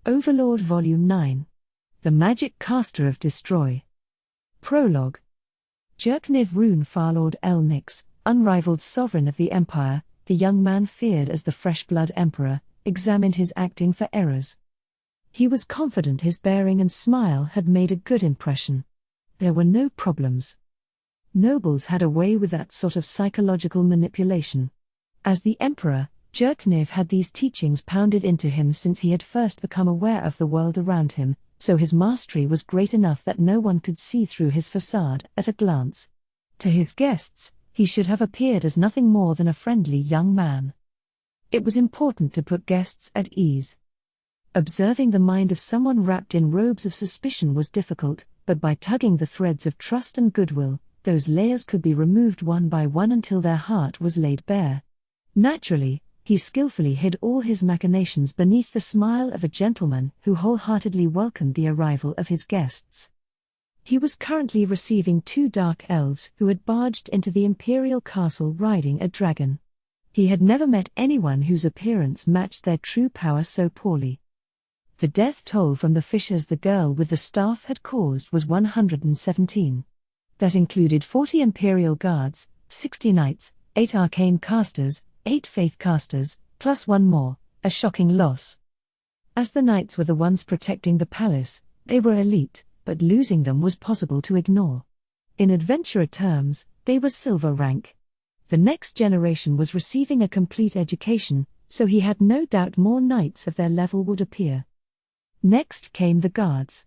Overlord Volume 9. The Magic Caster of Destroy. Prologue. Jerkniv Rune Farlord El Nix, unrivaled sovereign of the Empire, the young man feared as the fresh-blood emperor, examined his acting for errors. He was confident his bearing and smile had made a good impression. There were no problems. Nobles had a way with that sort of psychological manipulation. As the emperor, Jerkniv had these teachings pounded into him since he had first become aware of the world around him, so his mastery was great enough that no one could see through his facade at a glance. To his guests, he should have appeared as nothing more than a friendly young man. It was important to put guests at ease. Observing the mind of someone wrapped in robes of suspicion was difficult, but by tugging the threads of trust and goodwill, those layers could be removed one by one until their heart was laid bare. Naturally, he skillfully hid all his machinations beneath the smile of a gentleman who wholeheartedly welcomed the arrival of his guests. He was currently receiving 2 dark elves who had barged into the imperial castle riding a dragon. He had never met anyone whose appearance matched their true power so poorly. The death toll from the fissures the girl with the staff had caused was 117. That included 40 imperial guards, 60 knights, 8 arcane casters, 8 faith casters, plus 1 more, a shocking loss. As the knights were the ones protecting the palace, they were elite, but losing them was possible to ignore. In adventurer terms, they were silver rank. The next generation was receiving a complete education, so he had no doubt more knights of their level would appear. Next came the guards.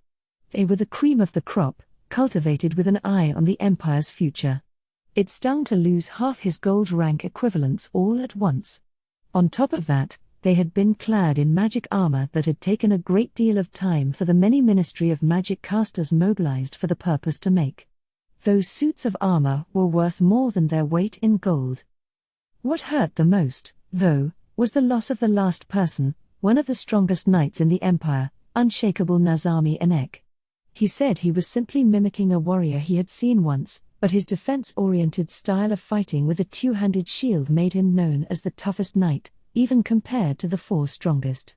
They were the cream of the crop, cultivated with an eye on the Empire's future. It stung to lose half his gold rank equivalents all at once. On top of that, they had been clad in magic armor that had taken a great deal of time for the many Ministry of Magic casters mobilized for the purpose to make. Those suits of armor were worth more than their weight in gold. What hurt the most, though, was the loss of the last person, one of the strongest knights in the Empire, unshakable Nazami Enek. He said he was simply mimicking a warrior he had seen once, but his defense-oriented style of fighting with a 2-handed shield made him known as the toughest knight, even compared to the 4 strongest.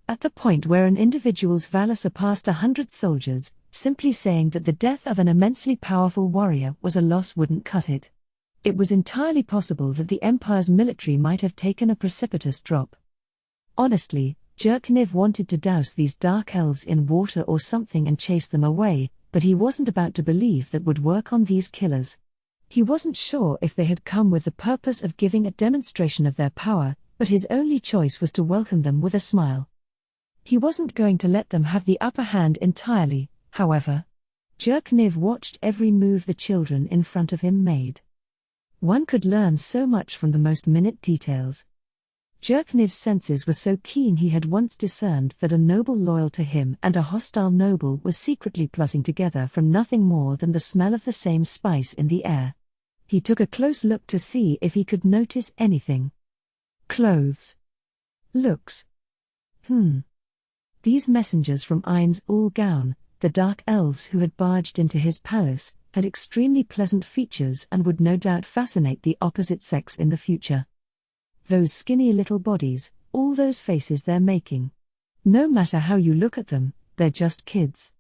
At the point where an individual's valor surpassed 100 soldiers, simply saying that the death of an immensely powerful warrior was a loss wouldn't cut it. It was entirely possible that the Empire's military might have taken a precipitous drop. Honestly, Jerkniv wanted to douse these dark elves in water or something and chase them away, but he wasn't about to believe that would work on these killers. He wasn't sure if they had come with the purpose of giving a demonstration of their power, but his only choice was to welcome them with a smile. He wasn't going to let them have the upper hand entirely, however. Jerkniv watched every move the children in front of him made. One could learn so much from the most minute details. Jerkniv's senses were so keen he had once discerned that a noble loyal to him and a hostile noble were secretly plotting together from nothing more than the smell of the same spice in the air. He took a close look to see if he could notice anything. Clothes. Looks. These messengers from Ainz Ul Gaun, the dark elves who had barged into his palace, had extremely pleasant features and would no doubt fascinate the opposite sex in the future. Those skinny little bodies, all those faces they're making. No matter how you look at them, they're just kids.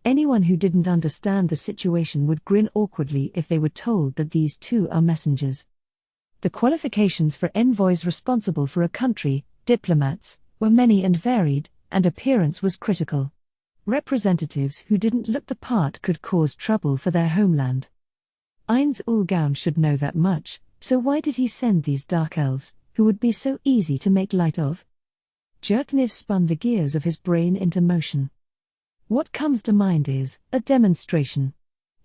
Anyone who didn't understand the situation would grin awkwardly if they were told that these 2 are messengers. The qualifications for envoys responsible for a country, diplomats, were many and varied, and appearance was critical. Representatives who didn't look the part could cause trouble for their homeland. Ainz Ul Gaun should know that much, so why did he send these dark elves, who would be so easy to make light of? Jerkniv spun the gears of his brain into motion. What comes to mind is a demonstration.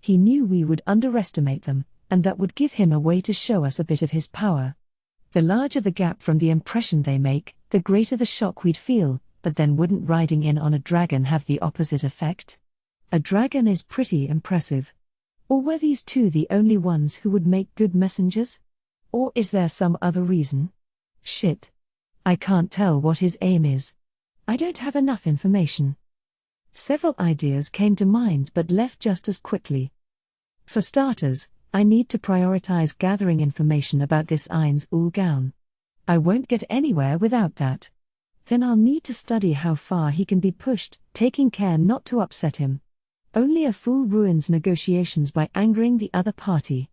He knew we would underestimate them, and that would give him a way to show us a bit of his power. The larger the gap from the impression they make, the greater the shock we'd feel, but then wouldn't riding in on a dragon have the opposite effect? A dragon is pretty impressive. Or were these 2 the only ones who would make good messengers? Or is there some other reason? Shit. I can't tell what his aim is. I don't have enough information. Several ideas came to mind but left just as quickly. For starters, I need to prioritize gathering information about this Ainz Ul Gaun. I won't get anywhere without that. Then I'll need to study how far he can be pushed, taking care not to upset him. Only a fool ruins negotiations by angering the other party.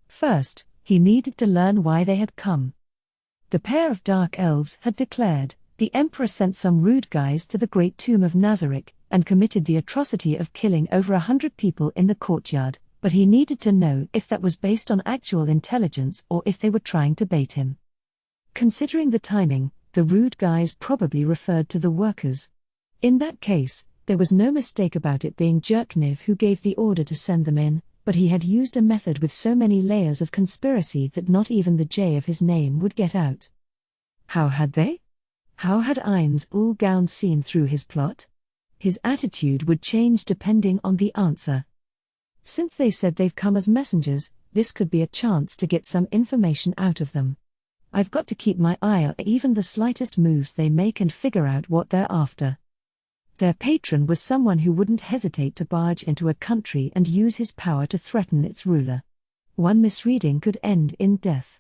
First, he needed to learn why they had come. The pair of dark elves had declared, the Emperor sent some rude guys to the great tomb of Nazarick, and committed the atrocity of killing over 100 people in the courtyard, but he needed to know if that was based on actual intelligence or if they were trying to bait him. Considering the timing, the rude guys probably referred to the workers. In that case, there was no mistake about it being Jerkniv who gave the order to send them in, but he had used a method with so many layers of conspiracy that not even the J of his name would get out. How had they? How had Ainz ul Gaun seen through his plot? His attitude would change depending on the answer. Since they said they've come as messengers, this could be a chance to get some information out of them. I've got to keep my eye on even the slightest moves they make and figure out what they're after. Their patron was someone who wouldn't hesitate to barge into a country and use his power to threaten its ruler. One misreading could end in death.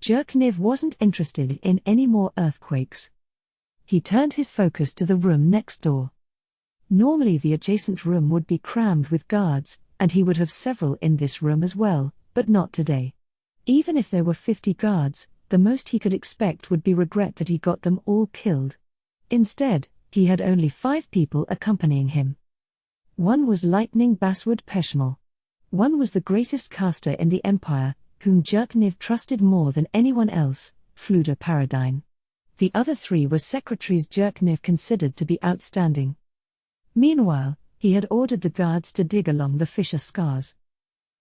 Jerkniv wasn't interested in any more earthquakes. He turned his focus to the room next door. Normally the adjacent room would be crammed with guards, and he would have several in this room as well, but not today. Even if there were 50 guards, the most he could expect would be regret that he got them all killed. Instead, he had only 5 people accompanying him. One was Lightning Basward Peshmal. One was the greatest caster in the Empire, whom Jerkniv trusted more than anyone else, Fluda Paradine. The other 3 were secretaries Jerkniv considered to be outstanding. Meanwhile, he had ordered the guards to dig along the fissure scars.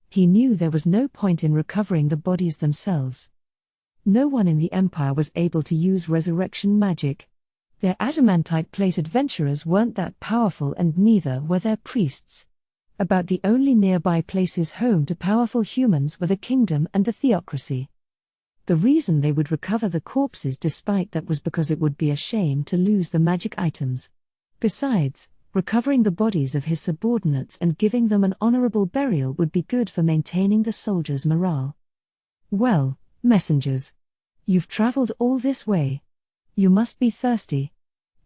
He knew there was no point in recovering the bodies themselves. No one in the Empire was able to use resurrection magic. Their adamantite-plate adventurers weren't that powerful, and neither were their priests. About the only nearby places home to powerful humans were the kingdom and the theocracy. The reason they would recover the corpses despite that was because it would be a shame to lose the magic items. Besides, recovering the bodies of his subordinates and giving them an honorable burial would be good for maintaining the soldiers' morale. Well, messengers. You've traveled all this way. You must be thirsty.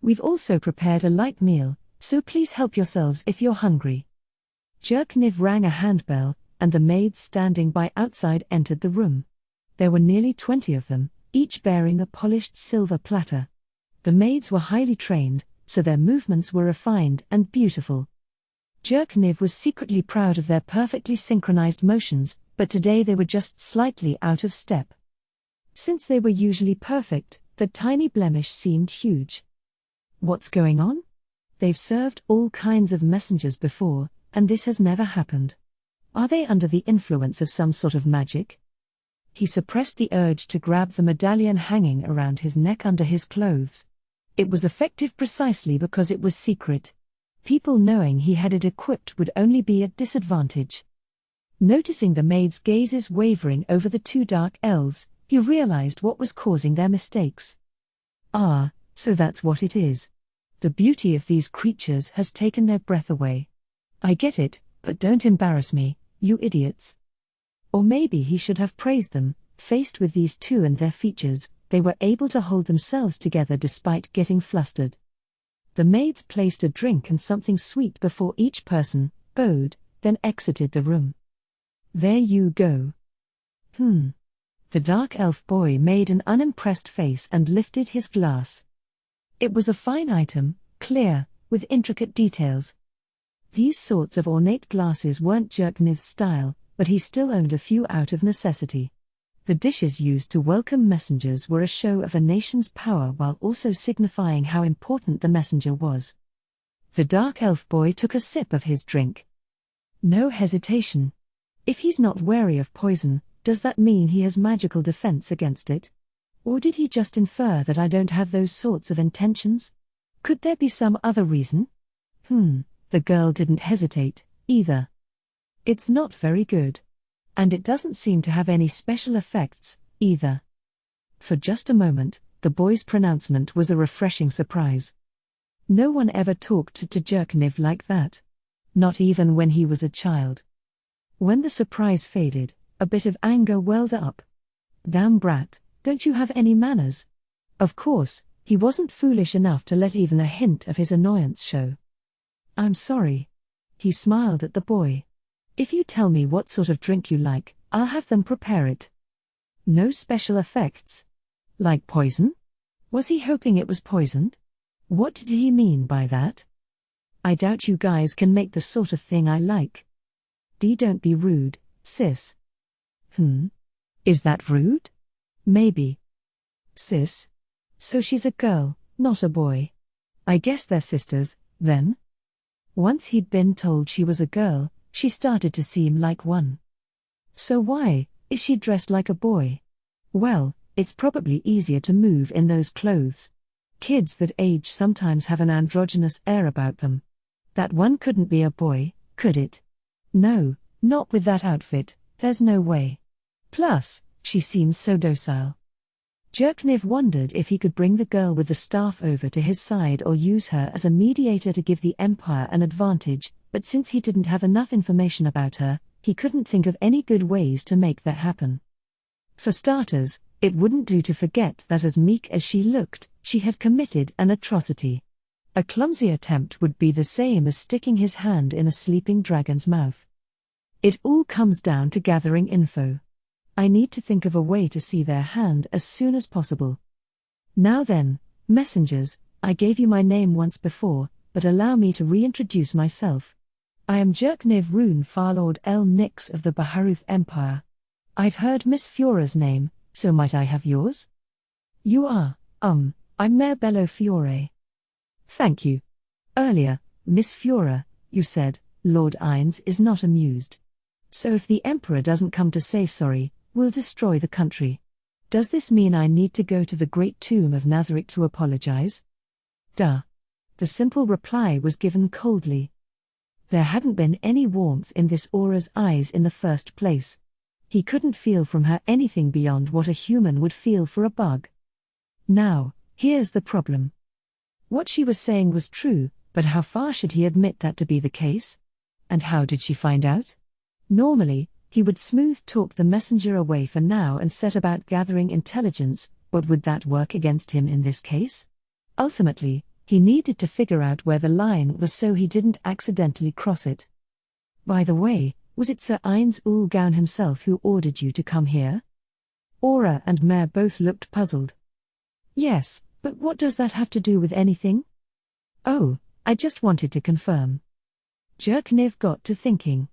We've also prepared a light meal, so please help yourselves if you're hungry. Jerkniv rang a handbell, and the maids standing by outside entered the room. There were nearly 20 of them, each bearing a polished silver platter. The maids were highly trained, so their movements were refined and beautiful. Jerkniv was secretly proud of their perfectly synchronized motions, but today they were just slightly out of step. Since they were usually perfect, the tiny blemish seemed huge. What's going on? They've served all kinds of messengers before, and this has never happened. Are they under the influence of some sort of magic? He suppressed the urge to grab the medallion hanging around his neck under his clothes. It was effective precisely because it was secret. People knowing he had it equipped would only be at disadvantage. Noticing the maid's gazes wavering over the 2 dark elves, he realized what was causing their mistakes. Ah, so that's what it is. The beauty of these creatures has taken their breath away. I get it, but don't embarrass me, you idiots. Or maybe he should have praised them. Faced with these 2 and their features, they were able to hold themselves together despite getting flustered. The maids placed a drink and something sweet before each person, bowed, then exited the room. There you go. The dark elf boy made an unimpressed face and lifted his glass. It was a fine item, clear, with intricate details. These sorts of ornate glasses weren't Jerkniv's style, but he still owned a few out of necessity. The dishes used to welcome messengers were a show of a nation's power while also signifying how important the messenger was. The dark elf boy took a sip of his drink. No hesitation. If he's not wary of poison, does that mean he has magical defense against it? Or did he just infer that I don't have those sorts of intentions? Could there be some other reason? The girl didn't hesitate, either. It's not very good. And it doesn't seem to have any special effects, either. For just a moment, the boy's pronouncement was a refreshing surprise. No one ever talked to Jerkniv like that. Not even when he was a child. When the surprise faded, a bit of anger welled up. Damn brat, don't you have any manners? Of course, He wasn't foolish enough to let even a hint of his annoyance show. "I'm sorry." He smiled at the boy. "If you tell me what sort of drink you like, I'll have them prepare it." "No special effects? Like poison?" Was he hoping it was poisoned? What did he mean by that? "I doubt you guys can make the sort of thing I like." Don't be rude, sis." Is that rude? Maybe. Sis? So she's a girl, not a boy. I guess they're sisters, then? Once he'd been told she was a girl, she started to seem like one. So why is she dressed like a boy? Well, it's probably easier to move in those clothes. Kids that age sometimes have an androgynous air about them. That one couldn't be a boy, could it? No, not with that outfit, there's no way. Plus, she seems so docile. Jerkniv wondered if he could bring the girl with the staff over to his side or use her as a mediator to give the Empire an advantage, but since he didn't have enough information about her, he couldn't think of any good ways to make that happen. For starters, it wouldn't do to forget that as meek as she looked, she had committed an atrocity. A clumsy attempt would be the same as sticking his hand in a sleeping dragon's mouth. It all comes down to gathering info. I need to think of a way to see their hand as soon as possible. Now then, messengers, I gave you my name once before, but allow me to reintroduce myself. I am Jerkniv Rune Farlord El Nix of the Baharuth Empire. I've heard Miss Fiora's name, so might I have yours? You are, I'm Mayor Bello Fiore. Thank you. Earlier, Miss Fiora, you said, Lord Ines is not amused. So if the Emperor doesn't come to say sorry, we'll destroy the country. Does this mean I need to go to the Great Tomb of Nazarick to apologize? Duh. The simple reply was given coldly. There hadn't been any warmth in this Aura's eyes in the first place. He couldn't feel from her anything beyond what a human would feel for a bug. Now, here's the problem. What she was saying was true, but how far should he admit that to be the case? And how did she find out? Normally, he would smooth talk the messenger away for now and set about gathering intelligence, but would that work against him in this case? Ultimately, he needed to figure out where the line was so he didn't accidentally cross it. By the way, was it Sir Ines Ulgaun himself who ordered you to come here? Aura and Mare both looked puzzled. Yes, but what does that have to do with anything? Oh, I just wanted to confirm. Jerkniv got to thinking.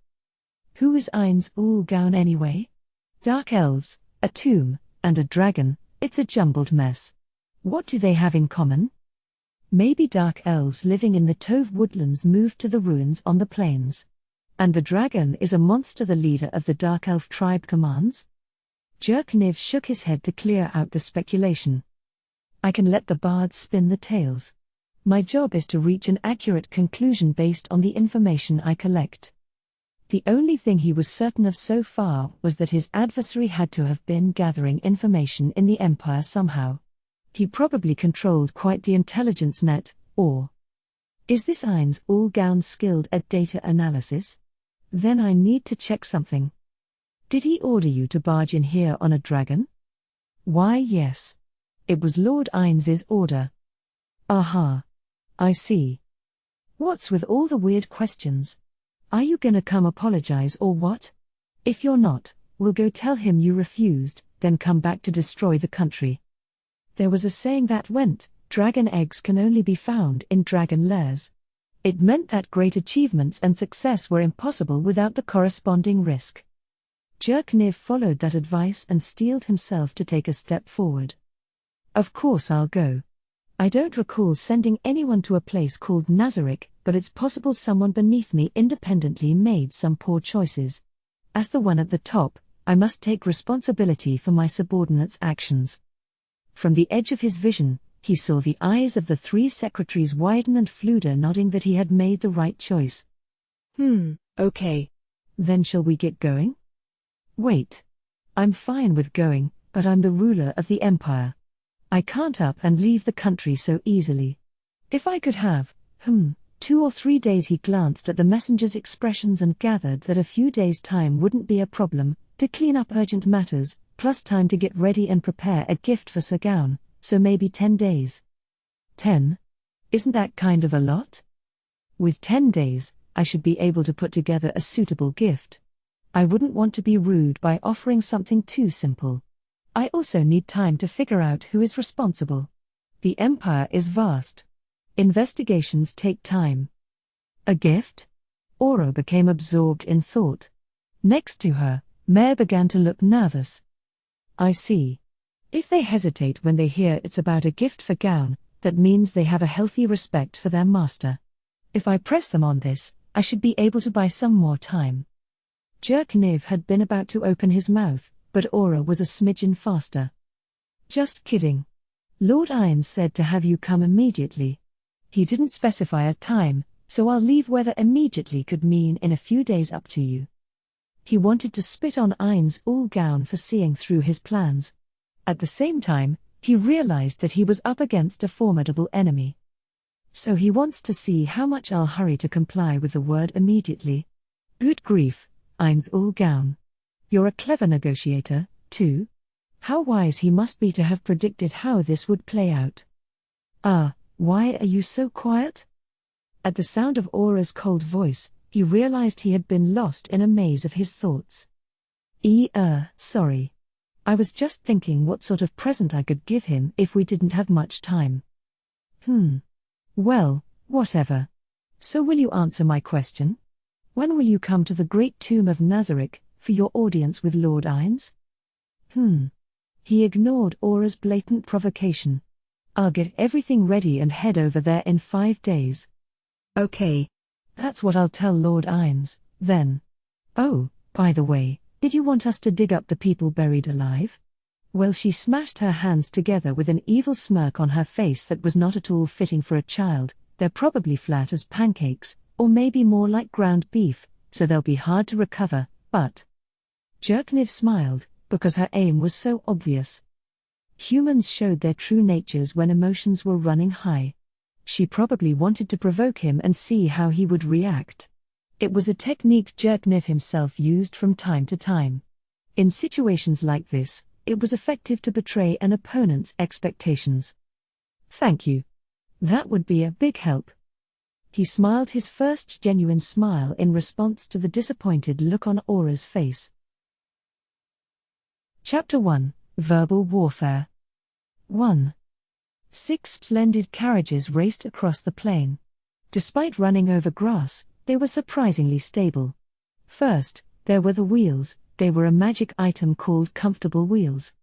Who is Ines Ulgaun anyway? Dark elves, a tomb, and a dragon, it's a jumbled mess. What do they have in common? Maybe dark elves living in the Tove woodlands moved to the ruins on the plains. And the dragon is a monster the leader of the dark elf tribe commands? Jerkniv shook his head to clear out the speculation. I can let the bards spin the tales. My job is to reach an accurate conclusion based on the information I collect. The only thing he was certain of so far was that his adversary had to have been gathering information in the Empire somehow. He probably controlled quite the intelligence net, or... Is this Ines Ulgaun skilled at data analysis? Then I need to check something. Did he order you to barge in here on a dragon? Why yes. It was Lord Ines's order. Aha. I see. What's with all the weird questions? Are you gonna come apologize or what? If you're not, we'll go tell him you refused, then come back to destroy the country. There was a saying that went, dragon eggs can only be found in dragon lairs. It meant that great achievements and success were impossible without the corresponding risk. Jerkniv followed that advice and steeled himself to take a step forward. Of course I'll go. I don't recall sending anyone to a place called Nazarick, but it's possible someone beneath me independently made some poor choices. As the one at the top, I must take responsibility for my subordinates' actions. From the edge of his vision, he saw the eyes of the three secretaries widen and Fluda nodding that he had made the right choice. Okay. Then shall we get going? Wait. I'm fine with going, but I'm the ruler of the Empire. I can't up and leave the country so easily. If I could have, 2 or 3 days. He glanced at the messenger's expressions and gathered that a few days' time wouldn't be a problem, to clean up urgent matters, plus time to get ready and prepare a gift for Sir Gaun, so maybe 10 days. 10? Isn't that kind of a lot? With 10 days, I should be able to put together a suitable gift. I wouldn't want to be rude by offering something too simple. I also need time to figure out who is responsible. The empire is vast. Investigations take time. A gift? Aura became absorbed in thought. Next to her, Mare began to look nervous. I see. If they hesitate when they hear it's about a gift for Kugane, that means they have a healthy respect for their master. If I press them on this, I should be able to buy some more time. Jerkniv had been about to open his mouth, but Aura was a smidgen faster. Just kidding. Lord Ines said to have you come immediately. He didn't specify a time, so I'll leave whether immediately could mean in a few days up to you. He wanted to spit on Ines Kugane for seeing through his plans. At the same time, he realized that he was up against a formidable enemy. So he wants to see how much I'll hurry to comply with the word immediately. Good grief, Ines Kugane. You're a clever negotiator, too. How wise he must be to have predicted how this would play out. Why are you so quiet? At the sound of Aura's cold voice, he realized he had been lost in a maze of his thoughts. Sorry. I was just thinking what sort of present I could give him if we didn't have much time. Well, whatever. So will you answer my question? When will you come to the great tomb of Nazarick, for your audience with Lord Ines? He ignored Aura's blatant provocation. I'll get everything ready and head over there in 5 days. Okay. That's what I'll tell Lord Ines, then. Oh, by the way, did you want us to dig up the people buried alive? Well, she smashed her hands together with an evil smirk on her face that was not at all fitting for a child. They're probably flat as pancakes, or maybe more like ground beef, so they'll be hard to recover, but... Jerkniv smiled, because her aim was so obvious. Humans showed their true natures when emotions were running high. She probably wanted to provoke him and see how he would react. It was a technique Jerkniv himself used from time to time. In situations like this, it was effective to betray an opponent's expectations. Thank you. That would be a big help. He smiled his first genuine smile in response to the disappointed look on Aura's face. Chapter 1, Verbal Warfare. 1. 6 splendid carriages raced across the plain. Despite running over grass, they were surprisingly stable. First, there were the wheels. They were a magic item called comfortable wheels.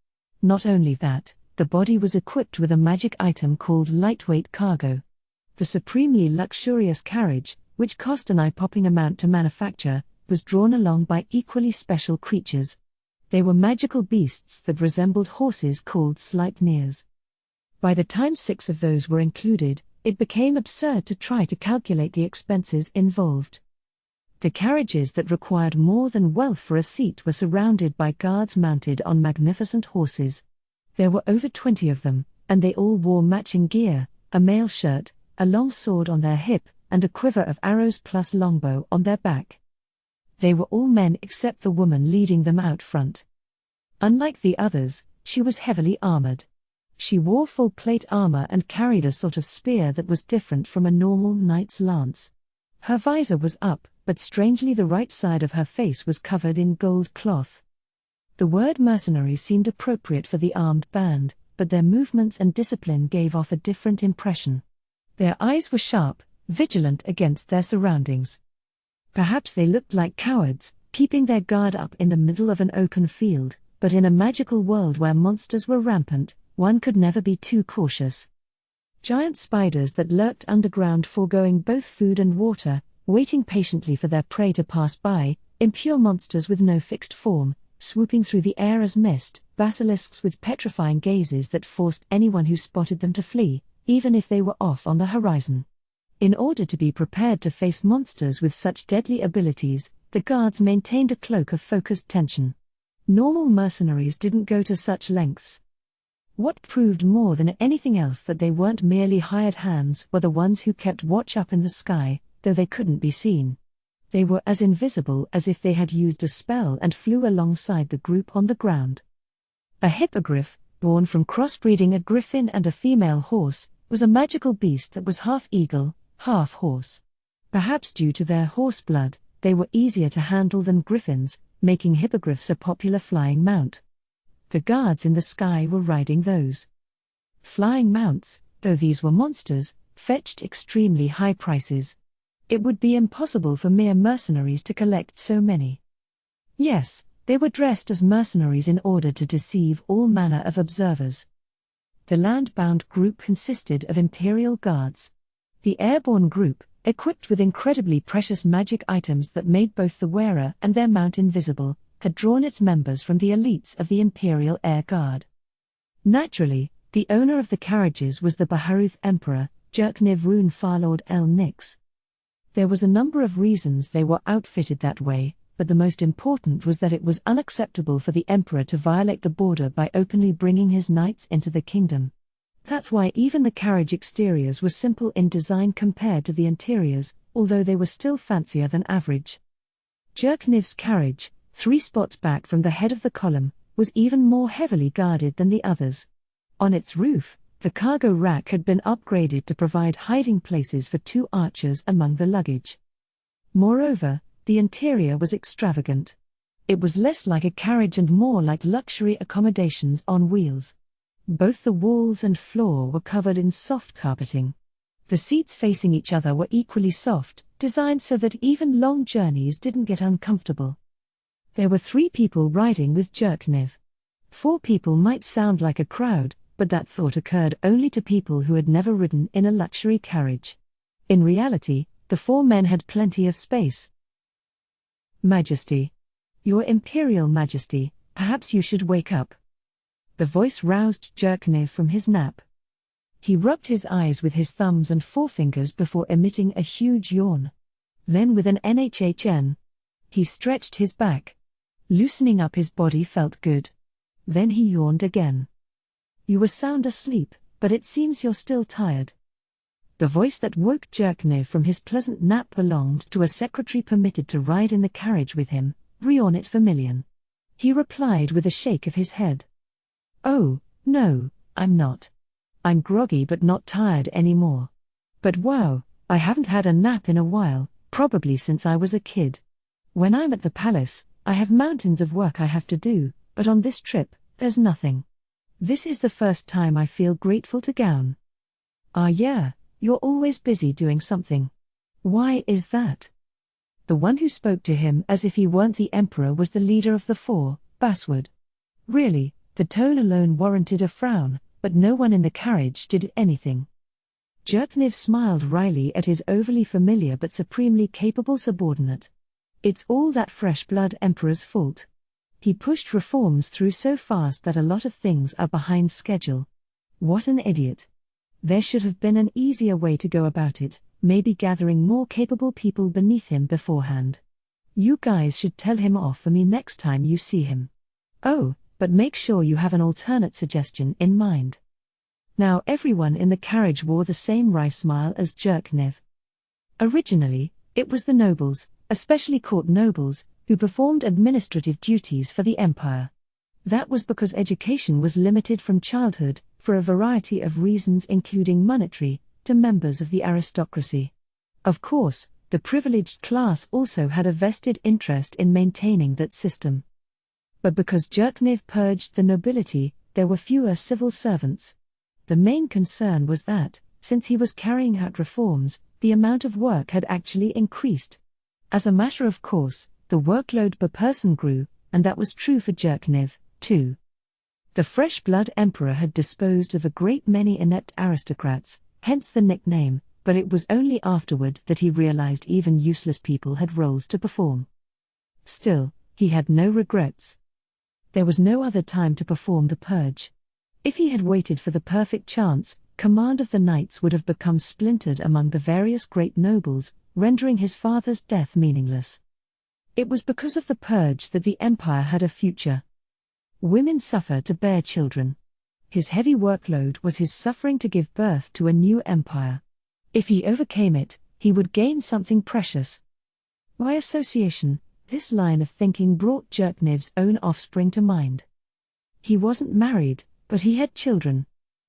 Not only that, the body was equipped with a magic item called lightweight cargo. The supremely luxurious carriage, which cost an eye-popping amount to manufacture, was drawn along by equally special creatures. They were magical beasts that resembled horses called Sleipnirs. By the time 6 of those were included, it became absurd to try to calculate the expenses involved. The carriages that required more than wealth for a seat were surrounded by guards mounted on magnificent horses. There were over 20 of them, and they all wore matching gear, a mail shirt, a long sword on their hip, and a quiver of arrows plus longbow on their back. They were all men except the woman leading them out front. Unlike the others, she was heavily armored. She wore full plate armor and carried a sort of spear that was different from a normal knight's lance. Her visor was up, but strangely the right side of her face was covered in gold cloth. The word mercenary seemed appropriate for the armed band, but their movements and discipline gave off a different impression. Their eyes were sharp, vigilant against their surroundings. Perhaps they looked like cowards, keeping their guard up in the middle of an open field, but in a magical world where monsters were rampant, one could never be too cautious. Giant spiders that lurked underground foregoing both food and water, waiting patiently for their prey to pass by, impure monsters with no fixed form, swooping through the air as mist, basilisks with petrifying gazes that forced anyone who spotted them to flee, even if they were off on the horizon. In order to be prepared to face monsters with such deadly abilities, the guards maintained a cloak of focused tension. Normal mercenaries didn't go to such lengths. What proved more than anything else that they weren't merely hired hands were the ones who kept watch up in the sky, though they couldn't be seen. They were as invisible as if they had used a spell and flew alongside the group on the ground. A hippogriff, born from crossbreeding a griffin and a female horse, was a magical beast that was half eagle, half horse. Perhaps due to their horse blood, they were easier to handle than griffins, making hippogriffs a popular flying mount. The guards in the sky were riding those flying mounts, though these were monsters, fetched extremely high prices. It would be impossible for mere mercenaries to collect so many. Yes, they were dressed as mercenaries in order to deceive all manner of observers. The land-bound group consisted of Imperial Guards. The airborne group, equipped with incredibly precious magic items that made both the wearer and their mount invisible, had drawn its members from the elites of the Imperial Air Guard. Naturally, the owner of the carriages was the Baharuth Emperor, Jerkniv Rune Farlord El Nix. There was a number of reasons they were outfitted that way, but the most important was that it was unacceptable for the Emperor to violate the border by openly bringing his knights into the kingdom. That's why even the carriage exteriors were simple in design compared to the interiors, although they were still fancier than average. Jerkniv's carriage, 3 spots back from the head of the column, was even more heavily guarded than the others. On its roof, the cargo rack had been upgraded to provide hiding places for 2 archers among the luggage. Moreover, the interior was extravagant. It was less like a carriage and more like luxury accommodations on wheels. Both the walls and floor were covered in soft carpeting. The seats facing each other were equally soft, designed so that even long journeys didn't get uncomfortable. There were 3 people riding with Jerkniv. 4 people might sound like a crowd, but that thought occurred only to people who had never ridden in a luxury carriage. In reality, the 4 men had plenty of space. Majesty. Your Imperial Majesty, perhaps you should wake up. The voice roused Jerkniv from his nap. He rubbed his eyes with his thumbs and forefingers before emitting a huge yawn. Then with an nhhn, he stretched his back. Loosening up his body felt good. Then he yawned again. You were sound asleep, but it seems you're still tired. The voice that woke Jerkniv from his pleasant nap belonged to a secretary permitted to ride in the carriage with him, Rionit Vermilion. He replied with a shake of his head. Oh, no, I'm not. I'm groggy but not tired anymore. But wow, I haven't had a nap in a while, probably since I was a kid. When I'm at the palace, I have mountains of work I have to do, but on this trip, there's nothing. This is the first time I feel grateful to Gaun. Ah yeah, you're always busy doing something. Why is that? The one who spoke to him as if he weren't the emperor was the leader of the 4, Basswood. Really, the tone alone warranted a frown, but no one in the carriage did anything. Jerkniv smiled wryly at his overly familiar but supremely capable subordinate. It's all that fresh-blood emperor's fault. He pushed reforms through so fast that a lot of things are behind schedule. What an idiot. There should have been an easier way to go about it, maybe gathering more capable people beneath him beforehand. You guys should tell him off for me next time you see him. Oh, but make sure you have an alternate suggestion in mind. Now everyone in the carriage wore the same wry smile as Jerkniv. Originally, it was the nobles, especially court nobles, who performed administrative duties for the empire. That was because education was limited from childhood, for a variety of reasons including monetary, to members of the aristocracy. Of course, the privileged class also had a vested interest in maintaining that system. But because Jerkniv purged the nobility, there were fewer civil servants. The main concern was that, since he was carrying out reforms, the amount of work had actually increased. As a matter of course, the workload per person grew, and that was true for Jerkniv, too. The fresh-blood emperor had disposed of a great many inept aristocrats, hence the nickname, but it was only afterward that he realized even useless people had roles to perform. Still, he had no regrets. There was no other time to perform the purge. If he had waited for the perfect chance, command of the knights would have become splintered among the various great nobles, rendering his father's death meaningless. It was because of the purge that the empire had a future. Women suffer to bear children. His heavy workload was his suffering to give birth to a new empire. If he overcame it, he would gain something precious. By association, this line of thinking brought Jerkniv's own offspring to mind. He wasn't married, but he had children.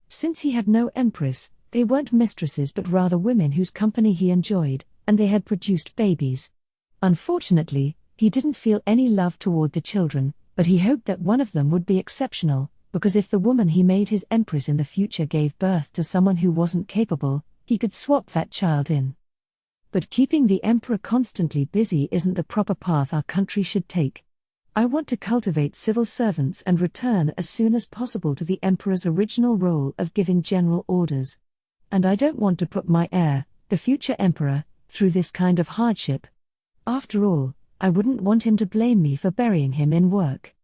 Since he had no empress, They weren't mistresses but rather women whose company he enjoyed, and they had produced babies. Unfortunately, he didn't feel any love toward the children, but he hoped that one of them would be exceptional, because if the woman he made his empress in the future gave birth to someone who wasn't capable, he could swap that child in. But keeping the emperor constantly busy isn't the proper path our country should take. I want to cultivate civil servants and return as soon as possible to the emperor's original role of giving general orders. And I don't want to put my heir, the future emperor, through this kind of hardship. After all, I wouldn't want him to blame me for burying him in work.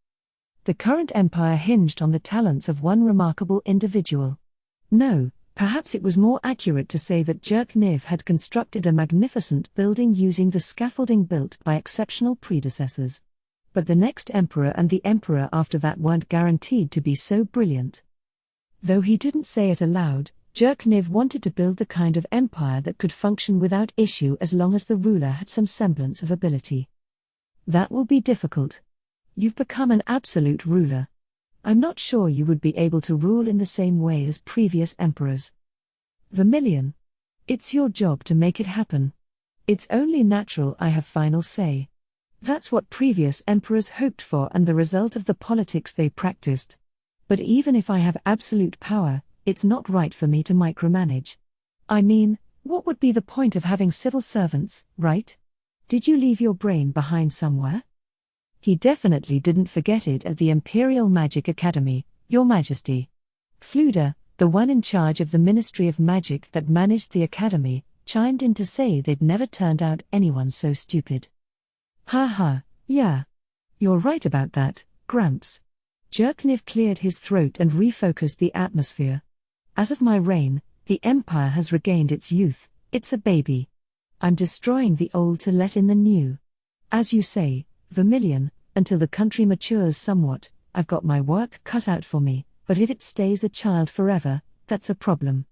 The current empire hinged on the talents of one remarkable individual. No, perhaps it was more accurate to say that Jerkniv had constructed a magnificent building using the scaffolding built by exceptional predecessors. But the next emperor and the emperor after that weren't guaranteed to be so brilliant. Though he didn't say it aloud, Jerkniv wanted to build the kind of empire that could function without issue as long as the ruler had some semblance of ability. That will be difficult. You've become an absolute ruler. I'm not sure you would be able to rule in the same way as previous emperors. Vermilion. It's your job to make it happen. It's only natural I have final say. That's what previous emperors hoped for and the result of the politics they practiced. But even if I have absolute power, it's not right for me to micromanage. I mean, what would be the point of having civil servants, right? Did you leave your brain behind somewhere? He definitely didn't forget it at the Imperial Magic Academy, Your Majesty. Fluda, the one in charge of the Ministry of Magic that managed the academy, chimed in to say they'd never turned out anyone so stupid. Ha ha, yeah. You're right about that, Gramps. Jerkniv cleared his throat and refocused the atmosphere. As of my reign, the Empire has regained its youth, it's a baby. I'm destroying the old to let in the new. As you say, Vermilion, until the country matures somewhat, I've got my work cut out for me, but if it stays a child forever, that's a problem.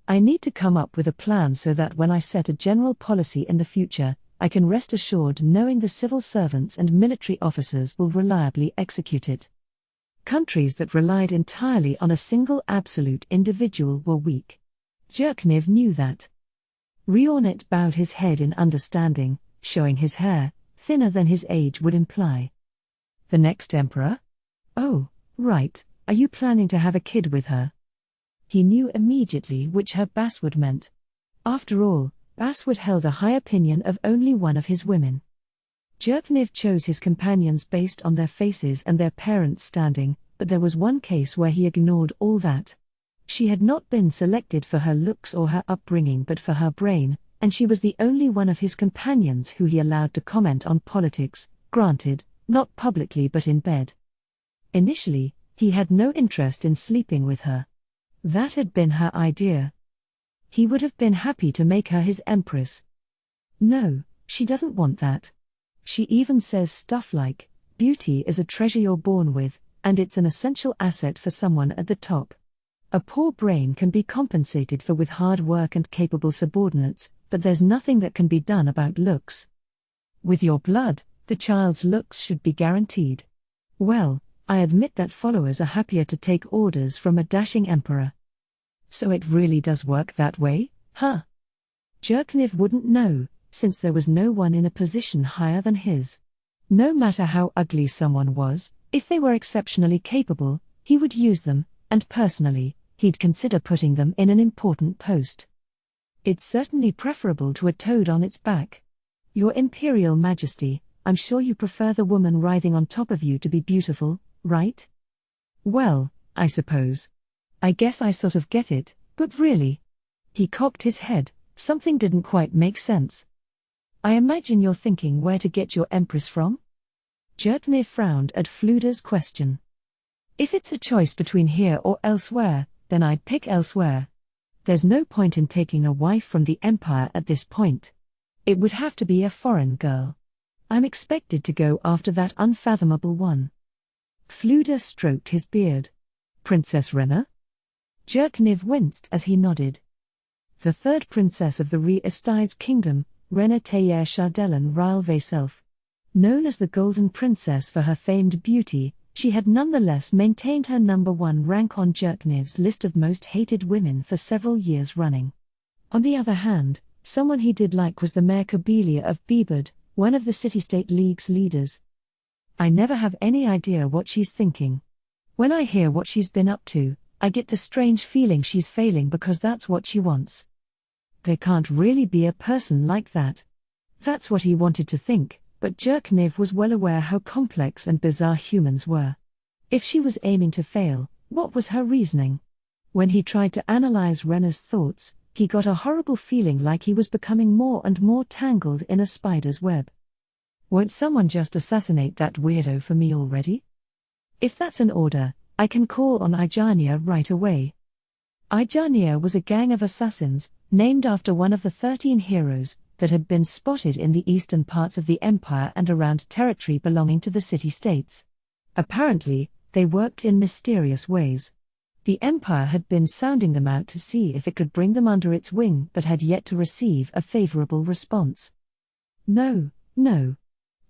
I need to come up with a plan so that when I set a general policy in the future, I can rest assured knowing the civil servants and military officers will reliably execute it. Countries that relied entirely on a single absolute individual were weak. Jerkniv knew that. Riornet bowed his head in understanding, showing his hair, thinner than his age would imply. The next emperor? Oh, right, are you planning to have a kid with her? He knew immediately which her Baswood meant. After all, Baswood held a high opinion of only one of his women. Jerkniv chose his companions based on their faces and their parents' standing, but there was one case where he ignored all that. She had not been selected for her looks or her upbringing but for her brain, and she was the only one of his companions who he allowed to comment on politics, granted, not publicly but in bed. Initially, he had no interest in sleeping with her. That had been her idea. He would have been happy to make her his empress. No, she doesn't want that. She even says stuff like, beauty is a treasure you're born with, and it's an essential asset for someone at the top. A poor brain can be compensated for with hard work and capable subordinates, but there's nothing that can be done about looks. With your blood, the child's looks should be guaranteed. Well, I admit that followers are happier to take orders from a dashing emperor. So it really does work that way, huh? Jerkniv wouldn't know, since there was no one in a position higher than his. No matter how ugly someone was, if they were exceptionally capable, he would use them, and personally, he'd consider putting them in an important post. It's certainly preferable to a toad on its back. Your Imperial Majesty, I'm sure you prefer the woman writhing on top of you to be beautiful, right? Well, I suppose. I guess I sort of get it, but really. He cocked his head, something didn't quite make sense. I imagine you're thinking where to get your empress from? Jerkniv frowned at Fluda's question. If it's a choice between here or elsewhere, then I'd pick elsewhere. There's no point in taking a wife from the Empire at this point. It would have to be a foreign girl. I'm expected to go after that unfathomable one. Fluda stroked his beard. Princess Rena? Jerkniv winced as he nodded. The third princess of the Re-Estize kingdom, Rena Tayer Shardelen Ryle Vaself. Known as the Golden Princess for her famed beauty, she had nonetheless maintained her #1 rank on Jerkniv's list of most hated women for several years running. On the other hand, someone he did like was the Mayor Kabelia of Bebud, one of the City-State League's leaders. I never have any idea what she's thinking. When I hear what she's been up to, I get the strange feeling she's failing because that's what she wants. There can't really be a person like that. That's what he wanted to think, but Jerkniv was well aware how complex and bizarre humans were. If she was aiming to fail, what was her reasoning? When he tried to analyze Rena's thoughts, he got a horrible feeling like he was becoming more and more tangled in a spider's web. Won't someone just assassinate that weirdo for me already? If that's an order, I can call on Ijania right away. Ijania was a gang of assassins, named after one of the 13 heroes, that had been spotted in the eastern parts of the Empire and around territory belonging to the city-states. Apparently, they worked in mysterious ways. The Empire had been sounding them out to see if it could bring them under its wing but had yet to receive a favorable response. No.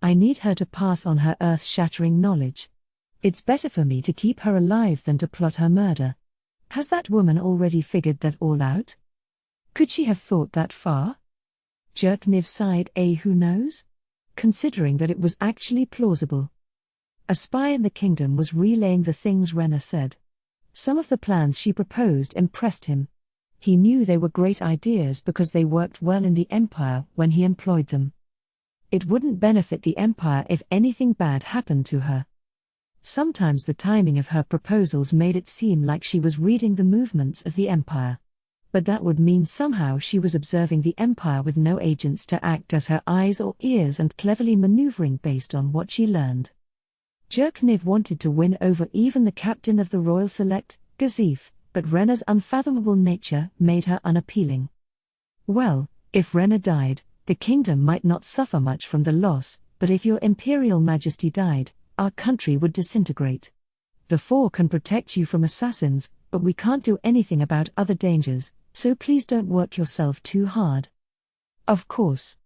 I need her to pass on her earth-shattering knowledge. It's better for me to keep her alive than to plot her murder. Has that woman already figured that all out? Could she have thought that far? Jerkniv sighed, who knows? Considering that it was actually plausible. A spy in the kingdom was relaying the things Rena said. Some of the plans she proposed impressed him. He knew they were great ideas because they worked well in the Empire when he employed them. It wouldn't benefit the Empire if anything bad happened to her. Sometimes the timing of her proposals made it seem like she was reading the movements of the Empire. But that would mean somehow she was observing the Empire with no agents to act as her eyes or ears and cleverly maneuvering based on what she learned. Jerkniv wanted to win over even the captain of the Royal Select, Gazif, but Rena's unfathomable nature made her unappealing. Well, if Rena died, the kingdom might not suffer much from the loss, but if your Imperial Majesty died, our country would disintegrate. The Four can protect you from assassins, but we can't do anything about other dangers, so please don't work yourself too hard. Of course.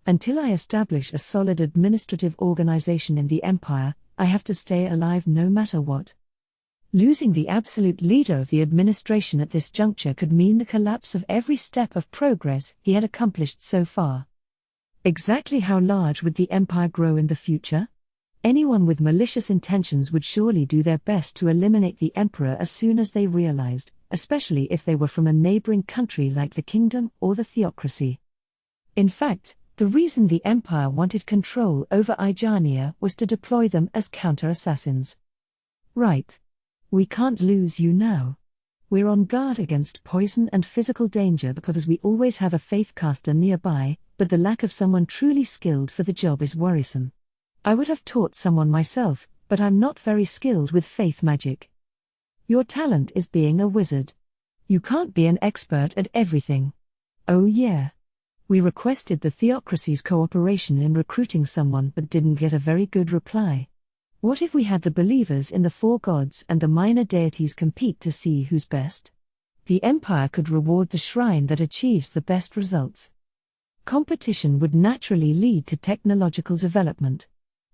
Until I establish a solid administrative organization in the Empire, I have to stay alive no matter what. Losing the absolute leader of the administration at this juncture could mean the collapse of every step of progress he had accomplished so far. Exactly how large would the Empire grow in the future? Anyone with malicious intentions would surely do their best to eliminate the Emperor as soon as they realized, especially if they were from a neighboring country like the Kingdom or the Theocracy. In fact, the reason the Empire wanted control over Ijania was to deploy them as counter-assassins. Right. We can't lose you now. We're on guard against poison and physical danger because we always have a faith caster nearby, but the lack of someone truly skilled for the job is worrisome. I would have taught someone myself, but I'm not very skilled with faith magic. Your talent is being a wizard. You can't be an expert at everything. Oh yeah. We requested the Theocracy's cooperation in recruiting someone but didn't get a very good reply. What if we had the believers in the Four Gods and the minor deities compete to see who's best? The Empire could reward the shrine that achieves the best results. Competition would naturally lead to technological development.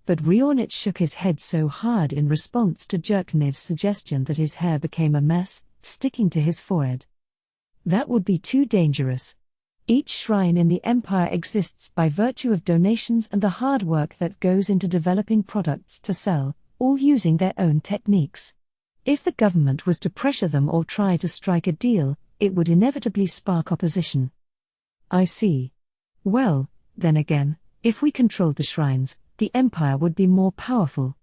But Rionich shook his head so hard in response to Jerkniv's suggestion that his hair became a mess, sticking to his forehead. That would be too dangerous. Each shrine in the Empire exists by virtue of donations and the hard work that goes into developing products to sell, all using their own techniques. If the government was to pressure them or try to strike a deal, it would inevitably spark opposition. I see. Well, then again, if we controlled the shrines, the Empire would be more powerful.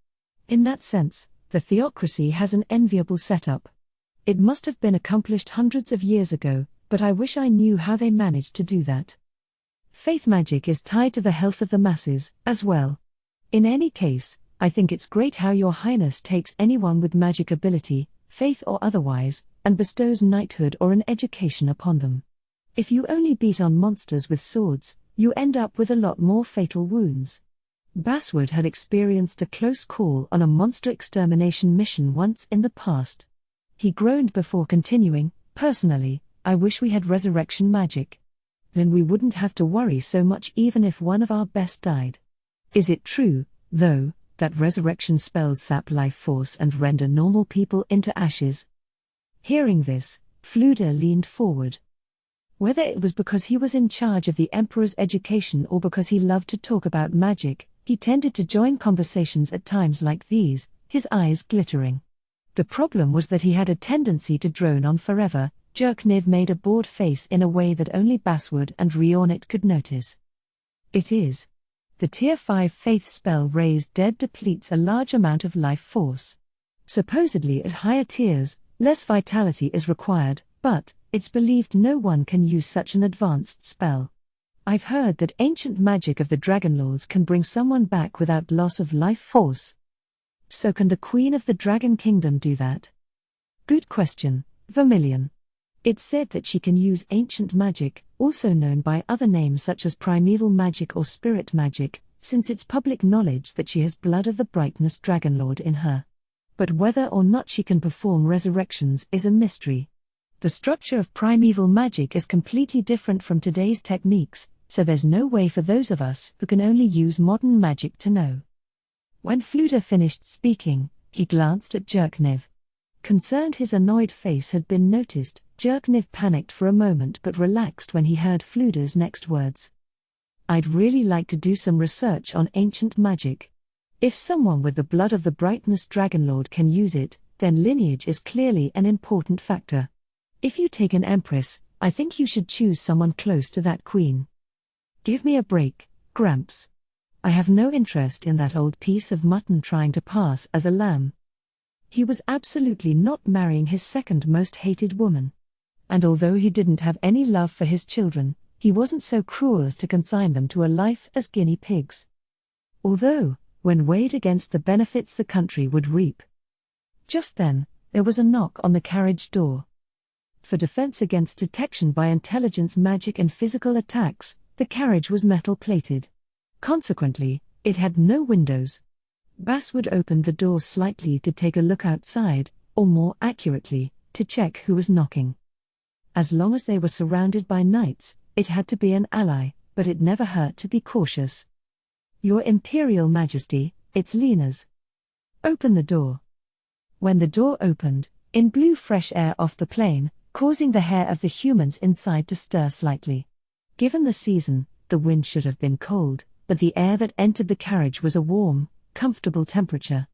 In that sense, the Theocracy has an enviable setup. It must have been accomplished hundreds of years ago, but I wish I knew how they managed to do that. Faith magic is tied to the health of the masses, as well. In any case, I think it's great how Your Highness takes anyone with magic ability, faith or otherwise, and bestows knighthood or an education upon them. If you only beat on monsters with swords, you end up with a lot more fatal wounds. Basswood had experienced a close call on a monster extermination mission once in the past. He groaned before continuing, personally, I wish we had resurrection magic. Then we wouldn't have to worry so much even if one of our best died. Is it true, though, that resurrection spells sap life force and render normal people into ashes. Hearing this, Fluda leaned forward. Whether it was because he was in charge of the Emperor's education or because he loved to talk about magic, he tended to join conversations at times like these, his eyes glittering. The problem was that he had a tendency to drone on forever. Jerkniv made a bored face in a way that only Basswood and Rionit could notice. It is. The Tier 5 Faith spell Raise Dead depletes a large amount of life force. Supposedly at higher tiers, less vitality is required, but it's believed no one can use such an advanced spell. I've heard that ancient magic of the Dragonlords can bring someone back without loss of life force. So can the Queen of the Dragon Kingdom do that? Good question, Vermilion. It's said that she can use ancient magic, also known by other names such as primeval magic or spirit magic, since it's public knowledge that she has blood of the brightness Dragonlord in her. But whether or not she can perform resurrections is a mystery. The structure of primeval magic is completely different from today's techniques, so there's no way for those of us who can only use modern magic to know. When Fluda finished speaking, he glanced at Jerkniv. Concerned his annoyed face had been noticed, Jerkniv panicked for a moment but relaxed when he heard Fluda's next words. I'd really like to do some research on ancient magic. If someone with the blood of the brightness Dragonlord can use it, then lineage is clearly an important factor. If you take an empress, I think you should choose someone close to that queen. Give me a break, Gramps. I have no interest in that old piece of mutton trying to pass as a lamb. He was absolutely not marrying his second most hated woman. And although he didn't have any love for his children, he wasn't so cruel as to consign them to a life as guinea pigs. Although, when weighed against the benefits the country would reap. Just then, there was a knock on the carriage door. For defense against detection by intelligence magic and physical attacks, the carriage was metal-plated. Consequently, it had no windows. Basswood opened the door slightly to take a look outside, or more accurately, to check who was knocking. As long as they were surrounded by knights, it had to be an ally, but it never hurt to be cautious. Your Imperial Majesty, it's Lena's. Open the door. When the door opened, in blew fresh air off the plain, causing the hair of the humans inside to stir slightly. Given the season, the wind should have been cold, but the air that entered the carriage was a warm, comfortable temperature.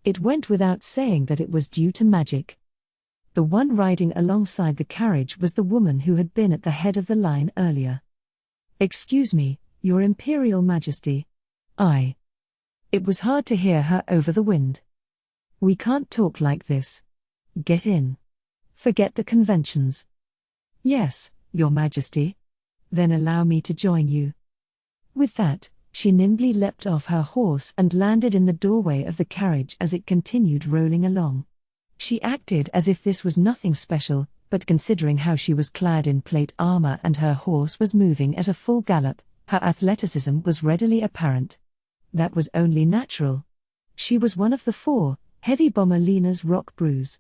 It went without saying that it was due to magic. The one riding alongside the carriage was the woman who had been at the head of the line earlier. Excuse me, Your Imperial Majesty. It was hard to hear her over the wind. We can't talk like this. Get in. Forget the conventions. Yes, Your Majesty. Then allow me to join you. With that, she nimbly leapt off her horse and landed in the doorway of the carriage as it continued rolling along. She acted as if this was nothing special, but considering how she was clad in plate armor and her horse was moving at a full gallop, her athleticism was readily apparent. That was only natural. She was one of the 4, heavy bomber Lena's rock brews.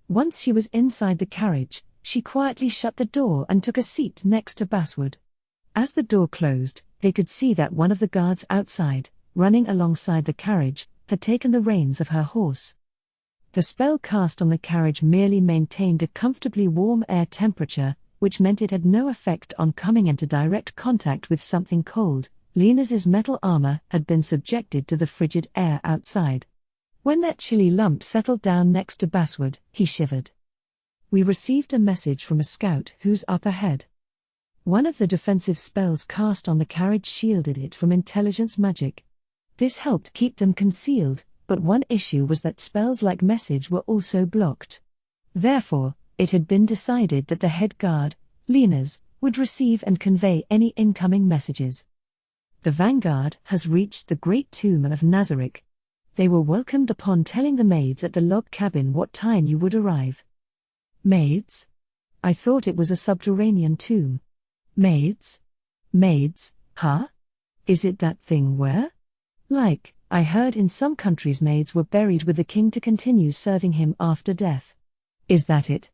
Once she was inside the carriage, she quietly shut the door and took a seat next to Basswood. As the door closed, they could see that one of the guards outside, running alongside the carriage, had taken the reins of her horse. The spell cast on the carriage merely maintained a comfortably warm air temperature, which meant it had no effect on coming into direct contact with something cold. Lena's metal armor had been subjected to the frigid air outside. When that chilly lump settled down next to Basswood, he shivered. We received a message from a scout who's up ahead. One of the defensive spells cast on the carriage shielded it from intelligence magic. This helped keep them concealed, but one issue was that spells like message were also blocked. Therefore, it had been decided that the head guard, Lena's, would receive and convey any incoming messages. The vanguard has reached the great tomb of Nazarick. They were welcomed upon telling the maids at the log cabin what time you would arrive. Maids? I thought it was a subterranean tomb. Maids? Maids, huh? Is it that thing where? Like, I heard in some countries maids were buried with the king to continue serving him after death. Is that it?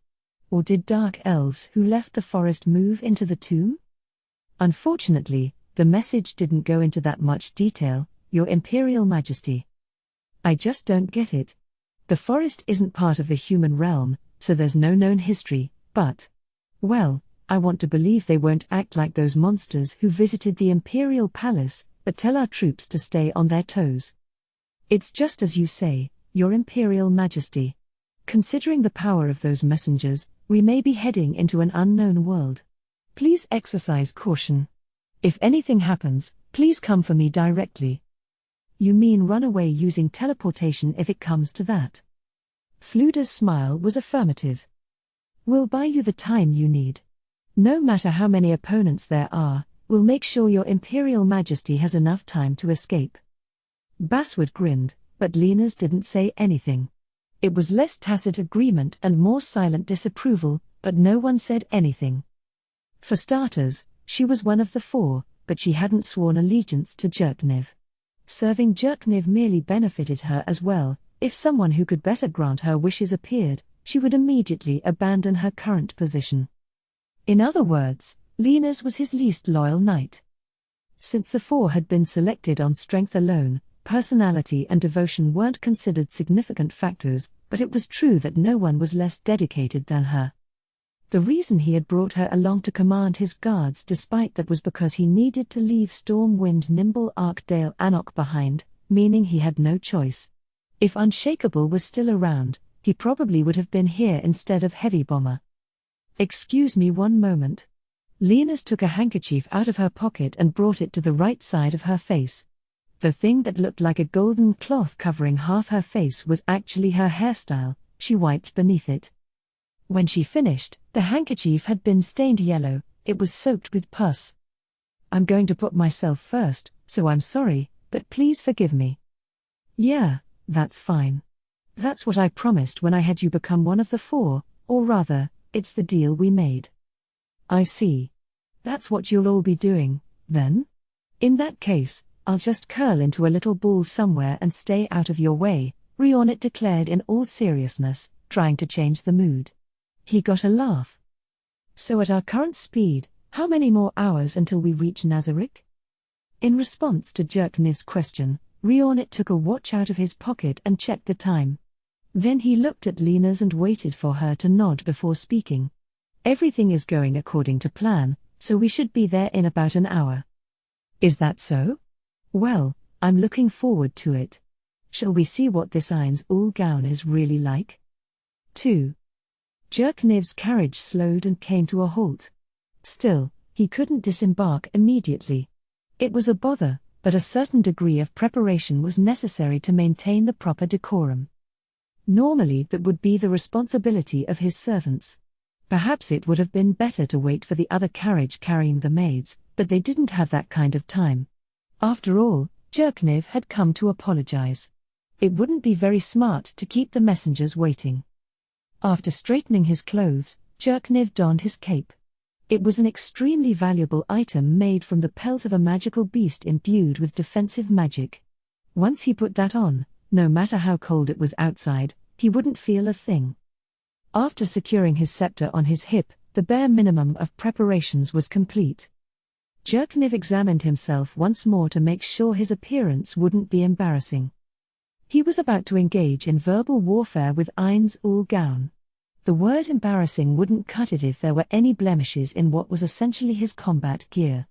Or did dark elves who left the forest move into the tomb? Unfortunately, the message didn't go into that much detail, Your Imperial Majesty. I just don't get it. The forest isn't part of the human realm, so there's no known history, but... Well, I want to believe they won't act like those monsters who visited the Imperial Palace, but tell our troops to stay on their toes. It's just as you say, Your Imperial Majesty. Considering the power of those messengers, we may be heading into an unknown world. Please exercise caution. If anything happens, please come for me directly. You mean run away using teleportation if it comes to that? Fluda's smile was affirmative. We'll buy you the time you need. No matter how many opponents there are, we'll make sure Your Imperial Majesty has enough time to escape. Basswood grinned, but Lena's didn't say anything. It was less tacit agreement and more silent disapproval, but no one said anything. For starters, she was one of the four, but she hadn't sworn allegiance to Jerkniv. Serving Jerkniv merely benefited her as well. If someone who could better grant her wishes appeared, she would immediately abandon her current position. In other words, Lena's was his least loyal knight. Since the four had been selected on strength alone, personality and devotion weren't considered significant factors, but it was true that no one was less dedicated than her. The reason he had brought her along to command his guards despite that was because he needed to leave Stormwind Nimble Arkdale Anok behind, meaning he had no choice. If Unshakable was still around, he probably would have been here instead of Heavy Bomber. Excuse me one moment. Lena's took a handkerchief out of her pocket and brought it to the right side of her face. The thing that looked like a golden cloth covering half her face was actually her hairstyle. She wiped beneath it. When she finished, the handkerchief had been stained yellow. It was soaked with pus. I'm going to put myself first, so I'm sorry, but please forgive me. Yeah, that's fine. That's what I promised when I had you become one of the four, or rather, it's the deal we made. I see. That's what you'll all be doing, then? In that case, I'll just curl into a little ball somewhere and stay out of your way, Rionnet declared in all seriousness, trying to change the mood. He got a laugh. So at our current speed, how many more hours until we reach Nazarick? In response to Jerkniv's question, Rionnet took a watch out of his pocket and checked the time. Then he looked at Lena's and waited for her to nod before speaking. Everything is going according to plan, so we should be there in about an hour. Is that so? Well, I'm looking forward to it. Shall we see what this Ain's Ul gown is really like? 2. Jerkniv's carriage slowed and came to a halt. Still, he couldn't disembark immediately. It was a bother, but a certain degree of preparation was necessary to maintain the proper decorum. Normally that would be the responsibility of his servants. Perhaps it would have been better to wait for the other carriage carrying the maids, but they didn't have that kind of time. After all, Jerkniv had come to apologize. It wouldn't be very smart to keep the messengers waiting. After straightening his clothes, Jerkniv donned his cape. It was an extremely valuable item made from the pelt of a magical beast imbued with defensive magic. Once he put that on, no matter how cold it was outside, he wouldn't feel a thing. After securing his scepter on his hip, the bare minimum of preparations was complete. Jerkniv examined himself once more to make sure his appearance wouldn't be embarrassing. He was about to engage in verbal warfare with Ain's Ul gown. The word embarrassing wouldn't cut it if there were any blemishes in what was essentially his combat gear.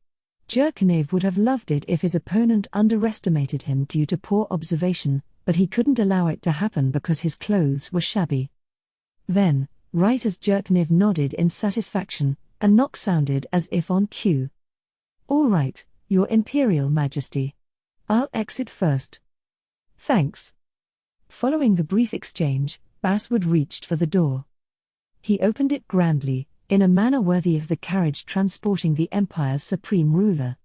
Jerkniv would have loved it if his opponent underestimated him due to poor observation, but he couldn't allow it to happen because his clothes were shabby. Then, right as Jerkniv nodded in satisfaction, a knock sounded as if on cue. All right, Your Imperial Majesty. I'll exit first. Thanks. Following the brief exchange, Basswood reached for the door. He opened it grandly, in a manner worthy of the carriage transporting the Empire's supreme ruler.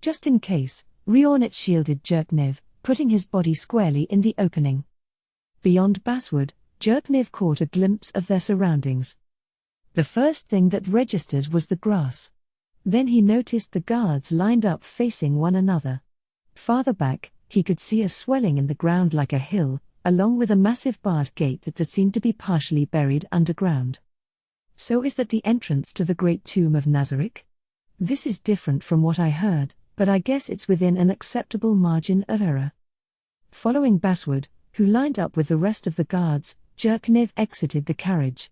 Just in case, Rionnet shielded Jerkniv, putting his body squarely in the opening. Beyond Basswood, Jerkniv caught a glimpse of their surroundings. The first thing that registered was the grass. Then he noticed the guards lined up facing one another. Farther back, he could see a swelling in the ground like a hill, along with a massive barred gate that seemed to be partially buried underground. So is that the entrance to the Great Tomb of Nazarick? This is different from what I heard, but I guess it's within an acceptable margin of error. Following Basswood, who lined up with the rest of the guards, Jerkniv exited the carriage.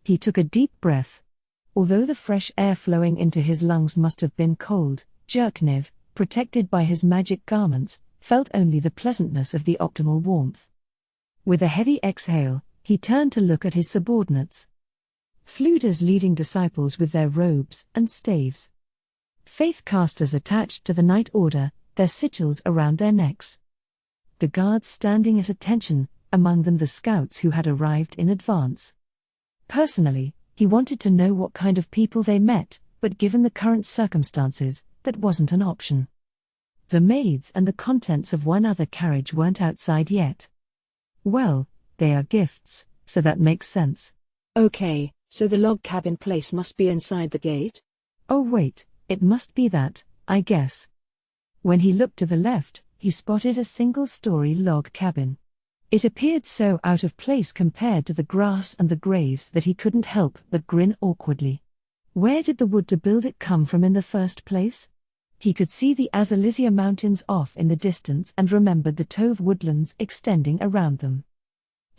He took a deep breath. Although the fresh air flowing into his lungs must have been cold, Jerkniv, protected by his magic garments, felt only the pleasantness of the optimal warmth. With a heavy exhale, he turned to look at his subordinates. Fluda's leading disciples with their robes and staves. Faith casters attached to the Night Order, their sigils around their necks. The guards standing at attention, among them the scouts who had arrived in advance. Personally, he wanted to know what kind of people they met, but given the current circumstances, that wasn't an option. The maids and the contents of one other carriage weren't outside yet. Well, they are gifts, so that makes sense. Okay, so the log cabin place must be inside the gate? Oh wait, it must be that, I guess. When he looked to the left, he spotted a single-story log cabin. It appeared so out of place compared to the grass and the graves that he couldn't help but grin awkwardly. Where did the wood to build it come from in the first place? He could see the Azalisia Mountains off in the distance and remembered the Tove woodlands extending around them.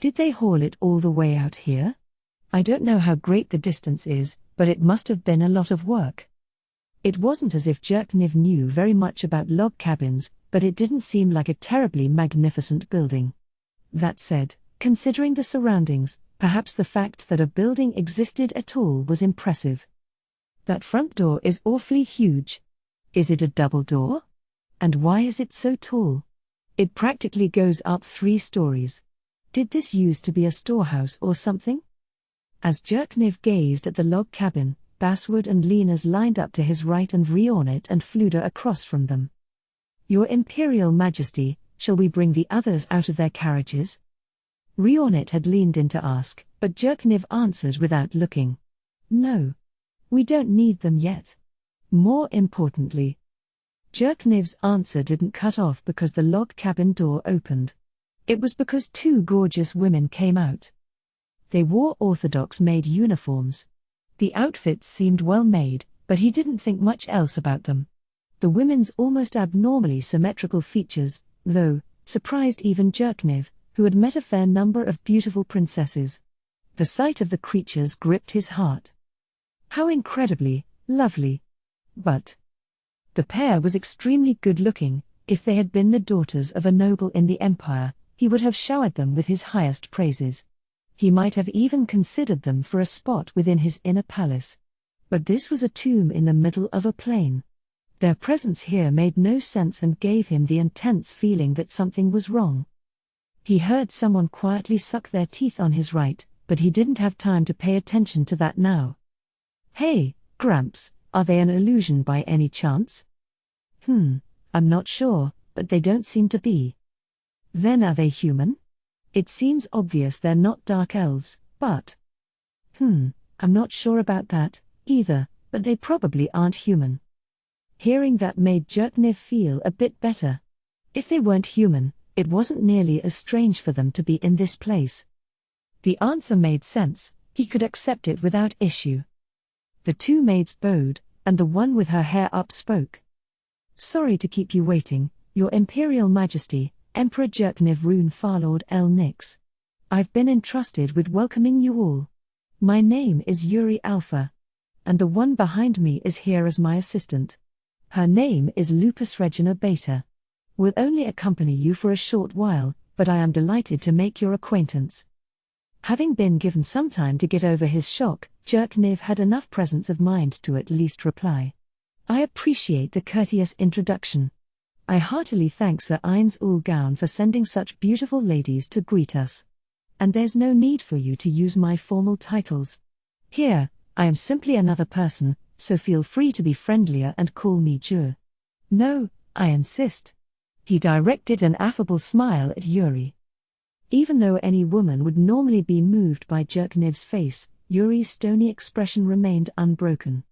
Did they haul it all the way out here? I don't know how great the distance is, but it must have been a lot of work. It wasn't as if Jerkniv knew very much about log cabins, but it didn't seem like a terribly magnificent building. That said, considering the surroundings, perhaps the fact that a building existed at all was impressive. That front door is awfully huge. Is it a double door? And why is it so tall? It practically goes up 3 stories. Did this used to be a storehouse or something? As Jerkniv gazed at the log cabin, Basswood and Lena's lined up to his right and Rionnet and Fluda across from them. Your Imperial Majesty, shall we bring the others out of their carriages? Rionnet had leaned in to ask, but Jerkniv answered without looking. No. We don't need them yet. More importantly, Jerkniv's answer didn't cut off because the log cabin door opened. It was because 2 gorgeous women came out. They wore Orthodox-made uniforms. The outfits seemed well made, but he didn't think much else about them. The women's almost abnormally symmetrical features, though, surprised even Jerkniv, who had met a fair number of beautiful princesses. The sight of the creatures gripped his heart. How incredibly lovely. But the pair was extremely good-looking. If they had been the daughters of a noble in the Empire, he would have showered them with his highest praises. He might have even considered them for a spot within his inner palace. But this was a tomb in the middle of a plain. Their presence here made no sense and gave him the intense feeling that something was wrong. He heard someone quietly suck their teeth on his right, but he didn't have time to pay attention to that now. Hey, Gramps, are they an illusion by any chance? I'm not sure, but they don't seem to be. Then are they human? It seems obvious they're not dark elves, but... I'm not sure about that, either, but they probably aren't human. Hearing that made Jerkniv feel a bit better. If they weren't human, it wasn't nearly as strange for them to be in this place. The answer made sense, he could accept it without issue. The 2 maids bowed, and the one with her hair up spoke. Sorry to keep you waiting, Your Imperial Majesty, Emperor Jerkniv Rune Farlord El Nix. I've been entrusted with welcoming you all. My name is Yuri Alpha. And the one behind me is here as my assistant. Her name is Lupus Regina Beta. We'll only accompany you for a short while, but I am delighted to make your acquaintance. Having been given some time to get over his shock, Jerkniv had enough presence of mind to at least reply. I appreciate the courteous introduction. I heartily thank Sir Ainz Ul Gaun for sending such beautiful ladies to greet us. And there's no need for you to use my formal titles. Here, I am simply another person, so feel free to be friendlier and call me Jur. No, I insist. He directed an affable smile at Yuri. Even though any woman would normally be moved by Jerkniv's face, Yuri's stony expression remained unbroken.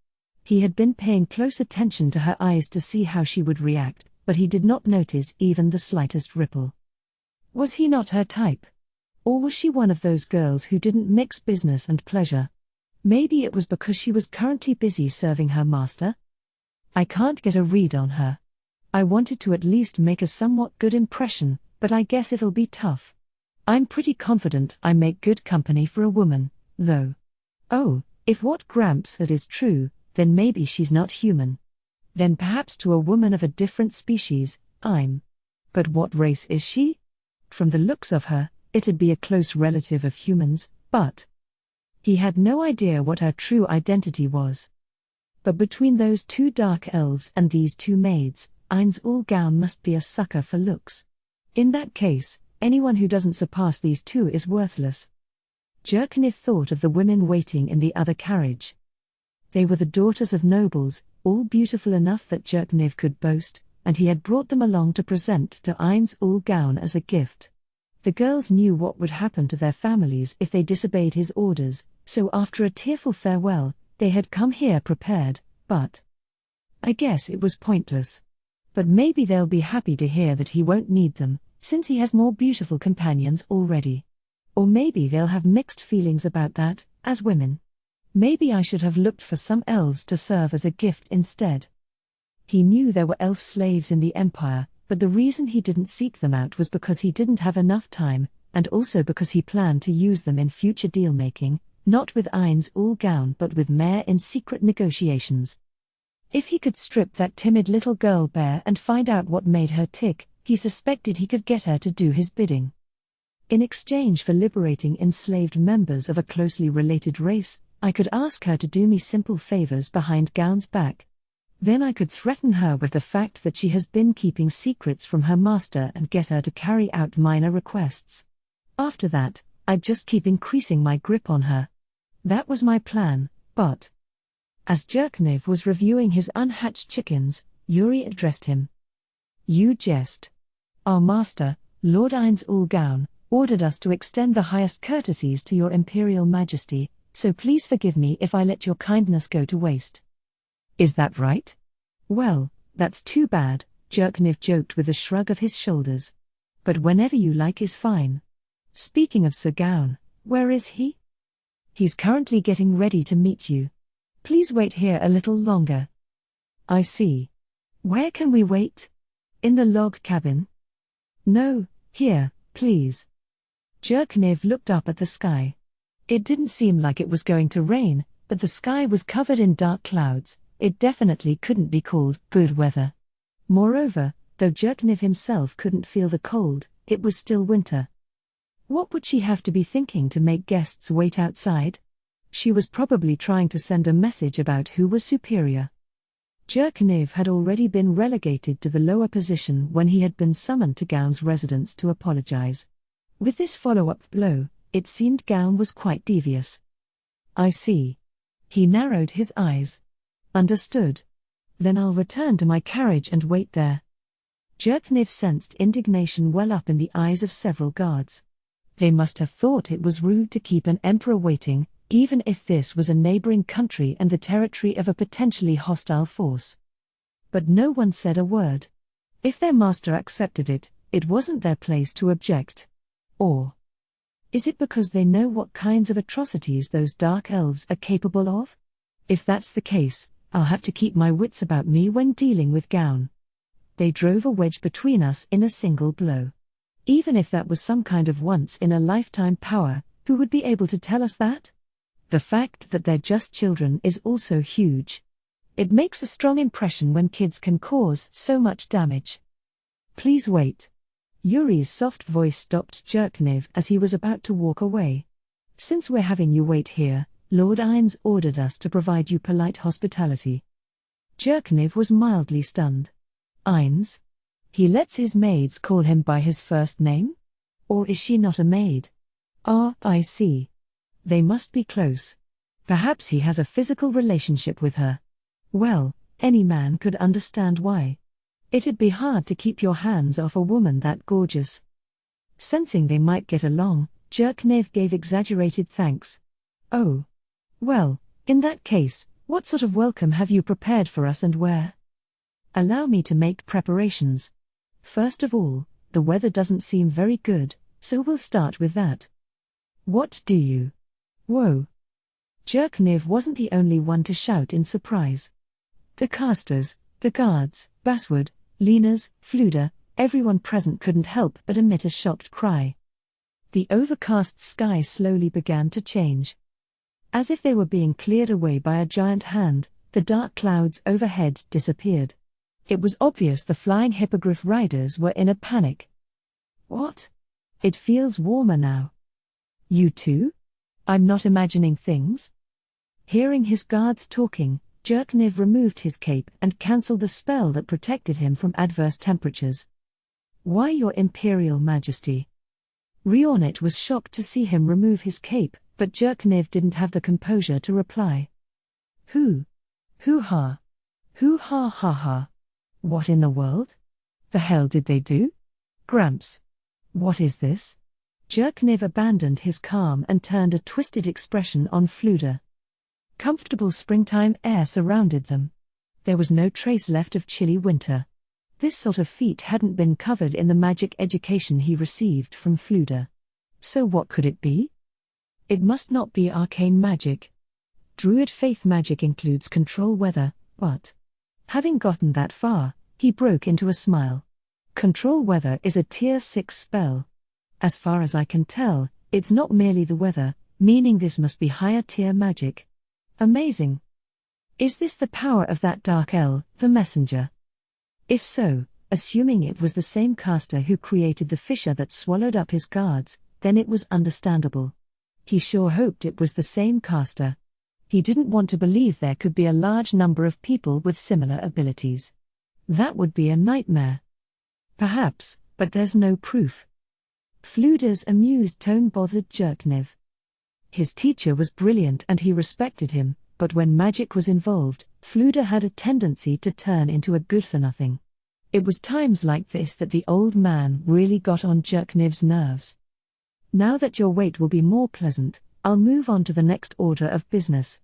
He had been paying close attention to her eyes to see how she would react, but he did not notice even the slightest ripple. Was he not her type? Or was she one of those girls who didn't mix business and pleasure? Maybe it was because she was currently busy serving her master? I can't get a read on her. I wanted to at least make a somewhat good impression, but I guess it'll be tough. I'm pretty confident I make good company for a woman, though. Oh, if what Gramps said is true, then maybe she's not human. Then perhaps to a woman of a different species, I'm. But what race is she? From the looks of her, it'd be a close relative of humans, but he had no idea what her true identity was. But between those two dark elves and these two maids, Ainz-ul-Gaun must be a sucker for looks. In that case, anyone who doesn't surpass these two is worthless. Jerkniv thought of the women waiting in the other carriage. They were the daughters of nobles, all beautiful enough that Jerkniv could boast, and he had brought them along to present to Ainz-ul-Gaun as a gift. The girls knew what would happen to their families if they disobeyed his orders, so after a tearful farewell, they had come here prepared, but I guess it was pointless. But maybe they'll be happy to hear that he won't need them, since he has more beautiful companions already. Or maybe they'll have mixed feelings about that, as women. Maybe I should have looked for some elves to serve as a gift instead. He knew there were elf slaves in the Empire, but the reason he didn't seek them out was because he didn't have enough time, and also because he planned to use them in future deal-making, not with Ainz-ul-Gaun but with Mare in secret negotiations. If he could strip that timid little girl bare and find out what made her tick, he suspected he could get her to do his bidding. In exchange for liberating enslaved members of a closely related race, I could ask her to do me simple favors behind Gaun's back. Then I could threaten her with the fact that she has been keeping secrets from her master and get her to carry out minor requests. After that, I'd just keep increasing my grip on her. That was my plan, but as Jerkniv was reviewing his unhatched chickens, Yuri addressed him. You jest. Our master, Lord Ainz-ul-Gaun, ordered us to extend the highest courtesies to your Imperial Majesty, so please forgive me if I let your kindness go to waste. Is that right? Well, that's too bad, Jerkniv joked with a shrug of his shoulders. But whenever you like is fine. Speaking of Sir Gaun, where is he? He's currently getting ready to meet you. Please wait here a little longer. I see. Where can we wait? In the log cabin? No, here, please. Jerkniv looked up at the sky. It didn't seem like it was going to rain, but the sky was covered in dark clouds. It definitely couldn't be called good weather. Moreover, though Jerkniv himself couldn't feel the cold, it was still winter. What would she have to be thinking to make guests wait outside? She was probably trying to send a message about who was superior. Jerkniv had already been relegated to the lower position when he had been summoned to Gaun's residence to apologize. With this follow-up blow, it seemed Gaun was quite devious. I see. He narrowed his eyes. Understood. Then I'll return to my carriage and wait there. Jerkniv sensed indignation well up in the eyes of several guards. They must have thought it was rude to keep an emperor waiting, even if this was a neighboring country and the territory of a potentially hostile force. But no one said a word. If their master accepted it, it wasn't their place to object. Or is it because they know what kinds of atrocities those dark elves are capable of? If that's the case, I'll have to keep my wits about me when dealing with Gaun. They drove a wedge between us in a single blow. Even if that was some kind of once-in-a-lifetime power, who would be able to tell us that? The fact that they're just children is also huge. It makes a strong impression when kids can cause so much damage. Please wait. Yuri's soft voice stopped Jerkniv as he was about to walk away. Since we're having you wait here, Lord Ainz ordered us to provide you polite hospitality. Jerkniv was mildly stunned. Ainz? He lets his maids call him by his first name? Or is she not a maid? Ah, I see. They must be close. Perhaps he has a physical relationship with her. Well, any man could understand why. It'd be hard to keep your hands off a woman that gorgeous. Sensing they might get along, Jerkniv gave exaggerated thanks. Oh. Well, in that case, what sort of welcome have you prepared for us and where? Allow me to make preparations. First of all, the weather doesn't seem very good, so we'll start with that. What do you? Whoa. Jerkniv wasn't the only one to shout in surprise. The casters, the guards, Basswood, Lenas, Fluda, everyone present couldn't help but emit a shocked cry. The overcast sky slowly began to change. As if they were being cleared away by a giant hand, the dark clouds overhead disappeared. It was obvious the flying hippogriff riders were in a panic. What? It feels warmer now. You too? I'm not imagining things? Hearing his guards talking, Jerkniv removed his cape and cancelled the spell that protected him from adverse temperatures. Why, Your Imperial Majesty? Rionit was shocked to see him remove his cape, but Jerkniv didn't have the composure to reply. Hoo-ha. Hoo-ha-ha-ha. What in the world? The hell did they do? Gramps. What is this? Jerkniv abandoned his calm and turned a twisted expression on Fluda. Comfortable springtime air surrounded them. There was no trace left of chilly winter. This sort of feat hadn't been covered in the magic education he received from Fluda. So what could it be? It must not be arcane magic. Druid faith magic includes control weather, but... Having gotten that far, he broke into a smile. Control weather is a tier 6 spell. As far as I can tell, it's not merely the weather, meaning this must be higher tier magic. Amazing. Is this the power of that dark El, the messenger? If so, assuming it was the same caster who created the fissure that swallowed up his guards, then it was understandable. He sure hoped it was the same caster. He didn't want to believe there could be a large number of people with similar abilities. That would be a nightmare. Perhaps, but there's no proof. Fluda's amused tone bothered Jerkniv. His teacher was brilliant and he respected him, but when magic was involved, Fluda had a tendency to turn into a good-for-nothing. It was times like this that the old man really got on Jerkniv's nerves. Now that your wait will be more pleasant, I'll move on to the next order of business.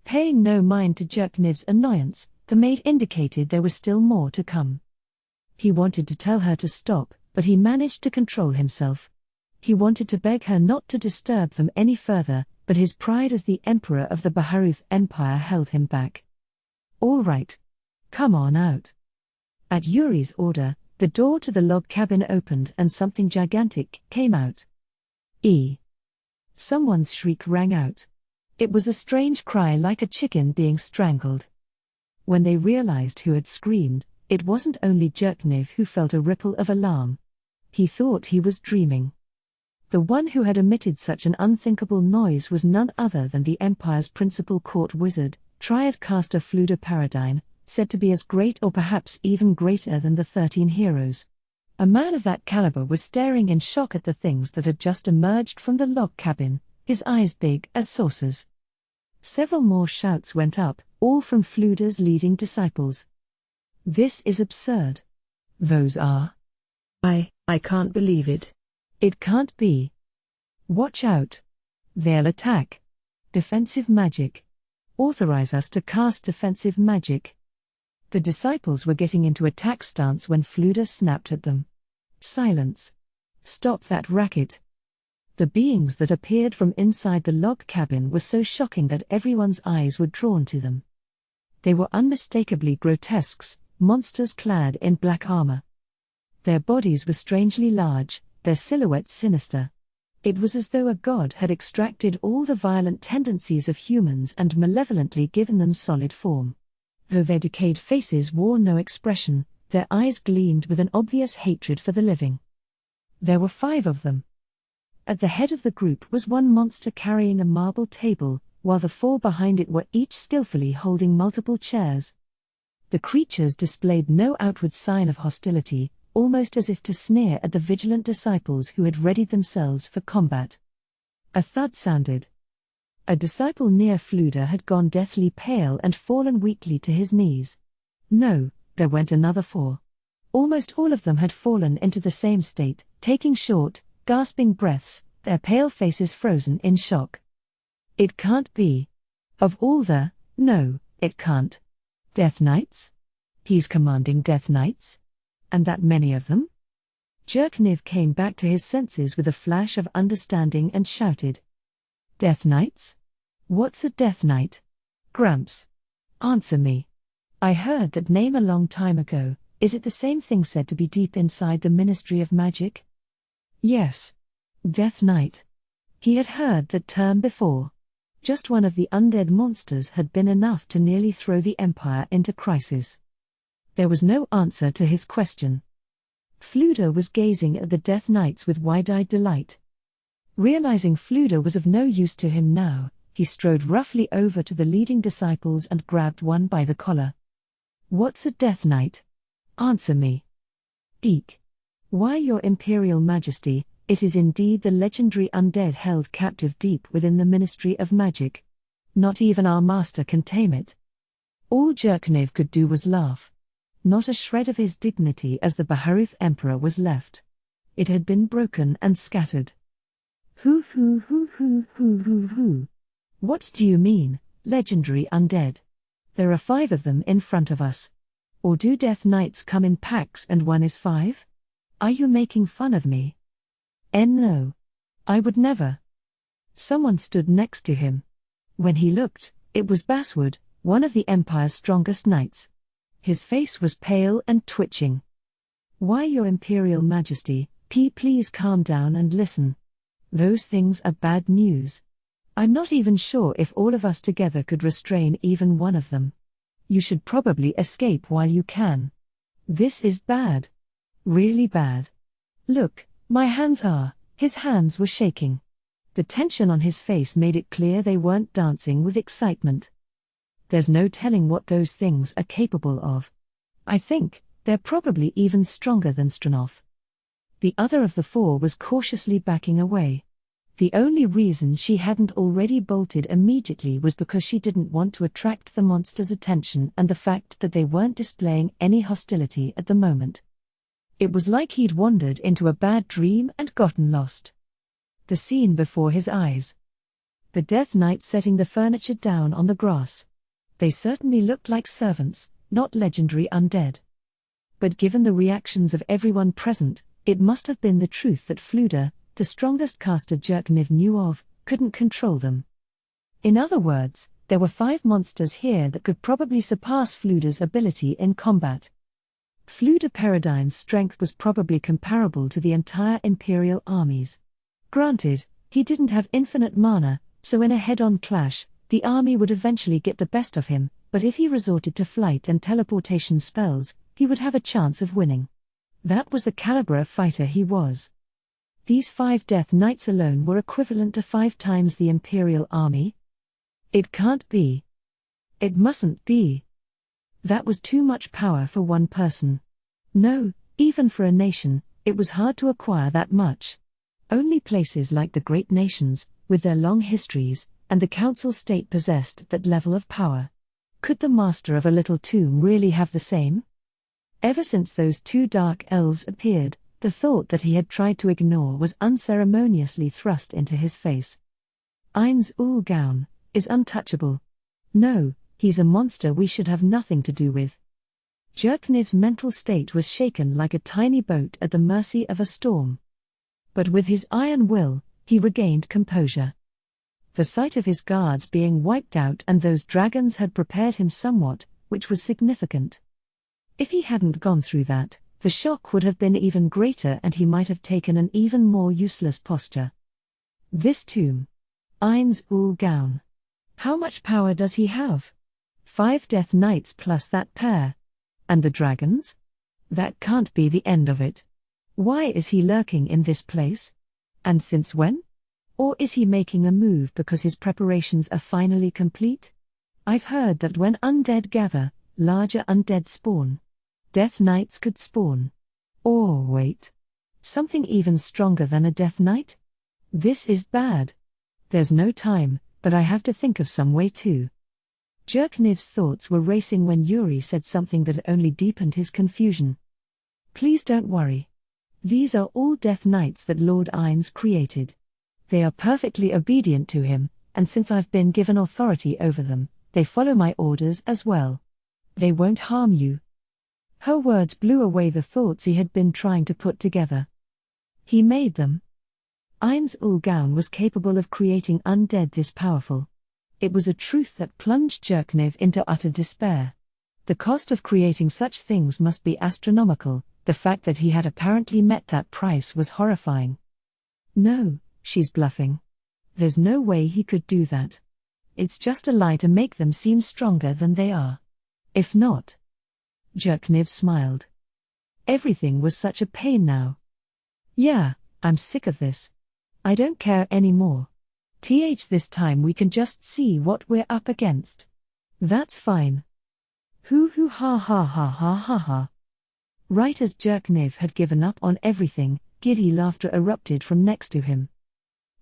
Paying no mind to Jerkniv's annoyance, the maid indicated there was still more to come. He wanted to tell her to stop, but he managed to control himself. He wanted to beg her not to disturb them any further, but his pride as the emperor of the Baharuth Empire held him back. All right. Come on out. At Yuri's order, the door to the log cabin opened and something gigantic came out. Someone's shriek rang out. It was a strange cry like a chicken being strangled. When they realized who had screamed, it wasn't only Jerkniv who felt a ripple of alarm. He thought he was dreaming. The one who had emitted such an unthinkable noise was none other than the Empire's principal court wizard, Triad caster Fluda Paradine, said to be as great or perhaps even greater than the 13 heroes. A man of that caliber was staring in shock at the things that had just emerged from the log cabin, his eyes big as saucers. Several more shouts went up, all from Fluda's leading disciples. This is absurd. Those are... I can't believe it. It can't be. Watch out. They'll attack. Defensive magic. Authorize us to cast defensive magic. The disciples were getting into attack stance when Fluda snapped at them. Silence. Stop that racket. The beings that appeared from inside the log cabin were so shocking that everyone's eyes were drawn to them. They were unmistakably grotesques, monsters clad in black armor. Their bodies were strangely large, their silhouettes sinister. It was as though a god had extracted all the violent tendencies of humans and malevolently given them solid form. Though their decayed faces wore no expression, their eyes gleamed with an obvious hatred for the living. There were 5 of them. At the head of the group was one monster carrying a marble table, while the 4 behind it were each skillfully holding multiple chairs. The creatures displayed no outward sign of hostility, almost as if to sneer at the vigilant disciples who had readied themselves for combat. A thud sounded. A disciple near Fluda had gone deathly pale and fallen weakly to his knees. No, there went another 4. Almost all of them had fallen into the same state, taking short, gasping breaths, their pale faces frozen in shock. It can't be. Of all the... No, it can't. Death Knights? He's commanding Death Knights? And that many of them? Jerkniv came back to his senses with a flash of understanding and shouted. Death Knights? What's a Death Knight? Gramps. Answer me. I heard that name a long time ago, Is it the same thing said to be deep inside the Ministry of Magic? Yes. Death Knight. He had heard that term before. Just one of the undead monsters had been enough to nearly throw the Empire into crisis. There was no answer to his question. Fluda was gazing at the Death Knights with wide-eyed delight. Realizing Fluda was of no use to him now, he strode roughly over to the leading disciples and grabbed one by the collar. "What's a Death Knight? Answer me." "Eek. Why, your Imperial Majesty, it is indeed the legendary undead held captive deep within the Ministry of Magic. Not even our master can tame it." All Jerknev could do was laugh. Not a shred of his dignity as the Baharuth Emperor was left. It had been broken and scattered. Hoo. What do you mean, legendary undead? There are 5 of them in front of us. Or do Death Knights come in packs and one is 5? Are you making fun of me? No. I would never. Someone stood next to him. When he looked, it was Basswood, one of the Empire's strongest knights. His face was pale and twitching. "Why, your Imperial Majesty, please calm down and listen. Those things are bad news. I'm not even sure if all of us together could restrain even one of them. You should probably escape while you can. This is bad. Really bad. Look, my hands are..." His hands were shaking. The tension on his face made it clear they weren't dancing with excitement. "There's no telling what those things are capable of. I think they're probably even stronger than Stranov." The other of the 4 was cautiously backing away. The only reason she hadn't already bolted immediately was because she didn't want to attract the monster's attention and the fact that they weren't displaying any hostility at the moment. It was like he'd wandered into a bad dream and gotten lost. The scene before his eyes. The Death Knights setting the furniture down on the grass. They certainly looked like servants, not legendary undead. But given the reactions of everyone present, it must have been the truth that Fluda, the strongest caster Jerknev knew of, couldn't control them. In other words, there were 5 monsters here that could probably surpass Fluda's ability in combat. Fluda Peridine's strength was probably comparable to the entire Imperial armies. Granted, he didn't have infinite mana, so in a head-on clash, the army would eventually get the best of him, but if he resorted to flight and teleportation spells, he would have a chance of winning. That was the caliber of fighter he was. These 5 Death Knights alone were equivalent to 5 times the Imperial army? It can't be. It mustn't be. That was too much power for one person. No, even for a nation, it was hard to acquire that much. Only places like the great nations, with their long histories, and the council state possessed that level of power. Could the master of a little tomb really have the same? Ever since those 2 dark elves appeared, the thought that he had tried to ignore was unceremoniously thrust into his face. Ainz ul Gaun is untouchable. No, he's a monster we should have nothing to do with. Jerknev's mental state was shaken like a tiny boat at the mercy of a storm. But with his iron will, he regained composure. The sight of his guards being wiped out and those dragons had prepared him somewhat, which was significant. If he hadn't gone through that, the shock would have been even greater and he might have taken an even more useless posture. This tomb. Ainz ul Gaun. How much power does he have? 5 Death Knights plus that pair. And the dragons? That can't be the end of it. Why is he lurking in this place? And since when? Or is he making a move because his preparations are finally complete? I've heard that when undead gather, larger undead spawn. Death Knights could spawn. Or wait. Something even stronger than a Death Knight? This is bad. There's no time, but I have to think of some way too. Jerknev's thoughts were racing when Yuri said something that only deepened his confusion. Please don't worry. These are all Death Knights that Lord Ainz created. They are perfectly obedient to him, and since I've been given authority over them, they follow my orders as well. They won't harm you. Her words blew away the thoughts he had been trying to put together. He made them. Ainz ul Gaun was capable of creating undead this powerful. It was a truth that plunged Jerknev into utter despair. The cost of creating such things must be astronomical. The fact that he had apparently met that price was horrifying. No, she's bluffing. There's no way he could do that. It's just a lie to make them seem stronger than they are. If not. Jerkniv smiled. Everything was such a pain now. Yeah, I'm sick of this. I don't care anymore. This time we can just see what we're up against. That's fine. Hoo hoo ha ha ha ha ha ha. Right as Jerkniv had given up on everything, giddy laughter erupted from next to him.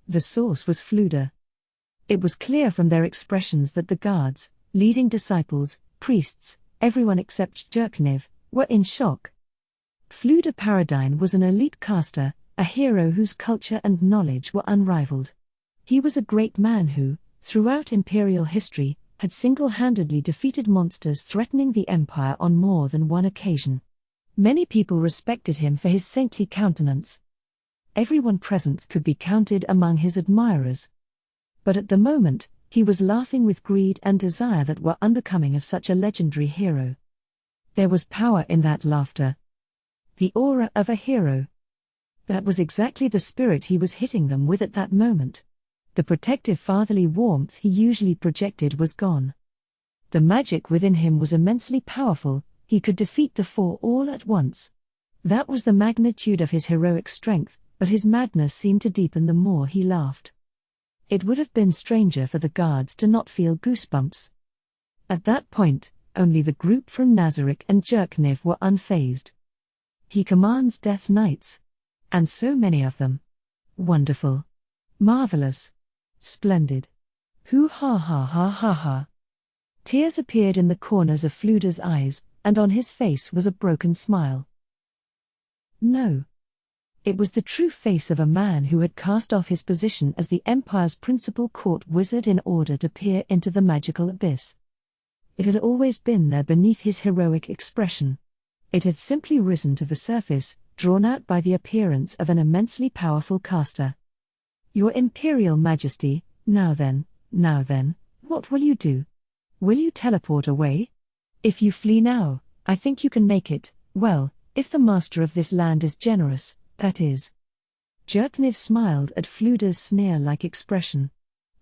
The source was Fluda. It was clear from their expressions that the guards, leading disciples, priests, everyone except Jerkniv, were in shock. Fluda Paradine was an elite caster, a hero whose culture and knowledge were unrivaled. He was a great man who, throughout Imperial history, had single-handedly defeated monsters threatening the Empire on more than one occasion. Many people respected him for his saintly countenance. Everyone present could be counted among his admirers. But at the moment, he was laughing with greed and desire that were unbecoming of such a legendary hero. There was power in that laughter. The aura of a hero. That was exactly the spirit he was hitting them with at that moment. The protective fatherly warmth he usually projected was gone. The magic within him was immensely powerful. He could defeat the four all at once. That was the magnitude of his heroic strength, but his madness seemed to deepen the more he laughed. It would have been stranger for the guards to not feel goosebumps. At that point, only the group from Nazarick and Jerkniv were unfazed. He commands Death Knights. And so many of them. Wonderful. Marvelous. Splendid. Hoo ha ha ha ha ha. Tears appeared in the corners of Fluda's eyes, and on his face was a broken smile. No. It was the true face of a man who had cast off his position as the Empire's principal court wizard in order to peer into the magical abyss. It had always been there beneath his heroic expression. It had simply risen to the surface, drawn out by the appearance of an immensely powerful caster. Your Imperial Majesty, now then, what will you do? Will you teleport away? If you flee now, I think you can make it, well, if the master of this land is generous, that is. Jerkniv smiled at Fluda's sneer-like expression.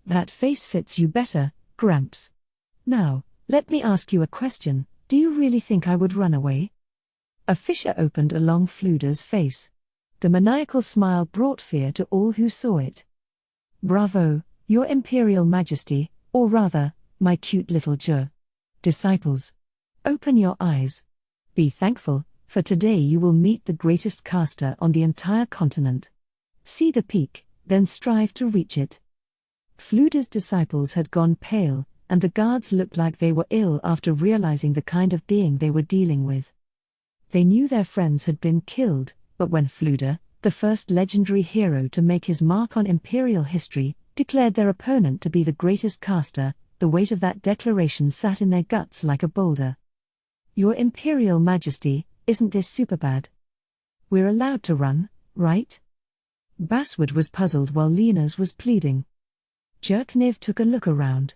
That face fits you better, Gramps. Now, let me ask you a question, do you really think I would run away? A fissure opened along Fluda's face. The maniacal smile brought fear to all who saw it. Bravo, Your Imperial Majesty, or rather, my cute little disciples. Open your eyes. Be thankful, for today you will meet the greatest caster on the entire continent. See the peak, then strive to reach it. Fluda's disciples had gone pale, and the guards looked like they were ill after realizing the kind of being they were dealing with. They knew their friends had been killed, but when Fluda, the first legendary hero to make his mark on Imperial history, declared their opponent to be the greatest caster, the weight of that declaration sat in their guts like a boulder. Your Imperial Majesty, isn't this super bad? We're allowed to run, right? Basswood was puzzled while Lena's was pleading. Jerkniv took a look around.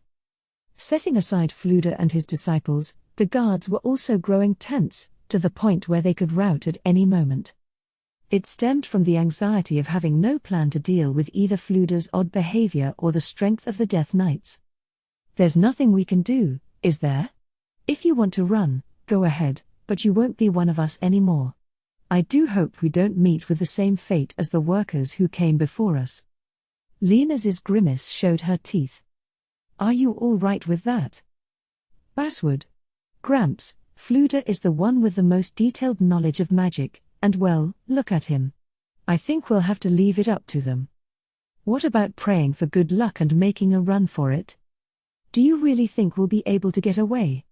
Setting aside Fluda and his disciples, the guards were also growing tense, to the point where they could rout at any moment. It stemmed from the anxiety of having no plan to deal with either Fluda's odd behavior or the strength of the Death Knights. There's nothing we can do, is there? If you want to run, go ahead, but you won't be one of us anymore. I do hope we don't meet with the same fate as the workers who came before us. Lena's grimace showed her teeth. Are you all right with that? Basswood. Gramps, Fluda is the one with the most detailed knowledge of magic, and well, look at him. I think we'll have to leave it up to them. What about praying for good luck and making a run for it? Do you really think we'll be able to get away?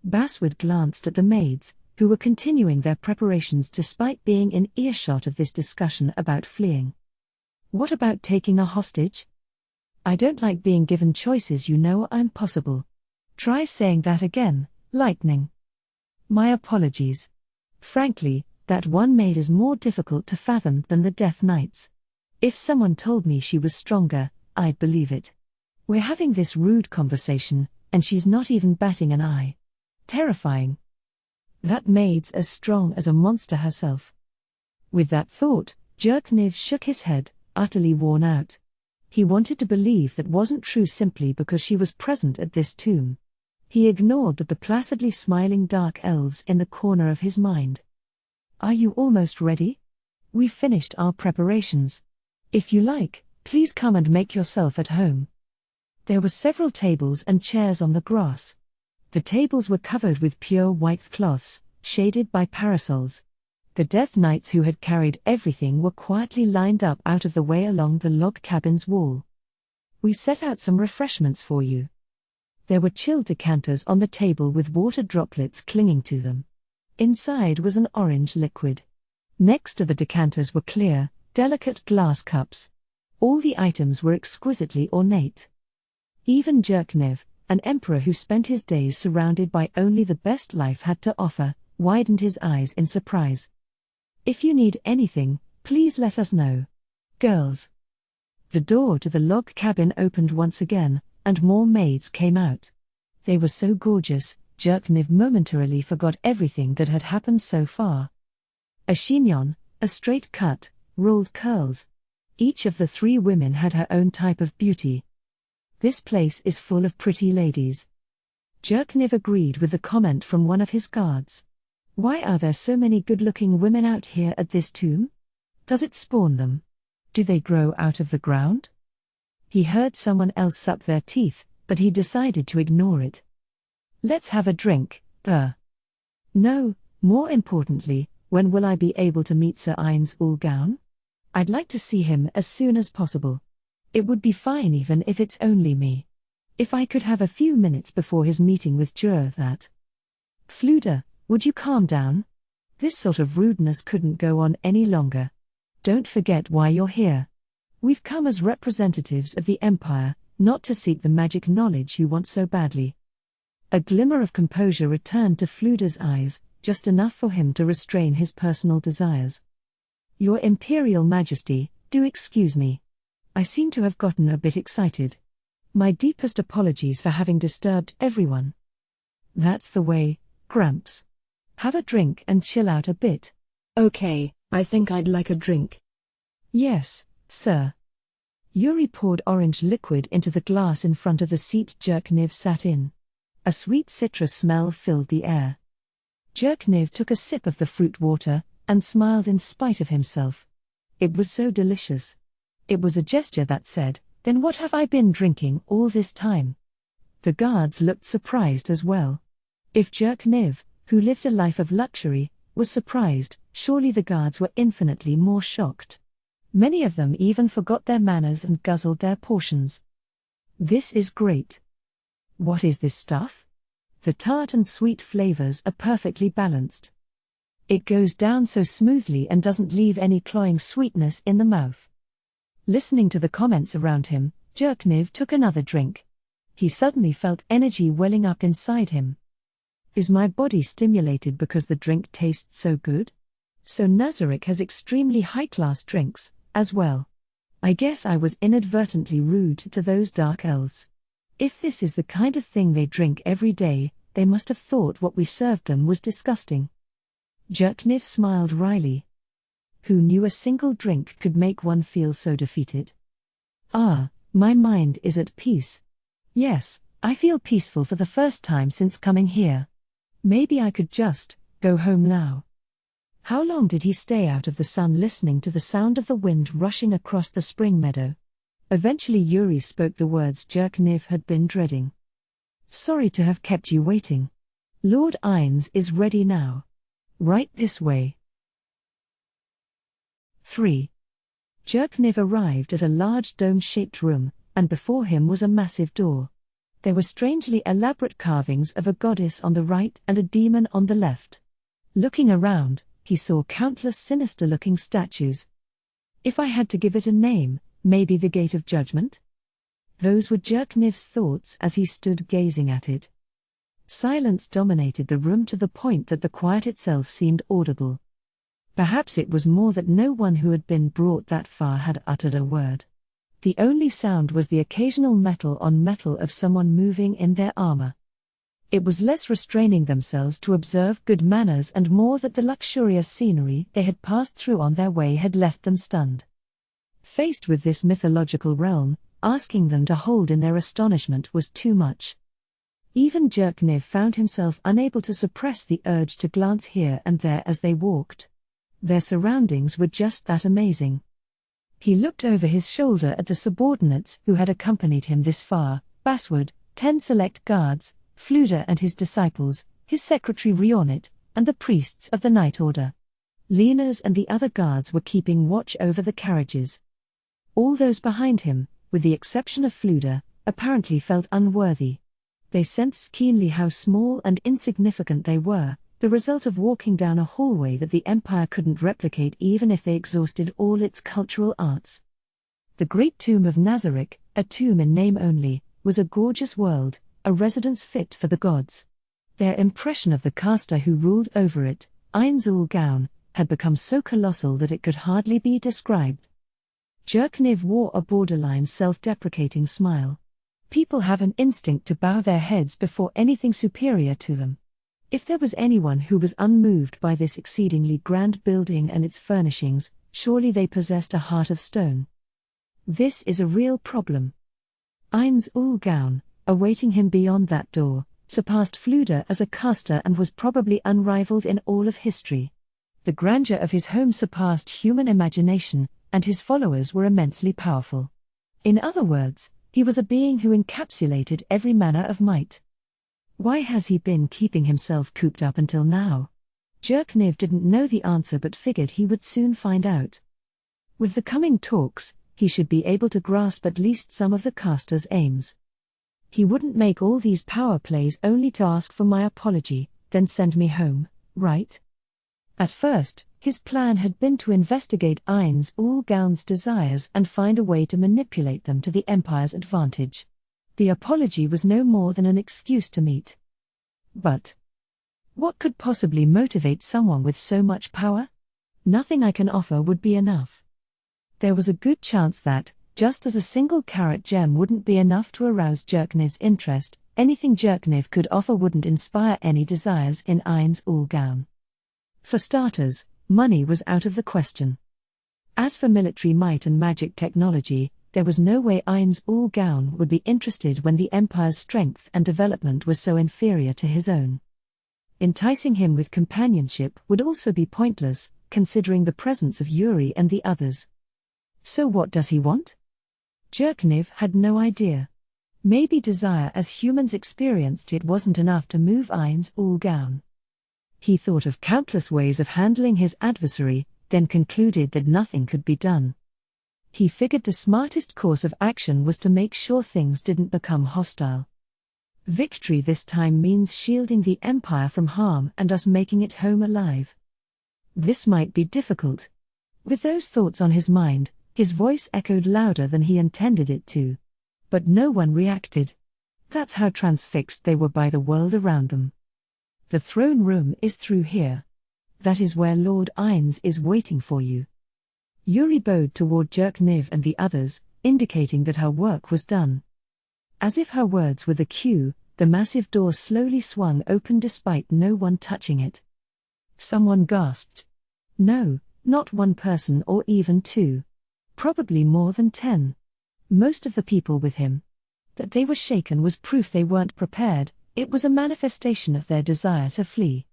Basswood glanced at the maids, who were continuing their preparations despite being in earshot of this discussion about fleeing. What about taking a hostage? I don't like being given choices, you know I'm possible. Try saying that again, Lightning. My apologies. Frankly, that one maid is more difficult to fathom than the Death Knights. If someone told me she was stronger, I'd believe it. We're having this rude conversation, and she's not even batting an eye. Terrifying. That maid's as strong as a monster herself. With that thought, Jerkniv shook his head, utterly worn out. He wanted to believe that wasn't true simply because she was present at this tomb. He ignored the placidly smiling dark elves in the corner of his mind. Are you almost ready? We've finished our preparations. If you like, please come and make yourself at home. There were several tables and chairs on the grass. The tables were covered with pure white cloths, shaded by parasols. The Death Knights who had carried everything were quietly lined up out of the way along the log cabin's wall. We set out some refreshments for you. There were chilled decanters on the table with water droplets clinging to them. Inside was an orange liquid. Next to the decanters were clear, delicate glass cups. All the items were exquisitely ornate. Even Jerkniv, an emperor who spent his days surrounded by only the best life had to offer, widened his eyes in surprise. If you need anything, please let us know. Girls. The door to the log cabin opened once again, and more maids came out. They were so gorgeous, Jerkniv momentarily forgot everything that had happened so far. A chignon, a straight cut, rolled curls. Each of the three women had her own type of beauty. This place is full of pretty ladies. Jerkniv agreed with the comment from one of his guards. Why are there so many good-looking women out here at this tomb? Does it spawn them? Do they grow out of the ground? He heard someone else suck their teeth, but he decided to ignore it. Let's have a drink, No, more importantly, when will I be able to meet Sir Ain's Ulgaun? I'd like to see him as soon as possible. It would be fine even if it's only me. If I could have a few minutes before his meeting with Jur that. Fluda, would you calm down? This sort of rudeness couldn't go on any longer. Don't forget why you're here. We've come as representatives of the Empire, not to seek the magic knowledge you want so badly. A glimmer of composure returned to Fluda's eyes, just enough for him to restrain his personal desires. Your Imperial Majesty, do excuse me. I seem to have gotten a bit excited. My deepest apologies for having disturbed everyone. That's the way, Gramps. Have a drink and chill out a bit. Okay, I think I'd like a drink. Yes, sir. Yuri poured orange liquid into the glass in front of the seat Jerkniv sat in. A sweet citrus smell filled the air. Jerkniv took a sip of the fruit water, and smiled in spite of himself. It was so delicious. It was a gesture that said, "Then what have I been drinking all this time?" The guards looked surprised as well. If Jerkniv, who lived a life of luxury, was surprised, surely the guards were infinitely more shocked. Many of them even forgot their manners and guzzled their portions. This is great. What is this stuff? The tart and sweet flavors are perfectly balanced. It goes down so smoothly and doesn't leave any cloying sweetness in the mouth. Listening to the comments around him, Jerkniv took another drink. He suddenly felt energy welling up inside him. Is my body stimulated because the drink tastes so good? So Nazarick has extremely high-class drinks, as well. I guess I was inadvertently rude to those dark elves. If this is the kind of thing they drink every day, they must have thought what we served them was disgusting. Jerkniv smiled wryly. Who knew a single drink could make one feel so defeated? Ah, my mind is at peace. Yes, I feel peaceful for the first time since coming here. Maybe I could just go home now. How long did he stay out of the sun listening to the sound of the wind rushing across the spring meadow? Eventually Yuri spoke the words Jerkniv had been dreading. Sorry to have kept you waiting. Lord Ain's is ready now. Right this way. 3. Jerkniv arrived at a large dome-shaped room, and before him was a massive door. There were strangely elaborate carvings of a goddess on the right and a demon on the left. Looking around, he saw countless sinister-looking statues. If I had to give it a name, maybe the Gate of Judgment? Those were Jerkniv's thoughts as he stood gazing at it. Silence dominated the room to the point that the quiet itself seemed audible. Perhaps it was more that no one who had been brought that far had uttered a word. The only sound was the occasional metal on metal of someone moving in their armor. It was less restraining themselves to observe good manners and more that the luxurious scenery they had passed through on their way had left them stunned. Faced with this mythological realm, asking them to hold in their astonishment was too much. Even Jerkniv found himself unable to suppress the urge to glance here and there as they walked. Their surroundings were just that amazing. He looked over his shoulder at the subordinates who had accompanied him this far: Basswood, 10 select guards, Fluda and his disciples, his secretary Rionit, and the priests of the Night Order. Lena's and the other guards were keeping watch over the carriages. All those behind him, with the exception of Fluda, apparently felt unworthy. They sensed keenly how small and insignificant they were, the result of walking down a hallway that the Empire couldn't replicate even if they exhausted all its cultural arts. The Great Tomb of Nazarick, a tomb in name only, was a gorgeous world, a residence fit for the gods. Their impression of the caster who ruled over it, Ainzul Gaun, had become so colossal that it could hardly be described. Jerkniv wore a borderline self-deprecating smile. People have an instinct to bow their heads before anything superior to them. If there was anyone who was unmoved by this exceedingly grand building and its furnishings, surely they possessed a heart of stone. This is a real problem. Ainzul Gaun, awaiting him beyond that door, surpassed Fluda as a caster and was probably unrivaled in all of history. The grandeur of his home surpassed human imagination, and his followers were immensely powerful. In other words, he was a being who encapsulated every manner of might. Why has he been keeping himself cooped up until now? Jerkniv didn't know the answer but figured he would soon find out. With the coming talks, he should be able to grasp at least some of the caster's aims. He wouldn't make all these power plays only to ask for my apology, then send me home, right? At first, his plan had been to investigate Ainzul Gaun's desires and find a way to manipulate them to the Empire's advantage. The apology was no more than an excuse to meet. But what could possibly motivate someone with so much power? Nothing I can offer would be enough. There was a good chance that, just as a single carrot gem wouldn't be enough to arouse Jerkniv's interest, anything Jerkniv could offer wouldn't inspire any desires in Ainzul Gaun. For starters, money was out of the question. As for military might and magic technology, there was no way Ainzul Gaun would be interested when the Empire's strength and development was so inferior to his own. Enticing him with companionship would also be pointless, considering the presence of Yuri and the others. So what does he want? Jerkniv had no idea. Maybe desire as humans experienced it wasn't enough to move Ainzul Gaun. He thought of countless ways of handling his adversary, then concluded that nothing could be done. He figured the smartest course of action was to make sure things didn't become hostile. Victory this time means shielding the Empire from harm and us making it home alive. This might be difficult. With those thoughts on his mind, his voice echoed louder than he intended it to. But no one reacted. That's how transfixed they were by the world around them. The throne room is through here. That is where Lord Ainz is waiting for you. Yuri bowed toward Jerkniv and the others, indicating that her work was done. As if her words were the cue, the massive door slowly swung open despite no one touching it. Someone gasped. No, not one person or even two. Probably more than 10. Most of the people with him. That they were shaken was proof they weren't prepared, it was a manifestation of their desire to flee.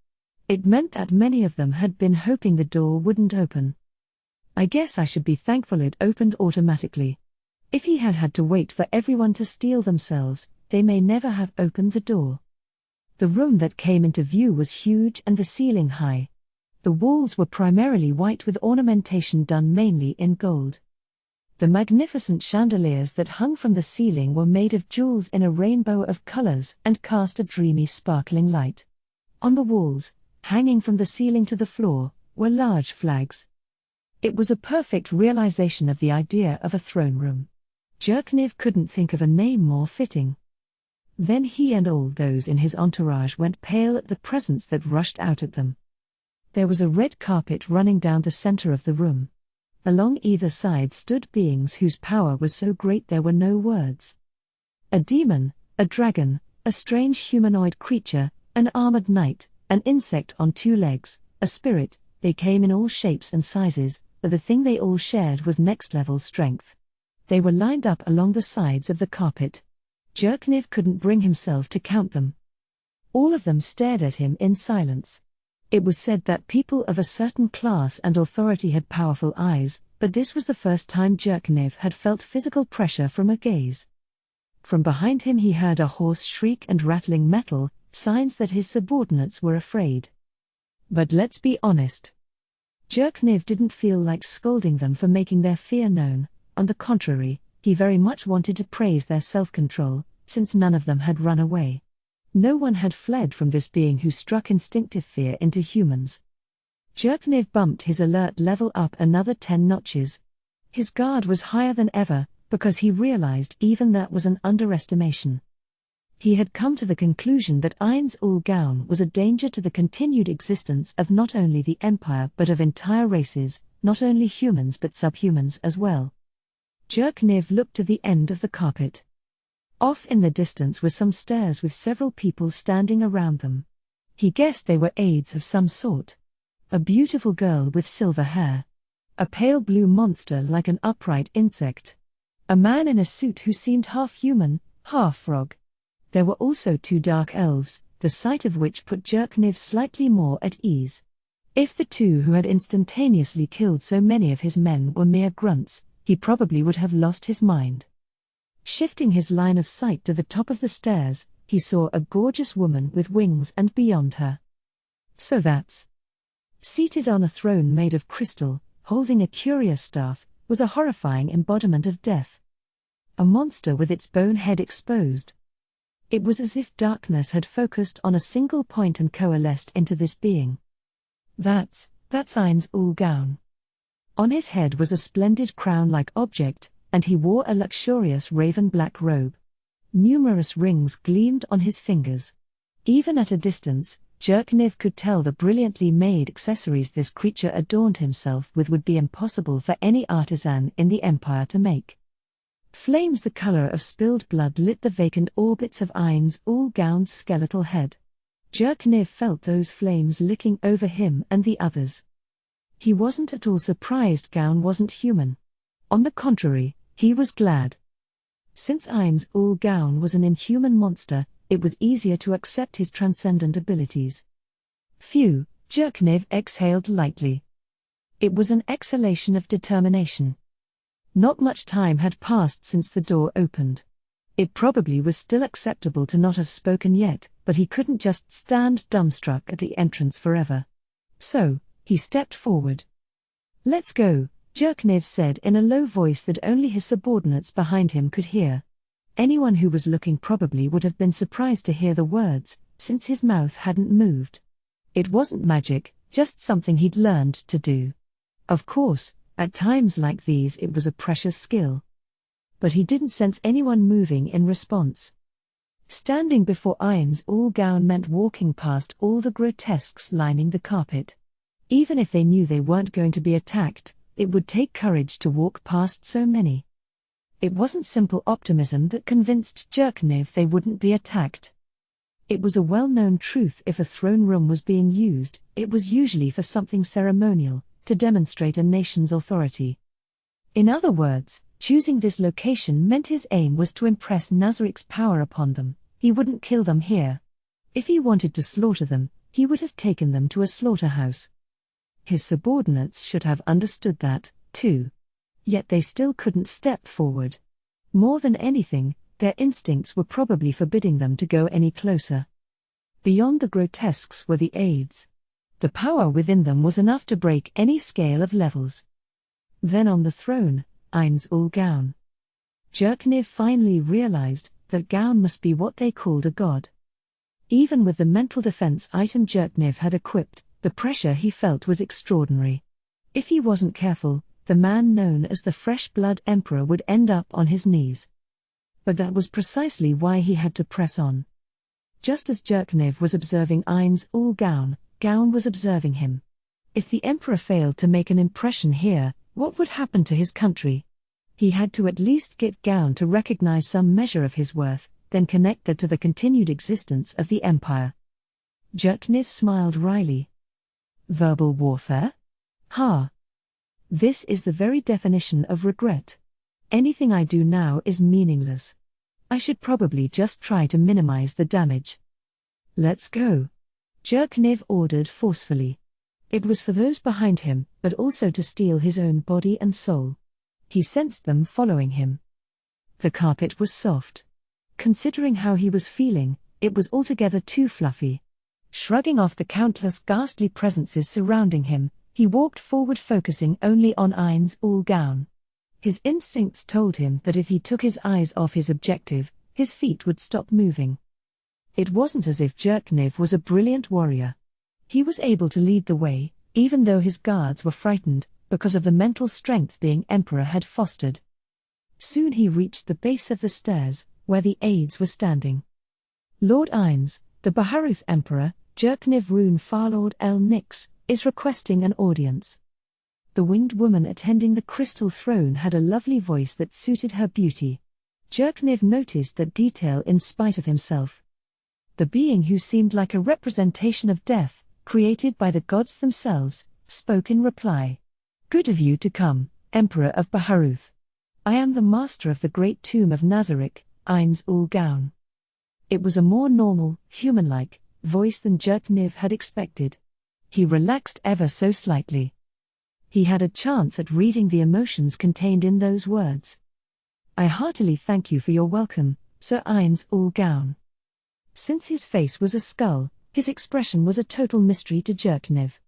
It meant that many of them had been hoping the door wouldn't open. I guess I should be thankful it opened automatically. If he had had to wait for everyone to steel themselves, they may never have opened the door. The room that came into view was huge and the ceiling high. The walls were primarily white with ornamentation done mainly in gold. The magnificent chandeliers that hung from the ceiling were made of jewels in a rainbow of colors and cast a dreamy sparkling light. On the walls, hanging from the ceiling to the floor, were large flags. It was a perfect realization of the idea of a throne room. Jerkniv couldn't think of a name more fitting. Then he and all those in his entourage went pale at the presence that rushed out at them. There was a red carpet running down the center of the room. Along either side stood beings whose power was so great there were no words. A demon, a dragon, A strange humanoid creature, an armored knight, an insect on two legs, a spirit. They came in all shapes and sizes, but the thing they all shared was next-level strength. They were lined up along the sides of the carpet. Jerkniv couldn't bring himself to count them. All of them stared at him in silence. It was said that people of a certain class and authority had powerful eyes, but this was the first time Jerkniv had felt physical pressure from a gaze. From behind him he heard a hoarse shriek and rattling metal, signs that his subordinates were afraid. But let's be honest. Jerkniv didn't feel like scolding them for making their fear known. On the contrary, he very much wanted to praise their self-control, since none of them had run away. No one had fled from this being who struck instinctive fear into humans. Jerkniv bumped his alert level up another 10 notches. His guard was higher than ever, because he realized even that was an underestimation. He had come to the conclusion that Ainz ul Gaun was a danger to the continued existence of not only the Empire but of entire races, not only humans but subhumans as well. Jerkniv looked to the end of the carpet. Off in the distance were some stairs with several people standing around them. He guessed they were aides of some sort. A beautiful girl with silver hair. A pale blue monster like an upright insect. A man in a suit who seemed half human, half frog. There were also 2 dark elves, the sight of which put Jerkniv slightly more at ease. If the 2 who had instantaneously killed so many of his men were mere grunts, he probably would have lost his mind. Shifting his line of sight to the top of the stairs, he saw a gorgeous woman with wings, and beyond her. So that's. Seated on a throne made of crystal, holding a curious staff, was a horrifying embodiment of death. A monster with its bone head exposed. It was as if darkness had focused on a single point and coalesced into this being. That's Ainz ul Gaun. On his head was a splendid crown-like object, and he wore a luxurious raven-black robe. Numerous rings gleamed on his fingers. Even at a distance, Jerkniv could tell the brilliantly made accessories this creature adorned himself with would be impossible for any artisan in the Empire to make. Flames the color of spilled blood lit the vacant orbits of Ainz ul Gaun's skeletal head. Jerkniv felt those flames licking over him and the others. He wasn't at all surprised Gaun wasn't human. On the contrary, he was glad. Since Ainz ul Gaun was an inhuman monster, it was easier to accept his transcendent abilities. Phew, Jerkniv exhaled lightly. It was an exhalation of determination. Not much time had passed since the door opened. It probably was still acceptable to not have spoken yet, but he couldn't just stand dumbstruck at the entrance forever. So, he stepped forward. "Let's go," Jerkniv said in a low voice that only his subordinates behind him could hear. Anyone who was looking probably would have been surprised to hear the words, since his mouth hadn't moved. It wasn't magic, just something he'd learned to do. Of course, at times like these it was a precious skill. But he didn't sense anyone moving in response. Standing before Ainz ul Gaun meant walking past all the grotesques lining the carpet. Even if they knew they weren't going to be attacked, it would take courage to walk past so many. It wasn't simple optimism that convinced Jerkniv they wouldn't be attacked. It was a well-known truth: if a throne room was being used, it was usually for something ceremonial, to demonstrate a nation's authority. In other words, choosing this location meant his aim was to impress Nazarik's power upon them. He wouldn't kill them here. If he wanted to slaughter them, he would have taken them to a slaughterhouse. His subordinates should have understood that, too. Yet they still couldn't step forward. More than anything, their instincts were probably forbidding them to go any closer. Beyond the grotesques were the aides. The power within them was enough to break any scale of levels. Then on the throne, Ainz ul Gaun. Jerkniv finally realized that Gaun must be what they called a god. Even with the mental defense item Jerkniv had equipped, the pressure he felt was extraordinary. If he wasn't careful, the man known as the Fresh Blood Emperor would end up on his knees. But that was precisely why he had to press on. Just as Jerkniv was observing Ainz ul Gaun, Gaun was observing him. If the Emperor failed to make an impression here, what would happen to his country? He had to at least get Gaun to recognize some measure of his worth. then connected to the continued existence of the Empire. Jerkniv smiled wryly. Verbal warfare? Ha! This is the very definition of regret. Anything I do now is meaningless. I should probably just try to minimize the damage. Let's go. Jerkniv ordered forcefully. It was for those behind him, but also to steal his own body and soul. He sensed them following him. The carpet was soft. Considering how he was feeling, it was altogether too fluffy. Shrugging off the countless ghastly presences surrounding him, he walked forward, focusing only on Ain's Ulgaun. His instincts told him that if he took his eyes off his objective, his feet would stop moving. It wasn't as if Jerkniv was a brilliant warrior. He was able to lead the way, even though his guards were frightened, because of the mental strength being Emperor had fostered. Soon he reached the base of the stairs, where the aides were standing. Lord Ain's, the Baharuth Emperor, Jerkniv Rune Farlord El Nix, is requesting an audience. The winged woman attending the crystal throne had a lovely voice that suited her beauty. Jerkniv noticed that detail in spite of himself. The being who seemed like a representation of death, created by the gods themselves, spoke in reply. Good of you to come, Emperor of Baharuth. I am the master of the great tomb of Nazarick, Ain's Ulgaun. It was a more normal, human-like voice than Jerkniv had expected. He relaxed ever so slightly. He had a chance at reading the emotions contained in those words. I heartily thank you for your welcome, Sir Ain's Ulgaun. Since his face was a skull, his expression was a total mystery to Jerkniv.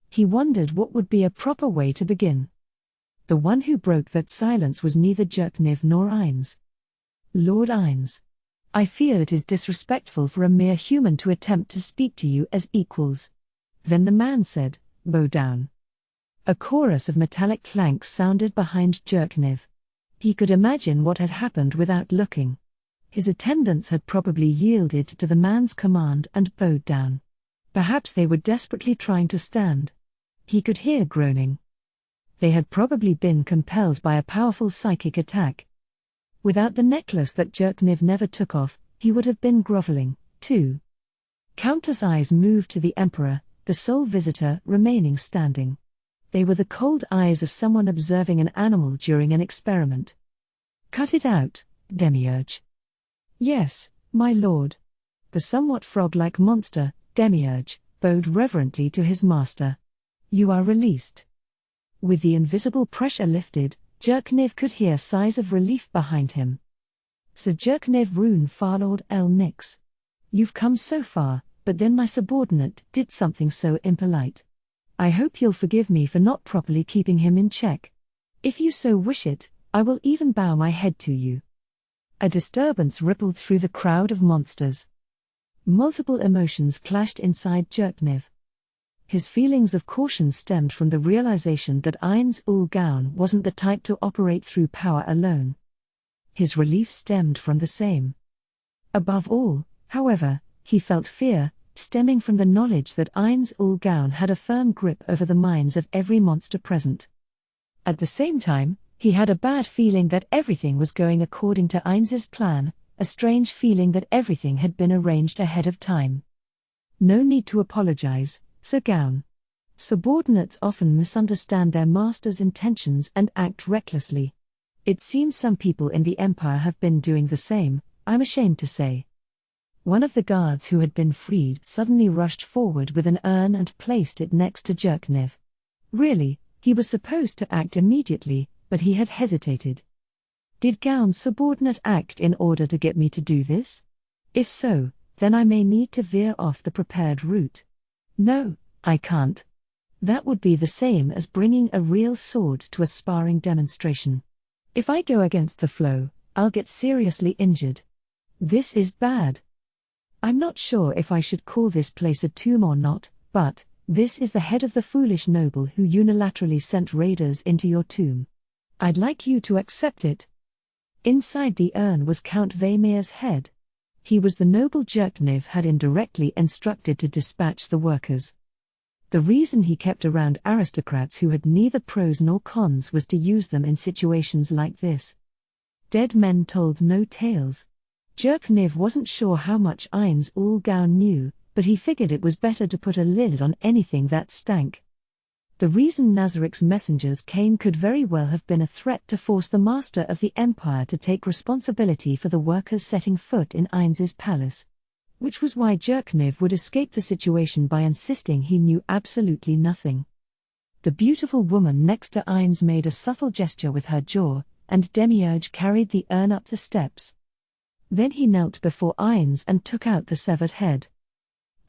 He wondered what would be a proper way to begin. The one who broke that silence was neither Jerkniv nor Ain's. Lord Ain's. I feel it is disrespectful for a mere human to attempt to speak to you as equals. Then the man said, bow down. A chorus of metallic clanks sounded behind Jerkniv. He could imagine what had happened without looking. His attendants had probably yielded to the man's command and bowed down. Perhaps they were desperately trying to stand. He could hear groaning. They had probably been compelled by a powerful psychic attack. Without the necklace that Jerkniv never took off, he would have been groveling, too. Countless eyes moved to the Emperor, the sole visitor remaining standing. They were the cold eyes of someone observing an animal during an experiment. Cut it out, Demiurge. Yes, my lord. The somewhat frog-like monster, Demiurge, bowed reverently to his master. You are released. With the invisible pressure lifted, Jerkniv could hear sighs of relief behind him. Sir Jerkniv Rune Farlord El Nix. You've come so far, but then my subordinate did something so impolite. I hope you'll forgive me for not properly keeping him in check. If you so wish it, I will even bow my head to you. A disturbance rippled through the crowd of monsters. Multiple emotions clashed inside Jerkniv. His feelings of caution stemmed from the realization that Ain's Ulgaun wasn't the type to operate through power alone. His relief stemmed from the same. Above all, however, he felt fear, stemming from the knowledge that Ain's Ulgaun had a firm grip over the minds of every monster present. At the same time, he had a bad feeling that everything was going according to Ain's plan, a strange feeling that everything had been arranged ahead of time. No need to apologize, Sir Gaun. Subordinates often misunderstand their master's intentions and act recklessly. It seems some people in the Empire have been doing the same, I'm ashamed to say. One of the guards who had been freed suddenly rushed forward with an urn and placed it next to Jerkniv. Really, he was supposed to act immediately, but he had hesitated. Did Gaun's subordinate act in order to get me to do this? If so, then I may need to veer off the prepared route. No, I can't. That would be the same as bringing a real sword to a sparring demonstration. If I go against the flow, I'll get seriously injured. This is bad. I'm not sure if I should call this place a tomb or not, but this is the head of the foolish noble who unilaterally sent raiders into your tomb. I'd like you to accept it. Inside the urn was Count Vamir's head. He was the noble Jerkniv had indirectly instructed to dispatch the workers. The reason he kept around aristocrats who had neither pros nor cons was to use them in situations like this. Dead men told no tales. Jerkniv wasn't sure how much Ainz ul Gaun knew, but he figured it was better to put a lid on anything that stank. The reason Nazarik's messengers came could very well have been a threat to force the master of the empire to take responsibility for the workers setting foot in Ainz's palace. Which was why Jerkniv would escape the situation by insisting he knew absolutely nothing. The beautiful woman next to Ainz made a subtle gesture with her jaw, and Demiurge carried the urn up the steps. Then he knelt before Ainz and took out the severed head.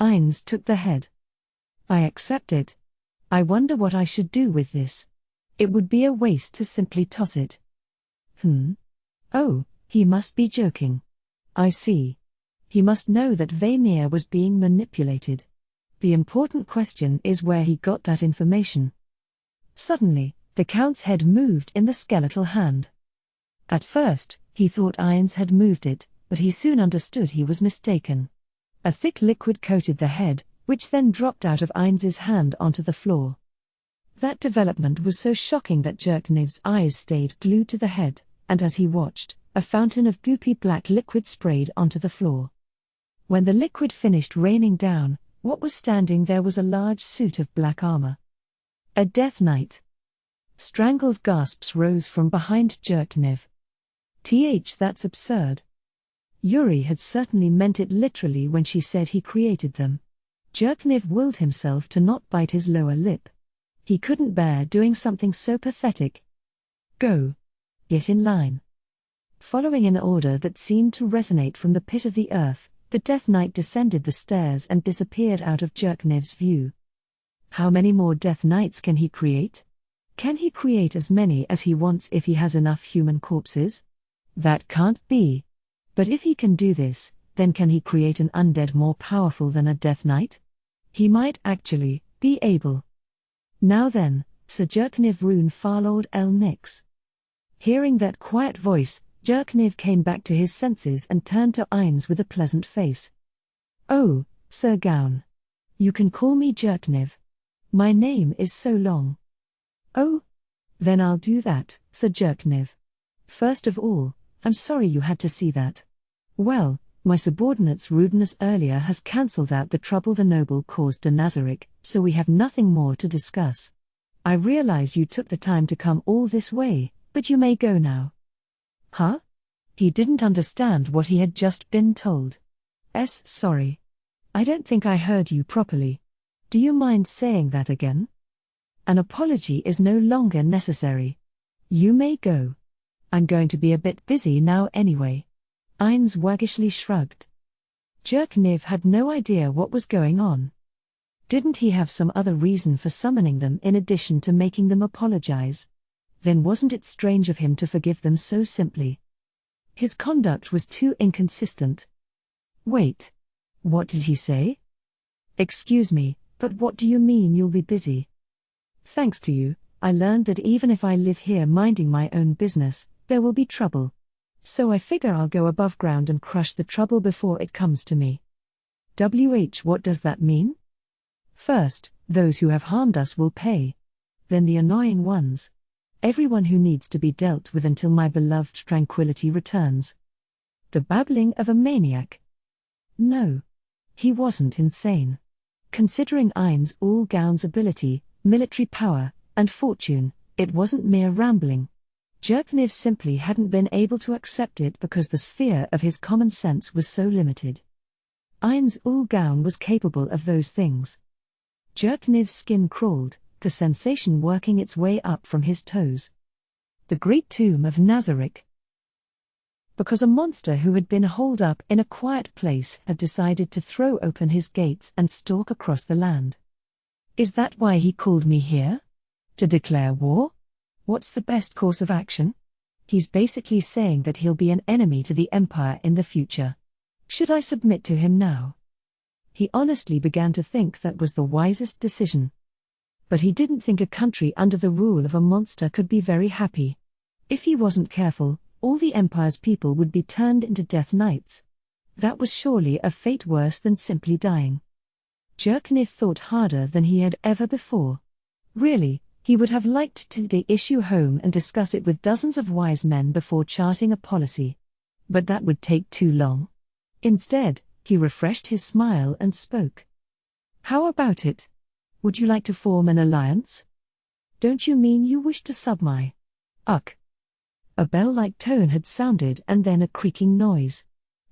Ainz took the head. I accept it. I wonder what I should do with this. It would be a waste to simply toss it. Oh, he must be joking. I see. He must know that Vaemir was being manipulated. The important question is where he got that information. Suddenly, the Count's head moved in the skeletal hand. At first, he thought Ainz had moved it, but he soon understood he was mistaken. A thick liquid coated the head, which then dropped out of Ainz's hand onto the floor. That development was so shocking that Jerkniv's eyes stayed glued to the head, and as he watched, a fountain of goopy black liquid sprayed onto the floor. When the liquid finished raining down, what was standing there was a large suit of black armor. A Death Knight. Strangled gasps rose from behind Jerkniv. That's absurd. Yuri had certainly meant it literally when she said he created them. Jerkniv willed himself to not bite his lower lip. He couldn't bear doing something so pathetic. Go. Get in line. Following an order that seemed to resonate from the pit of the earth, the Death Knight descended the stairs and disappeared out of Jerkniv's view. How many more Death Knights can he create? Can he create as many as he wants if he has enough human corpses? That can't be. But if he can do this, then can he create an undead more powerful than a Death Knight? He might actually be able. Now then, Sir Jerkniv Rune Farlord El Nix. Hearing that quiet voice, Jerkniv came back to his senses and turned to Ainz with a pleasant face. Oh, Sir Gaun. You can call me Jerkniv. My name is so long. Oh? Then I'll do that, Sir Jerkniv. First of all, I'm sorry you had to see that. Well, my subordinate's rudeness earlier has cancelled out the trouble the noble caused to Nazarik, so we have nothing more to discuss. I realize you took the time to come all this way, but you may go now. Huh? He didn't understand what he had just been told. Sorry. I don't think I heard you properly. Do you mind saying that again? An apology is no longer necessary. You may go. I'm going to be a bit busy now anyway. Ainz waggishly shrugged. Jerkniv had no idea what was going on. Didn't he have some other reason for summoning them in addition to making them apologize? Then wasn't it strange of him to forgive them so simply? His conduct was too inconsistent. Wait. What did he say? Excuse me, but what do you mean you'll be busy? Thanks to you, I learned that even if I live here minding my own business, there will be trouble. So I figure I'll go above ground and crush the trouble before it comes to me. What does that mean? First, those who have harmed us will pay. Then the annoying ones. Everyone who needs to be dealt with until my beloved tranquility returns. The babbling of a maniac. No. He wasn't insane. Considering Ainz ul Gaun's ability, military power, and fortune, it wasn't mere rambling. Jerkniv simply hadn't been able to accept it because the sphere of his common sense was so limited. Ainz ul Gaun was capable of those things. Jerkniv's skin crawled, the sensation working its way up from his toes. The great tomb of Nazarik. Because a monster who had been holed up in a quiet place had decided to throw open his gates and stalk across the land. Is that why he called me here? To declare war? What's the best course of action? He's basically saying that he'll be an enemy to the Empire in the future. Should I submit to him now? He honestly began to think that was the wisest decision. But he didn't think a country under the rule of a monster could be very happy. If he wasn't careful, all the Empire's people would be turned into Death Knights. That was surely a fate worse than simply dying. Jerkniv thought harder than he had ever before. Really, he would have liked to take the issue home and discuss it with dozens of wise men before charting a policy. But that would take too long. Instead, he refreshed his smile and spoke. How about it? Would you like to form an alliance? Don't you mean you wish to sub my Uck? A bell-like tone had sounded and then a creaking noise.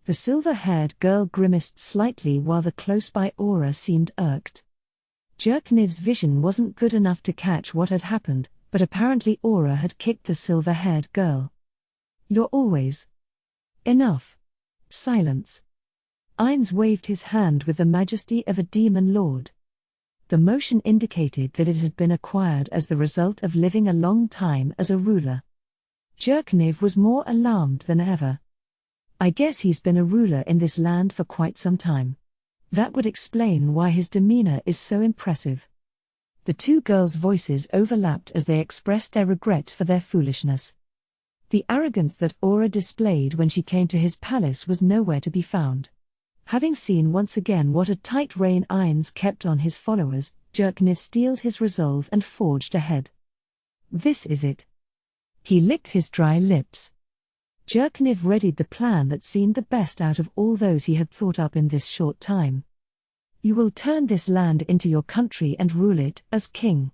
The silver-haired girl grimaced slightly while the close-by aura seemed irked. Jerkniv's vision wasn't good enough to catch what had happened, but apparently aura had kicked the silver-haired girl. You're always. Enough. Silence. Ainz waved his hand with the majesty of a demon lord. The motion indicated that it had been acquired as the result of living a long time as a ruler. Jerkniv was more alarmed than ever. I guess he's been a ruler in this land for quite some time. That would explain why his demeanor is so impressive. The two girls' voices overlapped as they expressed their regret for their foolishness. The arrogance that Aura displayed when she came to his palace was nowhere to be found. Having seen once again what a tight rein Ainz kept on his followers, Jerkniv steeled his resolve and forged ahead. This is it. He licked his dry lips. Jerkniv readied the plan that seemed the best out of all those he had thought up in this short time. You will turn this land into your country and rule it as king.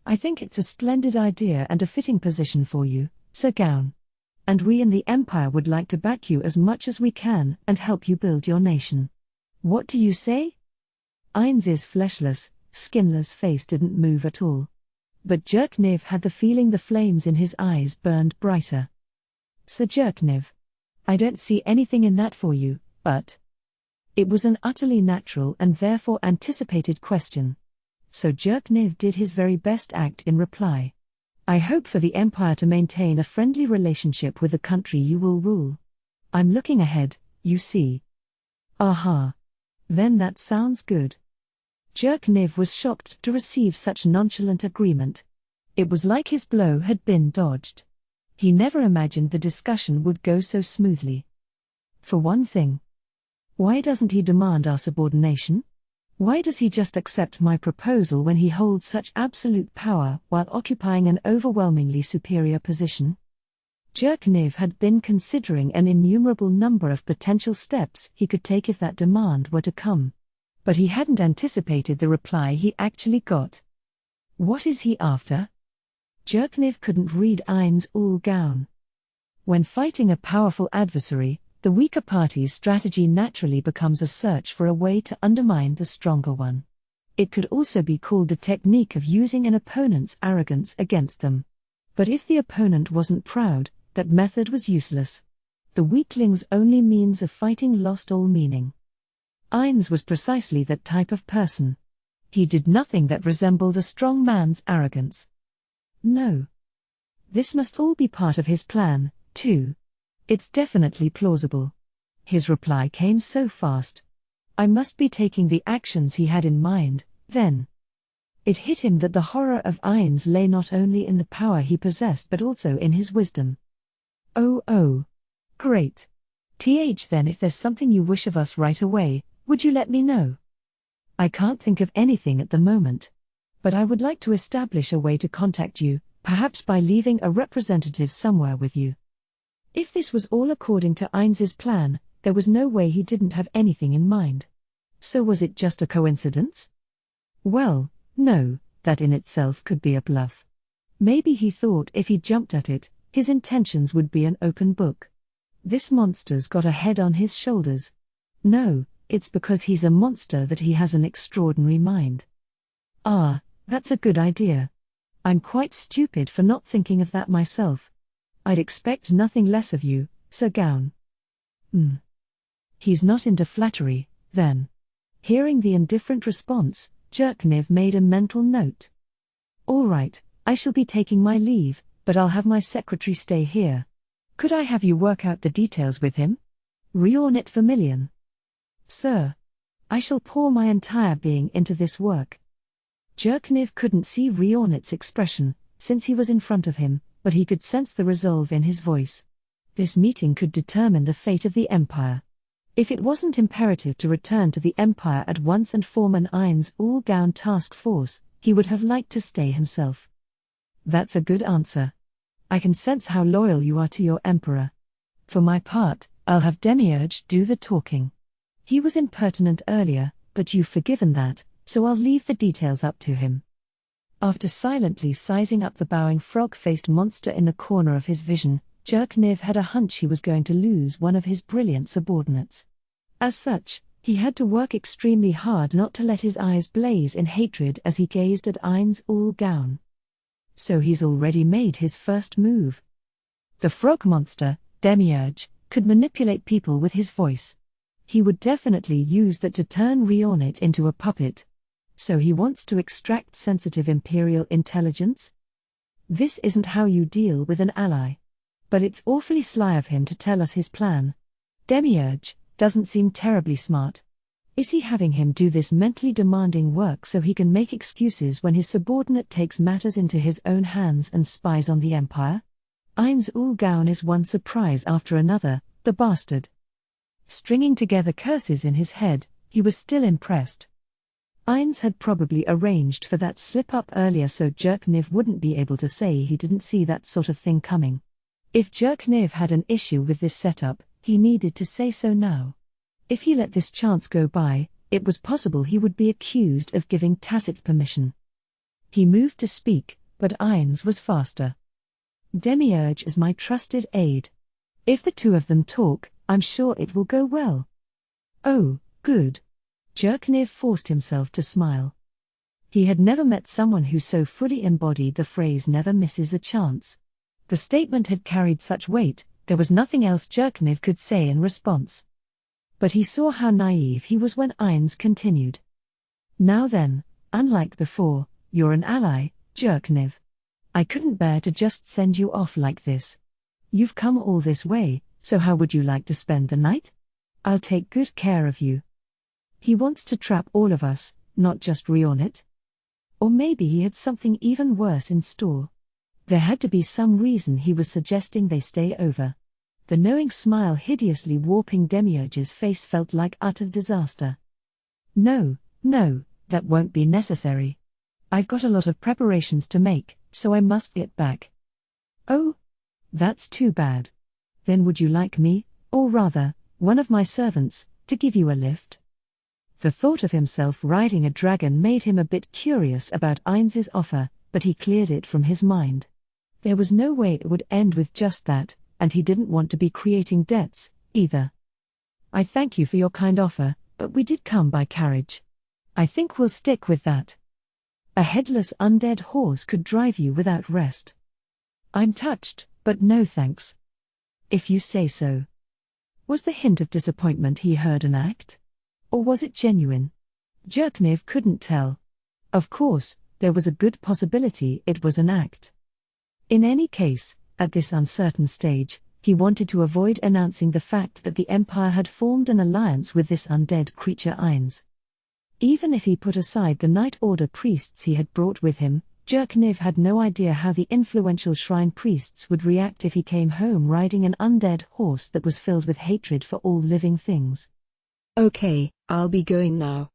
I think it's a splendid idea and a fitting position for you, Sir Gaun. And we in the Empire would like to back you as much as we can and help you build your nation. What do you say? Ainz's fleshless, skinless face didn't move at all. But Jerkniv had the feeling the flames in his eyes burned brighter. Sir Jerkniv, I don't see anything in that for you, but... It was an utterly natural and therefore anticipated question. So Jerkniv did his very best act in reply. I hope for the Empire to maintain a friendly relationship with the country you will rule. I'm looking ahead, you see. Aha. Then that sounds good. Jerkniv was shocked to receive such nonchalant agreement. It was like his blow had been dodged. He never imagined the discussion would go so smoothly. For one thing. Why doesn't he demand our subordination? Why does he just accept my proposal when he holds such absolute power while occupying an overwhelmingly superior position? Jerkniv had been considering an innumerable number of potential steps he could take if that demand were to come. But he hadn't anticipated the reply he actually got. What is he after? Jerkniv couldn't read Ainz ul Gaun. When fighting a powerful adversary, the weaker party's strategy naturally becomes a search for a way to undermine the stronger one. It could also be called the technique of using an opponent's arrogance against them. But if the opponent wasn't proud, that method was useless. The weakling's only means of fighting lost all meaning. Ainz was precisely that type of person. He did nothing that resembled a strong man's arrogance. No. This must all be part of his plan, too. It's definitely plausible. His reply came so fast. I must be taking the actions he had in mind, then. It hit him that the horror of Ainz lay not only in the power he possessed but also in his wisdom. Oh. Great. Then if there's something you wish of us right away, would you let me know? I can't think of anything at the moment. But I would like to establish a way to contact you, perhaps by leaving a representative somewhere with you. If this was all according to Ainz's plan, there was no way he didn't have anything in mind. So was it just a coincidence? Well, no, that in itself could be a bluff. Maybe he thought if he jumped at it, his intentions would be an open book. This monster's got a head on his shoulders. No, it's because he's a monster that he has an extraordinary mind. Ah, that's a good idea. I'm quite stupid for not thinking of that myself. I'd expect nothing less of you, Sir Gaun. He's not into flattery, then. Hearing the indifferent response, Jerkniv made a mental note. All right, I shall be taking my leave, but I'll have my secretary stay here. Could I have you work out the details with him? Reornit Vermilion. Sir. I shall pour my entire being into this work. Jerkniv couldn't see Reornit's expression, since he was in front of him, but he could sense the resolve in his voice. This meeting could determine the fate of the Empire. If it wasn't imperative to return to the Empire at once and form an Ainz ul Gaun task force, he would have liked to stay himself. That's a good answer. I can sense how loyal you are to your Emperor. For my part, I'll have Demiurge do the talking. He was impertinent earlier, but you've forgiven that, so I'll leave the details up to him. After silently sizing up the bowing frog-faced monster in the corner of his vision, Jerkniv had a hunch he was going to lose one of his brilliant subordinates. As such, he had to work extremely hard not to let his eyes blaze in hatred as he gazed at Ain's gown. So he's already made his first move. The frog monster, Demiurge, could manipulate people with his voice. He would definitely use that to turn Rionit into a puppet. So he wants to extract sensitive Imperial intelligence? This isn't how you deal with an ally. But it's awfully sly of him to tell us his plan. Demiurge doesn't seem terribly smart. Is he having him do this mentally demanding work so he can make excuses when his subordinate takes matters into his own hands and spies on the Empire? Ain's gown is one surprise after another, the bastard. Stringing together curses in his head, he was still impressed. Ain's had probably arranged for that slip-up earlier so Jerkniv wouldn't be able to say he didn't see that sort of thing coming. If Jerkniv had an issue with this setup, he needed to say so now. If he let this chance go by, it was possible he would be accused of giving tacit permission. He moved to speak, but Ain's was faster. Demiurge is my trusted aide. If the two of them talk, I'm sure it will go well. Oh, good. Jerkniv forced himself to smile. He had never met someone who so fully embodied the phrase never misses a chance. The statement had carried such weight, there was nothing else Jerkniv could say in response. But he saw how naive he was when Ain's continued. Now then, unlike before, you're an ally, Jerkniv. I couldn't bear to just send you off like this. You've come all this way, so how would you like to spend the night? I'll take good care of you. He wants to trap all of us, not just Rionit. Or maybe he had something even worse in store. There had to be some reason he was suggesting they stay over. The knowing smile hideously warping Demiurge's face felt like utter disaster. No, that won't be necessary. I've got a lot of preparations to make, so I must get back. Oh? That's too bad. Then would you like me, or rather, one of my servants, to give you a lift? The thought of himself riding a dragon made him a bit curious about Ain's offer, but he cleared it from his mind. There was no way it would end with just that, and he didn't want to be creating debts, either. I thank you for your kind offer, but we did come by carriage. I think we'll stick with that. A headless undead horse could drive you without rest. I'm touched, but no thanks. If you say so. Was the hint of disappointment he heard an act? Or was it genuine? Jerkniv couldn't tell. Of course, there was a good possibility it was an act. In any case, at this uncertain stage, he wanted to avoid announcing the fact that the Empire had formed an alliance with this undead creature Ain's. Even if he put aside the Night Order priests he had brought with him, Jerkniv had no idea how the influential shrine priests would react if he came home riding an undead horse that was filled with hatred for all living things. Okay, I'll be going now.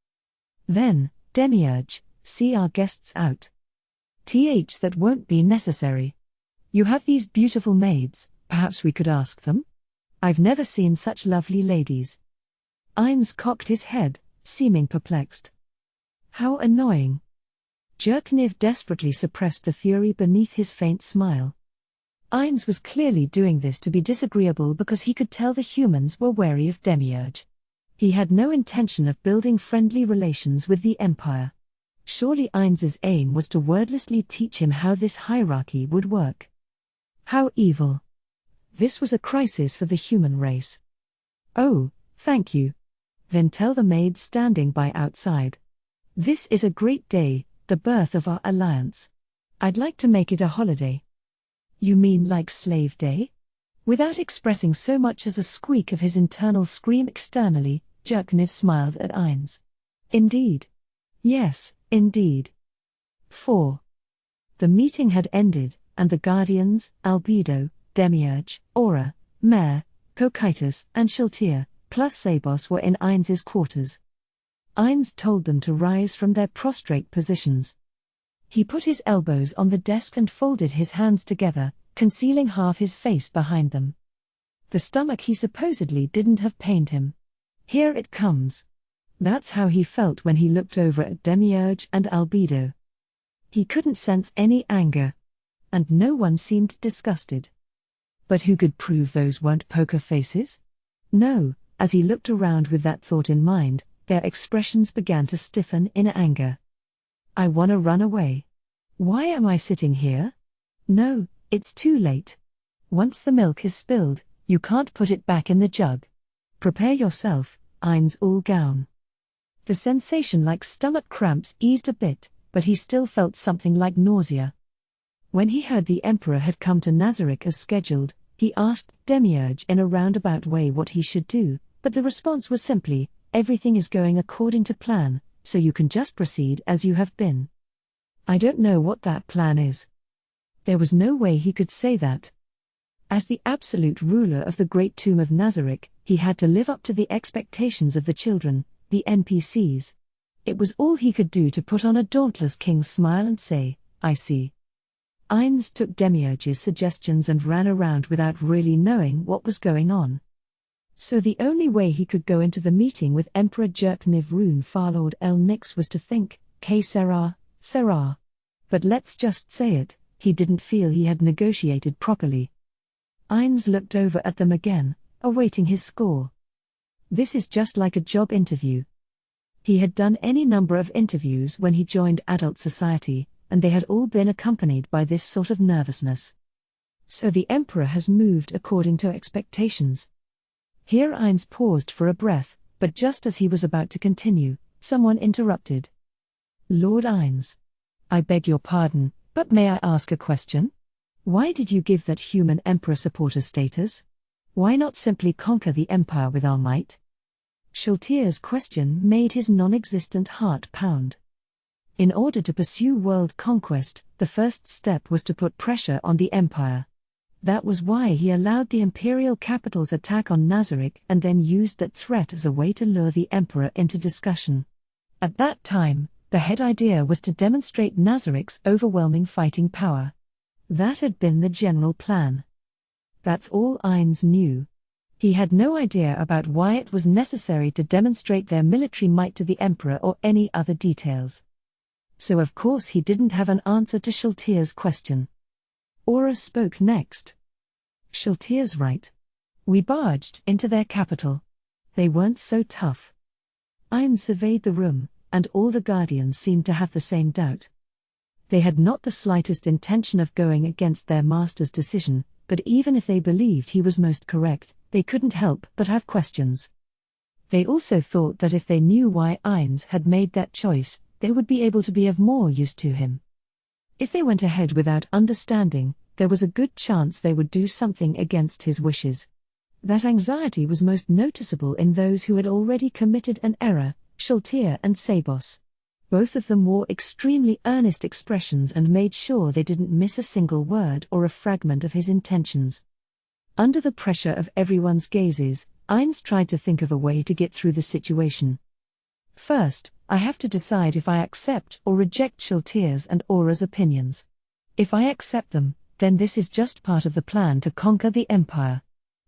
Then, Demiurge, see our guests out. That won't be necessary. You have these beautiful maids, perhaps we could ask them? I've never seen such lovely ladies. Ain's cocked his head, seeming perplexed. How annoying. Jerkniv desperately suppressed the fury beneath his faint smile. Ain's was clearly doing this to be disagreeable because he could tell the humans were wary of Demiurge. He had no intention of building friendly relations with the Empire. Surely Ain's aim was to wordlessly teach him how this hierarchy would work. How evil. This was a crisis for the human race. Oh, thank you. Then tell the maid standing by outside. This is a great day, the birth of our alliance. I'd like to make it a holiday. You mean like Slave Day? Without expressing so much as a squeak of his internal scream externally, Jerkniv smiled at Ain's. Indeed. Yes, indeed. 4. The meeting had ended, and the Guardians, Albedo, Demiurge, Aura, Mare, Cocytus, and Shiltir, plus Sabos were in Ain's quarters. Ain's told them to rise from their prostrate positions. He put his elbows on the desk and folded his hands together, concealing half his face behind them. The stomach he supposedly didn't have pained him. Here it comes. That's how he felt when he looked over at Demiurge and Albedo. He couldn't sense any anger. And no one seemed disgusted. But who could prove those weren't poker faces? No, as he looked around with that thought in mind, their expressions began to stiffen in anger. I wanna run away. Why am I sitting here? No, it's too late. Once the milk is spilled, you can't put it back in the jug. Prepare yourself, Ein's all gown. The sensation like stomach cramps eased a bit, but he still felt something like nausea. When he heard the Emperor had come to Nazarick as scheduled, he asked Demiurge in a roundabout way what he should do, but the response was simply, everything is going according to plan, so you can just proceed as you have been. I don't know what that plan is. There was no way he could say that. As the absolute ruler of the Great Tomb of Nazarick, he had to live up to the expectations of the children, the NPCs. It was all he could do to put on a dauntless king's smile and say, I see. Ainz took Demiurge's suggestions and ran around without really knowing what was going on. So the only way he could go into the meeting with Emperor Jerkniv Rune Farlord El Nix was to think, K Serra. But let's just say it, he didn't feel he had negotiated properly. Ainz looked over at them again, awaiting his score. This is just like a job interview. He had done any number of interviews when he joined adult society, and they had all been accompanied by this sort of nervousness. So the Emperor has moved according to expectations. Here Ainz paused for a breath, but just as he was about to continue, someone interrupted. Lord Ainz. I beg your pardon, but may I ask a question? Why did you give that human Emperor supporter status? Why not simply conquer the Empire with our might? Shultir's question made his non-existent heart pound. In order to pursue world conquest, the first step was to put pressure on the Empire. That was why he allowed the Imperial capital's attack on Nazarick and then used that threat as a way to lure the Emperor into discussion. At that time, the head idea was to demonstrate Nazarick's overwhelming fighting power. That had been the general plan. That's all Ainz knew. He had no idea about why it was necessary to demonstrate their military might to the Emperor or any other details. So of course he didn't have an answer to Shultir's question. Aura spoke next. Shultir's right. We barged into their capital. They weren't so tough. Ainz surveyed the room, and all the Guardians seemed to have the same doubt. They had not the slightest intention of going against their master's decision, but even if they believed he was most correct, they couldn't help but have questions. They also thought that if they knew why Ainz had made that choice, they would be able to be of more use to him. If they went ahead without understanding, there was a good chance they would do something against his wishes. That anxiety was most noticeable in those who had already committed an error, Shultir and Sabos. Both of them wore extremely earnest expressions and made sure they didn't miss a single word or a fragment of his intentions. Under the pressure of everyone's gazes, Ainz tried to think of a way to get through the situation. First, I have to decide if I accept or reject Shultir's and Aura's opinions. If I accept them, then this is just part of the plan to conquer the Empire.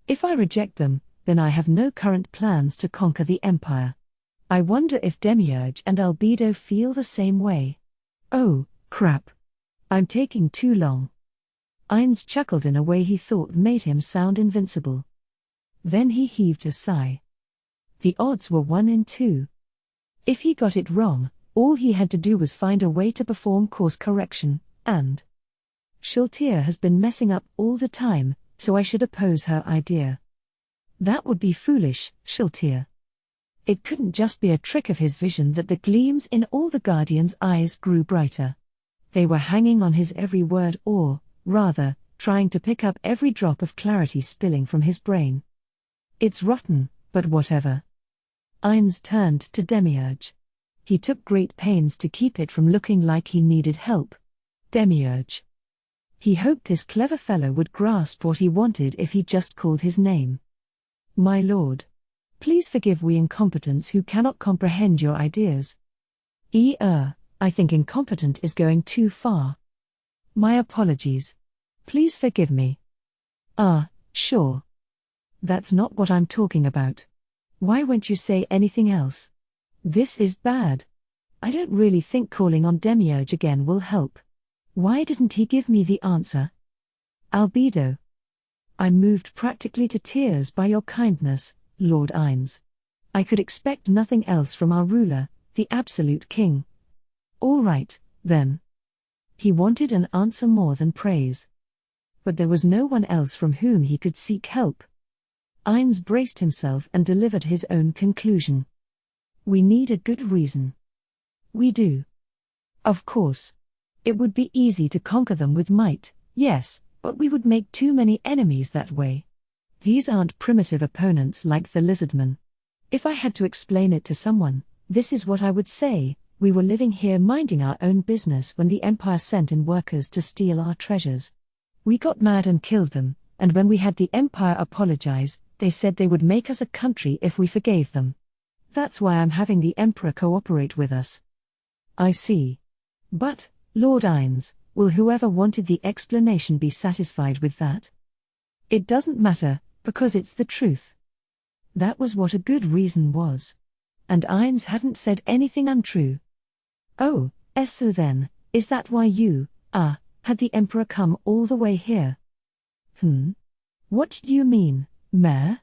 If I reject them, then I have no current plans to conquer the Empire. I wonder if Demiurge and Albedo feel the same way. Oh, crap. I'm taking too long. Ainz chuckled in a way he thought made him sound invincible. Then he heaved a sigh. The odds were 1 in 2. If he got it wrong, all he had to do was find a way to perform course correction, and Shultir has been messing up all the time, so I should oppose her idea. That would be foolish, Shultir. It couldn't just be a trick of his vision that the gleams in all the Guardians' eyes grew brighter. They were hanging on his every word or, rather, trying to pick up every drop of clarity spilling from his brain. It's rotten, but whatever. Ainz turned to Demiurge. He took great pains to keep it from looking like he needed help. Demiurge. He hoped this clever fellow would grasp what he wanted if he just called his name. My lord. Please forgive we incompetents who cannot comprehend your ideas. I think incompetent is going too far. My apologies. Please forgive me. Sure. That's not what I'm talking about. Why won't you say anything else? This is bad. I don't really think calling on Demiurge again will help. Why didn't he give me the answer? Albedo. I'm moved practically to tears by your kindness, Lord Ines. I could expect nothing else from our ruler, the absolute king. All right, then. He wanted an answer more than praise. But there was no one else from whom he could seek help. Ines braced himself and delivered his own conclusion. We need a good reason. We do. Of course. It would be easy to conquer them with might, yes, but we would make too many enemies that way. These aren't primitive opponents like the lizardmen. If I had to explain it to someone, this is what I would say: we were living here minding our own business when the Empire sent in workers to steal our treasures. We got mad and killed them, and when we had the Empire apologize, they said they would make us a country if we forgave them. That's why I'm having the Emperor cooperate with us. I see. But, Lord Ines, will whoever wanted the explanation be satisfied with that? It doesn't matter, because it's the truth. That was what a good reason was. And Ines hadn't said anything untrue. Oh, so then, is that why you, had the Emperor come all the way here? What do you mean, Mayor?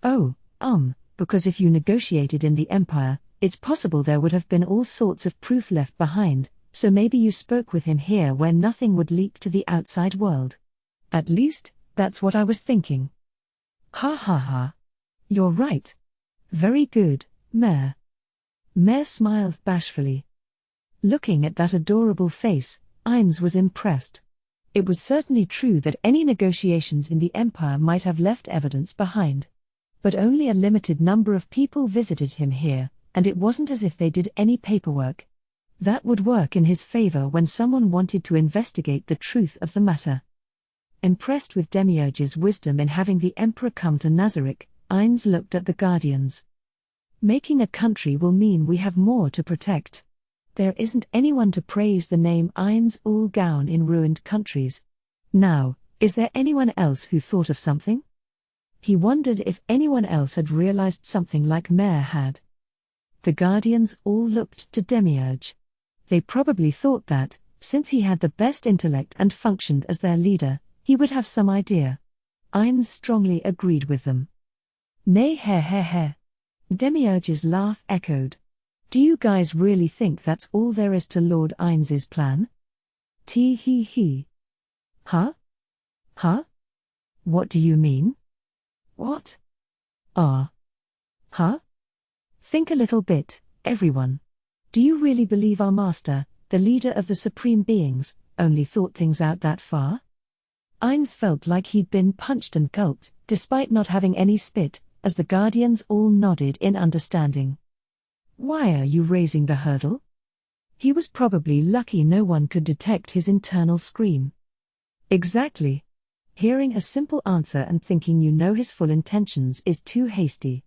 Oh, because if you negotiated in the Empire, it's possible there would have been all sorts of proof left behind, so maybe you spoke with him here where nothing would leak to the outside world. At least, that's what I was thinking. Ha ha ha. You're right. Very good, Mayor. Mayor smiled bashfully. Looking at that adorable face, Ines was impressed. It was certainly true that any negotiations in the Empire might have left evidence behind. But only a limited number of people visited him here, and it wasn't as if they did any paperwork. That would work in his favor when someone wanted to investigate the truth of the matter. Impressed with Demiurge's wisdom in having the Emperor come to Nazarick, Ines looked at the Guardians. Making a country will mean we have more to protect. There isn't anyone to praise the name Ines ul Gaun in ruined countries. Now, is there anyone else who thought of something? He wondered if anyone else had realized something like Mayor had. The Guardians all looked to Demiurge. They probably thought that, since he had the best intellect and functioned as their leader, he would have some idea. Ines strongly agreed with them. Nay, he. Demiurge's laugh echoed. Do you guys really think that's all there is to Lord Ines's plan? Tee hee hee. Huh? What do you mean? What? Huh? Think a little bit, everyone. Do you really believe our master, the leader of the supreme beings, only thought things out that far? Ines felt like he'd been punched and gulped, despite not having any spit, as the Guardians all nodded in understanding. Why are you raising the hurdle? He was probably lucky no one could detect his internal scream. Exactly. Hearing a simple answer and thinking you know his full intentions is too hasty.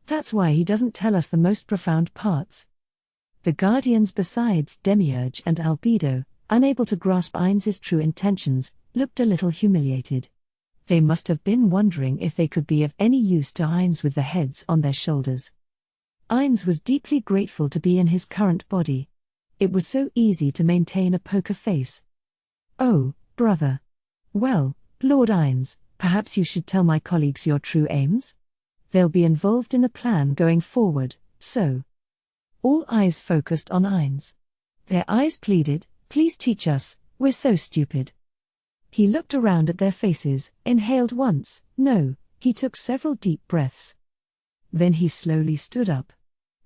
That's why he doesn't tell us the most profound parts. The Guardians besides Demiurge and Albedo, unable to grasp Ines's true intentions, looked a little humiliated. They must have been wondering if they could be of any use to Ines with the heads on their shoulders. Ines was deeply grateful to be in his current body. It was so easy to maintain a poker face. Oh, brother. Well, Lord Ines, perhaps you should tell my colleagues your true aims? They'll be involved in the plan going forward, so. All eyes focused on Ines. Their eyes pleaded, please teach us, we're so stupid. He looked around at their faces, inhaled once, he took several deep breaths. Then he slowly stood up.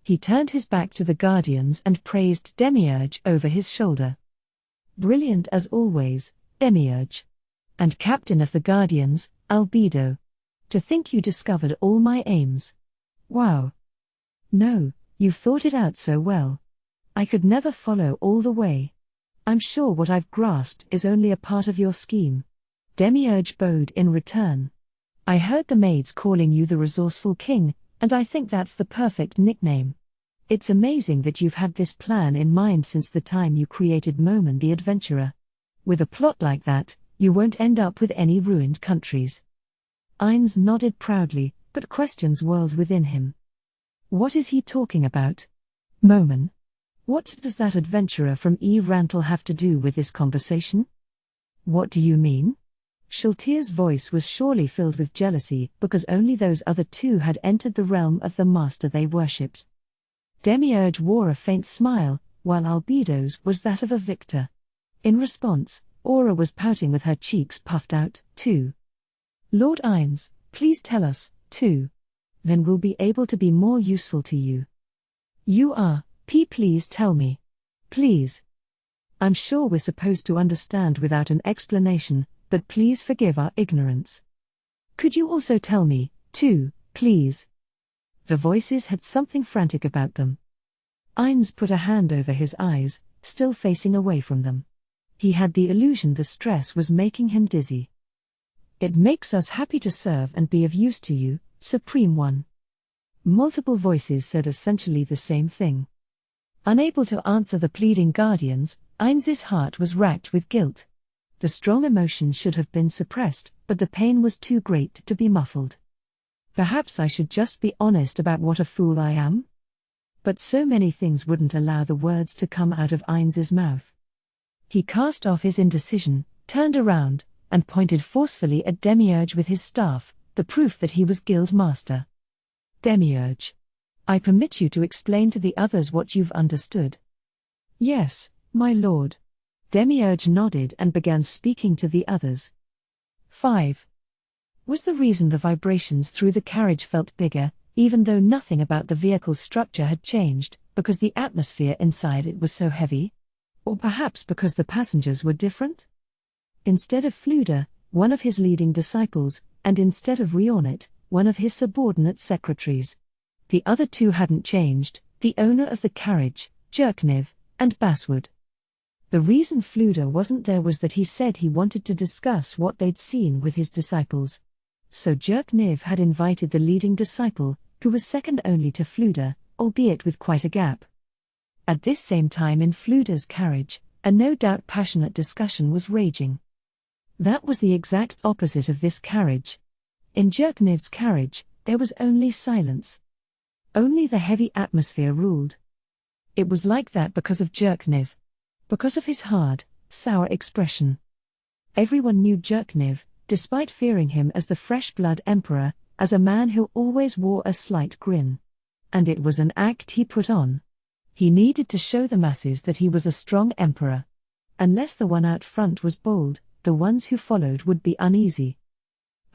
He turned his back to the Guardians and praised Demiurge over his shoulder. Brilliant as always, Demiurge. And Captain of the Guardians, Albedo. To think you discovered all my aims. Wow. No, you've thought it out so well. I could never follow all the way. I'm sure what I've grasped is only a part of your scheme. Demiurge bowed in return. I heard the maids calling you the resourceful king, and I think that's the perfect nickname. It's amazing that you've had this plan in mind since the time you created Moman the Adventurer. With a plot like that, you won't end up with any ruined countries. Ainz nodded proudly, but questions whirled within him. What is he talking about? Momen. What does that adventurer from Rantel have to do with this conversation? What do you mean? Shaltir's voice was surely filled with jealousy because only those other two had entered the realm of the master they worshipped. Demiurge wore a faint smile, while Albedo's was that of a victor. In response, Aura was pouting with her cheeks puffed out, too. Lord Ainz, please tell us, too. Then we'll be able to be more useful to you. You are, please tell me. Please. I'm sure we're supposed to understand without an explanation, but please forgive our ignorance. Could you also tell me, too, please? The voices had something frantic about them. Ainz put a hand over his eyes, still facing away from them. He had the illusion the stress was making him dizzy. It makes us happy to serve and be of use to you, Supreme One. Multiple voices said essentially the same thing. Unable to answer the pleading guardians, Ainz's heart was racked with guilt. The strong emotion should have been suppressed, but the pain was too great to be muffled. Perhaps I should just be honest about what a fool I am? But so many things wouldn't allow the words to come out of Ainz's mouth. He cast off his indecision, turned around, and pointed forcefully at Demiurge with his staff, the proof that he was guild master. Demiurge. I permit you to explain to the others what you've understood. Yes, my lord. Demiurge nodded and began speaking to the others. 5. Was the reason the vibrations through the carriage felt bigger, even though nothing about the vehicle's structure had changed, because the atmosphere inside it was so heavy? Or perhaps because the passengers were different? Instead of Fluda, one of his leading disciples, and instead of Rionit, one of his subordinate secretaries. The other two hadn't changed, the owner of the carriage, Jerkniv, and Basswood. The reason Fluda wasn't there was that he said he wanted to discuss what they'd seen with his disciples. So Jerkniv had invited the leading disciple, who was second only to Fluda, albeit with quite a gap. At this same time in Fluda's carriage, a no doubt passionate discussion was raging. That was the exact opposite of this carriage. In Jerkniv's carriage, there was only silence. Only the heavy atmosphere ruled. It was like that because of Jerkniv. Because of his hard, sour expression. Everyone knew Jerkniv, despite fearing him as the fresh-blood emperor, as a man who always wore a slight grin. And it was an act he put on. He needed to show the masses that he was a strong emperor. Unless the one out front was bold, the ones who followed would be uneasy.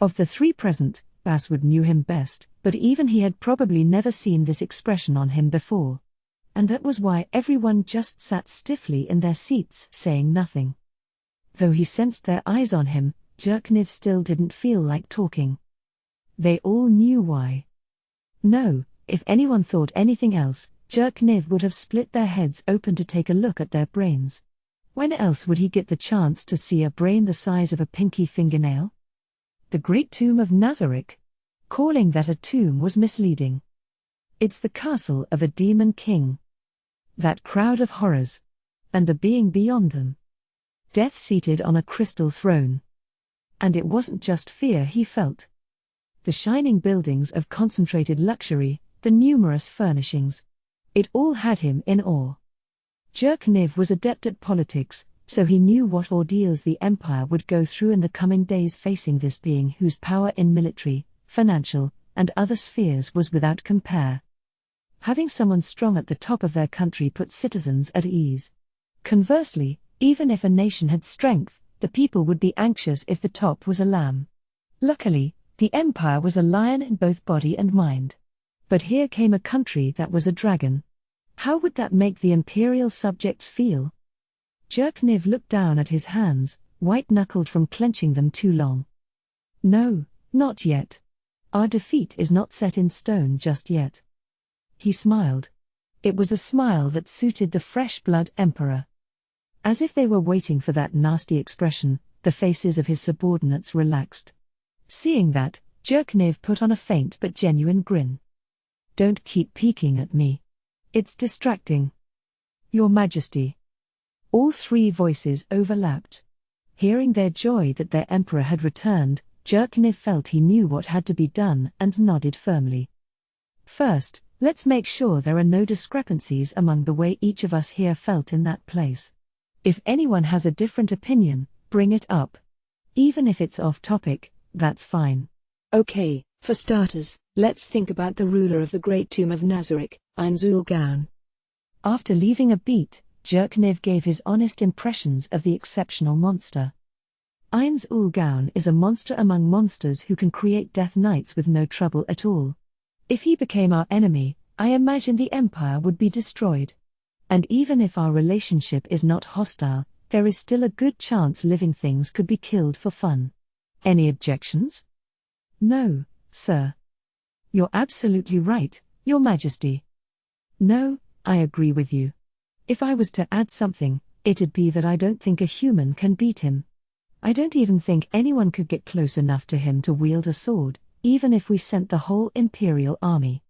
Of the three present, Basswood knew him best, but even he had probably never seen this expression on him before. And that was why everyone just sat stiffly in their seats saying nothing. Though he sensed their eyes on him, Jerkniv still didn't feel like talking. They all knew why. No, if anyone thought anything else, Jerkniv would have split their heads open to take a look at their brains. When else would he get the chance to see a brain the size of a pinky fingernail? The great tomb of Nazarick. Calling that a tomb was misleading. It's the castle of a demon king. That crowd of horrors. And the being beyond them. Death seated on a crystal throne. And it wasn't just fear he felt. The shining buildings of concentrated luxury, the numerous furnishings. It all had him in awe. Jerkniv was adept at politics, so he knew what ordeals the Empire would go through in the coming days facing this being whose power in military, financial, and other spheres was without compare. Having someone strong at the top of their country put citizens at ease. Conversely, even if a nation had strength, the people would be anxious if the top was a lamb. Luckily, the Empire was a lion in both body and mind. But here came a country that was a dragon. How would that make the imperial subjects feel? Jerkniv looked down at his hands, white-knuckled from clenching them too long. No, not yet. Our defeat is not set in stone just yet. He smiled. It was a smile that suited the fresh-blood emperor. As if they were waiting for that nasty expression, the faces of his subordinates relaxed. Seeing that, Jerkniv put on a faint but genuine grin. Don't keep peeking at me. It's distracting. Your Majesty. All three voices overlapped. Hearing their joy that their emperor had returned, Jerkniv felt he knew what had to be done and nodded firmly. First, let's make sure there are no discrepancies among the way each of us here felt in that place. If anyone has a different opinion, bring it up. Even if it's off topic, that's fine. Okay, for starters, let's think about the ruler of the Great Tomb of Nazarick, Kugane. After leaving a beat, Jerkniv gave his honest impressions of the exceptional monster. Kugane is a monster among monsters who can create death knights with no trouble at all. If he became our enemy, I imagine the Empire would be destroyed. And even if our relationship is not hostile, there is still a good chance living things could be killed for fun. Any objections? No, sir. You're absolutely right, Your Majesty. No, I agree with you. If I was to add something, it'd be that I don't think a human can beat him. I don't even think anyone could get close enough to him to wield a sword, even if we sent the whole Imperial army.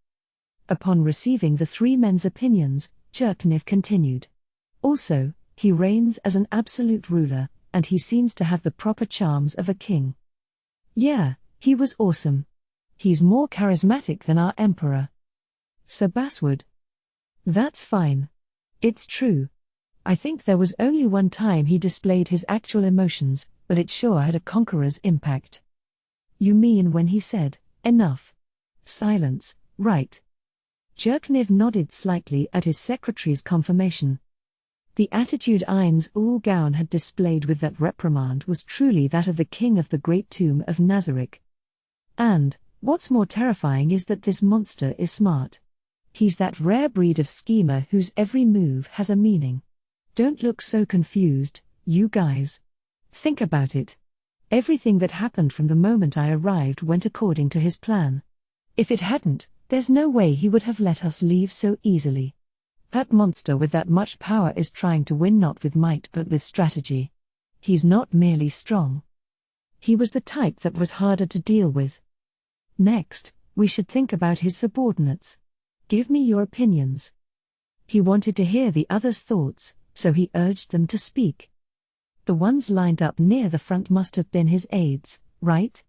Upon receiving the three men's opinions, Jerkniv continued. Also, he reigns as an absolute ruler, and he seems to have the proper charms of a king. Yeah, he was awesome. He's more charismatic than our emperor. Sir Basswood. That's fine. It's true. I think there was only one time he displayed his actual emotions, but it sure had a conqueror's impact. You mean when he said, "Enough"? Silence, right. Jerkniv nodded slightly at his secretary's confirmation. The attitude Kugane had displayed with that reprimand was truly that of the king of the Great Tomb of Nazarick. And, what's more terrifying is that this monster is smart. He's that rare breed of schemer whose every move has a meaning. Don't look so confused, you guys. Think about it. Everything that happened from the moment I arrived went according to his plan. If it hadn't, there's no way he would have let us leave so easily. That monster with that much power is trying to win not with might but with strategy. He's not merely strong. He was the type that was harder to deal with. Next, we should think about his subordinates. Give me your opinions. He wanted to hear the others' thoughts, so he urged them to speak. The ones lined up near the front must have been his aides, right?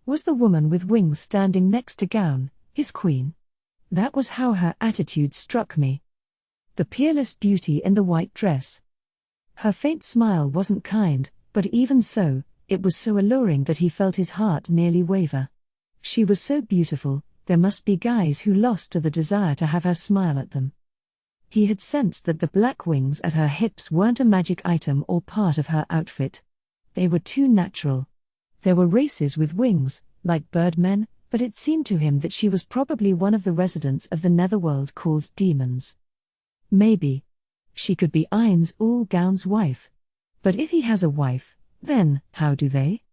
Was the woman with wings standing next to Gaun his queen? That was how her attitude struck me. The peerless beauty in the white dress. Her faint smile wasn't kind, but even so, it was so alluring that he felt his heart nearly waver. She was so beautiful, there must be guys who lost to the desire to have her smile at them. He had sensed that the black wings at her hips weren't a magic item or part of her outfit. They were too natural. There were races with wings, like birdmen, but it seemed to him that she was probably one of the residents of the netherworld called demons. Maybe she could be Kugaune's wife. But if he has a wife, then how do they?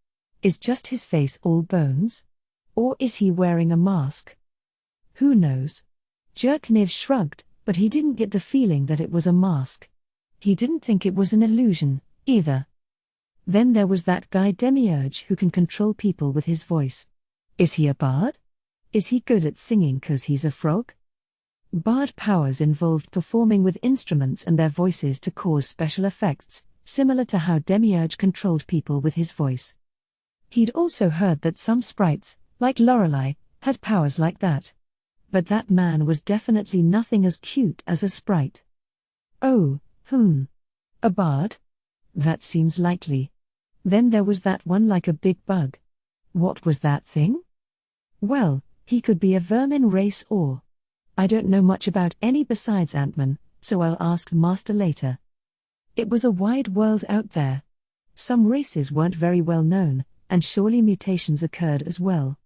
Is just his face all bones? Or is he wearing a mask? Who knows? Jerkniv shrugged, but he didn't get the feeling that it was a mask. He didn't think it was an illusion, either. Then there was that guy Demiurge who can control people with his voice. Is he a bard? Is he good at singing 'cause he's a frog? Bard powers involved performing with instruments and their voices to cause special effects, similar to how Demiurge controlled people with his voice. He'd also heard that some sprites, like Lorelei, had powers like that. But that man was definitely nothing as cute as a sprite. Oh, a bard? That seems likely. Then there was that one like a big bug. What was that thing? Well, he could be a vermin race or... I don't know much about any besides Ant-Man, so I'll ask Master later. It was a wide world out there. Some races weren't very well known, and surely mutations occurred as well.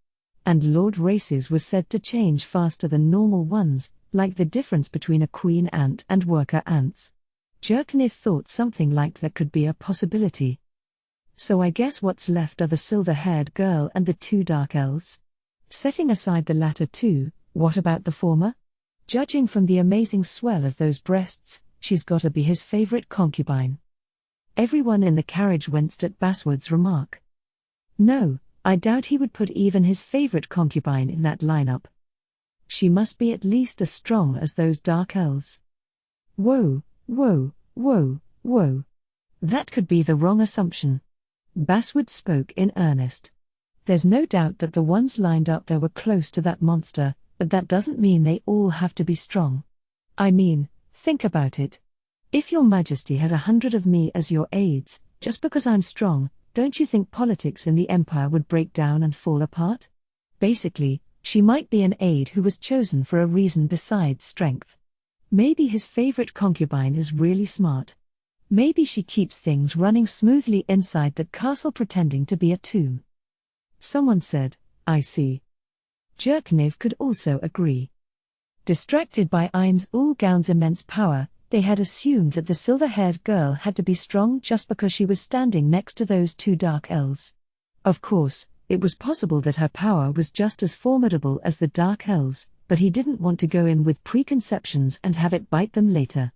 And Lord races were said to change faster than normal ones, like the difference between a queen ant and worker ants. Jerkniv thought something like that could be a possibility. So I guess what's left are the silver-haired girl and the two dark elves? Setting aside the latter two, what about the former? Judging from the amazing swell of those breasts, she's gotta be his favorite concubine. Everyone in the carriage winced at Basswood's remark. No, I doubt he would put even his favorite concubine in that lineup. She must be at least as strong as those dark elves. Whoa. That could be the wrong assumption. Basswood spoke in earnest. There's no doubt that the ones lined up there were close to that monster, but that doesn't mean they all have to be strong. I mean, think about it. If your Majesty had 100 of me as your aides, just because I'm strong, don't you think politics in the Empire would break down and fall apart? Basically, she might be an aide who was chosen for a reason besides strength. Maybe his favorite concubine is really smart. Maybe she keeps things running smoothly inside that castle pretending to be a tomb. Someone said, I see. Jerkniv could also agree. Distracted by Ainz Ulgaun's immense power, they had assumed that the silver-haired girl had to be strong just because she was standing next to those two dark elves. Of course, it was possible that her power was just as formidable as the dark elves, but he didn't want to go in with preconceptions and have it bite them later.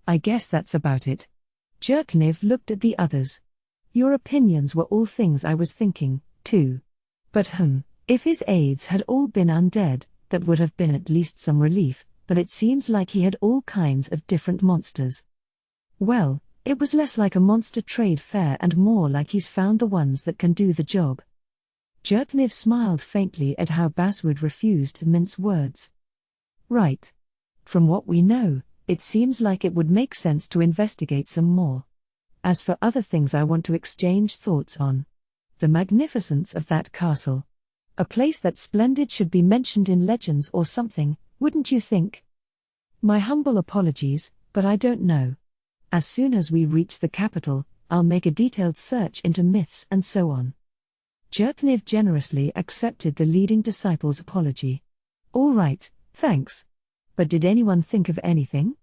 I guess that's about it. Jerkniv looked at the others. Your opinions were all things I was thinking, too. But if his aides had all been undead, that would have been at least some relief, but it seems like he had all kinds of different monsters. Well, it was less like a monster trade fair and more like he's found the ones that can do the job. Jerkniv smiled faintly at how Basswood refused to mince words. Right. From what we know, it seems like it would make sense to investigate some more. As for other things I want to exchange thoughts on. The magnificence of that castle. A place that splendid should be mentioned in legends or something, wouldn't you think? My humble apologies, but I don't know. As soon as we reach the capital, I'll make a detailed search into myths and so on. Jerkniv generously accepted the leading disciple's apology. All right, thanks. But did anyone think of anything?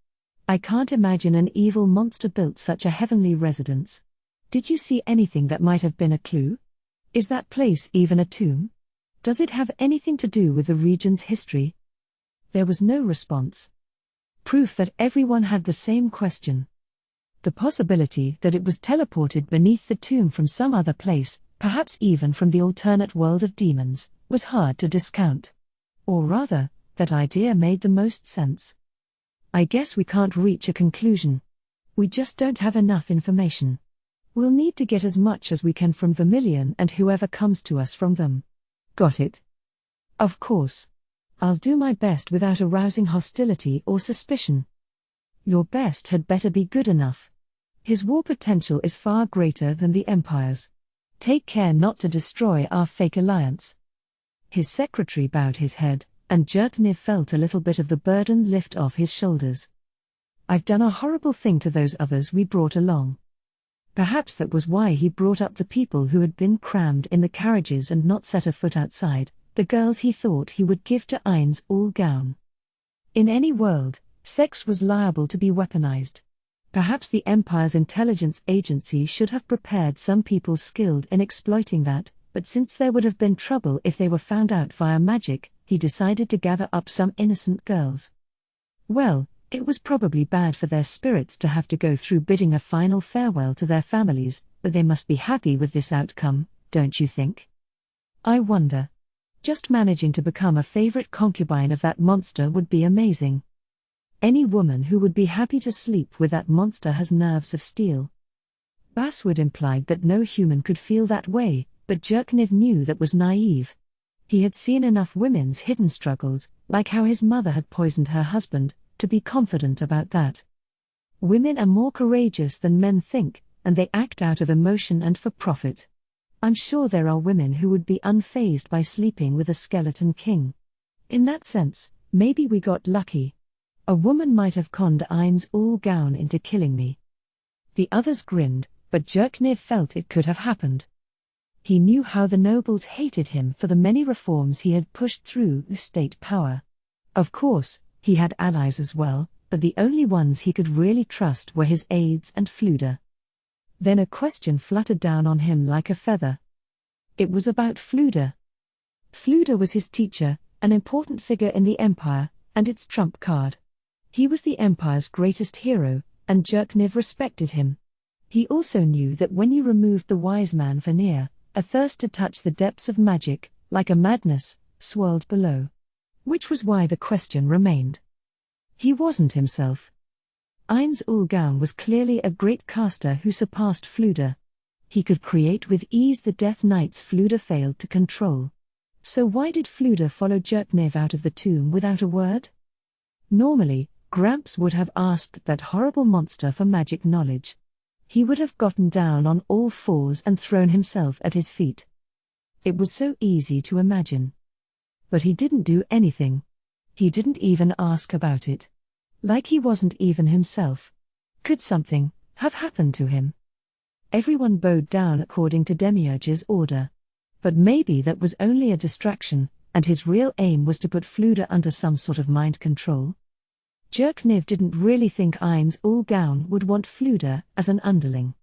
I can't imagine an evil monster built such a heavenly residence. Did you see anything that might have been a clue? Is that place even a tomb? Does it have anything to do with the region's history? There was no response. Proof that everyone had the same question. The possibility that it was teleported beneath the tomb from some other place, perhaps even from the alternate world of demons, was hard to discount. Or rather, that idea made the most sense. I guess we can't reach a conclusion. We just don't have enough information. We'll need to get as much as we can from Vermilion and whoever comes to us from them. Got it? Of course. I'll do my best without arousing hostility or suspicion. Your best had better be good enough. His war potential is far greater than the Empire's. Take care not to destroy our fake alliance. His secretary bowed his head, and Jerkniv felt a little bit of the burden lift off his shoulders. I've done a horrible thing to those others we brought along. Perhaps that was why he brought up the people who had been crammed in the carriages and not set a foot outside, the girls he thought he would give to Ainz Ulgaun. In any world, sex was liable to be weaponized. Perhaps the Empire's intelligence agency should have prepared some people skilled in exploiting that, but since there would have been trouble if they were found out via magic, he decided to gather up some innocent girls. Well, it was probably bad for their spirits to have to go through bidding a final farewell to their families, but they must be happy with this outcome, don't you think? I wonder. Just managing to become a favorite concubine of that monster would be amazing. Any woman who would be happy to sleep with that monster has nerves of steel. Basswood implied that no human could feel that way, but Jerkniv knew that was naive. He had seen enough women's hidden struggles, like how his mother had poisoned her husband, to be confident about that. Women are more courageous than men think, and they act out of emotion and for profit. I'm sure there are women who would be unfazed by sleeping with a skeleton king. In that sense, maybe we got lucky. A woman might have conned Ainz Ulgaun into killing me. The others grinned, but Jerkniv felt it could have happened. He knew how the nobles hated him for the many reforms he had pushed through the state power. Of course, he had allies as well, but the only ones he could really trust were his aides and Fluda. Then a question fluttered down on him like a feather. It was about Fluda. Fluda was his teacher, an important figure in the Empire, and its trump card. He was the Empire's greatest hero, and Jerkniv respected him. He also knew that when you removed the wise man veneer, a thirst to touch the depths of magic, like a madness, swirled below. Which was why the question remained. He wasn't himself. Ainz Ulgaun was clearly a great caster who surpassed Fluda. He could create with ease the Death Knights Fluda failed to control. So why did Fluda follow Jerknev out of the tomb without a word? Normally, Gramps would have asked that horrible monster for magic knowledge. He would have gotten down on all fours and thrown himself at his feet. It was so easy to imagine. But he didn't do anything. He didn't even ask about it. Like he wasn't even himself. Could something have happened to him? Everyone bowed down according to Demiurge's order. But maybe that was only a distraction, and his real aim was to put Fluda under some sort of mind control. Jerknev didn't really think Ainz Ul Gaun would want Fluda as an underling.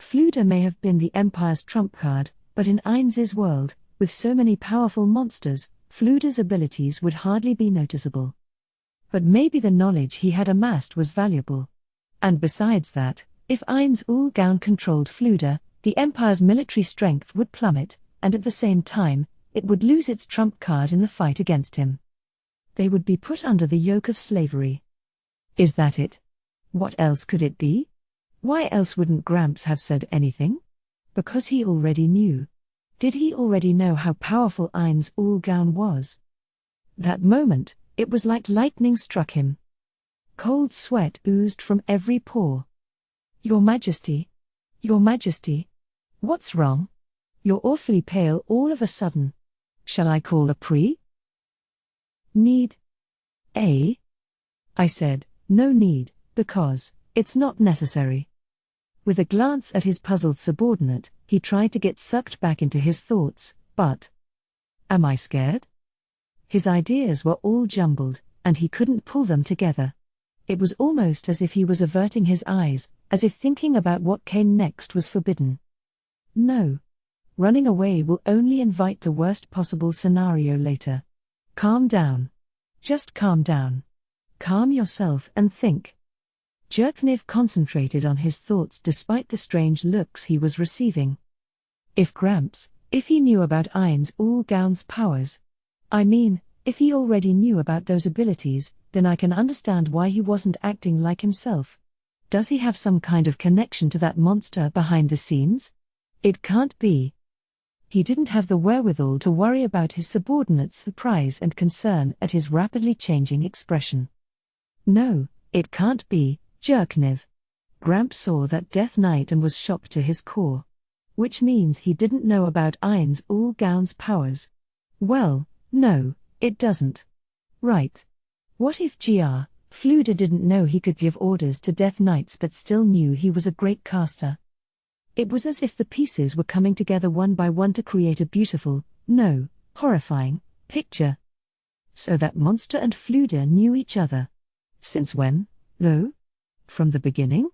Fluda may have been the Empire's trump card, but in Ainz's world, with so many powerful monsters, Fluda's abilities would hardly be noticeable. But maybe the knowledge he had amassed was valuable. And besides that, if Ainz Ul Gaun controlled Fluda, the Empire's military strength would plummet, and at the same time, it would lose its trump card in the fight against him. They would be put under the yoke of slavery. Is that it? What else could it be? Why else wouldn't Gramps have said anything? Because he already knew. Did he already know how powerful Ainz Ul Gaun was? That moment, it was like lightning struck him. Cold sweat oozed from every pore. Your Majesty. Your Majesty. What's wrong? You're awfully pale all of a sudden. Shall I call a pre? Need? I said, no need, because it's not necessary. With a glance at his puzzled subordinate, he tried to get sucked back into his thoughts, but... Am I scared? His ideas were all jumbled, and he couldn't pull them together. It was almost as if he was averting his eyes, as if thinking about what came next was forbidden. No. Running away will only invite the worst possible scenario later. Calm down. Just calm down. Calm yourself and think. Jerknev concentrated on his thoughts despite the strange looks he was receiving. If he knew about Ainz Ul Gaun's powers. I mean, if he already knew about those abilities, then I can understand why he wasn't acting like himself. Does he have some kind of connection to that monster behind the scenes? It can't be. He didn't have the wherewithal to worry about his subordinate's surprise and concern at his rapidly changing expression. No, it can't be, Jerknev. Gramps saw that Death Knight and was shocked to his core. Which means he didn't know about Ainz Ul Gaun's powers. Well, no, it doesn't. Right. What if Fluda didn't know he could give orders to Death Knights but still knew he was a great caster? It was as if the pieces were coming together one by one to create a beautiful, no, horrifying, picture. So that monster and Fluda knew each other. Since when, though? From the beginning?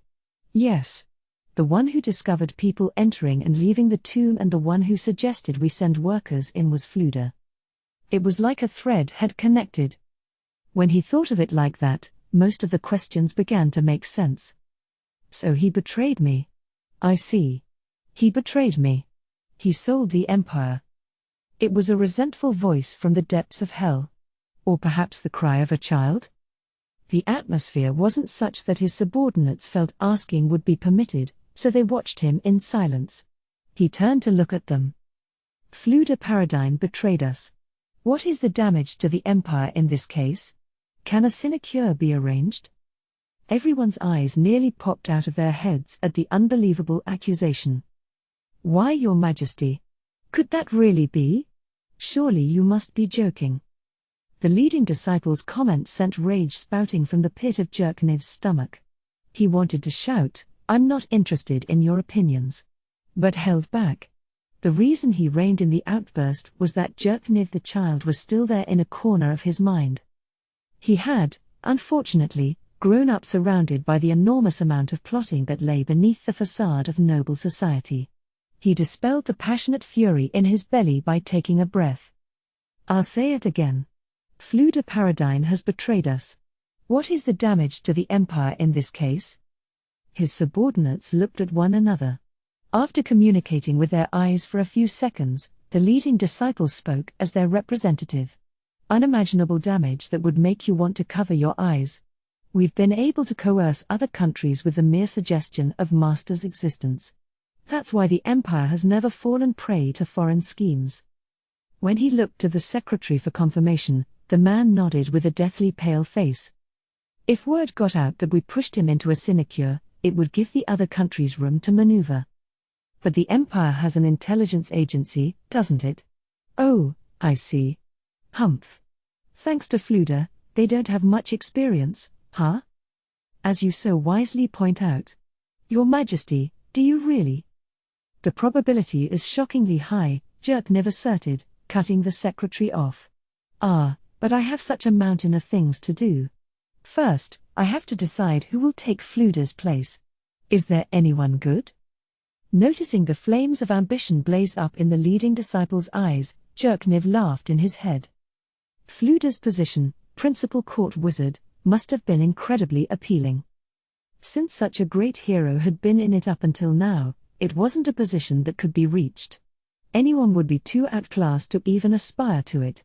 Yes. The one who discovered people entering and leaving the tomb and the one who suggested we send workers in was Fluda. It was like a thread had connected. When he thought of it like that, most of the questions began to make sense. So he betrayed me. I see. He betrayed me. He sold the Empire. It was a resentful voice from the depths of hell. Or perhaps the cry of a child? The atmosphere wasn't such that his subordinates felt asking would be permitted, so they watched him in silence. He turned to look at them. Fluda Paradigm betrayed us. What is the damage to the Empire in this case? Can a sinecure be arranged? Everyone's eyes nearly popped out of their heads at the unbelievable accusation. Why, Your Majesty? Could that really be? Surely you must be joking. The leading disciple's comment sent rage spouting from the pit of Jerknev's stomach. He wanted to shout, I'm not interested in your opinions. But held back. The reason he reined in the outburst was that Jerknev the child was still there in a corner of his mind. He had, unfortunately, grown up surrounded by the enormous amount of plotting that lay beneath the facade of noble society. He dispelled the passionate fury in his belly by taking a breath. I'll say it again. Fluda Paradigm has betrayed us. What is the damage to the Empire in this case? His subordinates looked at one another. After communicating with their eyes for a few seconds, the leading disciple spoke as their representative. Unimaginable damage that would make you want to cover your eyes. We've been able to coerce other countries with the mere suggestion of Master's existence. That's why the Empire has never fallen prey to foreign schemes. When he looked to the secretary for confirmation, the man nodded with a deathly pale face. If word got out that we pushed him into a sinecure, it would give the other countries room to maneuver. But the Empire has an intelligence agency, doesn't it? Oh, I see. Humph. Thanks to Fluda, they don't have much experience, huh? As you so wisely point out. Your Majesty, do you really? The probability is shockingly high, Jerknev asserted, cutting the secretary off. But I have such a mountain of things to do. First, I have to decide who will take Fluda's place. Is there anyone good? Noticing the flames of ambition blaze up in the leading disciple's eyes, Jerknev laughed in his head. Fluda's position, principal court wizard, must have been incredibly appealing. Since such a great hero had been in it up until now, it wasn't a position that could be reached. Anyone would be too outclassed to even aspire to it.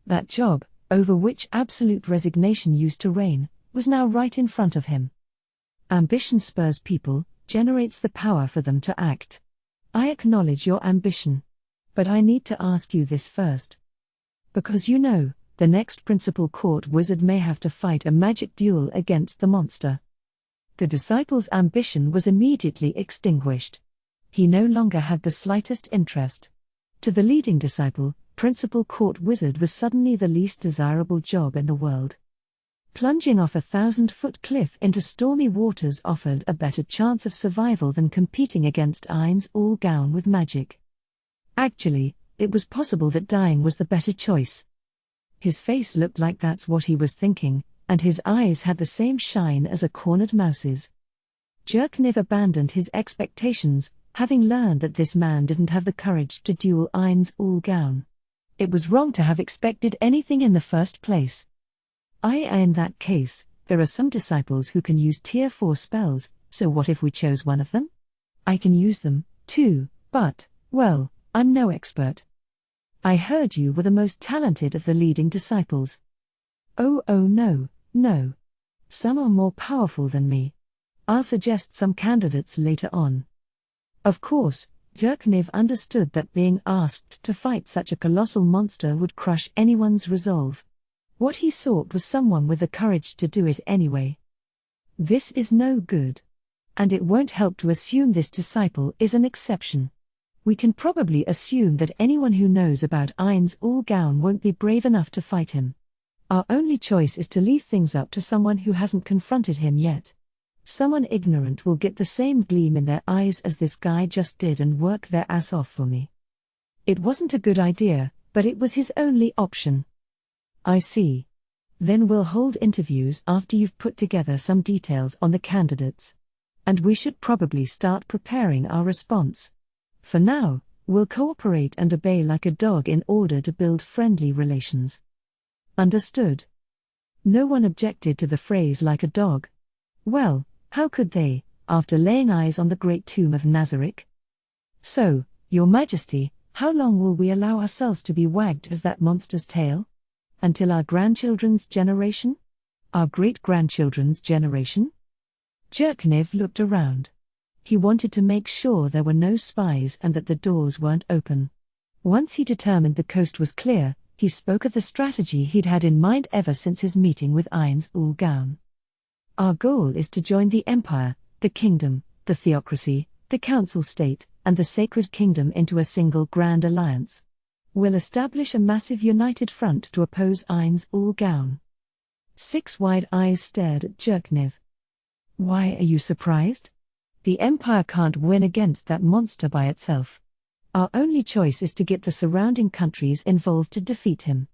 That job, over which absolute resignation used to reign, was now right in front of him. Ambition spurs people, generates the power for them to act. I acknowledge your ambition. But I need to ask you this first. Because the next principal court wizard may have to fight a magic duel against the monster. The disciple's ambition was immediately extinguished. He no longer had the slightest interest. To the leading disciple, principal court wizard was suddenly the least desirable job in the world. Plunging off a 1,000-foot cliff into stormy waters offered a better chance of survival than competing against Ain's all-gown with magic. Actually, it was possible that dying was the better choice. His face looked like that's what he was thinking, and his eyes had the same shine as a cornered mouse's. Jerknev abandoned his expectations, having learned that this man didn't have the courage to duel Ain's all-gown. It was wrong to have expected anything in the first place. In that case, there are some disciples who can use Tier 4 spells, so what if we chose one of them? I can use them, too, but, well, I'm no expert. I heard you were the most talented of the leading disciples. Oh no. Some are more powerful than me. I'll suggest some candidates later on. Of course, Jerknev understood that being asked to fight such a colossal monster would crush anyone's resolve. What he sought was someone with the courage to do it anyway. This is no good. And it won't help to assume this disciple is an exception. We can probably assume that anyone who knows about Ain's all-gown won't be brave enough to fight him. Our only choice is to leave things up to someone who hasn't confronted him yet. Someone ignorant will get the same gleam in their eyes as this guy just did and work their ass off for me. It wasn't a good idea, but it was his only option. I see. Then we'll hold interviews after you've put together some details on the candidates. And we should probably start preparing our response. For now, we'll cooperate and obey like a dog in order to build friendly relations. Understood. No one objected to the phrase like a dog. Well, how could they, after laying eyes on the great tomb of Nazarick? So, Your Majesty, how long will we allow ourselves to be wagged as that monster's tail? Until our grandchildren's generation? Our great-grandchildren's generation? Jerknev looked around. He wanted to make sure there were no spies and that the doors weren't open. Once he determined the coast was clear, he spoke of the strategy he'd had in mind ever since his meeting with Ain's all-gown. Our goal is to join the Empire, the Kingdom, the Theocracy, the Council State, and the Sacred Kingdom into a single grand alliance. We'll establish a massive united front to oppose Ain's all-gown. 6 wide eyes stared at Jerknev. Why are you surprised? The Empire can't win against that monster by itself. Our only choice is to get the surrounding countries involved to defeat him.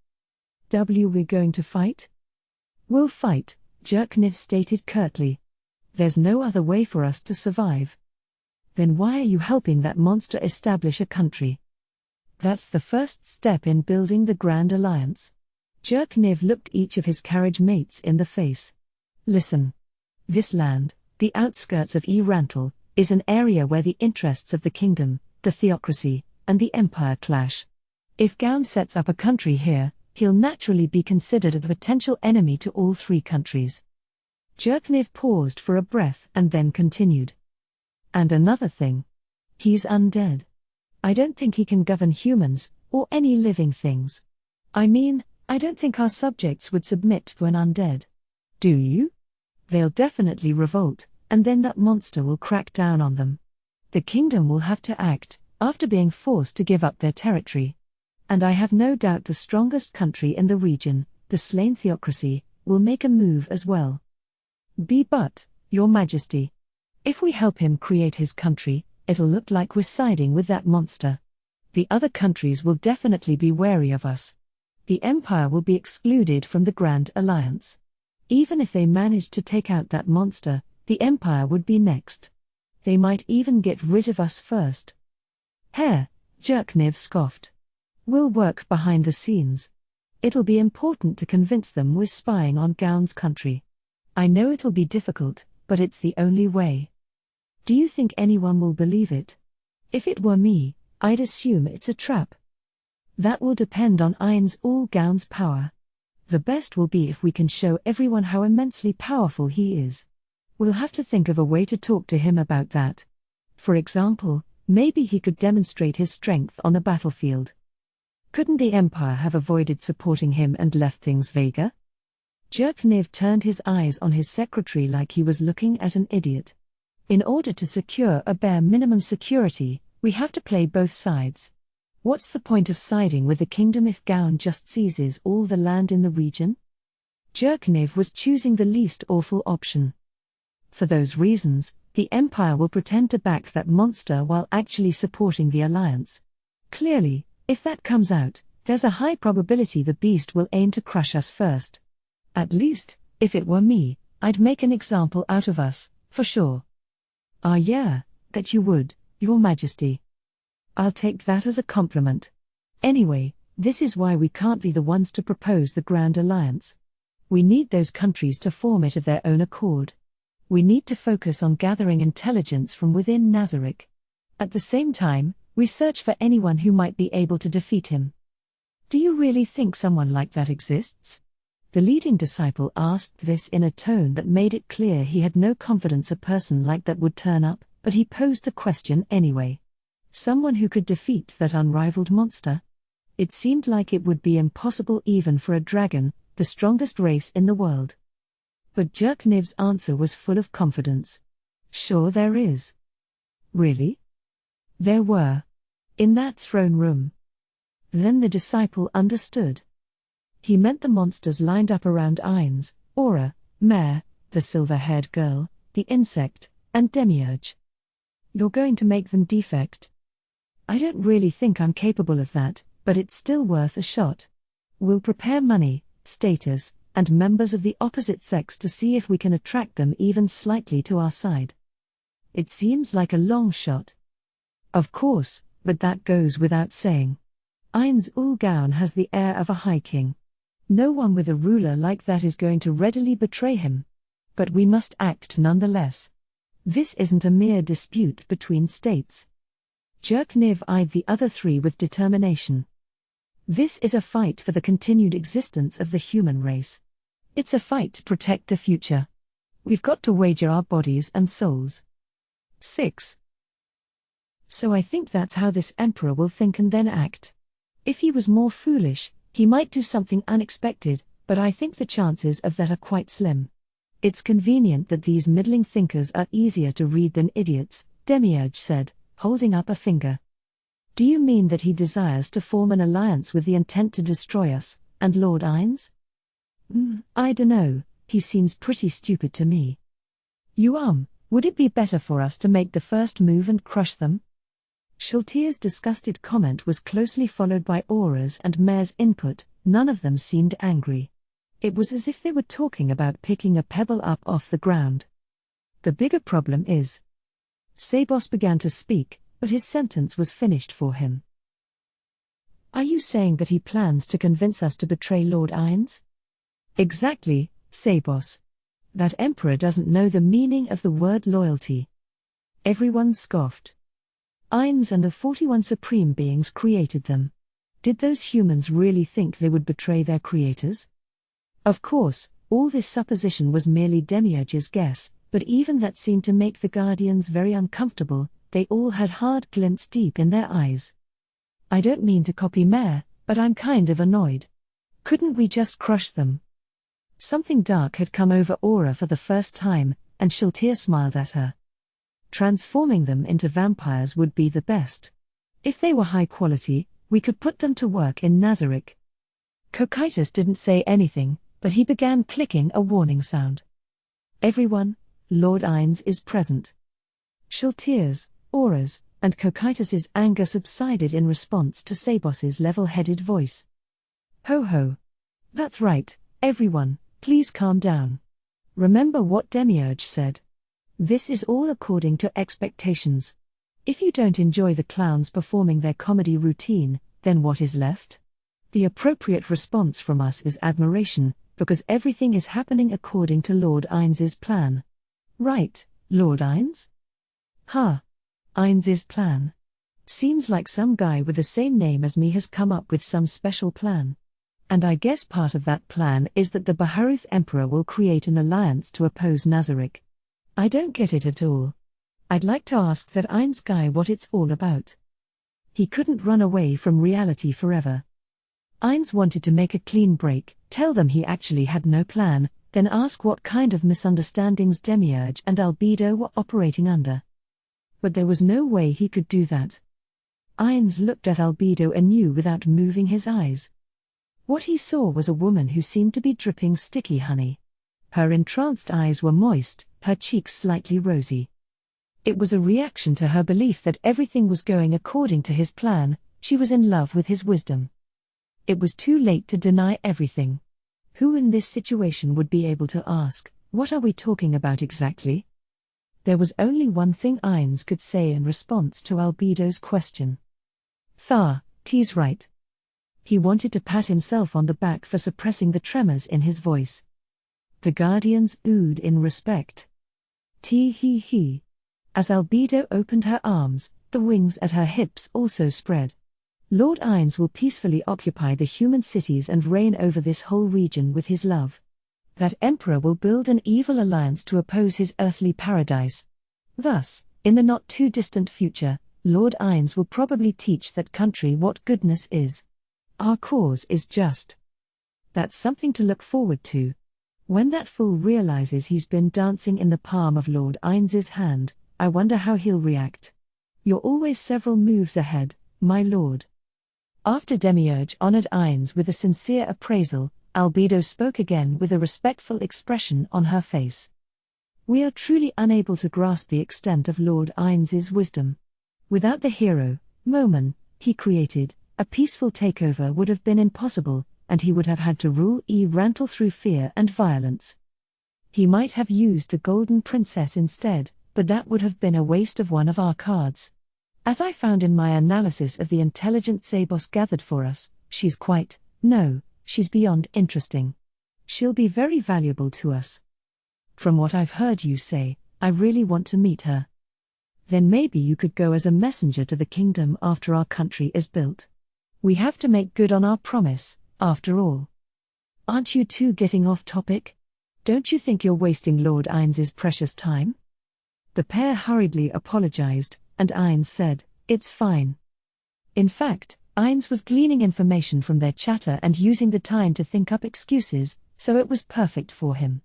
We're going to fight? We'll fight, Jerknev stated curtly. There's no other way for us to survive. Then why are you helping that monster establish a country? That's the first step in building the Grand Alliance. Jerknev looked each of his carriage mates in the face. Listen. This land, the outskirts of Rantel, is an area where the interests of the kingdom, the theocracy, and the empire clash. If Gaun sets up a country here, he'll naturally be considered a potential enemy to all 3 countries. Jerknev paused for a breath and then continued. And another thing. He's undead. I don't think he can govern humans, or any living things. I mean, I don't think our subjects would submit to an undead. Do you? They'll definitely revolt, and then that monster will crack down on them. The kingdom will have to act, after being forced to give up their territory. And I have no doubt the strongest country in the region, the slain theocracy, will make a move as well. But, Your Majesty, if we help him create his country, it'll look like we're siding with that monster. The other countries will definitely be wary of us. The Empire will be excluded from the Grand Alliance. Even if they managed to take out that monster, the Empire would be next. They might even get rid of us first. Herr Jerkniv scoffed. We'll work behind the scenes. It'll be important to convince them we're spying on Gaun's country. I know it'll be difficult, but it's the only way. Do you think anyone will believe it? If it were me, I'd assume it's a trap. That will depend on Ainz ul Gaun's power. The best will be if we can show everyone how immensely powerful he is. We'll have to think of a way to talk to him about that. For example, maybe he could demonstrate his strength on the battlefield. Couldn't the Empire have avoided supporting him and left things vaguer? Jerkniv turned his eyes on his secretary like he was looking at an idiot. In order to secure a bare minimum security, we have to play both sides. What's the point of siding with the kingdom if Gaun just seizes all the land in the region? Jerkniv was choosing the least awful option. For those reasons, the Empire will pretend to back that monster while actually supporting the alliance. Clearly, if that comes out, there's a high probability the beast will aim to crush us first. At least, if it were me, I'd make an example out of us, for sure. Ah yeah, that you would, Your Majesty. I'll take that as a compliment. Anyway, this is why we can't be the ones to propose the Grand Alliance. We need those countries to form it of their own accord. We need to focus on gathering intelligence from within Nazarick. At the same time, we search for anyone who might be able to defeat him. Do you really think someone like that exists? The leading disciple asked this in a tone that made it clear he had no confidence a person like that would turn up, but he posed the question anyway. Someone who could defeat that unrivaled monster? It seemed like it would be impossible even for a dragon, the strongest race in the world. But Jerkniv's answer was full of confidence. Sure there is. Really? There were. In that throne room. Then the disciple understood. He meant the monsters lined up around Ainz, Aura, Mare, the silver-haired girl, the insect, and Demiurge. You're going to make them defect? I don't really think I'm capable of that, but it's still worth a shot. We'll prepare money, status, and members of the opposite sex to see if we can attract them even slightly to our side. It seems like a long shot. Of course, but that goes without saying. Ainz ul Gaun has the air of a high king. No one with a ruler like that is going to readily betray him. But we must act nonetheless. This isn't a mere dispute between states. Jerkniv eyed the other three with determination. This is a fight for the continued existence of the human race. It's a fight to protect the future. We've got to wager our bodies and souls. 6. So I think that's how this emperor will think and then act. If he was more foolish, he might do something unexpected, but I think the chances of that are quite slim. It's convenient that these middling thinkers are easier to read than idiots, Demiurge said, holding up a finger. Do you mean that he desires to form an alliance with the intent to destroy us, and Lord Ainz? I dunno, he seems pretty stupid to me. Would it be better for us to make the first move and crush them? Shultier's disgusted comment was closely followed by Aura's and Mare's input. None of them seemed angry. It was as if they were talking about picking a pebble up off the ground. The bigger problem is. Sabos began to speak, but his sentence was finished for him. Are you saying that he plans to convince us to betray Lord Ainz? Exactly, Sabos. That emperor doesn't know the meaning of the word loyalty. Everyone scoffed. Ainz and the 41 supreme beings created them. Did those humans really think they would betray their creators? Of course, all this supposition was merely Demiurge's guess, but even that seemed to make the Guardians very uncomfortable. they all had hard glints deep in their eyes. I don't mean to copy Mare, but I'm kind of annoyed. Couldn't we just crush them? Something dark had come over Aura for the first time, and Shiltir smiled at her. Transforming them into vampires would be the best. If they were high quality, we could put them to work in Nazarick. Cocytus didn't say anything, but he began clicking a warning sound. Everyone, Lord Ainz is present. Shiltir's, Aura's, and Cocytus's anger subsided in response to Sabos's level-headed voice. Ho ho. That's right, everyone, please calm down. Remember what Demiurge said. This is all according to expectations. If you don't enjoy the clowns performing their comedy routine, then what is left? The appropriate response from us is admiration, because everything is happening according to Lord Ainz's plan. Right, Lord Ainz? Ha! Ainz's plan. Seems like some guy with the same name as me has come up with some special plan. And I guess part of that plan is that the Baharuth Emperor will create an alliance to oppose Nazarick. I don't get it at all. I'd like to ask that Ainz guy what it's all about. He couldn't run away from reality forever. Ainz wanted to make a clean break, tell them he actually had no plan, then ask what kind of misunderstandings Demiurge and Albedo were operating under. But there was no way he could do that. Ainz looked at Albedo anew without moving his eyes. What he saw was a woman who seemed to be dripping sticky honey. Her entranced eyes were moist, her cheeks slightly rosy. It was a reaction to her belief that everything was going according to his plan. She was in love with his wisdom. It was too late to deny everything. Who in this situation would be able to ask, "What are we talking about exactly?" There was only one thing Ainz could say in response to Albedo's question. T's right. He wanted to pat himself on the back for suppressing the tremors in his voice. The Guardians oohed in respect. Tee-hee-hee. As Albedo opened her arms, the wings at her hips also spread. Lord Ainz will peacefully occupy the human cities and reign over this whole region with his love. That emperor will build an evil alliance to oppose his earthly paradise. Thus, in the not-too-distant future, Lord Ainz will probably teach that country what goodness is. Our cause is just. That's something to look forward to. When that fool realizes he's been dancing in the palm of Lord Ainz's hand, I wonder how he'll react. You're always several moves ahead, my lord. After Demiurge honored Ainz with a sincere appraisal, Albedo spoke again with a respectful expression on her face. We are truly unable to grasp the extent of Lord Ainz's wisdom. Without the hero, Momen, he created, a peaceful takeover would have been impossible, and he would have had to rule Rantle through fear and violence. He might have used the Golden Princess instead, but that would have been a waste of one of our cards. As I found in my analysis of the intelligence Sabos gathered for us, she's beyond interesting. She'll be very valuable to us. From what I've heard you say, I really want to meet her. Then maybe you could go as a messenger to the kingdom after our country is built. We have to make good on our promise, after all. Aren't you two getting off topic? Don't you think you're wasting Lord Ainz's precious time? The pair hurriedly apologized, and Ainz said, "It's fine." In fact, Ainz was gleaning information from their chatter and using the time to think up excuses, so it was perfect for him.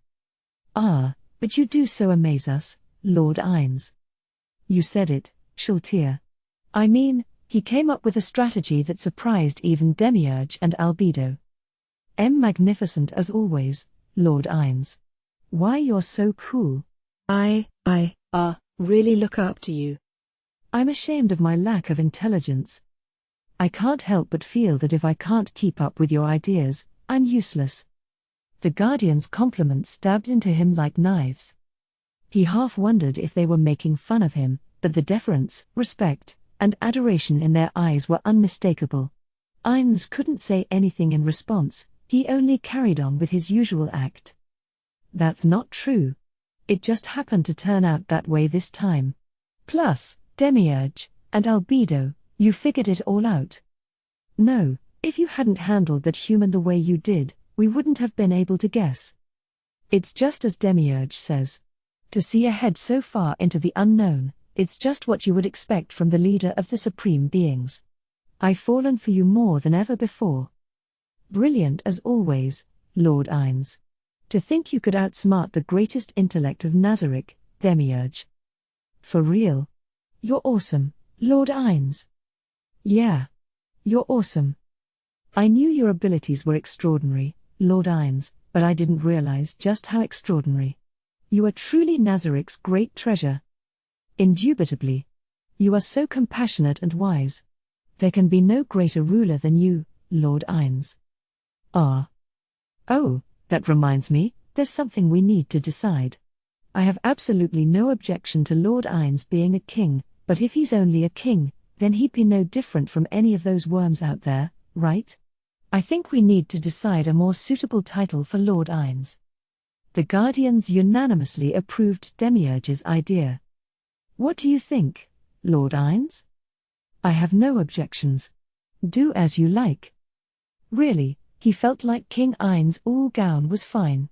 But you do so amaze us, Lord Ainz. You said it, Shiltir. I mean, he came up with a strategy that surprised even Demiurge and Albedo. Magnificent as always, Lord Ainz. Why you're so cool. I really look up to you. I'm ashamed of my lack of intelligence. I can't help but feel that if I can't keep up with your ideas, I'm useless. The Guardian's compliments stabbed into him like knives. He half wondered if they were making fun of him, but the deference, respect, and adoration in their eyes were unmistakable. Ainz couldn't say anything in response, he only carried on with his usual act. That's not true. It just happened to turn out that way this time. Plus, Demiurge, and Albedo, you figured it all out. No, if you hadn't handled that human the way you did, we wouldn't have been able to guess. It's just as Demiurge says. To see ahead so far into the unknown, It's just what you would expect from the leader of the supreme beings. I've fallen for you more than ever before. Brilliant as always, Lord Ainz. To think you could outsmart the greatest intellect of Nazarick, Demiurge. For real. You're awesome, Lord Ainz. Yeah. You're awesome. I knew your abilities were extraordinary, Lord Ainz, but I didn't realize just how extraordinary. You are truly Nazarick's great treasure. Indubitably. You are so compassionate and wise. There can be no greater ruler than you, Lord Ainz. Ah. Oh, that reminds me, there's something we need to decide. I have absolutely no objection to Lord Ainz being a king, but if he's only a king, then he'd be no different from any of those worms out there, right? I think we need to decide a more suitable title for Lord Ainz. The Guardians unanimously approved Demiurge's idea. What do you think, Lord Ainz? I have no objections. Do as you like. Really, he felt like King Ainz Ulgaun was fine.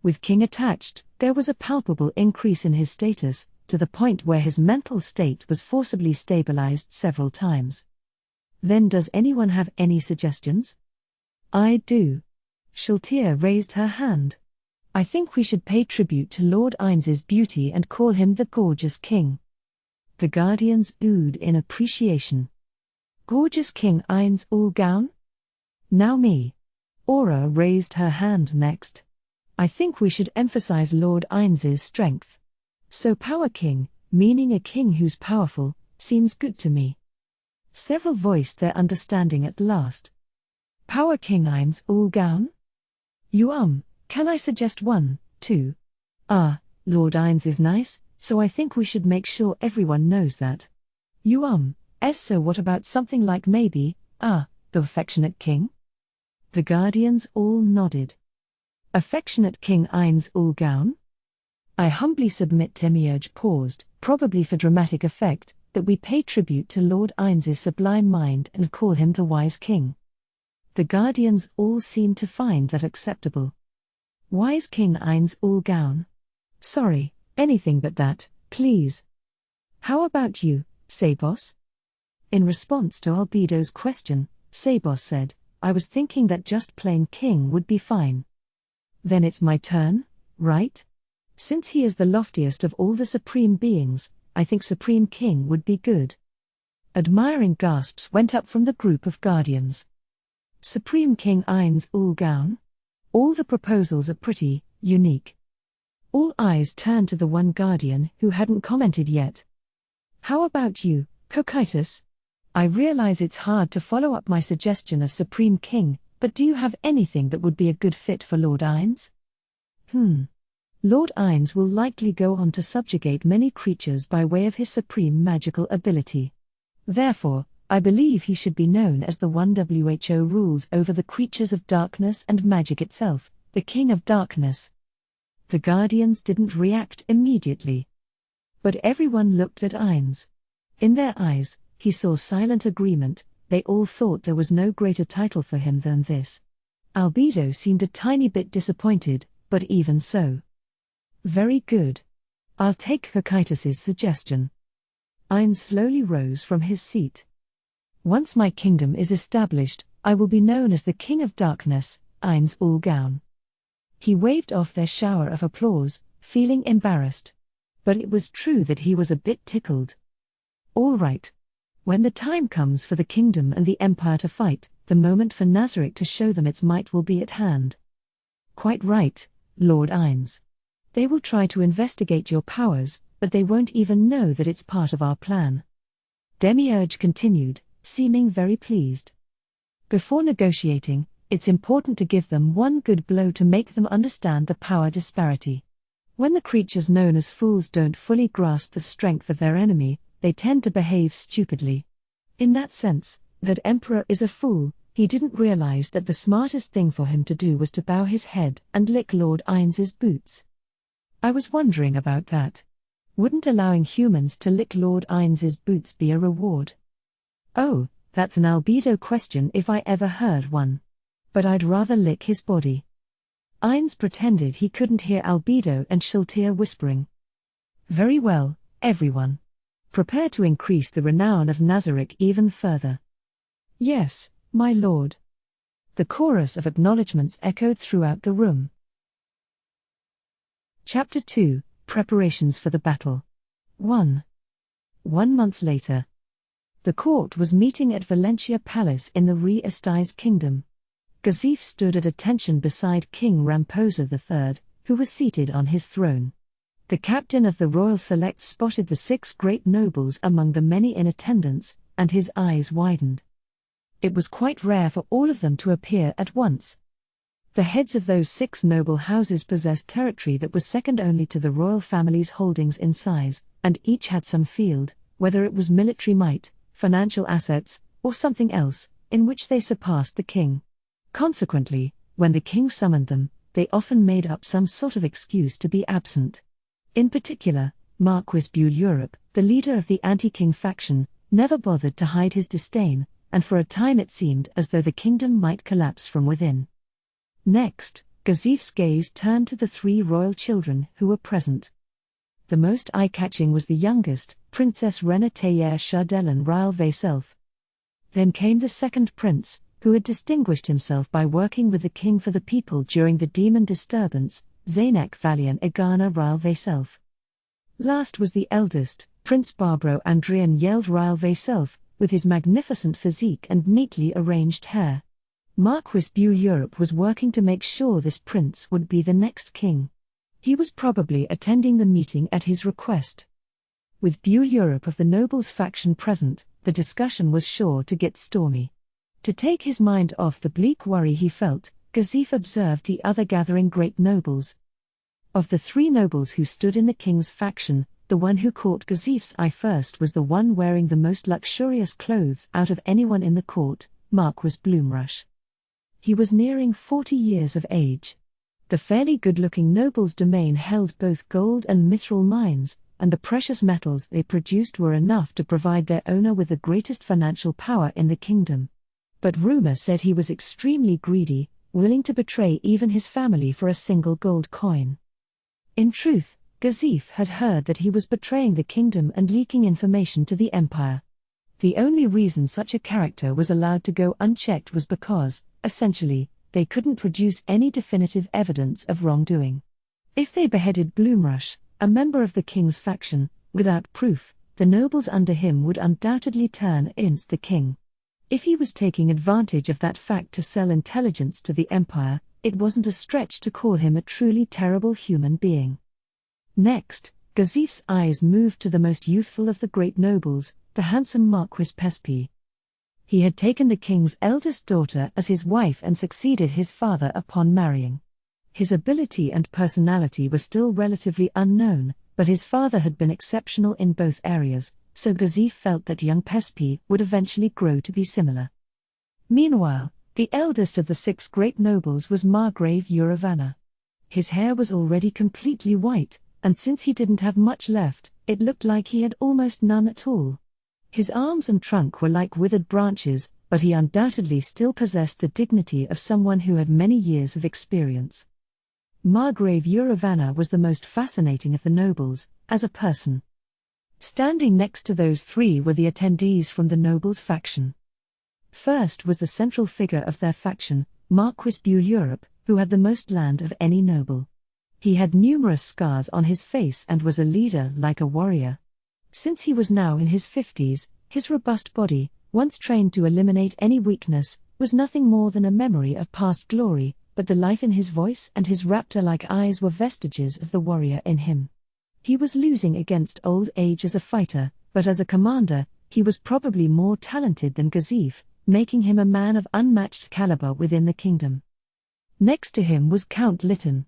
With King attached, there was a palpable increase in his status, to the point where his mental state was forcibly stabilized several times. Then does anyone have any suggestions? I do. Shultir raised her hand. I think we should pay tribute to Lord Ainz's beauty and call him the Gorgeous King. The Guardians oohed in appreciation. Gorgeous King Ainz Ulgaun? Now me. Aura raised her hand next. I think we should emphasize Lord Ainz's strength. So Power King, meaning a king who's powerful, seems good to me. Several voiced their understanding at last. Power King Ainz Ulgaun? You can I suggest one, too? Lord Ainz is nice, so I think we should make sure everyone knows that. You so what about something like maybe, the Affectionate King? The Guardians all nodded. Affectionate King Ainz Ulgaun? I humbly submit Demiurge paused, probably for dramatic effect, that we pay tribute to Lord Ainz's sublime mind and call him the Wise King. The Guardians all seemed to find that acceptable. Wise King Ainz Ulgaun? Sorry, anything but that, please. How about you, Sabos? In response to Albedo's question, Sabos said, I was thinking that just plain king would be fine. Then it's my turn, right? Since he is the loftiest of all the supreme beings, I think Supreme King would be good. Admiring gasps went up from the group of guardians. Supreme King Ainz Ulgaun? All the proposals are pretty unique. All eyes turned to the one guardian who hadn't commented yet. How about you, Cocytus? I realize it's hard to follow up my suggestion of Supreme King, but do you have anything that would be a good fit for Lord Ainz? Lord Ainz will likely go on to subjugate many creatures by way of his supreme magical ability. Therefore, I believe he should be known as the one who rules over the creatures of darkness and magic itself, the King of Darkness. The Guardians didn't react immediately. But everyone looked at Ainz. In their eyes, he saw silent agreement. They all thought there was no greater title for him than this. Albedo seemed a tiny bit disappointed, but even so. Very good. I'll take Cocytus's suggestion. Ainz slowly rose from his seat. Once my kingdom is established, I will be known as the King of Darkness, Ainz Ulgaun. He waved off their shower of applause, feeling embarrassed. But it was true that he was a bit tickled. All right. When the time comes for the kingdom and the empire to fight, the moment for Nazarick to show them its might will be at hand. Quite right, Lord Ainz. They will try to investigate your powers, but they won't even know that it's part of our plan. Demiurge continued, seeming very pleased. Before negotiating, it's important to give them one good blow to make them understand the power disparity. When the creatures known as fools don't fully grasp the strength of their enemy, they tend to behave stupidly. In that sense, that Emperor is a fool. He didn't realize that the smartest thing for him to do was to bow his head and lick Lord Ainz's boots. I was wondering about that. Wouldn't allowing humans to lick Lord Ainz's boots be a reward? Oh, that's an Albedo question if I ever heard one. But I'd rather lick his body. Ainz pretended he couldn't hear Albedo and Shultir whispering. Very well, everyone. prepare to increase the renown of Nazarick even further. Yes, my lord. The chorus of acknowledgements echoed throughout the room. Chapter 2, Preparations for the Battle. 1. 1 month later. The court was meeting at Valentia Palace in the Re-Estize Kingdom. Gazif stood at attention beside King Ramposa III, who was seated on his throne. The captain of the Royal Select spotted the 6 great nobles among the many in attendance, and his eyes widened. It was quite rare for all of them to appear at once. The heads of those 6 noble houses possessed territory that was second only to the royal family's holdings in size, and each had some field, whether it was military might, financial assets, or something else, in which they surpassed the king. Consequently, when the king summoned them, they often made up some sort of excuse to be absent. In particular, Marquis Buell-Europe, the leader of the anti-king faction, never bothered to hide his disdain, and for a time it seemed as though the kingdom might collapse from within. Next, Gazif's gaze turned to the 3 royal children who were present. The most eye-catching was the youngest, Princess Renatayer Chardellen Ryle Vayself. Then came the second prince, who had distinguished himself by working with the king for the people during the demon disturbance, Zaynek Valian Igana Ryle Vayself. Last was the eldest, Prince Barbaro Andrian Yeld Ryle Vayself, with his magnificent physique and neatly arranged hair. Marquis Buell-Europe was working to make sure this prince would be the next king. He was probably attending the meeting at his request. With Buell-Europe of the nobles faction present, the discussion was sure to get stormy. To take his mind off the bleak worry he felt, Gazif observed the other gathering great nobles. Of the 3 nobles who stood in the king's faction, the one who caught Gazif's eye first was the one wearing the most luxurious clothes out of anyone in the court, Marquis Bloomrush. He was nearing 40 years of age. The fairly good-looking noble's domain held both gold and mithril mines, and the precious metals they produced were enough to provide their owner with the greatest financial power in the kingdom. But rumor said he was extremely greedy, willing to betray even his family for a single gold coin. In truth, Gazif had heard that he was betraying the kingdom and leaking information to the empire. The only reason such a character was allowed to go unchecked was because, essentially, they couldn't produce any definitive evidence of wrongdoing. If they beheaded Bloomrush, a member of the king's faction, without proof, the nobles under him would undoubtedly turn against the king. If he was taking advantage of that fact to sell intelligence to the empire, it wasn't a stretch to call him a truly terrible human being. Next, Gazif's eyes moved to the most youthful of the great nobles, the handsome Marquis Pespi. He had taken the king's eldest daughter as his wife and succeeded his father upon marrying. His ability and personality were still relatively unknown, but his father had been exceptional in both areas, so Gazif felt that young Pespi would eventually grow to be similar. Meanwhile, the eldest of the 6 great nobles was Margrave Uravanna. His hair was already completely white, and since he didn't have much left, it looked like he had almost none at all. His arms and trunk were like withered branches, but he undoubtedly still possessed the dignity of someone who had many years of experience. Margrave Uravanna was the most fascinating of the nobles, as a person. Standing next to those 3 were the attendees from the nobles' faction. First was the central figure of their faction, Marquis Buell-Europe, who had the most land of any noble. He had numerous scars on his face and was a leader like a warrior. Since he was now in his 50s, his robust body, once trained to eliminate any weakness, was nothing more than a memory of past glory, but the life in his voice and his raptor-like eyes were vestiges of the warrior in him. He was losing against old age as a fighter, but as a commander, he was probably more talented than Gazif, making him a man of unmatched caliber within the kingdom. Next to him was Count Lytton.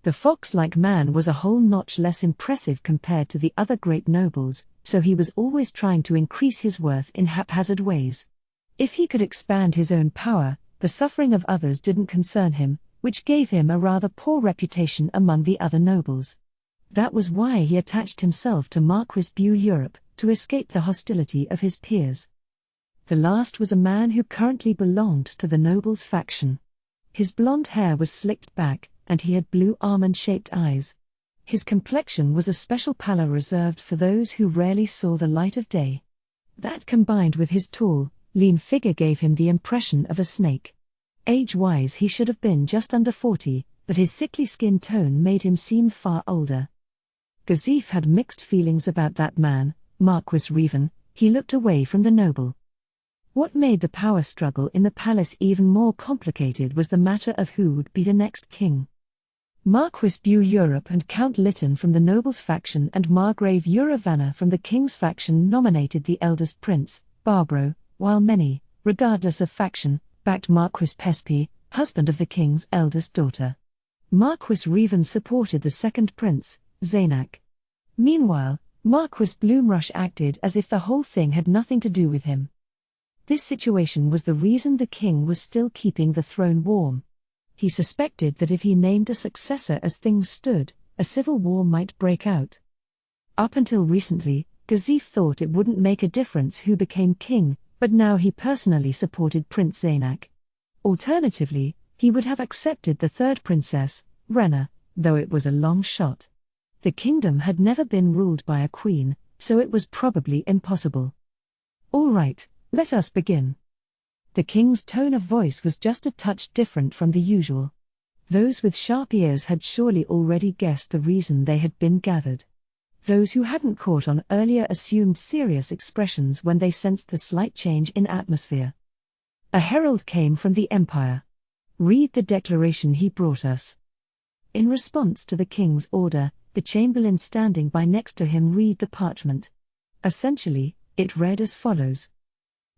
The fox-like man was a whole notch less impressive compared to the other great nobles, so he was always trying to increase his worth in haphazard ways. If he could expand his own power, the suffering of others didn't concern him, which gave him a rather poor reputation among the other nobles. That was why he attached himself to Marquis Buell-Europe, to escape the hostility of his peers. The last was a man who currently belonged to the nobles' faction. His blonde hair was slicked back, and he had blue almond-shaped eyes. His complexion was a special pallor reserved for those who rarely saw the light of day. That combined with his tall, lean figure gave him the impression of a snake. Age-wise he should have been just under 40, but his sickly skin tone made him seem far older. Gazif had mixed feelings about that man, Marquis Revan. He looked away from the noble. What made the power struggle in the palace even more complicated was the matter of who would be the next king. Marquis Europe and Count Lytton from the nobles' faction and Margrave Uravanna from the king's faction nominated the eldest prince, Barbaro, while many, regardless of faction, backed Marquis Pespi, husband of the king's eldest daughter. Marquis Revan supported the second prince, Zaynak. Meanwhile, Marquis Bloomrush acted as if the whole thing had nothing to do with him. This situation was the reason the king was still keeping the throne warm. He suspected that if he named a successor as things stood, a civil war might break out. Up until recently, Gazif thought it wouldn't make a difference who became king, but now he personally supported Prince Zaynak. Alternatively, he would have accepted the third princess, Rena, though it was a long shot. The kingdom had never been ruled by a queen, so it was probably impossible. All right, let us begin. The king's tone of voice was just a touch different from the usual. Those with sharp ears had surely already guessed the reason they had been gathered. Those who hadn't caught on earlier assumed serious expressions when they sensed the slight change in atmosphere. A herald came from the Empire. Read the declaration he brought us. In response to the king's order, the chamberlain standing by next to him read the parchment. Essentially, it read as follows.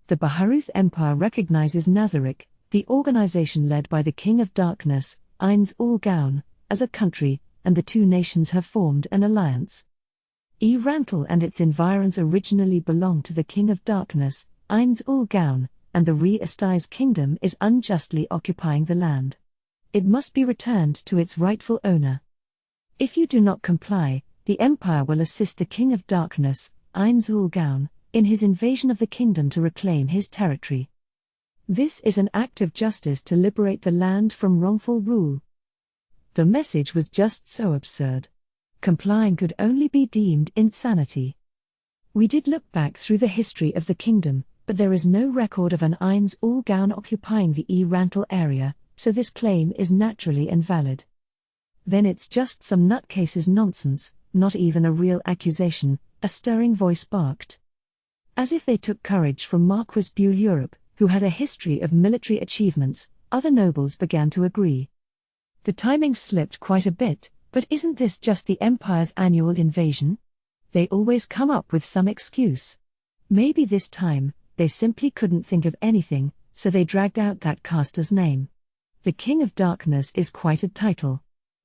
The Baharuth Empire recognizes Nazarick, the organization led by the King of Darkness, Ainz Ul Gaun, as a country, and the two nations have formed an alliance. Rantel and its environs originally belonged to the King of Darkness, Ainz Ul Gaun, and the Re-Estize Kingdom is unjustly occupying the land. It must be returned to its rightful owner. If you do not comply, the Empire will assist the King of Darkness, Ainz Ul Gaun, in his invasion of the kingdom to reclaim his territory. This is an act of justice to liberate the land from wrongful rule. The message was just so absurd. Complying could only be deemed insanity. We did look back through the history of the kingdom, but there is no record of an Ainz Ul Gaun occupying the Rantel area, so this claim is naturally invalid. Then it's just some nutcase's nonsense, not even a real accusation, a stirring voice barked. As if they took courage from Marquis Europe, who had a history of military achievements, other nobles began to agree. The timing slipped quite a bit, but isn't this just the Empire's annual invasion? They always come up with some excuse. Maybe this time, they simply couldn't think of anything, so they dragged out that caster's name. The King of Darkness is quite a title.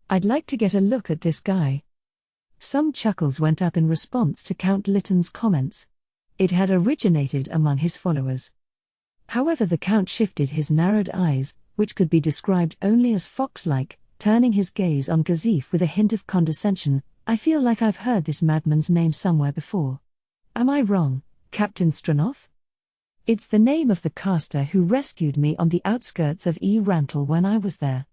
I'd like to get a look at this guy. Some chuckles went up in response to Count Lytton's comments. It had originated among his followers. However, the Count shifted his narrowed eyes, which could be described only as fox-like, turning his gaze on Gazif with a hint of condescension. I feel like I've heard this madman's name somewhere before. Am I wrong, Captain Stranov? It's the name of the caster who rescued me on the outskirts of Rantel when I was there.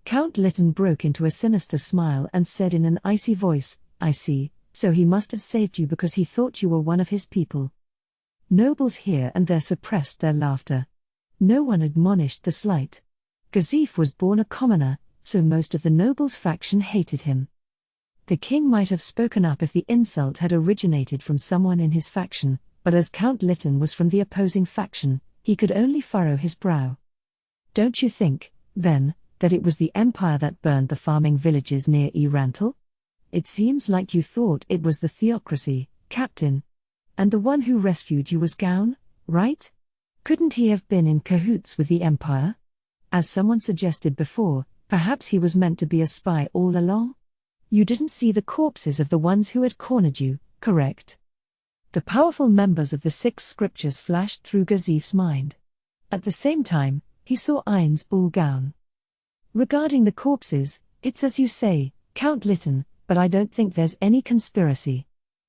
Count Lytton broke into a sinister smile and said in an icy voice, I see. So he must have saved you because he thought you were one of his people. Nobles here and there suppressed their laughter. No one admonished the slight. Gazif was born a commoner, so most of the nobles' faction hated him. The king might have spoken up if the insult had originated from someone in his faction, but as Count Lytton was from the opposing faction, he could only furrow his brow. Don't you think, then, that it was the Empire that burned the farming villages near Rantel? It seems like you thought it was the theocracy, Captain. And the one who rescued you was Gaun, right? Couldn't he have been in cahoots with the Empire? As someone suggested before, perhaps he was meant to be a spy all along? You didn't see the corpses of the ones who had cornered you, correct? The powerful members of the six scriptures flashed through Gazif's mind. At the same time, he saw Ainz Ul Gaun. Regarding the corpses, it's as you say, Count Lytton, but I don't think there's any conspiracy.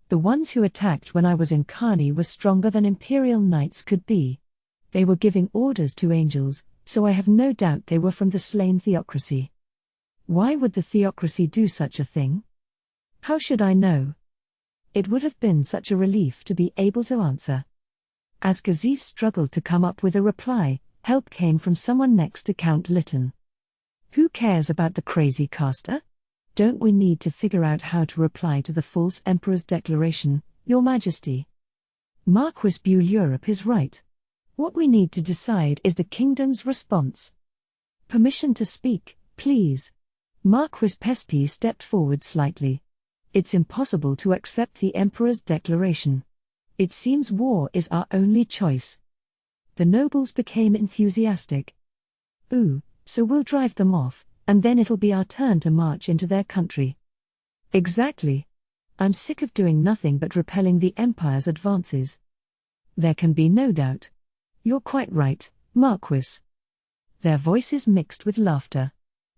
The ones who attacked when I was in Kani were stronger than Imperial Knights could be. They were giving orders to angels, so I have no doubt they were from the slain theocracy. Why would the theocracy do such a thing? How should I know? It would have been such a relief to be able to answer. As Gazif struggled to come up with a reply, help came from someone next to Count Lytton. Who cares about the crazy caster? Don't we need to figure out how to reply to the false Emperor's declaration, Your Majesty? Marquis Europe is right. What we need to decide is the kingdom's response. Permission to speak, please. Marquis Pespi stepped forward slightly. It's impossible to accept the Emperor's declaration. It seems war is our only choice. The nobles became enthusiastic. Ooh, so we'll drive them off, and then it'll be our turn to march into their country. Exactly. I'm sick of doing nothing but repelling the Empire's advances. There can be no doubt. You're quite right, Marquis. Their voices mixed with laughter.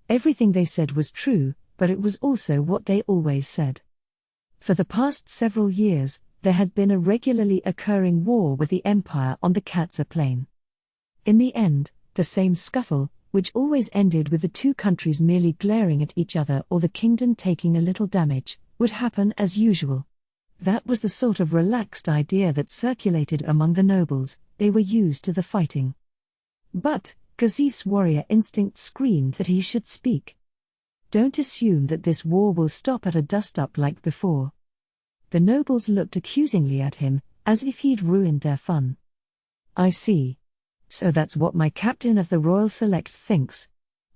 Everything they said was true, but it was also what they always said. For the past several years, there had been a regularly occurring war with the Empire on the Katsa Plain. In the end, the same scuffle, which always ended with the two countries merely glaring at each other or the kingdom taking a little damage, would happen as usual. That was the sort of relaxed idea that circulated among the nobles. They were used to the fighting. But Gazif's warrior instinct screamed that he should speak. Don't assume that this war will stop at a dust-up like before. The nobles looked accusingly at him, as if he'd ruined their fun. I see. So that's what my captain of the Royal Select thinks.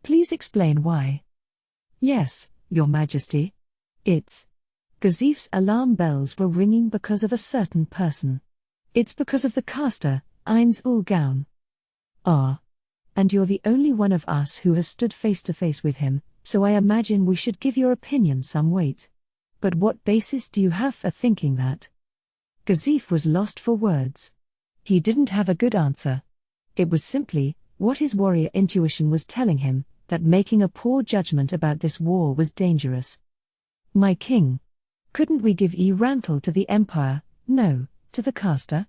Please explain why. Yes, Your Majesty. It's... Gazif's alarm bells were ringing because of a certain person. It's because of the caster, Ainz ul Gaun. Ah. And you're the only one of us who has stood face to face with him, so I imagine we should give your opinion some weight. But what basis do you have for thinking that? Gazif was lost for words. He didn't have a good answer. It was simply, what his warrior intuition was telling him, that making a poor judgment about this war was dangerous. My king. Couldn't we give Rantle to the Empire, no, to the caster?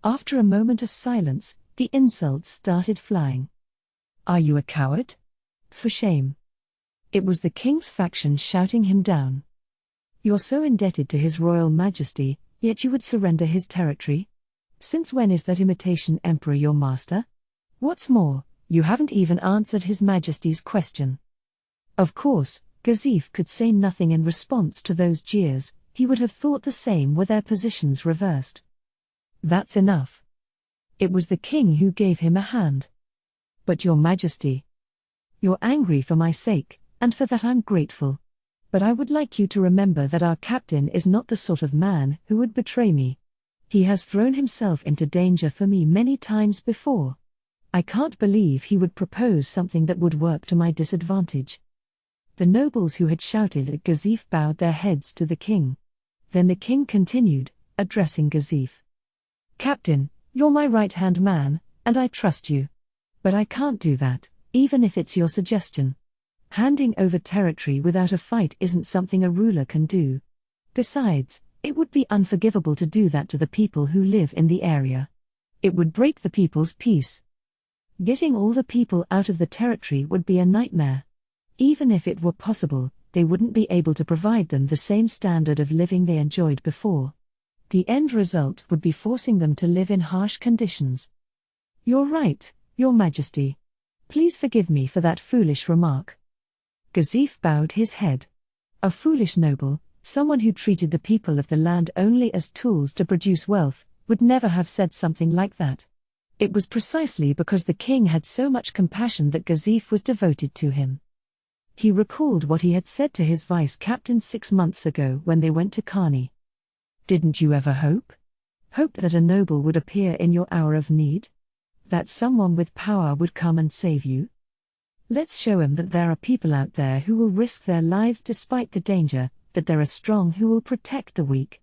After a moment of silence, the insults started flying. Are you a coward? For shame. It was the king's faction shouting him down. You're so indebted to His Royal Majesty, yet you would surrender his territory? Since when is that imitation emperor your master? What's more, you haven't even answered His Majesty's question. Of course, Gazif could say nothing in response to those jeers. He would have thought the same were their positions reversed. That's enough. It was the king who gave him a hand. But Your Majesty. You're angry for my sake, and for that I'm grateful. But I would like you to remember that our captain is not the sort of man who would betray me. He has thrown himself into danger for me many times before. I can't believe he would propose something that would work to my disadvantage. The nobles who had shouted at Gazif bowed their heads to the king. Then the king continued, addressing Gazif. Captain, you're my right-hand man, and I trust you. But I can't do that, even if it's your suggestion. Handing over territory without a fight isn't something a ruler can do. Besides, it would be unforgivable to do that to the people who live in the area. It would break the people's peace. Getting all the people out of the territory would be a nightmare. Even if it were possible, they wouldn't be able to provide them the same standard of living they enjoyed before. The end result would be forcing them to live in harsh conditions. You're right, Your Majesty. Please forgive me for that foolish remark. Gazif bowed his head. A foolish noble, someone who treated the people of the land only as tools to produce wealth, would never have said something like that. It was precisely because the king had so much compassion that Gazif was devoted to him. He recalled what he had said to his vice-captain 6 months ago when they went to Kugane. Didn't you ever hope? Hope that a noble would appear in your hour of need? That someone with power would come and save you? Let's show him that there are people out there who will risk their lives despite the danger, that there are strong who will protect the weak.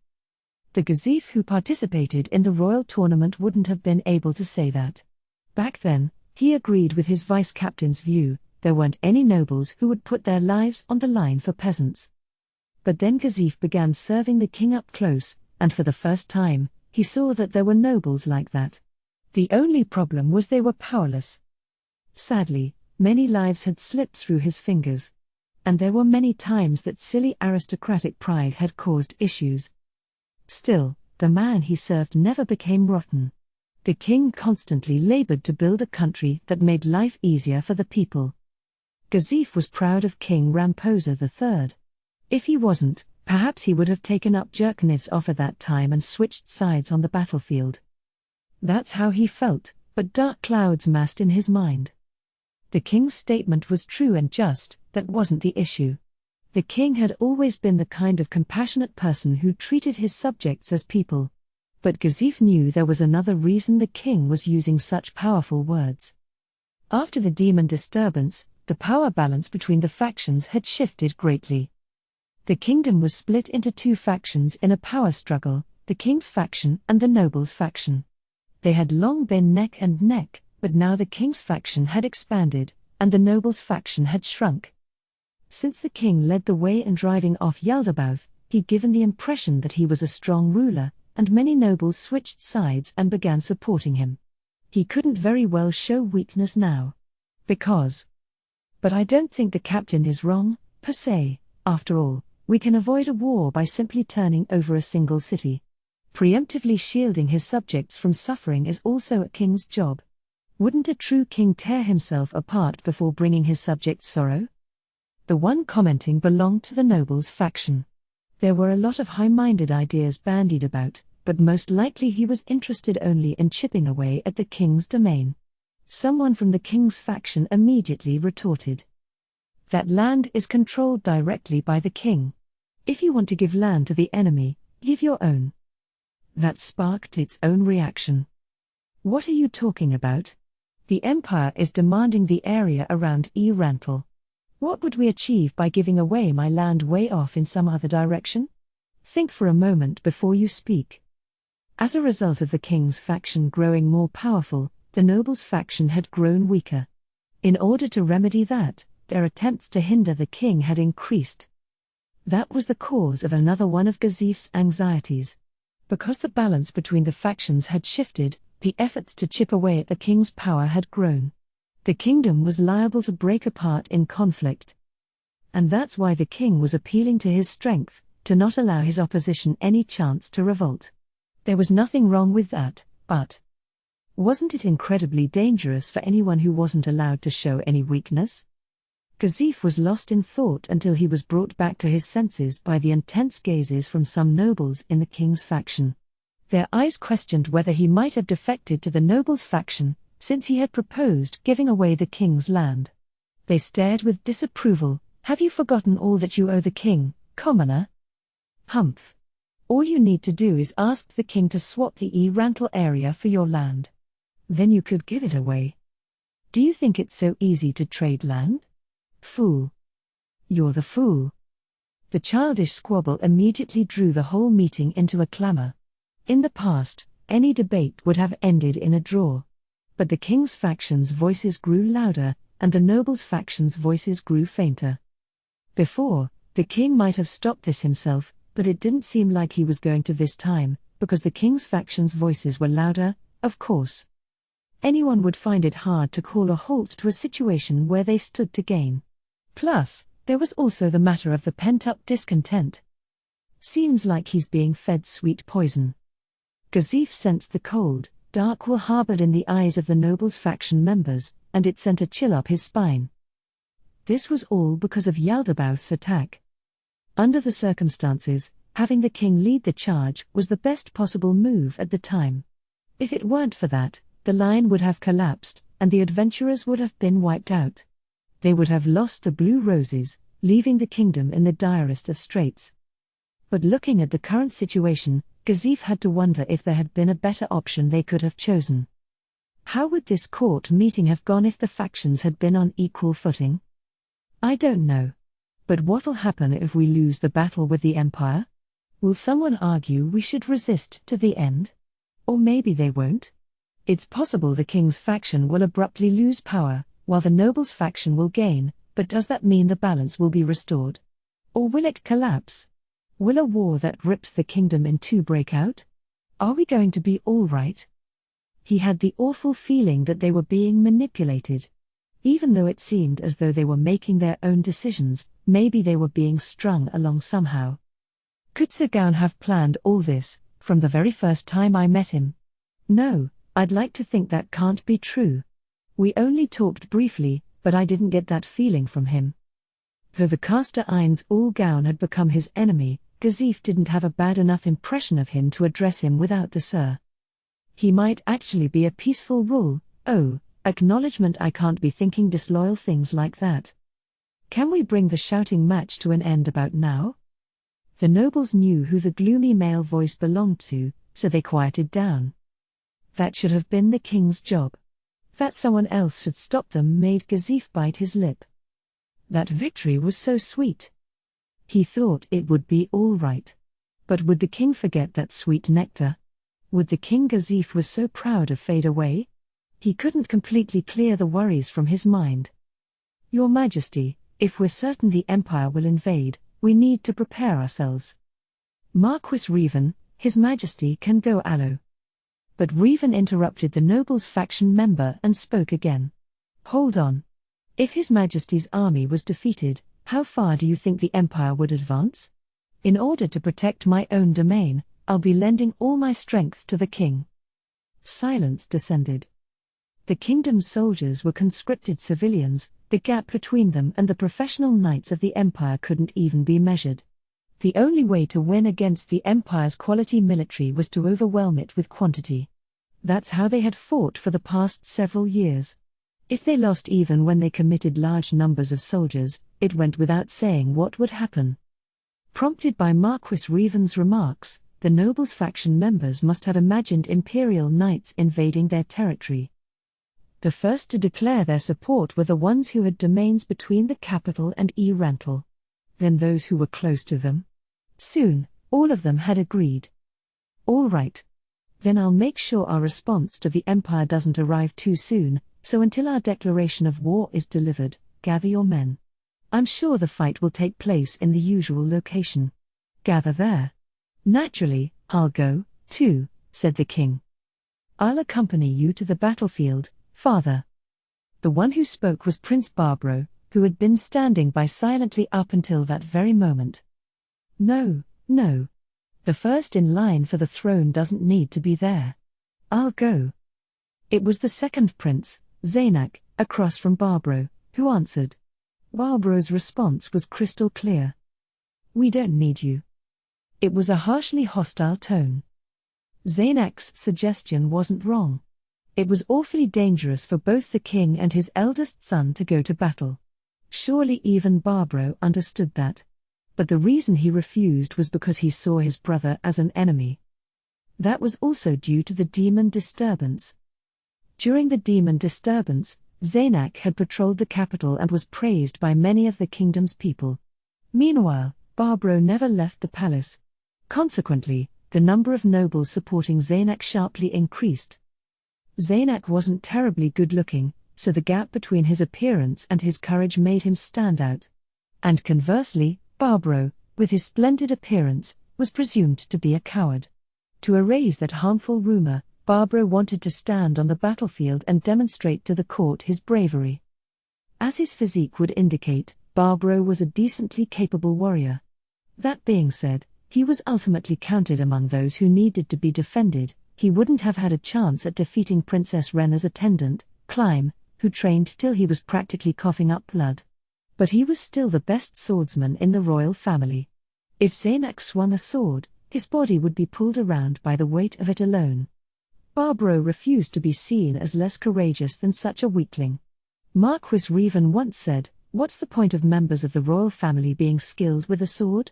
The Gazif who participated in the royal tournament wouldn't have been able to say that. Back then, he agreed with his vice-captain's view, there weren't any nobles who would put their lives on the line for peasants. But then Gazif began serving the king up close, and for the first time, he saw that there were nobles like that. The only problem was they were powerless. Sadly, many lives had slipped through his fingers. and there were many times that silly aristocratic pride had caused issues. Still, the man he served never became rotten. The king constantly labored to build a country that made life easier for the people. Gazif was proud of King Ramposa III. If he wasn't, perhaps he would have taken up Jerkniv's offer that time and switched sides on the battlefield. That's how he felt, but dark clouds massed in his mind. The king's statement was true and just, that wasn't the issue. The king had always been the kind of compassionate person who treated his subjects as people. But Gazif knew there was another reason the king was using such powerful words. After the demon disturbance, the power balance between the factions had shifted greatly. The kingdom was split into two factions in a power struggle, the king's faction and the nobles' faction. They had long been neck and neck, but now the king's faction had expanded, and the nobles' faction had shrunk. Since the king led the way in driving off Yaldabaoth, he'd given the impression that he was a strong ruler, and many nobles switched sides and began supporting him. He couldn't very well show weakness now. But I don't think the captain is wrong, per se. After all, we can avoid a war by simply turning over a single city. Preemptively shielding his subjects from suffering is also a king's job. Wouldn't a true king tear himself apart before bringing his subjects sorrow? The one commenting belonged to the nobles' faction. There were a lot of high-minded ideas bandied about, but most likely he was interested only in chipping away at the king's domain. Someone from the king's faction immediately retorted. That land is controlled directly by the king. If you want to give land to the enemy, give your own. That sparked its own reaction. What are you talking about? The Empire is demanding the area around Rantel. What would we achieve by giving away my land way off in some other direction? Think for a moment before you speak. As a result of the king's faction growing more powerful, the nobles' faction had grown weaker. In order to remedy that, their attempts to hinder the king had increased. That was the cause of another one of Gazif's anxieties. Because the balance between the factions had shifted, the efforts to chip away at the king's power had grown. The kingdom was liable to break apart in conflict. And that's why the king was appealing to his strength, to not allow his opposition any chance to revolt. There was nothing wrong with that, but wasn't it incredibly dangerous for anyone who wasn't allowed to show any weakness? Gazif was lost in thought until he was brought back to his senses by the intense gazes from some nobles in the king's faction. Their eyes questioned whether he might have defected to the nobles' faction, since he had proposed giving away the king's land. They stared with disapproval. Have you forgotten all that you owe the king, commoner? Humph. All you need to do is ask the king to swap the Rantel area for your land. Then you could give it away. Do you think it's so easy to trade land? Fool. You're the fool. The childish squabble immediately drew the whole meeting into a clamor. In the past, any debate would have ended in a draw. But the king's faction's voices grew louder, and the nobles' faction's voices grew fainter. Before, the king might have stopped this himself, but it didn't seem like he was going to this time, because the king's faction's voices were louder, of course. Anyone would find it hard to call a halt to a situation where they stood to gain. Plus, there was also the matter of the pent-up discontent. Seems like he's being fed sweet poison. Gazif sensed the cold, dark will harbored in the eyes of the nobles' faction members, and it sent a chill up his spine. This was all because of Yaldabaoth's attack. Under the circumstances, having the king lead the charge was the best possible move at the time. If it weren't for that, the line would have collapsed, and the adventurers would have been wiped out. They would have lost the blue roses, leaving the kingdom in the direst of straits. But looking at the current situation, Gazif had to wonder if there had been a better option they could have chosen. How would this court meeting have gone if the factions had been on equal footing? I don't know. But what'll happen if we lose the battle with the Empire? Will someone argue we should resist to the end? Or maybe they won't? It's possible the king's faction will abruptly lose power, while the nobles' faction will gain, but does that mean the balance will be restored? Or will it collapse? Will a war that rips the kingdom in two break out? Are we going to be all right? He had the awful feeling that they were being manipulated. Even though it seemed as though they were making their own decisions, maybe they were being strung along somehow. Could Kugane have planned all this, from the very first time I met him? No, I'd like to think that can't be true. We only talked briefly, but I didn't get that feeling from him. Though the caster Ainz Ulgaun had become his enemy, Gazif didn't have a bad enough impression of him to address him without the sir. He might actually be a peaceful rule. Oh, acknowledgement. I can't be thinking disloyal things like that. Can we bring the shouting match to an end about now? The nobles knew who the gloomy male voice belonged to, so they quieted down. That should have been the king's job. That someone else should stop them made Gazif bite his lip. That victory was so sweet. He thought it would be all right. But would the king forget that sweet nectar? Would the king Gazif was so proud of fade away? He couldn't completely clear the worries from his mind. Your Majesty, if we're certain the Empire will invade, we need to prepare ourselves. Marquis Revan, His Majesty can go allo. But Revan interrupted the noble's faction member and spoke again. Hold on. If His Majesty's army was defeated, how far do you think the Empire would advance? In order to protect my own domain, I'll be lending all my strength to the king. Silence descended. The kingdom's soldiers were conscripted civilians. The gap between them and the professional knights of the Empire couldn't even be measured. The only way to win against the Empire's quality military was to overwhelm it with quantity. That's how they had fought for the past several years. If they lost even when they committed large numbers of soldiers, it went without saying what would happen. Prompted by Marquis Revan's remarks, the nobles' faction members must have imagined Imperial knights invading their territory. The first to declare their support were the ones who had domains between the capital and Erantal. Then those who were close to them. Soon, all of them had agreed. All right. Then I'll make sure our response to the Empire doesn't arrive too soon, so until our declaration of war is delivered, gather your men. I'm sure the fight will take place in the usual location. Gather there. Naturally, I'll go, too, said the king. I'll accompany you to the battlefield, Father. The one who spoke was Prince Barbaro, who had been standing by silently up until that very moment. No, no. The first in line for the throne doesn't need to be there. I'll go. It was the second prince, Zaynak, across from Barbaro, who answered. Barbaro's response was crystal clear. We don't need you. It was a harshly hostile tone. Zaynak's suggestion wasn't wrong. It was awfully dangerous for both the king and his eldest son to go to battle. Surely even Barbaro understood that. But the reason he refused was because he saw his brother as an enemy. That was also due to the demon disturbance. During the demon disturbance, Zaynak had patrolled the capital and was praised by many of the kingdom's people. Meanwhile, Barbaro never left the palace. Consequently, the number of nobles supporting Zaynak sharply increased. Zaynak wasn't terribly good-looking, so the gap between his appearance and his courage made him stand out. And conversely, Barbaro, with his splendid appearance, was presumed to be a coward. To erase that harmful rumor, Barbaro wanted to stand on the battlefield and demonstrate to the court his bravery. As his physique would indicate, Barbaro was a decently capable warrior. That being said, he was ultimately counted among those who needed to be defended. He wouldn't have had a chance at defeating Princess Rena's attendant, Clyme, who trained till he was practically coughing up blood. But he was still the best swordsman in the royal family. If Zaynak swung a sword, his body would be pulled around by the weight of it alone. Barbaro refused to be seen as less courageous than such a weakling. Marquis Revan once said, "What's the point of members of the royal family being skilled with a sword?"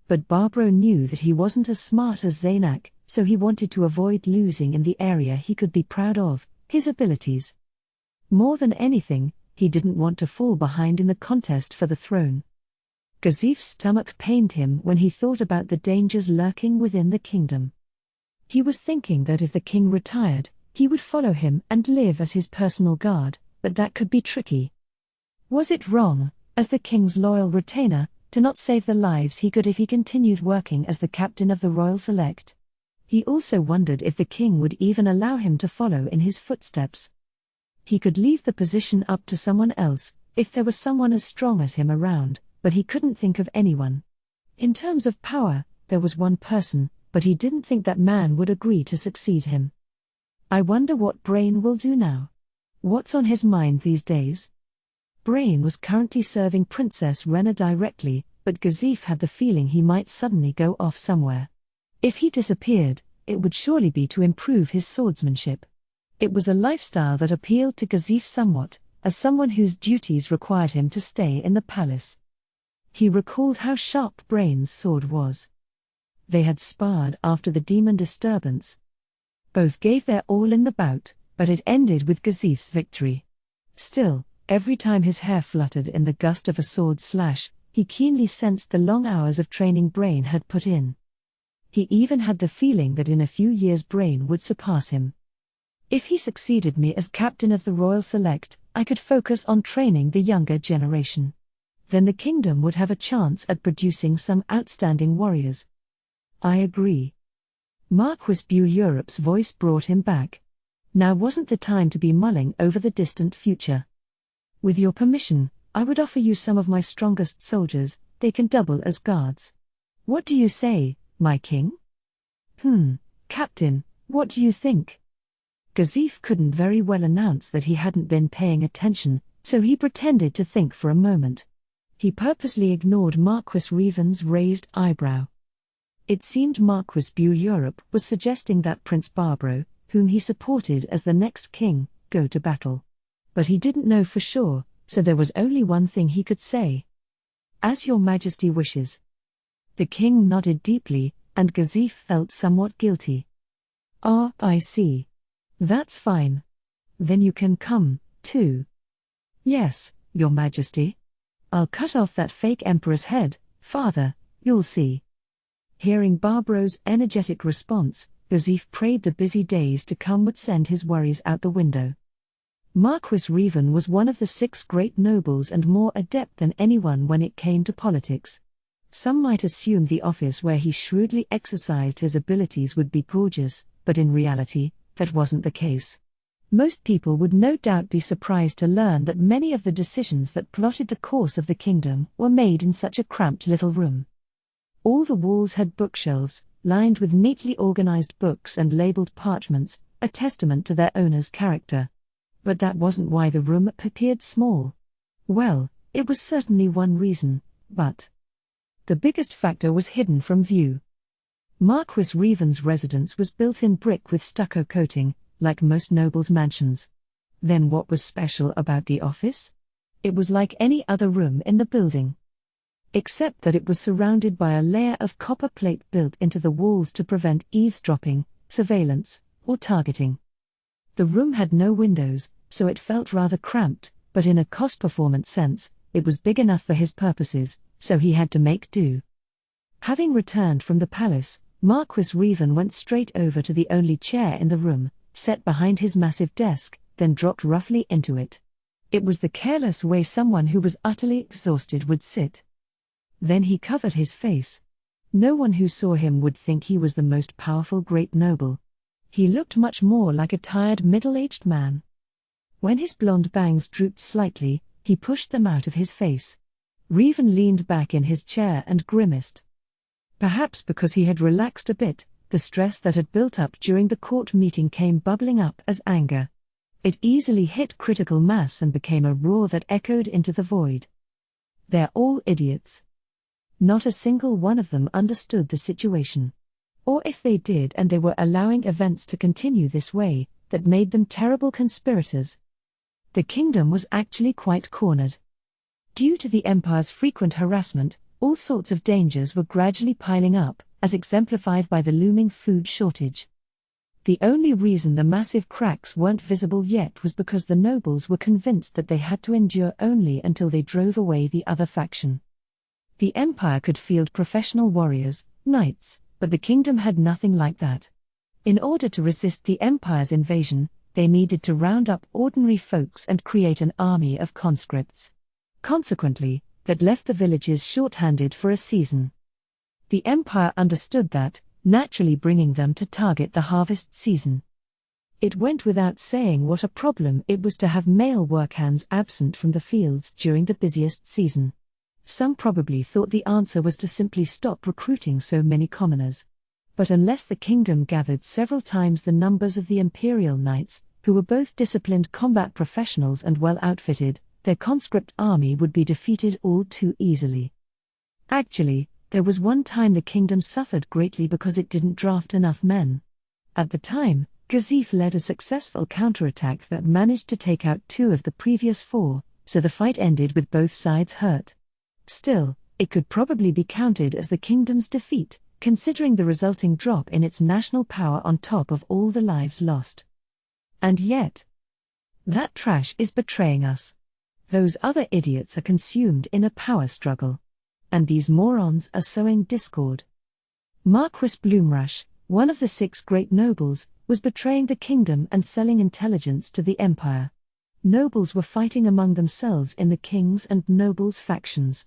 But Barbaro knew that he wasn't as smart as Zaynak, so he wanted to avoid losing in the area he could be proud of, his abilities. More than anything, he didn't want to fall behind in the contest for the throne. Gazif's stomach pained him when he thought about the dangers lurking within the kingdom. He was thinking that if the king retired, he would follow him and live as his personal guard, but that could be tricky. Was it wrong, as the king's loyal retainer, to not save the lives he could if he continued working as the captain of the Royal Select? He also wondered if the king would even allow him to follow in his footsteps. He could leave the position up to someone else, if there was someone as strong as him around, but he couldn't think of anyone. In terms of power, there was one person, but he didn't think that man would agree to succeed him. I wonder what Brain will do now. What's on his mind these days? Brain was currently serving Princess Rena directly, but Gazif had the feeling he might suddenly go off somewhere. If he disappeared, it would surely be to improve his swordsmanship. It was a lifestyle that appealed to Gazif somewhat, as someone whose duties required him to stay in the palace. He recalled how sharp Brain's sword was. They had sparred after the demon disturbance. Both gave their all in the bout, but it ended with Gazif's victory. Still, every time his hair fluttered in the gust of a sword slash, he keenly sensed the long hours of training Brain had put in. He even had the feeling that in a few years Brain would surpass him. If he succeeded me as captain of the Royal Select, I could focus on training the younger generation. Then the kingdom would have a chance at producing some outstanding warriors. I agree. Marquis Europe's voice brought him back. Now wasn't the time to be mulling over the distant future. With your permission, I would offer you some of my strongest soldiers. They can double as guards. What do you say, my king? Captain, what do you think? Gazif couldn't very well announce that he hadn't been paying attention, so he pretended to think for a moment. He purposely ignored Marquis Revan's raised eyebrow. It seemed Marquis Europe was suggesting that Prince Barbaro, whom he supported as the next king, go to battle. But he didn't know for sure, so there was only one thing he could say. As your majesty wishes. The king nodded deeply, and Gazif felt somewhat guilty. Ah, I see. That's fine. Then you can come, too. Yes, your majesty. I'll cut off that fake emperor's head, father, you'll see. Hearing Barbaro's energetic response, Gazif prayed the busy days to come would send his worries out the window. Marquis Revan was one of the 6 great nobles and more adept than anyone when it came to politics. Some might assume the office where he shrewdly exercised his abilities would be gorgeous, but in reality, that wasn't the case. Most people would no doubt be surprised to learn that many of the decisions that plotted the course of the kingdom were made in such a cramped little room. All the walls had bookshelves, lined with neatly organized books and labeled parchments, a testament to their owner's character. But that wasn't why the room appeared small. Well, it was certainly one reason, but the biggest factor was hidden from view. Marquis Revan's residence was built in brick with stucco coating, like most nobles' mansions. Then what was special about the office? It was like any other room in the building, except that it was surrounded by a layer of copper plate built into the walls to prevent eavesdropping, surveillance, or targeting. The room had no windows, so it felt rather cramped, but in a cost-performance sense, it was big enough for his purposes, so he had to make do. Having returned from the palace, Marquis Revan went straight over to the only chair in the room, set behind his massive desk, then dropped roughly into it. It was the careless way someone who was utterly exhausted would sit. Then he covered his face. No one who saw him would think he was the most powerful great noble. He looked much more like a tired middle-aged man. When his blonde bangs drooped slightly, he pushed them out of his face. Revan leaned back in his chair and grimaced. Perhaps because he had relaxed a bit, the stress that had built up during the court meeting came bubbling up as anger. It easily hit critical mass and became a roar that echoed into the void. They're all idiots. Not a single one of them understood the situation. Or if they did and they were allowing events to continue this way, that made them terrible conspirators. The kingdom was actually quite cornered. Due to the Empire's frequent harassment, all sorts of dangers were gradually piling up, as exemplified by the looming food shortage. The only reason the massive cracks weren't visible yet was because the nobles were convinced that they had to endure only until they drove away the other faction. The Empire could field professional warriors, knights, but the kingdom had nothing like that. In order to resist the Empire's invasion, they needed to round up ordinary folks and create an army of conscripts. Consequently, that left the villages short-handed for a season. The Empire understood that, naturally bringing them to target the harvest season. It went without saying what a problem it was to have male workhands absent from the fields during the busiest season. Some probably thought the answer was to simply stop recruiting so many commoners. But unless the kingdom gathered several times the numbers of the imperial knights, who were both disciplined combat professionals and well outfitted, their conscript army would be defeated all too easily. Actually, there was one time the kingdom suffered greatly because it didn't draft enough men. At the time, Gazif led a successful counterattack that managed to take out 2 of the previous 4, so the fight ended with both sides hurt. Still, it could probably be counted as the kingdom's defeat, considering the resulting drop in its national power on top of all the lives lost. And yet, that trash is betraying us. Those other idiots are consumed in a power struggle. And these morons are sowing discord. Marquis Bloomrush, one of the 6 great nobles, was betraying the kingdom and selling intelligence to the empire. Nobles were fighting among themselves in the king's and nobles' factions.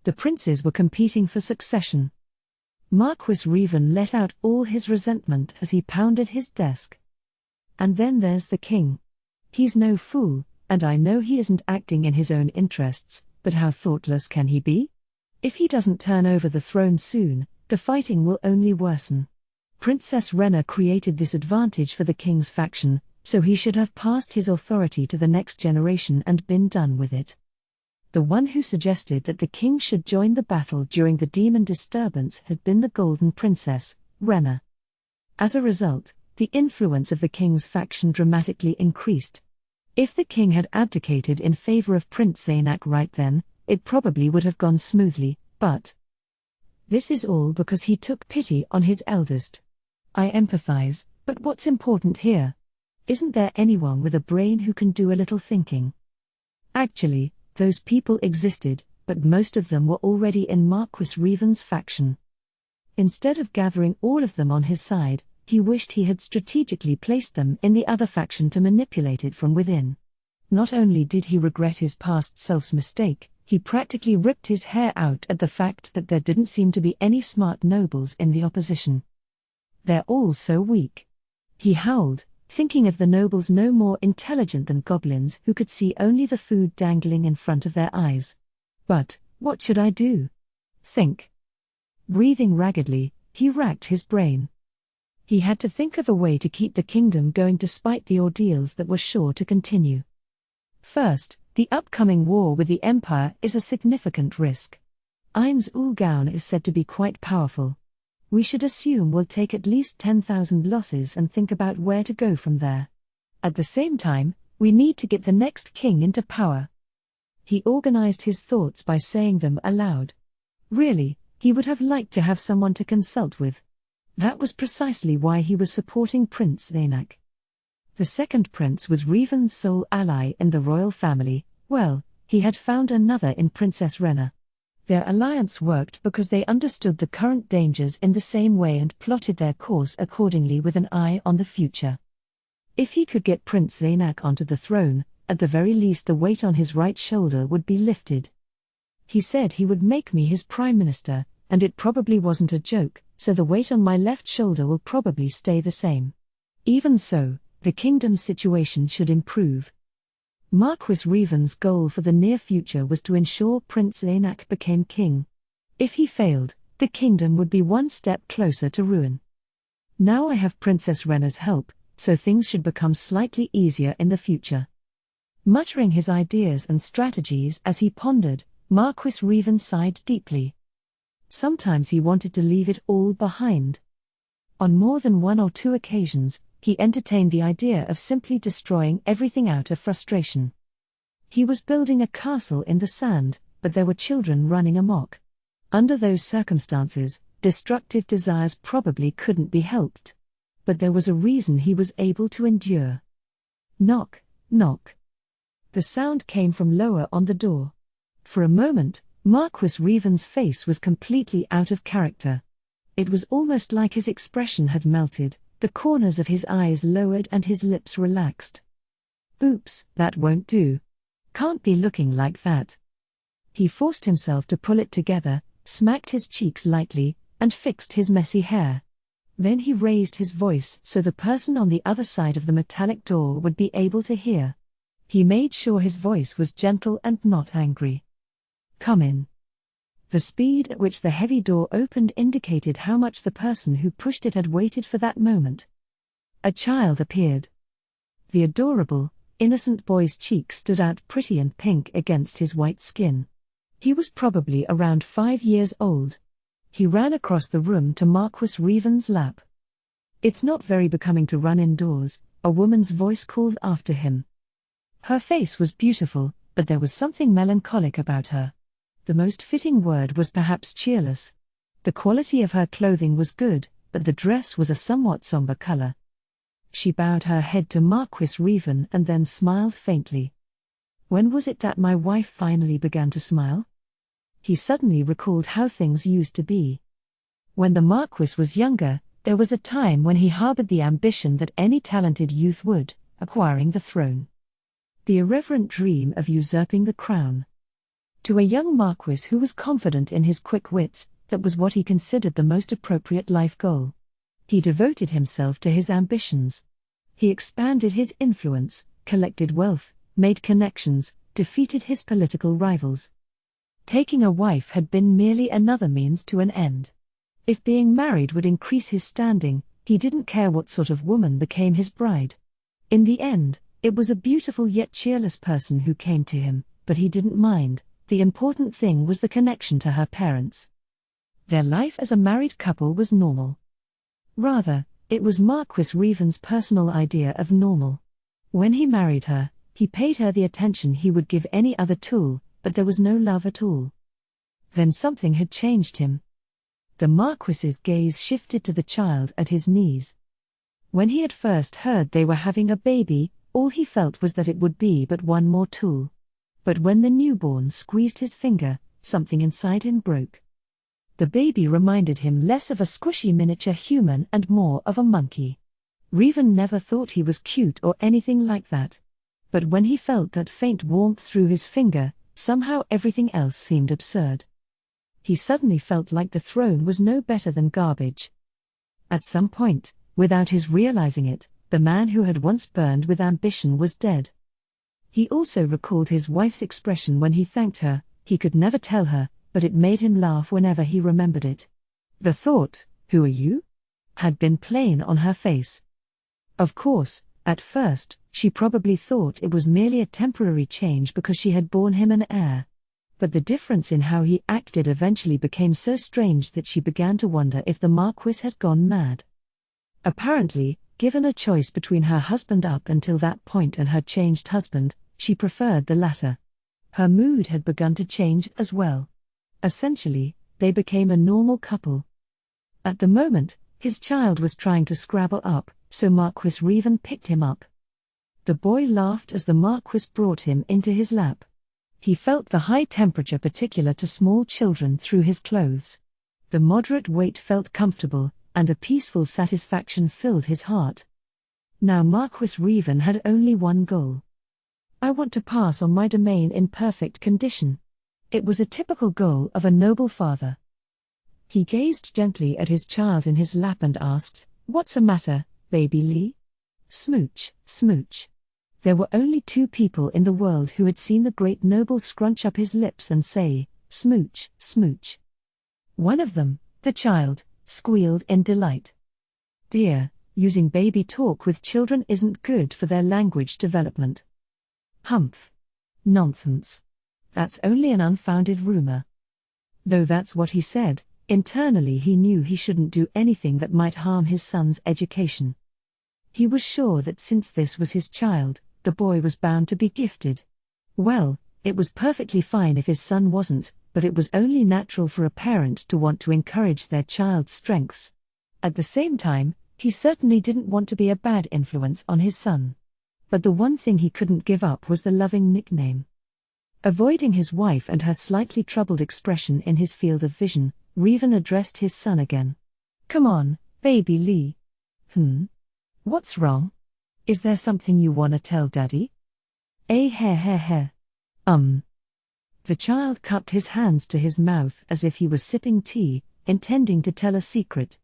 The princes were competing for succession. Marquis Revan let out all his resentment as he pounded his desk. And then there's the king. He's no fool, and I know he isn't acting in his own interests, but how thoughtless can he be? If he doesn't turn over the throne soon, the fighting will only worsen. Princess Rena created this advantage for the king's faction, so he should have passed his authority to the next generation and been done with it. The one who suggested that the king should join the battle during the demon disturbance had been the Golden Princess, Rena. As a result, the influence of the king's faction dramatically increased. If the king had abdicated in favor of Prince Zaynak right then, it probably would have gone smoothly, but this is all because he took pity on his eldest. I empathize, but what's important here? Isn't there anyone with a brain who can do a little thinking? Actually, those people existed, but most of them were already in Marquis Revan's faction. Instead of gathering all of them on his side, he wished he had strategically placed them in the other faction to manipulate it from within. Not only did he regret his past self's mistake, he practically ripped his hair out at the fact that there didn't seem to be any smart nobles in the opposition. They're all so weak. He howled, thinking of the nobles no more intelligent than goblins who could see only the food dangling in front of their eyes. But, what should I do? Think. Breathing raggedly, he racked his brain. He had to think of a way to keep the kingdom going despite the ordeals that were sure to continue. First, the upcoming war with the Empire is a significant risk. Ainz ul Gaun is said to be quite powerful. We should assume we'll take at least 10,000 losses and think about where to go from there. At the same time, we need to get the next king into power. He organized his thoughts by saying them aloud. Really, he would have liked to have someone to consult with. That was precisely why he was supporting Prince Zaynak. The second prince was Revan's sole ally in the royal family. Well, he had found another in Princess Rena. Their alliance worked because they understood the current dangers in the same way and plotted their course accordingly with an eye on the future. If he could get Prince Zaynak onto the throne, at the very least the weight on his right shoulder would be lifted. He said he would make me his prime minister, and it probably wasn't a joke, so the weight on my left shoulder will probably stay the same. Even so, the kingdom's situation should improve. Marquis Revan's goal for the near future was to ensure Prince Zaynak became king. If he failed, the kingdom would be one step closer to ruin. Now I have Princess Rena's help, so things should become slightly easier in the future. Muttering his ideas and strategies as he pondered, Marquis Revan sighed deeply. Sometimes he wanted to leave it all behind. On more than 1 or 2 occasions, he entertained the idea of simply destroying everything out of frustration. He was building a castle in the sand, but there were children running amok. Under those circumstances, destructive desires probably couldn't be helped. But there was a reason he was able to endure. Knock, knock. The sound came from lower on the door. For a moment, Marquis Revan's face was completely out of character. It was almost like his expression had melted, the corners of his eyes lowered and his lips relaxed. Oops, that won't do. Can't be looking like that. He forced himself to pull it together, smacked his cheeks lightly, and fixed his messy hair. Then he raised his voice so the person on the other side of the metallic door would be able to hear. He made sure his voice was gentle and not angry. "Come in." The speed at which the heavy door opened indicated how much the person who pushed it had waited for that moment. A child appeared. The adorable, innocent boy's cheeks stood out pretty and pink against his white skin. He was probably around 5 years old. He ran across the room to Marquis Revan's lap. "It's not very becoming to run indoors," a woman's voice called after him. Her face was beautiful, but there was something melancholic about her. The most fitting word was perhaps cheerless. The quality of her clothing was good, but the dress was a somewhat somber color. She bowed her head to Marquis Revan and then smiled faintly. When was it that my wife finally began to smile? He suddenly recalled how things used to be. When the Marquis was younger, there was a time when he harbored the ambition that any talented youth would, acquiring the throne. The irreverent dream of usurping the crown. To a young Marquis who was confident in his quick wits, that was what he considered the most appropriate life goal. He devoted himself to his ambitions. He expanded his influence, collected wealth, made connections, defeated his political rivals. Taking a wife had been merely another means to an end. If being married would increase his standing, he didn't care what sort of woman became his bride. In the end, it was a beautiful yet cheerless person who came to him, but he didn't mind. The important thing was the connection to her parents. Their life as a married couple was normal. Rather, it was Marquis Revan's personal idea of normal. When he married her, he paid her the attention he would give any other tool, but there was no love at all. Then something had changed him. The Marquis's gaze shifted to the child at his knees. When he had first heard they were having a baby, all he felt was that it would be but one more tool. But when the newborn squeezed his finger, something inside him broke. The baby reminded him less of a squishy miniature human and more of a monkey. Revan never thought he was cute or anything like that. But when he felt that faint warmth through his finger, somehow everything else seemed absurd. He suddenly felt like the throne was no better than garbage. At some point, without his realizing it, the man who had once burned with ambition was dead. He also recalled his wife's expression when he thanked her. He could never tell her, but it made him laugh whenever he remembered it. The thought, "Who are you?" had been plain on her face. Of course, at first, she probably thought it was merely a temporary change because she had borne him an heir. But the difference in how he acted eventually became so strange that she began to wonder if the Marquis had gone mad. Apparently, given a choice between her husband up until that point and her changed husband, she preferred the latter. Her mood had begun to change as well. Essentially, they became a normal couple. At the moment, his child was trying to scrabble up, so Marquis Revan picked him up. The boy laughed as the Marquis brought him into his lap. He felt the high temperature particular to small children through his clothes. The moderate weight felt comfortable, and a peaceful satisfaction filled his heart. Now Marquis Revan had only one goal. "I want to pass on my domain in perfect condition." It was a typical goal of a noble father. He gazed gently at his child in his lap and asked, "What's the matter, baby Lee?" Smooch, smooch. There were only 2 people in the world who had seen the great noble scrunch up his lips and say, "Smooch, smooch." One of them, the child, squealed in delight. Dear, using baby talk with children isn't good for their language development. Humph. Nonsense. That's only an unfounded rumor. Though that's what he said, internally he knew he shouldn't do anything that might harm his son's education. He was sure that since this was his child, the boy was bound to be gifted. Well, it was perfectly fine if his son wasn't, but it was only natural for a parent to want to encourage their child's strengths. At the same time, he certainly didn't want to be a bad influence on his son. But the one thing he couldn't give up was the loving nickname. Avoiding his wife and her slightly troubled expression in his field of vision, Revan addressed his son again. "Come on, baby Lee." What's wrong? Is there something you wanna tell Daddy?" Heh. The child cupped his hands to his mouth as if he was sipping tea, intending to tell a secret.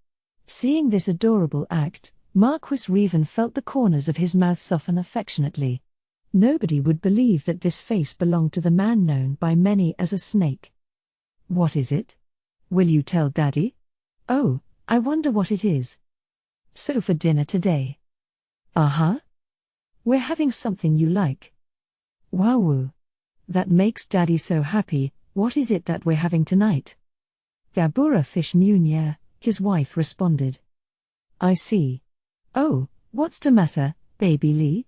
Seeing this adorable act, Marquis Revan felt the corners of his mouth soften affectionately. Nobody would believe that this face belonged to the man known by many as a snake. What is it? Will you tell Daddy? Oh, I wonder what it is. So for dinner today? Uh-huh. We're having something you like. Wowoo. That makes Daddy so happy. What is it that we're having tonight? Gabura fish meunier, his wife responded. I see. Oh, what's the matter, baby Lee?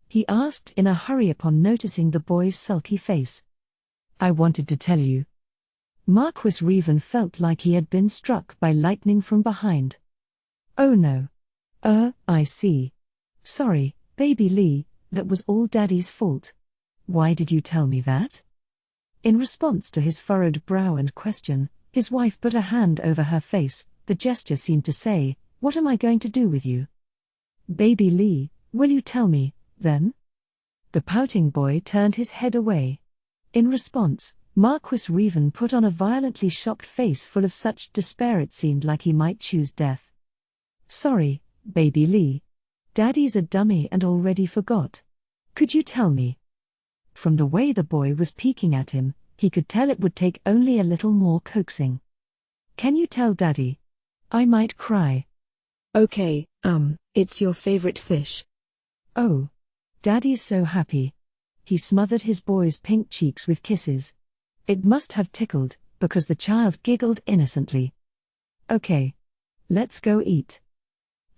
He asked in a hurry upon noticing the boy's sulky face. I wanted to tell you. Marquis Revan felt like he had been struck by lightning from behind. Oh no. I see. Sorry, baby Lee, that was all Daddy's fault. Why did you tell me that? In response to his furrowed brow and question, his wife put a hand over her face. The gesture seemed to say, what am I going to do with you? Baby Lee, will you tell me, then? The pouting boy turned his head away. In response, Marquis Revan put on a violently shocked face full of such despair it seemed like he might choose death. Sorry, baby Lee. Daddy's a dummy and already forgot. Could you tell me? From the way the boy was peeking at him, he could tell it would take only a little more coaxing. Can you tell Daddy? I might cry. Okay, it's your favorite fish. Oh. Daddy's so happy. He smothered his boy's pink cheeks with kisses. It must have tickled, because the child giggled innocently. Okay. Let's go eat.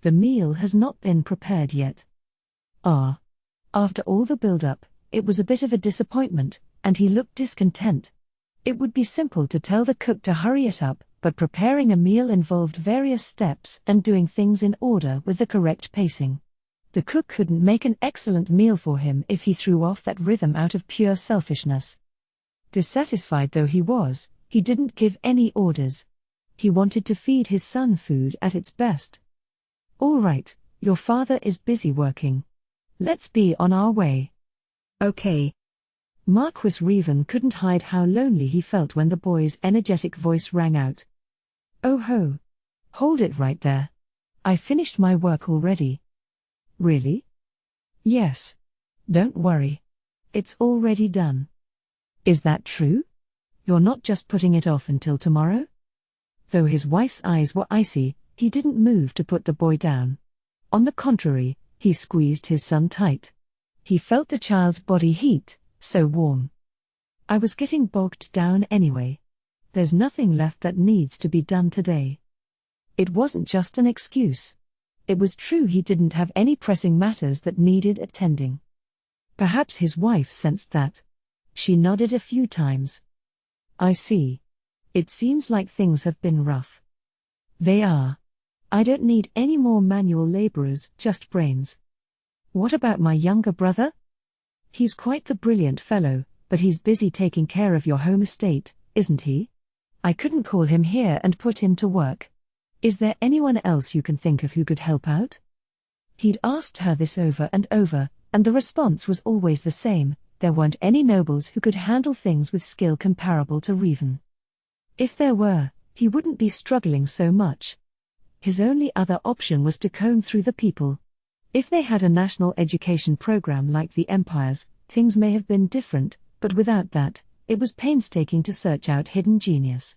The meal has not been prepared yet. Ah. After all the build-up, it was a bit of a disappointment, and he looked discontent. It would be simple to tell the cook to hurry it up, but preparing a meal involved various steps and doing things in order with the correct pacing. The cook couldn't make an excellent meal for him if he threw off that rhythm out of pure selfishness. Dissatisfied though he was, he didn't give any orders. He wanted to feed his son food at its best. All right, your father is busy working. Let's be on our way. Okay. Marquis Revan couldn't hide how lonely he felt when the boy's energetic voice rang out. Oh ho! Hold it right there. I finished my work already. Really? Yes. Don't worry. It's already done. Is that true? You're not just putting it off until tomorrow? Though his wife's eyes were icy, he didn't move to put the boy down. On the contrary, he squeezed his son tight. He felt the child's body heat, so warm. I was getting bogged down anyway. There's nothing left that needs to be done today. It wasn't just an excuse. It was true he didn't have any pressing matters that needed attending. Perhaps his wife sensed that. She nodded a few times. I see. It seems like things have been rough. They are. I don't need any more manual laborers, just brains. What about my younger brother? He's quite the brilliant fellow, but he's busy taking care of your home estate, isn't he? I couldn't call him here and put him to work. Is there anyone else you can think of who could help out? He'd asked her this over and over, and the response was always the same: there weren't any nobles who could handle things with skill comparable to Revan. If there were, he wouldn't be struggling so much. His only other option was to comb through the people. If they had a national education program like the Empire's, things may have been different, but without that, it was painstaking to search out hidden genius.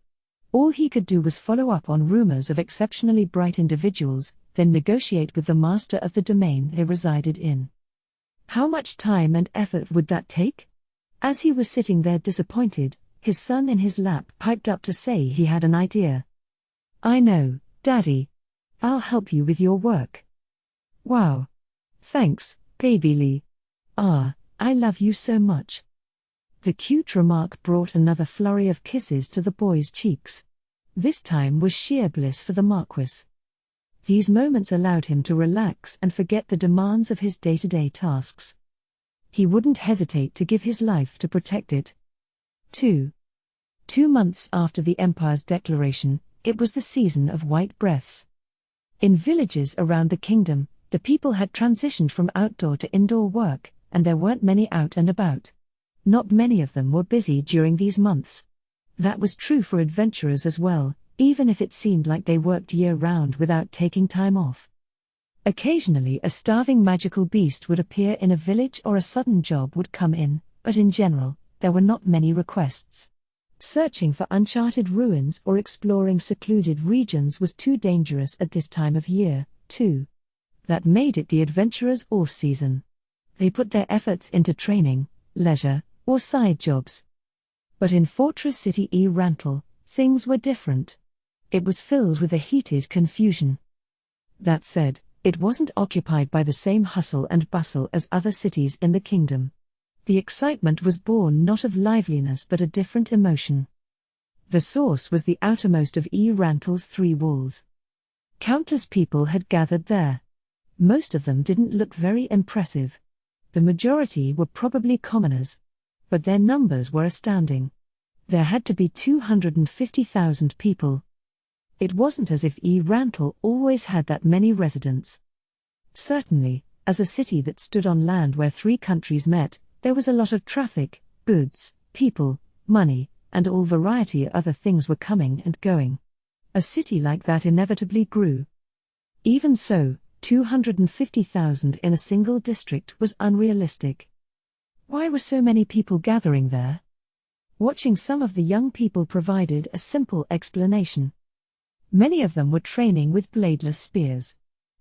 All he could do was follow up on rumors of exceptionally bright individuals, then negotiate with the master of the domain they resided in. How much time and effort would that take? As he was sitting there disappointed, his son in his lap piped up to say he had an idea. I know, Daddy. I'll help you with your work. Wow. Thanks, baby Lee. Ah, I love you so much. The cute remark brought another flurry of kisses to the boy's cheeks. This time was sheer bliss for the Marquis. These moments allowed him to relax and forget the demands of his day-to-day tasks. He wouldn't hesitate to give his life to protect it. 2 months after the Empire's declaration, it was the season of white breaths. In villages around the kingdom, the people had transitioned from outdoor to indoor work, and there weren't many out and about. Not many of them were busy during these months. That was true for adventurers as well, even if it seemed like they worked year-round without taking time off. Occasionally a starving magical beast would appear in a village or a sudden job would come in, but in general, there were not many requests. Searching for uncharted ruins or exploring secluded regions was too dangerous at this time of year, too. That made it the adventurers' off-season. They put their efforts into training, leisure, or side jobs. But in Fortress City E. Rantel, things were different. It was filled with a heated confusion. That said, it wasn't occupied by the same hustle and bustle as other cities in the kingdom. The excitement was born not of liveliness but a different emotion. The source was the outermost of E. Rantel's 3 walls. Countless people had gathered there. Most of them didn't look very impressive. The majority were probably commoners. But their numbers were astounding. There had to be 250,000 people. It wasn't as if E. Rantel always had that many residents. Certainly, as a city that stood on land where 3 countries met, there was a lot of traffic, goods, people, money, and all variety of other things were coming and going. A city like that inevitably grew. Even so, 250,000 in a single district was unrealistic. Why were so many people gathering there? Watching some of the young people provided a simple explanation. Many of them were training with bladeless spears.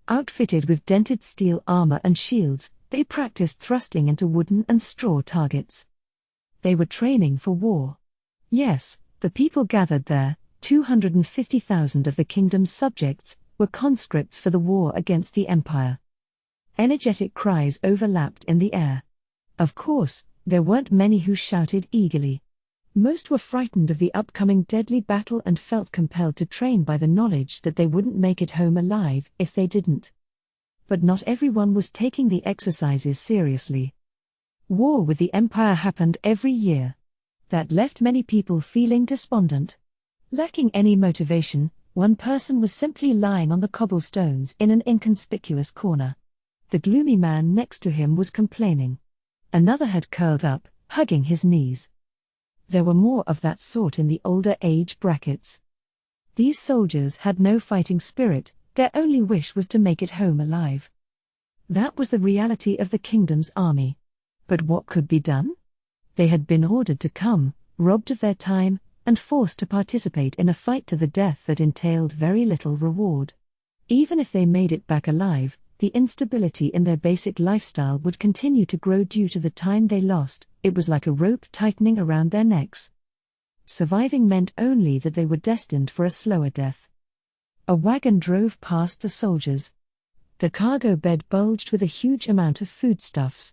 Outfitted with dented steel armor and shields, they practiced thrusting into wooden and straw targets. They were training for war. Yes, the people gathered there, 250,000 of the kingdom's subjects, were conscripts for the war against the empire. Energetic cries overlapped in the air. Of course, there weren't many who shouted eagerly. Most were frightened of the upcoming deadly battle and felt compelled to train by the knowledge that they wouldn't make it home alive if they didn't. But not everyone was taking the exercises seriously. War with the Empire happened every year. That left many people feeling despondent. Lacking any motivation, one person was simply lying on the cobblestones in an inconspicuous corner. The gloomy man next to him was complaining. Another had curled up, hugging his knees. There were more of that sort in the older age brackets. These soldiers had no fighting spirit, their only wish was to make it home alive. That was the reality of the kingdom's army. But what could be done? They had been ordered to come, robbed of their time, and forced to participate in a fight to the death that entailed very little reward. Even if they made it back alive, the instability in their basic lifestyle would continue to grow due to the time they lost. It was like a rope tightening around their necks. Surviving meant only that they were destined for a slower death. A wagon drove past the soldiers. The cargo bed bulged with a huge amount of foodstuffs.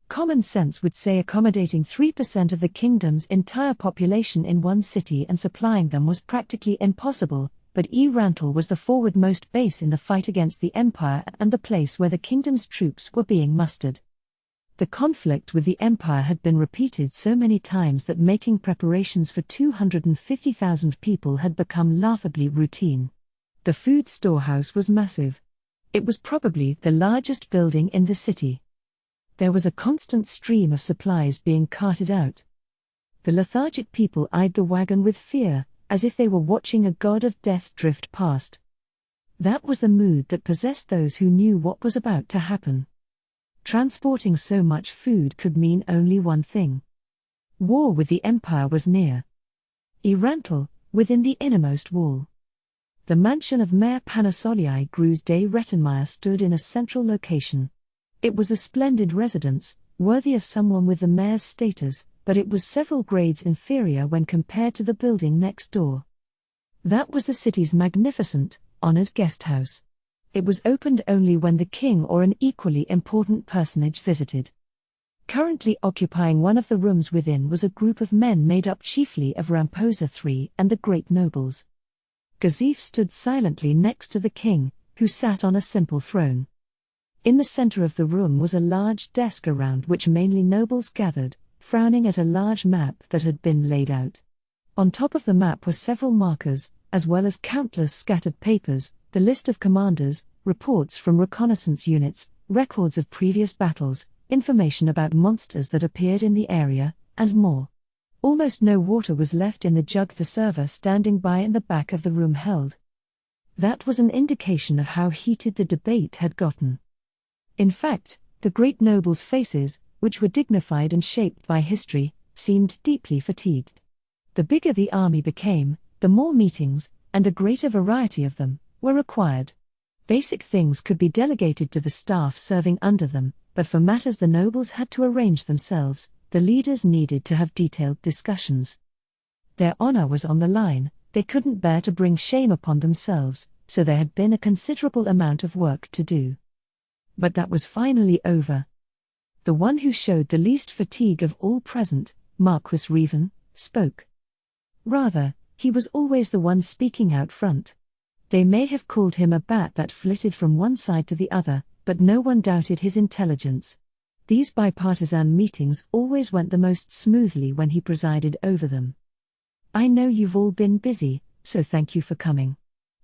Common sense would say accommodating 3% of the kingdom's entire population in one city and supplying them was practically impossible, but E. Rantel was the forward-most base in the fight against the Empire and the place where the kingdom's troops were being mustered. The conflict with the Empire had been repeated so many times that making preparations for 250,000 people had become laughably routine. The food storehouse was massive. It was probably the largest building in the city. There was a constant stream of supplies being carted out. The lethargic people eyed the wagon with fear, as if they were watching a god of death drift past. That was the mood that possessed those who knew what was about to happen. Transporting so much food could mean only one thing. War with the Empire was near. E. Rantel, within the innermost wall. The mansion of Mayor Panasoliai Gruz de Rettenmeyer stood in a central location. It was a splendid residence, worthy of someone with the mayor's status, but it was several grades inferior when compared to the building next door. That was the city's magnificent, honored guest house. It was opened only when the king or an equally important personage visited. Currently occupying one of the rooms within was a group of men made up chiefly of Ramposa III and the great nobles. Gazif stood silently next to the king, who sat on a simple throne. In the center of the room was a large desk around which mainly nobles gathered, frowning at a large map that had been laid out. On top of the map were several markers, as well as countless scattered papers, the list of commanders, reports from reconnaissance units, records of previous battles, information about monsters that appeared in the area, and more. Almost no water was left in the jug the server standing by in the back of the room held. That was an indication of how heated the debate had gotten. In fact, the great nobles' faces, which were dignified and shaped by history, seemed deeply fatigued. The bigger the army became, the more meetings, and a greater variety of them, were required. Basic things could be delegated to the staff serving under them, but for matters the nobles had to arrange themselves, the leaders needed to have detailed discussions. Their honor was on the line, they couldn't bear to bring shame upon themselves, so there had been a considerable amount of work to do. But that was finally over. The one who showed the least fatigue of all present, Marquis Revan, spoke. Rather, he was always the one speaking out front. They may have called him a bat that flitted from one side to the other, but no one doubted his intelligence. These bipartisan meetings always went the most smoothly when he presided over them. I know you've all been busy, so thank you for coming.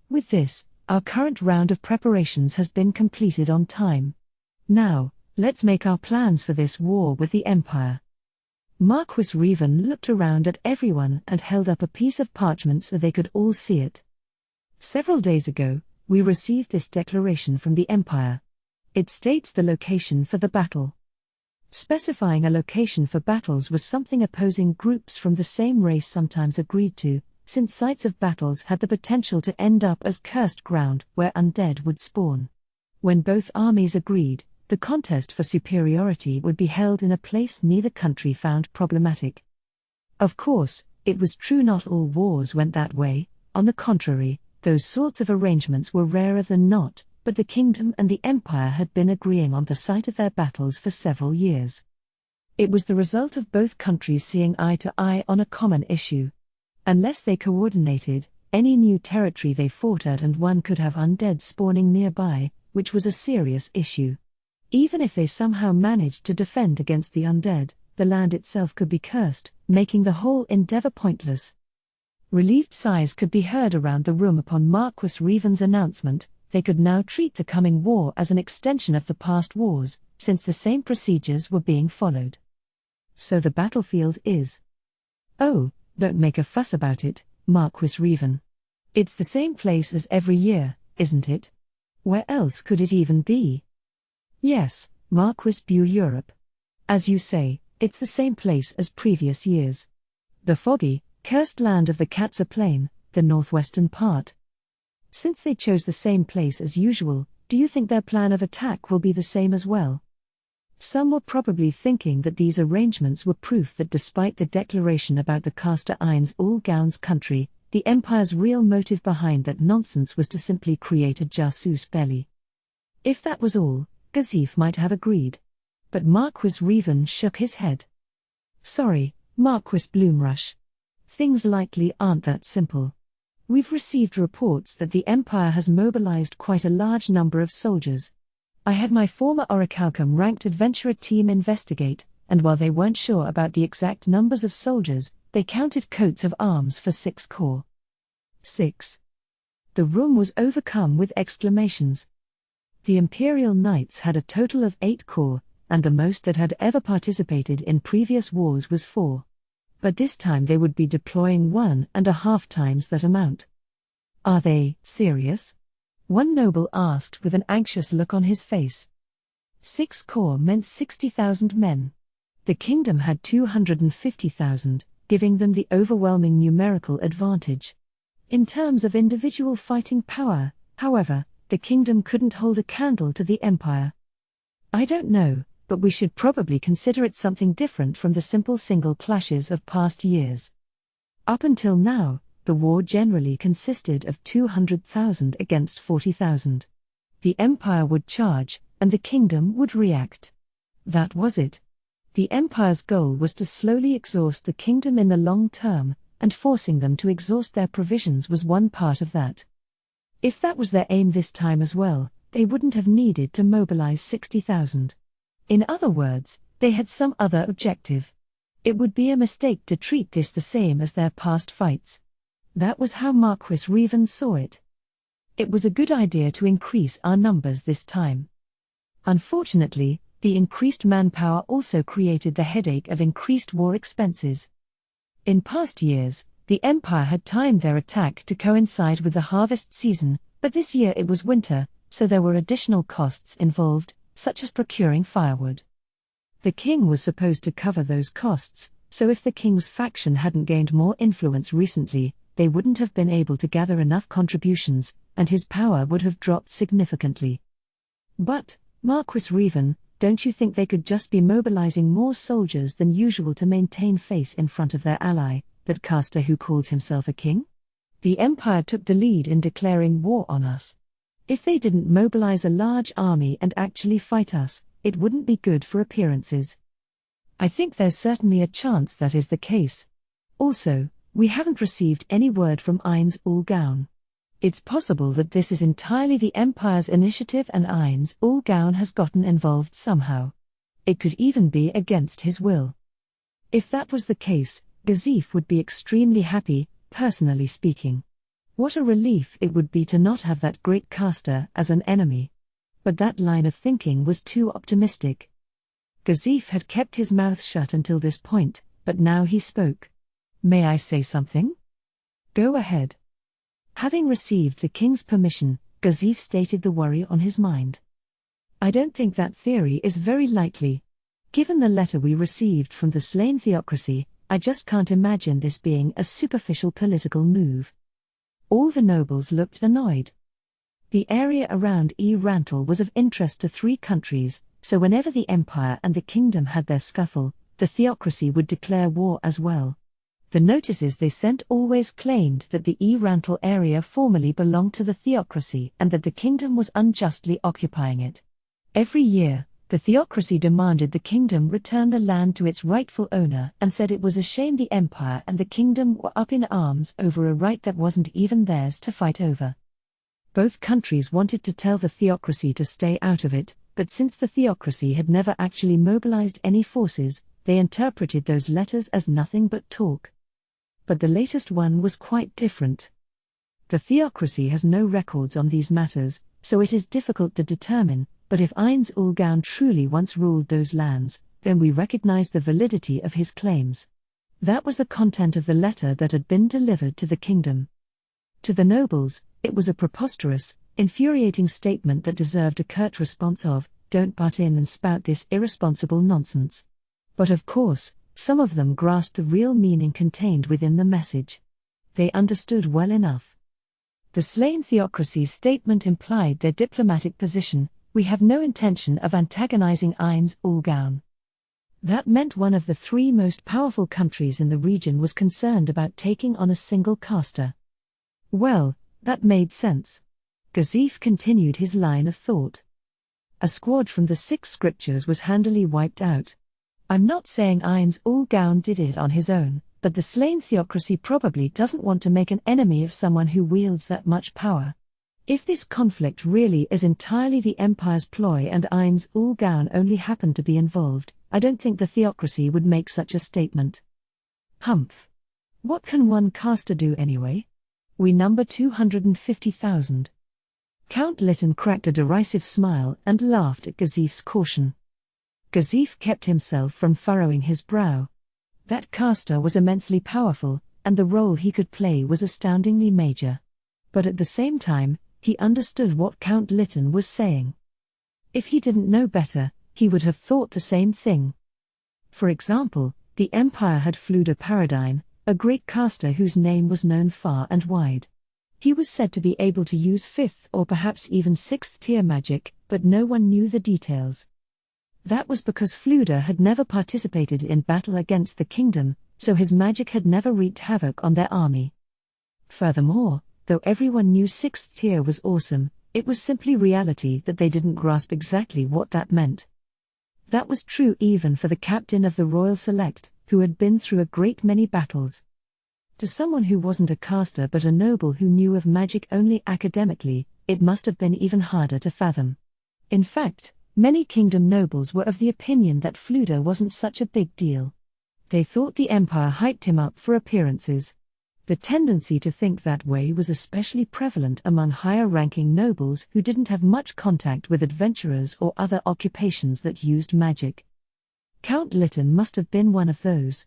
With this, our current round of preparations has been completed on time. Now, let's make our plans for this war with the Empire. Marquis Revan looked around at everyone and held up a piece of parchment so they could all see it. Several days ago, we received this declaration from the Empire. It states the location for the battle. Specifying a location for battles was something opposing groups from the same race sometimes agreed to, since sites of battles had the potential to end up as cursed ground where undead would spawn. When both armies agreed, the contest for superiority would be held in a place neither country found problematic. Of course, it was true not all wars went that way. On the contrary, those sorts of arrangements were rarer than not, but the kingdom and the empire had been agreeing on the site of their battles for several years. It was the result of both countries seeing eye to eye on a common issue. Unless they coordinated, any new territory they fought at and won could have undead spawning nearby, which was a serious issue. Even if they somehow managed to defend against the undead, the land itself could be cursed, making the whole endeavor pointless. Relieved sighs could be heard around the room upon Marquis Revan's announcement. They could now treat the coming war as an extension of the past wars, since the same procedures were being followed. So the battlefield is. Oh, don't make a fuss about it, Marquis Revan. It's the same place as every year, isn't it? Where else could it even be? Yes, Marquis Buell Europe. As you say, it's the same place as previous years. The foggy, cursed land of the Katsa Plain, the northwestern part. Since they chose the same place as usual, do you think their plan of attack will be the same as well? Some were probably thinking that these arrangements were proof that despite the declaration about the Caster Ein's all-gowns country, the Empire's real motive behind that nonsense was to simply create a jasus belly. If that was all, Gazif might have agreed. But Marquis Revan shook his head. Sorry, Marquis Bloomrush. Things likely aren't that simple. We've received reports that the Empire has mobilized quite a large number of soldiers. I had my former Orichalcum-ranked adventurer team investigate, and while they weren't sure about the exact numbers of soldiers, they counted coats of arms for 6 corps. 6. The room was overcome with exclamations. The Imperial Knights had a total of 8 corps, and the most that had ever participated in previous wars was 4. But this time they would be deploying 1.5 times that amount. Are they serious? One noble asked with an anxious look on his face. 6 corps meant 60,000 men. The kingdom had 250,000, giving them the overwhelming numerical advantage. In terms of individual fighting power, however, the kingdom couldn't hold a candle to the empire. I don't know, but we should probably consider it something different from the simple single clashes of past years. Up until now, the war generally consisted of 200,000 against 40,000. The empire would charge, and the kingdom would react. That was it. The empire's goal was to slowly exhaust the kingdom in the long term, and forcing them to exhaust their provisions was one part of that. If that was their aim this time as well, they wouldn't have needed to mobilize 60,000. In other words, they had some other objective. It would be a mistake to treat this the same as their past fights. That was how Marquis Revan saw it. It was a good idea to increase our numbers this time. Unfortunately, the increased manpower also created the headache of increased war expenses. In past years, the Empire had timed their attack to coincide with the harvest season, but this year it was winter, so there were additional costs involved, such as procuring firewood. The king was supposed to cover those costs, so if the king's faction hadn't gained more influence recently, they wouldn't have been able to gather enough contributions, and his power would have dropped significantly. But, Marquis Revan, don't you think they could just be mobilizing more soldiers than usual to maintain face in front of their ally, that caster who calls himself a king? The Empire took the lead in declaring war on us. If they didn't mobilize a large army and actually fight us, it wouldn't be good for appearances. I think there's certainly a chance that is the case. Also, we haven't received any word from Ainz Ul Gaun. It's possible that this is entirely the Empire's initiative and Ainz Ul Gaun has gotten involved somehow. It could even be against his will. If that was the case, Gazif would be extremely happy, personally speaking. What a relief it would be to not have that great caster as an enemy. But that line of thinking was too optimistic. Gazif had kept his mouth shut until this point, but now he spoke. May I say something? Go ahead. Having received the king's permission, Gazif stated the worry on his mind. I don't think that theory is very likely. Given the letter we received from the slain theocracy, I just can't imagine this being a superficial political move. All the nobles looked annoyed. The area around Rantel was of interest to 3 countries, so whenever the Empire and the Kingdom had their scuffle, the theocracy would declare war as well. The notices they sent always claimed that the Rantel area formerly belonged to the theocracy and that the Kingdom was unjustly occupying it. Every year, the theocracy demanded the Kingdom return the land to its rightful owner and said it was a shame the Empire and the Kingdom were up in arms over a right that wasn't even theirs to fight over. Both countries wanted to tell the theocracy to stay out of it, but since the theocracy had never actually mobilized any forces, they interpreted those letters as nothing but talk. But the latest one was quite different. The theocracy has no records on these matters, so it is difficult to determine, but if Ainz Ul Gaun truly once ruled those lands, then we recognize the validity of his claims. That was the content of the letter that had been delivered to the kingdom. To the nobles, it was a preposterous, infuriating statement that deserved a curt response of, "Don't butt in and spout this irresponsible nonsense." But of course, some of them grasped the real meaning contained within the message. They understood well enough. The slain theocracy's statement implied their diplomatic position: we have no intention of antagonizing Ainz Ul Gaun. That meant one of the 3 most powerful countries in the region was concerned about taking on a single caster. Well, that made sense. Gazif continued his line of thought. A squad from the 6 scriptures was handily wiped out. I'm not saying Ainz Ul Gaun did it on his own, but the slain theocracy probably doesn't want to make an enemy of someone who wields that much power. If this conflict really is entirely the Empire's ploy and Ainz Ul Gaun only happened to be involved, I don't think the theocracy would make such a statement. Humph. What can one caster do anyway? We number 250,000. Count Lytton cracked a derisive smile and laughed at Gazif's caution. Gazif kept himself from furrowing his brow. That caster was immensely powerful, and the role he could play was astoundingly major. But at the same time, he understood what Count Lytton was saying. If he didn't know better, he would have thought the same thing. For example, the Empire had Fluda Paradine, a great caster whose name was known far and wide. He was said to be able to use 5th or perhaps even 6th tier magic, but no one knew the details. That was because Fluda had never participated in battle against the kingdom, so his magic had never wreaked havoc on their army. Furthermore, though everyone knew 6th tier was awesome, it was simply reality that they didn't grasp exactly what that meant. That was true even for the captain of the Royal Select, who had been through a great many battles. To someone who wasn't a caster but a noble who knew of magic only academically, it must have been even harder to fathom. In fact, many kingdom nobles were of the opinion that Fluda wasn't such a big deal. They thought the Empire hyped him up for appearances. The tendency to think that way was especially prevalent among higher-ranking nobles who didn't have much contact with adventurers or other occupations that used magic. Count Lytton must have been one of those.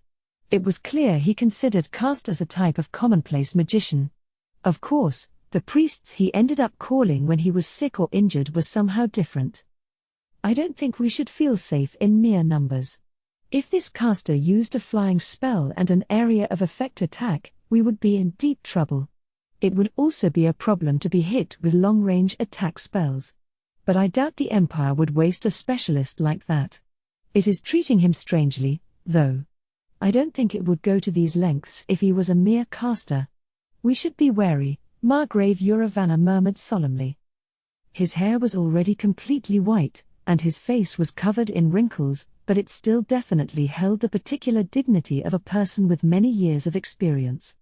It was clear he considered casters a type of commonplace magician. Of course, the priests he ended up calling when he was sick or injured were somehow different. I don't think we should feel safe in mere numbers. If this caster used a flying spell and an area of effect attack, we would be in deep trouble. It would also be a problem to be hit with long-range attack spells. But I doubt the Empire would waste a specialist like that. It is treating him strangely, though. I don't think it would go to these lengths if he was a mere caster. We should be wary, Margrave Uravanna murmured solemnly. His hair was already completely white, and his face was covered in wrinkles, but it still definitely held the particular dignity of a person with many years of experience.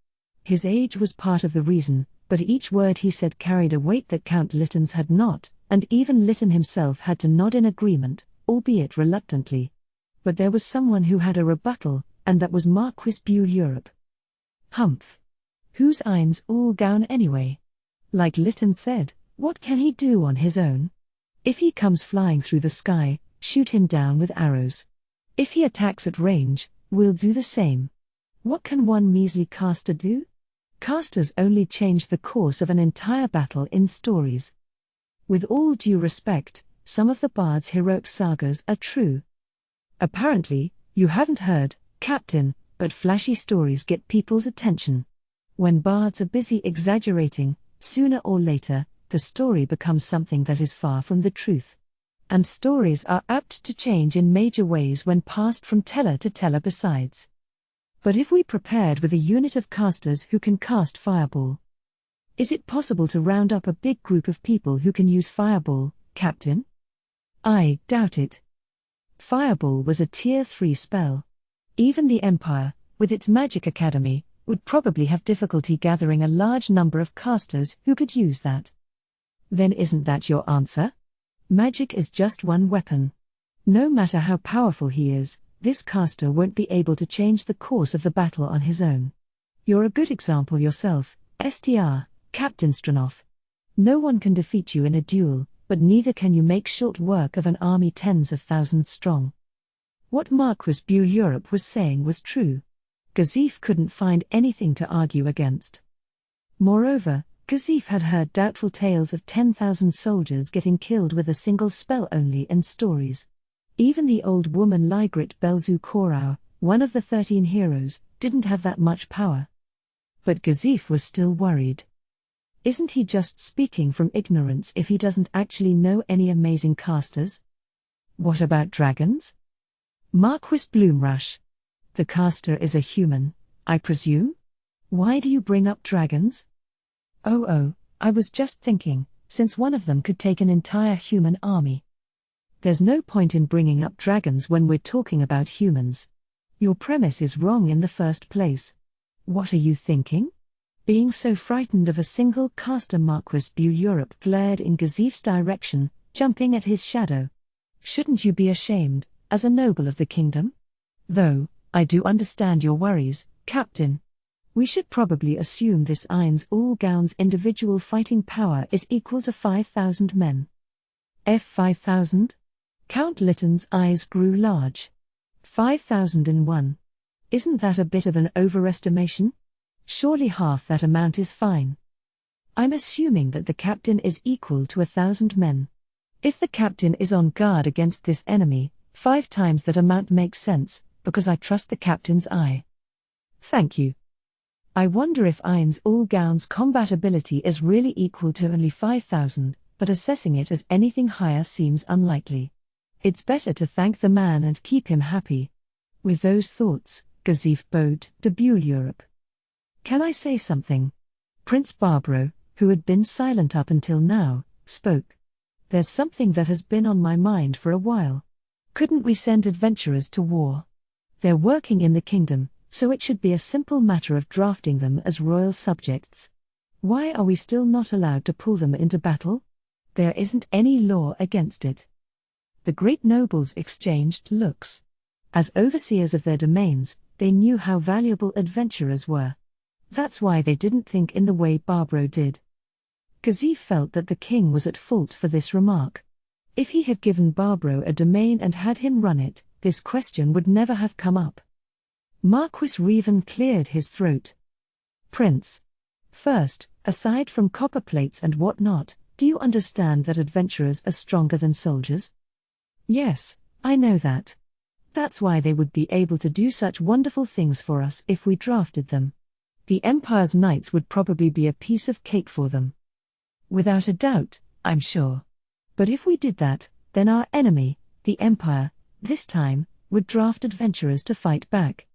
His age was part of the reason, but each word he said carried a weight that Count Lytton's had not, and even Lytton himself had to nod in agreement, albeit reluctantly. But there was someone who had a rebuttal, and that was Marquis Buell. Humph. Who's Ain's All-Gown anyway? Like Lytton said, what can he do on his own? If he comes flying through the sky, shoot him down with arrows. If he attacks at range, we'll do the same. What can one measly caster do? Casters only change the course of an entire battle in stories. With all due respect, some of the Bard's heroic sagas are true. Apparently, you haven't heard, Captain, but flashy stories get people's attention. When bards are busy exaggerating, sooner or later, the story becomes something that is far from the truth. And stories are apt to change in major ways when passed from teller to teller besides. But if we prepared with a unit of casters who can cast Fireball? Is it possible to round up a big group of people who can use Fireball, Captain? I doubt it. Fireball was a Tier 3 spell. Even the Empire, with its Magic Academy, would probably have difficulty gathering a large number of casters who could use that. Then isn't that your answer? Magic is just one weapon. No matter how powerful he is, this caster won't be able to change the course of the battle on his own. You're a good example yourself, STR, Captain Stranoff. No one can defeat you in a duel, but neither can you make short work of an army tens of thousands strong. What Marquis Buell was saying was true. Gazif couldn't find anything to argue against. Moreover, Gazif had heard doubtful tales of 10,000 soldiers getting killed with a single spell only in stories. Even the old woman Ligrit Belzu Korau, one of the 13 heroes, didn't have that much power. But Gazif was still worried. Isn't he just speaking from ignorance if he doesn't actually know any amazing casters? What about dragons? Marquis Bloomrush. The caster is a human, I presume? Why do you bring up dragons? Oh, I was just thinking, since one of them could take an entire human army. There's no point in bringing up dragons when we're talking about humans. Your premise is wrong in the first place. What are you thinking? Being so frightened of a single caster, Marquis Buell glared in Gazif's direction, jumping at his shadow. Shouldn't you be ashamed, as a noble of the kingdom? Though, I do understand your worries, Captain. We should probably assume this Ain's All-Gown's individual fighting power is equal to 5,000 men. F5,000? Count Lytton's eyes grew large. 5,001. Isn't that a bit of an overestimation? Surely half that amount is fine. I'm assuming that the captain is equal to 1,000 men. If the captain is on guard against this enemy, 5 times that amount makes sense, because I trust the captain's eye. Thank you. I wonder if Ain's All-Gown's combat ability is really equal to only 5,000, but assessing it as anything higher seems unlikely. It's better to thank the man and keep him happy. With those thoughts, Gazif bowed to Buell. Can I say something? Prince Barbaro, who had been silent up until now, spoke. There's something that has been on my mind for a while. Couldn't we send adventurers to war? They're working in the kingdom, so it should be a simple matter of drafting them as royal subjects. Why are we still not allowed to pull them into battle? There isn't any law against it. The great nobles exchanged looks. As overseers of their domains, they knew how valuable adventurers were. That's why they didn't think in the way Barbaro did. Gazif felt that the king was at fault for this remark. If he had given Barbaro a domain and had him run it, this question would never have come up. Marquis Revan cleared his throat. Prince. First, aside from copper plates and whatnot, do you understand that adventurers are stronger than soldiers? Yes, I know that. That's why they would be able to do such wonderful things for us if we drafted them. The Empire's knights would probably be a piece of cake for them. Without a doubt, I'm sure. But if we did that, then our enemy, the Empire, this time, would draft adventurers to fight back.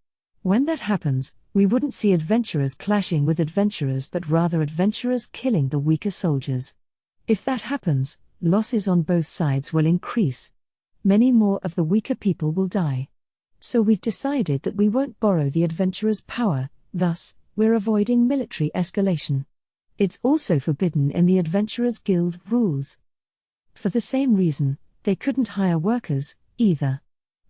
When that happens, we wouldn't see adventurers clashing with adventurers but rather adventurers killing the weaker soldiers. If that happens, losses on both sides will increase. Many more of the weaker people will die. So we've decided that we won't borrow the adventurers' power, thus, we're avoiding military escalation. It's also forbidden in the Adventurers Guild rules. For the same reason, they couldn't hire workers, either.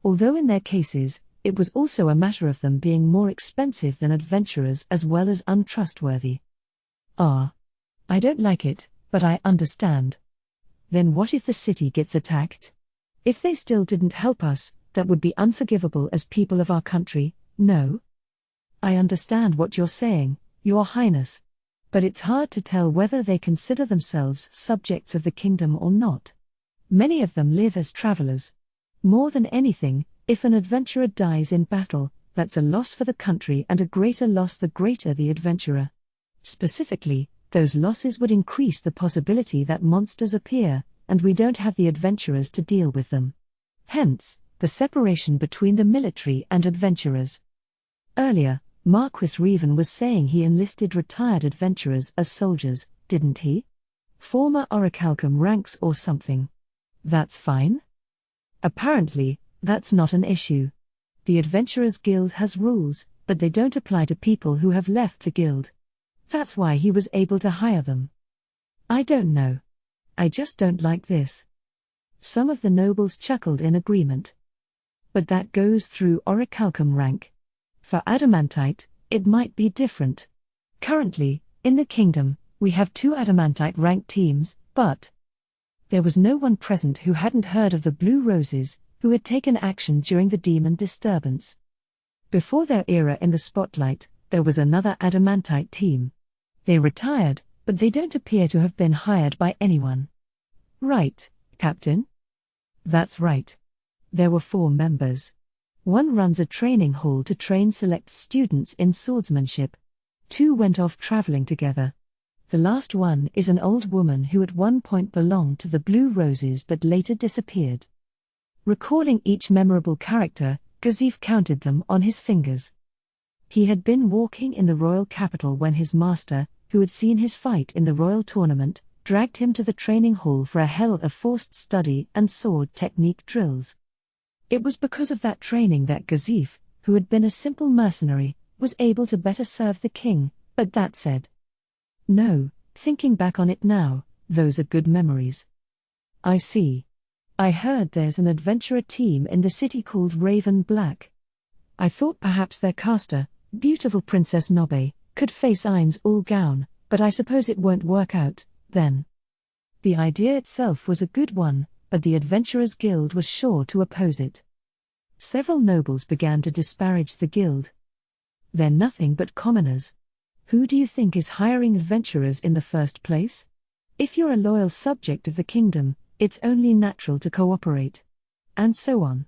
Although in their cases, it was also a matter of them being more expensive than adventurers as well as untrustworthy. I don't like it, but I understand. Then what if the city gets attacked? If they still didn't help us, that would be unforgivable as people of our country, no? I understand what you're saying, Your Highness. But it's hard to tell whether they consider themselves subjects of the kingdom or not. Many of them live as travelers. More than anything, if an adventurer dies in battle, that's a loss for the country and a greater loss the greater the adventurer. Specifically, those losses would increase the possibility that monsters appear, and we don't have the adventurers to deal with them. Hence, the separation between the military and adventurers. Earlier, Marquis Revan was saying he enlisted retired adventurers as soldiers, didn't he? Former Orichalcum ranks or something. That's fine? Apparently, that's not an issue. The Adventurers Guild has rules, but they don't apply to people who have left the guild. That's why he was able to hire them. I don't know. I just don't like this. Some of the nobles chuckled in agreement. But that goes through Orichalcum rank. For Adamantite, it might be different. Currently, in the kingdom, we have 2 Adamantite rank teams, but there was no one present who hadn't heard of the Blue Roses, who had taken action during the demon disturbance. Before their era in the spotlight, there was another Adamantite team. They retired, but they don't appear to have been hired by anyone. Right, Captain? That's right. There were 4 members. One runs a training hall to train select students in swordsmanship. 2 went off traveling together. The last one is an old woman who at one point belonged to the Blue Roses but later disappeared. Recalling each memorable character, Gazif counted them on his fingers. He had been walking in the royal capital when his master, who had seen his fight in the royal tournament, dragged him to the training hall for a hell of forced study and sword technique drills. It was because of that training that Gazif, who had been a simple mercenary, was able to better serve the king, but that said. No, thinking back on it now, those are good memories. I see. I heard there's an adventurer team in the city called Raven Black. I thought perhaps their caster, beautiful Princess Nobe, could face Ain's all gown, but I suppose it won't work out, then. The idea itself was a good one, but the Adventurers Guild was sure to oppose it. Several nobles began to disparage the guild. They're nothing but commoners. Who do you think is hiring adventurers in the first place? If you're a loyal subject of the kingdom, it's only natural to cooperate. And so on.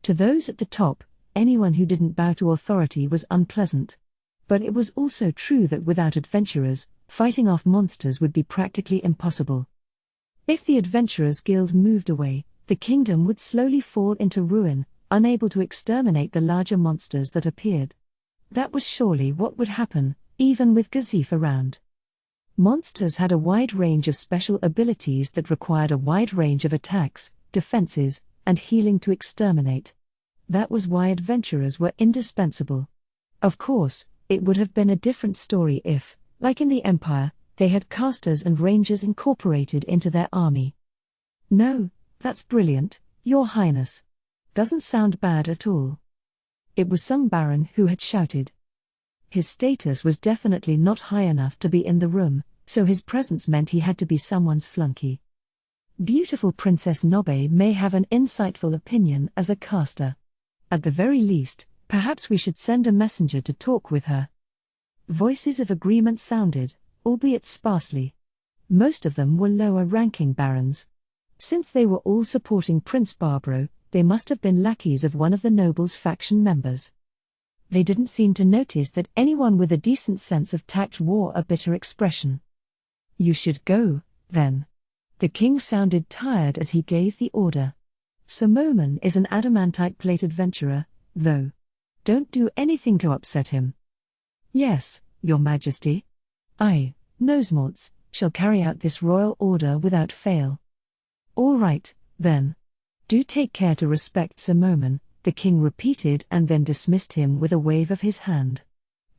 To those at the top, anyone who didn't bow to authority was unpleasant. But it was also true that without adventurers, fighting off monsters would be practically impossible. If the Adventurers Guild moved away, the kingdom would slowly fall into ruin, unable to exterminate the larger monsters that appeared. That was surely what would happen, even with Gazif around. Monsters had a wide range of special abilities that required a wide range of attacks, defenses, and healing to exterminate. That was why adventurers were indispensable. Of course, it would have been a different story if, like in the Empire, they had casters and rangers incorporated into their army. No, that's brilliant, Your Highness. Doesn't sound bad at all. It was some baron who had shouted. His status was definitely not high enough to be in the room, so his presence meant he had to be someone's flunky. Beautiful Princess Nobe may have an insightful opinion as a caster. At the very least, Perhaps we should send a messenger to talk with her. Voices of agreement sounded, albeit sparsely. Most of them were lower-ranking barons. Since they were all supporting Prince Barbaro, they must have been lackeys of one of the nobles' faction members. They didn't seem to notice that anyone with a decent sense of tact wore a bitter expression. "You should go, then." The king sounded tired as he gave the order. "Sir Moman is an adamantite-plate adventurer, though. Don't do anything to upset him." "Yes, your majesty. I, Nosemorts, shall carry out this royal order without fail." "All right, then. Do take care to respect Sir Moman," the king repeated and then dismissed him with a wave of his hand.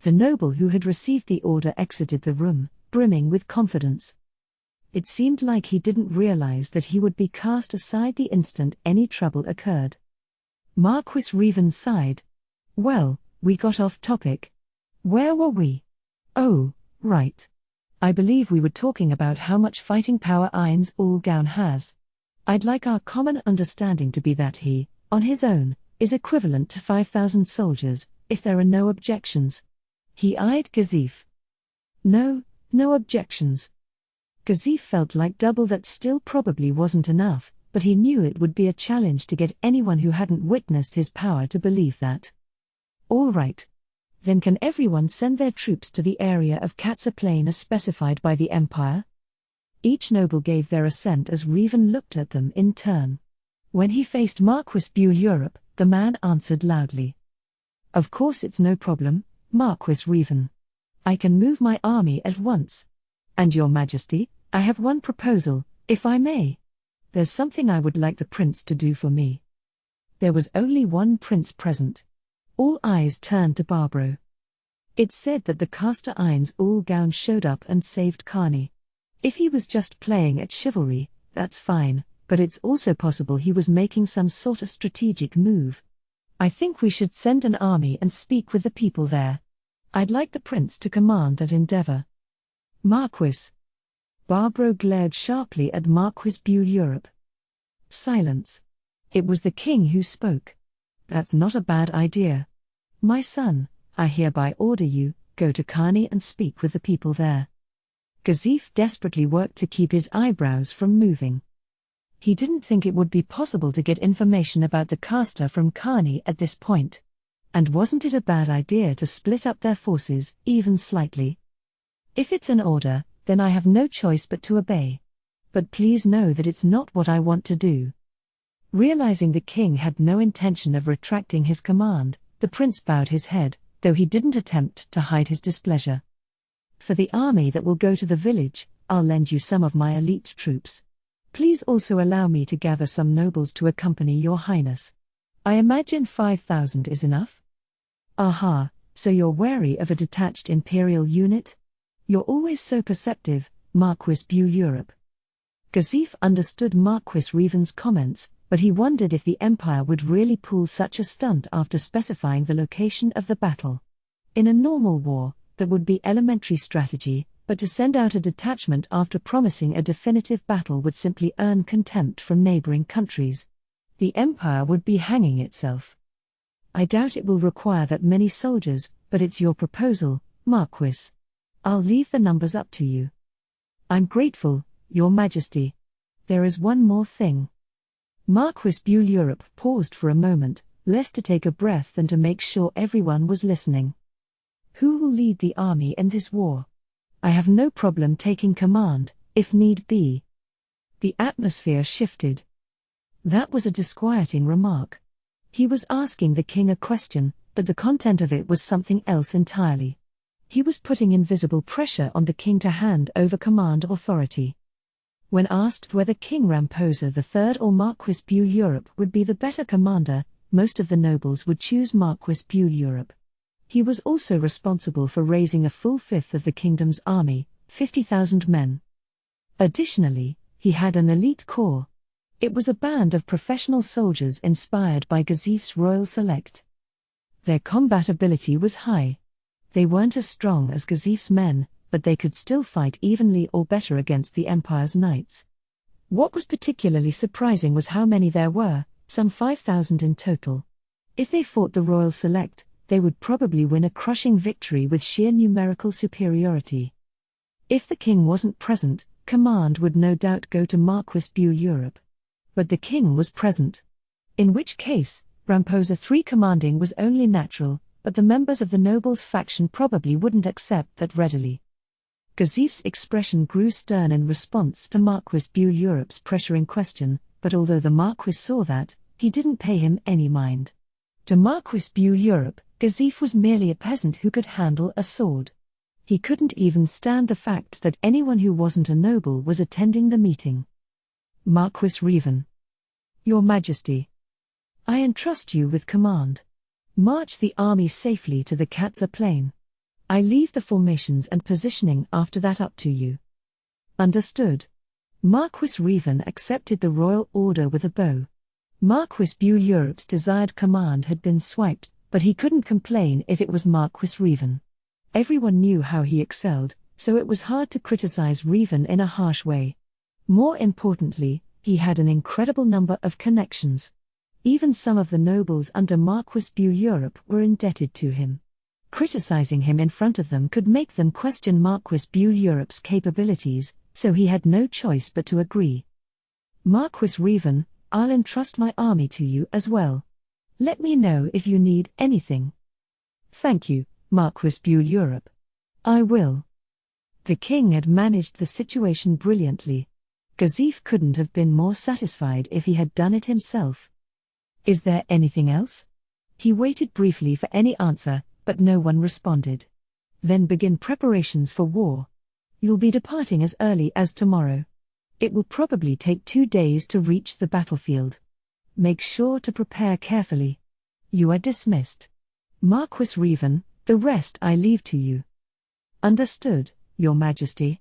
The noble who had received the order exited the room, brimming with confidence. It seemed like he didn't realize that he would be cast aside the instant any trouble occurred. Marquis Revan sighed. "Well, we got off topic. Where were we? Oh, right. I believe we were talking about how much fighting power Ainz Ul Gaun has. I'd like our common understanding to be that he, on his own, is equivalent to 5,000 soldiers, if there are no objections." He eyed Gazif. No objections." Gazif felt like double that still probably wasn't enough, but he knew it would be a challenge to get anyone who hadn't witnessed his power to believe that. "All right. Then can everyone send their troops to the area of Katsa Plain as specified by the Empire?" Each noble gave their assent as Revan looked at them in turn. When he faced Marquis Buell Europe, the man answered loudly. "Of course it's no problem, Marquis Revan. I can move my army at once. And your majesty, I have one proposal, if I may. There's something I would like the prince to do for me." There was only one prince present. All eyes turned to Barbaro. It's said that the caster Ainz Ul Gaun showed up and saved Kugane. If he was just playing at chivalry, that's fine, but it's also possible he was making some sort of strategic move. I think we should send an army and speak with the people there. I'd like the prince to command that endeavor. Marquis. Barbaro glared sharply at Marquis Buell Europe. Silence. It was the king who spoke. "That's not a bad idea. My son, I hereby order you, go to Kugane and speak with the people there." Gazif desperately worked to keep his eyebrows from moving. He didn't think it would be possible to get information about the caster from Kugane at this point. And wasn't it a bad idea to split up their forces, even slightly? "If it's an order, then I have no choice but to obey. But please know that it's not what I want to do." Realizing the king had no intention of retracting his command, the prince bowed his head, though he didn't attempt to hide his displeasure. "For the army that will go to the village, I'll lend you some of my elite troops. Please also allow me to gather some nobles to accompany your highness. I imagine 5,000 is enough?" "Aha, so you're wary of a detached imperial unit? You're always so perceptive, Marquis Buell Europe." Gazif understood Marquis Revan's comments, but he wondered if the Empire would really pull such a stunt after specifying the location of the battle. In a normal war, that would be elementary strategy, but to send out a detachment after promising a definitive battle would simply earn contempt from neighboring countries. The Empire would be hanging itself. "I doubt it will require that many soldiers, but it's your proposal, Marquis. I'll leave the numbers up to you." "I'm grateful, Your Majesty. There is one more thing." Marquis Buell Europe paused for a moment, less to take a breath than to make sure everyone was listening. "Who will lead the army in this war? I have no problem taking command, if need be." The atmosphere shifted. That was a disquieting remark. He was asking the king a question, but the content of it was something else entirely. He was putting invisible pressure on the king to hand over command authority. When asked whether King Ramposa III or Marquis Buell Europe would be the better commander, most of the nobles would choose Marquis Buell Europe. He was also responsible for raising a full fifth of the kingdom's army, 50,000 men. Additionally, he had an elite corps. It was a band of professional soldiers inspired by Gazif's Royal Select. Their combat ability was high. They weren't as strong as Gazif's men, but they could still fight evenly or better against the Empire's knights. What was particularly surprising was how many there were, some 5,000 in total. If they fought the Royal Select, they would probably win a crushing victory with sheer numerical superiority. If the king wasn't present, command would no doubt go to Marquis Europe. But the king was present. In which case, Ramposa III commanding was only natural, but the members of the nobles faction probably wouldn't accept that readily. Gazif's expression grew stern in response to Marquis Europe's pressuring question, but although the Marquis saw that, he didn't pay him any mind. To Marquis Europe, Gazif was merely a peasant who could handle a sword. He couldn't even stand the fact that anyone who wasn't a noble was attending the meeting. Marquis Revan. Your Majesty. I entrust you with command. March the army safely to the Katza plain. I leave the formations and positioning after that up to you. Understood. Marquis Revan accepted the royal order with a bow. Marquis Europe's desired command had been swiped, but he couldn't complain if it was Marquis Revan. Everyone knew how he excelled, so it was hard to criticize Revan in a harsh way. More importantly, he had an incredible number of connections. Even some of the nobles under Marquis Europe were indebted to him. Criticizing him in front of them could make them question Marquis Europe's capabilities, so he had no choice but to agree. Marquis Revan, I'll entrust my army to you as well. Let me know if you need anything. Thank you, Marquis Europe. I will. The king had managed the situation brilliantly. Gazif couldn't have been more satisfied if he had done it himself. Is there anything else? He waited briefly for any answer, but no one responded. Then begin preparations for war. You'll be departing as early as tomorrow. It will probably take 2 days to reach the battlefield. Make sure to prepare carefully. You are dismissed. Marquis Revan, the rest I leave to you. Understood, Your Majesty.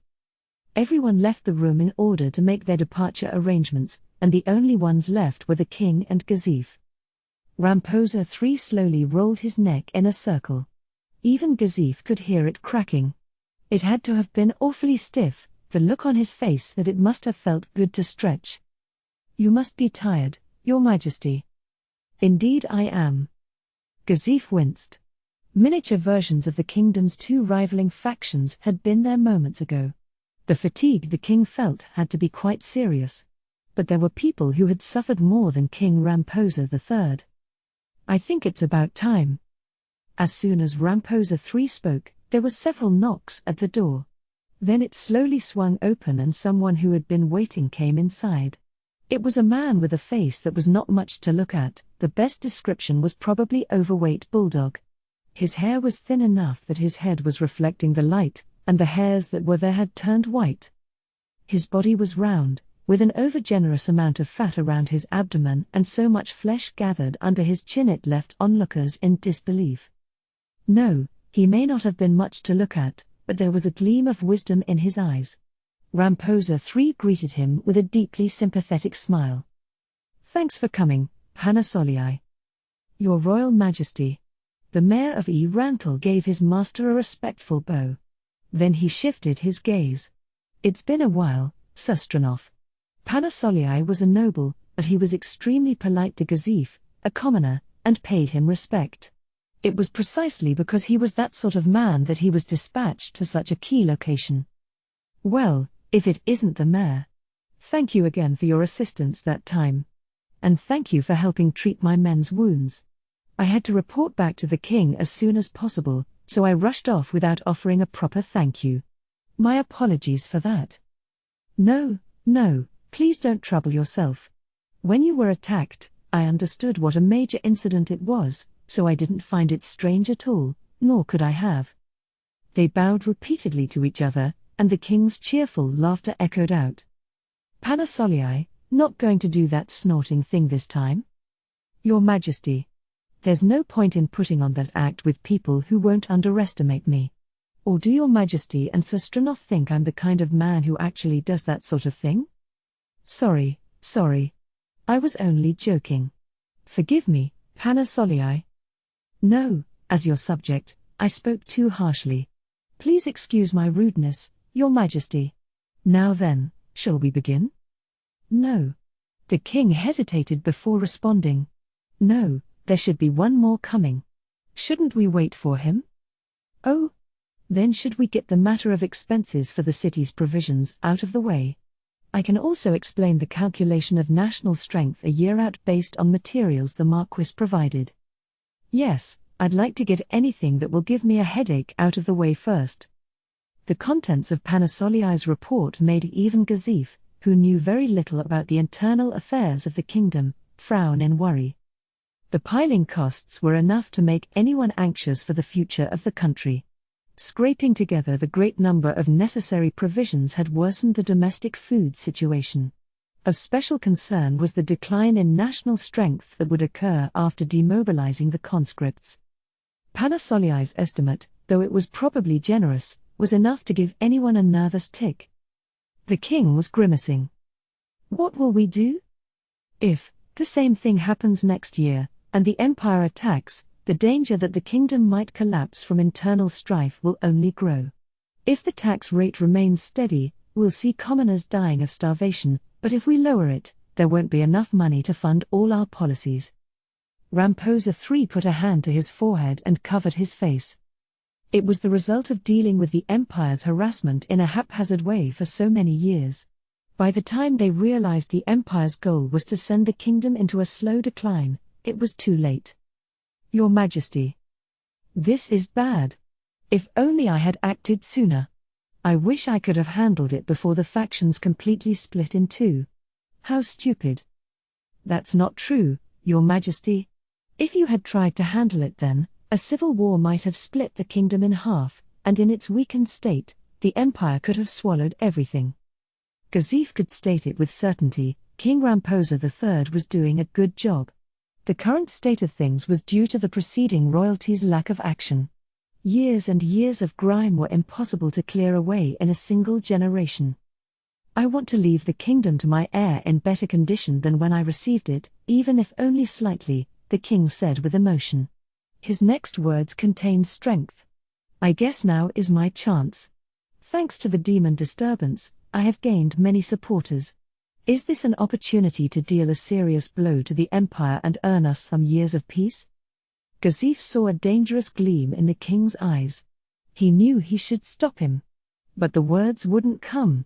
Everyone left the room in order to make their departure arrangements, and the only ones left were the king and Gazif. Ramposa III slowly rolled his neck in a circle. Even Gazif could hear it cracking. It had to have been awfully stiff, the look on his face that it must have felt good to stretch. You must be tired, Your Majesty. Indeed I am. Gazif winced. Miniature versions of the kingdom's two rivaling factions had been there moments ago. The fatigue the king felt had to be quite serious. But there were people who had suffered more than King Ramposa III. I think it's about time. As soon as Ramposa III spoke, there were several knocks at the door. Then it slowly swung open and someone who had been waiting came inside. It was a man with a face that was not much to look at. The best description was probably overweight bulldog. His hair was thin enough that his head was reflecting the light, and the hairs that were there had turned white. His body was round, with an overgenerous amount of fat around his abdomen and so much flesh gathered under his chin it left onlookers in disbelief. No, he may not have been much to look at, but there was a gleam of wisdom in his eyes. Ramposa III greeted him with a deeply sympathetic smile. Thanks for coming, Panasoliai. Your Royal Majesty. The Mayor of Rantel gave his master a respectful bow. Then he shifted his gaze. It's been a while, Sustranov. Panasoliai was a noble, but he was extremely polite to Gazif, a commoner, and paid him respect. It was precisely because he was that sort of man that he was dispatched to such a key location. Well, if it isn't the mayor. Thank you again for your assistance that time. And thank you for helping treat my men's wounds. I had to report back to the king as soon as possible, so I rushed off without offering a proper thank you. My apologies for that. No, please don't trouble yourself. When you were attacked, I understood what a major incident it was, so I didn't find it strange at all, nor could I have. They bowed repeatedly to each other, and the king's cheerful laughter echoed out. Panasoliai, not going to do that snorting thing this time? Your Majesty. There's no point in putting on that act with people who won't underestimate me. Or do Your Majesty and Sustranov think I'm the kind of man who actually does that sort of thing? Sorry. I was only joking. Forgive me, Panasoliai. No, as your subject, I spoke too harshly. Please excuse my rudeness, Your Majesty. Now then, shall we begin? No. The king hesitated before responding. No, There should be one more coming. Shouldn't we wait for him? Oh? Then should we get the matter of expenses for the city's provisions out of the way? I can also explain the calculation of national strength a year out based on materials the Marquis provided. Yes, I'd like to get anything that will give me a headache out of the way first. The contents of Panasoliai's report made even Gazif, who knew very little about the internal affairs of the kingdom, frown in worry. The piling costs were enough to make anyone anxious for the future of the country. Scraping together the great number of necessary provisions had worsened the domestic food situation. Of special concern was the decline in national strength that would occur after demobilizing the conscripts. Panasoliai's estimate, though it was probably generous, was enough to give anyone a nervous tic. The king was grimacing. What will we do? If the same thing happens next year, and the empire attacks, the danger that the kingdom might collapse from internal strife will only grow. If the tax rate remains steady, we'll see commoners dying of starvation, but if we lower it, there won't be enough money to fund all our policies. Ramposa III put a hand to his forehead and covered his face. It was the result of dealing with the empire's harassment in a haphazard way for so many years. By the time they realized the empire's goal was to send the kingdom into a slow decline, it was too late. Your Majesty. This is bad. If only I had acted sooner. I wish I could have handled it before the factions completely split in two. How stupid. That's not true, Your Majesty. If you had tried to handle it then, a civil war might have split the kingdom in half, and in its weakened state, the empire could have swallowed everything. Gazif could state it with certainty, King Ramposa III was doing a good job. The current state of things was due to the preceding royalty's lack of action. Years and years of grime were impossible to clear away in a single generation. I want to leave the kingdom to my heir in better condition than when I received it, even if only slightly, the king said with emotion. His next words contained strength. I guess now is my chance. Thanks to the demon disturbance, I have gained many supporters. Is this an opportunity to deal a serious blow to the empire and earn us some years of peace? Gazif saw a dangerous gleam in the king's eyes. He knew he should stop him. But the words wouldn't come.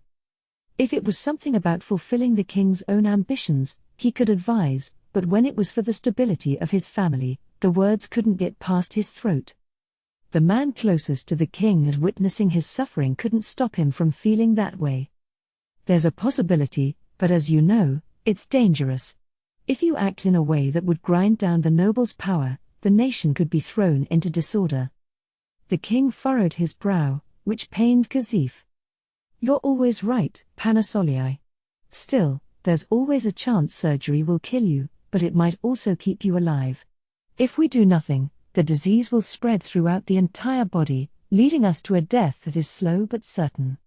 If it was something about fulfilling the king's own ambitions, he could advise, but when it was for the stability of his family, the words couldn't get past his throat. The man closest to the king and witnessing his suffering couldn't stop him from feeling that way. There's a possibility, but as you know, it's dangerous. If you act in a way that would grind down the nobles' power, the nation could be thrown into disorder. The king furrowed his brow, which pained Gazif. You're always right, Panasoliai. Still, there's always a chance surgery will kill you, but it might also keep you alive. If we do nothing, the disease will spread throughout the entire body, leading us to a death that is slow but certain.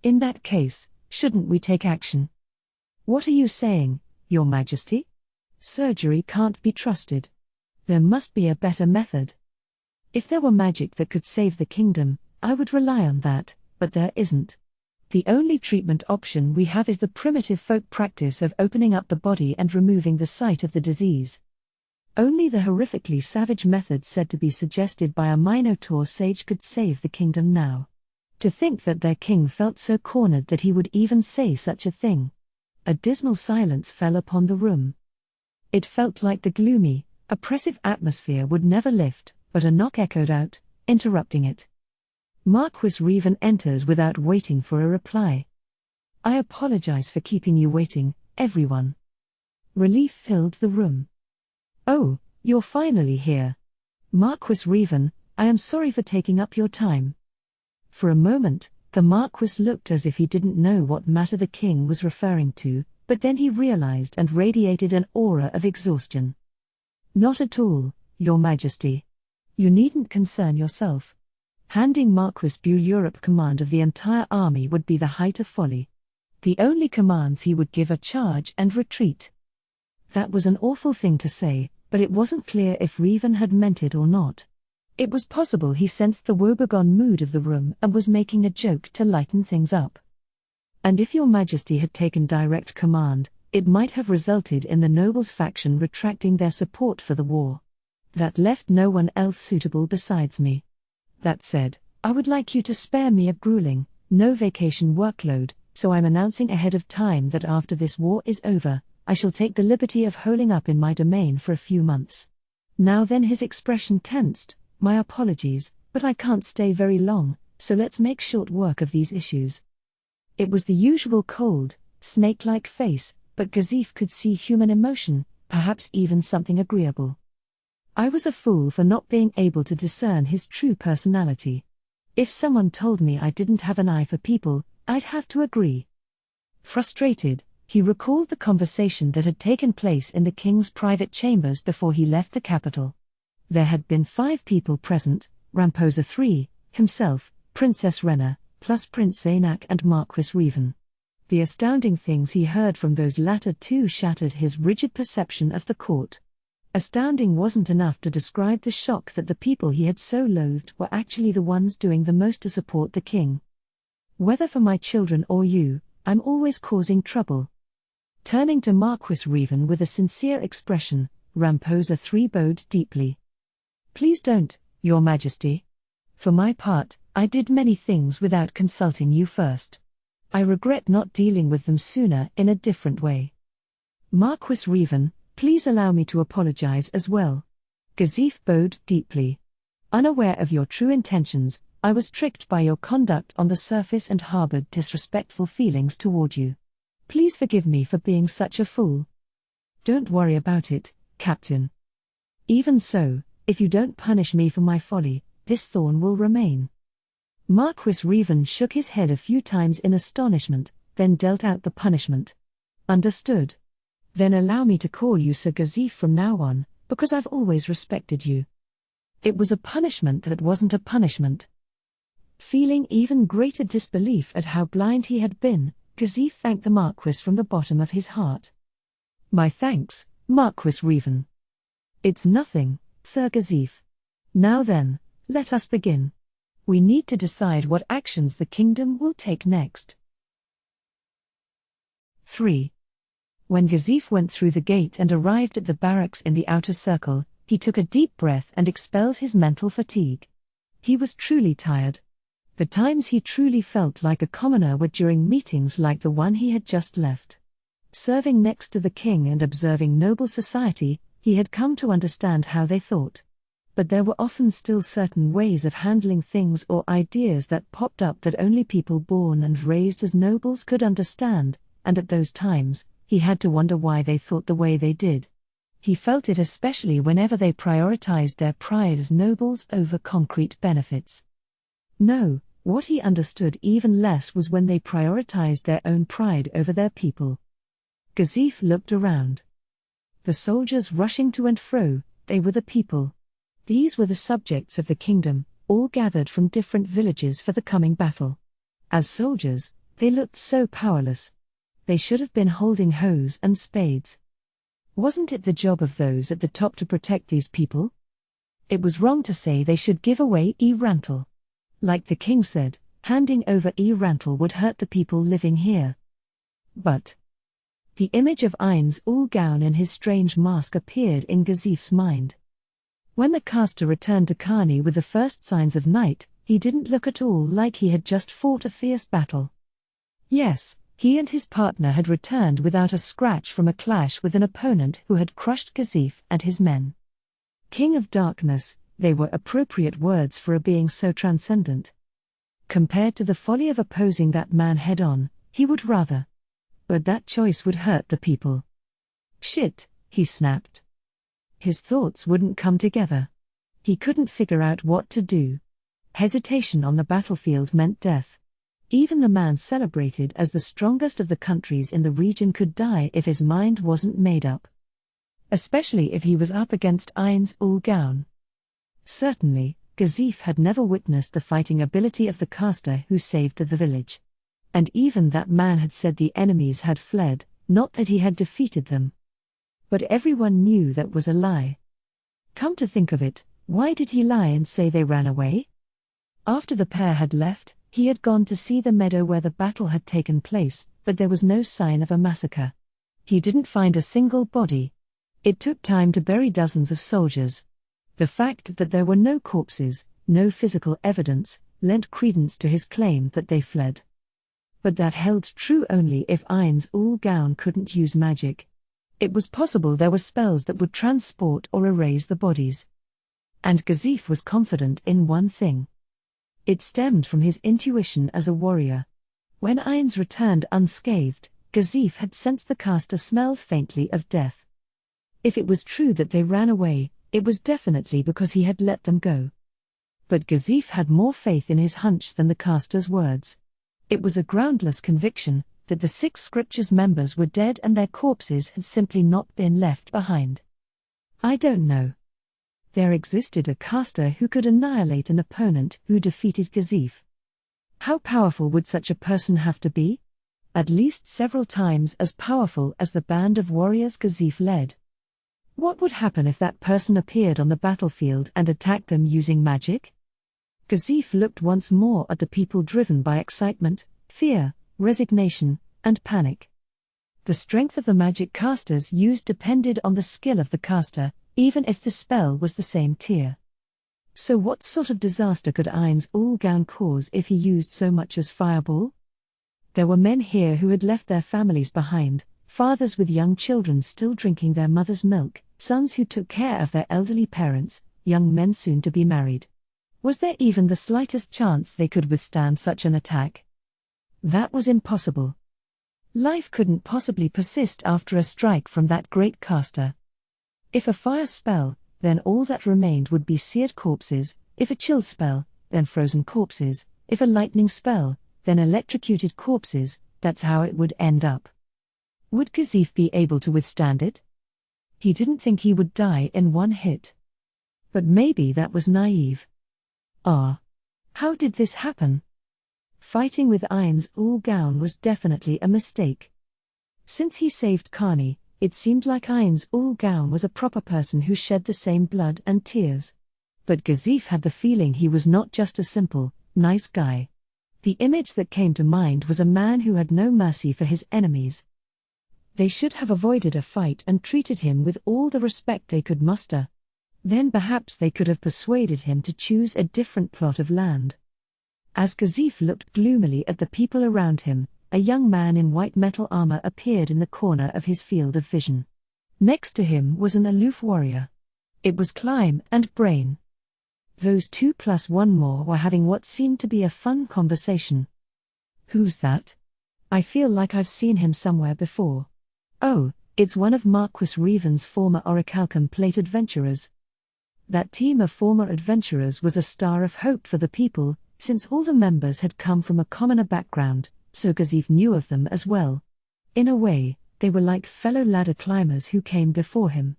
In that case, shouldn't we take action? What are you saying, Your Majesty? Surgery can't be trusted. There must be a better method. If there were magic that could save the kingdom, I would rely on that, but there isn't. The only treatment option we have is the primitive folk practice of opening up the body and removing the site of the disease. Only the horrifically savage method said to be suggested by a Minotaur sage could save the kingdom now. To think that their king felt so cornered that he would even say such a thing. A dismal silence fell upon the room. It felt like the gloomy, oppressive atmosphere would never lift, but a knock echoed out, interrupting it. Marquis Revan entered without waiting for a reply. I apologize for keeping you waiting, everyone. Relief filled the room. Oh, you're finally here. Marquis Revan, I am sorry for taking up your time. For a moment, the Marquis looked as if he didn't know what matter the king was referring to, but then he realized and radiated an aura of exhaustion. Not at all, Your Majesty. You needn't concern yourself. Handing Marquis Europe command of the entire army would be the height of folly. The only commands he would give are charge and retreat. That was an awful thing to say, but it wasn't clear if Revan had meant it or not. It was possible he sensed the woebegone mood of the room and was making a joke to lighten things up. And if Your Majesty had taken direct command, it might have resulted in the nobles faction retracting their support for the war. That left no one else suitable besides me. That said, I would like you to spare me a grueling, no vacation workload, so I'm announcing ahead of time that after this war is over, I shall take the liberty of holing up in my domain for a few months. Now then, his expression tensed. My apologies, but I can't stay very long, so let's make short work of these issues. It was the usual cold, snake-like face, but Gazif could see human emotion, perhaps even something agreeable. I was a fool for not being able to discern his true personality. If someone told me I didn't have an eye for people, I'd have to agree. Frustrated, he recalled the conversation that had taken place in the king's private chambers before he left the capital. There had been 5 people present, Ramposa III, himself, Princess Rena, plus Prince Zaynak and Marquis Revan. The astounding things he heard from those latter 2 shattered his rigid perception of the court. Astounding wasn't enough to describe the shock that the people he had so loathed were actually the ones doing the most to support the king. Whether for my children or you, I'm always causing trouble. Turning to Marquis Revan with a sincere expression, Ramposa III bowed deeply. Please don't, Your Majesty. For my part, I did many things without consulting you first. I regret not dealing with them sooner in a different way. Marquis Revan, please allow me to apologize as well. Gazif bowed deeply. Unaware of your true intentions, I was tricked by your conduct on the surface and harbored disrespectful feelings toward you. Please forgive me for being such a fool. Don't worry about it, Captain. Even so, if you don't punish me for my folly, this thorn will remain. Marquis Revan shook his head a few times in astonishment, then dealt out the punishment. Understood. Then allow me to call you Sir Gazif from now on, because I've always respected you. It was a punishment that wasn't a punishment. Feeling even greater disbelief at how blind he had been, Gazif thanked the Marquis from the bottom of his heart. My thanks, Marquis Revan. It's nothing, Sir Gazif. Now then, let us begin. We need to decide what actions the kingdom will take next. 3. When Gazif went through the gate and arrived at the barracks in the outer circle, he took a deep breath and expelled his mental fatigue. He was truly tired. The times he truly felt like a commoner were during meetings like the one he had just left. Serving next to the king and observing noble society, he had come to understand how they thought. But there were often still certain ways of handling things or ideas that popped up that only people born and raised as nobles could understand, and at those times, he had to wonder why they thought the way they did. He felt it especially whenever they prioritized their pride as nobles over concrete benefits. No, what he understood even less was when they prioritized their own pride over their people. Gazif looked around. The soldiers rushing to and fro, they were the people. These were the subjects of the kingdom, all gathered from different villages for the coming battle. As soldiers, they looked so powerless. They should have been holding hoes and spades. Wasn't it the job of those at the top to protect these people? It was wrong to say they should give away Rantel. Like the king said, handing over Rantel would hurt the people living here. But the image of Ain's ul gown in his strange mask appeared in Gazif's mind. When the caster returned to Kugane with the first signs of night, he didn't look at all like he had just fought a fierce battle. Yes, he and his partner had returned without a scratch from a clash with an opponent who had crushed Gazif and his men. King of Darkness, they were appropriate words for a being so transcendent. Compared to the folly of opposing that man head-on, he would rather. But that choice would hurt the people. Shit, he snapped. His thoughts wouldn't come together. He couldn't figure out what to do. Hesitation on the battlefield meant death. Even the man celebrated as the strongest of the countries in the region could die if his mind wasn't made up. Especially if he was up against Ain's ul gown. Certainly, Gazif had never witnessed the fighting ability of the caster who saved the village. And even that man had said the enemies had fled, not that he had defeated them. But everyone knew that was a lie. Come to think of it, why did he lie and say they ran away? After the pair had left, he had gone to see the meadow where the battle had taken place, but there was no sign of a massacre. He didn't find a single body. It took time to bury dozens of soldiers. The fact that there were no corpses, no physical evidence, lent credence to his claim that they fled. But that held true only if Ain's Ul-Gaun couldn't use magic. It was possible there were spells that would transport or erase the bodies. And Gazif was confident in one thing. It stemmed from his intuition as a warrior. When Ain's returned unscathed, Gazif had sensed the caster smelled faintly of death. If it was true that they ran away, it was definitely because he had let them go. But Gazif had more faith in his hunch than the caster's words. It was a groundless conviction that the 6 Scriptures members were dead and their corpses had simply not been left behind. I don't know. There existed a caster who could annihilate an opponent who defeated Gazif. How powerful would such a person have to be? At least several times as powerful as the band of warriors Gazif led. What would happen if that person appeared on the battlefield and attacked them using magic? Gazif looked once more at the people driven by excitement, fear, resignation, and panic. The strength of the magic casters used depended on the skill of the caster, even if the spell was the same tier. So what sort of disaster could Ain's Ul-Gaun cause if he used so much as fireball? There were men here who had left their families behind, fathers with young children still drinking their mother's milk, sons who took care of their elderly parents, young men soon to be married. Was there even the slightest chance they could withstand such an attack? That was impossible. Life couldn't possibly persist after a strike from that great caster. If a fire spell, then all that remained would be seared corpses; if a chill spell, then frozen corpses; if a lightning spell, then electrocuted corpses. That's how it would end up. Would Gazif be able to withstand it? He didn't think he would die in one hit. But maybe that was naive. How did this happen? Fighting with Ain's Ul-Gaun was definitely a mistake. Since he saved Kani, it seemed like Ain's Ul-Gaun was a proper person who shed the same blood and tears. But Gazif had the feeling he was not just a simple, nice guy. The image that came to mind was a man who had no mercy for his enemies. They should have avoided a fight and treated him with all the respect they could muster. Then perhaps they could have persuaded him to choose a different plot of land. As Gazif looked gloomily at the people around him, a young man in white metal armor appeared in the corner of his field of vision. Next to him was an aloof warrior. It was Climb and Brain. Those 2 plus 1 more were having what seemed to be a fun conversation. Who's that? I feel like I've seen him somewhere before. Oh, it's one of Marquis Reven's former Orichalcum Plate adventurers. That team of former adventurers was a star of hope for the people, since all the members had come from a commoner background, so Gazif knew of them as well. In a way, they were like fellow ladder climbers who came before him.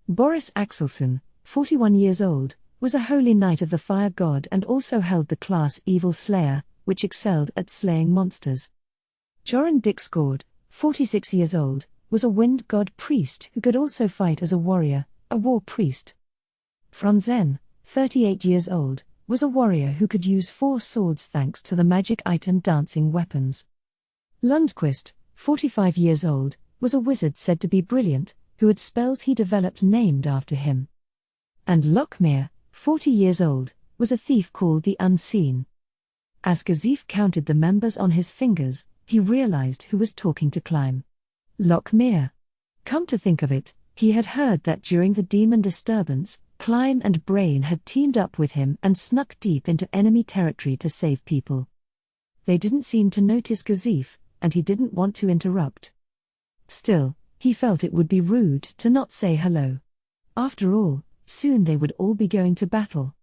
Boris Axelson, 41 years old, was a holy knight of the fire god and also held the class Evil Slayer, which excelled at slaying monsters. Joran Dixgord, 46 years old, was a wind god priest who could also fight as a warrior, a war priest. Franzen, 38 years old, was a warrior who could use 4 swords thanks to the magic item dancing weapons. Lundquist, 45 years old, was a wizard said to be brilliant, who had spells he developed named after him. And Lockmere, 40 years old, was a thief called the Unseen. As Gazif counted the members on his fingers, he realized who was talking to Climb. Lockmere. Come to think of it, he had heard that during the demon disturbance, Climb and Brain had teamed up with him and snuck deep into enemy territory to save people. They didn't seem to notice Gazif, and he didn't want to interrupt. Still, he felt it would be rude to not say hello. After all, soon they would all be going to battle.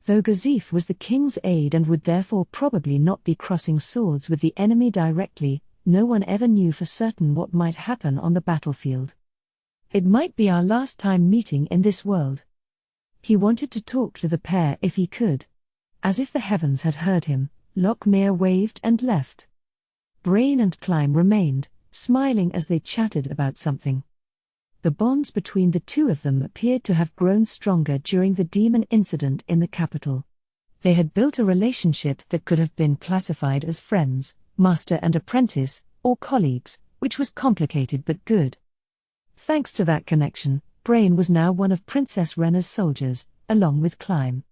Though Gazif was the king's aide and would therefore probably not be crossing swords with the enemy directly, no one ever knew for certain what might happen on the battlefield. It might be our last time meeting in this world. He wanted to talk to the pair if he could. As if the heavens had heard him, Lockmere waved and left. Brain and Climb remained, smiling as they chatted about something. The bonds between the two of them appeared to have grown stronger during the demon incident in the capital. They had built a relationship that could have been classified as friends, master and apprentice, or colleagues, which was complicated but good. Thanks to that connection, Brain was now one of Princess Rena's soldiers, along with Climb.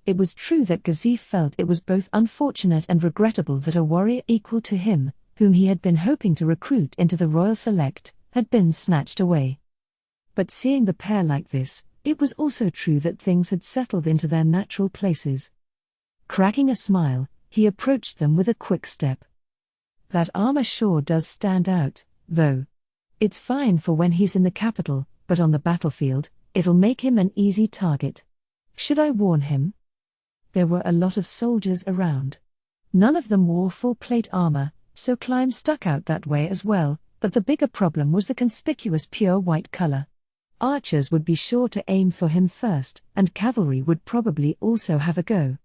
It was true that Gazif felt it was both unfortunate and regrettable that a warrior equal to him, whom he had been hoping to recruit into the Royal Select, had been snatched away. But seeing the pair like this, it was also true that things had settled into their natural places. Cracking a smile, he approached them with a quick step. "That armor sure does stand out, though. It's fine for when he's in the capital, but on the battlefield, it'll make him an easy target. Should I warn him?" There were a lot of soldiers around. None of them wore full plate armor, so Climb stuck out that way as well, but the bigger problem was the conspicuous pure white color. Archers would be sure to aim for him first, and cavalry would probably also have a go.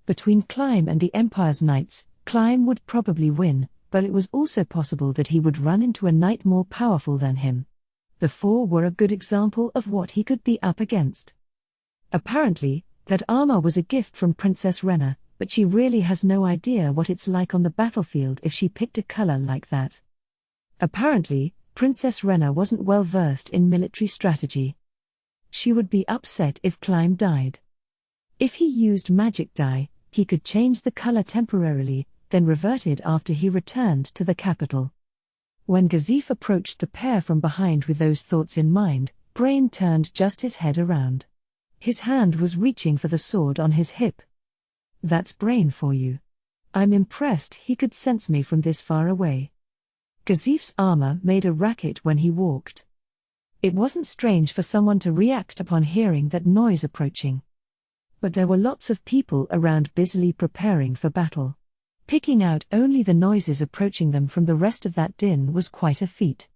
Between Climb and the Empire's knights, Climb would probably win, but it was also possible that he would run into a knight more powerful than him. The four were a good example of what he could be up against. Apparently, that armor was a gift from Princess Rena, but she really has no idea what it's like on the battlefield if she picked a color like that. Apparently, Princess Rena wasn't well versed in military strategy. She would be upset if Climb died. If he used magic dye, he could change the color temporarily, then revert it after he returned to the capital. When Gazif approached the pair from behind with those thoughts in mind, Brain turned just his head around. His hand was reaching for the sword on his hip. "That's Brain for you. I'm impressed he could sense me from this far away." Gazif's armor made a racket when he walked. It wasn't strange for someone to react upon hearing that noise approaching. But there were lots of people around busily preparing for battle. Picking out only the noises approaching them from the rest of that din was quite a feat.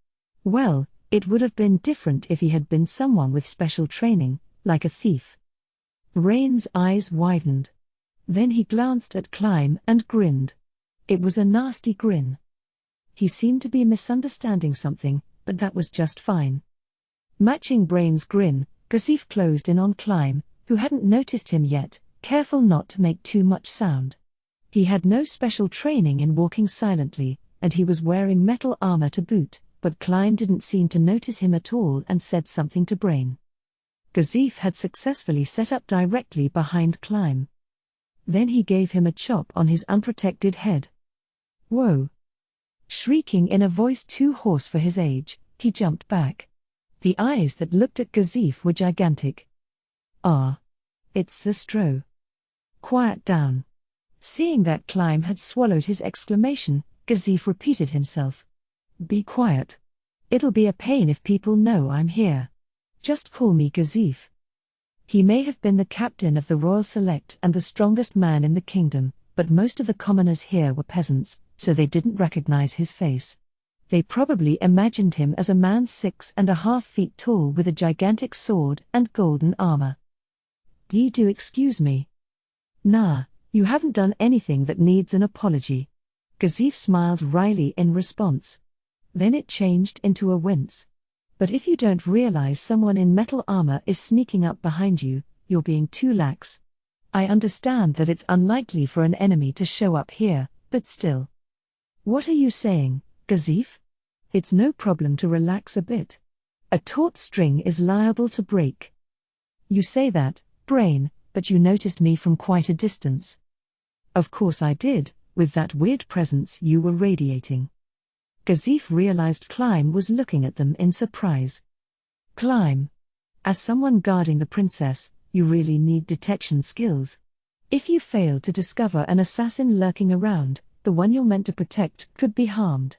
Well, it would have been different if he had been someone with special training, like a thief. Brain's eyes widened. Then he glanced at Climb and grinned. It was a nasty grin. He seemed to be misunderstanding something, but that was just fine. Matching Brain's grin, Gazif closed in on Climb, who hadn't noticed him yet, careful not to make too much sound. He had no special training in walking silently, and he was wearing metal armor to boot, but Climb didn't seem to notice him at all and said something to Brain. Gazif had successfully set up directly behind Climb. Then he gave him a chop on his unprotected head. "Whoa!" Shrieking in a voice too hoarse for his age, he jumped back. The eyes that looked at Gazif were gigantic. "Ah. It's the Stro. Quiet down." Seeing that Climb had swallowed his exclamation, Gazif repeated himself. "Be quiet. It'll be a pain if people know I'm here. Just call me Gazif." He may have been the captain of the Royal Select and the strongest man in the kingdom, but most of the commoners here were peasants, so they didn't recognize his face. They probably imagined him as a man 6.5 feet tall with a gigantic sword and golden armor. Do excuse me?" "Nah, you haven't done anything that needs an apology." Gazif smiled wryly in response. Then it changed into a wince. "But if you don't realize someone in metal armor is sneaking up behind you, you're being too lax. I understand that it's unlikely for an enemy to show up here, but still." "What are you saying, Gazif? It's no problem to relax a bit. A taut string is liable to break." "You say that, Brain, but you noticed me from quite a distance." "Of course I did, with that weird presence you were radiating." Gazif realized Climb was looking at them in surprise. "Climb. As someone guarding the princess, you really need detection skills. If you fail to discover an assassin lurking around, the one you're meant to protect could be harmed."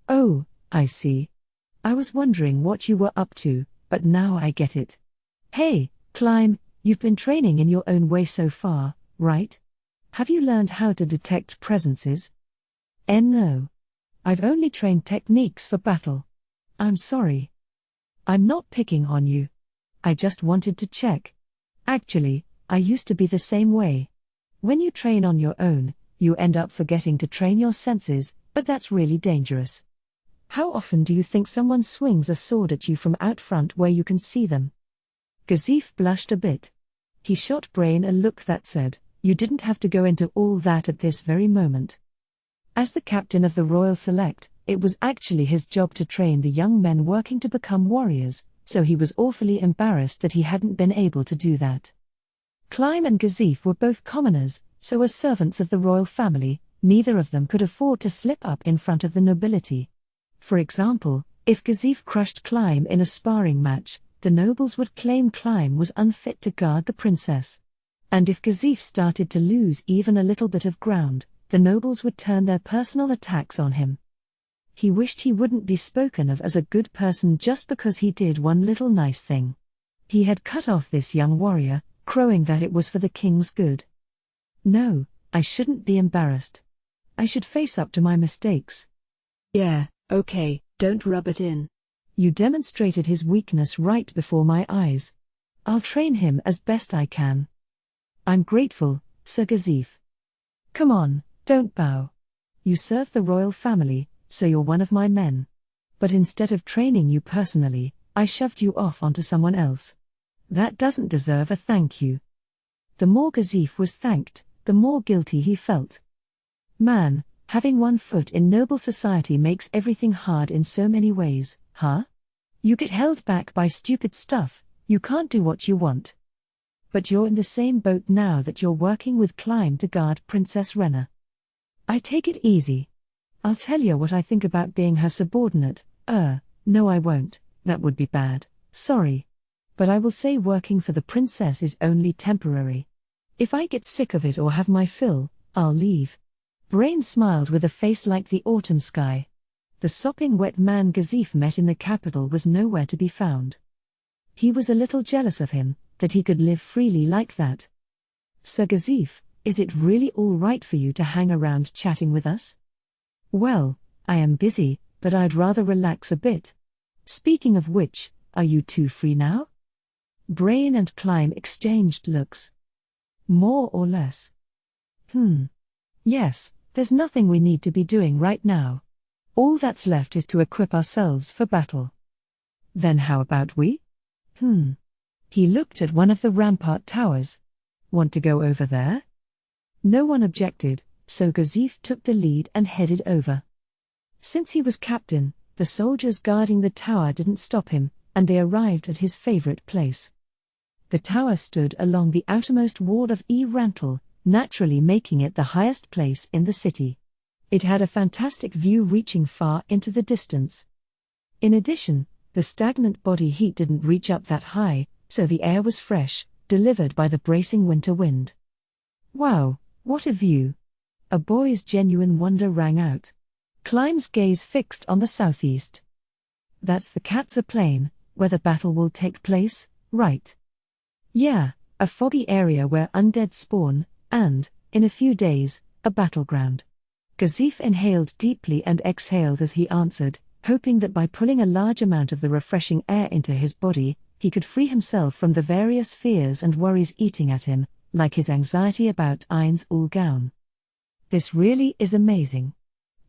"Oh, I see. I was wondering what you were up to, but now I get it. Hey, Climb, you've been training in your own way so far, right? Have you learned how to detect presences?" No. I've only trained techniques for battle. I'm sorry. I'm not picking on you. I just wanted to check. Actually, I used to be the same way. When you train on your own, you end up forgetting to train your senses, but that's really dangerous. How often do you think someone swings a sword at you from out front where you can see them? Gazif blushed a bit. He shot Brain a look that said, "You didn't have to go into all that at this very moment." As the captain of the Royal Select, it was actually his job to train the young men working to become warriors, so he was awfully embarrassed that he hadn't been able to do that. Climb and Gazif were both commoners, so as servants of the royal family, neither of them could afford to slip up in front of the nobility. For example, if Gazif crushed Climb in a sparring match, the nobles would claim Climb was unfit to guard the princess. And if Gazif started to lose even a little bit of ground, the nobles would turn their personal attacks on him. He wished he wouldn't be spoken of as a good person just because he did one little nice thing. He had cut off this young warrior, crowing that it was for the king's good. No, I shouldn't be embarrassed. I should face up to my mistakes. Yeah, okay, don't rub it in. You demonstrated his weakness right before my eyes. I'll train him as best I can. I'm grateful, Sir Gazif. Come on, don't bow. You serve the royal family, so you're one of my men. But instead of training you personally, I shoved you off onto someone else. That doesn't deserve a thank you. The more Gazif was thanked, the more guilty he felt. Man, having one foot in noble society makes everything hard in so many ways, huh? You get held back by stupid stuff, you can't do what you want. But you're in the same boat now that you're working with Climb to guard Princess Rena. I take it easy. I'll tell you what I think about being her subordinate. No I won't, that would be bad, sorry. But I will say working for the princess is only temporary. If I get sick of it or have my fill, I'll leave. Brain smiled with a face like the autumn sky. The sopping wet man Gazif met in the capital was nowhere to be found. He was a little jealous of him, that he could live freely like that. Sir Gazif, is it really all right for you to hang around chatting with us? Well, I am busy, but I'd rather relax a bit. Speaking of which, are you two free now? Brain and Climb exchanged looks. More or less. Yes, there's nothing we need to be doing right now. All that's left is to equip ourselves for battle. Then how about we? He looked at one of the rampart towers. Want to go over there? No one objected, so Gazif took the lead and headed over. Since he was captain, the soldiers guarding the tower didn't stop him, and they arrived at his favorite place. The tower stood along the outermost wall of Rantel, naturally making it the highest place in the city. It had a fantastic view reaching far into the distance. In addition, the stagnant body heat didn't reach up that high, so the air was fresh, delivered by the bracing winter wind. Wow, what a view! A boy's genuine wonder rang out. Climb's gaze fixed on the southeast. That's the Katza Plain, where the battle will take place, right? Yeah, a foggy area where undead spawn, and, in a few days, a battleground. Gazif inhaled deeply and exhaled as he answered, hoping that by pulling a large amount of the refreshing air into his body, he could free himself from the various fears and worries eating at him, like his anxiety about Ain's ul gown. This really is amazing.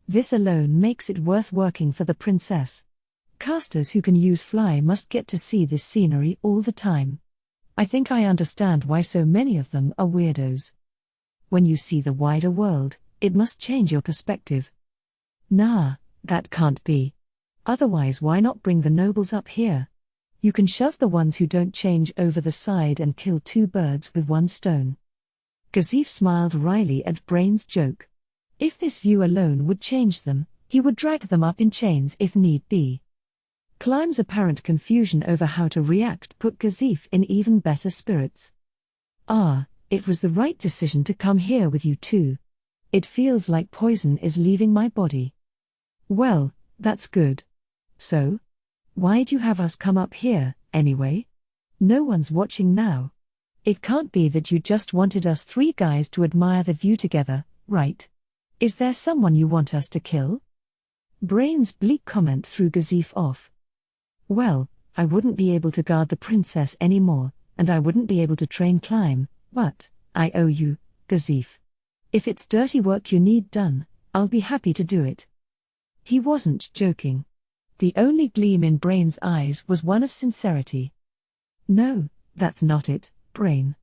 This alone makes it worth working for the princess. Casters who can use fly must get to see this scenery all the time. I think I understand why so many of them are weirdos. When you see the wider world, it must change your perspective. Nah, that can't be. Otherwise why not bring the nobles up here? You can shove the ones who don't change over the side and kill two birds with one stone. Gazif smiled wryly at Brain's joke. If this view alone would change them, he would drag them up in chains if need be. Climb's apparent confusion over how to react put Gazif in even better spirits. It was the right decision to come here with you two. It feels like poison is leaving my body. Well, that's good. So? Why'd you have us come up here, anyway? No one's watching now. It can't be that you just wanted us three guys to admire the view together, right? Is there someone you want us to kill? Brain's bleak comment threw Gazif off. Well, I wouldn't be able to guard the princess anymore, and I wouldn't be able to train Climb, but I owe you, Gazif. If it's dirty work you need done, I'll be happy to do it. He wasn't joking. The only gleam in Brain's eyes was one of sincerity. No, that's not it, Brain.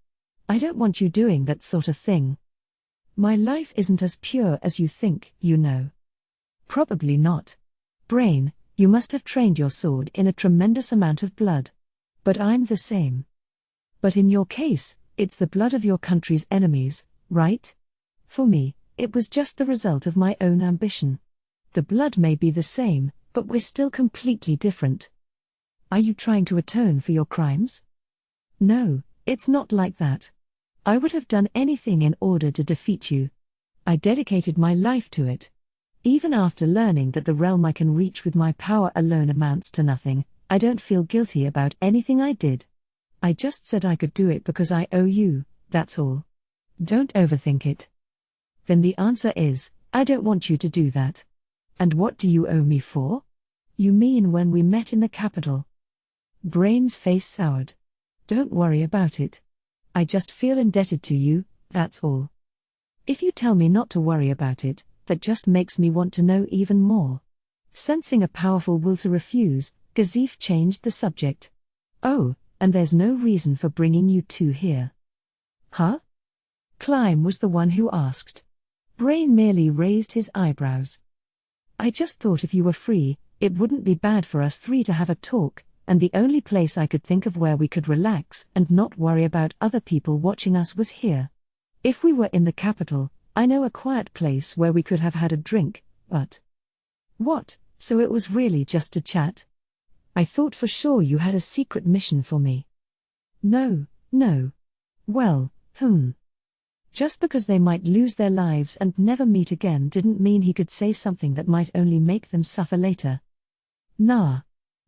I don't want you doing that sort of thing. My life isn't as pure as you think, you know. Probably not. Brain, You must have trained your sword in a tremendous amount of blood. But I'm the same. But in your case, it's the blood of your country's enemies, right? For me, it was just the result of my own ambition. The blood may be the same, but we're still completely different. Are you trying to atone for your crimes? No, it's not like that. I would have done anything in order to defeat you. I dedicated my life to it. Even after learning that the realm I can reach with my power alone amounts to nothing, I don't feel guilty about anything I did. I just said I could do it because I owe you, that's all. Don't overthink it. Then the answer is, I don't want you to do that. And what do you owe me for? You mean when we met in the capital? Brain's face soured. Don't worry about it. I just feel indebted to you, that's all. If you tell me not to worry about it, that just makes me want to know even more. Sensing a powerful will to refuse, Gazif changed the subject. Oh, and there's no reason for bringing you two here. Huh? Climb was the one who asked. Brain merely raised his eyebrows. I just thought if you were free, it wouldn't be bad for us three to have a talk, and the only place I could think of where we could relax and not worry about other people watching us was here. If we were in the capital, I know a quiet place where we could have had a drink, but... What, so it was really just to chat? I thought for sure you had a secret mission for me. No. Well, Just because they might lose their lives and never meet again didn't mean he could say something that might only make them suffer later. Nah.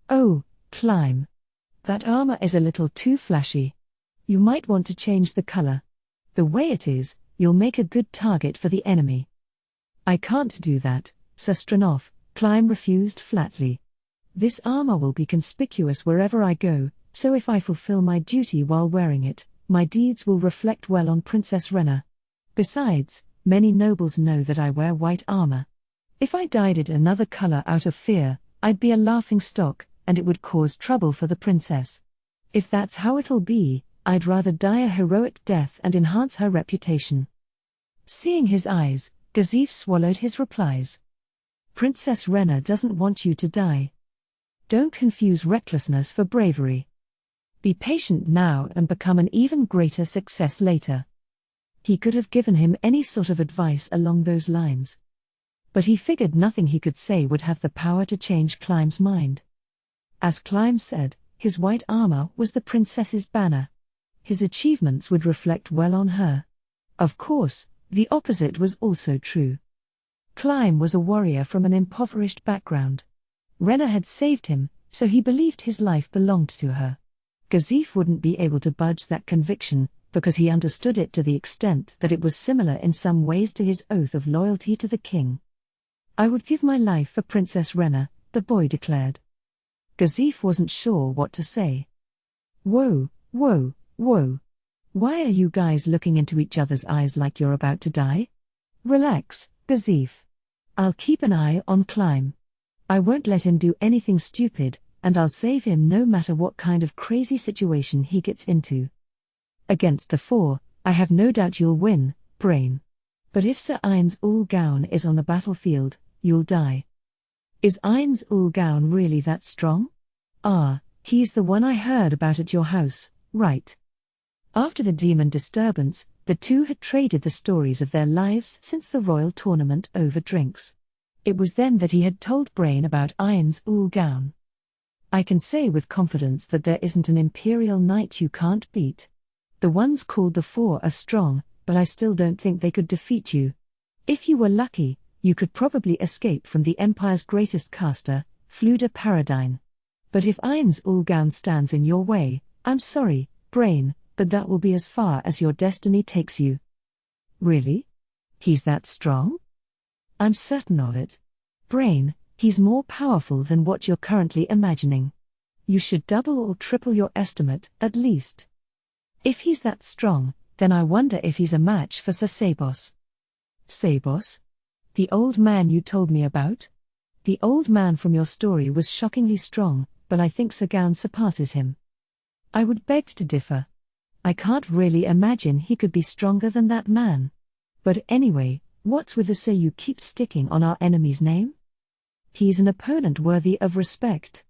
Oh, Climb. That armor is a little too flashy. You might want to change the color. The way it is, you'll make a good target for the enemy. I can't do that, Sestranov, Climb refused flatly. This armor will be conspicuous wherever I go, so if I fulfill my duty while wearing it, my deeds will reflect well on Princess Rena. Besides, many nobles know that I wear white armor. If I dyed it another color out of fear, I'd be a laughing stock, and it would cause trouble for the princess. If that's how it'll be, I'd rather die a heroic death and enhance her reputation. Seeing his eyes, Gazif swallowed his replies. Princess Rena doesn't want you to die. Don't confuse recklessness for bravery. Be patient now and become an even greater success later. He could have given him any sort of advice along those lines. But he figured nothing he could say would have the power to change Climb's mind. As Climb said, his white armor was the princess's banner. His achievements would reflect well on her. Of course, the opposite was also true. Climb was a warrior from an impoverished background. Rena had saved him, so he believed his life belonged to her. Gazif wouldn't be able to budge that conviction, because he understood it to the extent that it was similar in some ways to his oath of loyalty to the king. I would give my life for Princess Rena, the boy declared. Gazif wasn't sure what to say. Whoa. Why are you guys looking into each other's eyes like you're about to die? Relax, Gazif. I'll keep an eye on Climb. I won't let him do anything stupid, and I'll save him no matter what kind of crazy situation he gets into. Against the four, I have no doubt you'll win, Brain. But if Sir Ain's Ul-Gaun is on the battlefield, you'll die. Is Ain's Ul-Gaun really that strong? Ah, he's the one I heard about at your house, right? After the demon disturbance, the two had traded the stories of their lives since the royal tournament over drinks. It was then that he had told Brain about Ain's Ul-Gaun. I can say with confidence that there isn't an imperial knight you can't beat. The ones called the Four are strong, but I still don't think they could defeat you. If you were lucky, you could probably escape from the Empire's greatest caster, Fluda Paradine. But if Ain's Ul-Gaun stands in your way, I'm sorry, Brain, but that will be as far as your destiny takes you. Really? He's that strong? I'm certain of it. Brain, he's more powerful than what you're currently imagining. You should double or triple your estimate, at least. If he's that strong, then I wonder if he's a match for Sir Sabos. Sabos? The old man you told me about? The old man from your story was shockingly strong, but I think Sir Gaun surpasses him. I would beg to differ. I can't really imagine he could be stronger than that man. But anyway, what's with the Sir you keep sticking on our enemy's name? He's an opponent worthy of respect.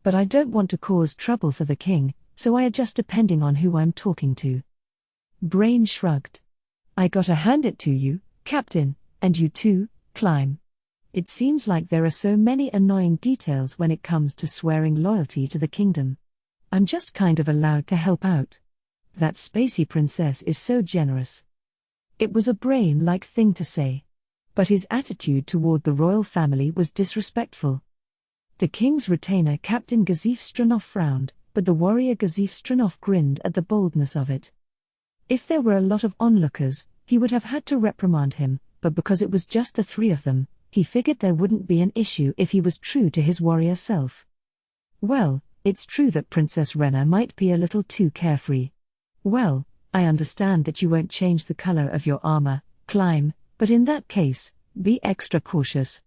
But I don't want to cause trouble for the king, so I adjust depending on who I'm talking to. Brain shrugged. I gotta hand it to you, Captain, and you too, Climb. It seems like there are so many annoying details when it comes to swearing loyalty to the kingdom. I'm just kind of allowed to help out. That spacey princess is so generous. It was a brain-like thing to say. But his attitude toward the royal family was disrespectful. The king's retainer Captain Gazif Stranov frowned, but the warrior Gazif Stranov grinned at the boldness of it. If there were a lot of onlookers, he would have had to reprimand him, but because it was just the three of them, he figured there wouldn't be an issue if he was true to his warrior self. Well, it's true that Princess Rena might be a little too carefree. Well, I understand that you won't change the color of your armor, Climb, but in that case, be extra cautious.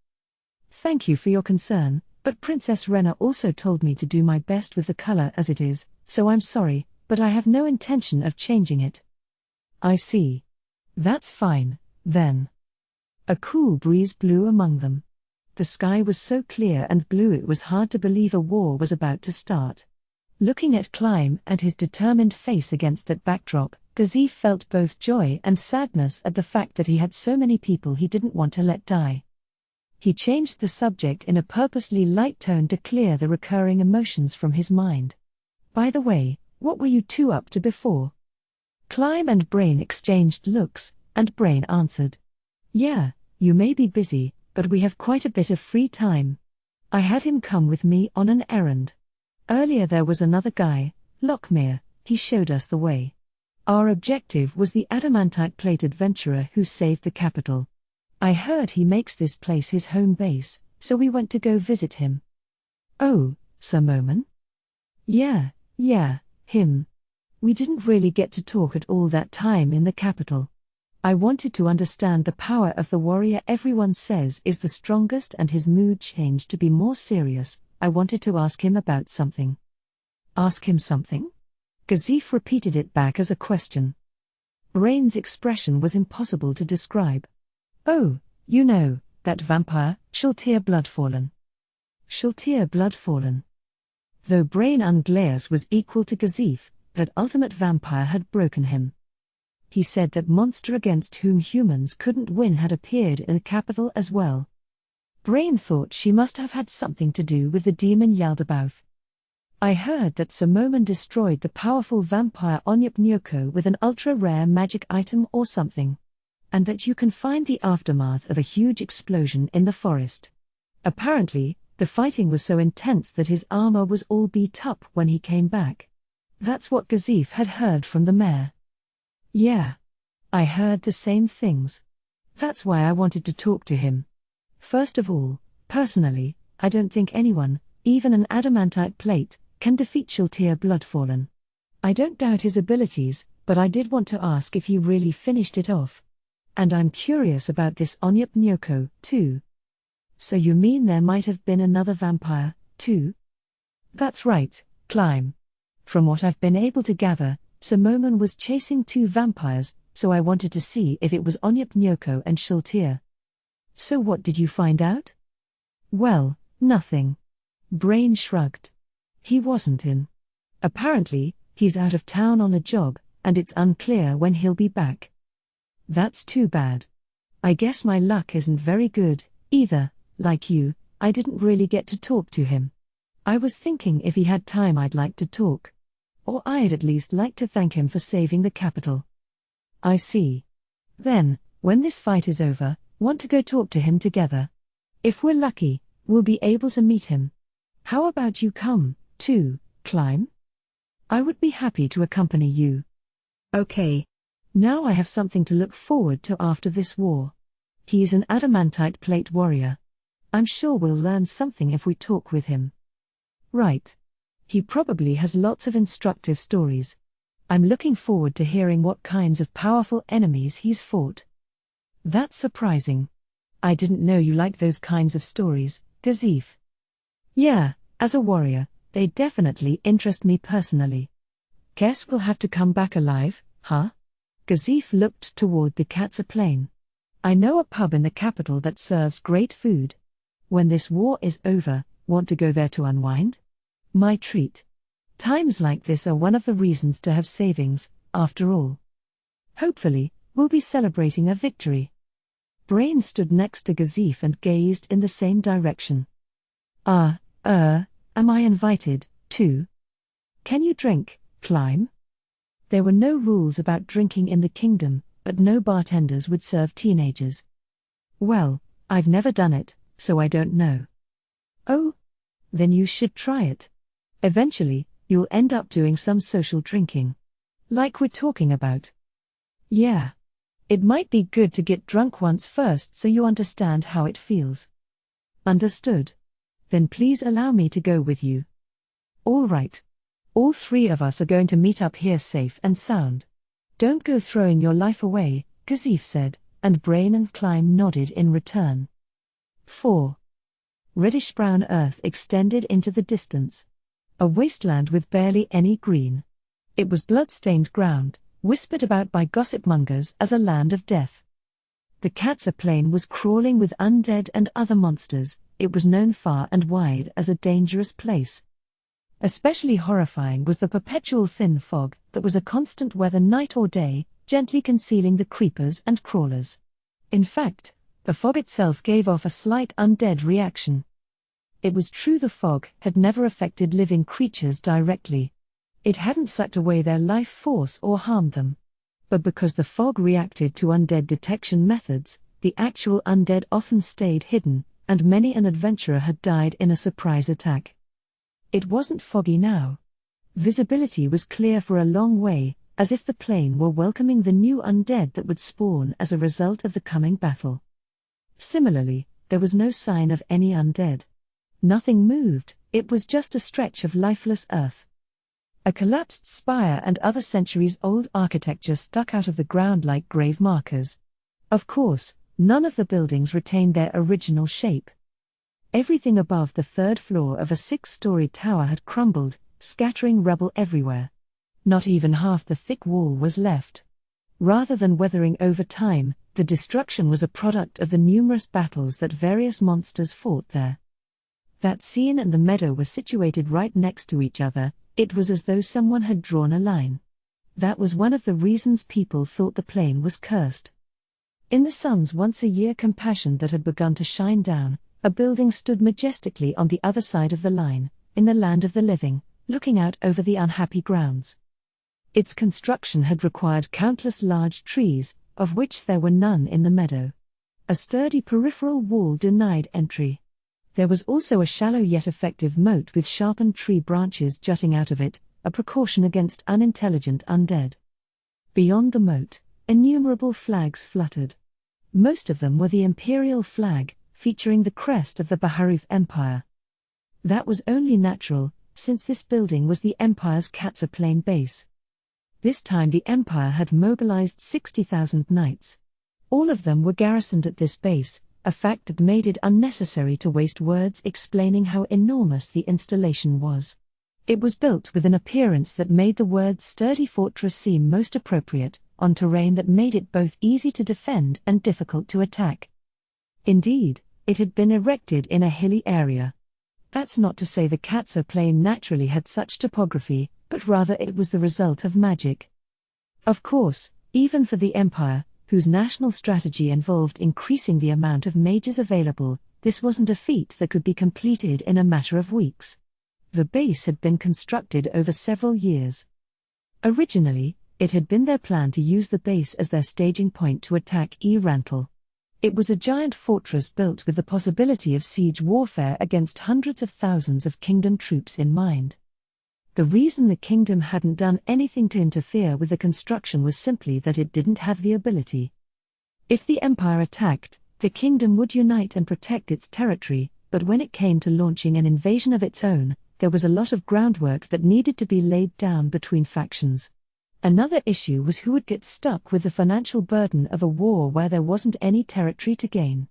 Thank you for your concern, but Princess Rena also told me to do my best with the color as it is, so I'm sorry, but I have no intention of changing it. I see. That's fine, then. A cool breeze blew among them. The sky was so clear and blue it was hard to believe a war was about to start. Looking at Climb and his determined face against that backdrop, Gazif felt both joy and sadness at the fact that he had so many people he didn't want to let die. He changed the subject in a purposely light tone to clear the recurring emotions from his mind. By the way, what were you two up to before? Climb and Brain exchanged looks, and Brain answered. Yeah, you may be busy, but we have quite a bit of free time. I had him come with me on an errand. Earlier there was another guy, Lockmere, he showed us the way. Our objective was the adamantite plate adventurer who saved the capital. I heard he makes this place his home base, so we went to go visit him. Oh, Sir Moman? Yeah, him. We didn't really get to talk at all that time in the capital. I wanted to understand the power of the warrior everyone says is the strongest, and his mood changed to be more serious. I wanted to ask him about something. Ask him something? Gazif repeated it back as a question. Brain's expression was impossible to describe. Oh, you know, that vampire, Shultir Bloodfallen. Shultir Bloodfallen. Though Brain Unglaeus was equal to Gazif, that ultimate vampire had broken him. He said that monster against whom humans couldn't win had appeared in the capital as well. Brain thought she must have had something to do with the demon Yaldabaoth. I heard that Sir Moman destroyed the powerful vampire Onyapnyoko with an ultra-rare magic item or something. And that you can find the aftermath of a huge explosion in the forest. Apparently, the fighting was so intense that his armor was all beat up when he came back. That's what Gazif had heard from the mayor. Yeah. I heard the same things. That's why I wanted to talk to him. First of all, personally, I don't think anyone, even an adamantite plate, can defeat Shultir Bloodfallen. I don't doubt his abilities, but I did want to ask if he really finished it off. And I'm curious about this Onyapnyoko, too. So you mean there might have been another vampire, too? That's right, Climb. From what I've been able to gather, Sir Moman was chasing two vampires, so I wanted to see if it was Onyapnyoko and Shultir. So what did you find out? Well, nothing. Brain shrugged. He wasn't in. Apparently, he's out of town on a job, and it's unclear when he'll be back. That's too bad. I guess my luck isn't very good, either. Like you, I didn't really get to talk to him. I was thinking if he had time I'd like to talk. Or I'd at least like to thank him for saving the capital. I see. Then, when this fight is over, want to go talk to him together. If we're lucky, we'll be able to meet him. How about you come, too, Climb? I would be happy to accompany you. Okay. Now I have something to look forward to after this war. He's an adamantite plate warrior. I'm sure we'll learn something if we talk with him. Right. He probably has lots of instructive stories. I'm looking forward to hearing what kinds of powerful enemies he's fought. That's surprising. I didn't know you liked those kinds of stories, Gazif. Yeah, as a warrior, they definitely interest me personally. Guess we'll have to come back alive, huh? Gazif looked toward the Katsa plain. I know a pub in the capital that serves great food. When this war is over, want to go there to unwind? My treat. Times like this are one of the reasons to have savings, after all. Hopefully, we'll be celebrating a victory. Brain stood next to Gazif and gazed in the same direction. Am I invited, too? Can you drink, climb? There were no rules about drinking in the kingdom, but no bartenders would serve teenagers. Well, I've never done it, so I don't know. Oh? Then you should try it. Eventually, you'll end up doing some social drinking. Like we're talking about. Yeah. It might be good to get drunk once first so you understand how it feels. Understood. Then please allow me to go with you. All right. All three of us are going to meet up here safe and sound. Don't go throwing your life away, Gazif said, and Brain and Climb nodded in return. 4. Reddish-brown earth extended into the distance. A wasteland with barely any green. It was blood-stained ground, whispered about by gossip-mongers as a land of death. The Katsa plain was crawling with undead and other monsters. It was known far and wide as a dangerous place. Especially horrifying was the perpetual thin fog that was a constant whether night or day, gently concealing the creepers and crawlers. In fact, the fog itself gave off a slight undead reaction. It was true the fog had never affected living creatures directly. It hadn't sucked away their life force or harmed them. But because the fog reacted to undead detection methods, the actual undead often stayed hidden, and many an adventurer had died in a surprise attack. It wasn't foggy now. Visibility was clear for a long way, as if the plain were welcoming the new undead that would spawn as a result of the coming battle. Similarly, there was no sign of any undead. Nothing moved, it was just a stretch of lifeless earth. A collapsed spire and other centuries-old architecture stuck out of the ground like grave markers. Of course, none of the buildings retained their original shape. Everything above the third floor of a 6-story tower had crumbled, scattering rubble everywhere. Not even half the thick wall was left. Rather than weathering over time, the destruction was a product of the numerous battles that various monsters fought there. That scene and the meadow were situated right next to each other. It was as though someone had drawn a line. That was one of the reasons people thought the plain was cursed. In the sun's once-a-year compassion that had begun to shine down, a building stood majestically on the other side of the line, in the land of the living, looking out over the unhappy grounds. Its construction had required countless large trees, of which there were none in the meadow. A sturdy peripheral wall denied entry. There was also a shallow yet effective moat with sharpened tree branches jutting out of it, a precaution against unintelligent undead. Beyond the moat, innumerable flags fluttered. Most of them were the imperial flag, featuring the crest of the Baharuth Empire. That was only natural, since this building was the Empire's Katsa Plain base. This time the Empire had mobilized 60,000 knights. All of them were garrisoned at this base, a fact that made it unnecessary to waste words explaining how enormous the installation was. It was built with an appearance that made the word sturdy fortress seem most appropriate, on terrain that made it both easy to defend and difficult to attack. Indeed, it had been erected in a hilly area. That's not to say the Katsa Plain naturally had such topography, but rather it was the result of magic. Of course, even for the Empire, whose national strategy involved increasing the amount of mages available, this wasn't a feat that could be completed in a matter of weeks. The base had been constructed over several years. Originally, it had been their plan to use the base as their staging point to attack Rantel. It was a giant fortress built with the possibility of siege warfare against hundreds of thousands of kingdom troops in mind. The reason the kingdom hadn't done anything to interfere with the construction was simply that it didn't have the ability. If the Empire attacked, the kingdom would unite and protect its territory, but when it came to launching an invasion of its own, there was a lot of groundwork that needed to be laid down between factions. Another issue was who would get stuck with the financial burden of a war where there wasn't any territory to gain.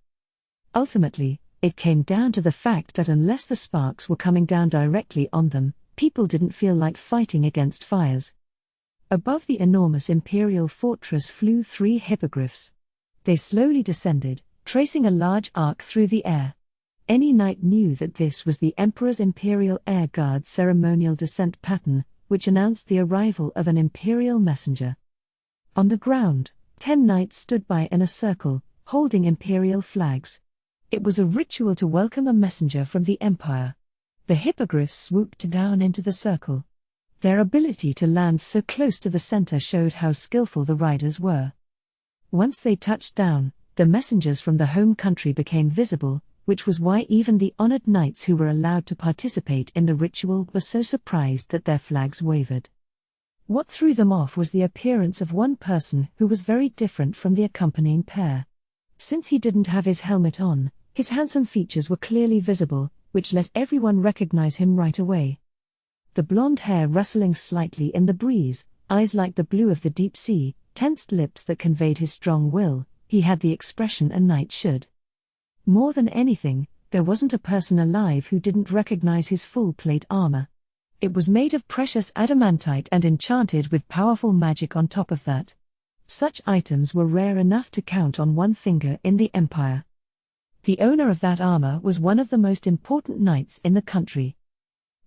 Ultimately, it came down to the fact that unless the sparks were coming down directly on them, people didn't feel like fighting against fires. Above the enormous imperial fortress flew 3 hippogriffs. They slowly descended, tracing a large arc through the air. Any knight knew that this was the Emperor's Imperial Air Guard's ceremonial descent pattern, which announced the arrival of an Imperial messenger. On the ground, 10 knights stood by in a circle, holding Imperial flags. It was a ritual to welcome a messenger from the Empire. The hippogriffs swooped down into the circle. Their ability to land so close to the center showed how skillful the riders were. Once they touched down, the messengers from the home country became visible, which was why even the honored knights who were allowed to participate in the ritual were so surprised that their flags wavered. What threw them off was the appearance of one person who was very different from the accompanying pair. Since he didn't have his helmet on, his handsome features were clearly visible, which let everyone recognize him right away. The blonde hair rustling slightly in the breeze, eyes like the blue of the deep sea, tensed lips that conveyed his strong will, he had the expression a knight should. More than anything, there wasn't a person alive who didn't recognize his full plate armor. It was made of precious adamantite and enchanted with powerful magic on top of that. Such items were rare enough to count on one finger in the Empire. The owner of that armor was one of the most important knights in the country.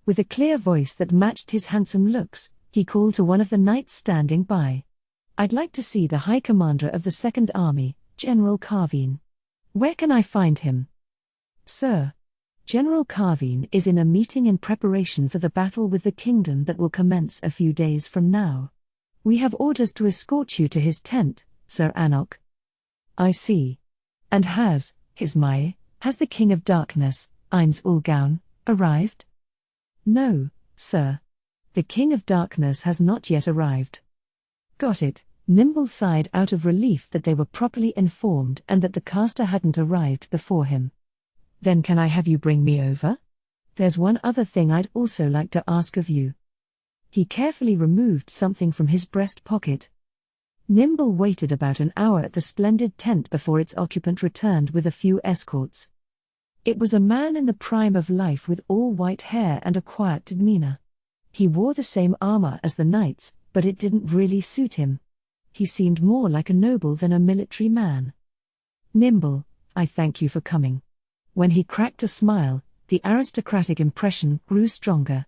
With a clear voice that matched his handsome looks, he called to one of the knights standing by. "I'd like to see the High Commander of the Second Army, General Kugane. Where can I find him?" "Sir, General Kugane is in a meeting in preparation for the battle with the kingdom that will commence a few days from now. We have orders to escort you to his tent, Sir Anok." "I see. And has the King of Darkness, Ainz Ulgaun, arrived?" "No, sir. The King of Darkness has not yet arrived." "Got it." Nimble sighed out of relief that they were properly informed and that the caster hadn't arrived before him. "Then can I have you bring me over? There's one other thing I'd also like to ask of you." He carefully removed something from his breast pocket. Nimble waited about an hour at the splendid tent before its occupant returned with a few escorts. It was a man in the prime of life with all white hair and a quiet demeanor. He wore the same armor as the knights, but it didn't really suit him. He seemed more like a noble than a military man. "Nimble, I thank you for coming." When he cracked a smile, the aristocratic impression grew stronger.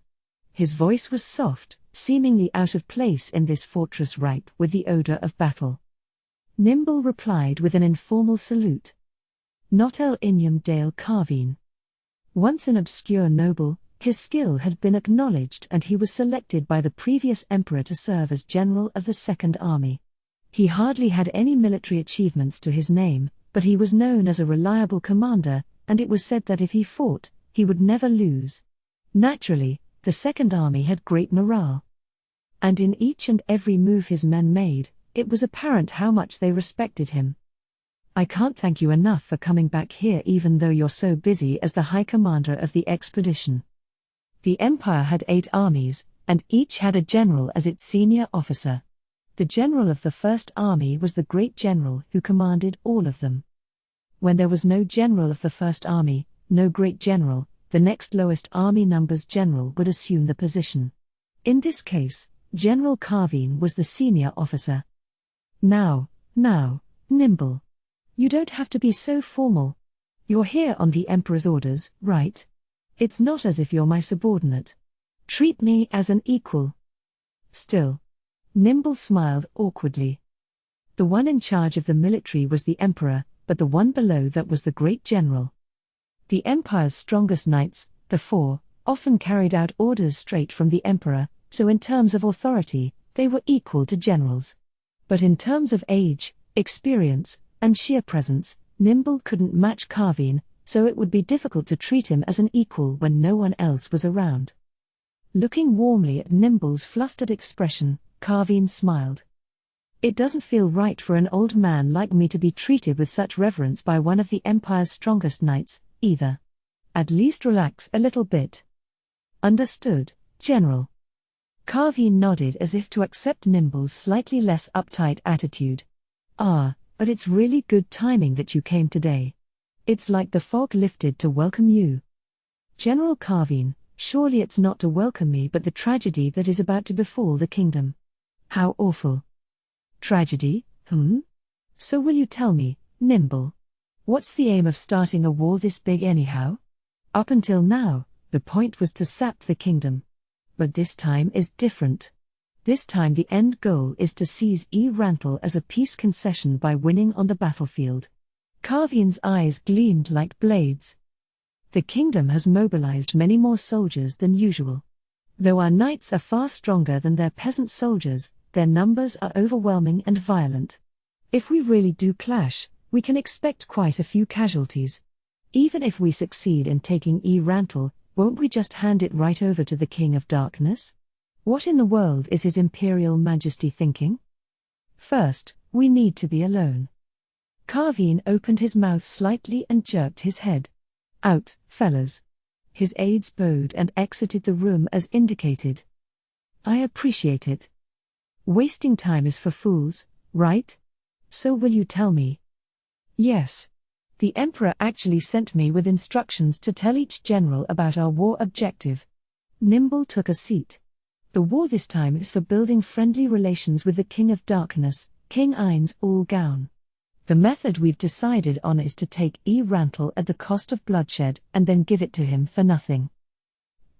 His voice was soft, seemingly out of place in this fortress ripe with the odor of battle. Nimble replied with an informal salute. "Not El Inyam Dale Kugane." Once an obscure noble, his skill had been acknowledged and he was selected by the previous emperor to serve as general of the Second Army. He hardly had any military achievements to his name, but he was known as a reliable commander, and it was said that if he fought, he would never lose. Naturally, the Second Army had great morale. And in each and every move his men made, it was apparent how much they respected him. "I can't thank you enough for coming back here even though you're so busy as the High Commander of the expedition." The Empire had 8 armies, and each had a general as its senior officer. The general of the First Army was the great general who commanded all of them. When there was no general of the First Army, no great general, the next lowest army numbers general would assume the position. In this case, General Kugane was the senior officer. Now, Nimble. You don't have to be so formal. You're here on the Emperor's orders, right? It's not as if you're my subordinate. Treat me as an equal." Still, Nimble smiled awkwardly. The one in charge of the military was the Emperor, but the one below that was the great general. The Empire's strongest knights, the 4, often carried out orders straight from the Emperor, so in terms of authority, they were equal to generals. But in terms of age, experience, and sheer presence, Nimble couldn't match Kugane, so it would be difficult to treat him as an equal when no one else was around. Looking warmly at Nimble's flustered expression, Kugane smiled. "It doesn't feel right for an old man like me to be treated with such reverence by one of the Empire's strongest knights, either. At least relax a little bit." "Understood, General." Kugane nodded as if to accept Nimble's slightly less uptight attitude. But it's really good timing that you came today. It's like the fog lifted to welcome you." "General Kugane, surely it's not to welcome me but the tragedy that is about to befall the kingdom." "How awful." "Tragedy, So will you tell me, Nimble? What's the aim of starting a war this big anyhow?" Up until now, the point was to sap the kingdom. But this time is different. This time the end goal is to seize Rantel as a peace concession by winning on the battlefield. Kavian's eyes gleamed like blades. The kingdom has mobilized many more soldiers than usual. Though our knights are far stronger than their peasant soldiers, their numbers are overwhelming and violent. If we really do clash, we can expect quite a few casualties. Even if we succeed in taking Rantel, won't we just hand it right over to the King of Darkness? What in the world is His Imperial Majesty thinking? First, we need to be alone. Kavian opened his mouth slightly and jerked his head. Out, fellas. His aides bowed and exited the room as indicated. I appreciate it. Wasting time is for fools, right? So will you tell me? Yes. The Emperor actually sent me with instructions to tell each general about our war objective. Nimble took a seat. The war this time is for building friendly relations with the King of Darkness, King Ainz Ulgaun. The method we've decided on is to take Rantel at the cost of bloodshed and then give it to him for nothing.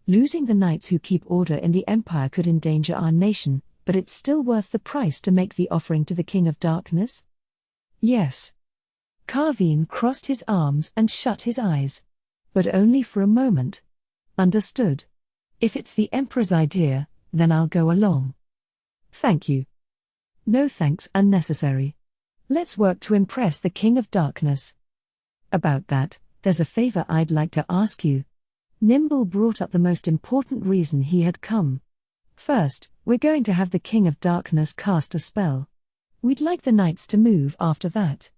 Losing the knights who keep order in the Empire could endanger our nation, but it's still worth the price to make the offering to the King of Darkness? Yes. Kavian crossed his arms and shut his eyes. But only for a moment. Understood. If it's the Emperor's idea, then I'll go along. Thank you. No thanks unnecessary. Let's work to impress the King of Darkness. About that, there's a favor I'd like to ask you. Nimble brought up the most important reason he had come. First, we're going to have the King of Darkness cast a spell. We'd like the knights to move after that.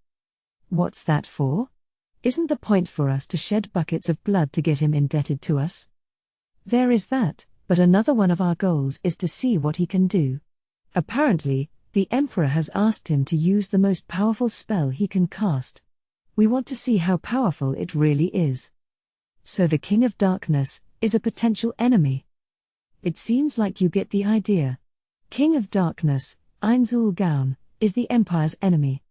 What's that for? Isn't the point for us to shed buckets of blood to get him indebted to us? There is that, but another one of our goals is to see what he can do. Apparently, the Emperor has asked him to use the most powerful spell he can cast. We want to see how powerful it really is. So the King of Darkness is a potential enemy. It seems like you get the idea. King of Darkness, Ainz Ulgaun, is the Empire's enemy.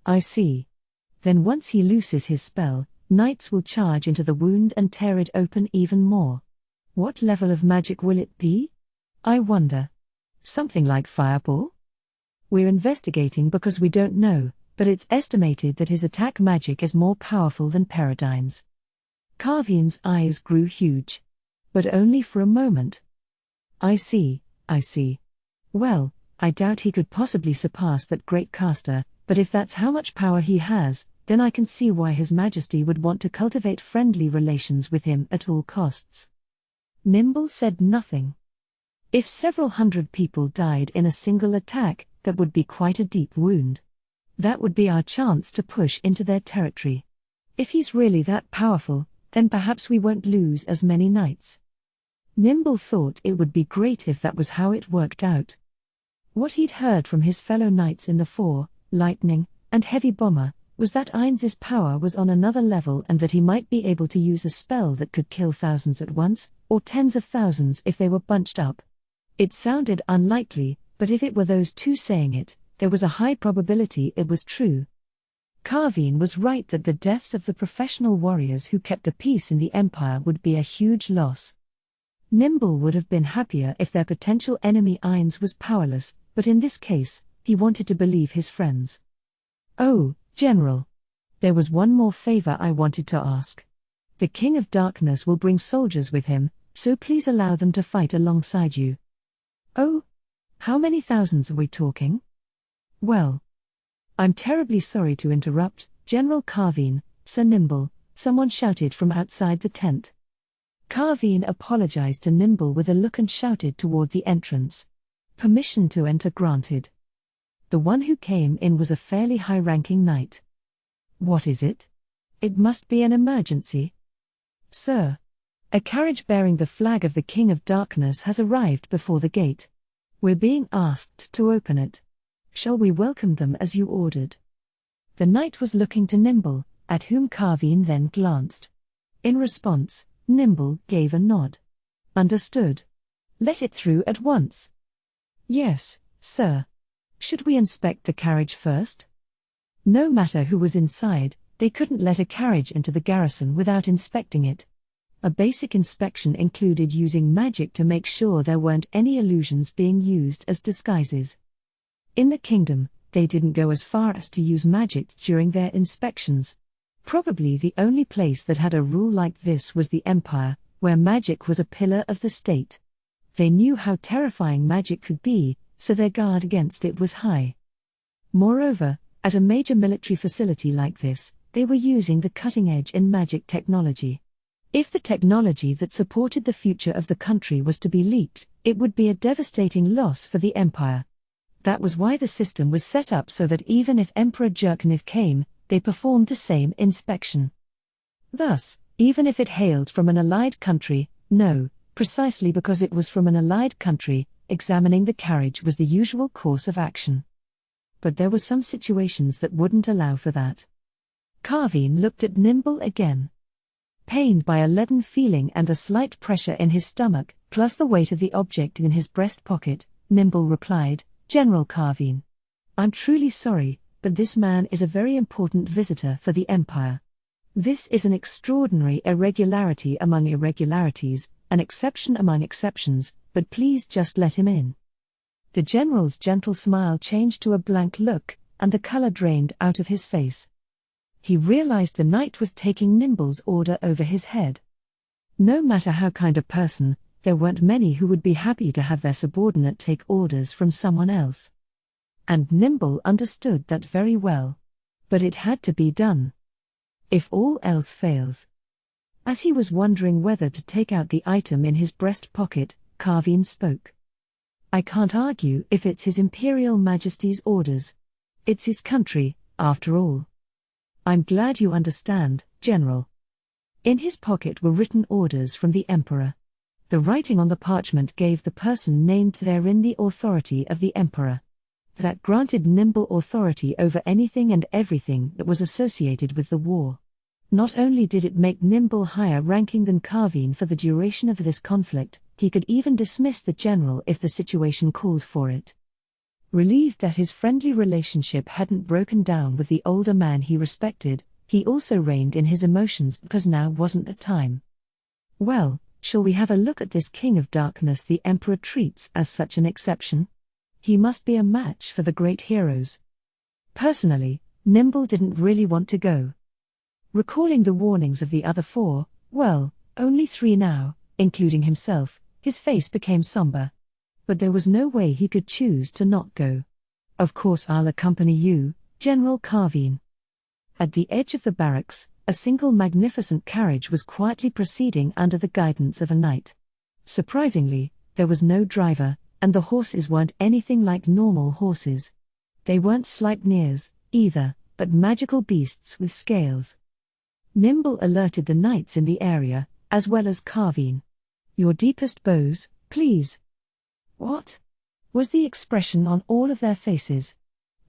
I see. Then once he looses his spell, knights will charge into the wound and tear it open even more. What level of magic will it be? I wonder. Something like Fireball? We're investigating because we don't know, but it's estimated that his attack magic is more powerful than Paradine's. Kavian's eyes grew huge. But only for a moment. I see. Well, I doubt he could possibly surpass that great caster, but if that's how much power he has, then I can see why His Majesty would want to cultivate friendly relations with him at all costs. Nimble said nothing. If several hundred people died in a single attack, that would be quite a deep wound. That would be our chance to push into their territory. If he's really that powerful, then perhaps we won't lose as many knights. Nimble thought it would be great if that was how it worked out. What he'd heard from his fellow knights in the 4, Lightning, and Heavy Bomber, was that Ainz's power was on another level and that he might be able to use a spell that could kill thousands at once, or tens of thousands if they were bunched up. It sounded unlikely, but if it were those two saying it, there was a high probability it was true. Kavian was right that the deaths of the professional warriors who kept the peace in the Empire would be a huge loss. Nimble would have been happier if their potential enemy Ainz was powerless, but in this case, he wanted to believe his friends. Oh, General. There was one more favor I wanted to ask. The King of Darkness will bring soldiers with him, so please allow them to fight alongside you. Oh? How many thousands are we talking? Well. I'm terribly sorry to interrupt, General Kavian, Sir Nimble, someone shouted from outside the tent. Kavian apologized to Nimble with a look and shouted toward the entrance. Permission to enter granted. The one who came in was a fairly high-ranking knight. What is it? It must be an emergency. Sir. A carriage bearing the flag of the King of Darkness has arrived before the gate. We're being asked to open it. Shall we welcome them as you ordered? The knight was looking to Nimble, at whom Kavian then glanced. In response, Nimble gave a nod. Understood. Let it through at once. Yes, sir. Should we inspect the carriage first? No matter who was inside, they couldn't let a carriage into the garrison without inspecting it. A basic inspection included using magic to make sure there weren't any illusions being used as disguises. In the kingdom, they didn't go as far as to use magic during their inspections. Probably the only place that had a rule like this was the Empire, where magic was a pillar of the state. They knew how terrifying magic could be, so their guard against it was high. Moreover, at a major military facility like this, they were using the cutting edge in magic technology. If the technology that supported the future of the country was to be leaked, it would be a devastating loss for the Empire. That was why the system was set up so that even if Emperor Jerkniv came, they performed the same inspection. Thus, even if it hailed from an allied country, no, precisely because it was from an allied country, examining the carriage was the usual course of action. But there were some situations that wouldn't allow for that. Kaveen looked at Nimble again. Pained by a leaden feeling and a slight pressure in his stomach, plus the weight of the object in his breast pocket, Nimble replied, "General Kaveen, I'm truly sorry, but this man is a very important visitor for the Empire. This is an extraordinary irregularity among irregularities, an exception among exceptions, but please just let him in." The general's gentle smile changed to a blank look, and the color drained out of his face. He realized the knight was taking Nimble's order over his head. No matter how kind a person, there weren't many who would be happy to have their subordinate take orders from someone else. And Nimble understood that very well. But it had to be done. If all else fails. As he was wondering whether to take out the item in his breast pocket, Kaveen spoke. "I can't argue if it's His Imperial Majesty's orders. It's his country, after all. I'm glad you understand, General." In his pocket were written orders from the Emperor. The writing on the parchment gave the person named therein the authority of the Emperor. That granted Nimble authority over anything and everything that was associated with the war. Not only did it make Nimble higher ranking than Kaveen for the duration of this conflict, he could even dismiss the general if the situation called for it. Relieved that his friendly relationship hadn't broken down with the older man he respected, he also reined in his emotions because now wasn't the time. "Well, shall we have a look at this King of Darkness the Emperor treats as such an exception? He must be a match for the great heroes." Personally, Nimble didn't really want to go. Recalling the warnings of the other four, well, only 3 now, including himself, his face became somber. But there was no way he could choose to not go. "Of course I'll accompany you, General Kaveen." At the edge of the barracks, a single magnificent carriage was quietly proceeding under the guidance of a knight. Surprisingly, there was no driver, and the horses weren't anything like normal horses. They weren't Sleipnirs, either, but magical beasts with scales. Nimble alerted the knights in the area, as well as Kaveen. "Your deepest bows, please." "What?" was the expression on all of their faces.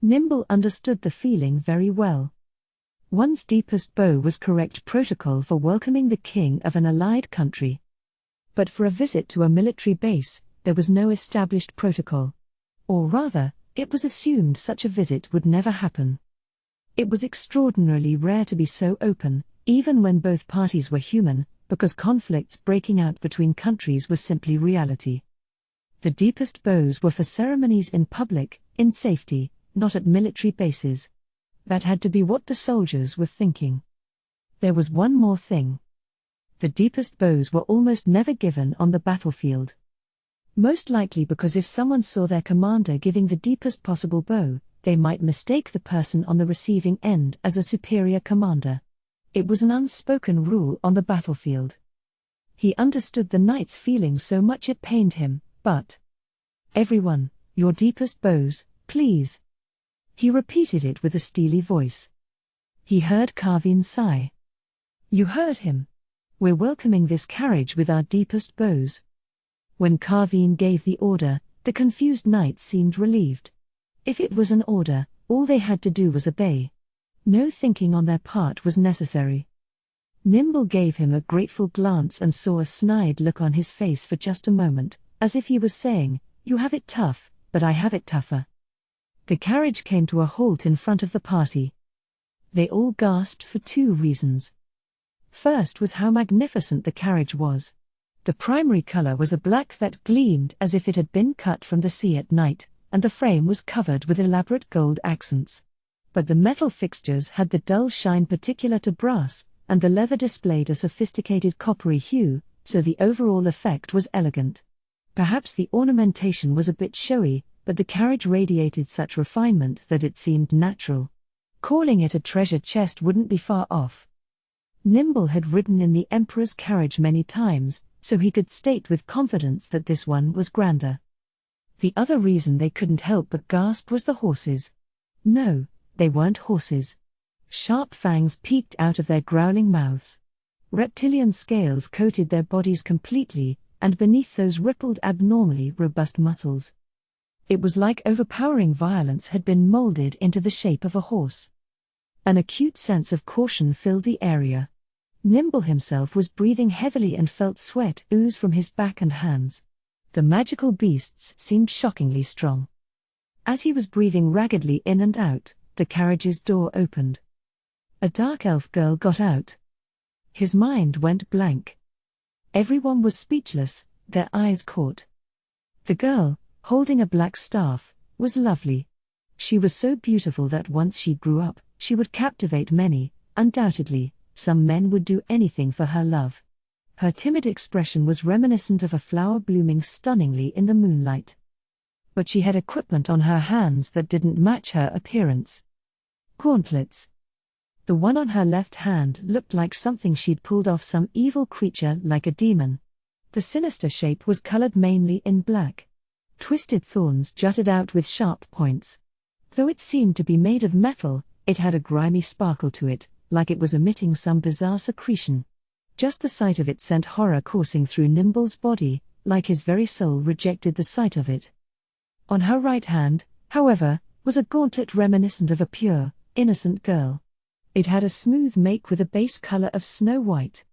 Nimble understood the feeling very well. One's deepest bow was correct protocol for welcoming the king of an allied country. But for a visit to a military base, there was no established protocol. Or rather, it was assumed such a visit would never happen. It was extraordinarily rare to be so open, even when both parties were human, because conflicts breaking out between countries was simply reality. The deepest bows were for ceremonies in public, in safety, not at military bases. That had to be what the soldiers were thinking. There was one more thing. The deepest bows were almost never given on the battlefield. Most likely because if someone saw their commander giving the deepest possible bow, they might mistake the person on the receiving end as a superior commander. It was an unspoken rule on the battlefield. He understood the knight's feelings so much it pained him, but "Everyone, your deepest bows, please." He repeated it with a steely voice. He heard Kaveen sigh. "You heard him. We're welcoming this carriage with our deepest bows." When Kaveen gave the order, the confused knights seemed relieved. If it was an order, all they had to do was obey. No thinking on their part was necessary. Nimble gave him a grateful glance and saw a snide look on his face for just a moment, as if he was saying, "You have it tough, but I have it tougher." The carriage came to a halt in front of the party. They all gasped for 2 reasons. First was how magnificent the carriage was. The primary color was a black that gleamed as if it had been cut from the sea at night, and the frame was covered with elaborate gold accents. But the metal fixtures had the dull shine particular to brass, and the leather displayed a sophisticated coppery hue, so the overall effect was elegant. Perhaps the ornamentation was a bit showy, but the carriage radiated such refinement that it seemed natural. Calling it a treasure chest wouldn't be far off. Nimble had ridden in the Emperor's carriage many times, so he could state with confidence that this one was grander. The other reason they couldn't help but gasp was the horses. No, they weren't horses. Sharp fangs peeked out of their growling mouths. Reptilian scales coated their bodies completely, and beneath those rippled abnormally robust muscles. It was like overpowering violence had been molded into the shape of a horse. An acute sense of caution filled the area. Nimble himself was breathing heavily and felt sweat ooze from his back and hands. The magical beasts seemed shockingly strong. As he was breathing raggedly in and out, the carriage's door opened. A dark elf girl got out. His mind went blank. Everyone was speechless, their eyes caught. The girl, holding a black staff, was lovely. She was so beautiful that once she grew up, she would captivate many, undoubtedly. Some men would do anything for her love. Her timid expression was reminiscent of a flower blooming stunningly in the moonlight. But she had equipment on her hands that didn't match her appearance. Gauntlets. The one on her left hand looked like something she'd pulled off some evil creature like a demon. The sinister shape was colored mainly in black. Twisted thorns jutted out with sharp points. Though it seemed to be made of metal, it had a grimy sparkle to it, like it was emitting some bizarre secretion. Just the sight of it sent horror coursing through Nimble's body, like his very soul rejected the sight of it. On her right hand, however, was a gauntlet reminiscent of a pure, innocent girl. It had a smooth make with a base color of snow white.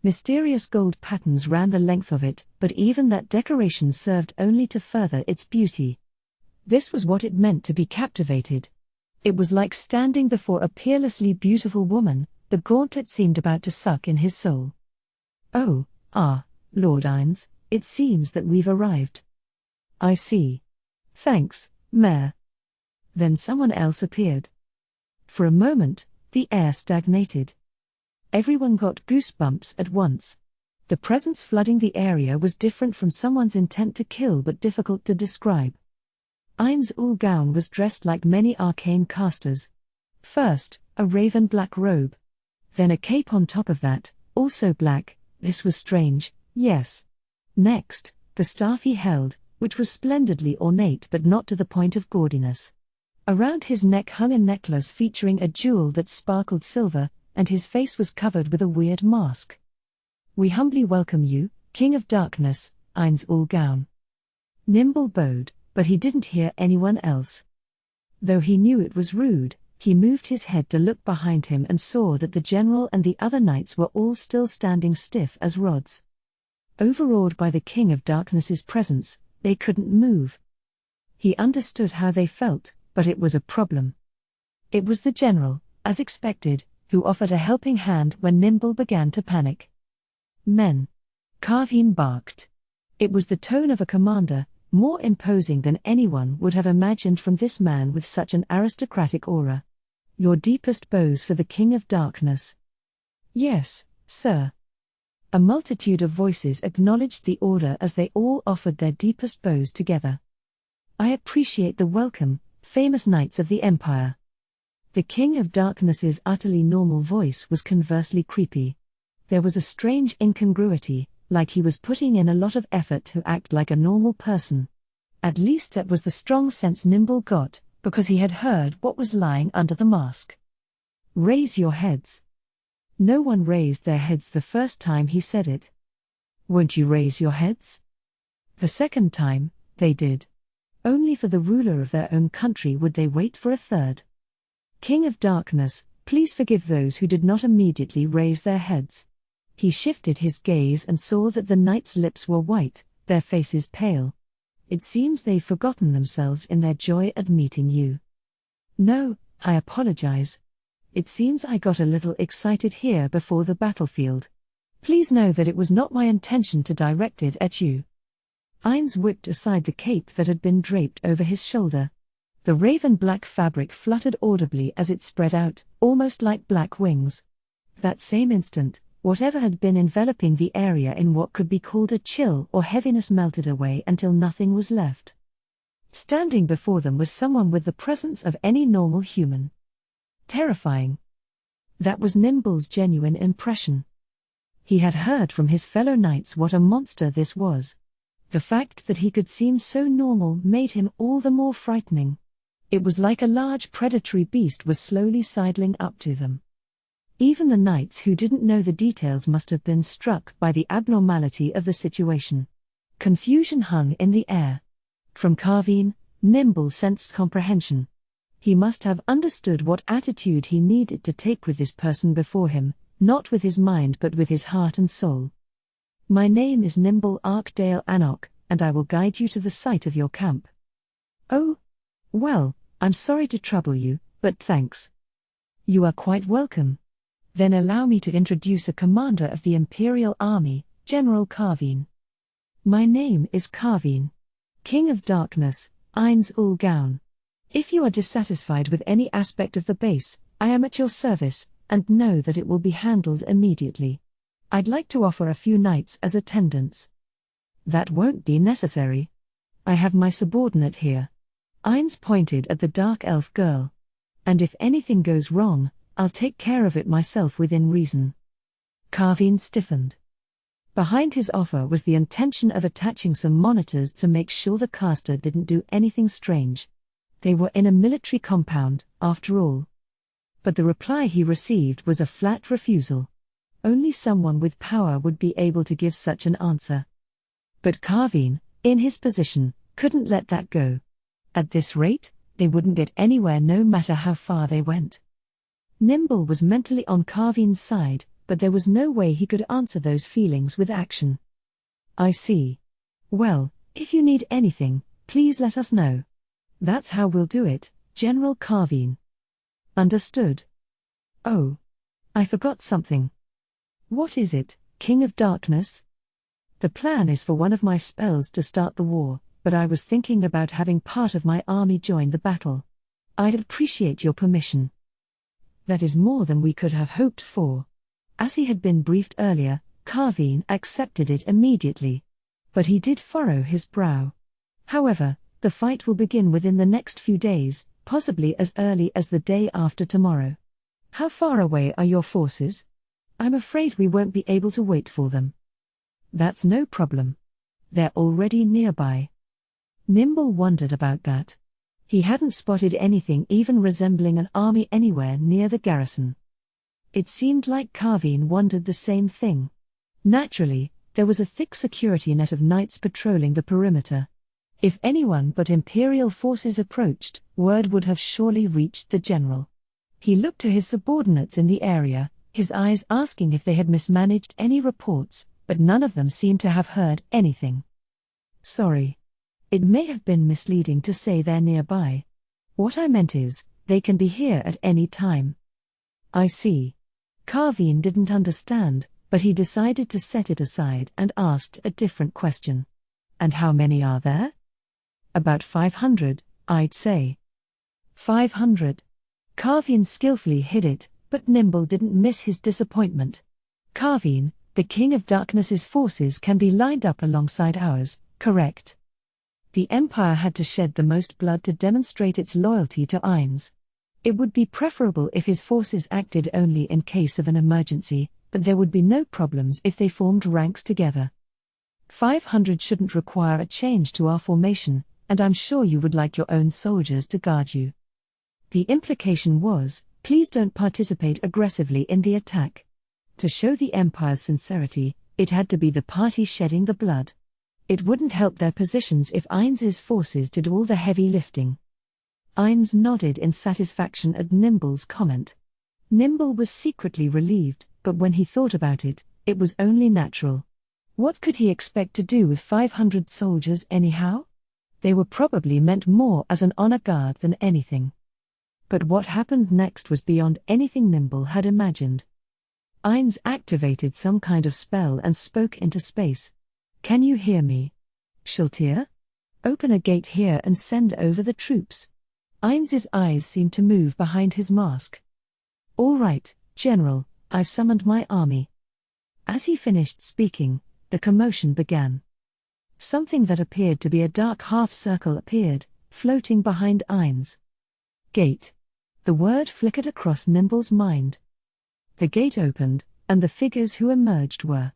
Mysterious gold patterns ran the length of it, but even that decoration served only to further its beauty. This was what it meant to be captivated. It was like standing before a peerlessly beautiful woman. The gauntlet seemed about to suck in his soul. Oh, Lord Ines, it seems that we've arrived. I see. Thanks, Mayor. Then someone else appeared. For a moment, the air stagnated. Everyone got goosebumps at once. The presence flooding the area was different from someone's intent to kill but difficult to describe. Ines Ulgaun was dressed like many arcane casters. First, a raven black robe. Then a cape on top of that, also black. This was strange, yes. Next, the staff he held, which was splendidly ornate but not to the point of gaudiness. Around his neck hung a necklace featuring a jewel that sparkled silver, and his face was covered with a weird mask. We humbly welcome you, King of Darkness, Ines Ulgaun. Nimble bowed, but he didn't hear anyone else. Though he knew it was rude, he moved his head to look behind him and saw that the general and the other knights were all still standing stiff as rods. Overawed by the King of Darkness's presence, they couldn't move. He understood how they felt, but it was a problem. It was the general, as expected, who offered a helping hand when Nimble began to panic. Men. Carveen barked. It was the tone of a commander, more imposing than anyone would have imagined from this man with such an aristocratic aura. Your deepest bows for the King of Darkness. Yes, sir. A multitude of voices acknowledged the order as they all offered their deepest bows together. I appreciate the welcome, famous knights of the Empire. The King of Darkness's utterly normal voice was conversely creepy. There was a strange incongruity, like he was putting in a lot of effort to act like a normal person. At least that was the strong sense Nimble got, because he had heard what was lying under the mask. Raise your heads. No one raised their heads the first time he said it. Won't you raise your heads? The second time, they did. Only for the ruler of their own country would they wait for a third. King of Darkness, please forgive those who did not immediately raise their heads. He shifted his gaze and saw that the knights' lips were white, their faces pale. It seems they've forgotten themselves in their joy at meeting you. No, I apologize. It seems I got a little excited here before the battlefield. Please know that it was not my intention to direct it at you. Ainz whipped aside the cape that had been draped over his shoulder. The raven-black fabric fluttered audibly as it spread out, almost like black wings. That same instant, whatever had been enveloping the area in what could be called a chill or heaviness melted away until nothing was left. Standing before them was someone with the presence of any normal human. Terrifying. That was Nimble's genuine impression. He had heard from his fellow knights what a monster this was. The fact that he could seem so normal made him all the more frightening. It was like a large predatory beast was slowly sidling up to them. Even the knights who didn't know the details must have been struck by the abnormality of the situation. Confusion hung in the air. From Kugane, Nimble sensed comprehension. He must have understood what attitude he needed to take with this person before him, not with his mind but with his heart and soul. My name is Nimble Arkdale Anok, and I will guide you to the site of your camp. Oh? Well, I'm sorry to trouble you, but thanks. You are quite welcome. Then allow me to introduce a commander of the Imperial Army, General Kugane. My name is Kugane, King of Darkness, Ainz ul Gaun. If you are dissatisfied with any aspect of the base, I am at your service, and know that it will be handled immediately. I'd like to offer a few knights as attendants. That won't be necessary. I have my subordinate here. Ainz pointed at the dark elf girl. And if anything goes wrong, I'll take care of it myself within reason. Kugane stiffened. Behind his offer was the intention of attaching some monitors to make sure the caster didn't do anything strange. They were in a military compound, after all. But the reply he received was a flat refusal. Only someone with power would be able to give such an answer. But Kugane, in his position, couldn't let that go. At this rate, they wouldn't get anywhere no matter how far they went. Nimble was mentally on Kugane's side, but there was no way he could answer those feelings with action. I see. Well, if you need anything, please let us know. That's how we'll do it, General Kugane. Understood. Oh. I forgot something. What is it, King of Darkness? The plan is for one of my spells to start the war, but I was thinking about having part of my army join the battle. I'd appreciate your permission. That is more than we could have hoped for. As he had been briefed earlier, Kugane accepted it immediately. But he did furrow his brow. However, the fight will begin within the next few days, possibly as early as the day after tomorrow. How far away are your forces? I'm afraid we won't be able to wait for them. That's no problem. They're already nearby. Nimble wondered about that. He hadn't spotted anything even resembling an army anywhere near the garrison. It seemed like Kugane wondered the same thing. Naturally, there was a thick security net of knights patrolling the perimeter. If anyone but Imperial forces approached, word would have surely reached the general. He looked to his subordinates in the area, his eyes asking if they had mismanaged any reports, but none of them seemed to have heard anything. Sorry. It may have been misleading to say they're nearby. What I meant is, they can be here at any time. I see. Kugane didn't understand, but he decided to set it aside and asked a different question. And how many are there? About 500, I'd say. 500. Kugane skillfully hid it, but Nimble didn't miss his disappointment. Kugane, the King of Darkness's forces can be lined up alongside ours, correct? The Empire had to shed the most blood to demonstrate its loyalty to Ainz. It would be preferable if his forces acted only in case of an emergency, but there would be no problems if they formed ranks together. 500 shouldn't require a change to our formation, and I'm sure you would like your own soldiers to guard you. The implication was, please don't participate aggressively in the attack. To show the Empire's sincerity, it had to be the party shedding the blood. It wouldn't help their positions if Ainz's forces did all the heavy lifting. Ainz nodded in satisfaction at Nimble's comment. Nimble was secretly relieved, but when he thought about it, it was only natural. What could he expect to do with 500 soldiers anyhow? They were probably meant more as an honor guard than anything. But what happened next was beyond anything Nimble had imagined. Ainz activated some kind of spell and spoke into space. "Can you hear me? Shaltir? Open a gate here and send over the troops." Ainz's eyes seemed to move behind his mask. "All right, General, I've summoned my army." As he finished speaking, the commotion began. Something that appeared to be a dark half-circle appeared, floating behind Ainz. "Gate." The word flickered across Nimble's mind. The gate opened, and the figures who emerged were.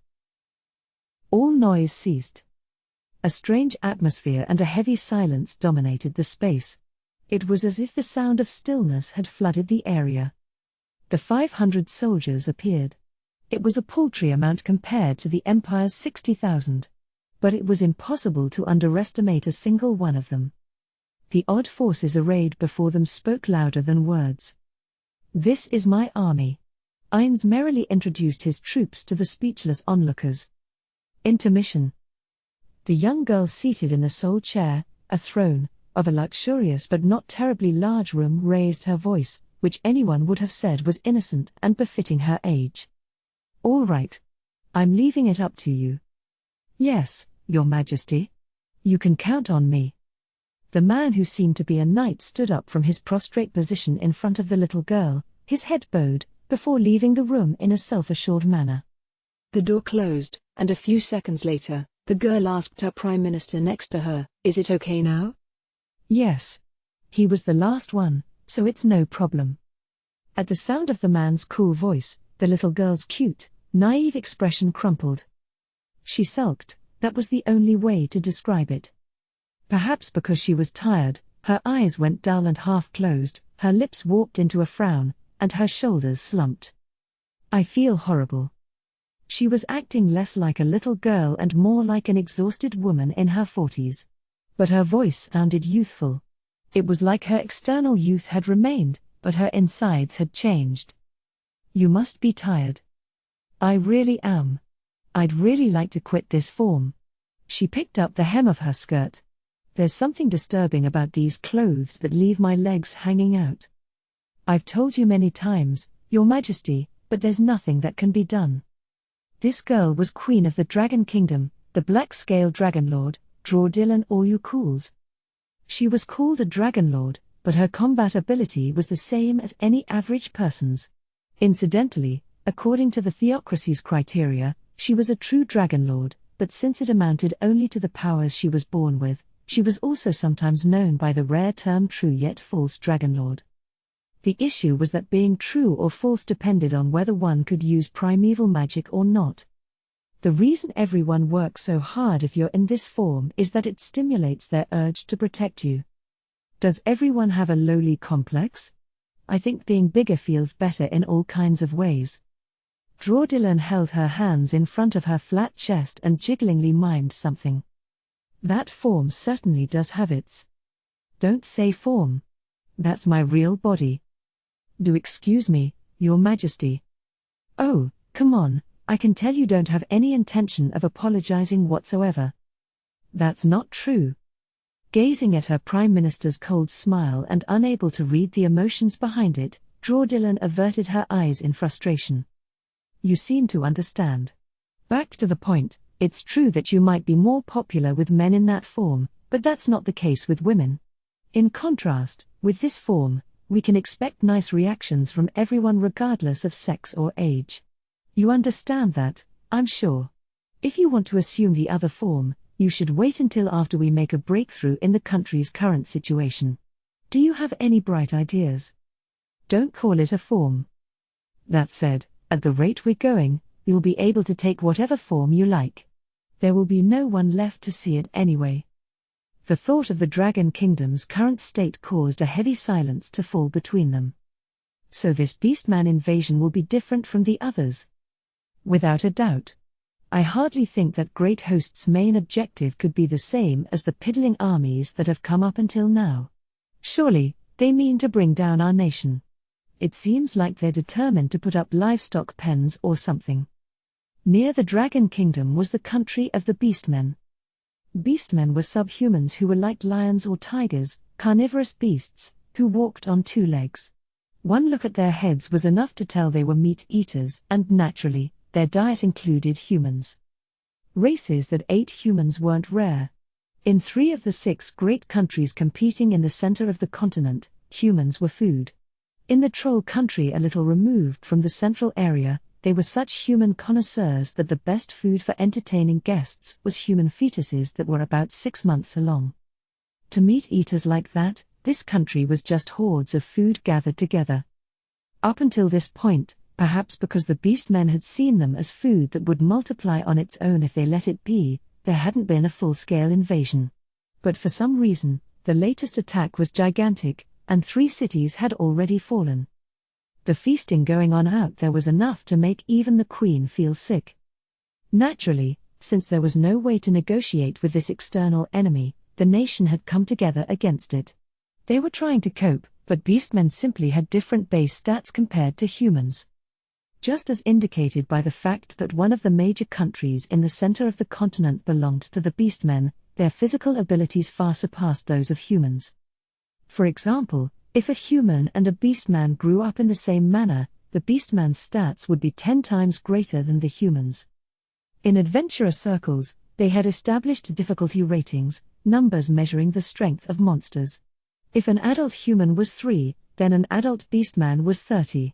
All noise ceased. A strange atmosphere and a heavy silence dominated the space. It was as if the sound of stillness had flooded the area. The 500 soldiers appeared. It was a paltry amount compared to the Empire's 60,000. But it was impossible to underestimate a single one of them. The odd forces arrayed before them spoke louder than words. "This is my army." Ainz merrily introduced his troops to the speechless onlookers. Intermission. The young girl seated in the sole chair, a throne, of a luxurious but not terribly large room raised her voice, which anyone would have said was innocent and befitting her age. "All right. I'm leaving it up to you." "Yes, Your Majesty. You can count on me." The man who seemed to be a knight stood up from his prostrate position in front of the little girl, his head bowed, before leaving the room in a self-assured manner. The door closed, and a few seconds later, the girl asked her prime minister next to her, "Is it okay now?" "Yes. He was the last one, so it's no problem." At the sound of the man's cool voice, the little girl's cute, naive expression crumpled. She sulked. That was the only way to describe it. Perhaps because she was tired, her eyes went dull and half-closed, her lips warped into a frown, and her shoulders slumped. "I feel horrible." She was acting less like a little girl and more like an exhausted woman in her 40s. But her voice sounded youthful. It was like her external youth had remained, but her insides had changed. "You must be tired." "I really am. I'd really like to quit this form." She picked up the hem of her skirt. "There's something disturbing about these clothes that leave my legs hanging out. I've told you many times, Your Majesty, but there's nothing that can be done." This girl was Queen of the Dragon Kingdom, the Black-Scale Dragonlord, Draudillan or Ukuls. She was called a Dragonlord, but her combat ability was the same as any average person's. Incidentally, according to the Theocracy's criteria, she was a true Dragonlord, but since it amounted only to the powers she was born with, she was also sometimes known by the rare term true yet false Dragonlord. The issue was that being true or false depended on whether one could use primeval magic or not. The reason everyone works so hard if you're in this form is that it stimulates their urge to protect you. Does everyone have a lowly complex? I think being bigger feels better in all kinds of ways. Draudillan held her hands in front of her flat chest and jigglingly mimed something. "That form certainly does have its." "Don't say form. That's my real body." "Do excuse me, Your Majesty." "Oh, come on, I can tell you don't have any intention of apologizing whatsoever." "That's not true." Gazing at her Prime Minister's cold smile and unable to read the emotions behind it, Draudillan averted her eyes in frustration. "You seem to understand. Back to the point, it's true that you might be more popular with men in that form, but that's not the case with women. In contrast, with this form, we can expect nice reactions from everyone regardless of sex or age. You understand that, I'm sure. If you want to assume the other form, you should wait until after we make a breakthrough in the country's current situation. Do you have any bright ideas? Don't call it a form. That said, at the rate we're going, you'll be able to take whatever form you like. There will be no one left to see it anyway." The thought of the Dragon Kingdom's current state caused a heavy silence to fall between them. So this Beastman invasion will be different from the others? Without a doubt. I hardly think that Great Host's main objective could be the same as the piddling armies that have come up until now. Surely, they mean to bring down our nation. It seems like they're determined to put up livestock pens or something. Near the Dragon Kingdom was the country of the Beastmen. Beastmen were subhumans who were like lions or tigers, carnivorous beasts, who walked on two legs. One look at their heads was enough to tell they were meat eaters, and naturally, their diet included humans. Races that ate humans weren't rare. In 3 of the 6 great countries competing in the center of the continent, humans were food. In the troll country a little removed from the central area, they were such human connoisseurs that the best food for entertaining guests was human fetuses that were about 6 months along. To meat eaters like that, this country was just hordes of food gathered together. Up until this point, perhaps because the beastmen had seen them as food that would multiply on its own if they let it be, there hadn't been a full-scale invasion. But for some reason, the latest attack was gigantic, and 3 cities had already fallen. The feasting going on out there was enough to make even the queen feel sick. Naturally, since there was no way to negotiate with this external enemy, the nation had come together against it. They were trying to cope, but beastmen simply had different base stats compared to humans. Just as indicated by the fact that one of the major countries in the center of the continent belonged to the beastmen, their physical abilities far surpassed those of humans. For example, if a human and a beastman grew up in the same manner, the beastman's stats would be 10 times greater than the humans. In adventurer circles, they had established difficulty ratings, numbers measuring the strength of monsters. If an adult human was 3, then an adult beastman was 30.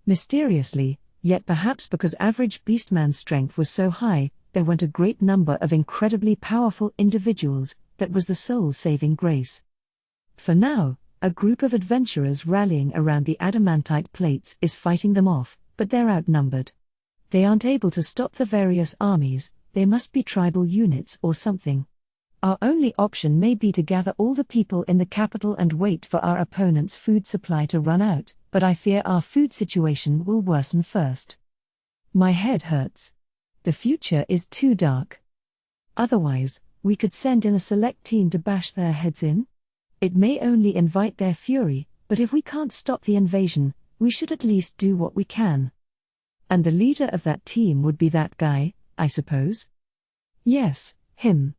Mysteriously, yet perhaps because average beastman's strength was so high, there weren't a great number of incredibly powerful individuals. That was the sole saving grace. For now, a group of adventurers rallying around the adamantite plates is fighting them off, but they're outnumbered. They aren't able to stop the various armies, they must be tribal units or something. Our only option may be to gather all the people in the capital and wait for our opponent's food supply to run out, but I fear our food situation will worsen first. My head hurts. The future is too dark. Otherwise, we could send in a select team to bash their heads in. It may only invite their fury, but if we can't stop the invasion, we should at least do what we can. And the leader of that team would be that guy, I suppose? Yes, him.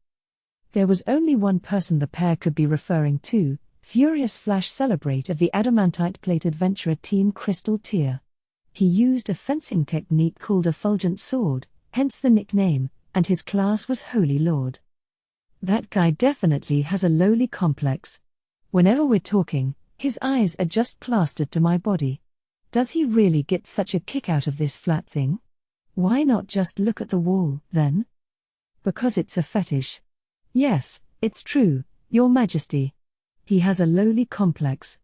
There was only one person the pair could be referring to, Furious Flash Celebrate of the Adamantite Plate Adventurer Team Crystal Tier. He used a fencing technique called Effulgent Sword, hence the nickname, and his class was Holy Lord. That guy definitely has a lowly complex. Whenever we're talking, his eyes are just plastered to my body. Does he really get such a kick out of this flat thing? Why not just look at the wall, then? Because it's a fetish. Yes, it's true, Your Majesty. He has a lowly complex.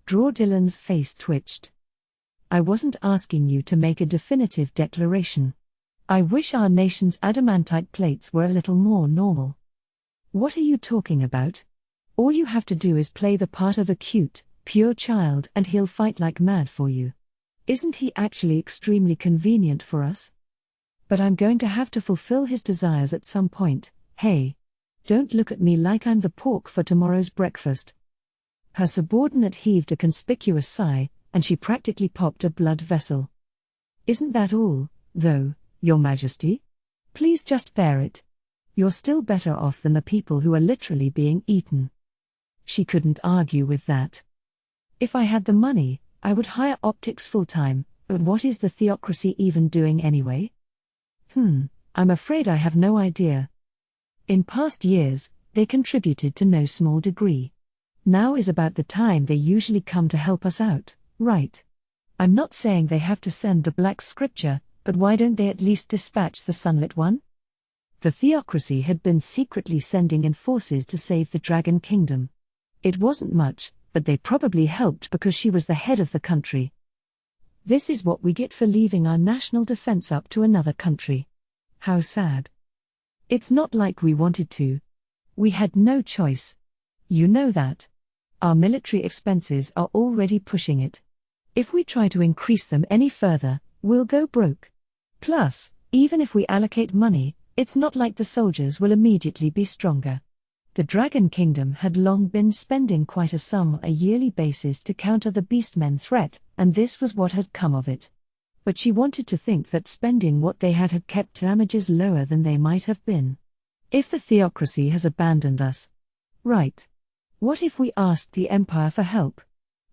Draw Dylan's face twitched. I wasn't asking you to make a definitive declaration. I wish our nation's adamantite plates were a little more normal. What are you talking about? All you have to do is play the part of a cute, pure child and he'll fight like mad for you. Isn't he actually extremely convenient for us? But I'm going to have to fulfill his desires at some point. Hey. Don't look at me like I'm the pork for tomorrow's breakfast. Her subordinate heaved a conspicuous sigh, and she practically popped a blood vessel. Isn't that all, though, Your Majesty? Please just bear it. You're still better off than the people who are literally being eaten. She couldn't argue with that. If I had the money, I would hire optics full-time, but what is the theocracy even doing anyway? I'm afraid I have no idea. In past years, they contributed to no small degree. Now is about the time they usually come to help us out, right? I'm not saying they have to send the Black Scripture, but why don't they at least dispatch the Sunlit One? The theocracy had been secretly sending in forces to save the Dragon Kingdom. It wasn't much, but they probably helped because she was the head of the country. This is what we get for leaving our national defense up to another country. How sad. It's not like we wanted to. We had no choice. You know that. Our military expenses are already pushing it. If we try to increase them any further, we'll go broke. Plus, even if we allocate money, it's not like the soldiers will immediately be stronger. The Dragon Kingdom had long been spending quite a sum on a yearly basis to counter the Beastmen threat, and this was what had come of it. But she wanted to think that spending what they had kept damages lower than they might have been. If the theocracy has abandoned us. Right. What if we asked the Empire for help?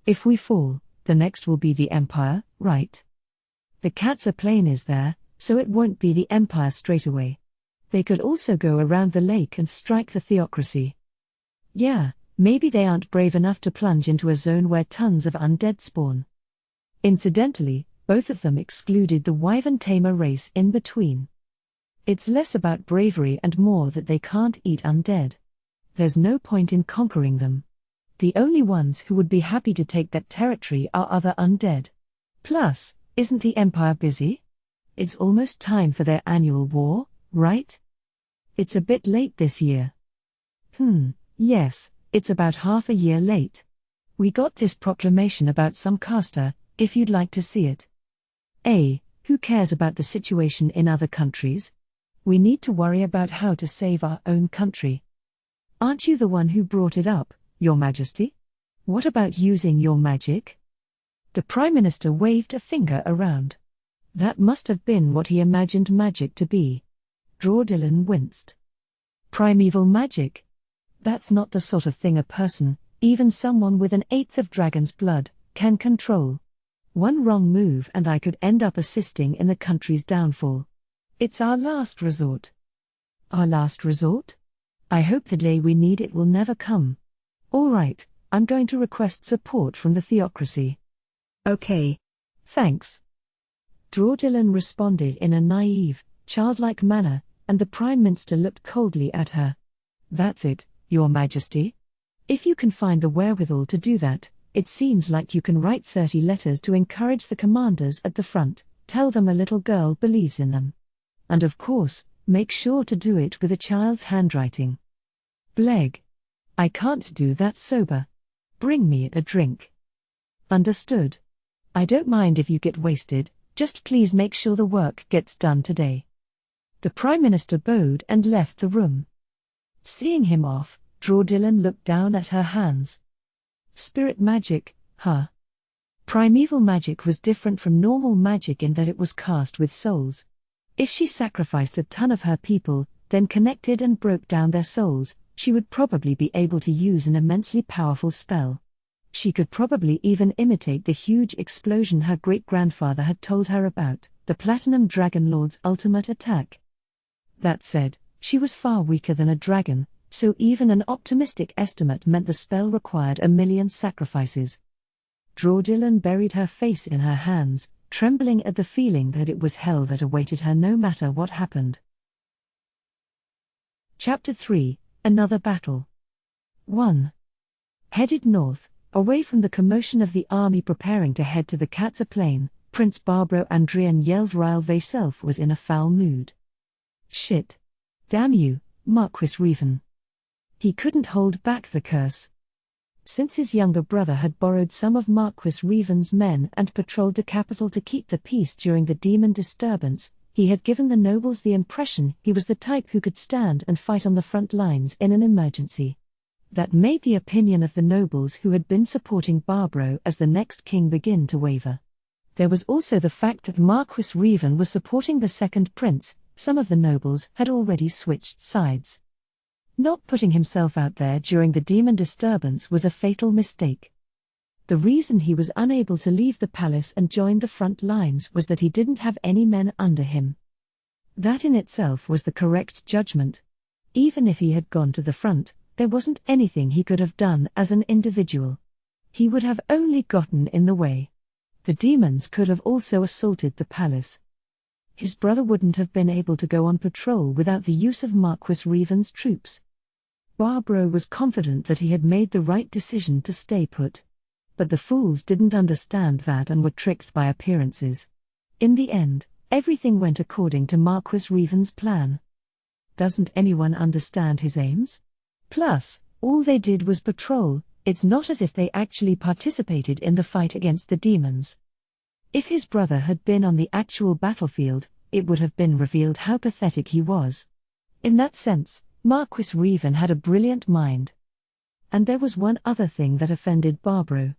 If we fall, the next will be the Empire, right? The Katsa Plain is there, so it won't be the Empire straight away. They could also go around the lake and strike the theocracy. Yeah, maybe they aren't brave enough to plunge into a zone where tons of undead spawn. Incidentally, both of them excluded the Wyvern Tamer race in between. It's less about bravery and more that they can't eat undead. There's no point in conquering them. The only ones who would be happy to take that territory are other undead. Plus, isn't the Empire busy? It's almost time for their annual war, right? It's a bit late this year. Yes, it's about half a year late. We got this proclamation about some caster, if you'd like to see it. Who cares about the situation in other countries? We need to worry about how to save our own country. Aren't you the one who brought it up, Your Majesty? What about using your magic? The Prime Minister waved a finger around. That must have been what he imagined magic to be. Draudillan winced. Primeval magic? That's not the sort of thing a person, even someone with an eighth of dragon's blood, can control. One wrong move and I could end up assisting in the country's downfall. It's our last resort. Our last resort? I hope the day we need it will never come. All right, I'm going to request support from the theocracy. Okay. Thanks. Draudillan responded in a naive, childlike manner, and the Prime Minister looked coldly at her. That's it, Your Majesty. If you can find the wherewithal to do that, it seems like you can write 30 letters to encourage the commanders at the front, tell them a little girl believes in them. And of course, make sure to do it with a child's handwriting. Bleg. I can't do that sober. Bring me a drink. Understood. I don't mind if you get wasted, just please make sure the work gets done today. The Prime Minister bowed and left the room. Seeing him off, Draudillan looked down at her hands. Spirit magic, huh? Primeval magic was different from normal magic in that it was cast with souls. If she sacrificed a ton of her people, then connected and broke down their souls, she would probably be able to use an immensely powerful spell. She could probably even imitate the huge explosion her great-grandfather had told her about, the Platinum Dragon Lord's ultimate attack. That said, she was far weaker than a dragon, so even an optimistic estimate meant the spell required 1 million sacrifices. Draudillan buried her face in her hands, trembling at the feeling that it was hell that awaited her no matter what happened. Chapter 3, Another Battle. 1. Headed north, away from the commotion of the army preparing to head to the Katsa Plain, Prince Barbro Andrian Yeldril Vayself was in a foul mood. Shit. Damn you, Marquis Revan. He couldn't hold back the curse. Since his younger brother had borrowed some of Marquis Revan's men and patrolled the capital to keep the peace during the demon disturbance, he had given the nobles the impression he was the type who could stand and fight on the front lines in an emergency. That made the opinion of the nobles who had been supporting Barbro as the next king begin to waver. There was also the fact that Marquis Revan was supporting the second prince. Some of the nobles had already switched sides. Not putting himself out there during the demon disturbance was a fatal mistake. The reason he was unable to leave the palace and join the front lines was that he didn't have any men under him. That in itself was the correct judgment. Even if he had gone to the front, there wasn't anything he could have done as an individual. He would have only gotten in the way. The demons could have also assaulted the palace. His brother wouldn't have been able to go on patrol without the use of Marquis Revan's troops. Barbro was confident that he had made the right decision to stay put. But the fools didn't understand that and were tricked by appearances. In the end, everything went according to Marquis Revan's plan. Doesn't anyone understand his aims? Plus, all they did was patrol. It's not as if they actually participated in the fight against the demons. If his brother had been on the actual battlefield, it would have been revealed how pathetic he was. In that sense, Marquis Revan had a brilliant mind. And there was one other thing that offended Barbro.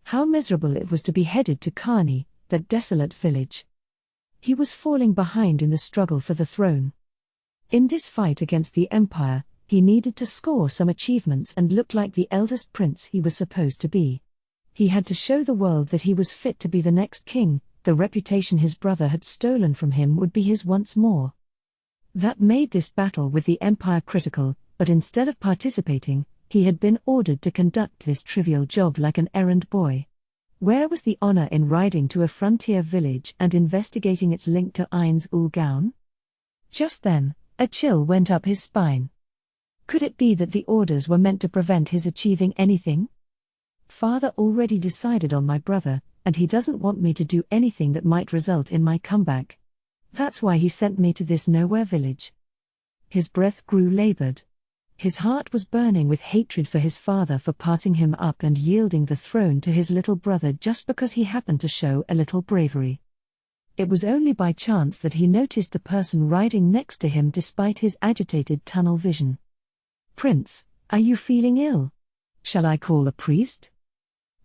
How miserable it was to be headed to Kugane, that desolate village. He was falling behind in the struggle for the throne. In this fight against the Empire, He needed to score some achievements and look like the eldest prince he was supposed to be. He had to show the world that he was fit to be the next king. The reputation his brother had stolen from him would be his once more. That made this battle with the Empire critical, but instead of participating, he had been ordered to conduct this trivial job like an errand boy. Where was the honor in riding to a frontier village and investigating its link to Ain's ul Gaon? Just then, a chill went up his spine. Could it be that the orders were meant to prevent his achieving anything? Father already decided on my brother, and he doesn't want me to do anything that might result in my comeback. That's why he sent me to this nowhere village. His breath grew labored. His heart was burning with hatred for his father for passing him up and yielding the throne to his little brother just because he happened to show a little bravery. It was only by chance that he noticed the person riding next to him despite his agitated tunnel vision. "Prince, are you feeling ill? Shall I call a priest?"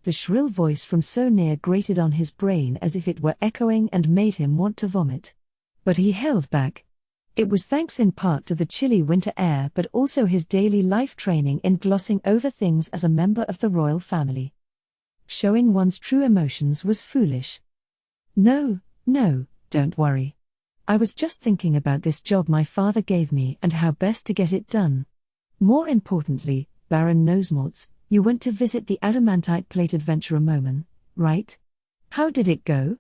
The shrill voice from so near grated on his brain as if it were echoing and made him want to vomit. But he held back. It was thanks in part to the chilly winter air but also his daily life training in glossing over things as a member of the royal family. Showing one's true emotions was foolish. No, don't worry. I was just thinking about this job my father gave me and how best to get it done. More importantly, Baron Nosemorts, you went to visit the adamantite plate adventurer Moman, right? How did it go?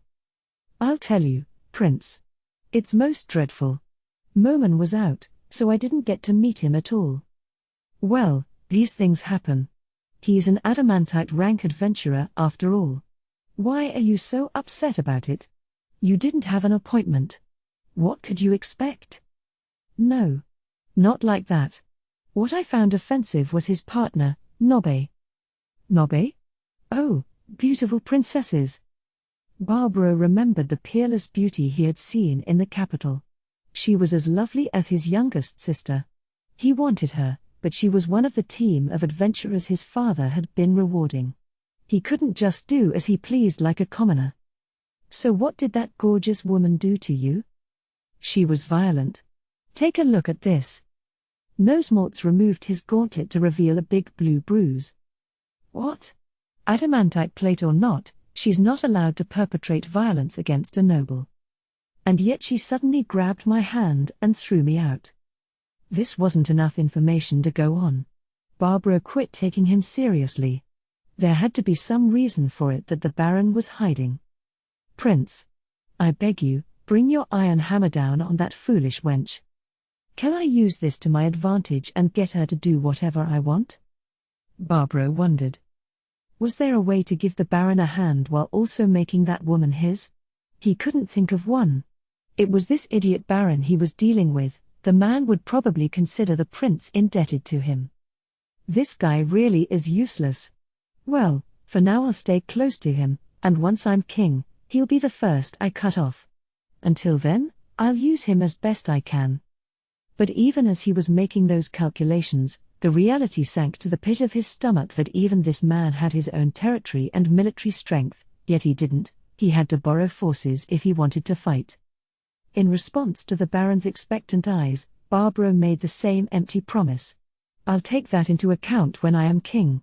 I'll tell you, Prince. It's most dreadful. Moman was out, so I didn't get to meet him at all. Well, these things happen. He's an adamantite rank adventurer after all. Why are you so upset about it? You didn't have an appointment. What could you expect? No. Not like that. What I found offensive was his partner, Nobe. Nobe? Oh, beautiful princesses. Barbaro remembered the peerless beauty he had seen in the capital. She was as lovely as his youngest sister. He wanted her, but she was one of the team of adventurers his father had been rewarding. He couldn't just do as he pleased like a commoner. So what did that gorgeous woman do to you? She was violent. Take a look at this. Nosemorts removed his gauntlet to reveal a big blue bruise. What? Adamantite plate or not, she's not allowed to perpetrate violence against a noble. And yet she suddenly grabbed my hand and threw me out. This wasn't enough information to go on. Barbaro quit taking him seriously. There had to be some reason for it that the Baron was hiding. Prince, I beg you, bring your iron hammer down on that foolish wench. Can I use this to my advantage and get her to do whatever I want? Barbaro wondered. Was there a way to give the Baron a hand while also making that woman his? He couldn't think of one. It was this idiot Baron he was dealing with. The man would probably consider the prince indebted to him. This guy really is useless. Well, for now I'll stay close to him, and once I'm king, he'll be the first I cut off. Until then, I'll use him as best I can. But even as he was making those calculations, the reality sank to the pit of his stomach that even this man had his own territory and military strength, yet he didn't. He had to borrow forces if he wanted to fight. In response to the Baron's expectant eyes, Barbaro made the same empty promise. I'll take that into account when I am king.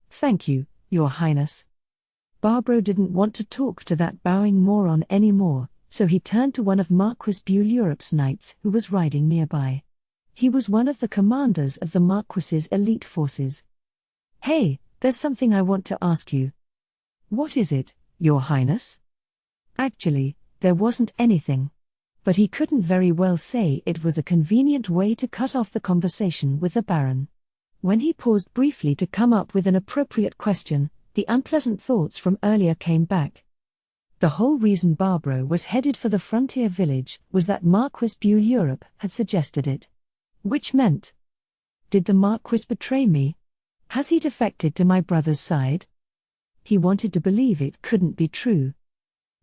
Thank you, Your Highness. Barbaro didn't want to talk to that bowing moron anymore, so he turned to one of Marquis Bull-Europe's knights who was riding nearby. He was one of the commanders of the Marquis's elite forces. Hey, there's something I want to ask you. What is it, Your Highness? Actually, there wasn't anything. But he couldn't very well say it was a convenient way to cut off the conversation with the Baron. When he paused briefly to come up with an appropriate question, the unpleasant thoughts from earlier came back. The whole reason Barbaro was headed for the frontier village was that Marquis Bull-Europe had suggested it. Which meant, did the Marquis betray me? Has he defected to my brother's side? He wanted to believe it couldn't be true.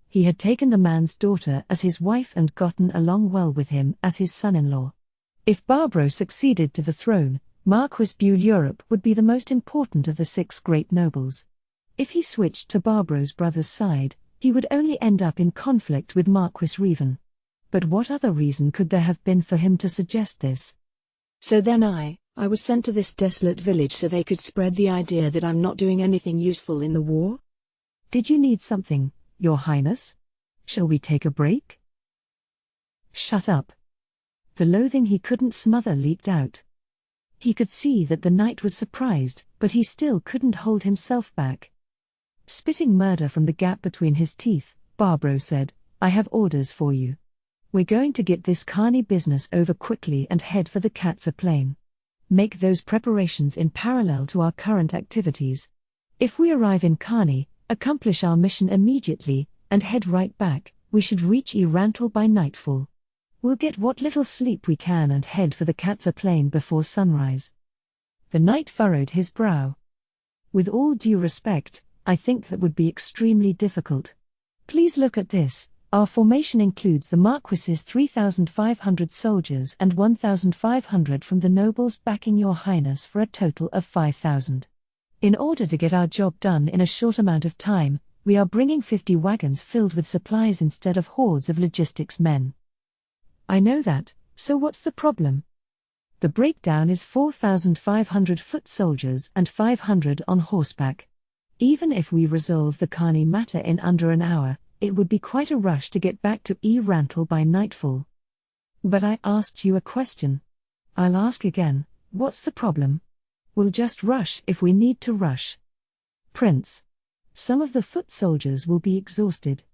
He had taken the man's daughter as his wife and gotten along well with him as his son-in-law. If Barbaro succeeded to the throne, Marquis Bull-Europe would be the most important of the 6 great nobles. If he switched to Barbaro's brother's side, he would only end up in conflict with Marquis Revan. But what other reason could there have been for him to suggest this? So then I I was sent to this desolate village so they could spread the idea that I'm not doing anything useful in the war. Did you need something, Your Highness? Shall we take a break? Shut up. The loathing he couldn't smother leaked out. He could see that the knight was surprised, but he still couldn't hold himself back. Spitting murder from the gap between his teeth, Barbro said, I have orders for you. We're going to get this Kugane business over quickly and head for the Katsa Plain. Make those preparations in parallel to our current activities. If we arrive in Kugane, accomplish our mission immediately, and head right back, we should reach Irantal by nightfall. We'll get what little sleep we can and head for the Katsa Plain before sunrise. The knight furrowed his brow. With all due respect, I think that would be extremely difficult. Please look at this. Our formation includes the Marquis's 3,500 soldiers and 1,500 from the nobles backing Your Highness for a total of 5,000. In order to get our job done in a short amount of time, we are bringing 50 wagons filled with supplies instead of hordes of logistics men. I know that, so what's the problem? The breakdown is 4,500 foot soldiers and 500 on horseback. Even if we resolve the Kugane matter in under an hour, it would be quite a rush to get back to Irantal by nightfall. But I asked you a question. I'll ask again, what's the problem? We'll just rush if we need to rush. Prince. Some of the foot soldiers will be exhausted.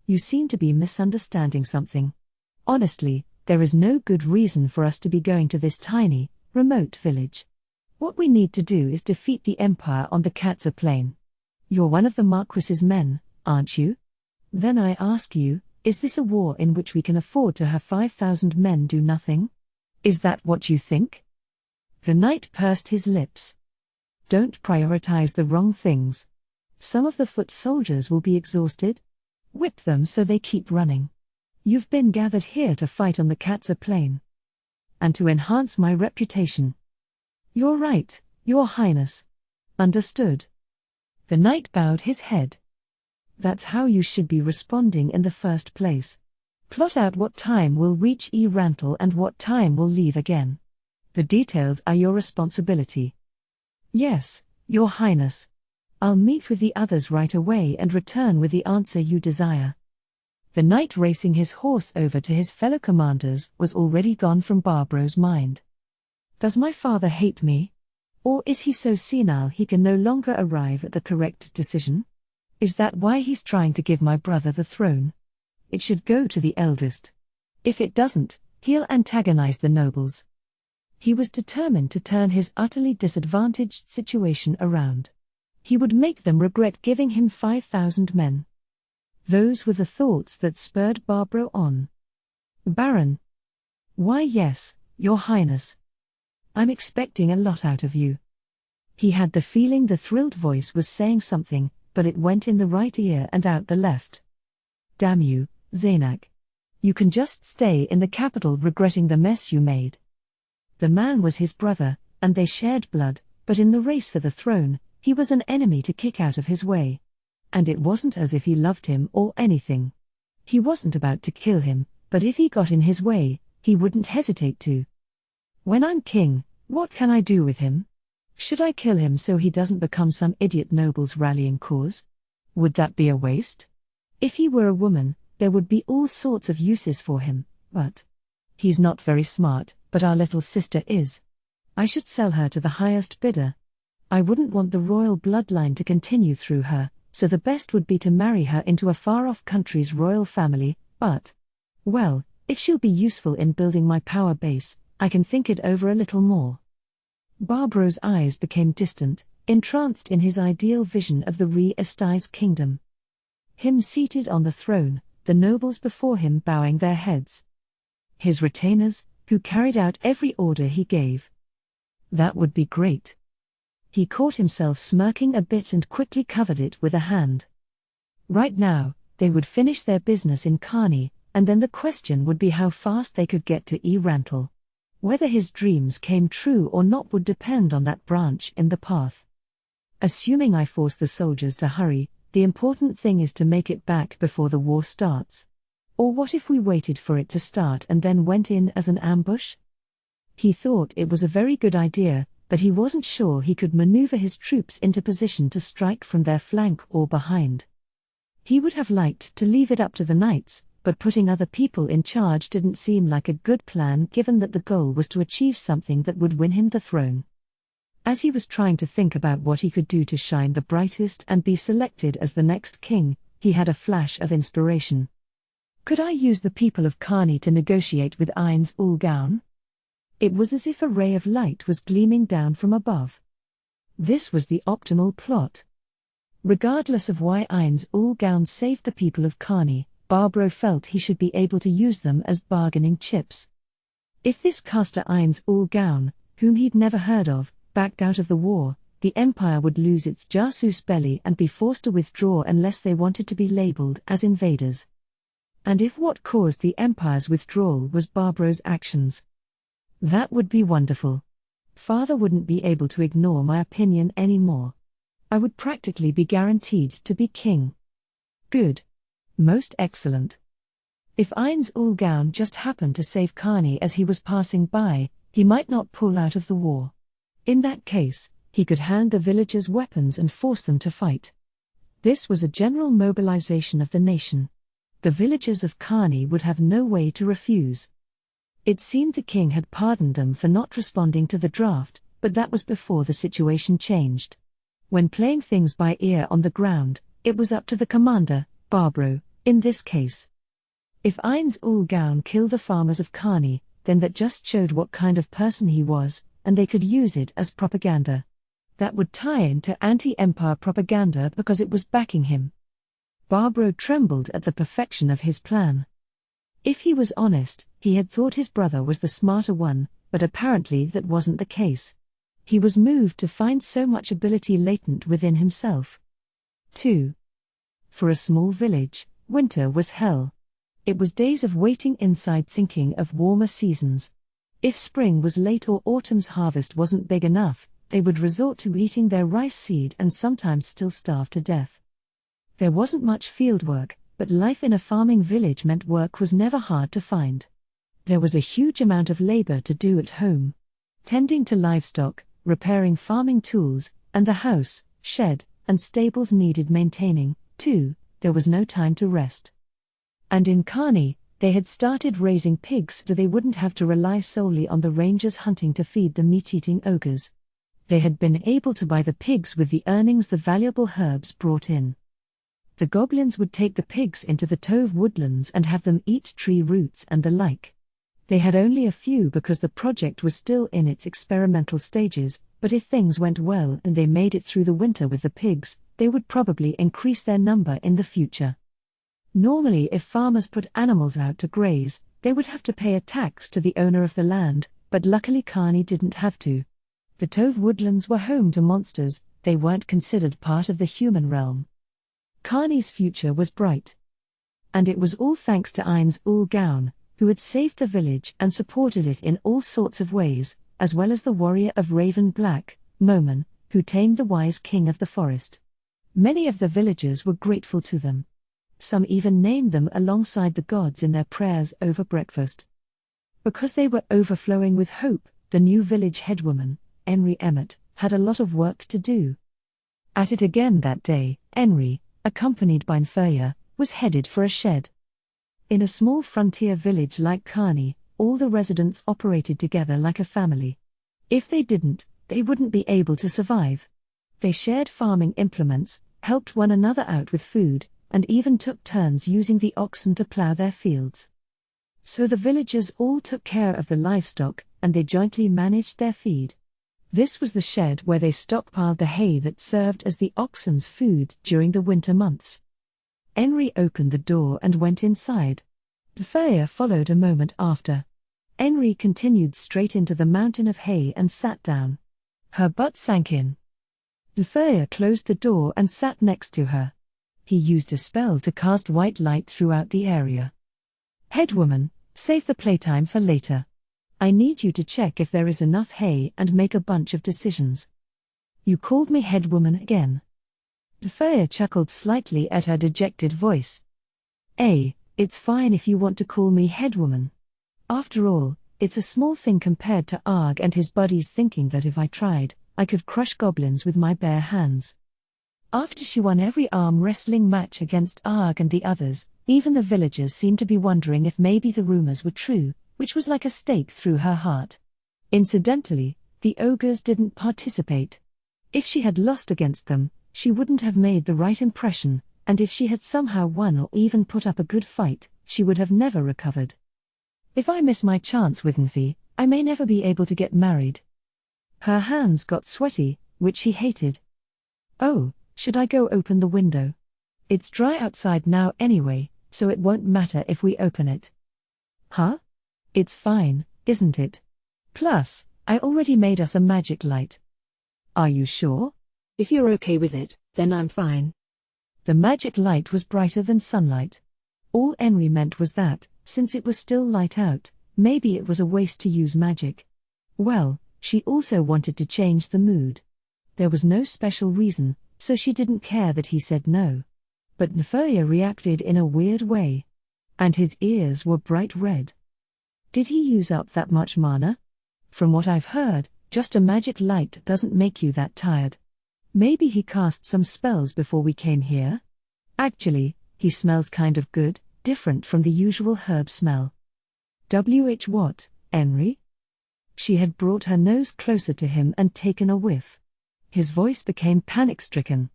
You seem to be misunderstanding something. Honestly, there is no good reason for us to be going to this tiny, remote village. What we need to do is defeat the Empire on the Katsa Plain. You're one of the Marquis's men, aren't you? Then I ask you, is this a war in which we can afford to have 5,000 men do nothing? Is that what you think? The knight pursed his lips. Don't prioritize the wrong things. Some of the foot soldiers will be exhausted. Whip them so they keep running. You've been gathered here to fight on the Katsa Plain. And to enhance my reputation. You're right, Your Highness. Understood. The knight bowed his head. That's how you should be responding in the first place. Plot out what time we'll reach Irantal and what time we'll leave again. The details are your responsibility. Yes, Your Highness. I'll meet with the others right away and return with the answer you desire. The knight racing his horse over to his fellow commanders was already gone from Barbro's mind. Does my father hate me? Or is he so senile he can no longer arrive at the correct decision? Is that why he's trying to give my brother the throne? It should go to the eldest. If it doesn't, he'll antagonize the nobles. He was determined to turn his utterly disadvantaged situation around. He would make them regret giving him 5,000 men. Those were the thoughts that spurred Barbro on. Baron. Why yes, Your Highness. I'm expecting a lot out of you. He had the feeling the thrilled voice was saying something, but it went in the right ear and out the left. Damn you, Zaynak. You can just stay in the capital regretting the mess you made. The man was his brother, and they shared blood, but in the race for the throne, he was an enemy to kick out of his way. And it wasn't as if he loved him or anything. He wasn't about to kill him, but if he got in his way, he wouldn't hesitate to. When I'm king, what can I do with him? Should I kill him so he doesn't become some idiot noble's rallying cause? Would that be a waste? If he were a woman, there would be all sorts of uses for him, but he's not very smart, but our little sister is. I should sell her to the highest bidder. I wouldn't want the royal bloodline to continue through her, so the best would be to marry her into a far-off country's royal family, but, well, if she'll be useful in building my power base, I can think it over a little more. Barbro's eyes became distant, entranced in his ideal vision of the Re-Estize kingdom. Him seated on the throne, the nobles before him bowing their heads. His retainers, who carried out every order he gave. That would be great. He caught himself smirking a bit and quickly covered it with a hand. Right now, they would finish their business in Kugane, and then the question would be how fast they could get to Irantal. Whether his dreams came true or not would depend on that branch in the path. Assuming I force the soldiers to hurry, the important thing is to make it back before the war starts. Or what if we waited for it to start and then went in as an ambush? He thought it was a very good idea, but he wasn't sure he could maneuver his troops into position to strike from their flank or behind. He would have liked to leave it up to the knights, but putting other people in charge didn't seem like a good plan given that the goal was to achieve something that would win him the throne. As he was trying to think about what he could do to shine the brightest and be selected as the next king, he had a flash of inspiration. Could I use the people of Kugane to negotiate with Ainz ul Gaun? It was as if a ray of light was gleaming down from above. This was the optimal plot. Regardless of why Ainz ul Gaun saved the people of Kugane, Barbro felt he should be able to use them as bargaining chips. If this caster Ainz ul Gaun, whom he'd never heard of, backed out of the war, the Empire would lose its jasus belli and be forced to withdraw unless they wanted to be labeled as invaders. And if what caused the Empire's withdrawal was Barbro's actions, that would be wonderful. Father wouldn't be able to ignore my opinion anymore. I would practically be guaranteed to be king. Good. Most excellent. If Ainz ul Gaun just happened to save Kugane as he was passing by, he might not pull out of the war. In that case, he could hand the villagers weapons and force them to fight. This was a general mobilization of the nation. The villagers of Kugane would have no way to refuse. It seemed the king had pardoned them for not responding to the draft, but that was before the situation changed. When playing things by ear on the ground, it was up to the commander, Barbro, in this case. If Ainz ul Gaun killed the farmers of Kugane, then that just showed what kind of person he was, and they could use it as propaganda. That would tie into anti-empire propaganda because it was backing him. Barbro trembled at the perfection of his plan. If he was honest, he had thought his brother was the smarter one, but apparently that wasn't the case. He was moved to find so much ability latent within himself. 2. For a small village, winter was hell. It was days of waiting inside thinking of warmer seasons. If spring was late or autumn's harvest wasn't big enough, they would resort to eating their rice seed and sometimes still starve to death. There wasn't much field work, but life in a farming village meant work was never hard to find. There was a huge amount of labor to do at home. Tending to livestock, repairing farming tools, and the house, shed, and stables needed maintaining, too. There was no time to rest. And in Kugane, they had started raising pigs so they wouldn't have to rely solely on the rangers hunting to feed the meat-eating ogres. They had been able to buy the pigs with the earnings the valuable herbs brought in. The goblins would take the pigs into the Tove woodlands and have them eat tree roots and the like. They had only a few because the project was still in its experimental stages, but if things went well and they made it through the winter with the pigs, they would probably increase their number in the future. Normally, if farmers put animals out to graze, they would have to pay a tax to the owner of the land, but luckily Kugane didn't have to. The Tove woodlands were home to monsters, they weren't considered part of the human realm. Kugane's future was bright. And it was all thanks to Ainz ul Gaun, who had saved the village and supported it in all sorts of ways, as well as the warrior of Raven Black, Moman, who tamed the wise king of the forest. Many of the villagers were grateful to them. Some even named them alongside the gods in their prayers over breakfast. Because they were overflowing with hope, the new village headwoman, Henry Emmett, had a lot of work to do. At it again that day, Henry, accompanied by Nferya, was headed for a shed. In a small frontier village like Kugane, all the residents operated together like a family. If they didn't, they wouldn't be able to survive. They shared farming implements, helped one another out with food, and even took turns using the oxen to plow their fields. So the villagers all took care of the livestock, and they jointly managed their feed. This was the shed where they stockpiled the hay that served as the oxen's food during the winter months. Henry opened the door and went inside. Nferya followed a moment after. Henry continued straight into the mountain of hay and sat down. Her butt sank in. Nferya closed the door and sat next to her. He used a spell to cast white light throughout the area. Headwoman, save the playtime for later. I need you to check if there is enough hay and make a bunch of decisions. You called me headwoman again. Nferya chuckled slightly at her dejected voice. It's fine if you want to call me headwoman. After all, It's a small thing compared to Arg and his buddies thinking that if I tried, I could crush goblins with my bare hands. After she won every arm wrestling match against Arg and the others, even the villagers seemed to be wondering if maybe the rumors were true, which was like a stake through her heart. Incidentally, the ogres didn't participate. If she had lost against them, she wouldn't have made the right impression, and if she had somehow won or even put up a good fight, she would have never recovered. If I miss my chance with Nfi, I may never be able to get married. Her hands got sweaty, which she hated. Oh, should I go open the window? It's dry outside now anyway, so it won't matter if we open it. Huh? It's fine, isn't it? Plus, I already made us a magic light. Are you sure? If you're okay with it, then I'm fine. The magic light was brighter than sunlight. All Henry meant was that, since it was still light out, maybe it was a waste to use magic. Well, she also wanted to change the mood. There was no special reason, so she didn't care that he said no. But Neferya reacted in a weird way. And his ears were bright red. Did he use up that much mana? From what I've heard, just a magic light doesn't make you that tired. Maybe he cast some spells before we came here? Actually, he smells kind of good, different from the usual herb smell. What, Henry? She had brought her nose closer to him and taken a whiff. His voice became panic-stricken.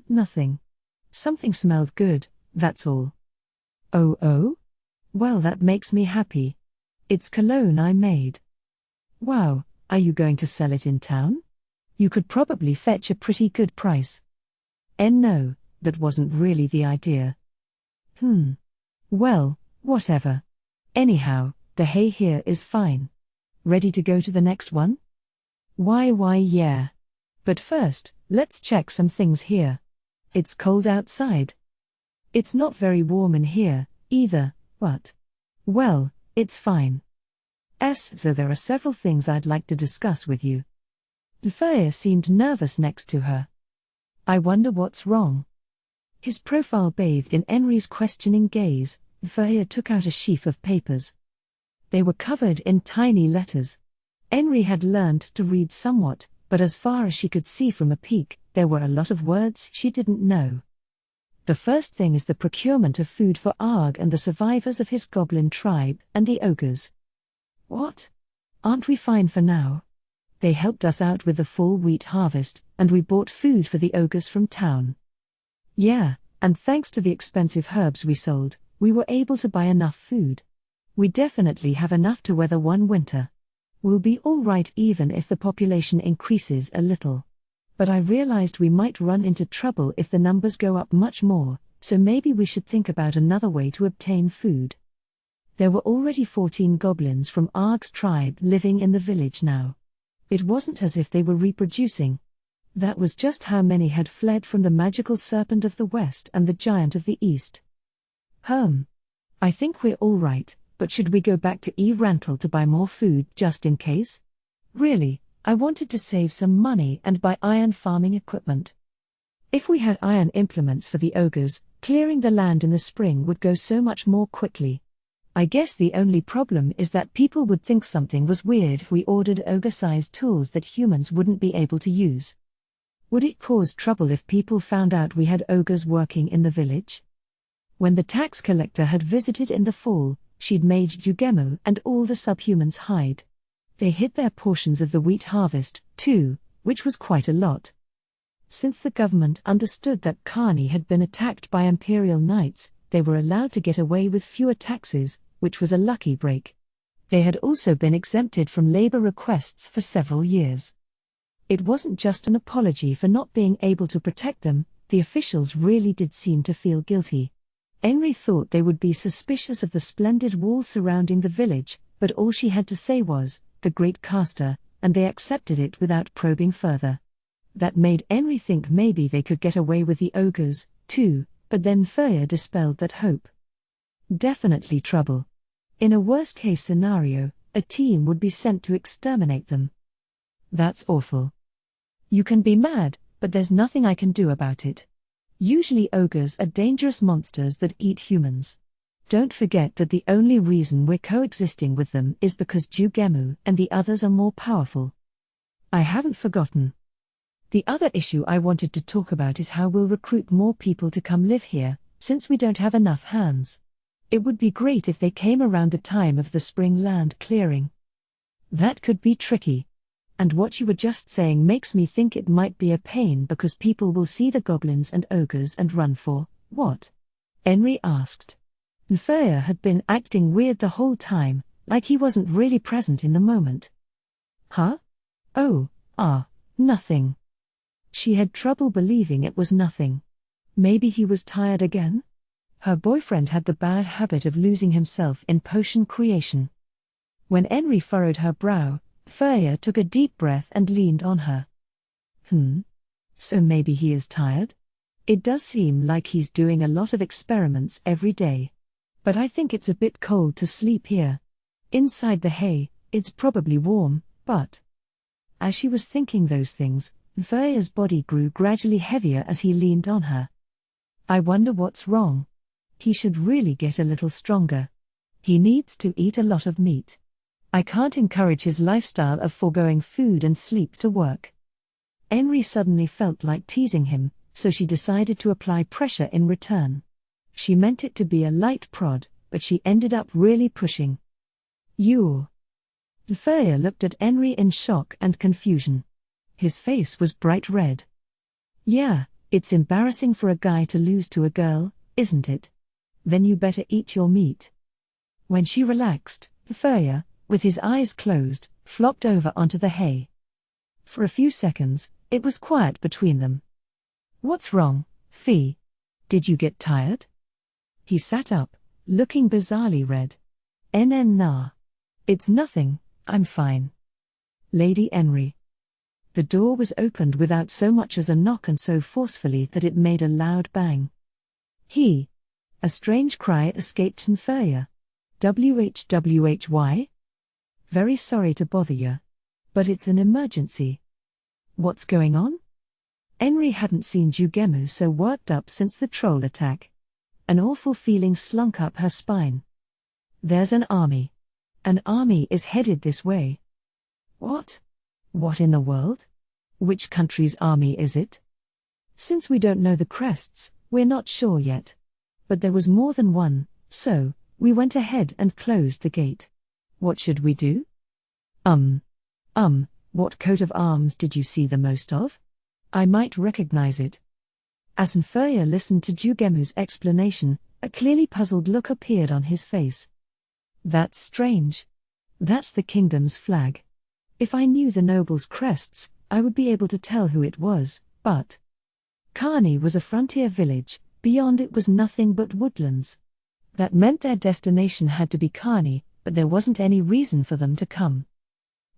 Nothing. Something smelled good, that's all. Oh? Well, that makes me happy. It's cologne I made. Wow, are you going to sell it in town? You could probably fetch a pretty good price. No, that wasn't really the idea. Well, whatever. Anyhow, the hay here is fine. Ready to go to the next one? Why yeah. But first, let's check some things here. It's cold outside. It's not very warm in here, either, but... well, it's fine. So there are several things I'd like to discuss with you. Neferya seemed nervous next to her. I wonder what's wrong. His profile bathed in Henry's questioning gaze. Neferya took out a sheaf of papers. They were covered in tiny letters. Henry had learned to read somewhat, but as far as she could see from a peek, there were a lot of words she didn't know. The first thing is the procurement of food for Arg and the survivors of his goblin tribe and the ogres. What? Aren't we fine for now? They helped us out with the fall wheat harvest, and we bought food for the ogres from town. Yeah, and thanks to the expensive herbs we sold, we were able to buy enough food. We definitely have enough to weather one winter. We'll be all right even if the population increases a little. But I realized we might run into trouble if the numbers go up much more, so maybe we should think about another way to obtain food. There were already 14 goblins from Arg's tribe living in the village now. It wasn't as if they were reproducing. That was just how many had fled from the magical serpent of the west and the giant of the east. I think we're all right, but should we go back to Rantel to buy more food just in case? Really, I wanted to save some money and buy iron farming equipment. If we had iron implements for the ogres, clearing the land in the spring would go so much more quickly. I guess the only problem is that people would think something was weird if we ordered ogre-sized tools that humans wouldn't be able to use. Would it cause trouble if people found out we had ogres working in the village? When the tax collector had visited in the fall, she'd made Jugemu and all the subhumans hide. They hid their portions of the wheat harvest, too, which was quite a lot. Since the government understood that Kugane had been attacked by Imperial Knights, they were allowed to get away with fewer taxes, which was a lucky break. They had also been exempted from labor requests for several years. It wasn't just an apology for not being able to protect them, the officials really did seem to feel guilty. Henry thought they would be suspicious of the splendid wall surrounding the village, but all she had to say was, "the great caster," and they accepted it without probing further. That made Henry think maybe they could get away with the ogres, too, but then Neferya dispelled that hope. Definitely trouble. In a worst-case scenario, a team would be sent to exterminate them. That's awful. You can be mad, but there's nothing I can do about it. Usually ogres are dangerous monsters that eat humans. Don't forget that the only reason we're coexisting with them is because Jugemu and the others are more powerful. I haven't forgotten. The other issue I wanted to talk about is how we'll recruit more people to come live here, since we don't have enough hands. It would be great if they came around the time of the spring land clearing. That could be tricky. And what you were just saying makes me think it might be a pain because people will see the goblins and ogres and run for what? Henry asked. Nfeya had been acting weird the whole time, like he wasn't really present in the moment. Huh? Oh, nothing. She had trouble believing it was nothing. Maybe he was tired again? Her boyfriend had the bad habit of losing himself in potion creation. When Henry furrowed her brow, Nfeya took a deep breath and leaned on her. So maybe he is tired? It does seem like he's doing a lot of experiments every day. But I think it's a bit cold to sleep here. Inside the hay, it's probably warm, but... As she was thinking those things, Nfeya's body grew gradually heavier as he leaned on her. I wonder what's wrong. He should really get a little stronger. He needs to eat a lot of meat. I can't encourage his lifestyle of foregoing food and sleep to work. Henry suddenly felt like teasing him, so she decided to apply pressure in return. She meant it to be a light prod, but she ended up really pushing. You're... Nfeya looked at Henry in shock and confusion. His face was bright red. Yeah, it's embarrassing for a guy to lose to a girl, isn't it? Then you better eat your meat. When she relaxed, Nfeya, with his eyes closed, flopped over onto the hay. For a few seconds, it was quiet between them. What's wrong, Fee? Did you get tired? He sat up, looking bizarrely red. Nah. It's nothing, I'm fine. Lady Henry. The door was opened without so much as a knock and so forcefully that it made a loud bang. A strange cry escaped Nfeya. WHWHY? Very sorry to bother you. But it's an emergency. What's going on? Henry hadn't seen Jugemu so worked up since the troll attack. An awful feeling slunk up her spine. There's an army. An army is headed this way. What? What in the world? Which country's army is it? Since we don't know the crests, we're not sure yet. But there was more than one, so we went ahead and closed the gate. What should we do? What coat of arms did you see the most of? I might recognize it. As Nfeya listened to Jugemu's explanation, a clearly puzzled look appeared on his face. That's strange. That's the kingdom's flag. If I knew the nobles' crests, I would be able to tell who it was, but... Kugane was a frontier village, beyond it was nothing but woodlands. That meant their destination had to be Kugane, but there wasn't any reason for them to come.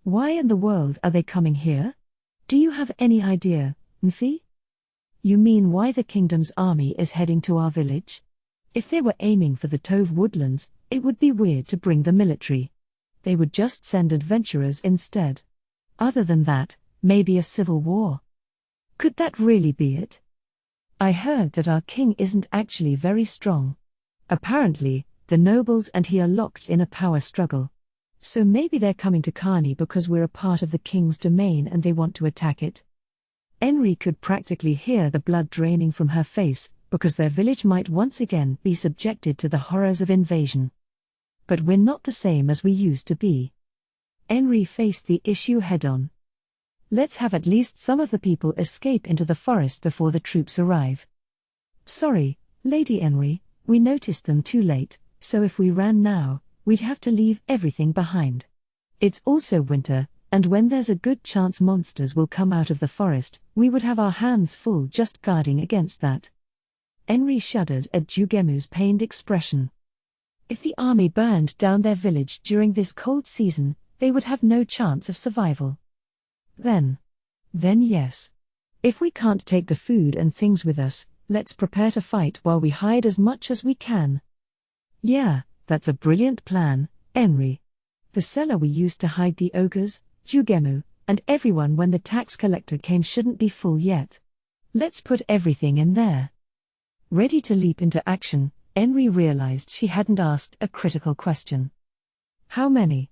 Why in the world are they coming here? Do you have any idea, Nfi? You mean why the kingdom's army is heading to our village? If they were aiming for the Tove woodlands, it would be weird to bring the military. They would just send adventurers instead. Other than that, maybe a civil war. Could that really be it? I heard that our king isn't actually very strong. Apparently, the nobles and he are locked in a power struggle. So maybe they're coming to Kugane because we're a part of the king's domain and they want to attack it. Henry could practically hear the blood draining from her face, because their village might once again be subjected to the horrors of invasion. But we're not the same as we used to be. Henry faced the issue head-on. Let's have at least some of the people escape into the forest before the troops arrive. Sorry, Lady Henry, we noticed them too late, so if we ran now, we'd have to leave everything behind. It's also winter, and when there's a good chance monsters will come out of the forest, we would have our hands full just guarding against that. Henry shuddered at Jugemu's pained expression. If the army burned down their village during this cold season, they would have no chance of survival. Then yes. If we can't take the food and things with us, let's prepare to fight while we hide as much as we can. Yeah, that's a brilliant plan, Henry. The cellar we used to hide the ogres, Jugemu, and everyone when the tax collector came shouldn't be full yet. Let's put everything in there. Ready to leap into action, Henry realized she hadn't asked a critical question. How many?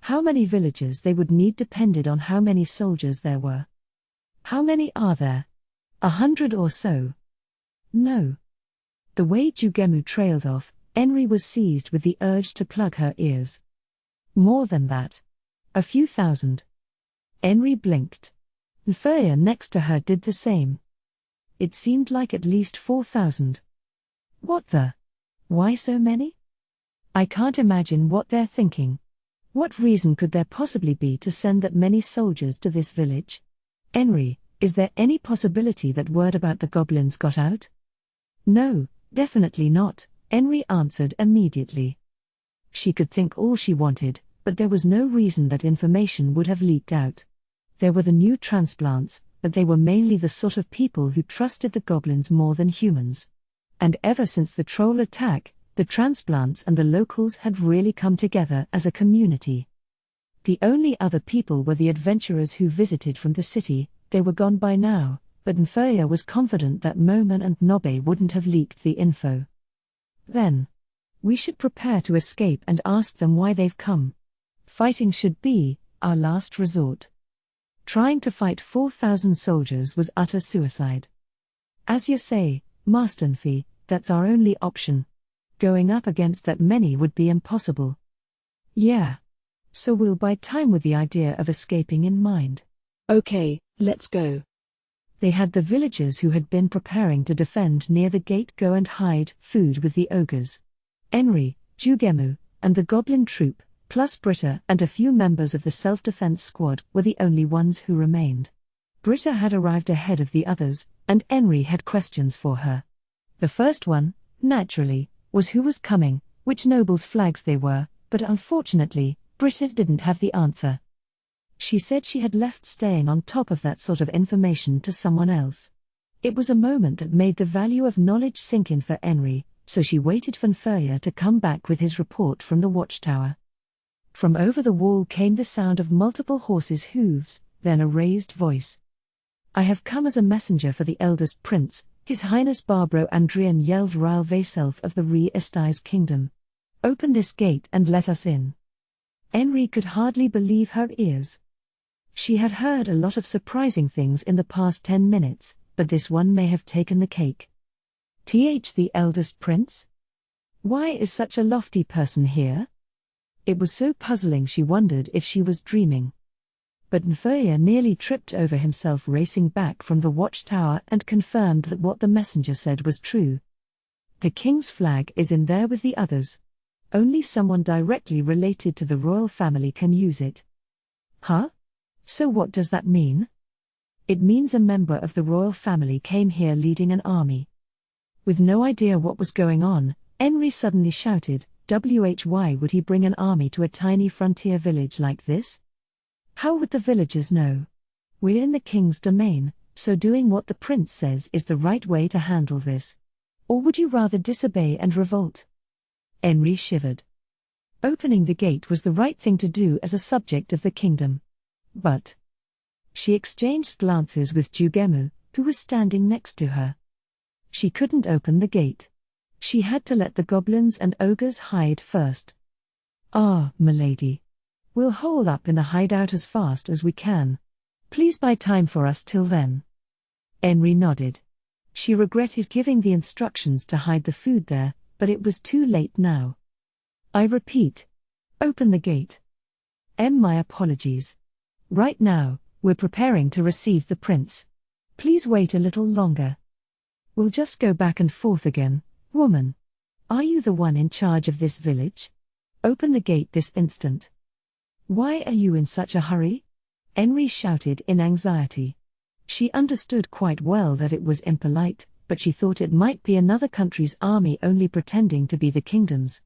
How many villagers they would need depended on how many soldiers there were. How many are there? 100 or so? No. The way Kugane trailed off, Henry was seized with the urge to plug her ears. More than that. A few thousand. Henry blinked. Nfuya next to her did the same. It seemed like at least 4,000. What the? Why so many? I can't imagine what they're thinking. What reason could there possibly be to send that many soldiers to this village? Henry, is there any possibility that word about the goblins got out? No, definitely not, Henry answered immediately. She could think all she wanted, but there was no reason that information would have leaked out. There were the new transplants, but they were mainly the sort of people who trusted the goblins more than humans. And ever since the troll attack, the transplants and the locals had really come together as a community. The only other people were the adventurers who visited from the city. They were gone by now, but Nfuya was confident that Momon and Nobe wouldn't have leaked the info. Then, we should prepare to escape and ask them why they've come. Fighting should be our last resort. Trying to fight 4,000 soldiers was utter suicide. As you say, Master Nfi, that's our only option. Going up against that many would be impossible. Yeah. So we'll buy time with the idea of escaping in mind. Okay, let's go. They had the villagers who had been preparing to defend near the gate go and hide food with the ogres. Henry, Kugane, and the goblin troop, plus Britta and a few members of the self-defense squad were the only ones who remained. Britta had arrived ahead of the others, and Henry had questions for her. The first one, naturally, was who was coming, which nobles' flags they were, but unfortunately, Britta didn't have the answer. She said she had left staying on top of that sort of information to someone else. It was a moment that made the value of knowledge sink in for Henry, so she waited for Nfuya to come back with his report from the watchtower. From over the wall came the sound of multiple horses' hooves, then a raised voice. I have come as a messenger for the eldest prince, His Highness Barbaro Andrian Yeld Ryle Vaself of the Re-Estais Kingdom. Open this gate and let us in. Henry could hardly believe her ears. She had heard a lot of surprising things in the past 10 minutes, but this one may have taken the cake. The eldest prince? Why is such a lofty person here? It was so puzzling she wondered if she was dreaming. But Nfuya nearly tripped over himself racing back from the watchtower and confirmed that what the messenger said was true. The king's flag is in there with the others. Only someone directly related to the royal family can use it. Huh? So what does that mean? It means a member of the royal family came here leading an army. With no idea what was going on, Henry suddenly shouted, why would he bring an army to a tiny frontier village like this? How would the villagers know? We're in the king's domain, so doing what the prince says is the right way to handle this. Or would you rather disobey and revolt? Henry shivered. Opening the gate was the right thing to do as a subject of the kingdom. But she exchanged glances with Kugane, who was standing next to her. She couldn't open the gate. She had to let the goblins and ogres hide first. Ah, milady. We'll hole up in the hideout as fast as we can. Please buy time for us till then. Henry nodded. She regretted giving the instructions to hide the food there, but it was too late now. I repeat. Open the gate. My apologies. Right now, we're preparing to receive the prince. Please wait a little longer. We'll just go back and forth again, woman. Are you the one in charge of this village? Open the gate this instant. Why are you in such a hurry? Henry shouted in anxiety. She understood quite well that it was impolite, but she thought it might be another country's army only pretending to be the kingdom's.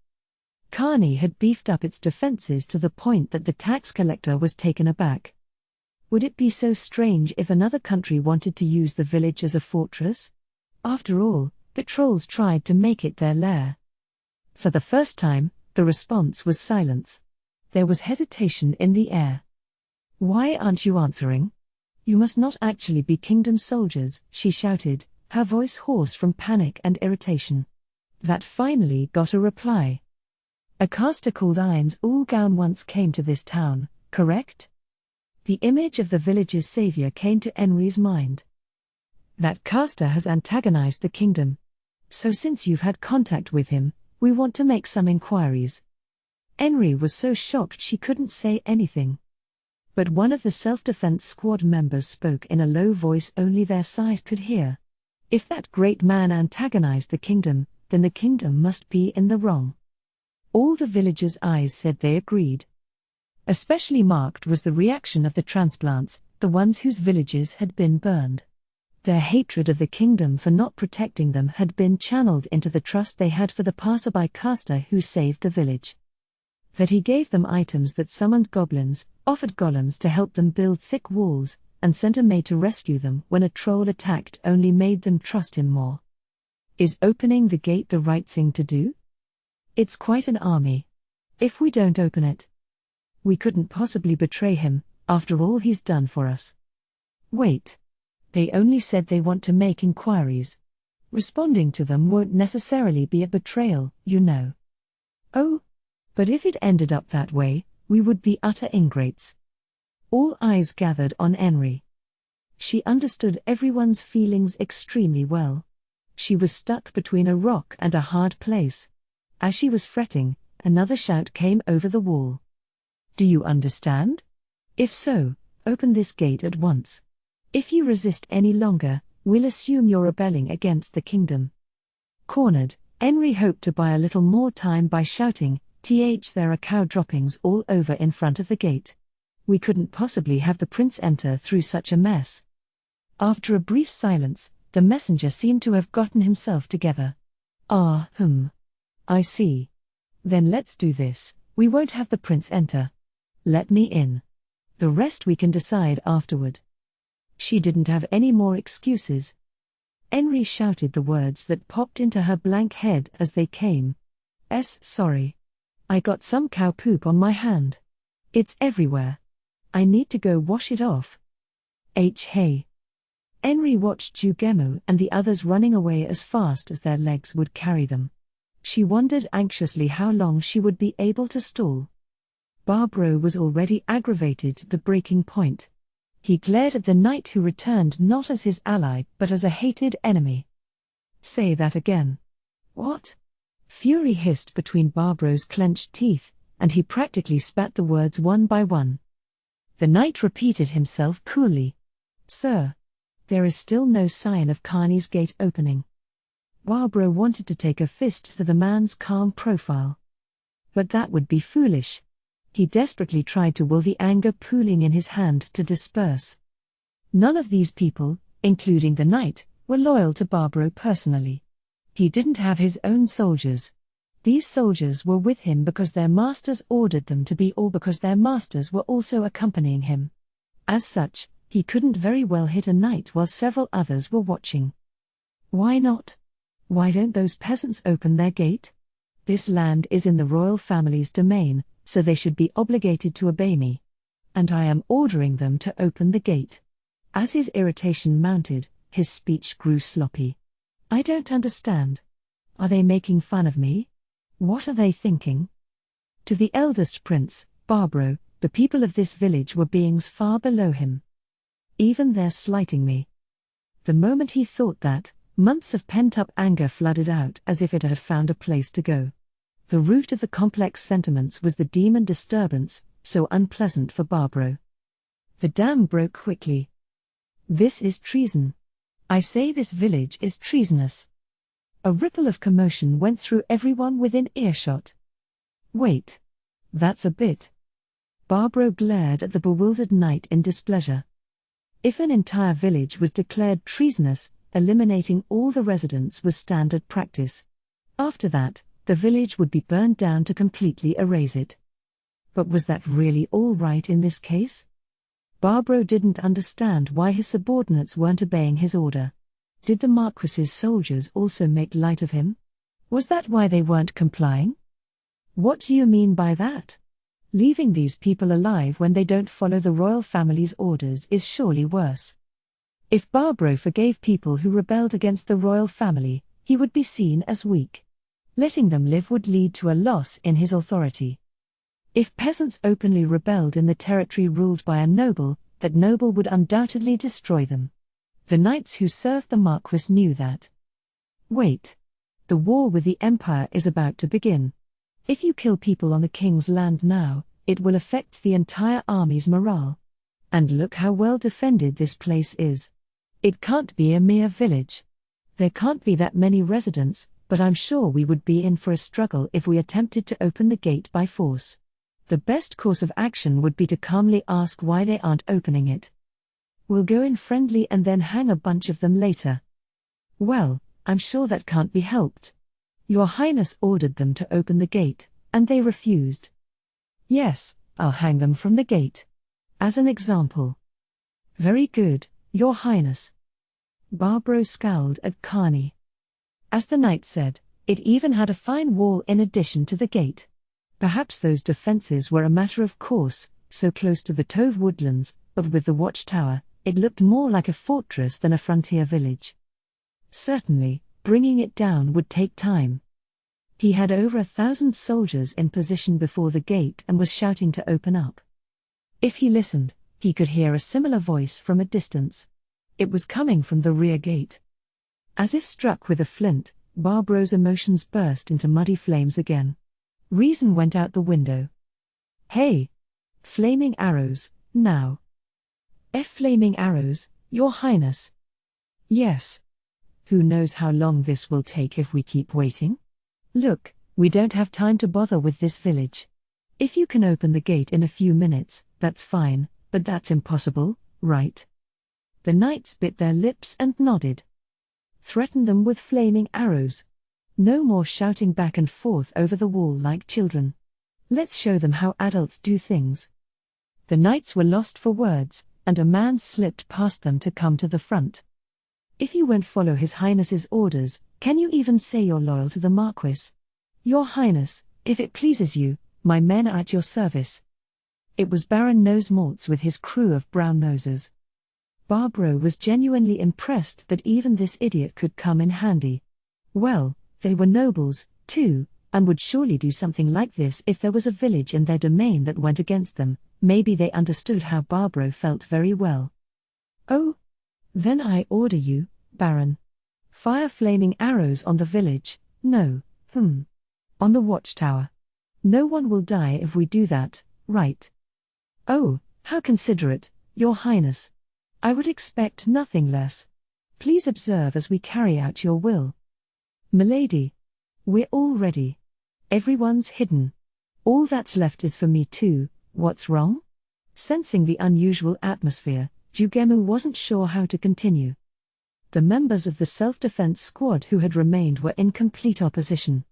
Kugane had beefed up its defenses to the point that the tax collector was taken aback. Would it be so strange if another country wanted to use the village as a fortress? After all, the trolls tried to make it their lair. For the first time, the response was silence. There was hesitation in the air. Why aren't you answering? You must not actually be kingdom soldiers, she shouted, her voice hoarse from panic and irritation. That finally got a reply. A caster called Ain's Ulgaun once came to this town, correct? The image of the village's savior came to Enri's mind. That caster has antagonized the kingdom. So since you've had contact with him, we want to make some inquiries. Enri was so shocked she couldn't say anything. But one of the self-defense squad members spoke in a low voice only their side could hear. If that great man antagonized the kingdom, then the kingdom must be in the wrong. All the villagers' eyes said they agreed. Especially marked was the reaction of the transplants, the ones whose villages had been burned. Their hatred of the kingdom for not protecting them had been channeled into the trust they had for the passerby caster who saved the village. That he gave them items that summoned goblins, offered golems to help them build thick walls, and sent a maid to rescue them when a troll attacked only made them trust him more. Is opening the gate the right thing to do? It's quite an army. If we don't open it, we couldn't possibly betray him, after all he's done for us. Wait. They only said they want to make inquiries. Responding to them won't necessarily be a betrayal, you know. Oh? But if it ended up that way, we would be utter ingrates. All eyes gathered on Enri. She understood everyone's feelings extremely well. She was stuck between a rock and a hard place. As she was fretting, another shout came over the wall. Do you understand? If so, open this gate at once. If you resist any longer, we'll assume you're rebelling against the kingdom. Cornered, Enri hoped to buy a little more time by shouting, there are cow droppings all over in front of the gate. We couldn't possibly have the prince enter through such a mess. After a brief silence, the messenger seemed to have gotten himself together. I see. Then let's do this, we won't have the prince enter. Let me in. The rest we can decide afterward. She didn't have any more excuses. Enri shouted the words that popped into her blank head as they came. Sorry. I got some cow poop on my hand. It's everywhere. I need to go wash it off. Hey. Enri watched Jugemu and the others running away as fast as their legs would carry them. She wondered anxiously how long she would be able to stall. Barbro was already aggravated to the breaking point. He glared at the knight who returned not as his ally but as a hated enemy. Say that again. What? Fury hissed between Barbro's clenched teeth, and he practically spat the words one by one. The knight repeated himself coolly. Sir. There is still no sign of Kani's gate opening. Barbro wanted to take a fist to the man's calm profile. But that would be foolish. He desperately tried to will the anger pooling in his hand to disperse. None of these people, including the knight, were loyal to Barbro personally. He didn't have his own soldiers. These soldiers were with him because their masters ordered them to be or because their masters were also accompanying him. As such, he couldn't very well hit a knight while several others were watching. Why not? Why don't those peasants open their gate? This land is in the royal family's domain, so they should be obligated to obey me. And I am ordering them to open the gate. As his irritation mounted, his speech grew sloppy. I don't understand. Are they making fun of me? What are they thinking? To the eldest prince, Barbro, the people of this village were beings far below him. Even they're slighting me. The moment he thought that, months of pent-up anger flooded out as if it had found a place to go. The root of the complex sentiments was the demon disturbance, so unpleasant for Barbro. The dam broke quickly. This is treason. I say this village is treasonous. A ripple of commotion went through everyone within earshot. Wait. That's a bit. Barbro glared at the bewildered knight in displeasure. If an entire village was declared treasonous, eliminating all the residents was standard practice. After that, the village would be burned down to completely erase it. But was that really all right in this case? Barbro didn't understand why his subordinates weren't obeying his order. Did the Marquis's soldiers also make light of him? Was that why they weren't complying? What do you mean by that? Leaving these people alive when they don't follow the royal family's orders is surely worse. If Barbro forgave people who rebelled against the royal family, he would be seen as weak. Letting them live would lead to a loss in his authority. If peasants openly rebelled in the territory ruled by a noble, that noble would undoubtedly destroy them. The knights who served the Marquis knew that. Wait. The war with the Empire is about to begin. If you kill people on the king's land now, it will affect the entire army's morale. And look how well defended this place is. It can't be a mere village. There can't be that many residents, but I'm sure we would be in for a struggle if we attempted to open the gate by force. The best course of action would be to calmly ask why they aren't opening it. We'll go in friendly and then hang a bunch of them later. Well, I'm sure that can't be helped. Your Highness ordered them to open the gate, and they refused. Yes, I'll hang them from the gate. As an example. Very good, Your Highness. Barbro scowled at Kugane. As the knight said, it even had a fine wall in addition to the gate. Perhaps those defenses were a matter of course, so close to the Tove woodlands, but with the watchtower, it looked more like a fortress than a frontier village. Certainly, bringing it down would take time. He had over 1,000 soldiers in position before the gate and was shouting to open up. If he listened, he could hear a similar voice from a distance. It was coming from the rear gate. As if struck with a flint, Barbro's emotions burst into muddy flames again. Reason went out the window. Hey! Flaming arrows, now. Flaming arrows, Your Highness. Yes. Who knows how long this will take if we keep waiting? Look, we don't have time to bother with this village. If you can open the gate in a few minutes, that's fine, but that's impossible, right? The knights bit their lips and nodded. Threaten them with flaming arrows. No more shouting back and forth over the wall like children. Let's show them how adults do things. The knights were lost for words, and a man slipped past them to come to the front. If you won't follow His Highness's orders, can you even say you're loyal to the Marquis? Your Highness, if it pleases you, my men are at your service. It was Baron Nosemaltz with his crew of brown nosers. Barbro was genuinely impressed that even this idiot could come in handy. Well, they were nobles, too, and would surely do something like this if there was a village in their domain that went against them. Maybe they understood how Barbro felt very well. Oh? Then I order you, Baron. Fire flaming arrows on the village, no, on the watchtower. No one will die if we do that, right? Oh, how considerate, Your Highness. I would expect nothing less. Please observe as we carry out your will. Milady. We're all ready. Everyone's hidden. All that's left is for me too. What's wrong? Sensing the unusual atmosphere, Kugane wasn't sure how to continue. The members of the self-defense squad who had remained were in complete opposition.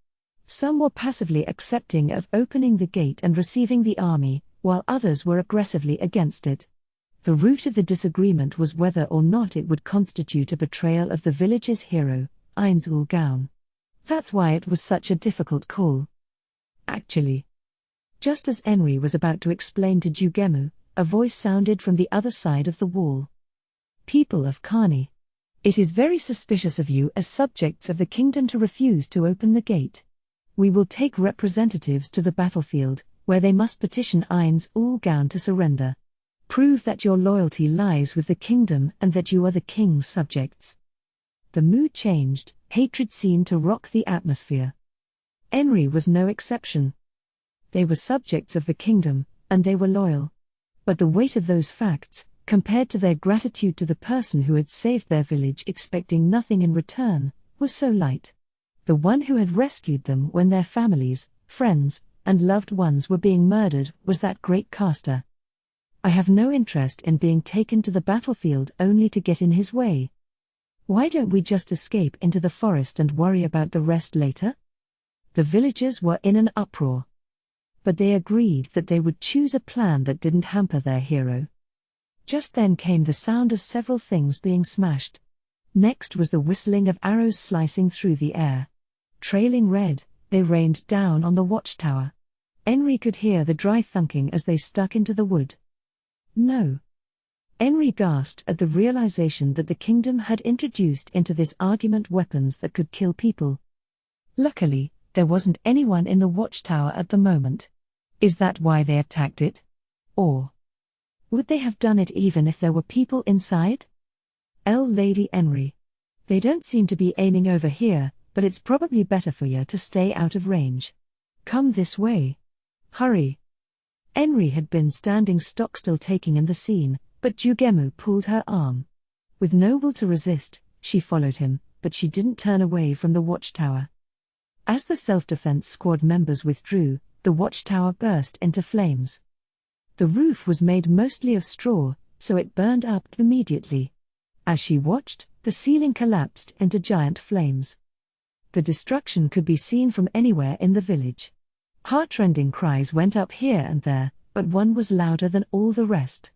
Some were passively accepting of opening the gate and receiving the army, while others were aggressively against it. The root of the disagreement was whether or not it would constitute a betrayal of the village's hero, Kugane. That's why it was such a difficult call. Actually, just as Henry was about to explain to Kugane, a voice sounded from the other side of the wall. People of Kugane. It is very suspicious of you as subjects of the kingdom to refuse to open the gate. We will take representatives to the battlefield, where they must petition Kugane to surrender. Prove that your loyalty lies with the kingdom and that you are the king's subjects. The mood changed, hatred seemed to rock the atmosphere. Henry was no exception. They were subjects of the kingdom, and they were loyal. But the weight of those facts, compared to their gratitude to the person who had saved their village expecting nothing in return, was so light. The one who had rescued them when their families, friends, and loved ones were being murdered was that great caster. I have no interest in being taken to the battlefield only to get in his way. Why don't we just escape into the forest and worry about the rest later? The villagers were in an uproar. But they agreed that they would choose a plan that didn't hamper their hero. Just then came the sound of several things being smashed. Next was the whistling of arrows slicing through the air. Trailing red, they rained down on the watchtower. Henry could hear the dry thunking as they stuck into the wood. No. Henry gasped at the realization that the kingdom had introduced into this argument weapons that could kill people. Luckily, There wasn't anyone in the watchtower at the moment. Is that why they attacked it? Or would they have done it even if there were people inside? Lady Henry. They don't seem to be aiming over here, but it's probably better for you to stay out of range. Come this way. Hurry. Henry had been standing stock still taking in the scene, but Jugemu pulled her arm. With no will to resist, she followed him, but she didn't turn away from the watchtower. As the self-defense squad members withdrew, the watchtower burst into flames. The roof was made mostly of straw, so it burned up immediately. As she watched, the ceiling collapsed into giant flames. The destruction could be seen from anywhere in the village. Heartrending cries went up here and there, but one was louder than all the rest.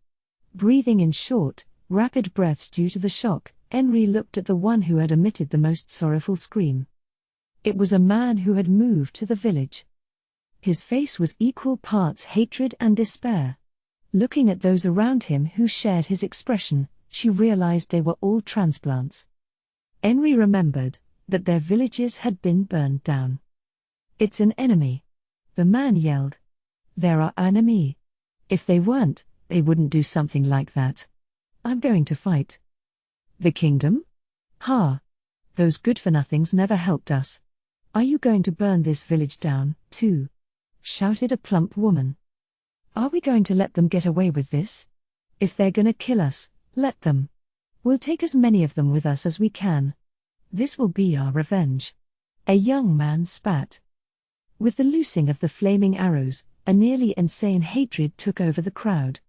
Breathing in short, rapid breaths due to the shock, Henry looked at the one who had emitted the most sorrowful scream. It was a man who had moved to the village. His face was equal parts hatred and despair. Looking at those around him who shared his expression, she realized they were all transplants. Henry remembered that their villages had been burned down. It's an enemy. The man yelled. They're our enemy. If they weren't, they wouldn't do something like that. I'm going to fight. The kingdom? Ha! Those good-for-nothings never helped us. Are you going to burn this village down, too? Shouted a plump woman. Are we going to let them get away with this? If they're gonna kill us, let them. We'll take as many of them with us as we can. This will be our revenge. A young man spat. With the loosing of the flaming arrows, a nearly insane hatred took over the crowd.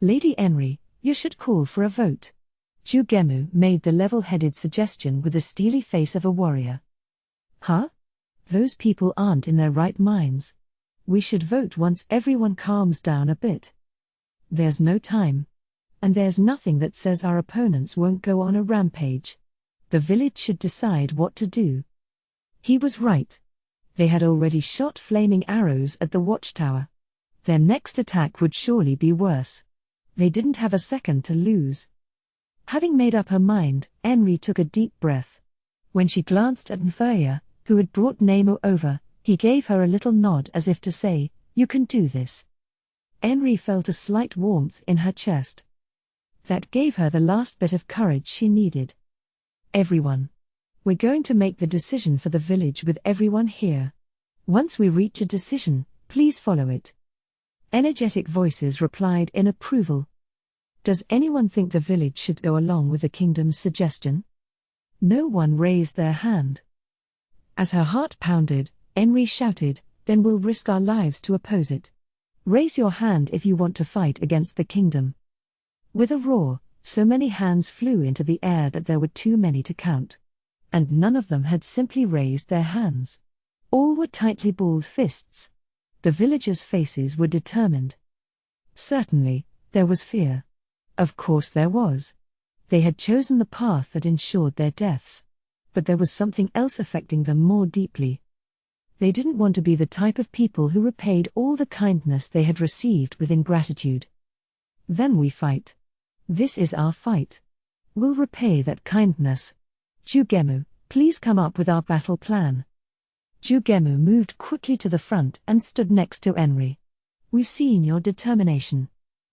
Lady Henry, you should call for a vote. Jugemu made the level-headed suggestion with the steely face of a warrior. Huh? Those people aren't in their right minds. We should vote once everyone calms down a bit. There's no time. And there's nothing that says our opponents won't go on a rampage. The village should decide what to do. He was right. They had already shot flaming arrows at the watchtower. Their next attack would surely be worse. They didn't have a second to lose. Having made up her mind, Henry took a deep breath. When she glanced at Nfuya, who had brought Nemo over, he gave her a little nod as if to say, "You can do this." Henry felt a slight warmth in her chest. That gave her the last bit of courage she needed. Everyone. We're going to make the decision for the village with everyone here. Once we reach a decision, please follow it. Energetic voices replied in approval. Does anyone think the village should go along with the kingdom's suggestion? No one raised their hand. As her heart pounded, Henry shouted, "Then we'll risk our lives to oppose it. Raise your hand if you want to fight against the kingdom." With a roar, so many hands flew into the air that there were too many to count. And none of them had simply raised their hands. All were tightly balled fists. The villagers' faces were determined. Certainly, there was fear. Of course there was. They had chosen the path that ensured their deaths. But there was something else affecting them more deeply. They didn't want to be the type of people who repaid all the kindness they had received with ingratitude. Then we fight. This is our fight. We'll repay that kindness. Jugemu, please come up with our battle plan. Jugemu moved quickly to the front and stood next to Henry. We've seen your determination.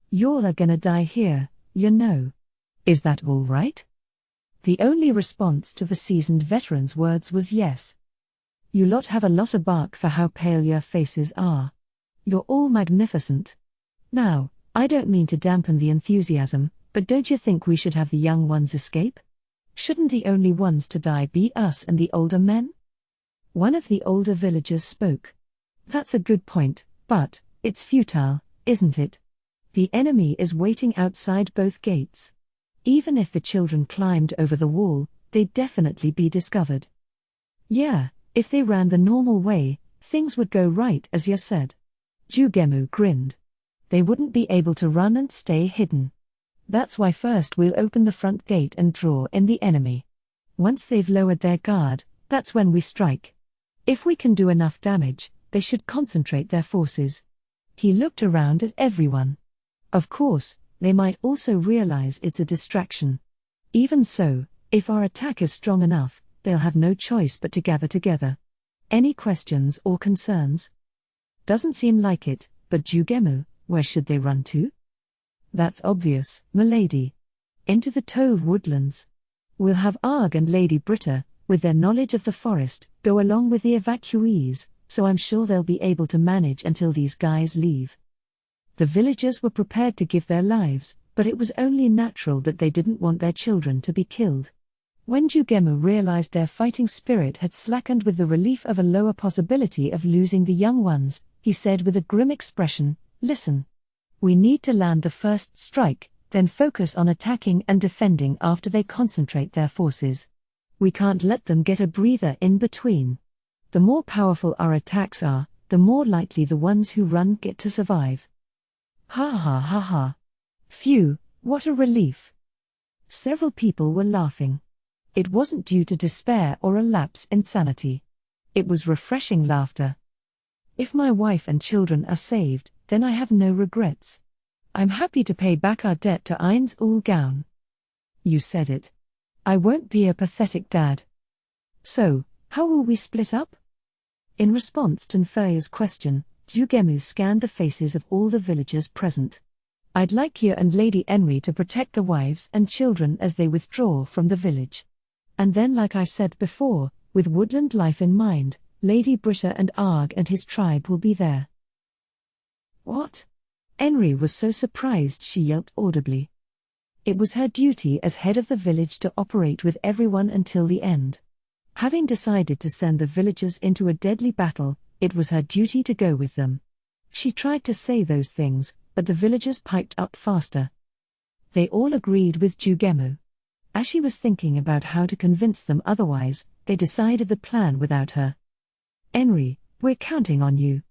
You're gonna die here, you know. Is that all right? The only response to the seasoned veteran's words was yes. You lot have a lot of bark for how pale your faces are. You're all magnificent. Now, I don't mean to dampen the enthusiasm, but don't you think we should have the young ones escape? Shouldn't the only ones to die be us and the older men? One of the older villagers spoke. That's a good point, but it's futile, isn't it? The enemy is waiting outside both gates. Even if the children climbed over the wall, they'd definitely be discovered. Yeah, if they ran the normal way, things would go right as you said. Jugemu grinned. They wouldn't be able to run and stay hidden. That's why first we'll open the front gate and draw in the enemy. Once they've lowered their guard, that's when we strike. If we can do enough damage, they should concentrate their forces. He looked around at everyone. Of course, they might also realize it's a distraction. Even so, if our attack is strong enough, they'll have no choice but to gather together. Any questions or concerns? Doesn't seem like it, but Jugemu, where should they run to? That's obvious, milady. Into the Tove woodlands. We'll have Arg and Lady Britta, with their knowledge of the forest, go along with the evacuees, so I'm sure they'll be able to manage until these guys leave. The villagers were prepared to give their lives, but it was only natural that they didn't want their children to be killed. When Jugemu realized their fighting spirit had slackened with the relief of a lower possibility of losing the young ones, he said with a grim expression, "Listen. We need to land the first strike, then focus on attacking and defending after they concentrate their forces. We can't let them get a breather in between. The more powerful our attacks are, the more likely the ones who run get to survive." Ha ha ha ha. Phew, what a relief. Several people were laughing. It wasn't due to despair or a lapse in sanity. It was refreshing laughter. If my wife and children are saved, then I have no regrets. I'm happy to pay back our debt to Eins ul Gaun. You said it. I won't be a pathetic dad. So, how will we split up? In response to Nfurya's question, Jugemu scanned the faces of all the villagers present. I'd like you and Lady Enri to protect the wives and children as they withdraw from the village. And then, like I said before, with woodland life in mind, Lady Britta and Arg and his tribe will be there. What? Enri was so surprised she yelped audibly. It was her duty as head of the village to operate with everyone until the end. Having decided to send the villagers into a deadly battle, it was her duty to go with them. She tried to say those things, but the villagers piped up faster. They all agreed with Jugemu. As she was thinking about how to convince them otherwise, they decided the plan without her. Enri, we're counting on you.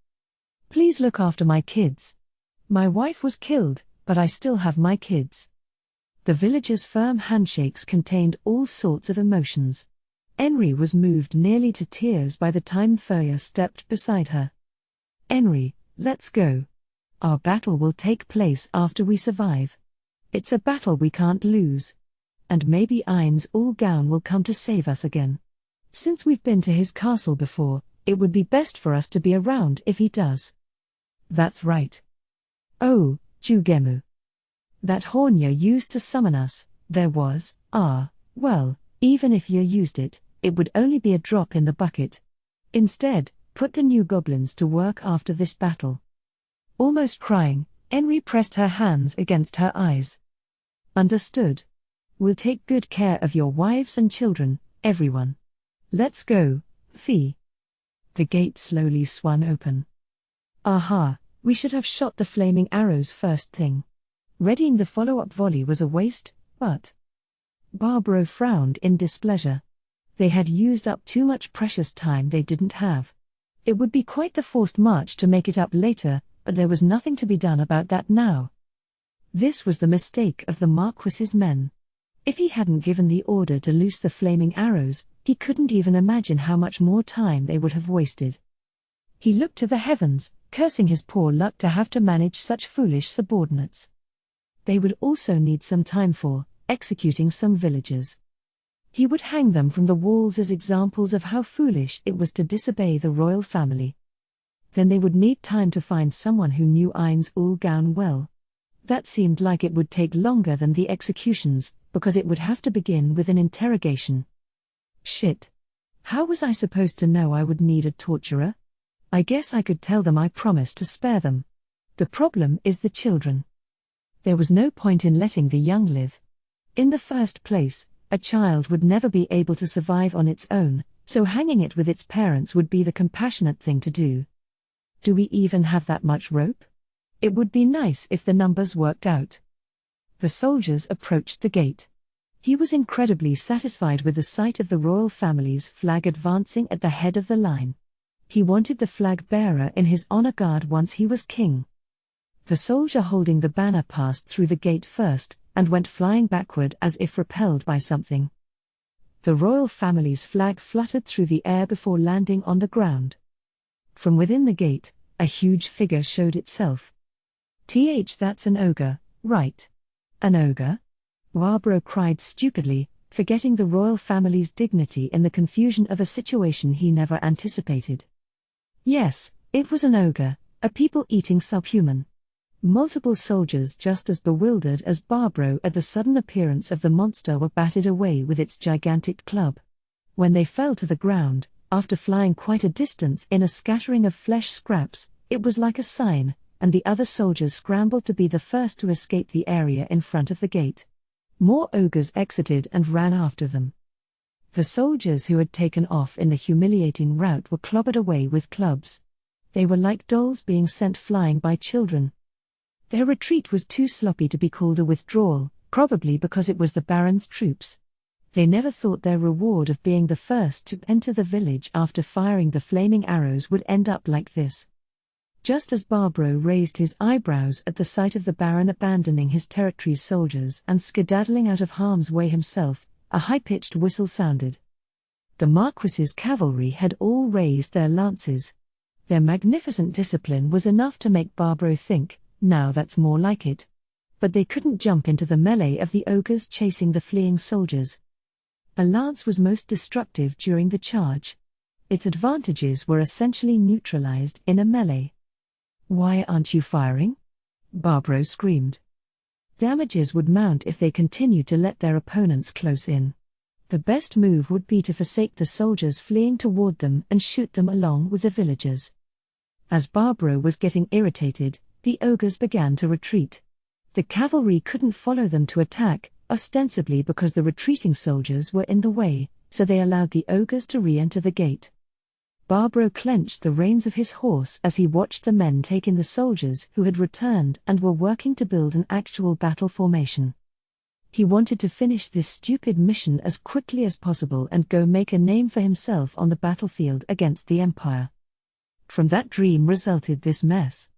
Please look after my kids. My wife was killed, but I still have my kids. The villagers' firm handshakes contained all sorts of emotions. Enri was moved nearly to tears by the time Nfurya stepped beside her. Enri, let's go. Our battle will take place after we survive. It's a battle we can't lose. And maybe Eins ul Gaun will come to save us again. Since we've been to his castle before, it would be best for us to be around if he does. That's right. Oh, Jugemu. That horn you used to summon us, there was, well, even if you used it, it would only be a drop in the bucket. Instead, put the new goblins to work after this battle. Almost crying, Enri pressed her hands against her eyes. Understood. We'll take good care of your wives and children, everyone. Let's go, Fee. The gate slowly swung open. Aha, we should have shot the flaming arrows first thing. Readying the follow-up volley was a waste, but... Barbaro frowned in displeasure. They had used up too much precious time they didn't have. It would be quite the forced march to make it up later, but there was nothing to be done about that now. This was the mistake of the Marquis's men. If he hadn't given the order to loose the flaming arrows, he couldn't even imagine how much more time they would have wasted. He looked to the heavens, cursing his poor luck to have to manage such foolish subordinates. They would also need some time for executing some villagers. He would hang them from the walls as examples of how foolish it was to disobey the royal family. Then they would need time to find someone who knew Eins ul Gaun well. That seemed like it would take longer than the executions, because it would have to begin with an interrogation. Shit. How was I supposed to know I would need a torturer? I guess I could tell them I promised to spare them. The problem is the children. There was no point in letting the young live. In the first place, a child would never be able to survive on its own, so hanging it with its parents would be the compassionate thing to do. Do we even have that much rope? It would be nice if the numbers worked out. The soldiers approached the gate. He was incredibly satisfied with the sight of the royal family's flag advancing at the head of the line. He wanted the flag bearer in his honor guard once he was king. The soldier holding the banner passed through the gate first, and went flying backward as if repelled by something. The royal family's flag fluttered through the air before landing on the ground. From within the gate, a huge figure showed itself. That's an ogre, right? An ogre? Barbaro cried stupidly, forgetting the royal family's dignity in the confusion of a situation he never anticipated. Yes, it was an ogre, a people-eating subhuman. Multiple soldiers just as bewildered as Barbro at the sudden appearance of the monster were batted away with its gigantic club. When they fell to the ground, after flying quite a distance in a scattering of flesh scraps, it was like a sign, and the other soldiers scrambled to be the first to escape the area in front of the gate. More ogres exited and ran after them. The soldiers who had taken off in the humiliating rout were clobbered away with clubs. They were like dolls being sent flying by children. Their retreat was too sloppy to be called a withdrawal, probably because it was the Baron's troops. They never thought their reward of being the first to enter the village after firing the flaming arrows would end up like this. Just as Barbro raised his eyebrows at the sight of the Baron abandoning his territory's soldiers and skedaddling out of harm's way himself, a high-pitched whistle sounded. The Marquis's cavalry had all raised their lances. Their magnificent discipline was enough to make Barbro think, now that's more like it. But they couldn't jump into the melee of the ogres chasing the fleeing soldiers. A lance was most destructive during the charge. Its advantages were essentially neutralized in a melee. "Why aren't you firing?" Barbro screamed. Damages would mount if they continued to let their opponents close in. The best move would be to forsake the soldiers fleeing toward them and shoot them along with the villagers. As Barbro was getting irritated, the ogres began to retreat. The cavalry couldn't follow them to attack, ostensibly because the retreating soldiers were in the way, so they allowed the ogres to re-enter the gate. Barbro clenched the reins of his horse as he watched the men take in the soldiers who had returned and were working to build an actual battle formation. He wanted to finish this stupid mission as quickly as possible and go make a name for himself on the battlefield against the Empire. From that dream resulted this mess.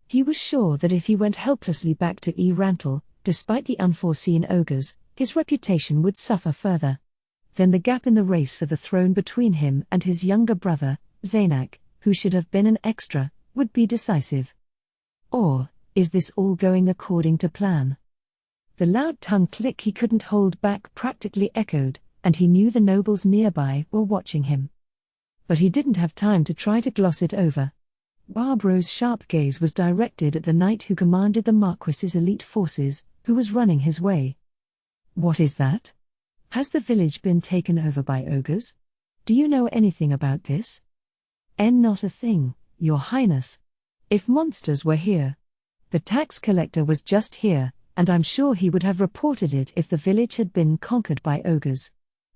He was sure that if he went helplessly back to Rantel, despite the unforeseen ogres, his reputation would suffer further. Then the gap in the race for the throne between him and his younger brother, Zaynak, who should have been an extra, would be decisive. Or, is this all going according to plan? The loud tongue click he couldn't hold back practically echoed, and he knew the nobles nearby were watching him. But he didn't have time to try to gloss it over. Barbro's sharp gaze was directed at the knight who commanded the Marquis's elite forces, who was running his way. "What is that? Has the village been taken over by ogres? Do you know anything about this?" "Not a thing, Your Highness. If monsters were here. The tax collector was just here, and I'm sure he would have reported it if the village had been conquered by ogres.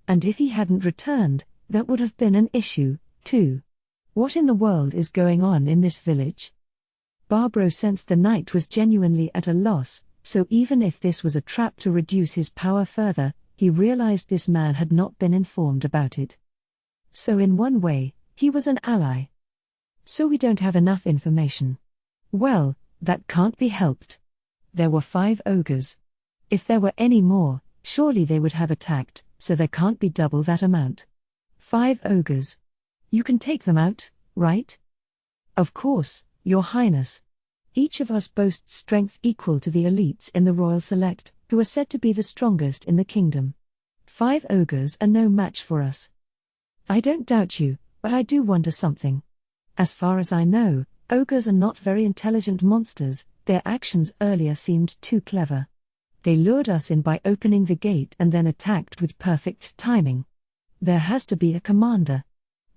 And if he hadn't returned, that would have been an issue, too. What in the world is going on in this village?" Barbro sensed the knight was genuinely at a loss, so even if this was a trap to reduce his power further, he realized this man had not been informed about it. So in one way, he was an ally. "So we don't have enough information." "Well, that can't be helped. There were 5 ogres. If there were any more, surely they would have attacked, so there can't be double that amount. 5 ogres. You can take them out, right?" "Of course, Your Highness. Each of us boasts strength equal to the elites in the Royal Select, who are said to be the strongest in the kingdom. 5 ogres are no match for us." "I don't doubt you, but I do wonder something. As far as I know, ogres are not very intelligent monsters. Their actions earlier seemed too clever. They lured us in by opening the gate and then attacked with perfect timing. There has to be a commander.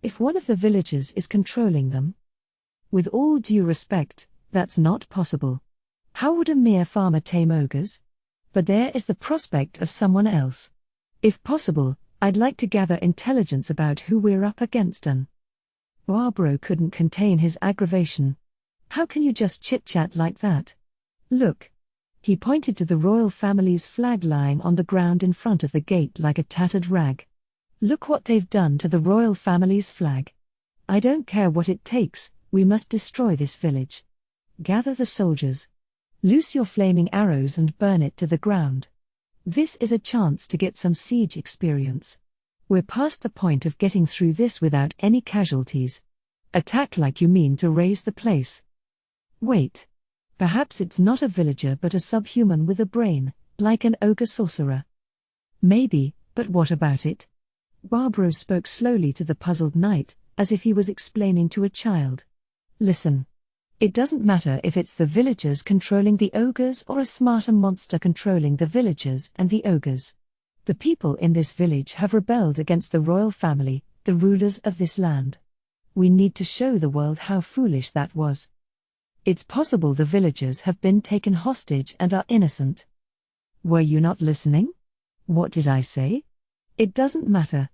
If one of the villagers is controlling them. With all due respect, that's not possible. How would a mere farmer tame ogres? But there is the prospect of someone else. If possible, I'd like to gather intelligence about who we're up against." Barbro couldn't contain his aggravation. "How can you just chit-chat like that? Look." He pointed to the royal family's flag lying on the ground in front of the gate like a tattered rag. "Look what they've done to the royal family's flag. I don't care what it takes, we must destroy this village. Gather the soldiers. Loose your flaming arrows and burn it to the ground. This is a chance to get some siege experience. We're past the point of getting through this without any casualties. Attack like you mean to raise the place. Wait. Perhaps it's not a villager but a subhuman with a brain, like an ogre sorcerer. Maybe, But what about it? Barbaro spoke slowly to the puzzled knight, as if he was explaining to a child. Listen. It doesn't matter if it's the villagers controlling the ogres or a smarter monster controlling the villagers and the ogres. The people in this village have rebelled against the royal family, the rulers of this land. We need to show the world how foolish that was. It's possible the villagers have been taken hostage and are innocent. Were you not listening? What did I say? It doesn't matter.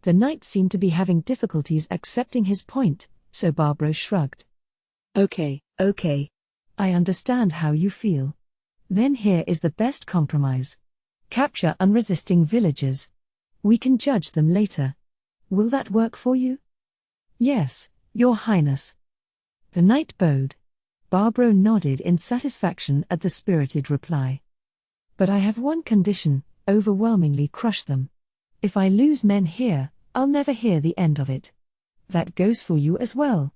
The knight seemed to be having difficulties accepting his point, so Barbaro shrugged. Okay. I understand how you feel. Then here is the best compromise. Capture unresisting villagers. We can judge them later. Will that work for you? Yes, Your Highness. The knight bowed. Barbaro nodded in satisfaction at the spirited reply. But I have one condition: overwhelmingly crush them. If I lose men here, I'll never hear the end of it. That goes for you as well.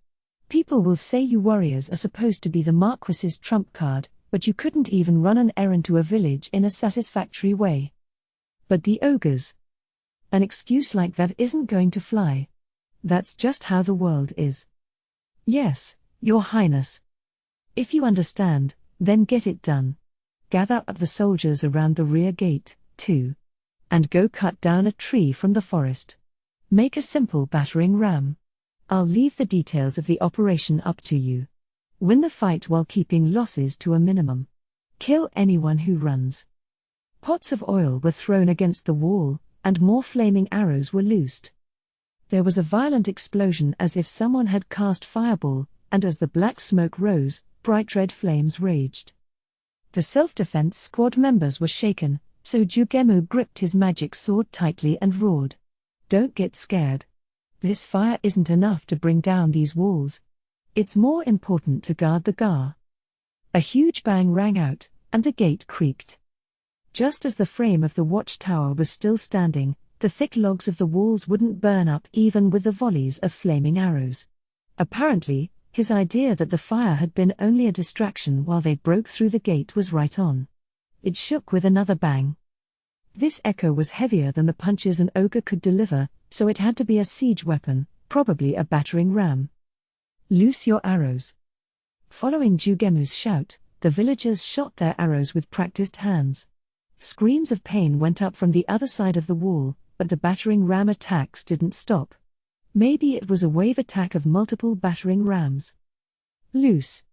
People will say you warriors are supposed to be the Marquis's trump card, but you couldn't even run an errand to a village in a satisfactory way. But the ogres? An excuse like that isn't going to fly. That's just how the world is. Yes, Your Highness. If you understand, then get it done. Gather up the soldiers around the rear gate, too. And go cut down a tree from the forest. Make a simple battering ram. I'll leave the details of the operation up to you. Win the fight while keeping losses to a minimum. Kill anyone who runs. Pots of oil were thrown against the wall, and more flaming arrows were loosed. There was a violent explosion as if someone had cast fireball, and as the black smoke rose, bright red flames raged. The self-defense squad members were shaken, so Jugemu gripped his magic sword tightly and roared. Don't get scared. This fire isn't enough to bring down these walls. It's more important to guard the Gar. A huge bang rang out, and the gate creaked. Just as the frame of the watchtower was still standing, the thick logs of the walls wouldn't burn up even with the volleys of flaming arrows. Apparently, his idea that the fire had been only a distraction while they broke through the gate was right on. It shook with another bang. This echo was heavier than the punches an ogre could deliver, so it had to be a siege weapon, probably a battering ram. Loose your arrows. Following Jugemu's shout, the villagers shot their arrows with practiced hands. Screams of pain went up from the other side of the wall, but the battering ram attacks didn't stop. Maybe it was a wave attack of multiple battering rams. Loose.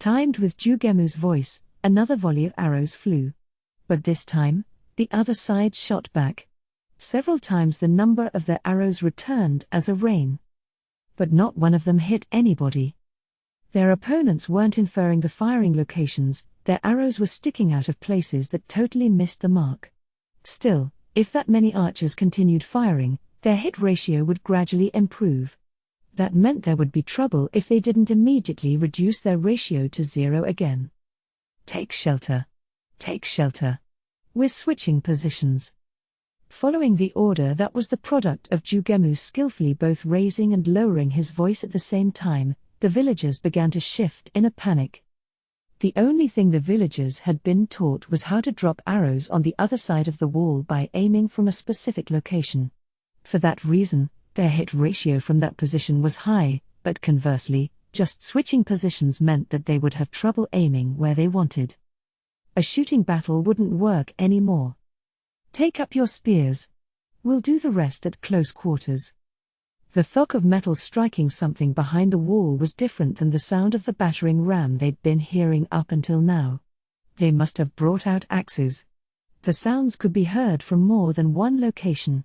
Timed with Jugemu's voice, another volley of arrows flew. But this time, the other side shot back. Several times the number of their arrows returned as a rain. But not one of them hit anybody. Their opponents weren't inferring the firing locations, their arrows were sticking out of places that totally missed the mark. Still, if that many archers continued firing, their hit ratio would gradually improve. That meant there would be trouble if they didn't immediately reduce their ratio to 0 again. Take shelter. Take shelter. We're switching positions. Following the order that was the product of Jugemu skillfully both raising and lowering his voice at the same time, the villagers began to shift in a panic. The only thing the villagers had been taught was how to drop arrows on the other side of the wall by aiming from a specific location. For that reason, their hit ratio from that position was high, but conversely, just switching positions meant that they would have trouble aiming where they wanted. A shooting battle wouldn't work anymore. Take up your spears. We'll do the rest at close quarters. The thunk of metal striking something behind the wall was different than the sound of the battering ram they'd been hearing up until now. They must have brought out axes. The sounds could be heard from more than one location.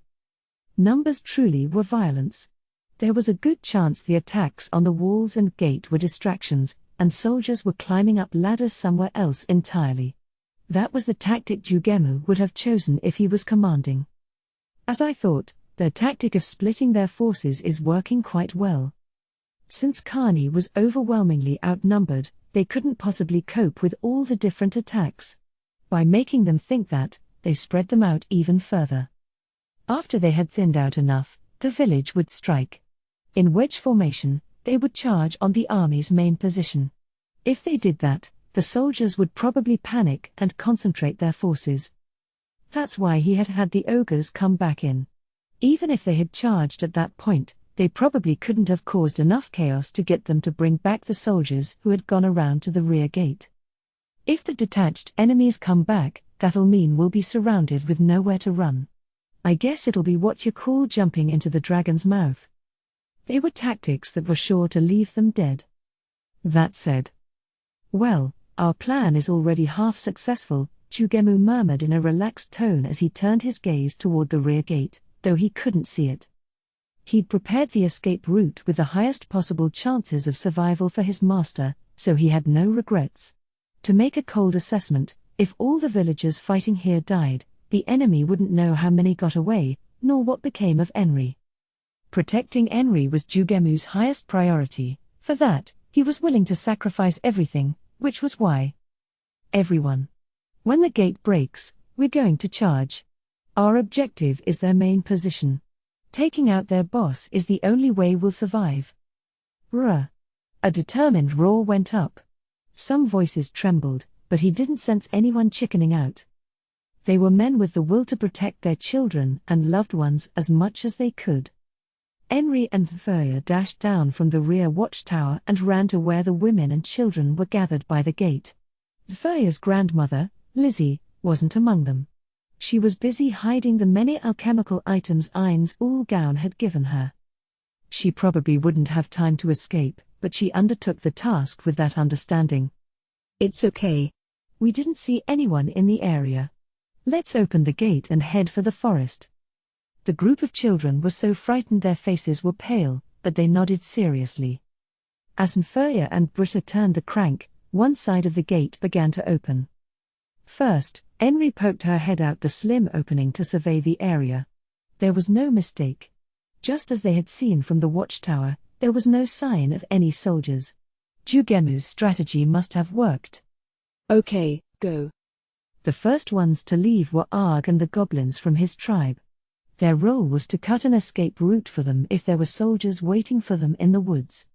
Numbers truly were violence. There was a good chance the attacks on the walls and gate were distractions, and soldiers were climbing up ladders somewhere else entirely. That was the tactic Jugemu would have chosen if he was commanding. As I thought, their tactic of splitting their forces is working quite well. Since Kani was overwhelmingly outnumbered, they couldn't possibly cope with all the different attacks. By making them think that, they spread them out even further. After they had thinned out enough, the village would strike. In wedge formation, they would charge on the army's main position. If they did that, the soldiers would probably panic and concentrate their forces. That's why he had had the ogres come back in. Even if they had charged at that point, they probably couldn't have caused enough chaos to get them to bring back the soldiers who had gone around to the rear gate. If the detached enemies come back, that'll mean we'll be surrounded with nowhere to run. I guess it'll be what you call jumping into the dragon's mouth. They were tactics that were sure to leave them dead. That said, well, our plan is already half successful, Kugane murmured in a relaxed tone as he turned his gaze toward the rear gate, though he couldn't see it. He'd prepared the escape route with the highest possible chances of survival for his master, so he had no regrets. To make a cold assessment, if all the villagers fighting here died, the enemy wouldn't know how many got away, nor what became of Enri. Protecting Enri was Kugane's highest priority. For that, he was willing to sacrifice everything, which was why. Everyone. When the gate breaks, we're going to charge. Our objective is their main position. Taking out their boss is the only way we'll survive. Ruh. A determined roar went up. Some voices trembled, but he didn't sense anyone chickening out. They were men with the will to protect their children and loved ones as much as they could. Enri and Furia dashed down from the rear watchtower and ran to where the women and children were gathered by the gate. Furia's grandmother, Lizzie, wasn't among them. She was busy hiding the many alchemical items Ain's Ul gown had given her. She probably wouldn't have time to escape, but she undertook the task with that understanding. It's okay. We didn't see anyone in the area. Let's open the gate and head for the forest. The group of children were so frightened their faces were pale, but they nodded seriously. As Furia and Britta turned the crank, one side of the gate began to open. First, Enri poked her head out the slim opening to survey the area. There was no mistake. Just as they had seen from the watchtower, there was no sign of any soldiers. Kugane's strategy must have worked. Okay, go. The first ones to leave were Arg and the goblins from his tribe. Their role was to cut an escape route for them if there were soldiers waiting for them in the woods.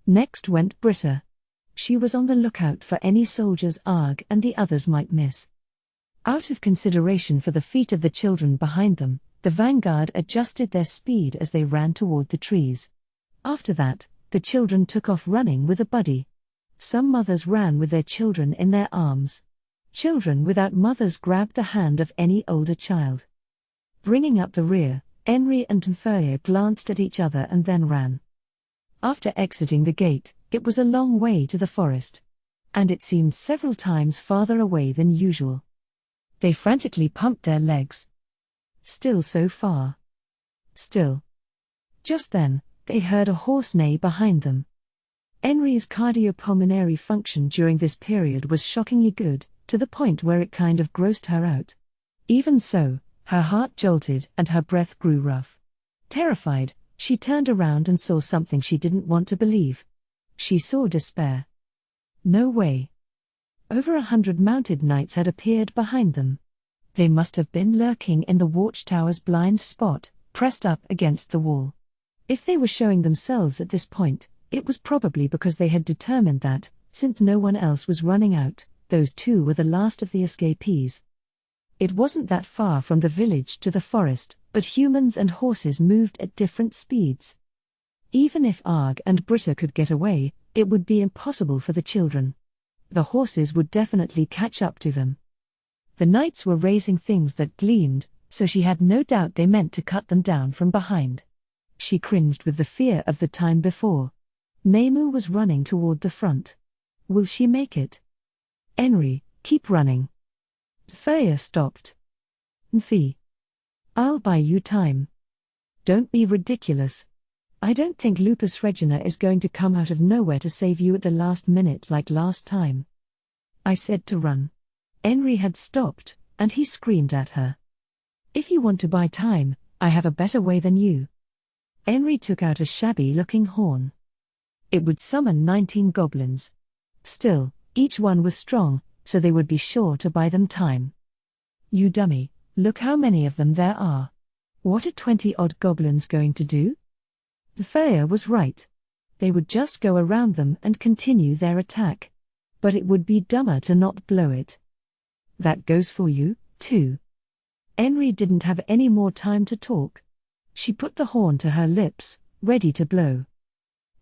Next went Britta. She was on the lookout for any soldiers Arg and the others might miss. Out of consideration for the feet of the children behind them, the vanguard adjusted their speed as they ran toward the trees. After that, the children took off running with a buddy. Some mothers ran with their children in their arms. Children without mothers grabbed the hand of any older child. Bringing up the rear, Enri and Furia glanced at each other and then ran. After exiting the gate, it was a long way to the forest. And it seemed several times farther away than usual. They frantically pumped their legs. Still so far. Still. Just then, they heard a horse neigh behind them. Enri's cardiopulmonary function during this period was shockingly good, to the point where it kind of grossed her out. Even so, her heart jolted and her breath grew rough. Terrified, she turned around and saw something she didn't want to believe. She saw despair. No way. Over 100 mounted knights had appeared behind them. They must have been lurking in the watchtower's blind spot, pressed up against the wall. If they were showing themselves at this point, it was probably because they had determined that, since no one else was running out, those two were the last of the escapees. It wasn't that far from the village to the forest, but humans and horses moved at different speeds. Even if Arg and Britta could get away, it would be impossible for the children. The horses would definitely catch up to them. The knights were raising things that gleamed, so she had no doubt they meant to cut them down from behind. She cringed with the fear of the time before. Nemu was running toward the front. Will she make it? Enri, keep running. Furia stopped. Nfi. I'll buy you time. Don't be ridiculous. I don't think Lupus Regina is going to come out of nowhere to save you at the last minute like last time. I said to run. Enri had stopped, and he screamed at her. If you want to buy time, I have a better way than you. Enri took out a shabby-looking horn. It would summon 19 goblins. Still, each one was strong, so they would be sure to buy them time. You dummy, look how many of them there are. What are 20-odd goblins going to do? Furia was right. They would just go around them and continue their attack. But it would be dumber to not blow it. That goes for you, too. Henry didn't have any more time to talk. She put the horn to her lips, ready to blow.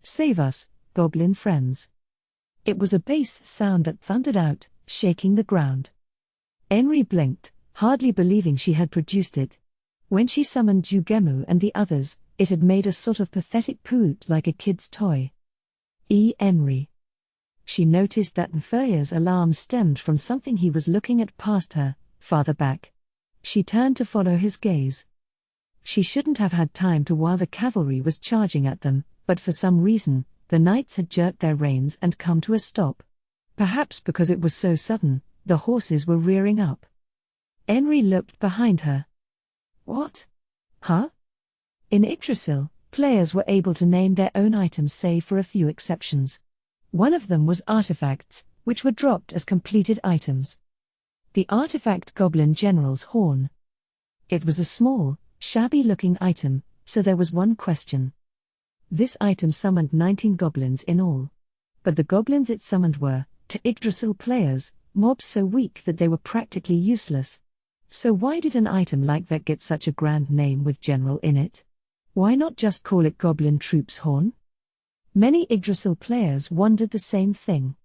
"Save us, goblin friends." It was a bass sound that thundered out, shaking the ground. Henry blinked, hardly believing she had produced it. When she summoned Jugemu and the others, it had made a sort of pathetic poot like a kid's toy. Henry. She noticed that Nfurya's alarm stemmed from something he was looking at past her, farther back. She turned to follow his gaze. She shouldn't have had time to while the cavalry was charging at them, but for some reason, the knights had jerked their reins and come to a stop. Perhaps because it was so sudden, the horses were rearing up. Henry looked behind her. What? Huh? In Yggdrasil, players were able to name their own items save for a few exceptions. One of them was artifacts, which were dropped as completed items. The artifact Goblin General's horn. It was a small, shabby-looking item, so there was one question. This item summoned 19 goblins in all. But the goblins it summoned were, to Yggdrasil players, mobs so weak that they were practically useless. So why did an item like that get such a grand name with General in it? Why not just call it Goblin Troop's Horn? Many Yggdrasil players wondered the same thing.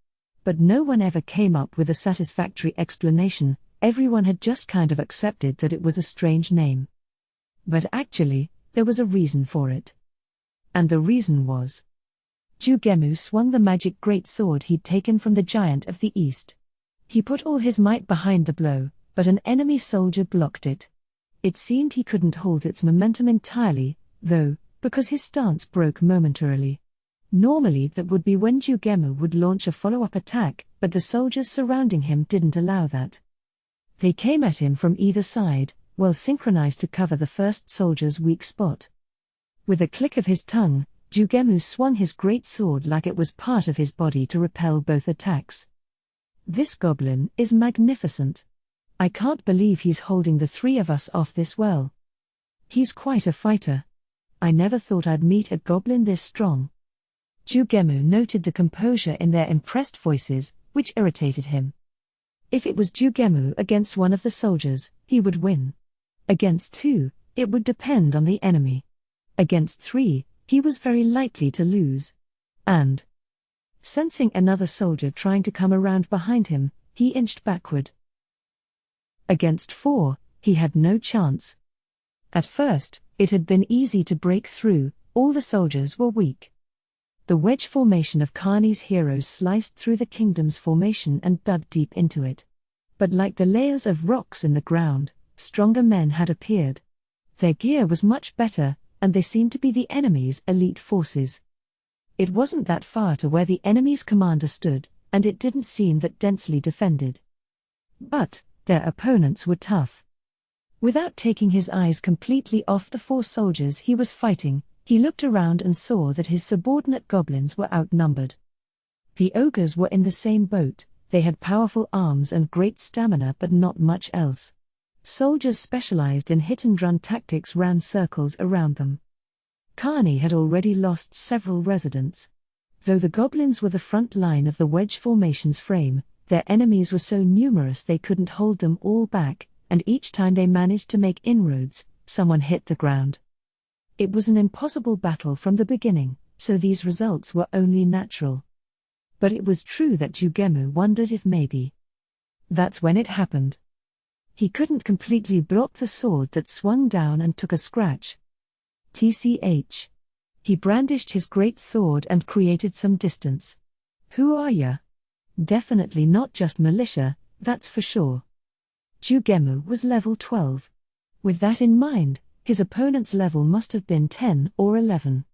But no one ever came up with a satisfactory explanation. Everyone had just kind of accepted that it was a strange name. But actually, there was a reason for it. And the reason was, Jugemu swung the magic greatsword he'd taken from the giant of the east. He put all his might behind the blow, but an enemy soldier blocked it. It seemed he couldn't hold its momentum entirely, though, because his stance broke momentarily. Normally that would be when Jugemu would launch a follow-up attack, but the soldiers surrounding him didn't allow that. They came at him from either side, well synchronized to cover the first soldier's weak spot. With a click of his tongue, Jugemu swung his great sword like it was part of his body to repel both attacks. This goblin is magnificent. I can't believe he's holding the three of us off this well. He's quite a fighter. I never thought I'd meet a goblin this strong. Jugemu noted the composure in their impressed voices, which irritated him. If it was Jugemu against one of the soldiers, he would win. Against two, it would depend on the enemy. Against three, he was very likely to lose. And, sensing another soldier trying to come around behind him, he inched backward. Against four, he had no chance. At first, it had been easy to break through, all the soldiers were weak. The wedge formation of Kane's heroes sliced through the kingdom's formation and dug deep into it. But like the layers of rocks in the ground, stronger men had appeared. Their gear was much better, and they seemed to be the enemy's elite forces. It wasn't that far to where the enemy's commander stood, and it didn't seem that densely defended. But their opponents were tough. Without taking his eyes completely off the four soldiers he was fighting, he looked around and saw that his subordinate goblins were outnumbered. The ogres were in the same boat. They had powerful arms and great stamina but not much else. Soldiers specialized in hit-and-run tactics ran circles around them. Kane had already lost several residents. Though the goblins were the front line of the wedge formation's frame, their enemies were so numerous they couldn't hold them all back, and each time they managed to make inroads, someone hit the ground. It was an impossible battle from the beginning, so these results were only natural. But it was true that Jugemu wondered if maybe. That's when it happened. He couldn't completely block the sword that swung down and took a scratch. TCH. He brandished his great sword and created some distance. Who are ya? Definitely not just militia, that's for sure. Jugemu was level 12. With that in mind, his opponent's level must have been 10 or 11.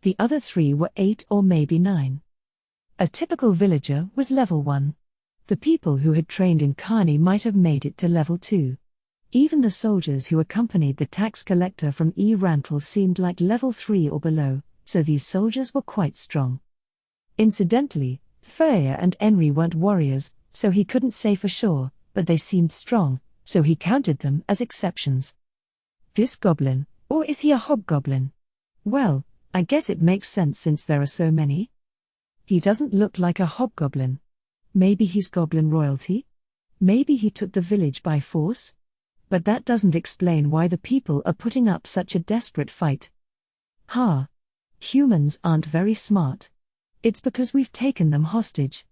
The other three were 8 or maybe 9. A typical villager was level 1. The people who had trained in Kane might have made it to level 2. Even the soldiers who accompanied the tax collector from Rantel seemed like level 3 or below, so these soldiers were quite strong. Incidentally, Furya and Henry weren't warriors, so he couldn't say for sure, but they seemed strong, so he counted them as exceptions. This goblin, or is he a hobgoblin? Well, I guess it makes sense since there are so many. He doesn't look like a hobgoblin. Maybe he's goblin royalty? Maybe he took the village by force? But that doesn't explain why the people are putting up such a desperate fight. Humans aren't very smart. It's because we've taken them hostage.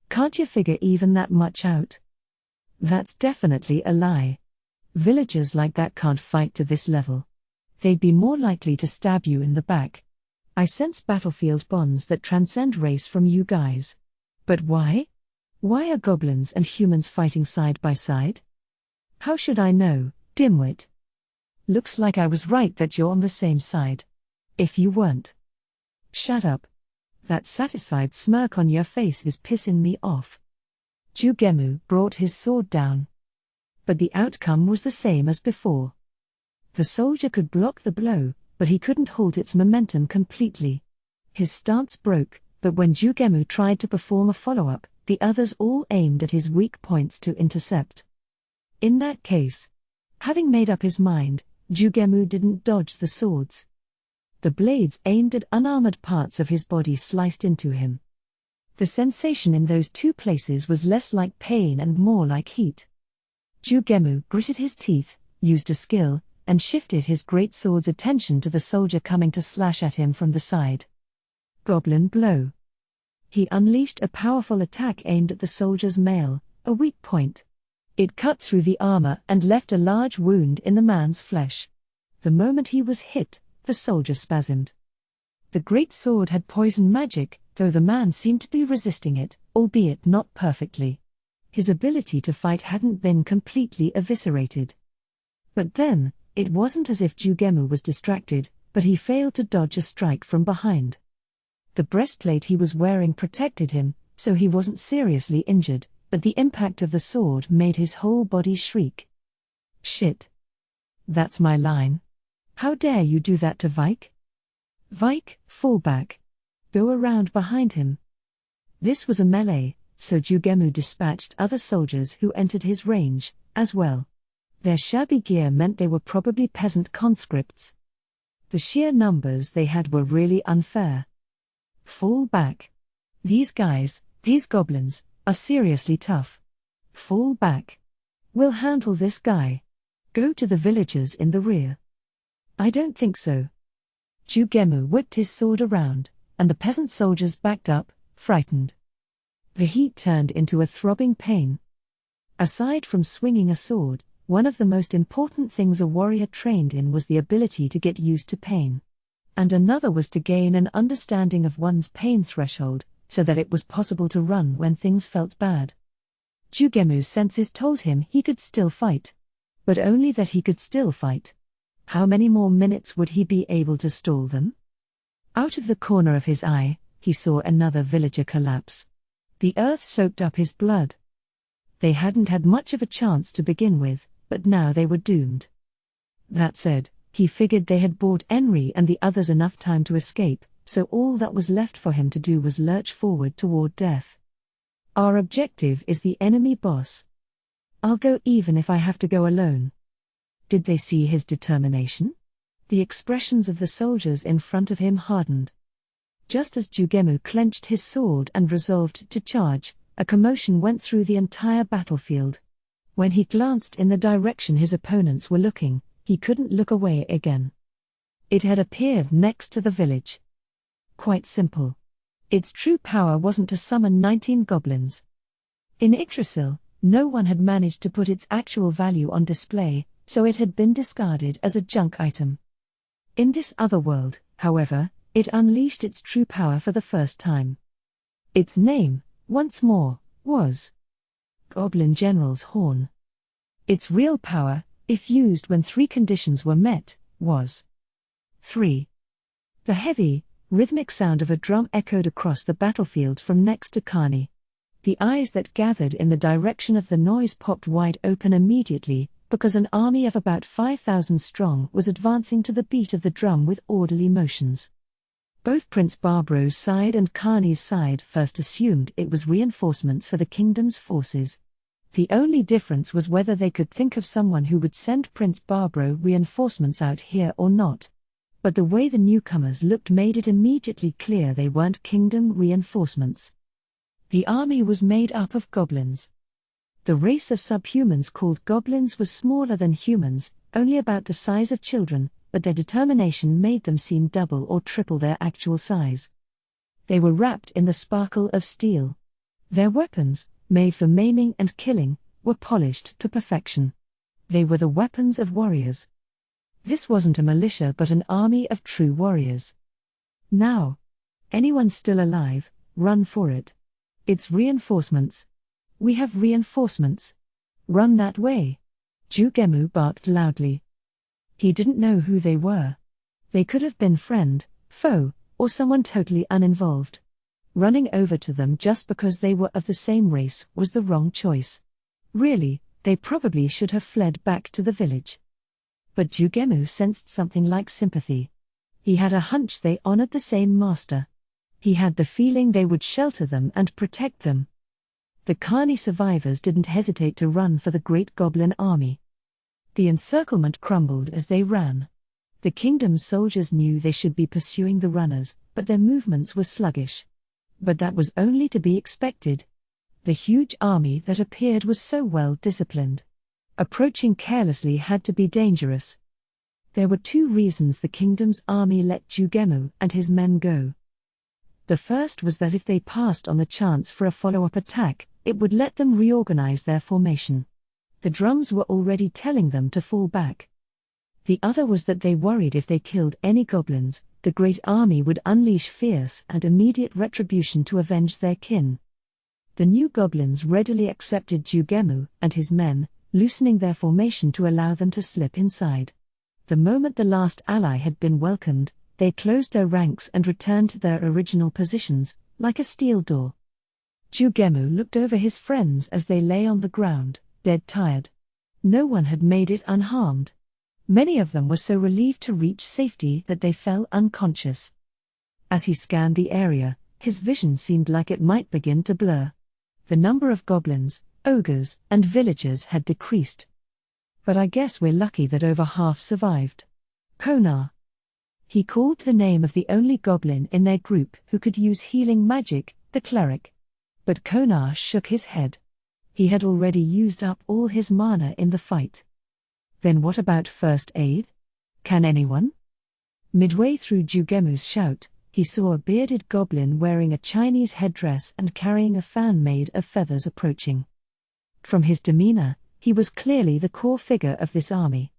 Can't you figure even that much out? That's definitely a lie. Villagers like that can't fight to this level. They'd be more likely to stab you in the back. I sense battlefield bonds that transcend race from you guys. But why? Why are goblins and humans fighting side by side? How should I know, dimwit? Looks like I was right that you're on the same side. If you weren't. Shut up. That satisfied smirk on your face is pissing me off. Jugemu brought his sword down. But the outcome was the same as before. The soldier could block the blow, but he couldn't halt its momentum completely. His stance broke, but when Jugemu tried to perform a follow-up, the others all aimed at his weak points to intercept. In that case, having made up his mind, Jugemu didn't dodge the swords. The blades aimed at unarmored parts of his body sliced into him. The sensation in those two places was less like pain and more like heat. Jugemu gritted his teeth, used a skill, and shifted his greatsword's attention to the soldier coming to slash at him from the side. Goblin blow. He unleashed a powerful attack aimed at the soldier's mail, a weak point. It cut through the armor and left a large wound in the man's flesh. The moment he was hit, the soldier spasmed. The greatsword had poison magic, though the man seemed to be resisting it, albeit not perfectly. His ability to fight hadn't been completely eviscerated. But then, it wasn't as if Jugemu was distracted, but he failed to dodge a strike from behind. The breastplate he was wearing protected him, so he wasn't seriously injured, but the impact of the sword made his whole body shriek. Shit. That's my line. How dare you do that to Vike? Vike, fall back. Go around behind him. This was a melee, so Jugemu dispatched other soldiers who entered his range, as well. Their shabby gear meant they were probably peasant conscripts. The sheer numbers they had were really unfair. Fall back. These guys, these goblins, are seriously tough. Fall back. We'll handle this guy. Go to the villagers in the rear. I don't think so. Jugemu whipped his sword around, and the peasant soldiers backed up, frightened. The heat turned into a throbbing pain. Aside from swinging a sword, one of the most important things a warrior trained in was the ability to get used to pain. And another was to gain an understanding of one's pain threshold, so that it was possible to run when things felt bad. Jugemu's senses told him he could still fight. But only that he could still fight. How many more minutes would he be able to stall them? Out of the corner of his eye, he saw another villager collapse. The earth soaked up his blood. They hadn't had much of a chance to begin with, but now they were doomed. That said, he figured they had bought Enri and the others enough time to escape, so all that was left for him to do was lurch forward toward death. Our objective is the enemy boss. I'll go even if I have to go alone. Did they see his determination? The expressions of the soldiers in front of him hardened. Just as Jugemu clenched his sword and resolved to charge, a commotion went through the entire battlefield. When he glanced in the direction his opponents were looking, he couldn't look away again. It had appeared next to the village. Quite simple. Its true power wasn't to summon 19 goblins. In Yggdrasil, no one had managed to put its actual value on display, so it had been discarded as a junk item. In this other world, however, it unleashed its true power for the first time. Its name, once more, was Goblin General's Horn. Its real power, if used when 3 conditions were met, was 3. The heavy, rhythmic sound of a drum echoed across the battlefield from next to Kani. The eyes that gathered in the direction of the noise popped wide open immediately, because an army of about 5,000 strong was advancing to the beat of the drum with orderly motions. Both Prince Barbro's side and Kani's side first assumed it was reinforcements for the kingdom's forces. The only difference was whether they could think of someone who would send Prince Barbro reinforcements out here or not. But the way the newcomers looked made it immediately clear they weren't kingdom reinforcements. The army was made up of goblins. The race of subhumans called goblins was smaller than humans, only about the size of children, but their determination made them seem double or triple their actual size. They were wrapped in the sparkle of steel. Their weapons, made for maiming and killing, were polished to perfection. They were the weapons of warriors. This wasn't a militia but an army of true warriors. Now, anyone still alive, run for it. It's reinforcements. We have reinforcements. Run that way. Jugemu barked loudly. He didn't know who they were. They could have been friend, foe, or someone totally uninvolved. Running over to them just because they were of the same race was the wrong choice. Really, they probably should have fled back to the village. But Jugemu sensed something like sympathy. He had a hunch they honored the same master. He had the feeling they would shelter them and protect them. The Kani survivors didn't hesitate to run for the great goblin army. The encirclement crumbled as they ran. The kingdom's soldiers knew they should be pursuing the runners, but their movements were sluggish. But that was only to be expected. The huge army that appeared was so well disciplined. Approaching carelessly had to be dangerous. There were two reasons the kingdom's army let Jugemu and his men go. The first was that if they passed on the chance for a follow-up attack, it would let them reorganize their formation. The drums were already telling them to fall back. The other was that they worried if they killed any goblins, the great army would unleash fierce and immediate retribution to avenge their kin. The new goblins readily accepted Jugemu and his men, loosening their formation to allow them to slip inside. The moment the last ally had been welcomed, they closed their ranks and returned to their original positions, like a steel door. Jugemu looked over his friends as they lay on the ground, dead tired. No one had made it unharmed. Many of them were so relieved to reach safety that they fell unconscious. As he scanned the area, his vision seemed like it might begin to blur. The number of goblins, ogres, and villagers had decreased. But I guess we're lucky that over half survived. Konar. He called the name of the only goblin in their group who could use healing magic, the cleric. But Konar shook his head. He had already used up all his mana in the fight. Then what about first aid? Can anyone? Midway through Jugemu's shout, he saw a bearded goblin wearing a Chinese headdress and carrying a fan made of feathers approaching. From his demeanor, he was clearly the core figure of this army.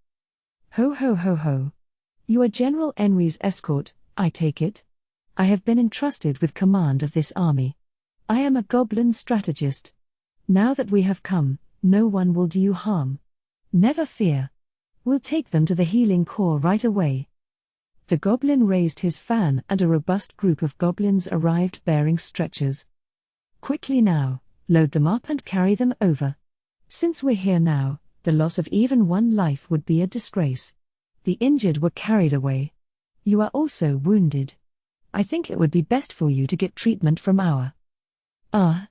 Ho ho ho ho. You are General Enri's escort, I take it? I have been entrusted with command of this army. I am a goblin strategist. Now that we have come, no one will do you harm. Never fear. We'll take them to the healing core right away. The goblin raised his fan and a robust group of goblins arrived bearing stretchers. Quickly now, load them up and carry them over. Since we're here now, the loss of even one life would be a disgrace. The injured were carried away. You are also wounded. I think it would be best for you to get treatment from our...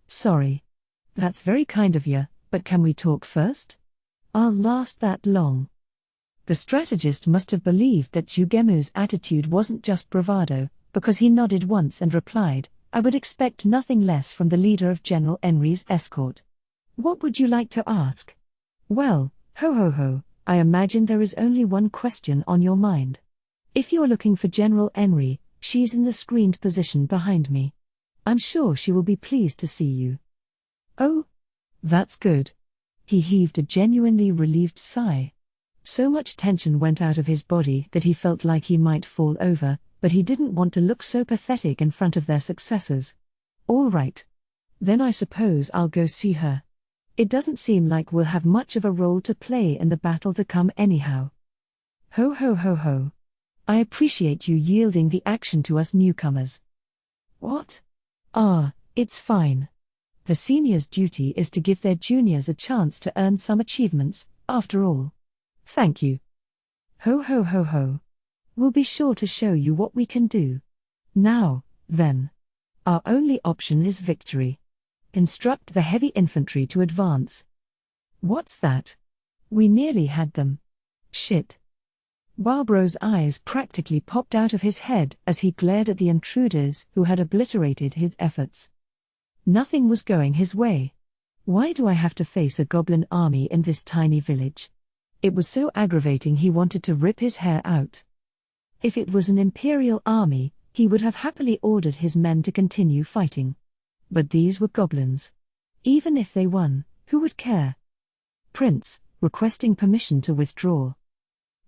sorry. That's very kind of you, but can we talk first? I'll last that long. The strategist must have believed that Jugemu's attitude wasn't just bravado, because he nodded once and replied, I would expect nothing less from the leader of General Enri's escort. What would you like to ask? Well, ho ho ho, I imagine there is only one question on your mind. If you're looking for General Enri, she's in the screened position behind me. I'm sure she will be pleased to see you. Oh? That's good. He heaved a genuinely relieved sigh. So much tension went out of his body that he felt like he might fall over, but he didn't want to look so pathetic in front of their successors. All right. Then I suppose I'll go see her. It doesn't seem like we'll have much of a role to play in the battle to come anyhow. Ho ho ho ho. I appreciate you yielding the action to us newcomers. What? It's fine. The seniors' duty is to give their juniors a chance to earn some achievements, after all. Thank you. Ho ho ho ho. We'll be sure to show you what we can do. Now, then. Our only option is victory. Instruct the heavy infantry to advance. What's that? We nearly had them. Shit. Barbro's eyes practically popped out of his head as he glared at the intruders who had obliterated his efforts. Nothing was going his way. Why do I have to face a goblin army in this tiny village? It was so aggravating he wanted to rip his hair out. If it was an imperial army, he would have happily ordered his men to continue fighting. But these were goblins. Even if they won, who would care? Prince, requesting permission to withdraw.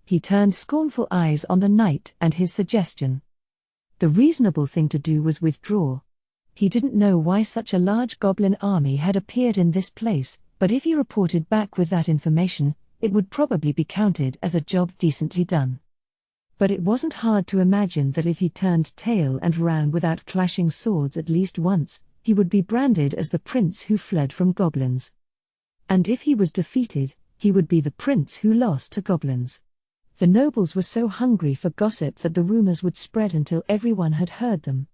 He turned scornful eyes on the knight and his suggestion. The reasonable thing to do was withdraw. He didn't know why such a large goblin army had appeared in this place, but if he reported back with that information, it would probably be counted as a job decently done. But it wasn't hard to imagine that if he turned tail and ran without clashing swords at least once, he would be branded as the prince who fled from goblins. And if he was defeated, he would be the prince who lost to goblins. The nobles were so hungry for gossip that the rumors would spread until everyone had heard them.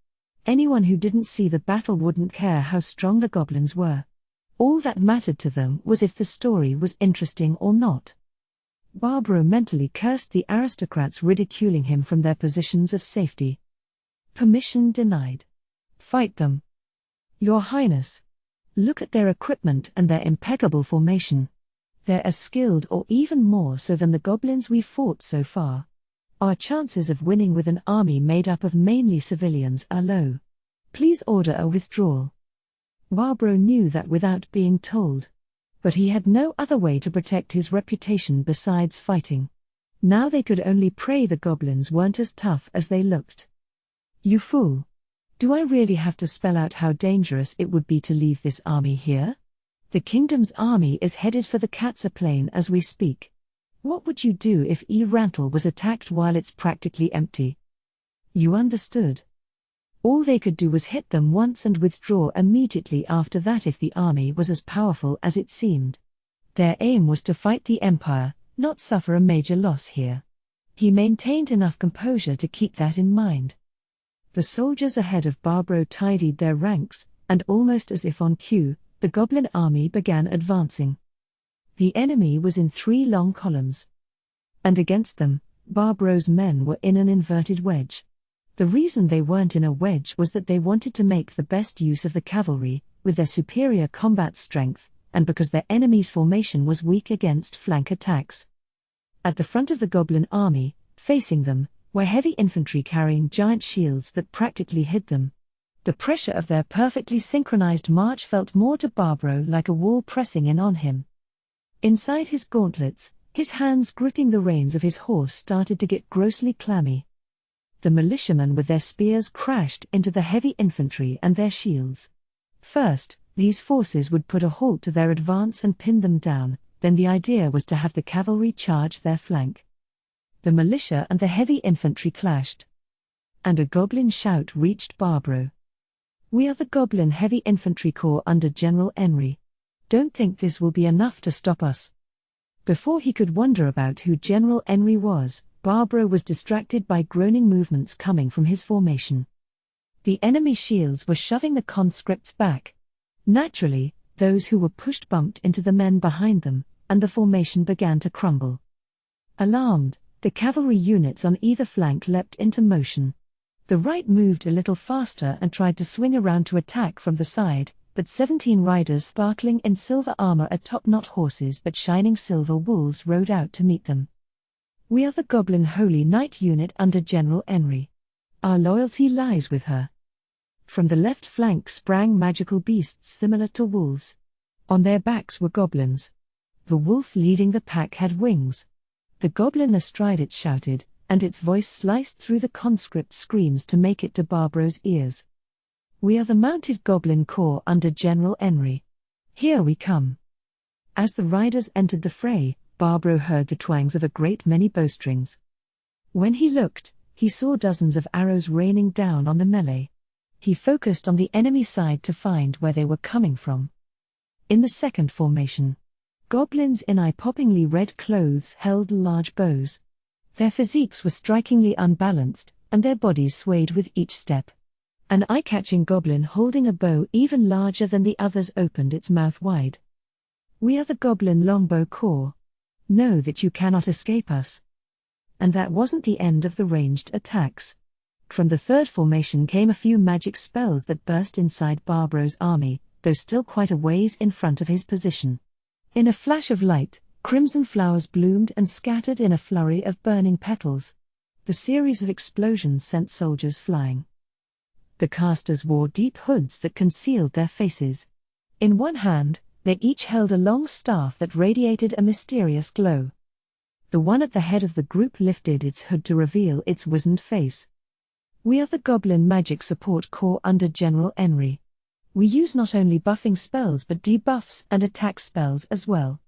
Anyone who didn't see the battle wouldn't care how strong the goblins were. All that mattered to them was if the story was interesting or not. Barbaro mentally cursed the aristocrats ridiculing him from their positions of safety. Permission denied. Fight them. Your Highness. Look at their equipment and their impeccable formation. They're as skilled or even more so than the goblins we fought so far. Our chances of winning with an army made up of mainly civilians are low. Please order a withdrawal. Barbaro knew that without being told. But he had no other way to protect his reputation besides fighting. Now they could only pray the goblins weren't as tough as they looked. You fool! Do I really have to spell out how dangerous it would be to leave this army here? The kingdom's army is headed for the Katsa Plain as we speak. What would you do if Rantle was attacked while it's practically empty? You understood. All they could do was hit them once and withdraw immediately after that if the army was as powerful as it seemed. Their aim was to fight the Empire, not suffer a major loss here. He maintained enough composure to keep that in mind. The soldiers ahead of Barbaro tidied their ranks, and almost as if on cue, the goblin army began advancing. The enemy was in 3 long columns. And against them, Barbaro's men were in an inverted wedge. The reason they weren't in a wedge was that they wanted to make the best use of the cavalry, with their superior combat strength, and because their enemy's formation was weak against flank attacks. At the front of the goblin army, facing them, were heavy infantry carrying giant shields that practically hid them. The pressure of their perfectly synchronized march felt more to Barbaro like a wall pressing in on him. Inside his gauntlets, his hands gripping the reins of his horse started to get grossly clammy. The militiamen with their spears crashed into the heavy infantry and their shields. First, these forces would put a halt to their advance and pin them down, then the idea was to have the cavalry charge their flank. The militia and the heavy infantry clashed. And a goblin shout reached Barbaro. We are the Goblin Heavy Infantry Corps under General Henry. Don't think this will be enough to stop us. Before he could wonder about who General Henry was, Barbaro was distracted by groaning movements coming from his formation. The enemy shields were shoving the conscripts back. Naturally, those who were pushed bumped into the men behind them, and the formation began to crumble. Alarmed, the cavalry units on either flank leapt into motion. The right moved a little faster and tried to swing around to attack from the side, but 17 riders sparkling in silver armor atop not horses but shining silver wolves rode out to meet them. We are the Goblin Holy Knight unit under General Henry. Our loyalty lies with her. From the left flank sprang magical beasts similar to wolves. On their backs were goblins. The wolf leading the pack had wings. The goblin astride it shouted, and its voice sliced through the conscript screams to make it to Barbaro's ears. We are the Mounted Goblin Corps under General Henry. Here we come. As the riders entered the fray, Barbaro heard the twangs of a great many bowstrings. When he looked, he saw dozens of arrows raining down on the melee. He focused on the enemy side to find where they were coming from. In the second formation, goblins in eye-poppingly red clothes held large bows. Their physiques were strikingly unbalanced, and their bodies swayed with each step. An eye-catching goblin holding a bow even larger than the others opened its mouth wide. We are the Goblin Longbow Corps. Know that you cannot escape us. And that wasn't the end of the ranged attacks. From the third formation came a few magic spells that burst inside Barbaro's army, though still quite a ways in front of his position. In a flash of light, crimson flowers bloomed and scattered in a flurry of burning petals. The series of explosions sent soldiers flying. The casters wore deep hoods that concealed their faces. In one hand, they each held a long staff that radiated a mysterious glow. The one at the head of the group lifted its hood to reveal its wizened face. "We are the Goblin Magic Support Corps under General Enri. We use not only buffing spells but debuffs and attack spells as well.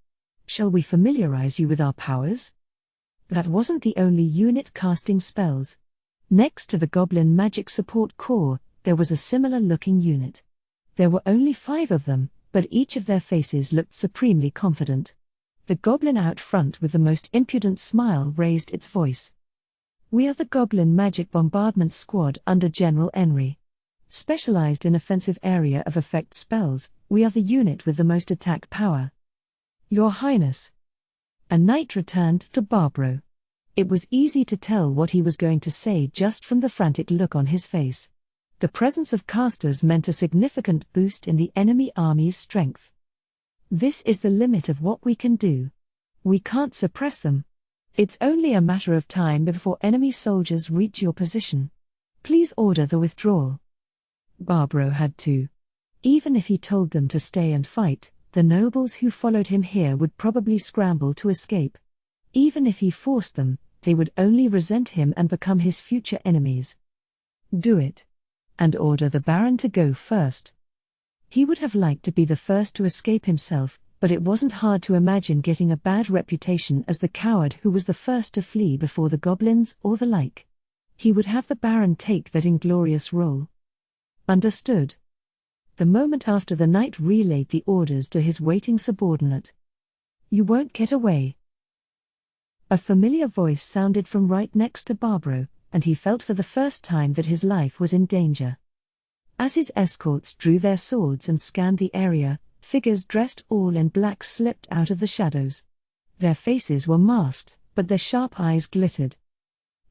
Shall we familiarize you with our powers?" That wasn't the only unit casting spells. Next to the Goblin Magic Support Corps, there was a similar-looking unit. There were only 5 of them, but each of their faces looked supremely confident. The goblin out front with the most impudent smile raised its voice. "We are the Goblin Magic Bombardment Squad under General Enri. Specialized in offensive area of effect spells, we are the unit with the most attack power." "Your Highness." A knight returned to Barbaro. It was easy to tell what he was going to say just from the frantic look on his face. The presence of casters meant a significant boost in the enemy army's strength. "This is the limit of what we can do. We can't suppress them. It's only a matter of time before enemy soldiers reach your position. Please order the withdrawal." Barbaro had to. Even if he told them to stay and fight, the nobles who followed him here would probably scramble to escape. Even if he forced them, they would only resent him and become his future enemies. "Do it. And order the Baron to go first." He would have liked to be the first to escape himself, but it wasn't hard to imagine getting a bad reputation as the coward who was the first to flee before the goblins or the like. He would have the Baron take that inglorious role. "Understood." The moment after, the knight relayed the orders to his waiting subordinate. "You won't get away." A familiar voice sounded from right next to Barbaro, and he felt for the first time that his life was in danger. As his escorts drew their swords and scanned the area, figures dressed all in black slipped out of the shadows. Their faces were masked, but their sharp eyes glittered.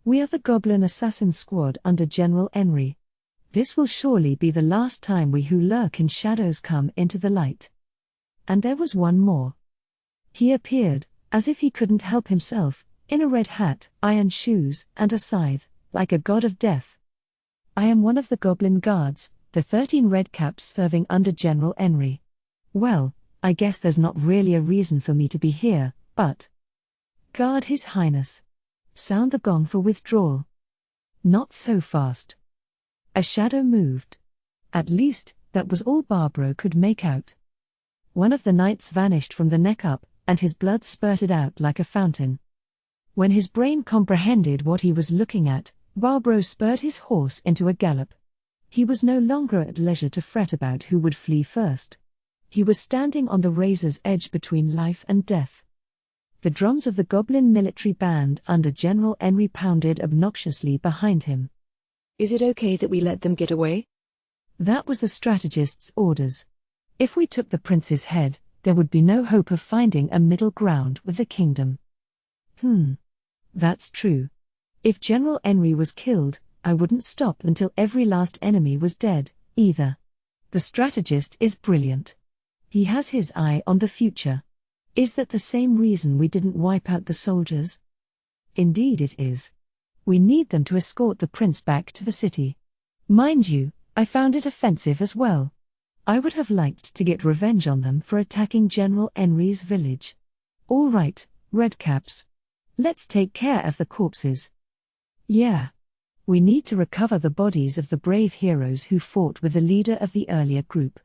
"We are the Goblin Assassin Squad under General Enri. This will surely be the last time we who lurk in shadows come into the light." And there was one more. He appeared, as if he couldn't help himself, in a red hat, iron shoes, and a scythe, like a god of death. "I am one of the Goblin Guards, the 13 redcaps serving under General Enri. Well, I guess there's not really a reason for me to be here, but—" "Guard His Highness. Sound the gong for withdrawal." "Not so fast." A shadow moved. At least, that was all Barbaro could make out. One of the knights vanished from the neck up, and his blood spurted out like a fountain. When his brain comprehended what he was looking at, Barbaro spurred his horse into a gallop. He was no longer at leisure to fret about who would flee first. He was standing on the razor's edge between life and death. The drums of the Goblin military band under General Enri pounded obnoxiously behind him. "Is it okay that we let them get away?" That was the strategist's orders. If we took the prince's head, there would be no hope of finding a middle ground with the kingdom. That's true. If General Enri was killed, I wouldn't stop until every last enemy was dead, either. The strategist is brilliant. He has his eye on the future. Is that the same reason we didn't wipe out the soldiers? Indeed it is. We need them to escort the prince back to the city. Mind you, I found it offensive as well. I would have liked to get revenge on them for attacking General Enri's village. All right, redcaps. Let's take care of the corpses. Yeah. We need to recover the bodies of the brave heroes who fought with the leader of the earlier group.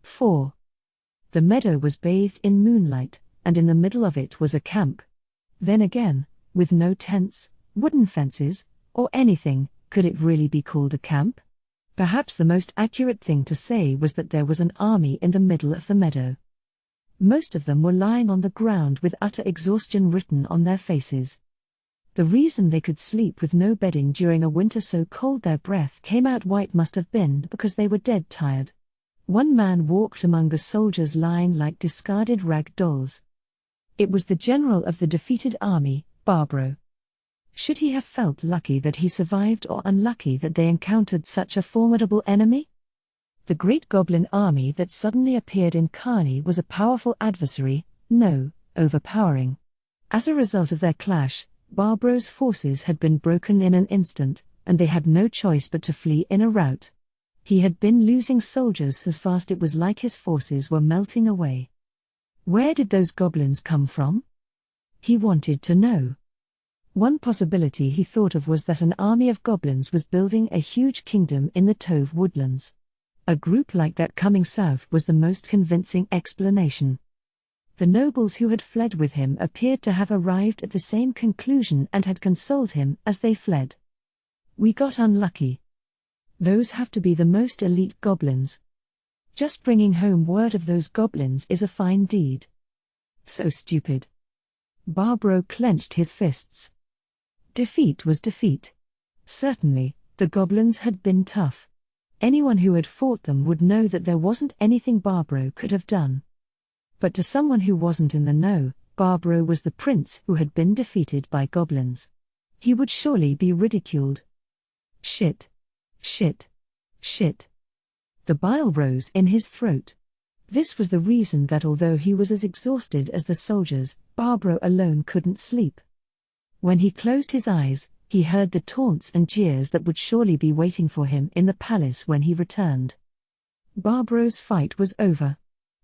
4. The meadow was bathed in moonlight, and in the middle of it was a camp. Then again, with no tents, wooden fences, or anything, could it really be called a camp? Perhaps the most accurate thing to say was that there was an army in the middle of the meadow. Most of them were lying on the ground with utter exhaustion written on their faces. The reason they could sleep with no bedding during a winter so cold their breath came out white must have been because they were dead tired. One man walked among the soldiers lying like discarded rag dolls. It was the general of the defeated army, Barbaro. Should he have felt lucky that he survived or unlucky that they encountered such a formidable enemy? The great goblin army that suddenly appeared in Kugane was a powerful adversary, no, overpowering. As a result of their clash, Barbro's forces had been broken in an instant, and they had no choice but to flee in a rout. He had been losing soldiers so fast it was like his forces were melting away. Where did those goblins come from? He wanted to know. One possibility he thought of was that an army of goblins was building a huge kingdom in the Tove woodlands. A group like that coming south was the most convincing explanation. The nobles who had fled with him appeared to have arrived at the same conclusion and had consoled him as they fled. We got unlucky. Those have to be the most elite goblins. Just bringing home word of those goblins is a fine deed. So stupid. Barbro clenched his fists. Defeat was defeat. Certainly, the goblins had been tough. Anyone who had fought them would know that there wasn't anything Barbro could have done. But to someone who wasn't in the know, Barbro was the prince who had been defeated by goblins. He would surely be ridiculed. Shit. Shit. Shit. The bile rose in his throat. This was the reason that although he was as exhausted as the soldiers, Barbro alone couldn't sleep. When he closed his eyes, he heard the taunts and jeers that would surely be waiting for him in the palace when he returned. Barbro's fight was over.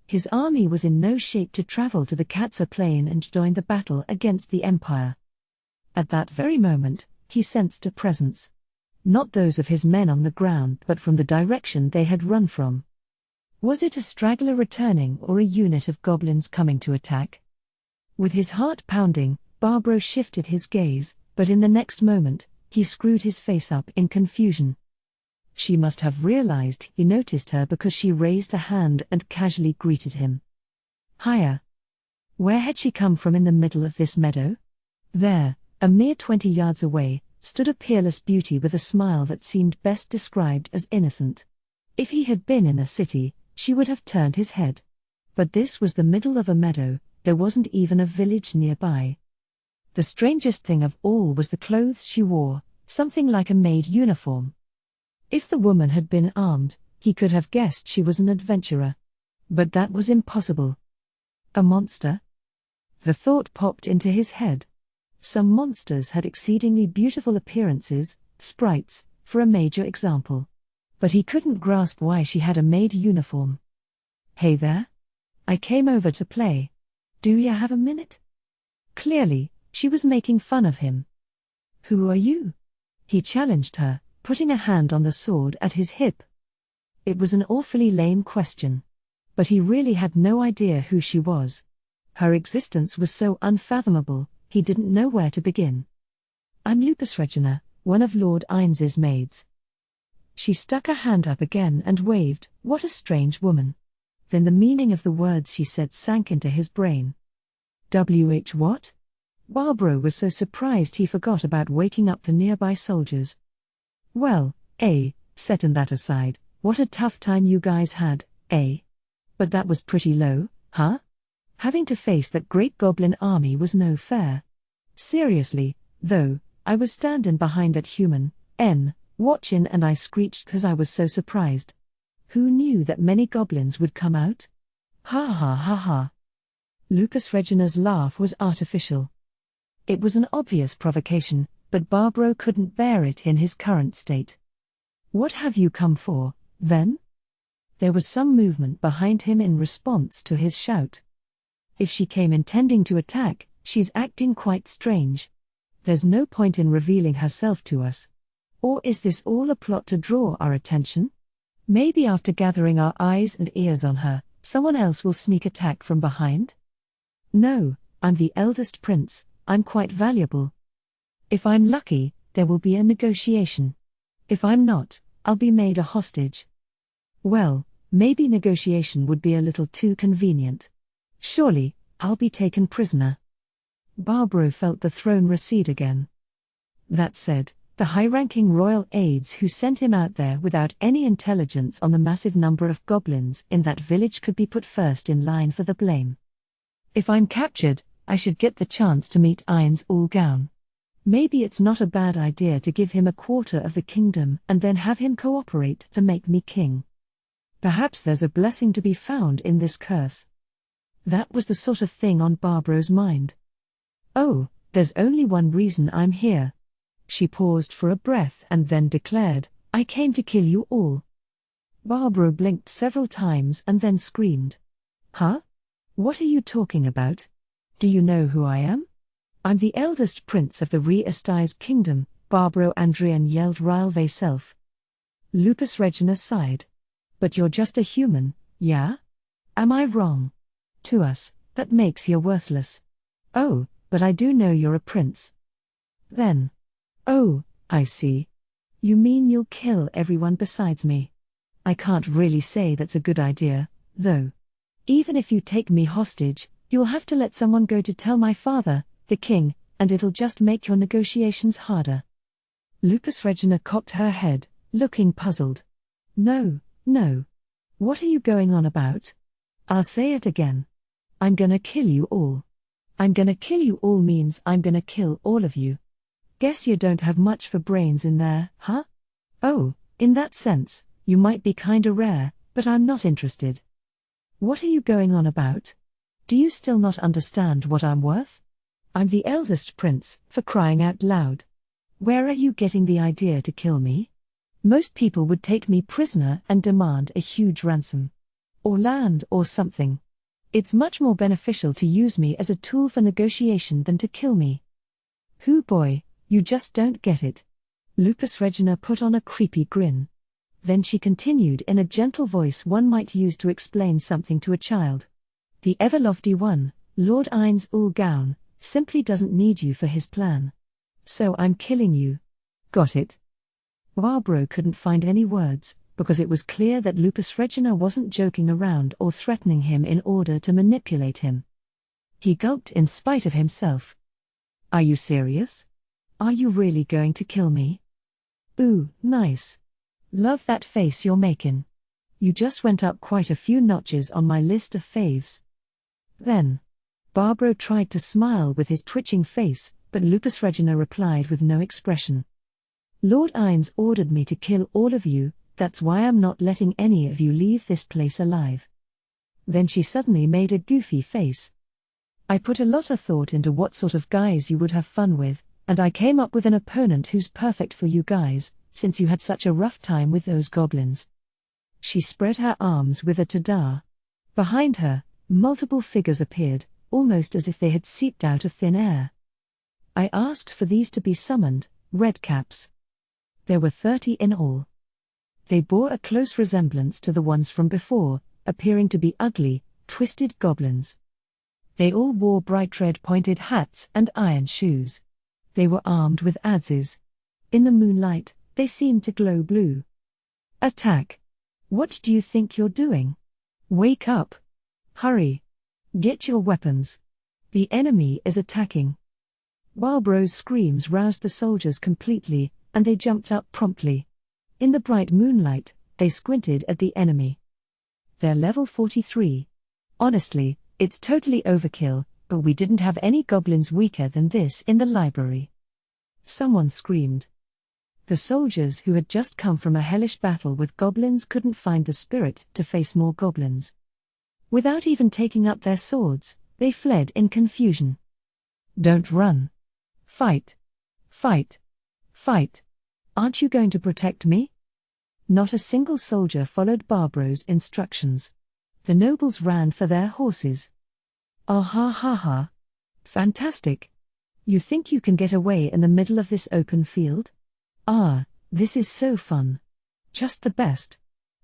His army was in no shape to travel to the Katsa plain and join the battle against the Empire. At that very moment, he sensed a presence. Not those of his men on the ground but from the direction they had run from. Was it a straggler returning or a unit of goblins coming to attack? With his heart pounding, Barbro shifted his gaze, but in the next moment, he screwed his face up in confusion. She must have realized he noticed her because she raised a hand and casually greeted him. Hiya. Where had she come from in the middle of this meadow? There, a mere 20 yards away, stood a peerless beauty with a smile that seemed best described as innocent. If he had been in a city, she would have turned his head. But this was the middle of a meadow, there wasn't even a village nearby. The strangest thing of all was the clothes she wore, something like a maid uniform. If the woman had been armed, he could have guessed she was an adventurer. But that was impossible. A monster? The thought popped into his head. Some monsters had exceedingly beautiful appearances, sprites, for a major example. But he couldn't grasp why she had a maid uniform. Hey there? I came over to play. Do ya have a minute? Clearly, she was making fun of him. Who are you? He challenged her, putting a hand on the sword at his hip. It was an awfully lame question. But he really had no idea who she was. Her existence was so unfathomable, he didn't know where to begin. I'm Lupus Regina, one of Lord Ains's maids. She stuck a hand up again and waved. What a strange woman. Then the meaning of the words she said sank into his brain. WH what? Barbro was so surprised he forgot about waking up the nearby soldiers. Well, setting that aside, what a tough time you guys had, But that was pretty low, huh? Having to face that great goblin army was no fair. Seriously, though, I was standing behind that human, watching and I screeched 'cause I was so surprised. Who knew that many goblins would come out? Ha ha ha ha. Lupus Regina's laugh was artificial. It was an obvious provocation, but Barbro couldn't bear it in his current state. What have you come for, then? There was some movement behind him in response to his shout. If she came intending to attack, she's acting quite strange. There's no point in revealing herself to us. Or is this all a plot to draw our attention? Maybe after gathering our eyes and ears on her, someone else will sneak attack from behind? No, I'm the eldest prince, I'm quite valuable. If I'm lucky, there will be a negotiation. If I'm not, I'll be made a hostage. Well, maybe negotiation would be a little too convenient. Surely, I'll be taken prisoner. Barbro felt the throne recede again. That said, the high-ranking royal aides who sent him out there without any intelligence on the massive number of goblins in that village could be put first in line for the blame. If I'm captured, I should get the chance to meet Ains Ulgaun. Maybe it's not a bad idea to give him a quarter of the kingdom and then have him cooperate to make me king. Perhaps there's a blessing to be found in this curse. That was the sort of thing on Barbara's mind. Oh, there's only one reason I'm here. She paused for a breath and then declared, I came to kill you all. Barbara blinked several times and then screamed. Huh? What are you talking about? Do you know who I am? I'm the eldest prince of the Re-Estais kingdom, Barbaro Andrian yelled Rilve self. Lupus Regina sighed. But you're just a human, yeah? Am I wrong? To us, that makes you worthless. Oh, but I do know you're a prince. Then. Oh, I see. You mean you'll kill everyone besides me? I can't really say that's a good idea, though. Even if you take me hostage, you'll have to let someone go to tell my father, the king, and it'll just make your negotiations harder. Lupus Regina cocked her head, looking puzzled. No, no. What are you going on about? I'll say it again. I'm gonna kill you all. I'm gonna kill you all means I'm gonna kill all of you. Guess you don't have much for brains in there, huh? Oh, in that sense, you might be kinda rare, but I'm not interested. What are you going on about? Do you still not understand what I'm worth? I'm the eldest prince, for crying out loud. Where are you getting the idea to kill me? Most people would take me prisoner and demand a huge ransom. Or land or something. It's much more beneficial to use me as a tool for negotiation than to kill me. Hoo boy, you just don't get it. Lupus Regina put on a creepy grin. Then she continued in a gentle voice one might use to explain something to a child. The Everlofty one, Lord Ain's Ul Gown, simply doesn't need you for his plan. So I'm killing you. Got it? Barbaro couldn't find any words, because it was clear that Lupus Regina wasn't joking around or threatening him in order to manipulate him. He gulped in spite of himself. Are you serious? Are you really going to kill me? Ooh, nice. Love that face you're making. You just went up quite a few notches on my list of faves. Then. Barbaro tried to smile with his twitching face, but Lupus Regina replied with no expression. Lord Ain's ordered me to kill all of you, that's why I'm not letting any of you leave this place alive. Then she suddenly made a goofy face. I put a lot of thought into what sort of guys you would have fun with, and I came up with an opponent who's perfect for you guys, since you had such a rough time with those goblins. She spread her arms with a tada. Behind her, multiple figures appeared, almost as if they had seeped out of thin air. I asked for these to be summoned, redcaps. There were 30 in all. They bore a close resemblance to the ones from before, appearing to be ugly, twisted goblins. They all wore bright red pointed hats and iron shoes. They were armed with adzes. In the moonlight, they seemed to glow blue. Attack! What do you think you're doing? Wake up! Hurry! Get your weapons! The enemy is attacking! Barbaro's screams roused the soldiers completely, and they jumped up promptly. In the bright moonlight, they squinted at the enemy. They're level 43. Honestly, it's totally overkill, but we didn't have any goblins weaker than this in the library. Someone screamed. The soldiers who had just come from a hellish battle with goblins couldn't find the spirit to face more goblins. Without even taking up their swords, they fled in confusion. Don't run. Fight. Fight. Fight. Aren't you going to protect me? Not a single soldier followed Barbaro's instructions. The nobles ran for their horses. Ah ha ha ha. Fantastic. You think you can get away in the middle of this open field? Ah, this is so fun. Just the best.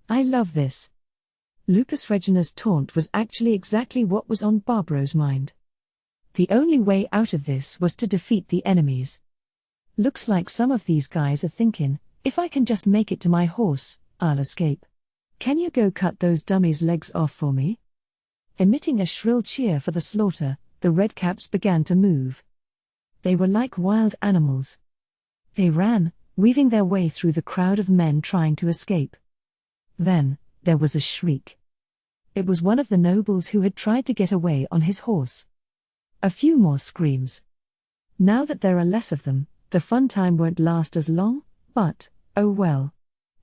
I love this. Lupus Regina's taunt was actually exactly what was on Barbaro's mind. The only way out of this was to defeat the enemies. Looks like some of these guys are thinking, if I can just make it to my horse, I'll escape. Can you go cut those dummies' legs off for me? Emitting a shrill cheer for the slaughter, the redcaps began to move. They were like wild animals. They ran, weaving their way through the crowd of men trying to escape. Then, there was a shriek. It was one of the nobles who had tried to get away on his horse. A few more screams. Now that there are less of them, the fun time won't last as long, but, oh well.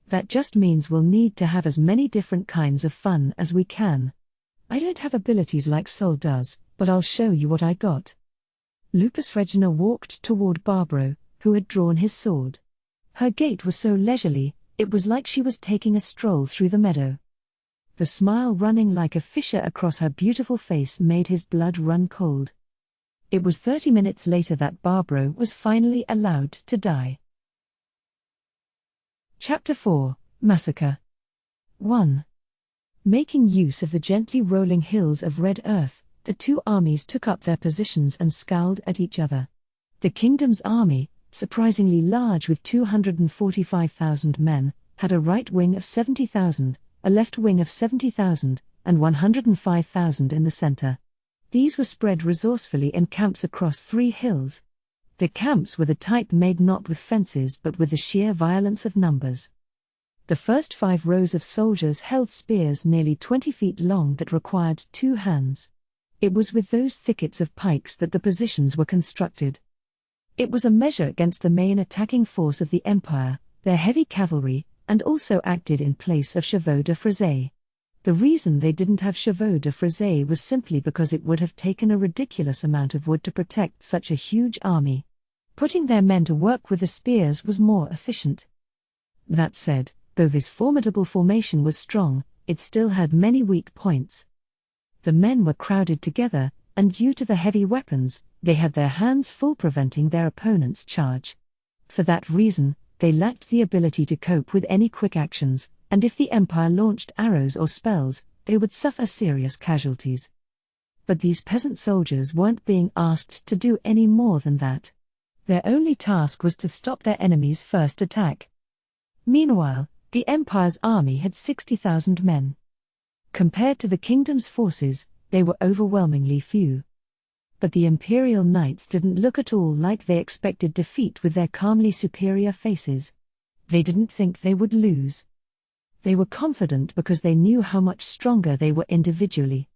That just means we'll need to have as many different kinds of fun as we can. I don't have abilities like Sol does, but I'll show you what I got. Lupus Regina walked toward Barbaro, who had drawn his sword. Her gait was so leisurely, it was like she was taking a stroll through the meadow. The smile running like a fissure across her beautiful face made his blood run cold. It was 30 minutes later that Barbaro was finally allowed to die. Chapter 4, Massacre. 1. Making use of the gently rolling hills of red earth, the two armies took up their positions and scowled at each other. The kingdom's army, surprisingly large with 245,000 men, had a right wing of 70,000, a left wing of 70,000, and 105,000 in the center. These were spread resourcefully in camps across 3 hills. The camps were the type made not with fences but with the sheer violence of numbers. The first 5 rows of soldiers held spears nearly 20 feet long that required 2 hands. It was with those thickets of pikes that the positions were constructed. It was a measure against the main attacking force of the Empire, their heavy cavalry, and also acted in place of chevaux de frise. The reason they didn't have chevaux de frise was simply because it would have taken a ridiculous amount of wood to protect such a huge army. Putting their men to work with the spears was more efficient. That said, though this formidable formation was strong, it still had many weak points. The men were crowded together, and due to the heavy weapons, they had their hands full preventing their opponent's charge. For that reason, they lacked the ability to cope with any quick actions, and if the Empire launched arrows or spells, they would suffer serious casualties. But these peasant soldiers weren't being asked to do any more than that. Their only task was to stop their enemy's first attack. Meanwhile, the Empire's army had 60,000 men. Compared to the kingdom's forces, they were overwhelmingly few. But the Imperial Knights didn't look at all like they expected defeat with their calmly superior faces. They didn't think they would lose. They were confident because they knew how much stronger they were individually.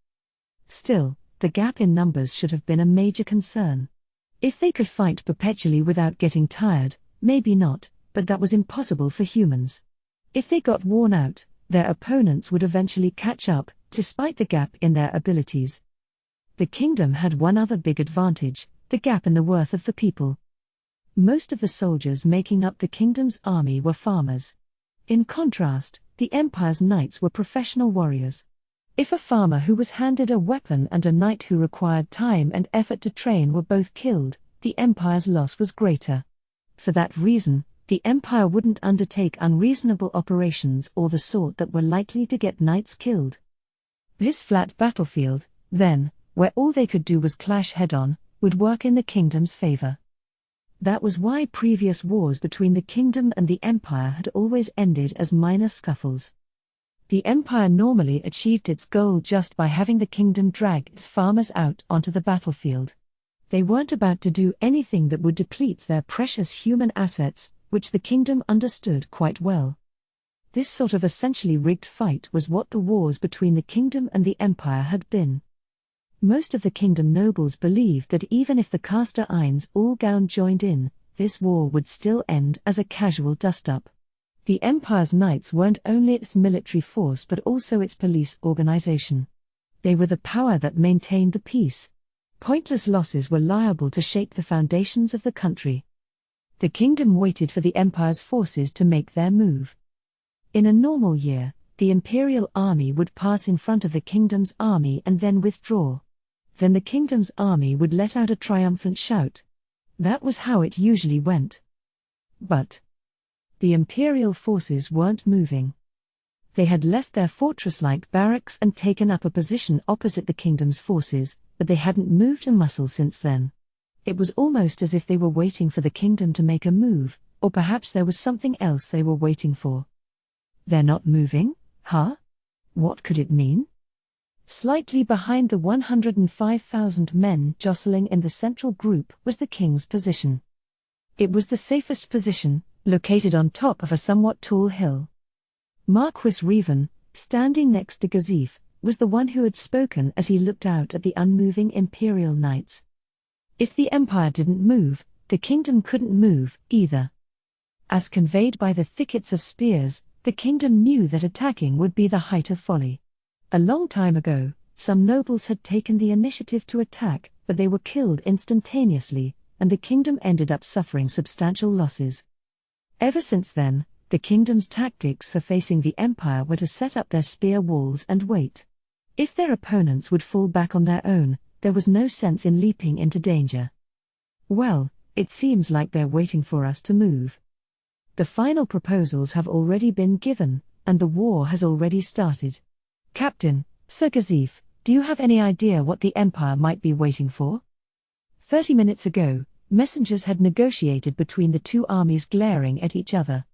Still, the gap in numbers should have been a major concern. If they could fight perpetually without getting tired, maybe not, but that was impossible for humans. If they got worn out, their opponents would eventually catch up, despite the gap in their abilities. The kingdom had one other big advantage, the gap in the worth of the people. Most of the soldiers making up the kingdom's army were farmers. In contrast, the Empire's knights were professional warriors. If a farmer who was handed a weapon and a knight who required time and effort to train were both killed, the Empire's loss was greater. For that reason, the Empire wouldn't undertake unreasonable operations or the sort that were likely to get knights killed. This flat battlefield, then, where all they could do was clash head-on, would work in the kingdom's favor. That was why previous wars between the kingdom and the Empire had always ended as minor scuffles. The Empire normally achieved its goal just by having the kingdom drag its farmers out onto the battlefield. They weren't about to do anything that would deplete their precious human assets, which the kingdom understood quite well. This sort of essentially rigged fight was what the wars between the kingdom and the Empire had been. Most of the kingdom nobles believed that even if the Caster Eins all-gown joined in, this war would still end as a casual dust-up. The Empire's knights weren't only its military force but also its police organization. They were the power that maintained the peace. Pointless losses were liable to shake the foundations of the country. The kingdom waited for the Empire's forces to make their move. In a normal year, the Imperial army would pass in front of the kingdom's army and then withdraw. Then the kingdom's army would let out a triumphant shout. That was how it usually went. But the Imperial forces weren't moving. They had left their fortress-like barracks and taken up a position opposite the kingdom's forces, but they hadn't moved a muscle since then. It was almost as if they were waiting for the kingdom to make a move, or perhaps there was something else they were waiting for. They're not moving, huh? What could it mean? Slightly behind the 105,000 men jostling in the central group was the king's position. It was the safest position, located on top of a somewhat tall hill. Marquis Revan, standing next to Gazif, was the one who had spoken as he looked out at the unmoving Imperial Knights. If the Empire didn't move, the kingdom couldn't move, either. As conveyed by the thickets of spears, The kingdom knew that attacking would be the height of folly. A long time ago, some nobles had taken the initiative to attack, but they were killed instantaneously, and the kingdom ended up suffering substantial losses. Ever since then, the kingdom's tactics for facing the empire were to set up their spear walls and wait. If their opponents would fall back on their own, there was no sense in leaping into danger. Well, it seems like they're waiting for us to move. The final proposals have already been given, and the war has already started. Captain, Sir Gazif, do you have any idea what the Empire might be waiting for? 30 minutes ago, messengers had negotiated between the two armies glaring at each other.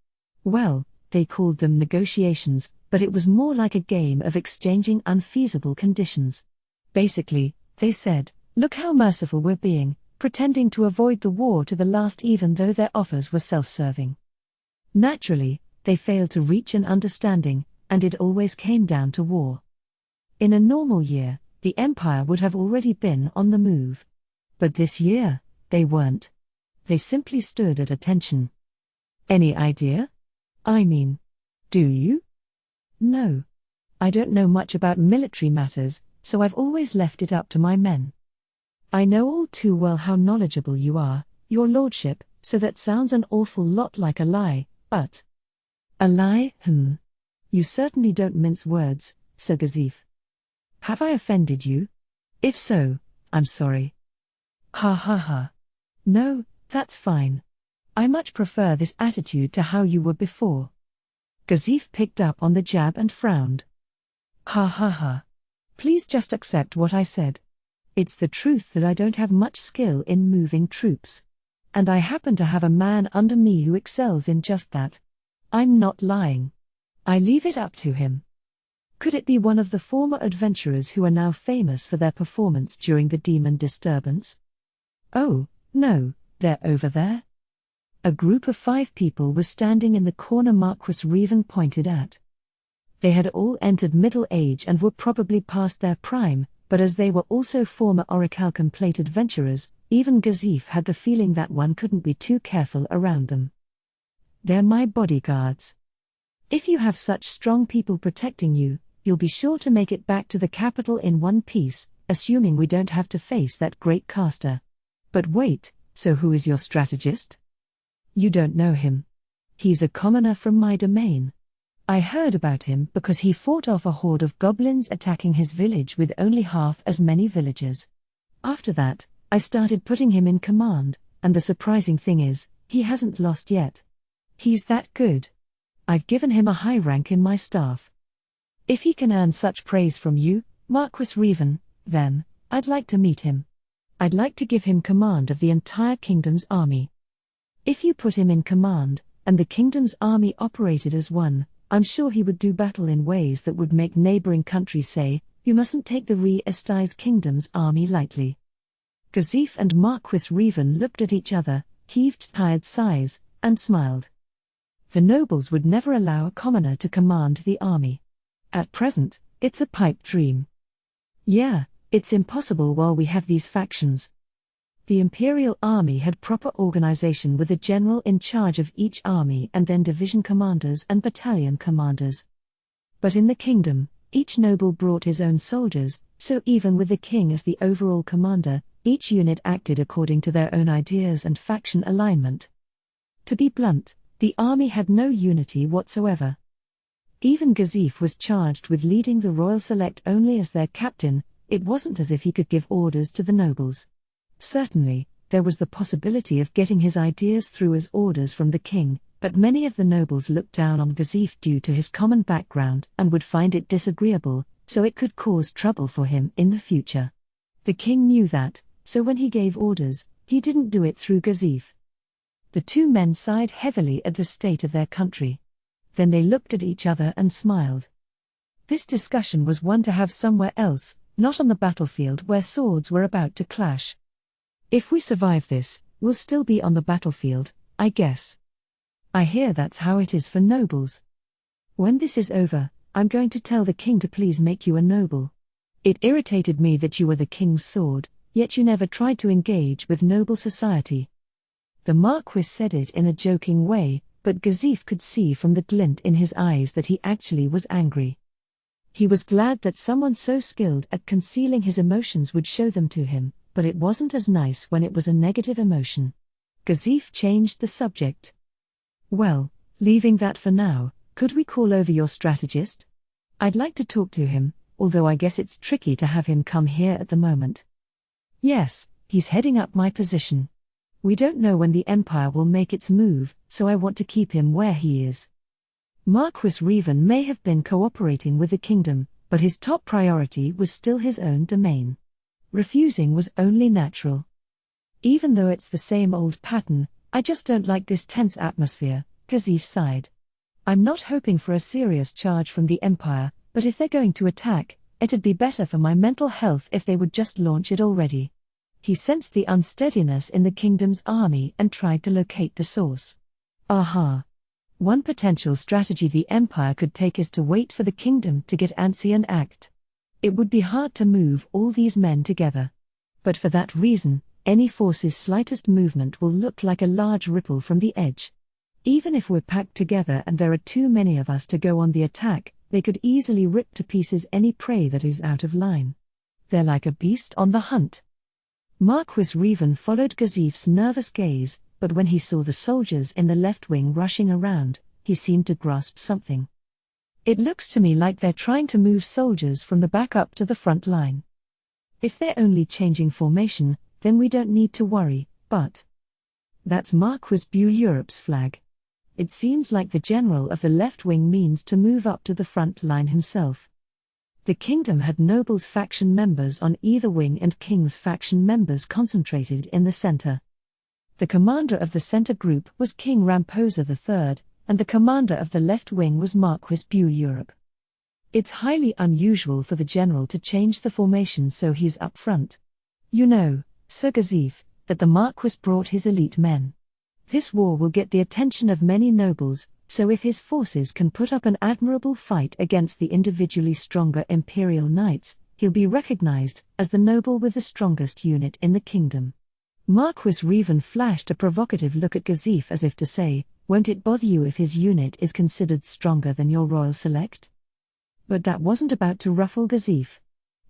Well, they called them negotiations, but it was more like a game of exchanging unfeasible conditions. Basically, they said, look how merciful we're being, pretending to avoid the war to the last even though their offers were self-serving. Naturally, they failed to reach an understanding, and it always came down to war. In a normal year, the Empire would have already been on the move. But this year, they weren't. They simply stood at attention. Any idea? I mean, do you? No. I don't know much about military matters, so I've always left it up to my men. I know all too well how knowledgeable you are, your lordship, so that sounds an awful lot like a lie, but... A lie, You certainly don't mince words, Sir Gazif. Have I offended you? If so, I'm sorry. Ha ha ha. No, that's fine. I much prefer this attitude to how you were before. Gazif picked up on the jab and frowned. Ha ha ha. Please just accept what I said. It's the truth that I don't have much skill in moving troops. And I happen to have a man under me who excels in just that. I'm not lying. I leave it up to him. Could it be one of the former adventurers who are now famous for their performance during the demon disturbance? Oh, no, they're over there. A group of 5 people was standing in the corner Marquis Revan pointed at. They had all entered middle age and were probably past their prime, but as they were also former orichalcum plate adventurers, even Gazif had the feeling that one couldn't be too careful around them. They're my bodyguards. If you have such strong people protecting you, you'll be sure to make it back to the capital in one piece, assuming we don't have to face that great caster. But wait, so who is your strategist? You don't know him. He's a commoner from my domain. I heard about him because he fought off a horde of goblins attacking his village with only half as many villagers. After that, I started putting him in command, and the surprising thing is, he hasn't lost yet. He's that good. I've given him a high rank in my staff. If he can earn such praise from you, Marquis Revan, then, I'd like to meet him. I'd like to give him command of the entire kingdom's army. If you put him in command, and the kingdom's army operated as one, I'm sure he would do battle in ways that would make neighboring countries say, you mustn't take the Re-Estize kingdom's army lightly. Gazif and Marquis Revan looked at each other, heaved tired sighs, and smiled. The nobles would never allow a commoner to command the army. At present, it's a pipe dream. Yeah, it's impossible while we have these factions. The Imperial Army had proper organization with a general in charge of each army and then division commanders and battalion commanders. But in the kingdom, each noble brought his own soldiers, so even with the king as the overall commander, each unit acted according to their own ideas and faction alignment. To be blunt, the army had no unity whatsoever. Even Gazif was charged with leading the Royal Select only as their captain. It wasn't as if he could give orders to the nobles. Certainly, there was the possibility of getting his ideas through as orders from the king, but many of the nobles looked down on Gazif due to his common background and would find it disagreeable, so it could cause trouble for him in the future. The king knew that, so when he gave orders, he didn't do it through Gazif. The 2 men sighed heavily at the state of their country. Then they looked at each other and smiled. This discussion was one to have somewhere else, not on the battlefield where swords were about to clash. If we survive this, we'll still be on the battlefield, I guess. I hear that's how it is for nobles. When this is over, I'm going to tell the king to please make you a noble. It irritated me that you were the king's sword, yet you never tried to engage with noble society. The Marquis said it in a joking way, but Gazif could see from the glint in his eyes that he actually was angry. He was glad that someone so skilled at concealing his emotions would show them to him, but it wasn't as nice when it was a negative emotion. Gazif changed the subject. Well, leaving that for now, could we call over your strategist? I'd like to talk to him, although I guess it's tricky to have him come here at the moment. Yes, he's heading up my position. We don't know when the Empire will make its move, so I want to keep him where he is. Marquis Revan may have been cooperating with the kingdom, but his top priority was still his own domain. Refusing was only natural. Even though it's the same old pattern, I just don't like this tense atmosphere, Gazif sighed. I'm not hoping for a serious charge from the Empire, but if they're going to attack, it'd be better for my mental health if they would just launch it already. He sensed the unsteadiness in the kingdom's army and tried to locate the source. Aha! One potential strategy the Empire could take is to wait for the kingdom to get antsy and act. It would be hard to move all these men together. But for that reason, any force's slightest movement will look like a large ripple from the edge. Even if we're packed together and there are too many of us to go on the attack, they could easily rip to pieces any prey that is out of line. They're like a beast on the hunt. Marquis Revan followed Gazif's nervous gaze, but when he saw the soldiers in the left wing rushing around, he seemed to grasp something. It looks to me like they're trying to move soldiers from the back up to the front line. If they're only changing formation, then we don't need to worry, but... That's Marquis Europe's flag. It seems like the general of the left wing means to move up to the front line himself. The kingdom had nobles' faction members on either wing and king's faction members concentrated in the center. The commander of the center group was King Ramposa III, and the commander of the left wing was Marquis Europe. It's highly unusual for the general to change the formation so he's up front. You know, Sir Gazif, that the Marquis brought his elite men. This war will get the attention of many nobles, so if his forces can put up an admirable fight against the individually stronger Imperial Knights, he'll be recognized as the noble with the strongest unit in the kingdom. Marquis Revan flashed a provocative look at Gazif as if to say, won't it bother you if his unit is considered stronger than your Royal Select? But that wasn't about to ruffle Gazif.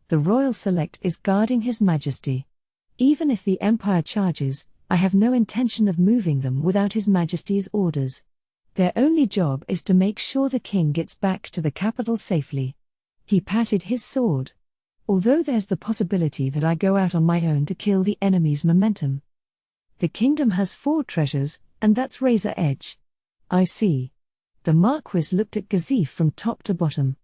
The Royal Select is guarding His Majesty. Even if the Empire charges, I have no intention of moving them without His Majesty's orders. Their only job is to make sure the king gets back to the capital safely. He patted his sword. Although there's the possibility that I go out on my own to kill the enemy's momentum. The kingdom has 4 treasures, and that's Razor Edge. I see. The Marquis looked at Gazif from top to bottom.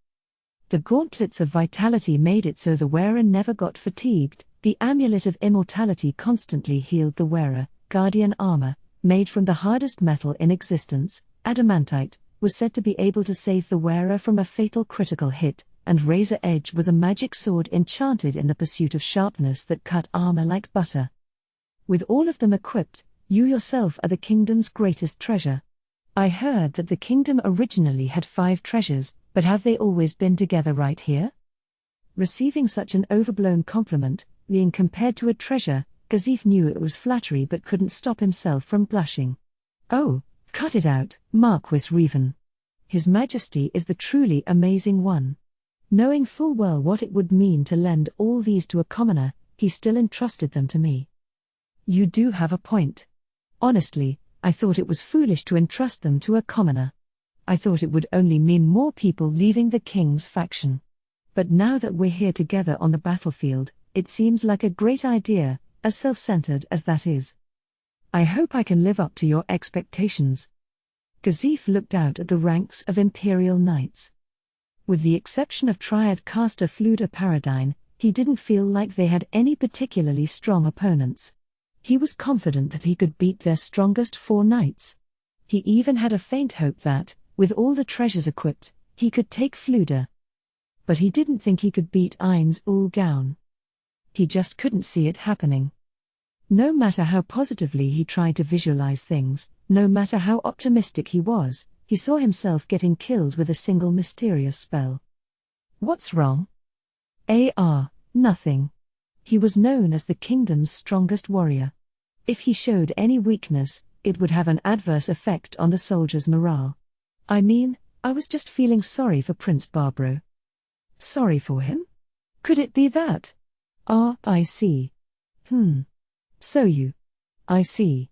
The gauntlets of vitality made it so the wearer never got fatigued, the amulet of immortality constantly healed the wearer, guardian armor, made from the hardest metal in existence, adamantite, was said to be able to save the wearer from a fatal critical hit, and Razor Edge was a magic sword enchanted in the pursuit of sharpness that cut armor like butter. With all of them equipped, you yourself are the kingdom's greatest treasure. I heard that the kingdom originally had 5 treasures, but have they always been together right here? Receiving such an overblown compliment, being compared to a treasure, Gazif knew it was flattery but couldn't stop himself from blushing. Oh, cut it out, Marquis Revan. His Majesty is the truly amazing one. Knowing full well what it would mean to lend all these to a commoner, he still entrusted them to me. You do have a point. Honestly, I thought it was foolish to entrust them to a commoner. I thought it would only mean more people leaving the king's faction. But now that we're here together on the battlefield, it seems like a great idea, as self-centered as that is. I hope I can live up to your expectations. Gazif looked out at the ranks of Imperial Knights. With the exception of Triad caster Fluda Paradine, he didn't feel like they had any particularly strong opponents. He was confident that he could beat their strongest 4 knights. He even had a faint hope that, with all the treasures equipped, he could take Fluda. But he didn't think he could beat Ain's Ul Gaun. He just couldn't see it happening. No matter how positively he tried to visualize things, no matter how optimistic he was, he saw himself getting killed with a single mysterious spell. What's wrong? Nothing. He was known as the kingdom's strongest warrior. If he showed any weakness, it would have an adverse effect on the soldiers' morale. I mean, I was just feeling sorry for Prince Barbaro. Sorry for him? Could it be that? Ah, I see. So you. I see.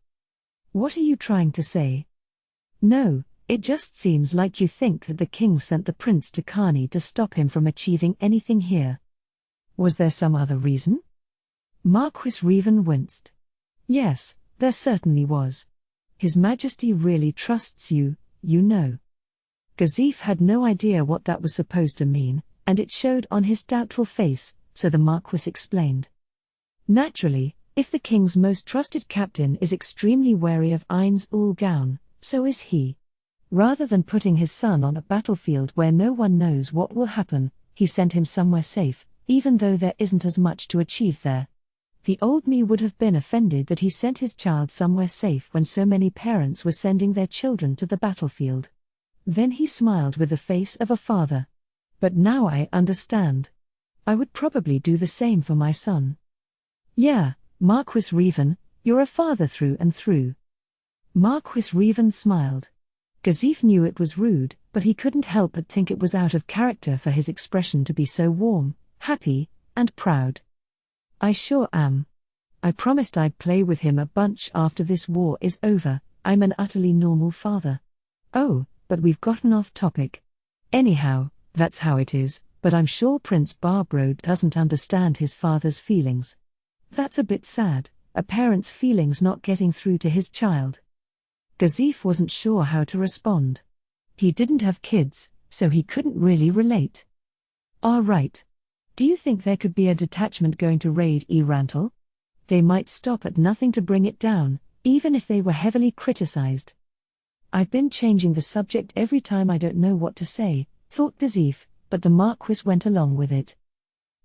What are you trying to say? No, it just seems like you think that the king sent the prince to Kugane to stop him from achieving anything here. Was there some other reason? Marquis Revan winced. Yes, there certainly was. His Majesty really trusts you, you know. Gazif had no idea what that was supposed to mean, and it showed on his doubtful face, so the Marquis explained. Naturally, if the king's most trusted captain is extremely wary of Ain's Ul Gaun, so is he. Rather than putting his son on a battlefield where no one knows what will happen, he sent him somewhere safe, even though there isn't as much to achieve there. The old me would have been offended that he sent his child somewhere safe when so many parents were sending their children to the battlefield. Then he smiled with the face of a father. But now I understand. I would probably do the same for my son. Yeah, Marquis Revan, you're a father through and through. Marquis Revan smiled. Gazif knew it was rude, but he couldn't help but think it was out of character for his expression to be so warm, happy, and proud. I sure am. I promised I'd play with him a bunch after this war is over. I'm an utterly normal father. Oh, but we've gotten off topic. Anyhow, that's how it is, but I'm sure Prince Barbaro doesn't understand his father's feelings. That's a bit sad, a parent's feelings not getting through to his child. Gazif wasn't sure how to respond. He didn't have kids, so he couldn't really relate. Right. Do you think there could be a detachment going to raid Erantal? They might stop at nothing to bring it down, even if they were heavily criticized. I've been changing the subject every time I don't know what to say, thought Gazif, but the Marquis went along with it.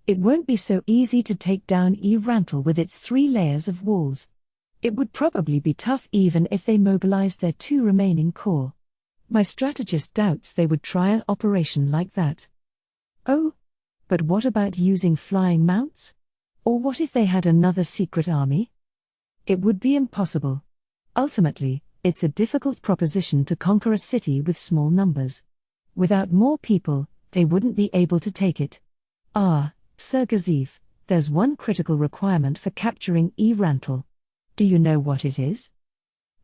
It won't be so easy to take down Erantal with its 3 layers of walls. It would probably be tough even if they mobilized their 2 remaining corps. My strategist doubts they would try an operation like that. Oh? But what about using flying mounts? Or what if they had another secret army? It would be impossible. Ultimately, it's a difficult proposition to conquer a city with small numbers. Without more people, they wouldn't be able to take it. Sir Gazif, there's one critical requirement for capturing Erantal. Do you know what it is?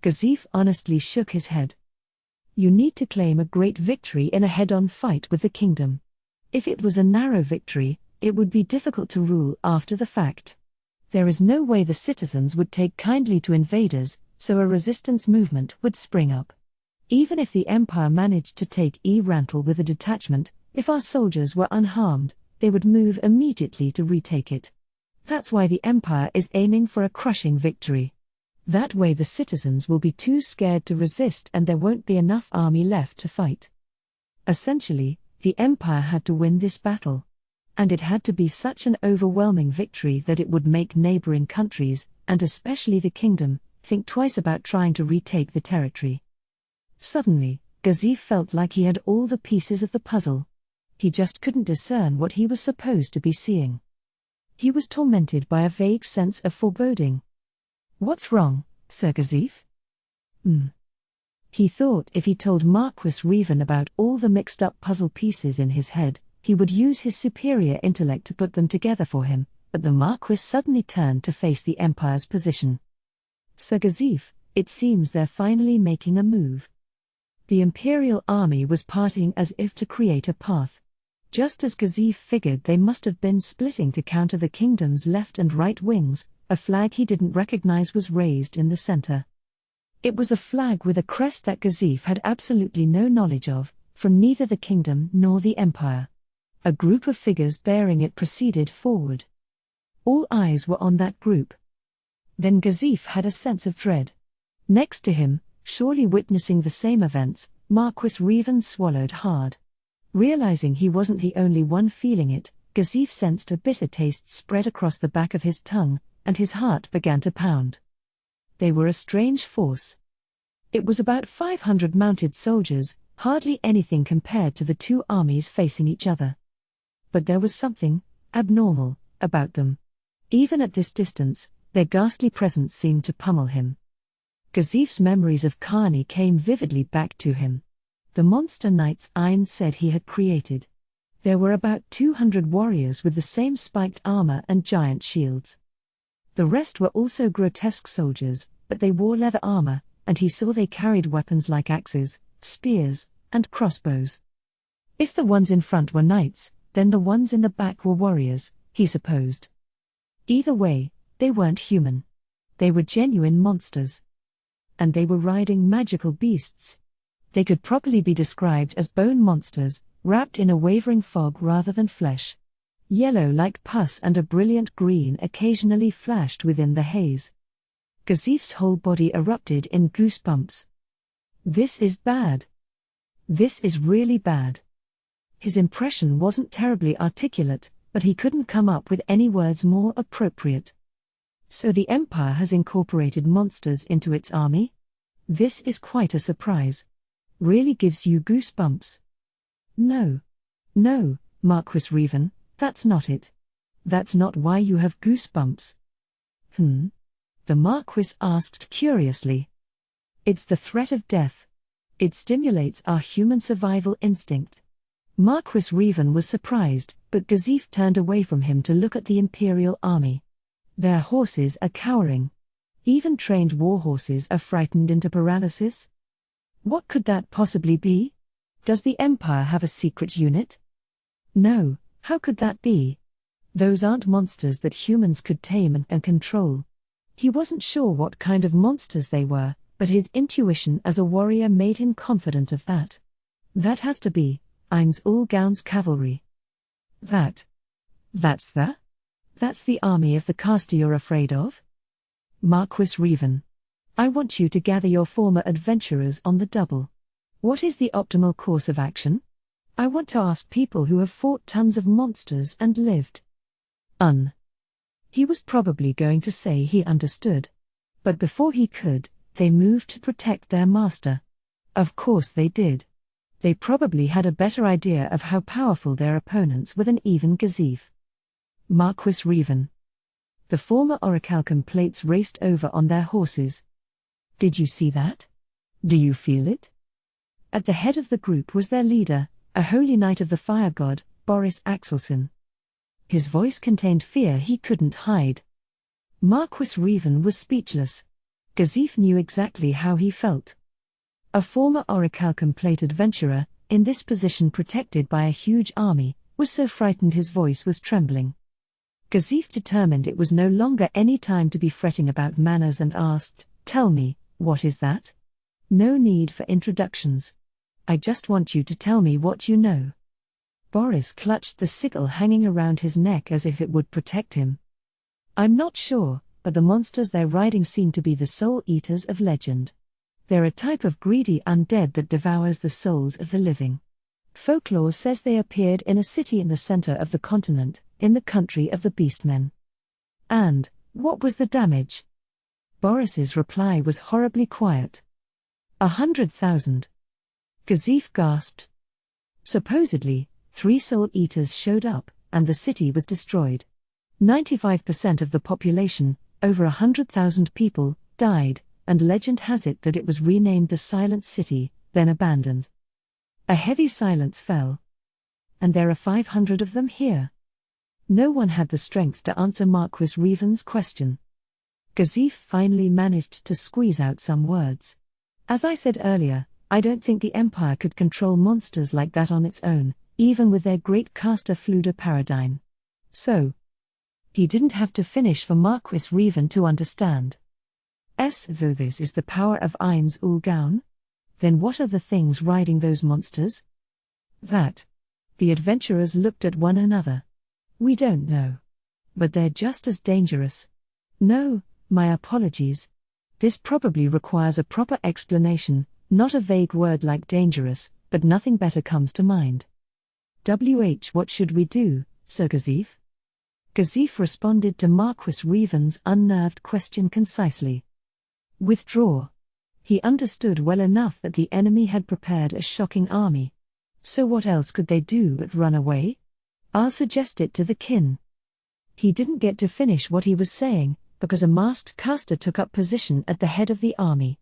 Gazif honestly shook his head. You need to claim a great victory in a head-on fight with the kingdom. If it was a narrow victory, it would be difficult to rule after the fact. There is no way the citizens would take kindly to invaders, so a resistance movement would spring up. Even if the Empire managed to take Erantal with a detachment, if our soldiers were unharmed, they would move immediately to retake it. That's why the Empire is aiming for a crushing victory. That way the citizens will be too scared to resist and there won't be enough army left to fight. Essentially, the Empire had to win this battle. And it had to be such an overwhelming victory that it would make neighboring countries, and especially the kingdom, think twice about trying to retake the territory. Suddenly, Gazif felt like he had all the pieces of the puzzle. He just couldn't discern what he was supposed to be seeing. He was tormented by a vague sense of foreboding. What's wrong, Sir Gazif? He thought if he told Marquis Revan about all the mixed-up puzzle pieces in his head, he would use his superior intellect to put them together for him, but the Marquis suddenly turned to face the Empire's position. Sir Gazif, it seems they're finally making a move. The Imperial army was parting as if to create a path. Just as Gazif figured they must have been splitting to counter the kingdom's left and right wings, a flag he didn't recognize was raised in the center. It was a flag with a crest that Gazif had absolutely no knowledge of, from neither the kingdom nor the Empire. A group of figures bearing it proceeded forward. All eyes were on that group. Then Gazif had a sense of dread. Next to him, surely witnessing the same events, Marquis Revan swallowed hard. Realizing he wasn't the only one feeling it, Gazif sensed a bitter taste spread across the back of his tongue, and his heart began to pound. They were a strange force. It was about 500 mounted soldiers, hardly anything compared to the 2 armies facing each other. But there was something abnormal about them. Even at this distance, their ghastly presence seemed to pummel him. Gazif's memories of Kugane came vividly back to him. The monster knights Ein said he had created. There were about 200 warriors with the same spiked armor and giant shields. The rest were also grotesque soldiers, but they wore leather armor, and he saw they carried weapons like axes, spears, and crossbows. If the ones in front were knights, then the ones in the back were warriors, he supposed. Either way, they weren't human. They were genuine monsters. And they were riding magical beasts. They could properly be described as bone monsters, wrapped in a wavering fog rather than flesh. Yellow like pus and a brilliant green occasionally flashed within the haze. Gazif's whole body erupted in goosebumps. This is bad. This is really bad. His impression wasn't terribly articulate, but he couldn't come up with any words more appropriate. So the Empire has incorporated monsters into its army? This is quite a surprise. Really gives you goosebumps. No. No, Marquis Revan, that's not it. That's not why you have goosebumps. The Marquis asked curiously. It's the threat of death. It stimulates our human survival instinct. Marquis Revan was surprised, but Gazif turned away from him to look at the Imperial army. Their horses are cowering. Even trained war horses are frightened into paralysis. What could that possibly be? Does the Empire have a secret unit? No, how could that be? Those aren't monsters that humans could tame and control. He wasn't sure what kind of monsters they were, but his intuition as a warrior made him confident of that. That has to be Ain's Ulgaun's cavalry. That's the army of the caster you're afraid of? Marquis Revan. I want you to gather your former adventurers on the double. What is the optimal course of action? I want to ask people who have fought tons of monsters and lived. He was probably going to say he understood. But before he could, they moved to protect their master. Of course they did. They probably had a better idea of how powerful their opponents were than even Gazif. Marquis Revan. The former orichalcum plates raced over on their horses. Did you see that? Do you feel it? At the head of the group was their leader, a holy knight of the fire god, Boris Axelson. His voice contained fear he couldn't hide. Marquis Revan was speechless. Gazif knew exactly how he felt. A former orichalcum plate adventurer, in this position protected by a huge army, was so frightened his voice was trembling. Gazif determined it was no longer any time to be fretting about manners and asked, "Tell me, what is that?" "No need for introductions. I just want you to tell me what you know." Boris clutched the sickle hanging around his neck as if it would protect him. "I'm not sure, but the monsters they're riding seem to be the soul eaters of legend. They're a type of greedy undead that devours the souls of the living. Folklore says they appeared in a city in the center of the continent, in the country of the beastmen." "And what was the damage?" Boris's reply was horribly quiet. 100,000. Gazif gasped. Supposedly, 3 soul eaters showed up, and the city was destroyed. 95% of the population, over 100,000 people, died, and legend has it that it was renamed the Silent City, then abandoned. A heavy silence fell. "And there are 500 of them here?" No one had the strength to answer Marquis Revan's question. Gazif finally managed to squeeze out some words. "As I said earlier, I don't think the Empire could control monsters like that on its own, even with their great caster Fluda paradigm. So." He didn't have to finish for Marquis Revan to understand. "So this is the power of Ain's Ulgaun? Then what are the things riding those monsters?" "That." The adventurers looked at one another. "We don't know. But they're just as dangerous." "No, my apologies. This probably requires a proper explanation, not a vague word like dangerous, but nothing better comes to mind." What should we do, Sir Gazif?" Gazif responded to Marquis Revan's unnerved question concisely. "Withdraw." He understood well enough that the enemy had prepared a shocking army. So what else could they do but run away? "I'll suggest it to the kin." He didn't get to finish what he was saying, because a masked caster took up position at the head of the army.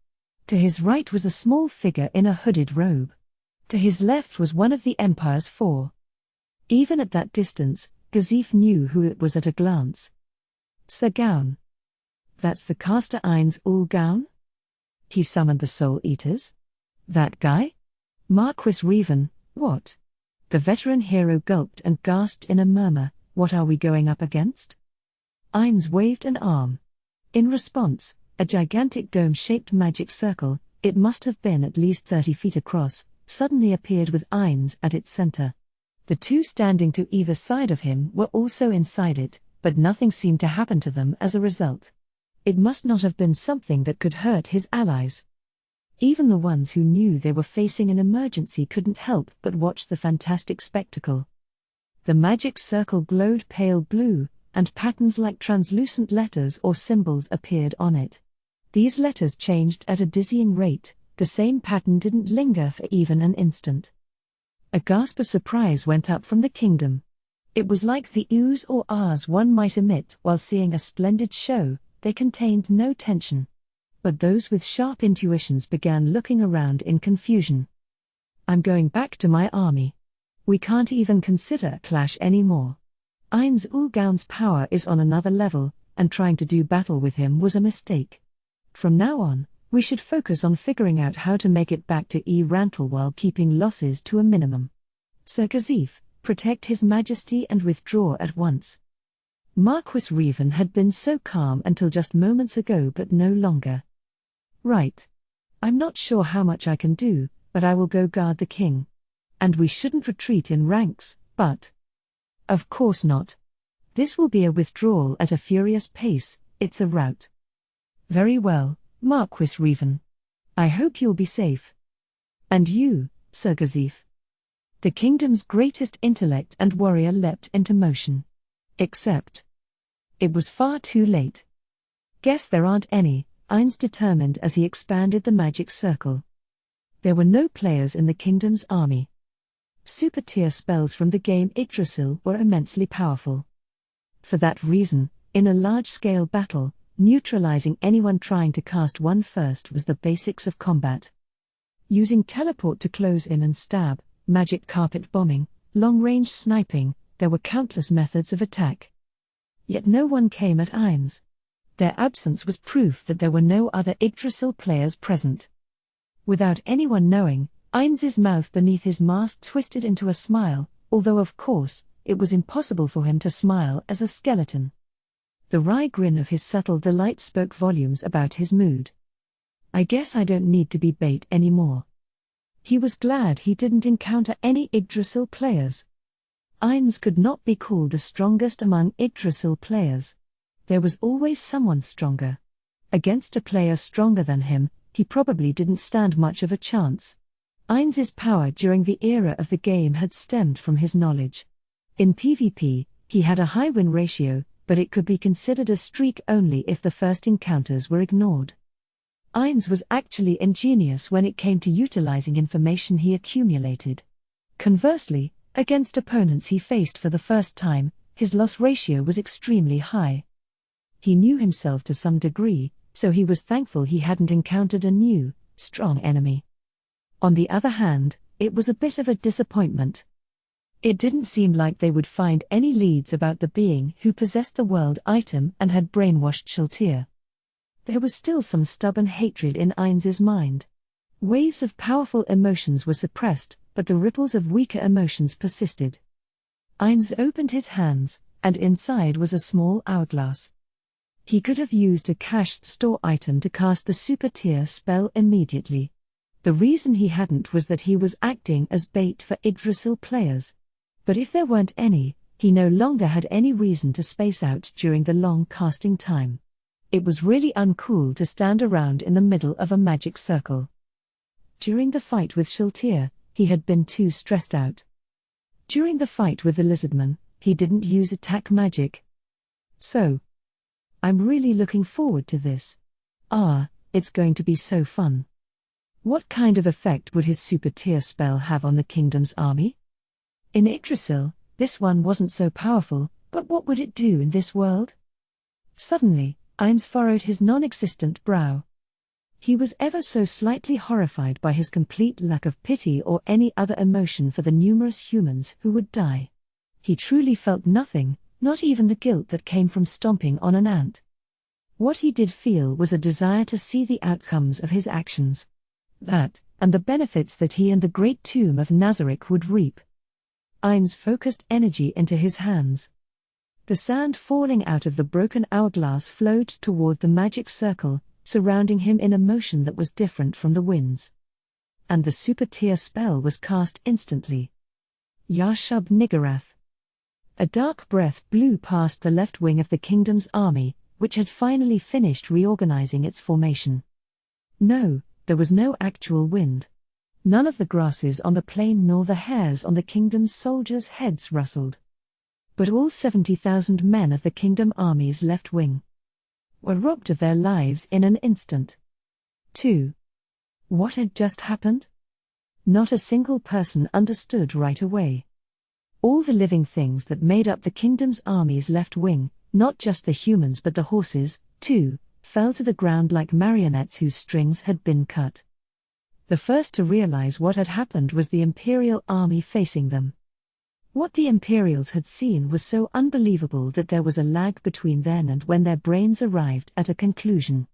To his right was a small figure in a hooded robe. To his left was one of the Empire's four. Even at that distance, Gazif knew who it was at a glance. Sir Gaun. That's the caster Ainz ul Gaun? He summoned the Soul Eaters? That guy? Marquis Revan, what? The veteran hero gulped and gasped in a murmur, what are we going up against? Ainz waved an arm. In response, a gigantic dome-shaped magic circle, it must have been at least 30 feet across, suddenly appeared with Ainz at its center. The two standing to either side of him were also inside it, but nothing seemed to happen to them as a result. It must not have been something that could hurt his allies. Even the ones who knew they were facing an emergency couldn't help but watch the fantastic spectacle. The magic circle glowed pale blue, and patterns like translucent letters or symbols appeared on it. These letters changed at a dizzying rate, the same pattern didn't linger for even an instant. A gasp of surprise went up from the kingdom. It was like the oohs or ahs one might emit while seeing a splendid show. They contained no tension. But those with sharp intuitions began looking around in confusion. I'm going back to my army. We can't even consider a clash anymore. Ainz ul Gaun's power is on another level, and trying to do battle with him was a mistake. From now on, we should focus on figuring out how to make it back to Rantle while keeping losses to a minimum. Sir Gazif, protect His Majesty and withdraw at once. Marquis Revan had been so calm until just moments ago, but no longer. Right. I'm not sure how much I can do, but I will go guard the king. And we shouldn't retreat in ranks, but... Of course not. This will be a withdrawal at a furious pace, it's a rout. Very well, Marquis Revan. I hope you'll be safe. And you, Sir Gazif. The kingdom's greatest intellect and warrior leapt into motion. Except... It was far too late. Guess there aren't any, Ainz determined as he expanded the magic circle. There were no players in the kingdom's army. Super-tier spells from the game Yggdrasil were immensely powerful. For that reason, in a large-scale battle, neutralizing anyone trying to cast one first was the basics of combat. Using teleport to close in and stab, magic carpet bombing, long-range sniping, there were countless methods of attack. Yet no one came at Ainz. Their absence was proof that there were no other Yggdrasil players present. Without anyone knowing, Ainz's mouth beneath his mask twisted into a smile, although of course, it was impossible for him to smile as a skeleton. The wry grin of his subtle delight spoke volumes about his mood. I guess I don't need to be bait anymore. He was glad he didn't encounter any Yggdrasil players. Ainz could not be called the strongest among Yggdrasil players. There was always someone stronger. Against a player stronger than him, he probably didn't stand much of a chance. Ainz's power during the era of the game had stemmed from his knowledge. In PvP, he had a high win ratio, but it could be considered a streak only if the first encounters were ignored. Ainz was actually ingenious when it came to utilizing information he accumulated. Conversely, against opponents he faced for the first time, his loss ratio was extremely high. He knew himself to some degree, so he was thankful he hadn't encountered a new, strong enemy. On the other hand, it was a bit of a disappointment. It didn't seem like they would find any leads about the being who possessed the world item and had brainwashed Shultir. There was still some stubborn hatred in Ainz's mind. Waves of powerful emotions were suppressed, but the ripples of weaker emotions persisted. Ainz opened his hands, and inside was a small hourglass. He could have used a cached store item to cast the super-tier spell immediately. The reason he hadn't was that he was acting as bait for Yggdrasil players. But if there weren't any, he no longer had any reason to space out during the long casting time. It was really uncool to stand around in the middle of a magic circle. During the fight with Shultir, he had been too stressed out. During the fight with the lizardman, he didn't use attack magic. So, I'm really looking forward to this. It's going to be so fun. What kind of effect would his super-tier spell have on the kingdom's army? In Yggdrasil, this one wasn't so powerful, but what would it do in this world? Suddenly, Ainz furrowed his non-existent brow. He was ever so slightly horrified by his complete lack of pity or any other emotion for the numerous humans who would die. He truly felt nothing, not even the guilt that came from stomping on an ant. What he did feel was a desire to see the outcomes of his actions. That, and the benefits that he and the great tomb of Nazarick would reap. Ainz focused energy into his hands. The sand falling out of the broken hourglass flowed toward the magic circle, surrounding him in a motion that was different from the wind's. And the super tier spell was cast instantly. Yashub Niggurath. A dark breath blew past the left wing of the kingdom's army, which had finally finished reorganizing its formation. No, there was no actual wind. None of the grasses on the plain nor the hairs on the kingdom's soldiers' heads rustled. But all 70,000 men of the kingdom army's left wing were robbed of their lives in an instant. 2. What had just happened? Not a single person understood right away. All the living things that made up the kingdom's army's left wing, not just the humans but the horses, too, fell to the ground like marionettes whose strings had been cut. The first to realize what had happened was the Imperial army facing them. What the Imperials had seen was so unbelievable that there was a lag between then and when their brains arrived at a conclusion.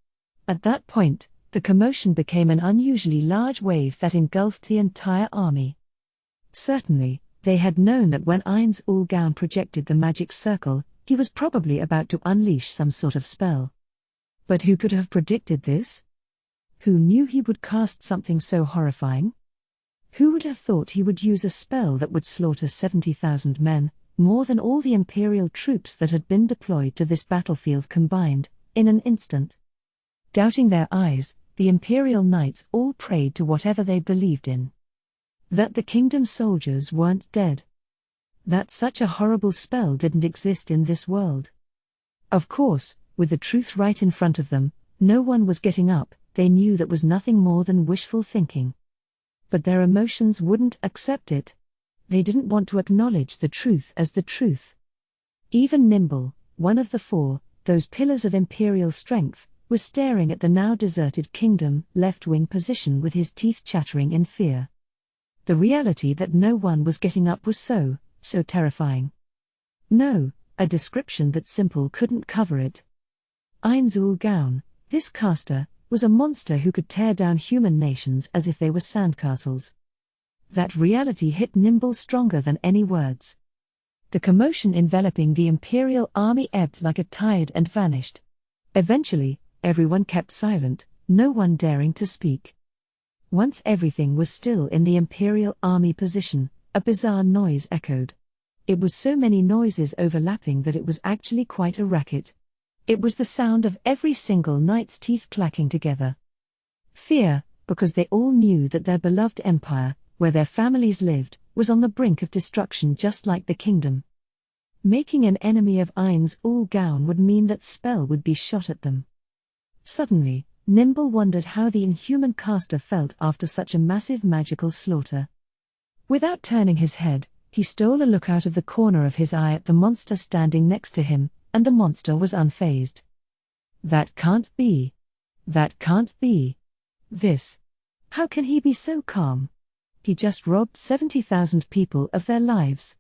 At that point, the commotion became an unusually large wave that engulfed the entire army. Certainly, they had known that when Ainz Ulgaun projected the magic circle, he was probably about to unleash some sort of spell. But who could have predicted this? Who knew he would cast something so horrifying? Who would have thought he would use a spell that would slaughter 70,000 men, more than all the Imperial troops that had been deployed to this battlefield combined, in an instant? Doubting their eyes, the Imperial knights all prayed to whatever they believed in. That the kingdom's soldiers weren't dead. That such a horrible spell didn't exist in this world. Of course, with the truth right in front of them, no one was getting up. They knew that was nothing more than wishful thinking. But their emotions wouldn't accept it. They didn't want to acknowledge the truth as the truth. Even Nimble, one of the four, those pillars of Imperial strength, was staring at the now deserted kingdom left-wing position with his teeth chattering in fear. The reality that no one was getting up was so terrifying. No, a description that simple couldn't cover it. Ainz Ulgaun, this caster, was a monster who could tear down human nations as if they were sandcastles. That reality hit Nimble stronger than any words. The commotion enveloping the Imperial army ebbed like a tide and vanished. Eventually, everyone kept silent, no one daring to speak. Once everything was still in the Imperial army position, a bizarre noise echoed. It was so many noises overlapping that it was actually quite a racket. It was the sound of every single knight's teeth clacking together. Fear, because they all knew that their beloved empire, where their families lived, was on the brink of destruction just like the kingdom. Making an enemy of Ainz Ulgaun would mean that spell would be shot at them. Suddenly, Nimble wondered how the inhuman caster felt after such a massive magical slaughter. Without turning his head, he stole a look out of the corner of his eye at the monster standing next to him, and the monster was unfazed. That can't be. That can't be. This. How can he be so calm? He just robbed 70,000 people of their lives.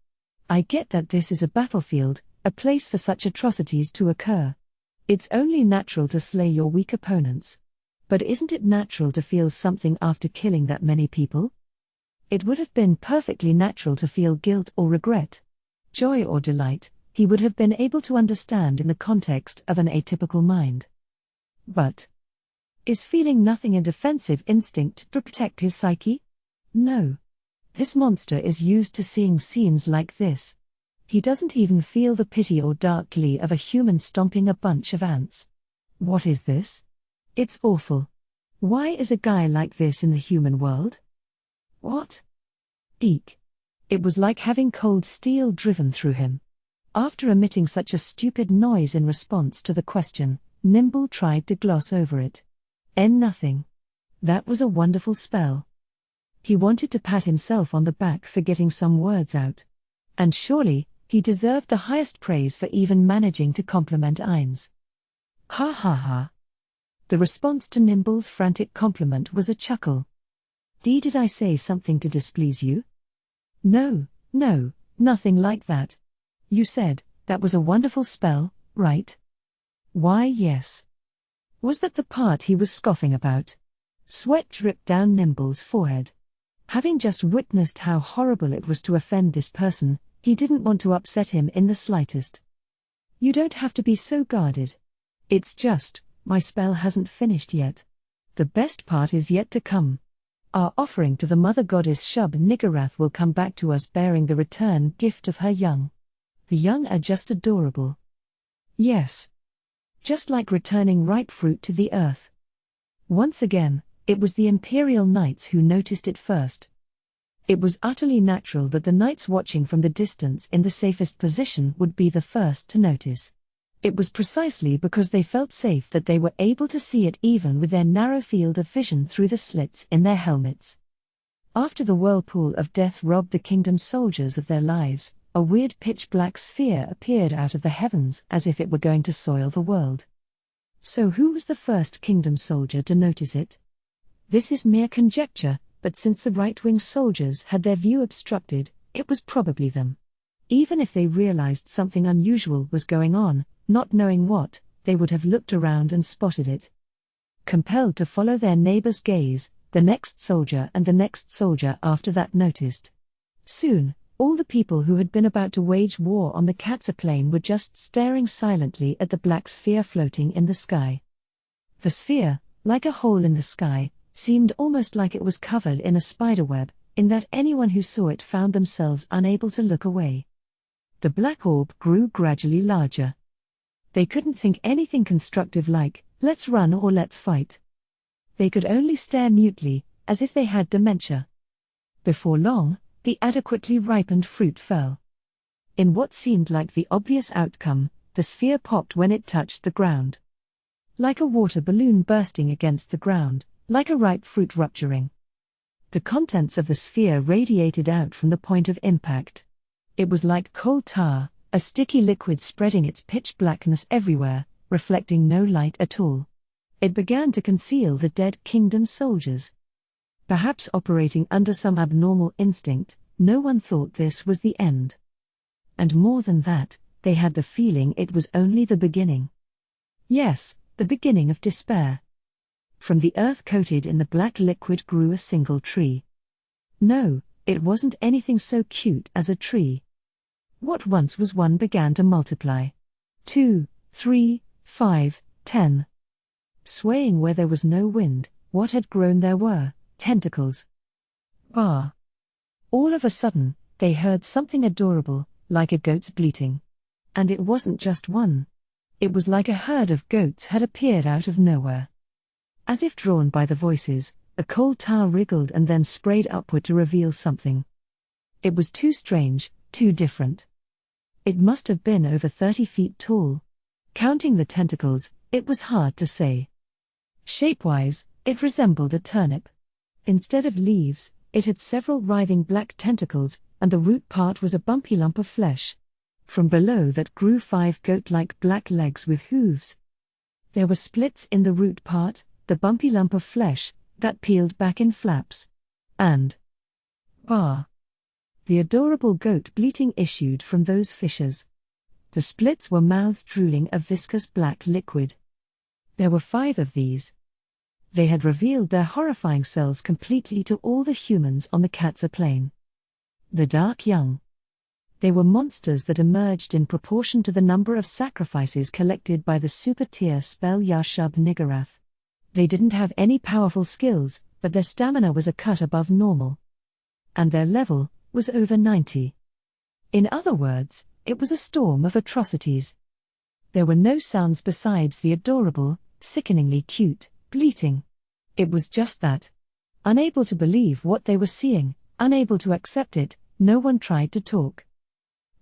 I get that this is a battlefield, a place for such atrocities to occur. It's only natural to slay your weak opponents. But isn't it natural to feel something after killing that many people? It would have been perfectly natural to feel guilt or regret, joy or delight. He would have been able to understand in the context of an atypical mind. But is feeling nothing a defensive instinct to protect his psyche? No. This monster is used to seeing scenes like this. He doesn't even feel the pity or dark glee of a human stomping a bunch of ants. What is this? It's awful. Why is a guy like this in the human world? What? Eek. It was like having cold steel driven through him. After emitting such a stupid noise in response to the question, Nimble tried to gloss over it. Nothing. That was a wonderful spell. He wanted to pat himself on the back for getting some words out. And surely, he deserved the highest praise for even managing to compliment Ainz. Ha ha ha. The response to Nimble's frantic compliment was a chuckle. Did I say something to displease you? No, nothing like that. You said, that was a wonderful spell, right? Why, yes. Was that the part he was scoffing about? Sweat dripped down Nimble's forehead. Having just witnessed how horrible it was to offend this person, he didn't want to upset him in the slightest. You don't have to be so guarded. It's just, my spell hasn't finished yet. The best part is yet to come. Our offering to the mother goddess Shub-Niggurath will come back to us bearing the return gift of her young. The young are just adorable. Yes. Just like returning ripe fruit to the earth. Once again, it was the Imperial Knights who noticed it first. It was utterly natural that the knights watching from the distance in the safest position would be the first to notice. It was precisely because they felt safe that they were able to see it even with their narrow field of vision through the slits in their helmets. After the whirlpool of death robbed the kingdom's soldiers of their lives, a weird pitch-black sphere appeared out of the heavens as if it were going to soil the world. So who was the first kingdom soldier to notice it? This is mere conjecture, but since the right-wing soldiers had their view obstructed, it was probably them. Even if they realized something unusual was going on, not knowing what, they would have looked around and spotted it. Compelled to follow their neighbor's gaze, the next soldier and the next soldier after that noticed. Soon, all the people who had been about to wage war on the Katsa plain were just staring silently at the black sphere floating in the sky. The sphere, like a hole in the sky, seemed almost like it was covered in a spiderweb, in that anyone who saw it found themselves unable to look away. The black orb grew gradually larger. They couldn't think anything constructive like, let's run or let's fight. They could only stare mutely, as if they had dementia. Before long, the adequately ripened fruit fell. In what seemed like the obvious outcome, the sphere popped when it touched the ground. Like a water balloon bursting against the ground, like a ripe fruit rupturing. The contents of the sphere radiated out from the point of impact. It was like coal tar, a sticky liquid spreading its pitch blackness everywhere, reflecting no light at all. It began to conceal the dead kingdom soldiers. Perhaps operating under some abnormal instinct, no one thought this was the end. And more than that, they had the feeling it was only the beginning. Yes, the beginning of despair. From the earth coated in the black liquid grew a single tree. No, it wasn't anything so cute as a tree. What once was one began to multiply. 2, 3, 5, 10. Swaying where there was no wind, what had grown there were tentacles. Bah! All of a sudden, they heard something adorable, like a goat's bleating. And it wasn't just one. It was like a herd of goats had appeared out of nowhere. As if drawn by the voices, the coal tar wriggled and then sprayed upward to reveal something. It was too strange, too different. It must have been over 30 feet tall. Counting the tentacles, it was hard to say. Shape-wise, it resembled a turnip. Instead of leaves, it had several writhing black tentacles, and the root part was a bumpy lump of flesh. From below that grew 5 goat-like black legs with hooves. There were splits in the root part, the bumpy lump of flesh, that peeled back in flaps. And bah! The adorable goat bleating issued from those fissures. The splits were mouths drooling a viscous black liquid. There were 5 of these. They had revealed their horrifying selves completely to all the humans on the Katsa plain. The Dark Young. They were monsters that emerged in proportion to the number of sacrifices collected by the super-tier spell Shub-Niggurath. They didn't have any powerful skills, but their stamina was a cut above normal. And their level was over 90. In other words, it was a storm of atrocities. There were no sounds besides the adorable, sickeningly cute bleating. It was just that. Unable to believe what they were seeing, unable to accept it, no one tried to talk.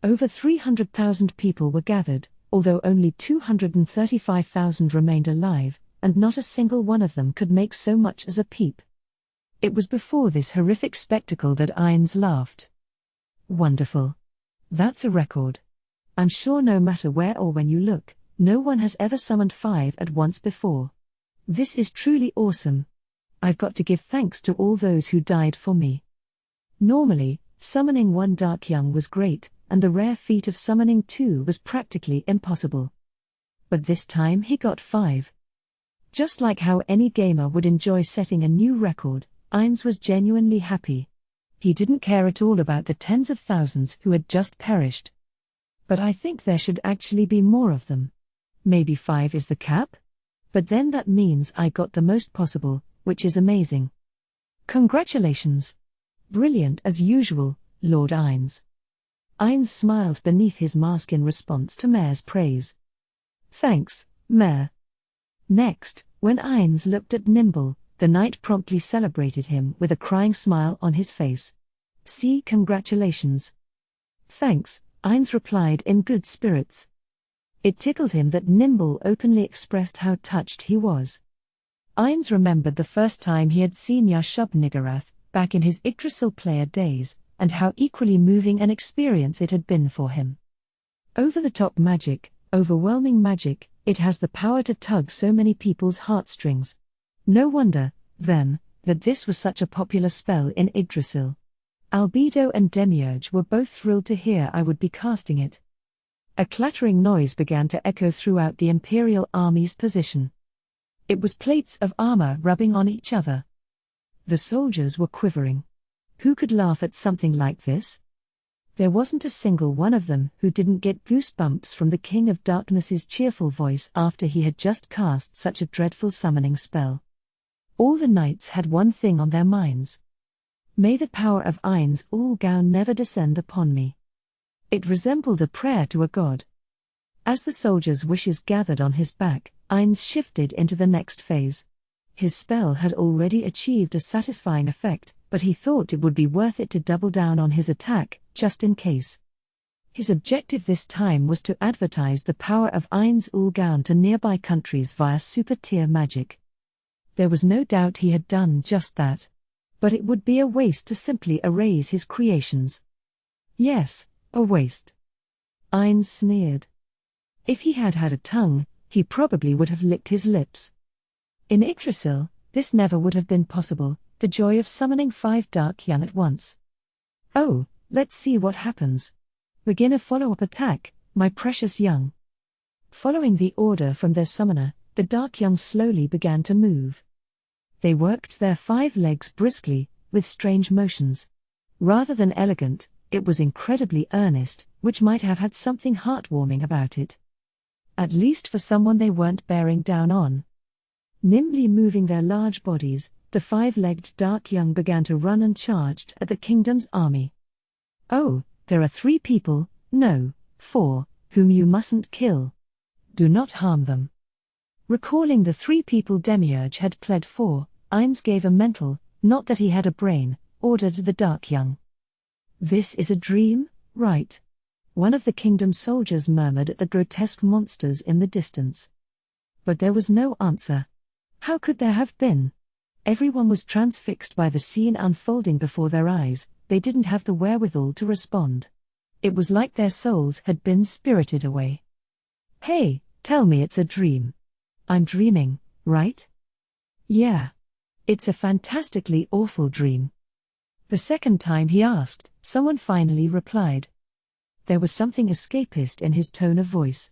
Over 300,000 people were gathered, although only 235,000 remained alive, and not a single one of them could make so much as a peep. It was before this horrific spectacle that Ainz laughed. Wonderful. That's a record. I'm sure no matter where or when you look, No one has ever summoned 5 at once before. This is truly awesome. I've got to give thanks to all those who died for me. Normally, summoning 1 Dark Young was great, and the rare feat of summoning 2 was practically impossible. But this time he got 5. Just like how any gamer would enjoy setting a new record, Ainz was genuinely happy. He didn't care at all about the tens of thousands who had just perished. But I think there should actually be more of them. Maybe 5 is the cap? But then that means I got the most possible, which is amazing. Congratulations! Brilliant as usual, Lord Ainz. Ainz smiled beneath his mask in response to Mare's praise. Thanks, Mare. Next, when Ainz looked at Nimble, the knight promptly celebrated him with a crying smile on his face. See, congratulations. Thanks, Ainz replied in good spirits. It tickled him that Nimble openly expressed how touched he was. Ainz remembered the first time he had seen Yashub-Niggurath, back in his Yggdrasil player days, and how equally moving an experience it had been for him. Over-the-top magic, overwhelming magic, it has the power to tug so many people's heartstrings. No wonder, then, that this was such a popular spell in Yggdrasil. Albedo and Demiurge were both thrilled to hear I would be casting it. A clattering noise began to echo throughout the Imperial Army's position. It was plates of armor rubbing on each other. The soldiers were quivering. Who could laugh at something like this? There wasn't a single one of them who didn't get goosebumps from the King of Darkness's cheerful voice after he had just cast such a dreadful summoning spell. All the knights had one thing on their minds. May the power of Ainz Ul-Gaun never descend upon me. It resembled a prayer to a god. As the soldiers' wishes gathered on his back, Ainz shifted into the next phase. His spell had already achieved a satisfying effect, but he thought it would be worth it to double down on his attack, just in case. His objective this time was to advertise the power of Ainz Ul-Gaun to nearby countries via super-tier magic. There was no doubt he had done just that. But it would be a waste to simply erase his creations. Yes, a waste. Ainz sneered. If he had had a tongue, he probably would have licked his lips. In Yggdrasil, this never would have been possible, the joy of summoning 5 Dark Young at once. Oh, let's see what happens. Begin a follow-up attack, my precious young. Following the order from their summoner, the Dark Young slowly began to move. They worked their 5 legs briskly, with strange motions. Rather than elegant, it was incredibly earnest, which might have had something heartwarming about it. At least for someone they weren't bearing down on. Nimbly moving their large bodies, the 5-legged Dark Young began to run and charged at the kingdom's army. Oh, there are 3 people, no, 4, whom you mustn't kill. Do not harm them. Recalling the 3 people Demiurge had pled for, Ainz gave a mental, not that he had a brain, order to the Dark Young. This is a dream, right? One of the kingdom's soldiers murmured at the grotesque monsters in the distance. But there was no answer. How could there have been? Everyone was transfixed by the scene unfolding before their eyes, they didn't have the wherewithal to respond. It was like their souls had been spirited away. Hey, tell me it's a dream. I'm dreaming, right? Yeah. It's a fantastically awful dream. The second time he asked, someone finally replied. There was something escapist in his tone of voice.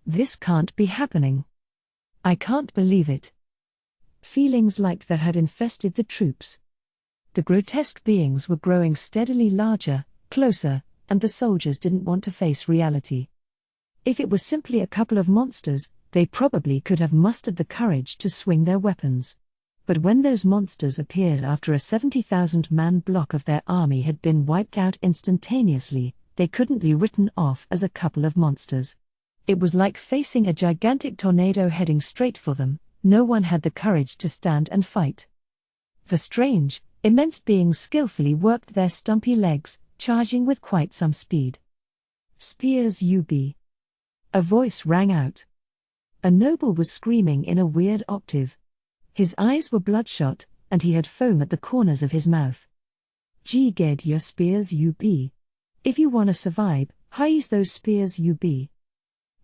This can't be happening. I can't believe it. Feelings like that had infested the troops. The grotesque beings were growing steadily larger, closer, and the soldiers didn't want to face reality. If it was simply a couple of monsters, they probably could have mustered the courage to swing their weapons. But when those monsters appeared after a 70,000-man block of their army had been wiped out instantaneously, they couldn't be written off as a couple of monsters. It was like facing a gigantic tornado heading straight for them. No one had the courage to stand and fight. The strange, immense beings skillfully worked their stumpy legs, charging with quite some speed. Spears UB. A voice rang out. A noble was screaming in a weird octave. His eyes were bloodshot, and he had foam at the corners of his mouth. Get your spears UB. If you wanna survive, heise those spears UB.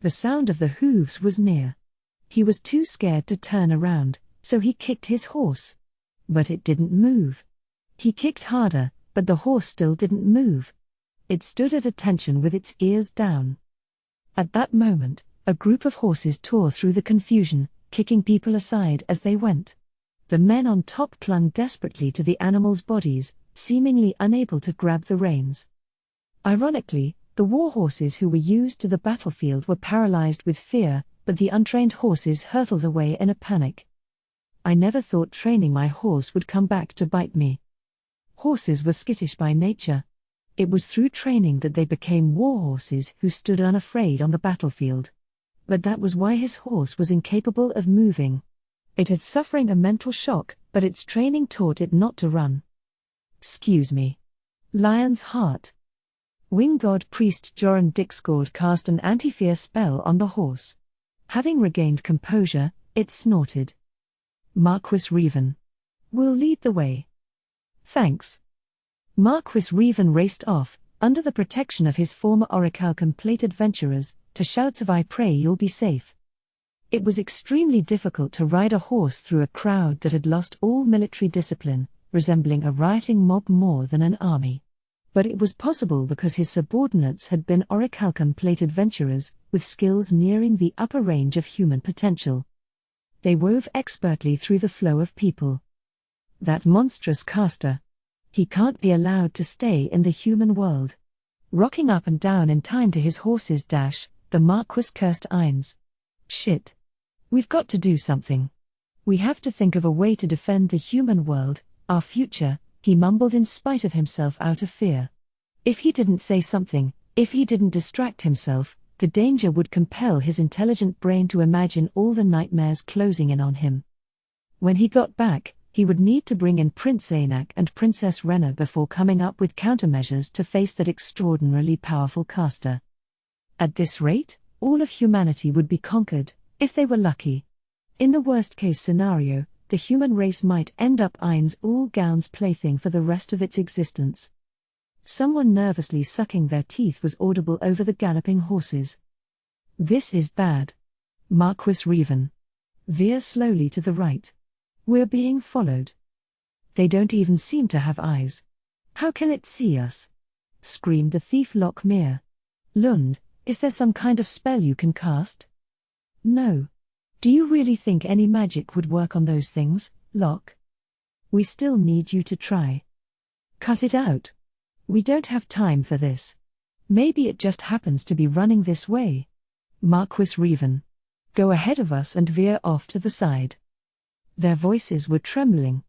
The sound of the hooves was near. He was too scared to turn around, so he kicked his horse. But it didn't move. He kicked harder, but the horse still didn't move. It stood at attention with its ears down. At that moment, a group of horses tore through the confusion, kicking people aside as they went. The men on top clung desperately to the animals' bodies, seemingly unable to grab the reins. Ironically, the war horses who were used to the battlefield were paralyzed with fear, but the untrained horses hurtled away in a panic. I never thought training my horse would come back to bite me. Horses were skittish by nature. It was through training that they became war horses who stood unafraid on the battlefield. But that was why his horse was incapable of moving. It had suffering a mental shock, but its training taught it not to run. "Excuse me. Lion's Heart." Wing god priest Joran Dixgord cast an anti-fear spell on the horse. Having regained composure, it snorted. "Marquis Revan. Will lead the way." "Thanks." Marquis Revan raced off, under the protection of his former orichalcum-plate adventurers, to shouts of "I pray you'll be safe." It was extremely difficult to ride a horse through a crowd that had lost all military discipline, resembling a rioting mob more than an army. But it was possible because his subordinates had been orichalcum-plate adventurers, with skills nearing the upper range of human potential. They wove expertly through the flow of people. That monstrous caster. He can't be allowed to stay in the human world. Rocking up and down in time to his horse's dash, the Marquis cursed Ainz. "Shit. We've got to do something. We have to think of a way to defend the human world, our future," he mumbled in spite of himself out of fear. If he didn't say something, if he didn't distract himself, the danger would compel his intelligent brain to imagine all the nightmares closing in on him. When he got back, he would need to bring in Prince Zanak and Princess Rena before coming up with countermeasures to face that extraordinarily powerful caster. At this rate, all of humanity would be conquered, if they were lucky. In the worst-case scenario, the human race might end up Ainz Ul Gaun's plaything for the rest of its existence. Someone nervously sucking their teeth was audible over the galloping horses. "This is bad. Marquis Revan. Veer slowly to the right. We're being followed. They don't even seem to have eyes. How can it see us?" screamed the thief Lockmere. "Lund, is there some kind of spell you can cast?" "No. Do you really think any magic would work on those things, Locke? We still need you to try. Cut it out. We don't have time for this. Maybe it just happens to be running this way. Marquis Revan. Go ahead of us and veer off to the side." Their voices were trembling.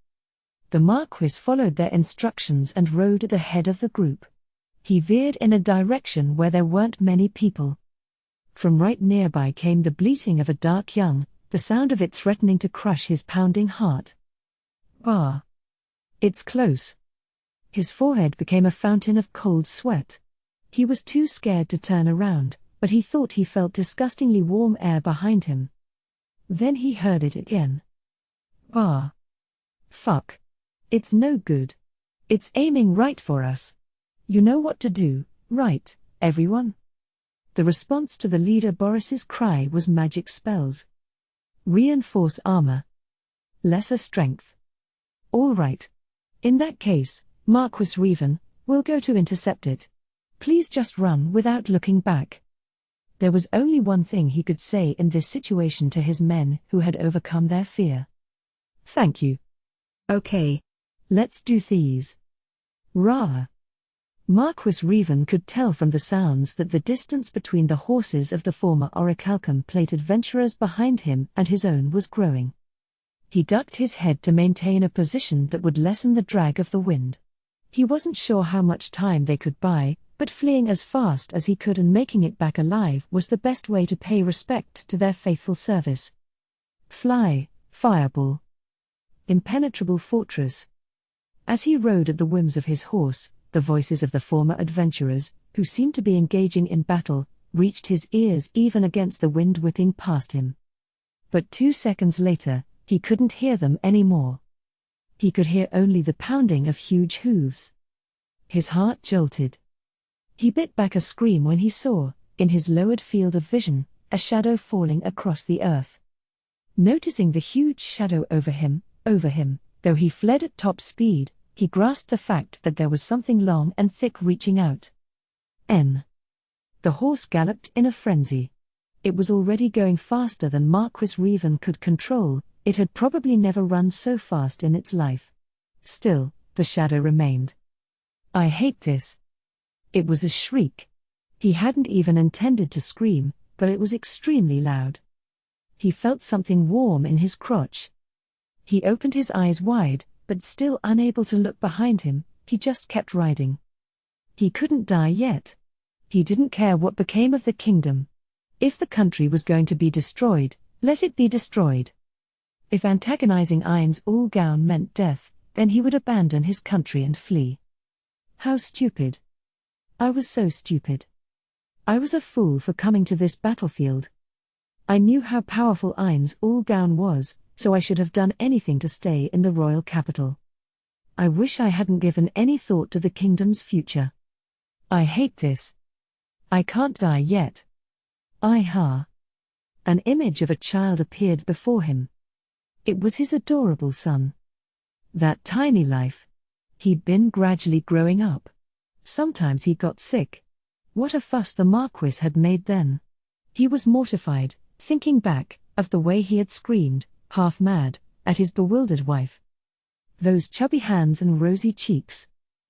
The Marquis followed their instructions and rode at the head of the group. He veered in a direction where there weren't many people. From right nearby came the bleating of a dark young, the sound of it threatening to crush his pounding heart. "Ah! It's close." His forehead became a fountain of cold sweat. He was too scared to turn around, but he thought he felt disgustingly warm air behind him. Then he heard it again. "Ah! Fuck. It's no good. It's aiming right for us. You know what to do, right, everyone?" The response to the leader Boris's cry was magic spells. "Reinforce armor. Lesser strength. All right. In that case, Marquis Revan, we'll go to intercept it. Please just run without looking back." There was only one thing he could say in this situation to his men who had overcome their fear. "Thank you. Okay. Let's do these." Rah! Marquis Revan could tell from the sounds that the distance between the horses of the former orichalcum-plate adventurers behind him and his own was growing. He ducked his head to maintain a position that would lessen the drag of the wind. He wasn't sure how much time they could buy, but fleeing as fast as he could and making it back alive was the best way to pay respect to their faithful service. Fly, Fireball. Impenetrable fortress. As he rode at the whims of his horse, the voices of the former adventurers, who seemed to be engaging in battle, reached his ears even against the wind whipping past him. But 2 seconds later, he couldn't hear them anymore. He could hear only the pounding of huge hooves. His heart jolted. He bit back a scream when he saw, in his lowered field of vision, a shadow falling across the earth. Noticing the huge shadow over him, though he fled at top speed, he grasped the fact that there was something long and thick reaching out. The horse galloped in a frenzy. It was already going faster than Marquis Revan could control. It had probably never run so fast in its life. Still, the shadow remained. "I hate this." It was a shriek. He hadn't even intended to scream, but it was extremely loud. He felt something warm in his crotch. He opened his eyes wide, but still unable to look behind him, he just kept riding. He couldn't die yet. He didn't care what became of the kingdom. If the country was going to be destroyed, let it be destroyed. If antagonizing Ainz Ul Gaun meant death, then he would abandon his country and flee. How stupid. I was so stupid. I was a fool for coming to this battlefield. I knew how powerful Ainz Ul Gaun was, so I should have done anything to stay in the royal capital. I wish I hadn't given any thought to the kingdom's future. I hate this. I can't die yet. An image of a child appeared before him. It was his adorable son. That tiny life. He'd been gradually growing up. Sometimes he got sick. What a fuss the Marquis had made then. He was mortified, thinking back, of the way he had screamed, half mad, at his bewildered wife. Those chubby hands and rosy cheeks.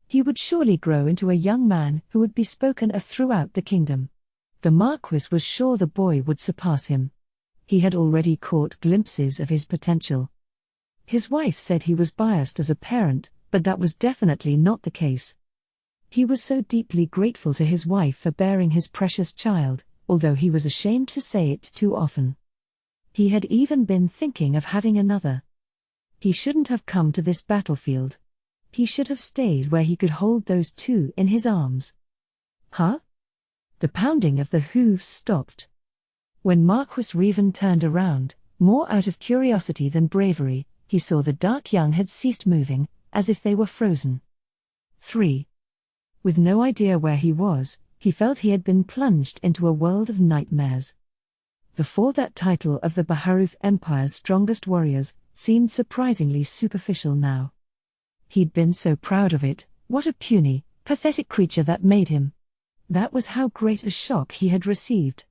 He would surely grow into a young man who would be spoken of throughout the kingdom. The Marquis was sure the boy would surpass him. He had already caught glimpses of his potential. His wife said he was biased as a parent, but that was definitely not the case. He was so deeply grateful to his wife for bearing his precious child, although he was ashamed to say it too often. He had even been thinking of having another. He shouldn't have come to this battlefield. He should have stayed where he could hold those two in his arms. Huh? The pounding of the hooves stopped. When Marquis Revan turned around, more out of curiosity than bravery, he saw the dark young had ceased moving, as if they were frozen. 3. With no idea where he was, he felt he had been plunged into a world of nightmares. Before that title of the Baharuth Empire's strongest warriors seemed surprisingly superficial now. He'd been so proud of it. What a puny, pathetic creature that made him. That was how great a shock he had received.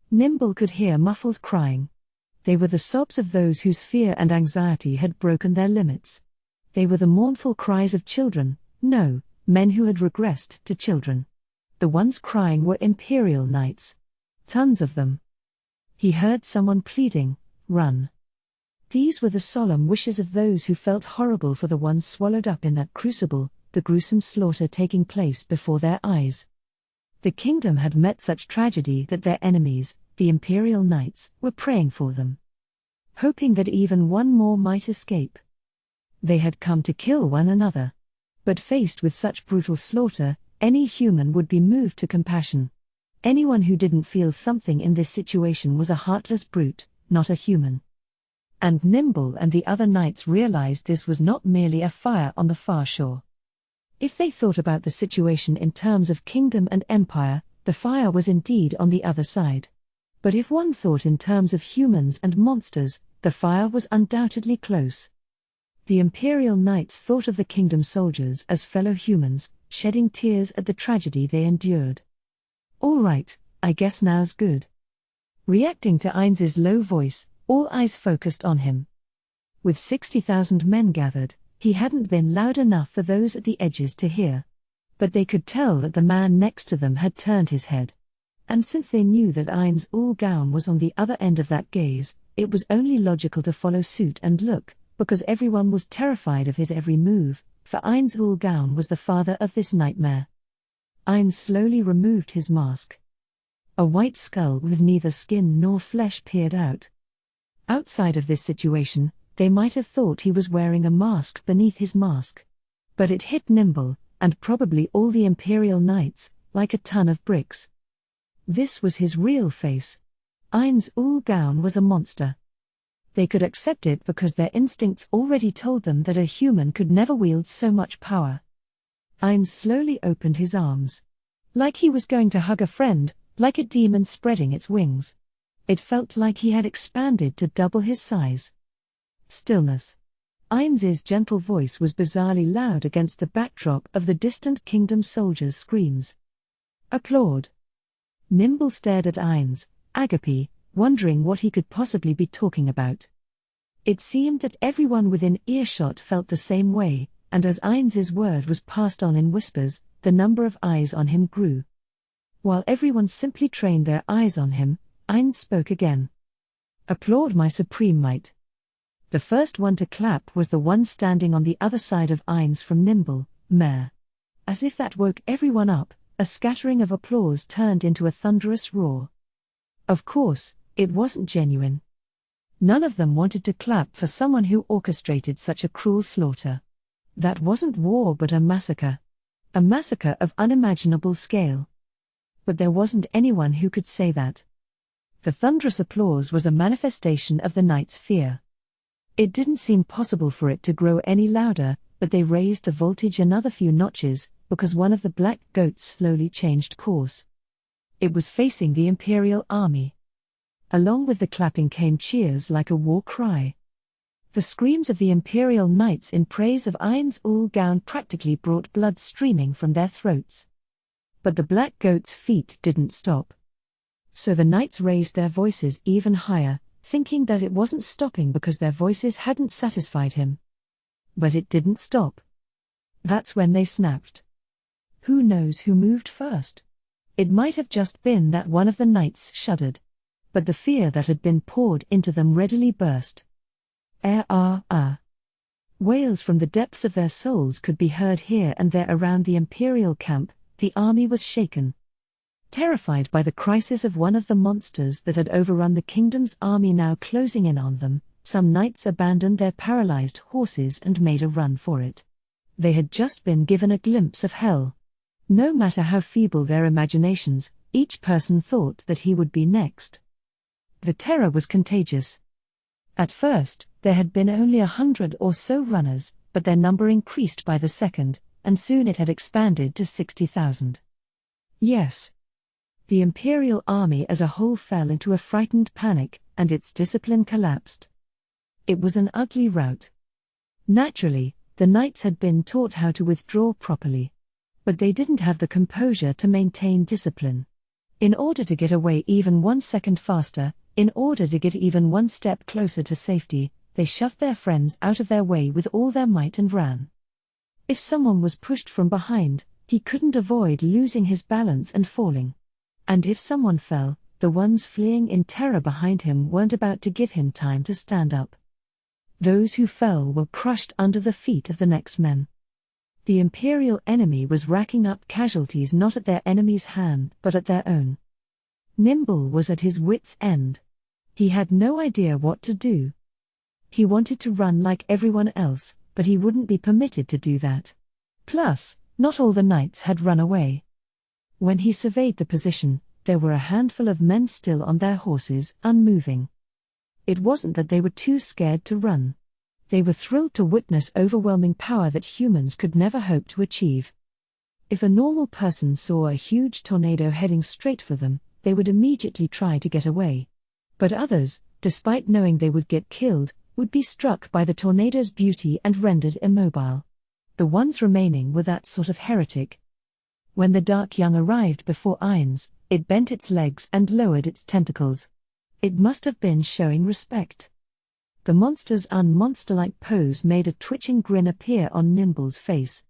Nimble could hear muffled crying. They were the sobs of those whose fear and anxiety had broken their limits. They were the mournful cries of children, no, men who had regressed to children. The ones crying were Imperial Knights. Tons of them. He heard someone pleading, "Run." These were the solemn wishes of those who felt horrible for the ones swallowed up in that crucible, the gruesome slaughter taking place before their eyes. The kingdom had met such tragedy that their enemies, the Imperial Knights, were praying for them, hoping that even one more might escape. They had come to kill one another. But faced with such brutal slaughter, any human would be moved to compassion. Anyone who didn't feel something in this situation was a heartless brute, not a human. And Nimble and the other knights realized this was not merely a fire on the far shore. If they thought about the situation in terms of kingdom and empire, the fire was indeed on the other side. But if one thought in terms of humans and monsters, the fire was undoubtedly close. The Imperial Knights thought of the kingdom soldiers as fellow humans, shedding tears at the tragedy they endured. "All right, I guess now's good." Reacting to Ainz's low voice, all eyes focused on him. With 60,000 men gathered, he hadn't been loud enough for those at the edges to hear. But they could tell that the man next to them had turned his head. And since they knew that Ainz Ul Gaun was on the other end of that gaze, it was only logical to follow suit and look, because everyone was terrified of his every move, for Ainz Ul Gaun was the father of this nightmare. Ainz slowly removed his mask. A white skull with neither skin nor flesh peered out. Outside of this situation, they might have thought he was wearing a mask beneath his mask. But it hit Nimble, and probably all the Imperial Knights, like a ton of bricks. This was his real face. Ainz Ul Gaun was a monster. They could accept it because their instincts already told them that a human could never wield so much power. Ainz slowly opened his arms. Like he was going to hug a friend, like a demon spreading its wings. It felt like he had expanded to double his size. Stillness. Ainz's gentle voice was bizarrely loud against the backdrop of the distant kingdom soldiers' screams. Applaud. Nimble stared at Ainz, agape, wondering what he could possibly be talking about. It seemed that everyone within earshot felt the same way, and as Ainz's word was passed on in whispers, the number of eyes on him grew. While everyone simply trained their eyes on him, Ainz spoke again. Applaud my supreme might. The first one to clap was the one standing on the other side of Ainz from Nimble, Mare. As if that woke everyone up, a scattering of applause turned into a thunderous roar. Of course, it wasn't genuine. None of them wanted to clap for someone who orchestrated such a cruel slaughter. That wasn't war but a massacre. A massacre of unimaginable scale. But there wasn't anyone who could say that. The thunderous applause was a manifestation of the knights' fear. It didn't seem possible for it to grow any louder, but they raised the voltage another few notches, because one of the black goats slowly changed course. It was facing the Imperial army. Along with the clapping came cheers like a war cry. The screams of the Imperial knights in praise of Ain's ul gown practically brought blood streaming from their throats. But the black goat's feet didn't stop. So the knights raised their voices even higher, thinking that it wasn't stopping because their voices hadn't satisfied him. But it didn't stop. That's when they snapped. Who knows who moved first? It might have just been that one of the knights shuddered. But the fear that had been poured into them readily burst. Wails from the depths of their souls could be heard here and there around the Imperial camp. The army was shaken. Terrified by the crisis of one of the monsters that had overrun the kingdom's army now closing in on them, some knights abandoned their paralyzed horses and made a run for it. They had just been given a glimpse of hell. No matter how feeble their imaginations, each person thought that he would be next. The terror was contagious. At first, there had been only 100 or so runners, but their number increased by the second, and soon it had expanded to 60,000. Yes. The Imperial army as a whole fell into a frightened panic, and its discipline collapsed. It was an ugly rout. Naturally, the knights had been taught how to withdraw properly. But they didn't have the composure to maintain discipline. In order to get away even 1 second faster, in order to get even one step closer to safety, they shoved their friends out of their way with all their might and ran. If someone was pushed from behind, he couldn't avoid losing his balance and falling. And if someone fell, the ones fleeing in terror behind him weren't about to give him time to stand up. Those who fell were crushed under the feet of the next men. The Imperial enemy was racking up casualties not at their enemy's hand but at their own. Nimble was at his wits' end. He had no idea what to do. He wanted to run like everyone else, but he wouldn't be permitted to do that. Plus, not all the knights had run away. When he surveyed the position, there were a handful of men still on their horses, unmoving. It wasn't that they were too scared to run. They were thrilled to witness overwhelming power that humans could never hope to achieve. If a normal person saw a huge tornado heading straight for them, they would immediately try to get away. But others, despite knowing they would get killed, would be struck by the tornado's beauty and rendered immobile. The ones remaining were that sort of heretic. When the Dark Young arrived before Ainz, it bent its legs and lowered its tentacles. It must have been showing respect. The monster's unmonster-like pose made a twitching grin appear on Nimble's face.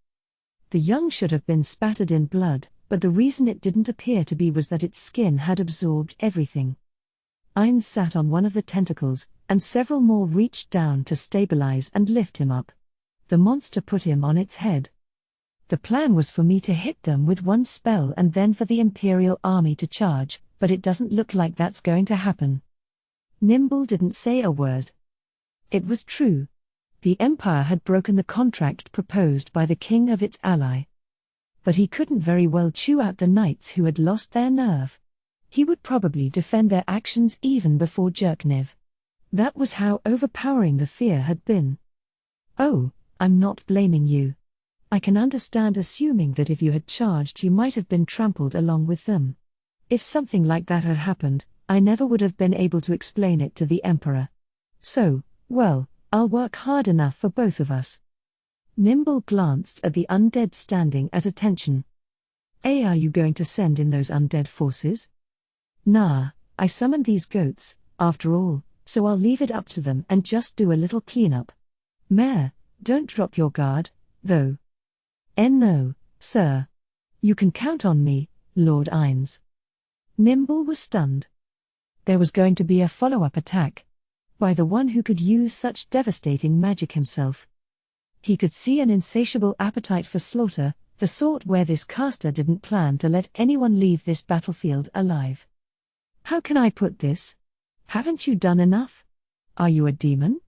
The young should have been spattered in blood, but the reason it didn't appear to be was that its skin had absorbed everything. Ainz sat on one of the tentacles, and several more reached down to stabilize and lift him up. The monster put him on its head. The plan was for me to hit them with one spell and then for the Imperial army to charge, but it doesn't look like that's going to happen. Nimble didn't say a word. It was true. The Empire had broken the contract proposed by the king of its ally. But he couldn't very well chew out the knights who had lost their nerve. He would probably defend their actions even before Jerkniv. That was how overpowering the fear had been. Oh, I'm not blaming you. I can understand assuming that if you had charged you might have been trampled along with them. If something like that had happened, I never would have been able to explain it to the Emperor. So, well, I'll work hard enough for both of us. Nimble glanced at the undead standing at attention. Are you going to send in those undead forces? Nah, I summoned these goats, after all, so I'll leave it up to them and just do a little cleanup. Mayor, don't drop your guard, though. No, sir. You can count on me, Lord Ines. Nimble was stunned. There was going to be a follow-up attack. By the one who could use such devastating magic himself. He could see an insatiable appetite for slaughter, the sort where this caster didn't plan to let anyone leave this battlefield alive. How can I put this? Haven't you done enough? Are you a demon?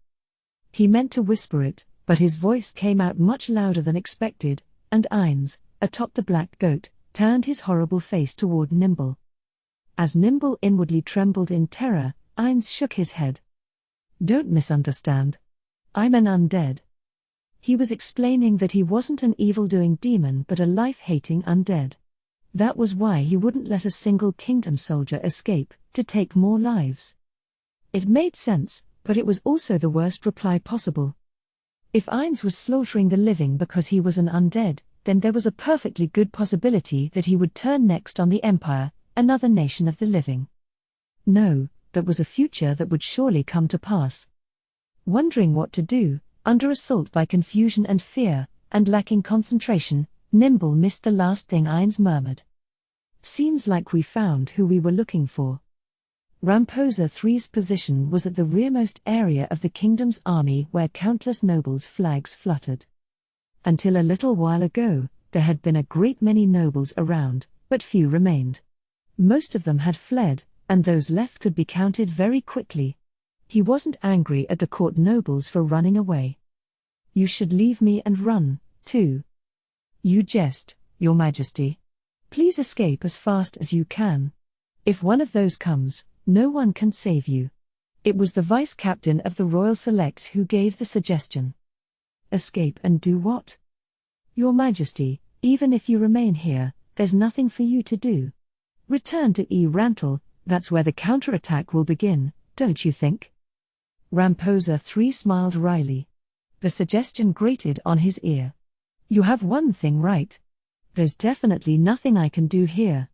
He meant to whisper it, but his voice came out much louder than expected, and Ines, atop the black goat, turned his horrible face toward Nimble. As Nimble inwardly trembled in terror, Ines shook his head. Don't misunderstand. I'm an undead. He was explaining that he wasn't an evil-doing demon but a life-hating undead. That was why he wouldn't let a single kingdom soldier escape, to take more lives. It made sense, but it was also the worst reply possible. If Ines was slaughtering the living because he was an undead, then there was a perfectly good possibility that he would turn next on the Empire, another nation of the living. No, that was a future that would surely come to pass. Wondering what to do, under assault by confusion and fear, and lacking concentration, Nimble missed the last thing Ines murmured. Seems like we found who we were looking for. Ramposa III's position was at the rearmost area of the kingdom's army where countless nobles' flags fluttered. Until a little while ago, there had been a great many nobles around, but few remained. Most of them had fled, and those left could be counted very quickly. He wasn't angry at the court nobles for running away. You should leave me and run, too. You jest, Your Majesty. Please escape as fast as you can. If one of those comes, no one can save you. It was the vice captain of the Royal Select who gave the suggestion. Escape and do what? Your Majesty, even if you remain here, there's nothing for you to do. Return to Rantel, that's where the counterattack will begin, don't you think? Ramposa III smiled wryly. The suggestion grated on his ear. You have one thing right. There's definitely nothing I can do here.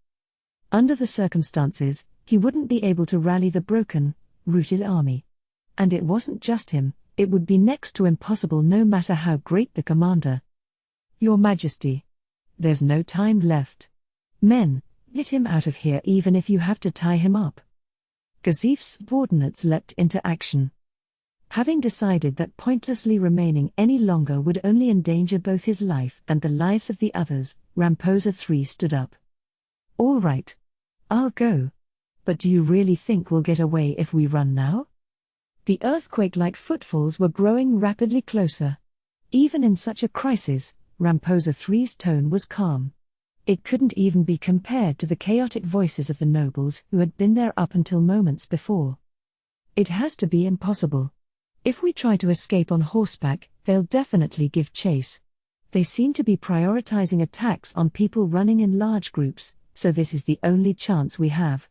Under the circumstances, he wouldn't be able to rally the broken, routed army. And it wasn't just him, it would be next to impossible no matter how great the commander. Your Majesty. There's no time left. Men, get him out of here even if you have to tie him up. Gazif's subordinates leapt into action. Having decided that pointlessly remaining any longer would only endanger both his life and the lives of the others, Ramposa III stood up. All right. I'll go. But do you really think we'll get away if we run now? The earthquake-like footfalls were growing rapidly closer. Even in such a crisis, Ramposa III's tone was calm. It couldn't even be compared to the chaotic voices of the nobles who had been there up until moments before. It has to be impossible. If we try to escape on horseback, they'll definitely give chase. They seem to be prioritizing attacks on people running in large groups, so this is the only chance we have.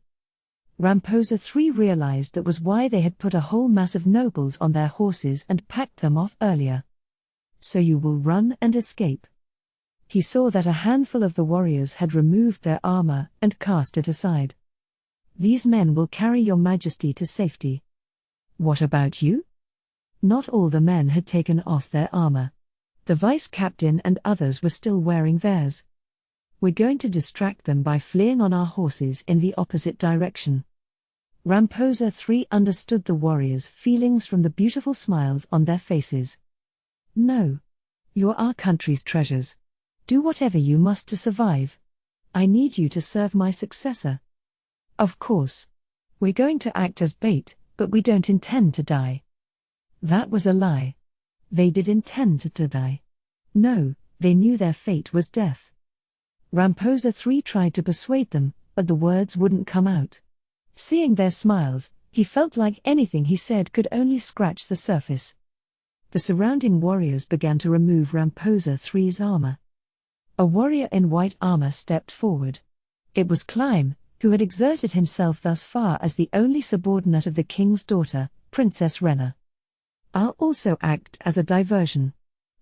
Ramposa III realized that was why they had put a whole mass of nobles on their horses and packed them off earlier. So you will run and escape. He saw that a handful of the warriors had removed their armor and cast it aside. These men will carry Your Majesty to safety. What about you? Not all the men had taken off their armor. The vice captain and others were still wearing theirs. We're going to distract them by fleeing on our horses in the opposite direction. Ramposa III understood the warriors' feelings from the beautiful smiles on their faces. No. You're our country's treasures. Do whatever you must to survive. I need you to serve my successor. Of course. We're going to act as bait, but we don't intend to die. That was a lie. They did intend to die. No, they knew their fate was death. Ramposa III tried to persuade them, but the words wouldn't come out. Seeing their smiles, he felt like anything he said could only scratch the surface. The surrounding warriors began to remove Ramposa III's armor. A warrior in white armor stepped forward. It was Climb, who had exerted himself thus far as the only subordinate of the king's daughter, Princess Rena. I'll also act as a diversion.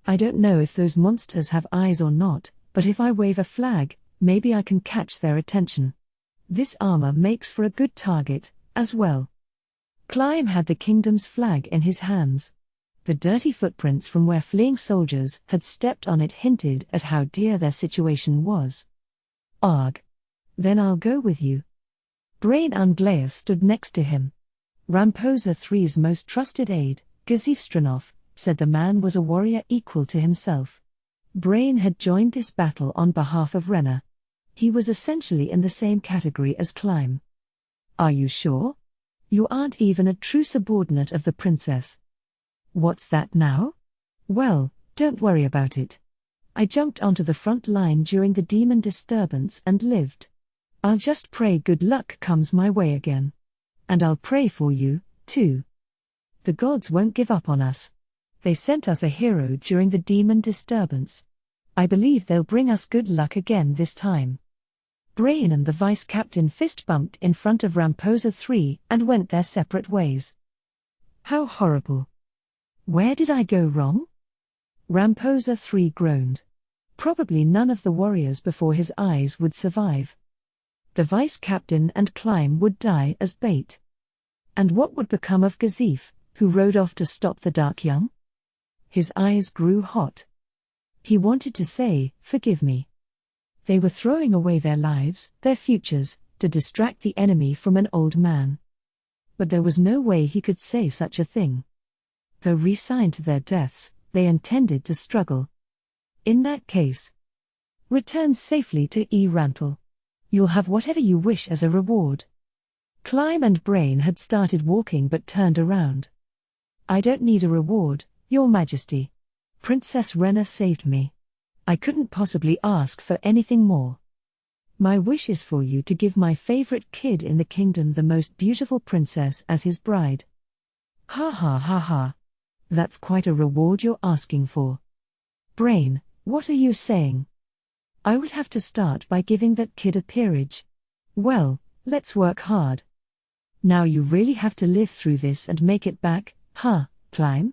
I don't know if those monsters have eyes or not, but if I wave a flag, maybe I can catch their attention. This armor makes for a good target, as well. Climb had the kingdom's flag in his hands. The dirty footprints from where fleeing soldiers had stepped on it hinted at how dear their situation was. Arg. Then I'll go with you. Brain Unglaeus stood next to him. Ramposa III's most trusted aide, Gazif Stranov, said the man was a warrior equal to himself. Brain had joined this battle on behalf of Rena. He was essentially in the same category as Climb. Are you sure? You aren't even a true subordinate of the princess. What's that now? Well, don't worry about it. I jumped onto the front line during the demon disturbance and lived. I'll just pray good luck comes my way again. And I'll pray for you, too. The gods won't give up on us. They sent us a hero during the demon disturbance. I believe they'll bring us good luck again this time. Brain and the vice-captain fist-bumped in front of Ramposa III and went their separate ways. How horrible. Where did I go wrong? Ramposa III groaned. Probably none of the warriors before his eyes would survive. The vice-captain and Climb would die as bait. And what would become of Gazif, who rode off to stop the Dark Young? His eyes grew hot. He wanted to say, "Forgive me." They were throwing away their lives, their futures, to distract the enemy from an old man. But there was no way he could say such a thing. Though resigned to their deaths, they intended to struggle. In that case, return safely to Rantel. You'll have whatever you wish as a reward. Climb and Brain had started walking but turned around. I don't need a reward, Your Majesty. Princess Rena saved me. I couldn't possibly ask for anything more. My wish is for you to give my favorite kid in the kingdom the most beautiful princess as his bride. Ha ha ha ha. That's quite a reward you're asking for. Brain, what are you saying? I would have to start by giving that kid a peerage. Well, let's work hard. Now you really have to live through this and make it back, huh, Climb?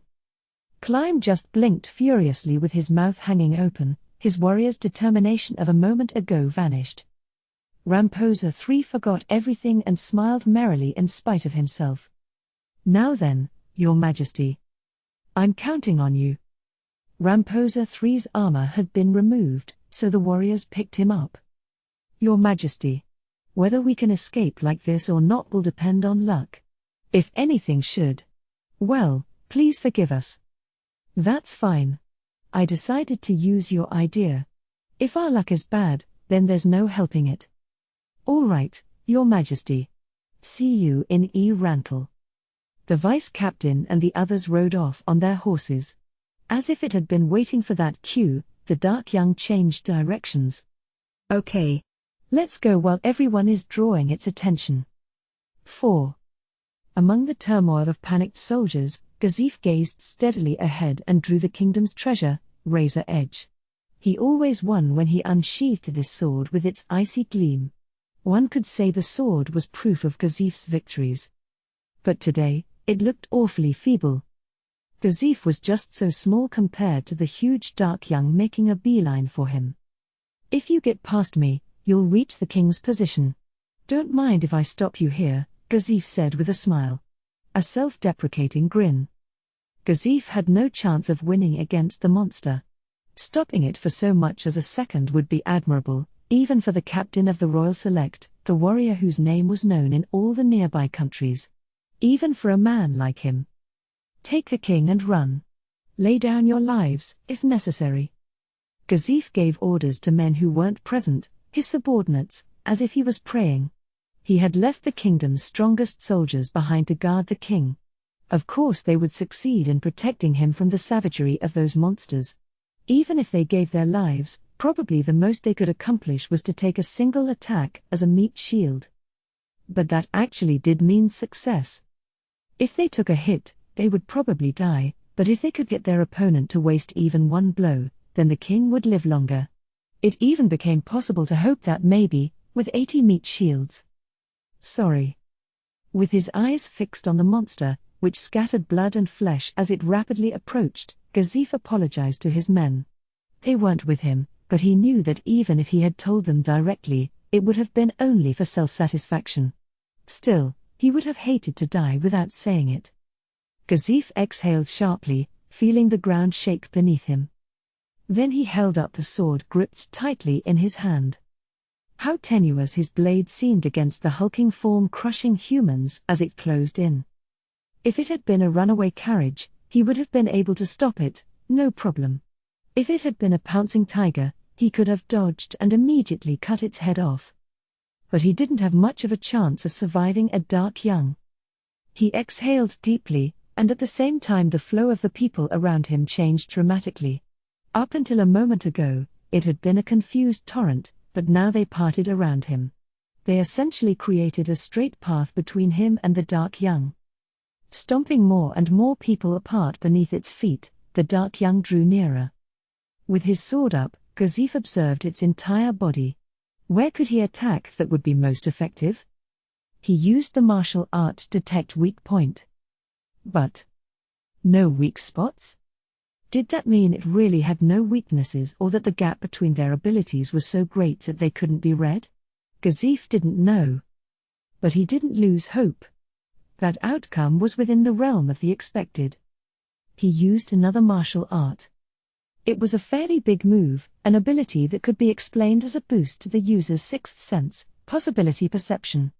Climb just blinked furiously with his mouth hanging open. His warrior's determination of a moment ago vanished. Ramposa III forgot everything and smiled merrily in spite of himself. Now then, Your Majesty. I'm counting on you. Ramposa III's armor had been removed, so the warriors picked him up. Your Majesty. Whether we can escape like this or not will depend on luck. If anything should. Well, please forgive us. That's fine. I decided to use your idea. If our luck is bad, then there's no helping it. All right, Your Majesty. See you in Rantel. The vice-captain and the others rode off on their horses. As if it had been waiting for that cue, the Dark Young changed directions. Okay. Let's go while everyone is drawing its attention. 4. Among the turmoil of panicked soldiers, Gazif gazed steadily ahead and drew the kingdom's treasure, Razor Edge. He always won when he unsheathed this sword with its icy gleam. One could say the sword was proof of Gazif's victories. But today, it looked awfully feeble. Gazif was just so small compared to the huge Dark Young making a beeline for him. If you get past me, you'll reach the king's position. Don't mind if I stop you here, Gazif said with a smile. A self-deprecating grin. Gazif had no chance of winning against the monster. Stopping it for so much as a second would be admirable, even for the captain of the Royal Select, the warrior whose name was known in all the nearby countries. Even for a man like him. Take the king and run. Lay down your lives, if necessary. Gazif gave orders to men who weren't present, his subordinates, as if he was praying. He had left the kingdom's strongest soldiers behind to guard the king. Of course they would succeed in protecting him from the savagery of those monsters. Even if they gave their lives, probably the most they could accomplish was to take a single attack as a meat shield. But that actually did mean success. If they took a hit, they would probably die, but if they could get their opponent to waste even one blow, then the king would live longer. It even became possible to hope that maybe, with 80 meat shields, Sorry. With his eyes fixed on the monster, which scattered blood and flesh as it rapidly approached, Gazif apologized to his men. They weren't with him, but he knew that even if he had told them directly, it would have been only for self-satisfaction. Still, he would have hated to die without saying it. Gazif exhaled sharply, feeling the ground shake beneath him. Then he held up the sword gripped tightly in his hand. How tenuous his blade seemed against the hulking form crushing humans as it closed in. If it had been a runaway carriage, he would have been able to stop it, no problem. If it had been a pouncing tiger, he could have dodged and immediately cut its head off. But he didn't have much of a chance of surviving a dark young. He exhaled deeply, and at the same time the flow of the people around him changed dramatically. Up until a moment ago, it had been a confused torrent, but now they parted around him. They essentially created a straight path between him and the dark young. Stomping more and more people apart beneath its feet, the dark young drew nearer. With his sword up, Gazif observed its entire body. Where could he attack that would be most effective? He used the martial art to detect weak point. But no weak spots? Did that mean it really had no weaknesses, or that the gap between their abilities was so great that they couldn't be read? Gazif didn't know. But he didn't lose hope. That outcome was within the realm of the expected. He used another martial art. It was a fairly big move, an ability that could be explained as a boost to the user's sixth sense, possibility perception.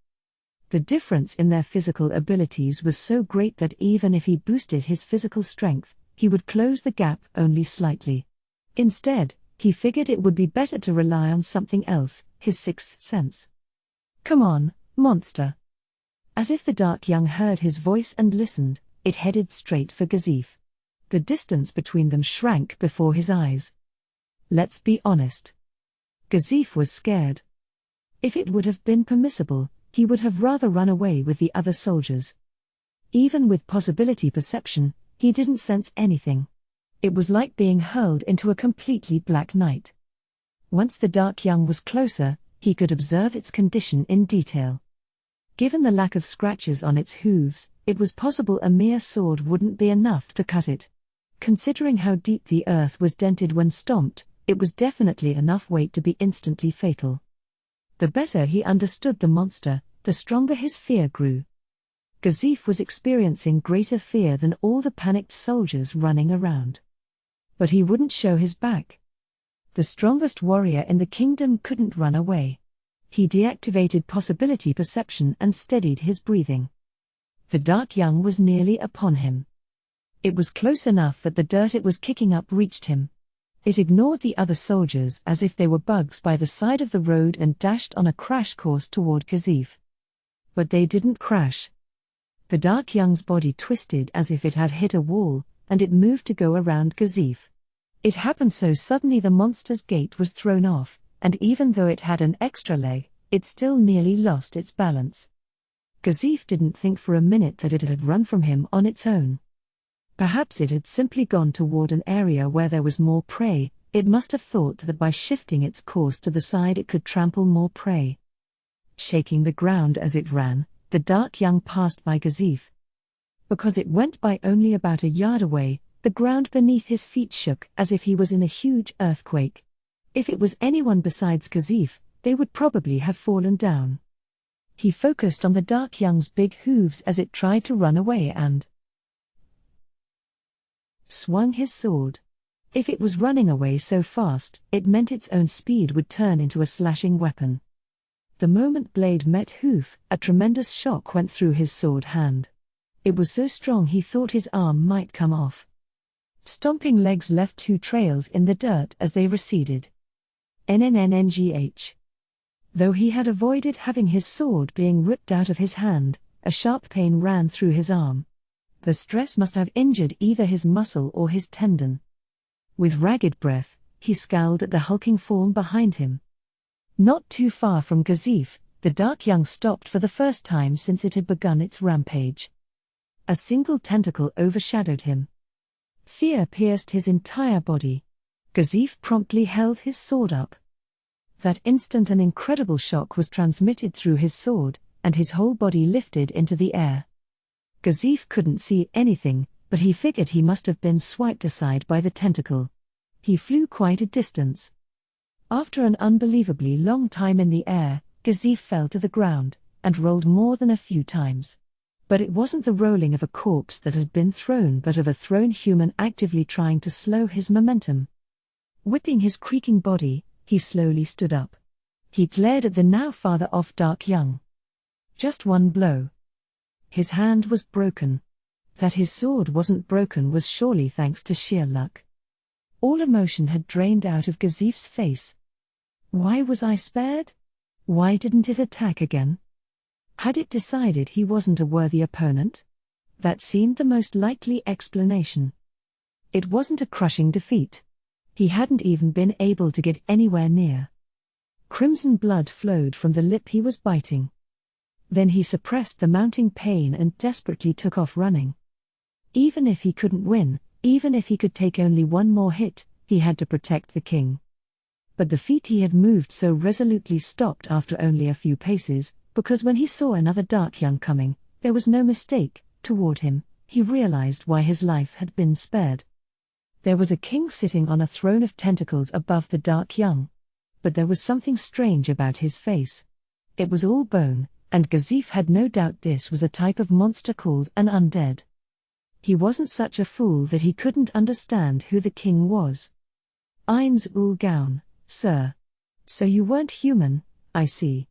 The difference in their physical abilities was so great that even if he boosted his physical strength, he would close the gap only slightly. Instead, he figured it would be better to rely on something else, his sixth sense. Come on, monster. As if the dark young heard his voice and listened, it headed straight for Gazif. The distance between them shrank before his eyes. Let's be honest. Gazif was scared. If it would have been permissible, he would have rather run away with the other soldiers. Even with possibility perception, he didn't sense anything. It was like being hurled into a completely black night. Once the dark young was closer, he could observe its condition in detail. Given the lack of scratches on its hooves, it was possible a mere sword wouldn't be enough to cut it. Considering how deep the earth was dented when stomped, it was definitely enough weight to be instantly fatal. The better he understood the monster, the stronger his fear grew. Gazif was experiencing greater fear than all the panicked soldiers running around. But he wouldn't show his back. The strongest warrior in the kingdom couldn't run away. He deactivated possibility perception and steadied his breathing. The dark young was nearly upon him. It was close enough that the dirt it was kicking up reached him. It ignored the other soldiers as if they were bugs by the side of the road and dashed on a crash course toward Gazif. But they didn't crash. The dark young's body twisted as if it had hit a wall, and it moved to go around Gazif. It happened so suddenly the monster's gait was thrown off, and even though it had an extra leg, it still nearly lost its balance. Gazif didn't think for a minute that it had run from him on its own. Perhaps it had simply gone toward an area where there was more prey. It must have thought that by shifting its course to the side it could trample more prey. Shaking the ground as it ran, the dark young passed by Gazif. Because it went by only about a yard away, the ground beneath his feet shook as if he was in a huge earthquake. If it was anyone besides Gazif, they would probably have fallen down. He focused on the dark young's big hooves as it tried to run away and swung his sword. If it was running away so fast, it meant its own speed would turn into a slashing weapon. The moment blade met hoof, a tremendous shock went through his sword hand. It was so strong he thought his arm might come off. Stomping legs left two trails in the dirt as they receded. NNNNGH. Though he had avoided having his sword being ripped out of his hand, a sharp pain ran through his arm. The stress must have injured either his muscle or his tendon. With ragged breath, he scowled at the hulking form behind him. Not too far from Gazif, the dark young stopped for the first time since it had begun its rampage. A single tentacle overshadowed him. Fear pierced his entire body. Gazif promptly held his sword up. That instant an incredible shock was transmitted through his sword, and his whole body lifted into the air. Gazif couldn't see anything, but he figured he must have been swiped aside by the tentacle. He flew quite a distance. After an unbelievably long time in the air, Gazif fell to the ground, and rolled more than a few times. But it wasn't the rolling of a corpse that had been thrown, but of a thrown human actively trying to slow his momentum. Whipping his creaking body, he slowly stood up. He glared at the now farther off dark young. Just one blow. His hand was broken. That his sword wasn't broken was surely thanks to sheer luck. All emotion had drained out of Gazif's face. Why was I spared? Why didn't it attack again? Had it decided he wasn't a worthy opponent? That seemed the most likely explanation. It wasn't a crushing defeat. He hadn't even been able to get anywhere near. Crimson blood flowed from the lip he was biting. Then he suppressed the mounting pain and desperately took off running. Even if he couldn't win, even if he could take only one more hit, he had to protect the king. But the feet he had moved so resolutely stopped after only a few paces, because when he saw another dark young coming, there was no mistake. Toward him, he realized why his life had been spared. There was a king sitting on a throne of tentacles above the dark young. But there was something strange about his face. It was all bone, and Gazif had no doubt this was a type of monster called an undead. He wasn't such a fool that he couldn't understand who the king was. Eins ul Gaun, sir. So you weren't human, I see.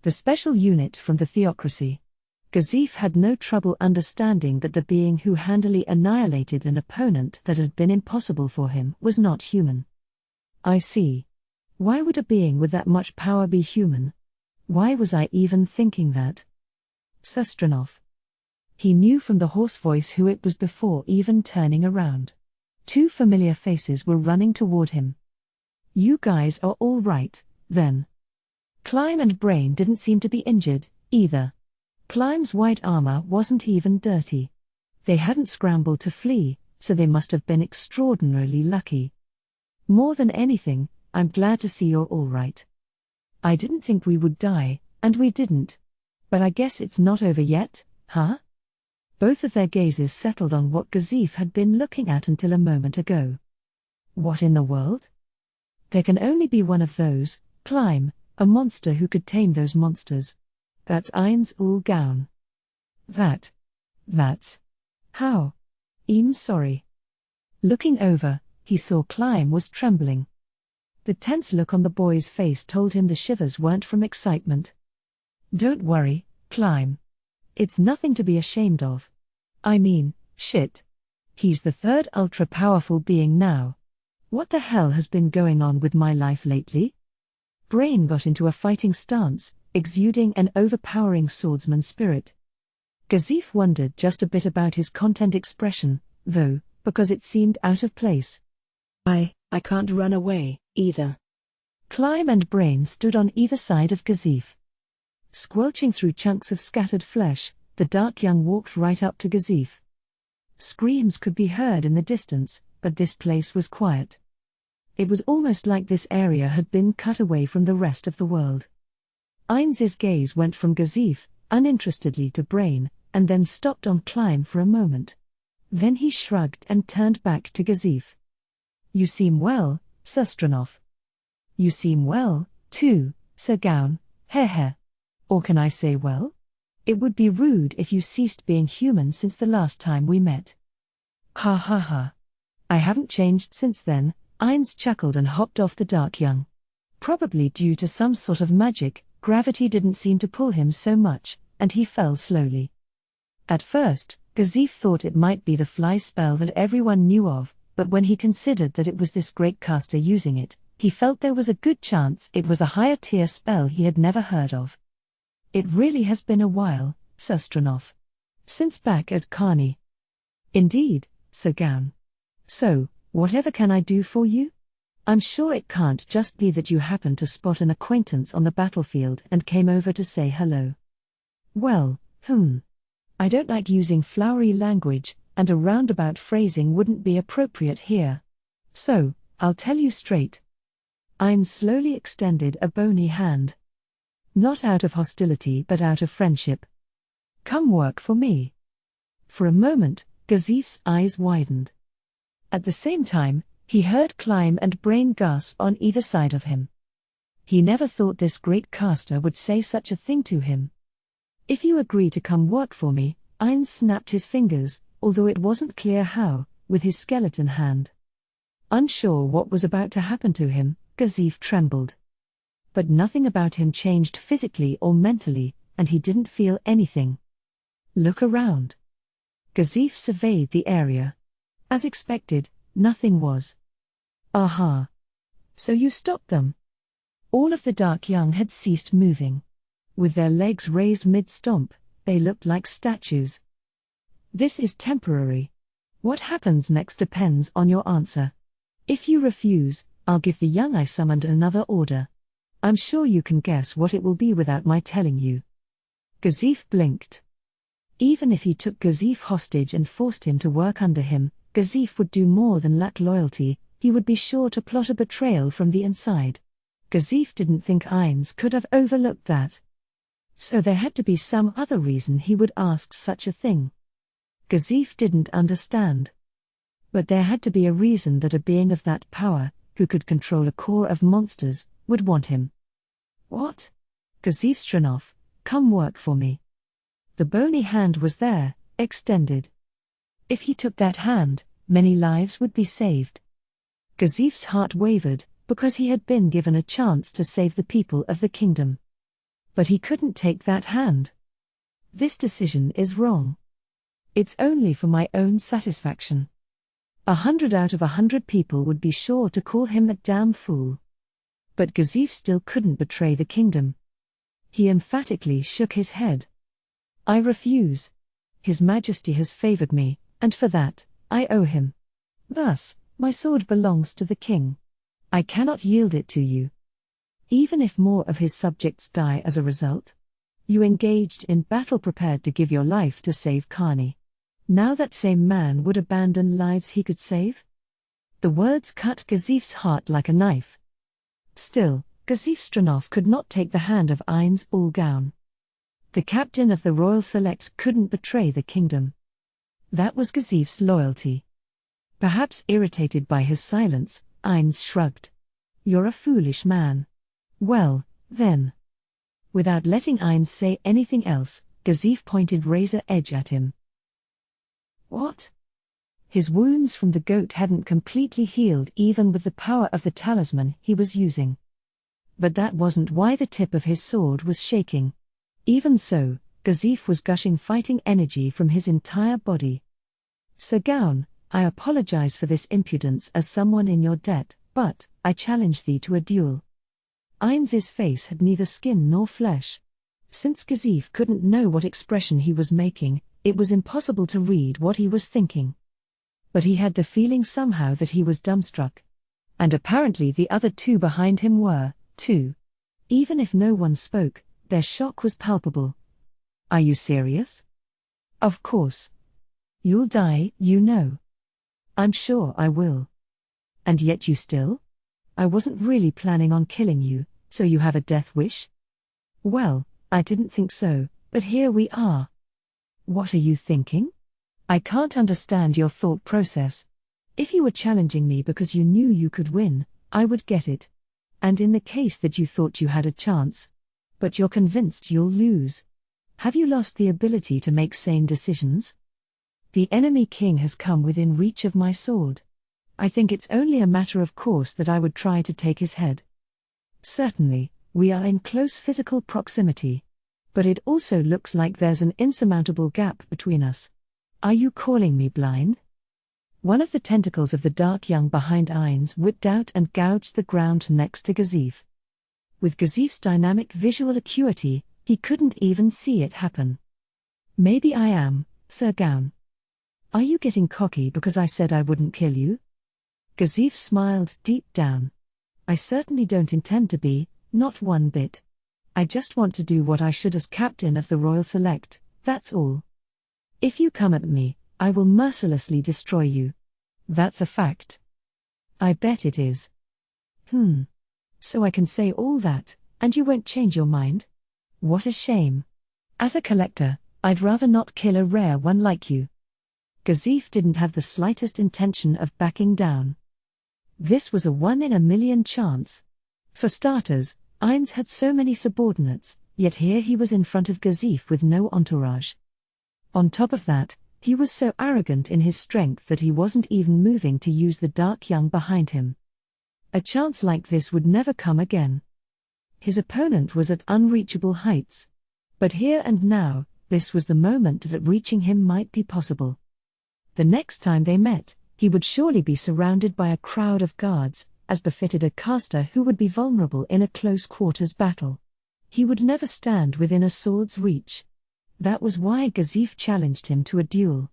The special unit from the theocracy. Gazif had no trouble understanding that the being who handily annihilated an opponent that had been impossible for him was not human. I see. Why would a being with that much power be human? Why was I even thinking that? Sustranov. He knew from the hoarse voice who it was before even turning around. Two familiar faces were running toward him. You guys are all right, then. Climb and Brain didn't seem to be injured, either. Climb's white armor wasn't even dirty. They hadn't scrambled to flee, so they must have been extraordinarily lucky. More than anything, I'm glad to see you're all right. I didn't think we would die, and we didn't. But I guess it's not over yet, huh? Both of their gazes settled on what Gazif had been looking at until a moment ago. What in the world? There can only be one of those, Climb, a monster who could tame those monsters. That's Eins ul Gaun. That's. How? I'm sorry. Looking over, he saw Climb was trembling. The tense look on the boy's face told him the shivers weren't from excitement. Don't worry, Climb. It's nothing to be ashamed of. I mean, shit. He's the third ultra-powerful being now. What the hell has been going on with my life lately? Brain got into a fighting stance, exuding an overpowering swordsman spirit. Gazif wondered just a bit about his content expression, though, because it seemed out of place. I can't run away, either. Climb and Brain stood on either side of Gazif. Squelching through chunks of scattered flesh, the dark young walked right up to Gazif. Screams could be heard in the distance, but this place was quiet. It was almost like this area had been cut away from the rest of the world. Eins's gaze went from Gazif, uninterestedly to Brain, and then stopped on Climb for a moment. Then he shrugged and turned back to Gazif. You seem well, Sustranov. You seem well, too, Sir Gaun, heh. Or can I say well? It would be rude if you ceased being human since the last time we met. Ha ha ha. I haven't changed since then, Eins chuckled and hopped off the dark young. Probably due to some sort of magic, gravity didn't seem to pull him so much, and he fell slowly. At first, Gazif thought it might be the fly spell that everyone knew of, but when he considered that it was this great caster using it, he felt there was a good chance it was a higher tier spell he had never heard of. It really has been a while, Sustranov. Since back at Kugane. Indeed, Sir Gaun. So, whatever can I do for you? I'm sure it can't just be that you happened to spot an acquaintance on the battlefield and came over to say hello. Well, I don't like using flowery language, and a roundabout phrasing wouldn't be appropriate here. So, I'll tell you straight. Ein slowly extended a bony hand. Not out of hostility but out of friendship. Come work for me. For a moment, Gazif's eyes widened. At the same time, he heard Climb and Brain gasp on either side of him. He never thought this great caster would say such a thing to him. If you agree to come work for me, Ainz snapped his fingers, although it wasn't clear how, with his skeleton hand. Unsure what was about to happen to him, Gazif trembled. But nothing about him changed physically or mentally, and he didn't feel anything. Look around. Gazif surveyed the area. As expected, nothing was. Aha. So you stopped them. All of the Dark Young had ceased moving. With their legs raised mid-stomp, they looked like statues. This is temporary. What happens next depends on your answer. If you refuse, I'll give the young I summoned another order. I'm sure you can guess what it will be without my telling you. Gazif blinked. Even if he took Gazif hostage and forced him to work under him, Gazif would do more than lack loyalty, he would be sure to plot a betrayal from the inside. Gazif didn't think Ainz could have overlooked that. So there had to be some other reason he would ask such a thing. Gazif didn't understand. But there had to be a reason that a being of that power, who could control a core of monsters, would want him. What? Gazif Stranov, come work for me. The bony hand was there, extended. If he took that hand, many lives would be saved. Gazif's heart wavered, because he had been given a chance to save the people of the kingdom. But he couldn't take that hand. This decision is wrong. It's only for my own satisfaction. 100 out of 100 people would be sure to call him a damn fool. But Gazif still couldn't betray the kingdom. He emphatically shook his head. I refuse. His Majesty has favored me, and for that, I owe him. Thus, my sword belongs to the king. I cannot yield it to you. Even if more of his subjects die as a result. You engaged in battle prepared to give your life to save Kani. Now that same man would abandon lives he could save? The words cut Gazif's heart like a knife. Still, Gazif Stranov could not take the hand of Ainz Ulgaun. The captain of the Royal Select couldn't betray the kingdom. That was Gazif's loyalty. Perhaps irritated by his silence, Ainz shrugged. You're a foolish man. Well, then. Without letting Ainz say anything else, Gazif pointed razor edge at him. What? His wounds from the goat hadn't completely healed even with the power of the talisman he was using. But that wasn't why the tip of his sword was shaking. Even so, Gazif was gushing fighting energy from his entire body. Sir Gaun, I apologize for this impudence as someone in your debt, but I challenge thee to a duel. Ainz's face had neither skin nor flesh. Since Gazif couldn't know what expression he was making, it was impossible to read what he was thinking. But he had the feeling somehow that he was dumbstruck. And apparently the other two behind him were, too. Even if no one spoke, their shock was palpable. Are you serious? Of course. You'll die, you know. I'm sure I will. And yet you still? I wasn't really planning on killing you, so you have a death wish? Well, I didn't think so, but here we are. What are you thinking? I can't understand your thought process. If you were challenging me because you knew you could win, I would get it. And in the case that you thought you had a chance. But you're convinced you'll lose. Have you lost the ability to make sane decisions? The enemy king has come within reach of my sword. I think it's only a matter of course that I would try to take his head. Certainly, we are in close physical proximity. But it also looks like there's an insurmountable gap between us. Are you calling me blind? One of the tentacles of the Dark Young behind Ainz whipped out and gouged the ground next to Gazif. With Gazif's dynamic visual acuity, he couldn't even see it happen. Maybe I am, Sir Gaun. Are you getting cocky because I said I wouldn't kill you? Gazif smiled deep down. I certainly don't intend to be, not one bit. I just want to do what I should as captain of the Royal Select, that's all. If you come at me, I will mercilessly destroy you. That's a fact. I bet it is. So I can say all that, and you won't change your mind? What a shame. As a collector, I'd rather not kill a rare one like you. Gazif didn't have the slightest intention of backing down. This was a 1 in a million chance. For starters, Ainz had so many subordinates, yet here he was in front of Gazif with no entourage. On top of that, he was so arrogant in his strength that he wasn't even moving to use the dark young behind him. A chance like this would never come again. His opponent was at unreachable heights. But here and now, this was the moment that reaching him might be possible. The next time they met, he would surely be surrounded by a crowd of guards, as befitted a caster who would be vulnerable in a close-quarters battle. He would never stand within a sword's reach. That was why Gazif challenged him to a duel.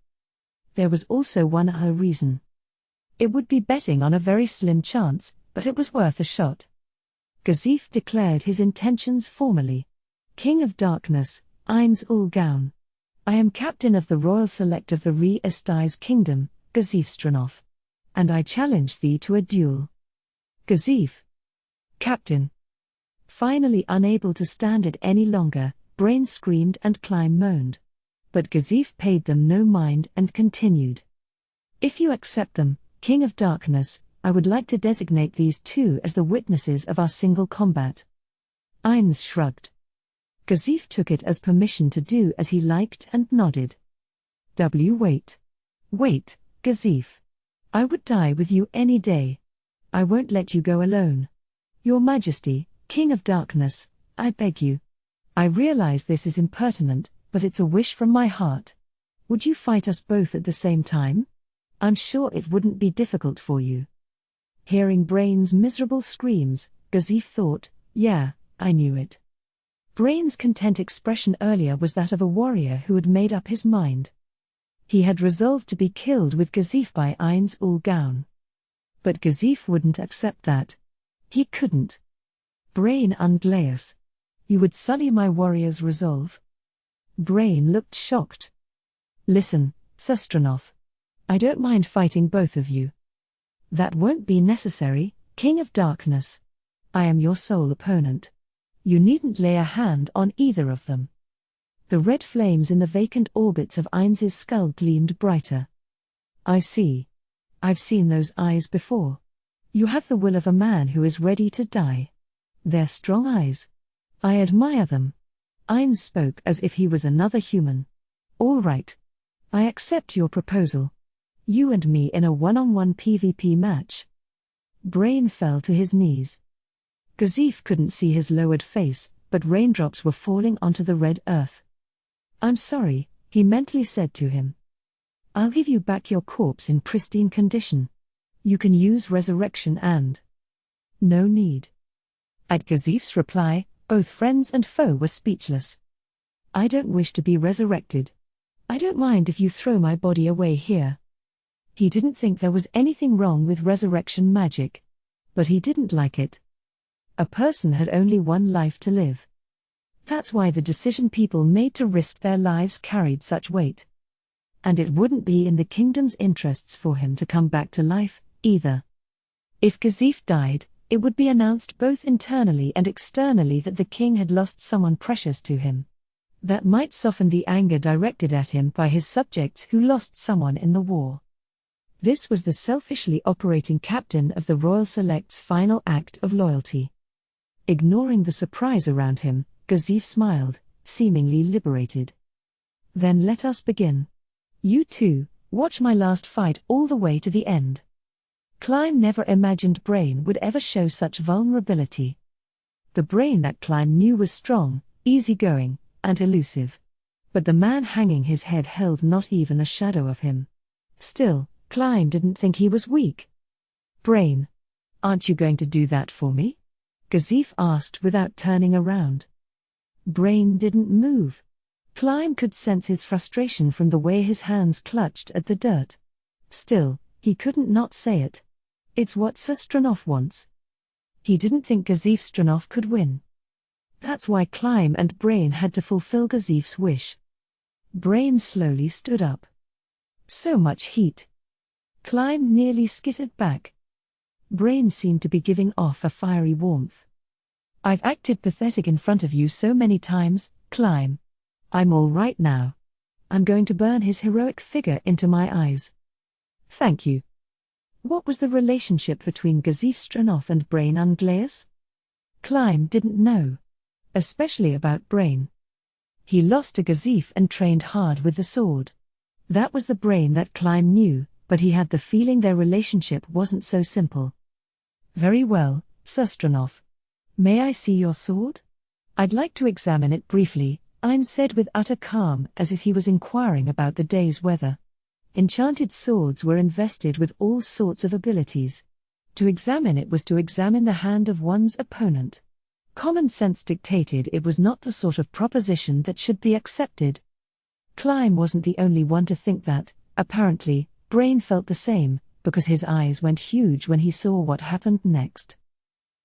There was also one other reason. It would be betting on a very slim chance, but it was worth a shot. Gazif declared his intentions formally. King of Darkness, Ainz ul Gaun. I am captain of the Royal Select of the Re-Estais Kingdom, Gazif Stranov. And I challenge thee to a duel. Gazif. Captain. Finally unable to stand it any longer, Brain screamed and Climb moaned. But Gazif paid them no mind and continued. If you accept them, King of Darkness, I would like to designate these two as the witnesses of our single combat. Ainz shrugged. Gazif took it as permission to do as he liked and nodded. Wait. Wait, Gazif. I would die with you any day. I won't let you go alone. Your Majesty, King of Darkness, I beg you. I realize this is impertinent, but it's a wish from my heart. Would you fight us both at the same time? I'm sure it wouldn't be difficult for you. Hearing Brain's miserable screams, Gazif thought, yeah, I knew it. Brain's content expression earlier was that of a warrior who had made up his mind. He had resolved to be killed with Gazif by Ainz ul Gaun. But Gazif wouldn't accept that. He couldn't. Brain Unglaeus. You would sully my warrior's resolve? Brain looked shocked. Listen, Sustranov. I don't mind fighting both of you. That won't be necessary, King of Darkness. I am your sole opponent. You needn't lay a hand on either of them. The red flames in the vacant orbits of Ainz's skull gleamed brighter. I see. I've seen those eyes before. You have the will of a man who is ready to die. They're strong eyes. I admire them. Ainz spoke as if he was another human. All right. I accept your proposal. You and me in a one-on-one PvP match. Brain fell to his knees. Gazif couldn't see his lowered face, but raindrops were falling onto the red earth. I'm sorry, he mentally said to him. I'll give you back your corpse in pristine condition. You can use resurrection and... No need. At Gazif's reply, both friends and foe were speechless. I don't wish to be resurrected. I don't mind if you throw my body away here. He didn't think there was anything wrong with resurrection magic. But he didn't like it. A person had only one life to live. That's why the decision people made to risk their lives carried such weight. And it wouldn't be in the kingdom's interests for him to come back to life, either. If Gazif died, it would be announced both internally and externally that the king had lost someone precious to him. That might soften the anger directed at him by his subjects who lost someone in the war. This was the selfishly operating captain of the Royal Select's final act of loyalty. Ignoring the surprise around him, Gazif smiled, seemingly liberated. Then let us begin. You two, watch my last fight all the way to the end. Climb never imagined Brain would ever show such vulnerability. The Brain that Climb knew was strong, easygoing, and elusive. But the man hanging his head held not even a shadow of him. Still, Climb didn't think he was weak. Brain, aren't you going to do that for me? Gazif asked without turning around. Brain didn't move. Climb could sense his frustration from the way his hands clutched at the dirt. Still, he couldn't not say it. It's what Sustranov wants. He didn't think Gazif Stranov could win. That's why Climb and Brain had to fulfill Gazif's wish. Brain slowly stood up. So much heat. Climb nearly skittered back. Brain seemed to be giving off a fiery warmth. I've acted pathetic in front of you so many times, Climb. I'm all right now. I'm going to burn his heroic figure into my eyes. Thank you. What was the relationship between Gazif Stranov and Brain Unglaeus? Climb didn't know. Especially about Brain. He lost to Gazif and trained hard with the sword. That was the Brain that Climb knew, but he had the feeling their relationship wasn't so simple. Very well, Sir Stranov. May I see your sword? I'd like to examine it briefly, Ein said with utter calm, as if he was inquiring about the day's weather. Enchanted swords were invested with all sorts of abilities. To examine it was to examine the hand of one's opponent. Common sense dictated it was not the sort of proposition that should be accepted. Climb wasn't the only one to think that. Apparently, Brain felt the same, because his eyes went huge when he saw what happened next.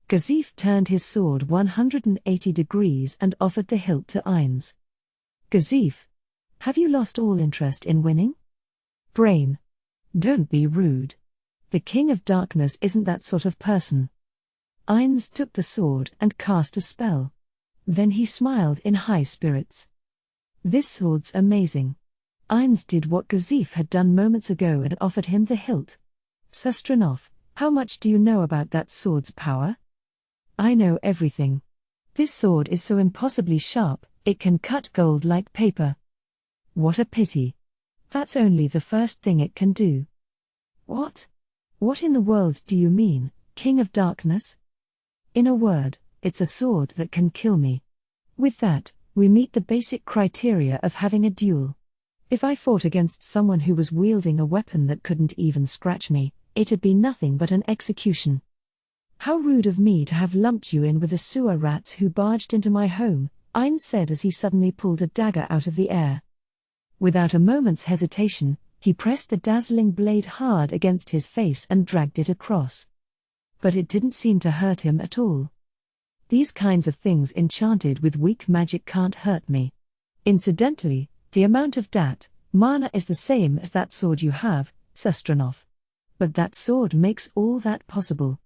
Gazif turned his sword 180 degrees and offered the hilt to Ainz. Gazif, have you lost all interest in winning? Brain, don't be rude. The King of Darkness isn't that sort of person. Ainz took the sword and cast a spell. Then he smiled in high spirits. This sword's amazing. Ainz did what Gazif had done moments ago and offered him the hilt. Sir Stranov, how much do you know about that sword's power? I know everything. This sword is so impossibly sharp, it can cut gold like paper. What a pity. That's only the first thing it can do. What? What in the world do you mean, King of Darkness? In a word, it's a sword that can kill me. With that, we meet the basic criteria of having a duel. If I fought against someone who was wielding a weapon that couldn't even scratch me, it'd be nothing but an execution. How rude of me to have lumped you in with the sewer rats who barged into my home, Ein said as he suddenly pulled a dagger out of the air. Without a moment's hesitation, he pressed the dazzling blade hard against his face and dragged it across. But it didn't seem to hurt him at all. These kinds of things enchanted with weak magic can't hurt me. Incidentally, the amount of mana is the same as that sword you have, Sir Stranov. But that sword makes all that possible.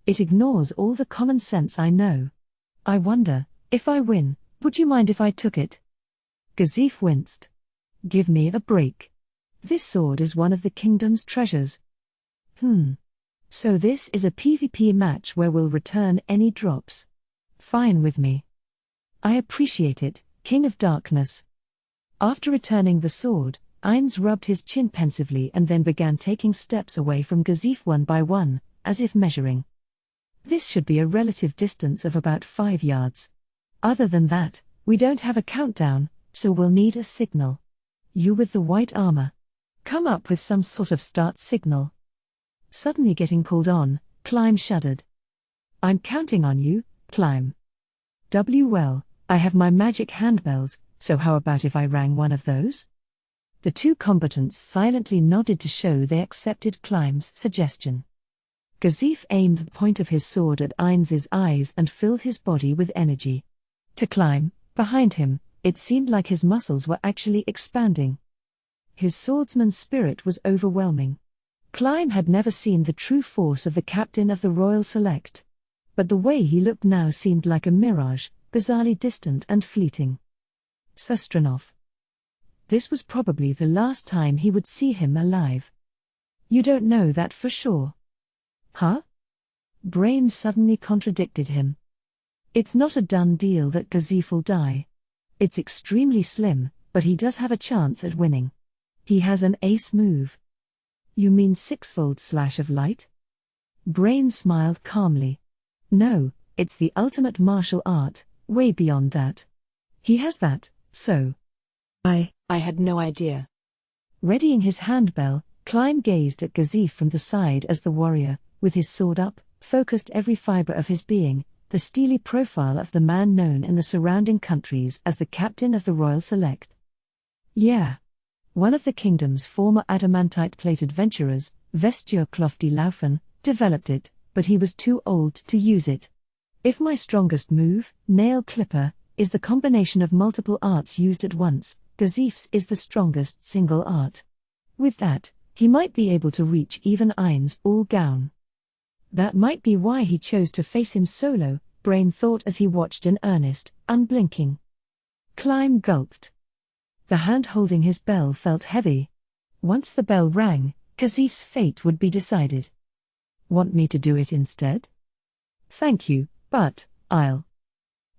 It ignores all the common sense I know. I wonder, if I win, would you mind if I took it? Gazif winced. Give me a break. This sword is one of the kingdom's treasures. So this is a PvP match where we'll return any drops. Fine with me. I appreciate it, King of Darkness. After returning the sword, Ainz rubbed his chin pensively and then began taking steps away from Gazif one by one, as if measuring. This should be a relative distance of about 5 yards. Other than that, we don't have a countdown, so we'll need a signal. You with the white armor. Come up with some sort of start signal. Suddenly getting called on, Climb shuddered. I'm counting on you, Climb. Well, I have my magic handbells, so how about if I rang one of those? The two combatants silently nodded to show they accepted Climb's suggestion. Gazif aimed the point of his sword at Ainz's eyes and filled his body with energy. To Climb, behind him, it seemed like his muscles were actually expanding. His swordsman's spirit was overwhelming. Climb had never seen the true force of the captain of the Royal Select. But the way he looked now seemed like a mirage, bizarrely distant and fleeting. Sir Stranov. This was probably the last time he would see him alive. You don't know that for sure. Huh? Brain suddenly contradicted him. It's not a done deal that Gazif will die. It's extremely slim, but he does have a chance at winning. He has an ace move. You mean sixfold slash of light? Brain smiled calmly. No, it's the ultimate martial art, way beyond that. He has that, so. I had no idea. Readying his handbell, Climb gazed at Gazif from the side as the warrior, with his sword up, focused every fiber of his being, the steely profile of the man known in the surrounding countries as the captain of the Royal Select. Yeah. One of the kingdom's former adamantite-plate adventurers, Vesture Klofdi Laufen, developed it, but he was too old to use it. If my strongest move, Nail Clipper, is the combination of multiple arts used at once, Gazif's is the strongest single art. With that, he might be able to reach even Ain's all gown. That might be why he chose to face him solo, Brain thought as he watched in earnest, unblinking. Climb gulped. The hand holding his bell felt heavy. Once the bell rang, Kazif's fate would be decided. Want me to do it instead? Thank you, but I'll.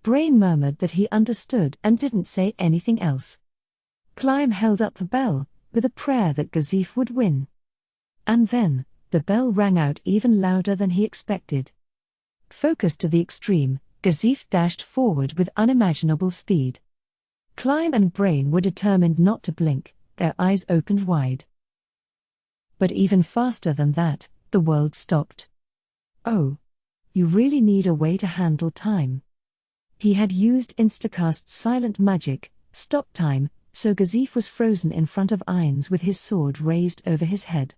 Brain murmured that he understood and didn't say anything else. Climb held up the bell, with a prayer that Kazif would win. And then, the bell rang out even louder than he expected. Focused to the extreme, Kazif dashed forward with unimaginable speed. Climb and Brain were determined not to blink, their eyes opened wide. But even faster than that, the world stopped. Oh. You really need a way to handle time. He had used Instacast's silent magic, stop time, so Kazif was frozen in front of Ainz with his sword raised over his head.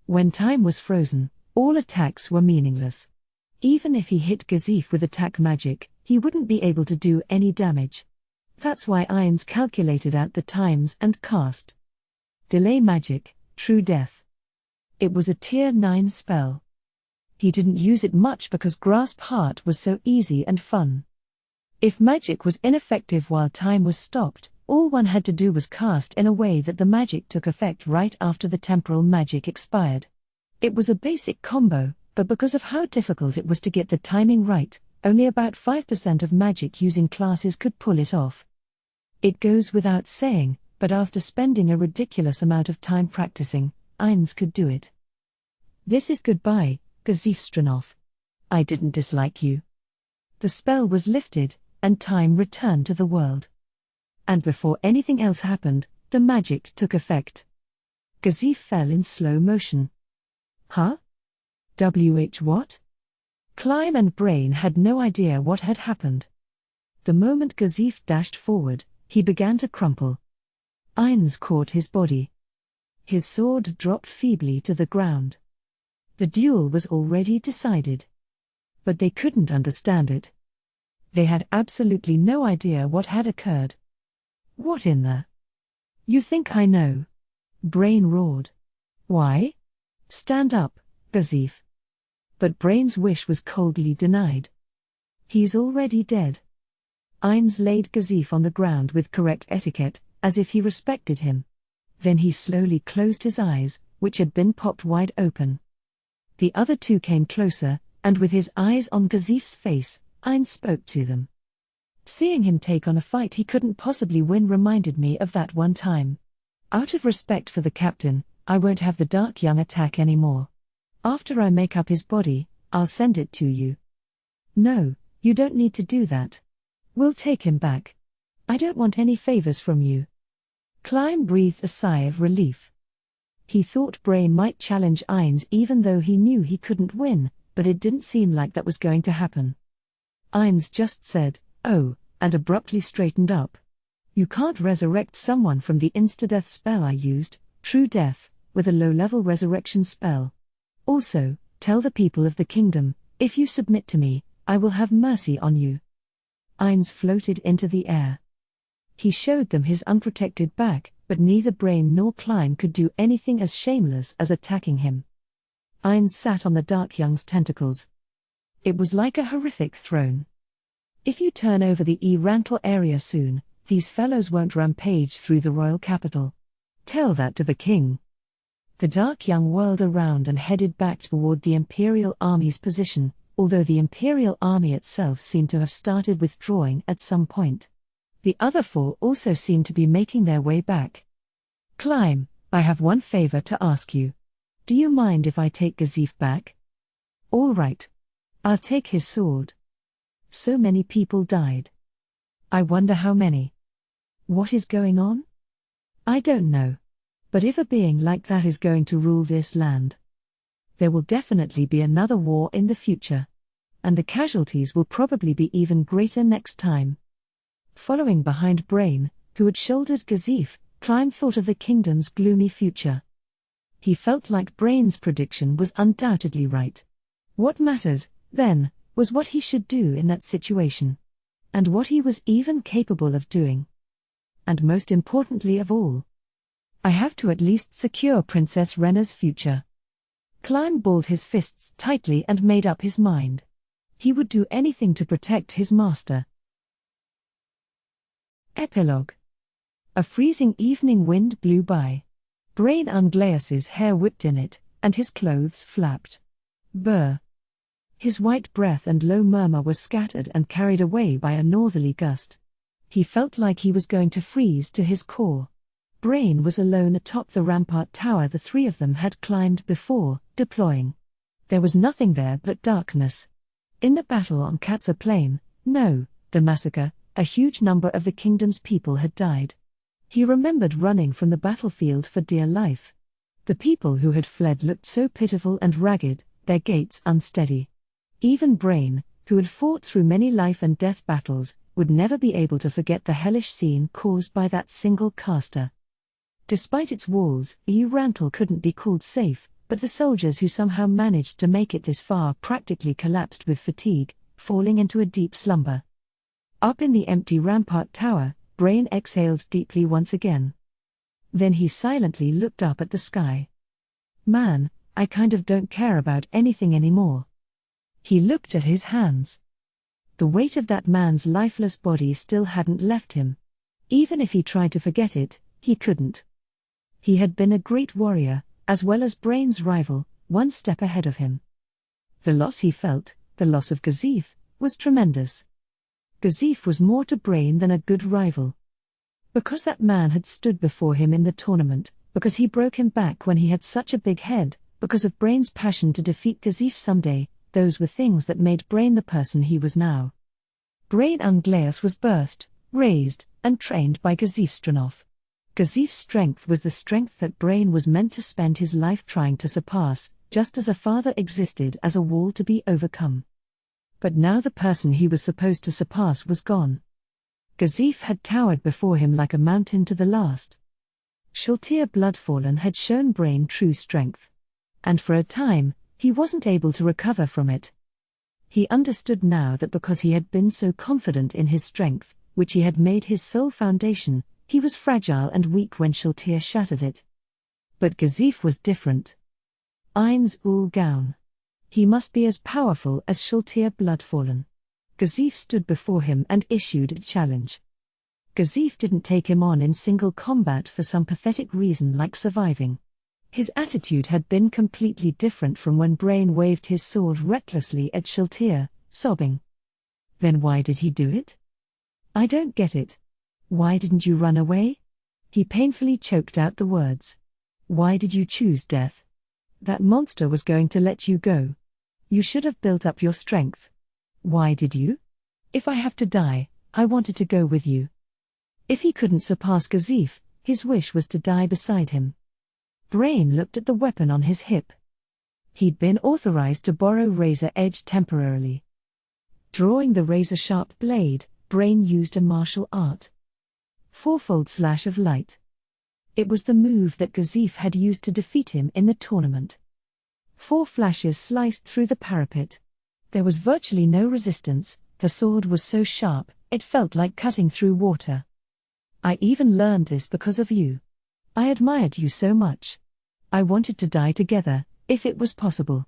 When time was frozen, all attacks were meaningless. Even if he hit Kazif with attack magic, he wouldn't be able to do any damage. That's why Ainz calculated out the times and cast Delay Magic, True Death. It was a Tier 9 spell. He didn't use it much because Grasp Heart was so easy and fun. If magic was ineffective while time was stopped, all one had to do was cast in a way that the magic took effect right after the temporal magic expired. It was a basic combo, but because of how difficult it was to get the timing right, only about 5% of magic using classes could pull it off. It goes without saying, but after spending a ridiculous amount of time practicing, Ainz could do it. This is goodbye, Kazif Stranov. I didn't dislike you. The spell was lifted, and time returned to the world. And before anything else happened, the magic took effect. Kazif fell in slow motion. Huh? What? Climb and Brain had no idea what had happened. The moment Kazif dashed forward, he began to crumple. Ainz caught his body. His sword dropped feebly to the ground. The duel was already decided. But they couldn't understand it. They had absolutely no idea what had occurred. What in the? You think I know? Brain roared. Why? Stand up, Kazif. But Brain's wish was coldly denied. He's already dead. Ainz laid Kazif on the ground with correct etiquette, as if he respected him. Then he slowly closed his eyes, which had been popped wide open. The other two came closer, and with his eyes on Kazif's face, Ainz spoke to them. Seeing him take on a fight he couldn't possibly win reminded me of that one time. Out of respect for the captain, I won't have the Dark Young attack anymore. After I make up his body, I'll send it to you. No, you don't need to do that. We'll take him back. I don't want any favors from you. Climb breathed a sigh of relief. He thought Brain might challenge Ainz even though he knew he couldn't win, but it didn't seem like that was going to happen. Ainz just said, "Oh," and abruptly straightened up. You can't resurrect someone from the insta-death spell I used, True Death, with a low-level resurrection spell. Also, tell the people of the kingdom, if you submit to me, I will have mercy on you. Ainz floated into the air. He showed them his unprotected back, but neither Brain nor Climb could do anything as shameless as attacking him. Ainz sat on the Dark Young's tentacles. It was like a horrific throne. If you turn over the Rantle area soon, these fellows won't rampage through the royal capital. Tell that to the king. The Dark Young whirled around and headed back toward the Imperial Army's position, although the Imperial Army itself seemed to have started withdrawing at some point. The other four also seemed to be making their way back. Climb, I have one favor to ask you. Do you mind if I take Kazif back? All right. I'll take his sword. So many people died. I wonder how many. What is going on? I don't know. But if a being like that is going to rule this land, there will definitely be another war in the future. And the casualties will probably be even greater next time. Following behind Brain, who had shouldered Kazif, Climb thought of the kingdom's gloomy future. He felt like Brain's prediction was undoubtedly right. What mattered, then, was what he should do in that situation. And what he was even capable of doing. And most importantly of all, I have to at least secure Princess Rena's future. Climb balled his fists tightly and made up his mind. He would do anything to protect his master. Epilogue. A freezing evening wind blew by. Brain Unglaeus's hair whipped in it, and his clothes flapped. Brr. His white breath and low murmur were scattered and carried away by a northerly gust. He felt like he was going to freeze to his core. Brain was alone atop the rampart tower the three of them had climbed before, deploying. There was nothing there but darkness. In the battle on Katsa Plain, the massacre, a huge number of the kingdom's people had died. He remembered running from the battlefield for dear life. The people who had fled looked so pitiful and ragged, their gaits unsteady. Even Brain, who had fought through many life and death battles, would never be able to forget the hellish scene caused by that single caster. Despite its walls, Rantle couldn't be called safe, but the soldiers who somehow managed to make it this far practically collapsed with fatigue, falling into a deep slumber. Up in the empty rampart tower, Brain exhaled deeply once again. Then he silently looked up at the sky. Man, I kind of don't care about anything anymore. He looked at his hands. The weight of that man's lifeless body still hadn't left him. Even if he tried to forget it, he couldn't. He had been a great warrior, as well as Brain's rival, one step ahead of him. The loss he felt, the loss of Gazif, was tremendous. Gazif was more to Brain than a good rival. Because that man had stood before him in the tournament, because he broke him back when he had such a big head, because of Brain's passion to defeat Gazif someday, those were things that made Brain the person he was now. Brain Unglaeus was birthed, raised, and trained by Gazif Stranov. Gazif's strength was the strength that Brain was meant to spend his life trying to surpass, just as a father existed as a wall to be overcome. But now the person he was supposed to surpass was gone. Gazif had towered before him like a mountain to the last. Shaltir Bloodfallen had shown Brain true strength. And for a time, he wasn't able to recover from it. He understood now that because he had been so confident in his strength, which he had made his sole foundation, he was fragile and weak when Shaltir shattered it. But Gazif was different. Eins ul Gaun. He must be as powerful as Shaltir Bloodfallen. Gazif stood before him and issued a challenge. Gazif didn't take him on in single combat for some pathetic reason like surviving. His attitude had been completely different from when Brain waved his sword recklessly at Shaltir, sobbing. Then why did he do it? I don't get it. Why didn't you run away? He painfully choked out the words. Why did you choose death? That monster was going to let you go. You should have built up your strength. Why did you? If I have to die, I wanted to go with you. If he couldn't surpass Gazif, his wish was to die beside him. Brain looked at the weapon on his hip. He'd been authorized to borrow razor edge temporarily. Drawing the razor-sharp blade, Brain used a martial art. Fourfold slash of light. It was the move that Gazif had used to defeat him in the tournament. 4 flashes sliced through the parapet. There was virtually no resistance, the sword was so sharp, it felt like cutting through water. I even learned this because of you. I admired you so much. I wanted to die together, if it was possible.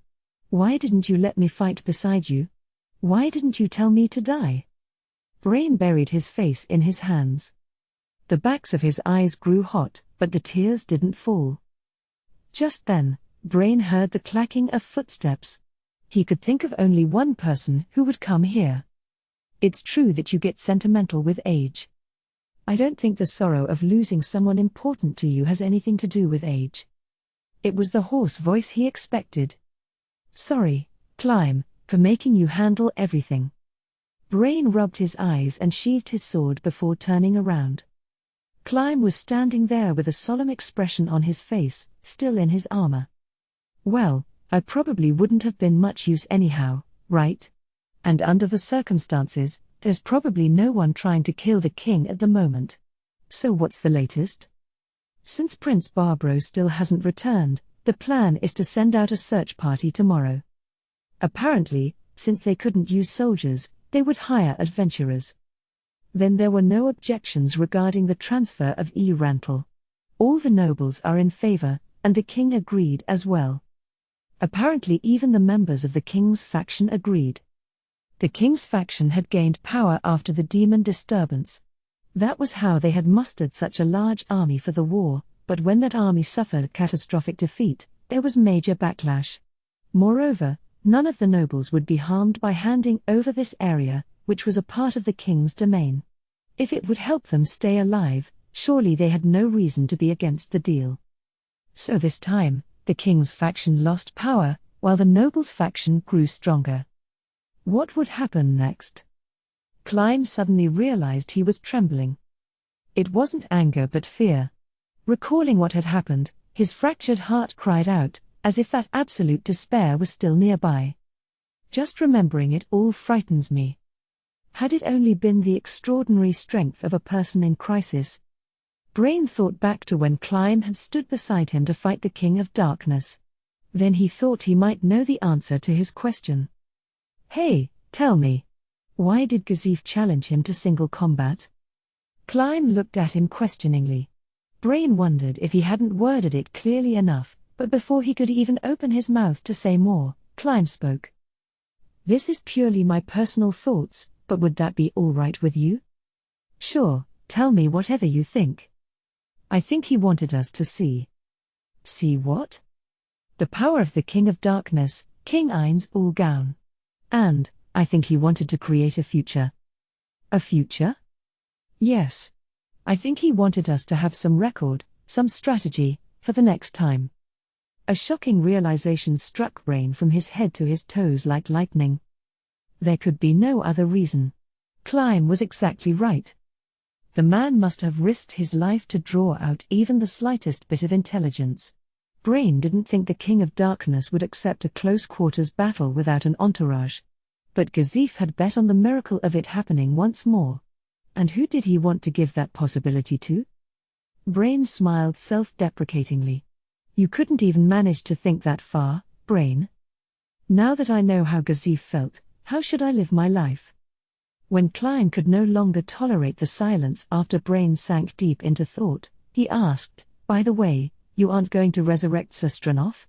Why didn't you let me fight beside you? Why didn't you tell me to die? Brain buried his face in his hands. The backs of his eyes grew hot, but the tears didn't fall. Just then, Brain heard the clacking of footsteps. He could think of only one person who would come here. It's true that you get sentimental with age. I don't think the sorrow of losing someone important to you has anything to do with age. It was the hoarse voice he expected. Sorry, Climb, for making you handle everything. Brain rubbed his eyes and sheathed his sword before turning around. Climb was standing there with a solemn expression on his face, still in his armor. Well, I probably wouldn't have been much use anyhow, right? And under the circumstances, there's probably no one trying to kill the king at the moment. So what's the latest? Since Prince Barbro still hasn't returned, the plan is to send out a search party tomorrow. Apparently, since they couldn't use soldiers, they would hire adventurers. Then there were no objections regarding the transfer of Rantle. All the nobles are in favor, and the king agreed as well. Apparently even the members of the king's faction agreed. The king's faction had gained power after the demon disturbance. That was how they had mustered such a large army for the war, but when that army suffered catastrophic defeat, there was major backlash. Moreover, none of the nobles would be harmed by handing over this area, which was a part of the king's domain. If it would help them stay alive, surely they had no reason to be against the deal. So this time, the king's faction lost power, while the nobles' faction grew stronger. What would happen next? Climb suddenly realized he was trembling. It wasn't anger but fear. Recalling what had happened, his fractured heart cried out, as if that absolute despair was still nearby. Just remembering it all frightens me. Had it only been the extraordinary strength of a person in crisis? Brain thought back to when Climb had stood beside him to fight the King of Darkness. Then he thought he might know the answer to his question. Hey, tell me. Why did Gazif challenge him to single combat? Climb looked at him questioningly. Brain wondered if he hadn't worded it clearly enough, but before he could even open his mouth to say more, Climb spoke. This is purely my personal thoughts, but would that be all right with you? Sure, tell me whatever you think. I think he wanted us to see. See what? The power of the King of Darkness, King Ain's Ulgaun. And, I think he wanted to create a future. A future? Yes. I think he wanted us to have some record, some strategy, for the next time. A shocking realization struck Brain from his head to his toes like lightning. There could be no other reason. Climb was exactly right. The man must have risked his life to draw out even the slightest bit of intelligence. Brain didn't think the King of Darkness would accept a close-quarters battle without an entourage. But Gazif had bet on the miracle of it happening once more. And who did he want to give that possibility to? Brain smiled self-deprecatingly. You couldn't even manage to think that far, Brain. Now that I know how Gazif felt, how should I live my life? When Klein could no longer tolerate the silence after Brain sank deep into thought, he asked, by the way, you aren't going to resurrect Sestranov?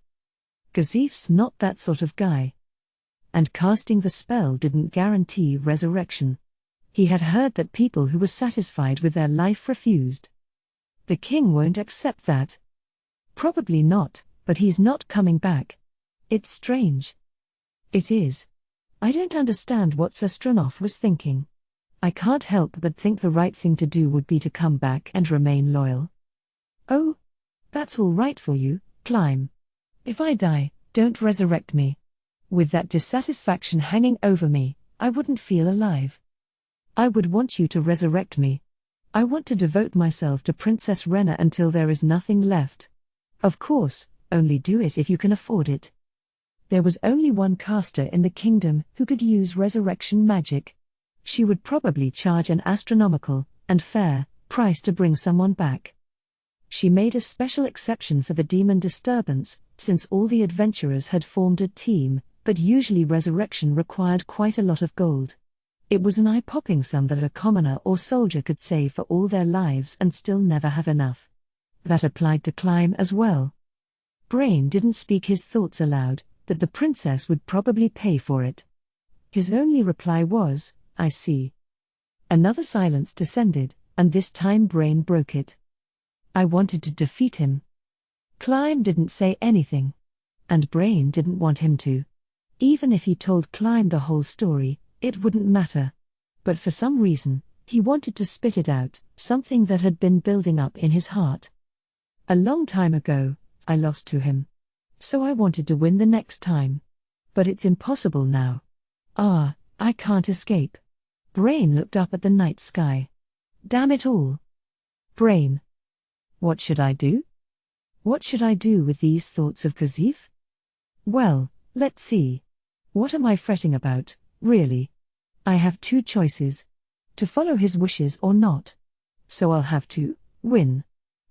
Gazif's not that sort of guy. And casting the spell didn't guarantee resurrection. He had heard that people who were satisfied with their life refused. The king won't accept that. Probably not, but he's not coming back. It's strange. It is. I don't understand what Sestranov was thinking. I can't help but think the right thing to do would be to come back and remain loyal. Oh? That's all right for you, Climb. If I die, don't resurrect me. With that dissatisfaction hanging over me, I wouldn't feel alive. I would want you to resurrect me. I want to devote myself to Princess Rena until there is nothing left. Of course, only do it if you can afford it. There was only one caster in the kingdom who could use resurrection magic. She would probably charge an astronomical, and fair, price to bring someone back. She made a special exception for the demon disturbance, since all the adventurers had formed a team, but usually resurrection required quite a lot of gold. It was an eye-popping sum that a commoner or soldier could save for all their lives and still never have enough. That applied to Climb as well. Brain didn't speak his thoughts aloud, that the princess would probably pay for it. His only reply was, I see. Another silence descended, and this time Brain broke it. I wanted to defeat him. Climb didn't say anything. And Brain didn't want him to. Even if he told Climb the whole story, it wouldn't matter. But for some reason, he wanted to spit it out, something that had been building up in his heart. A long time ago, I lost to him. So I wanted to win the next time. But it's impossible now. I can't escape. Brain looked up at the night sky. Damn it all. Brain. What should I do? What should I do with these thoughts of Gazif? Well, let's see. What am I fretting about, really? I have two choices. To follow his wishes or not. So I'll have to win.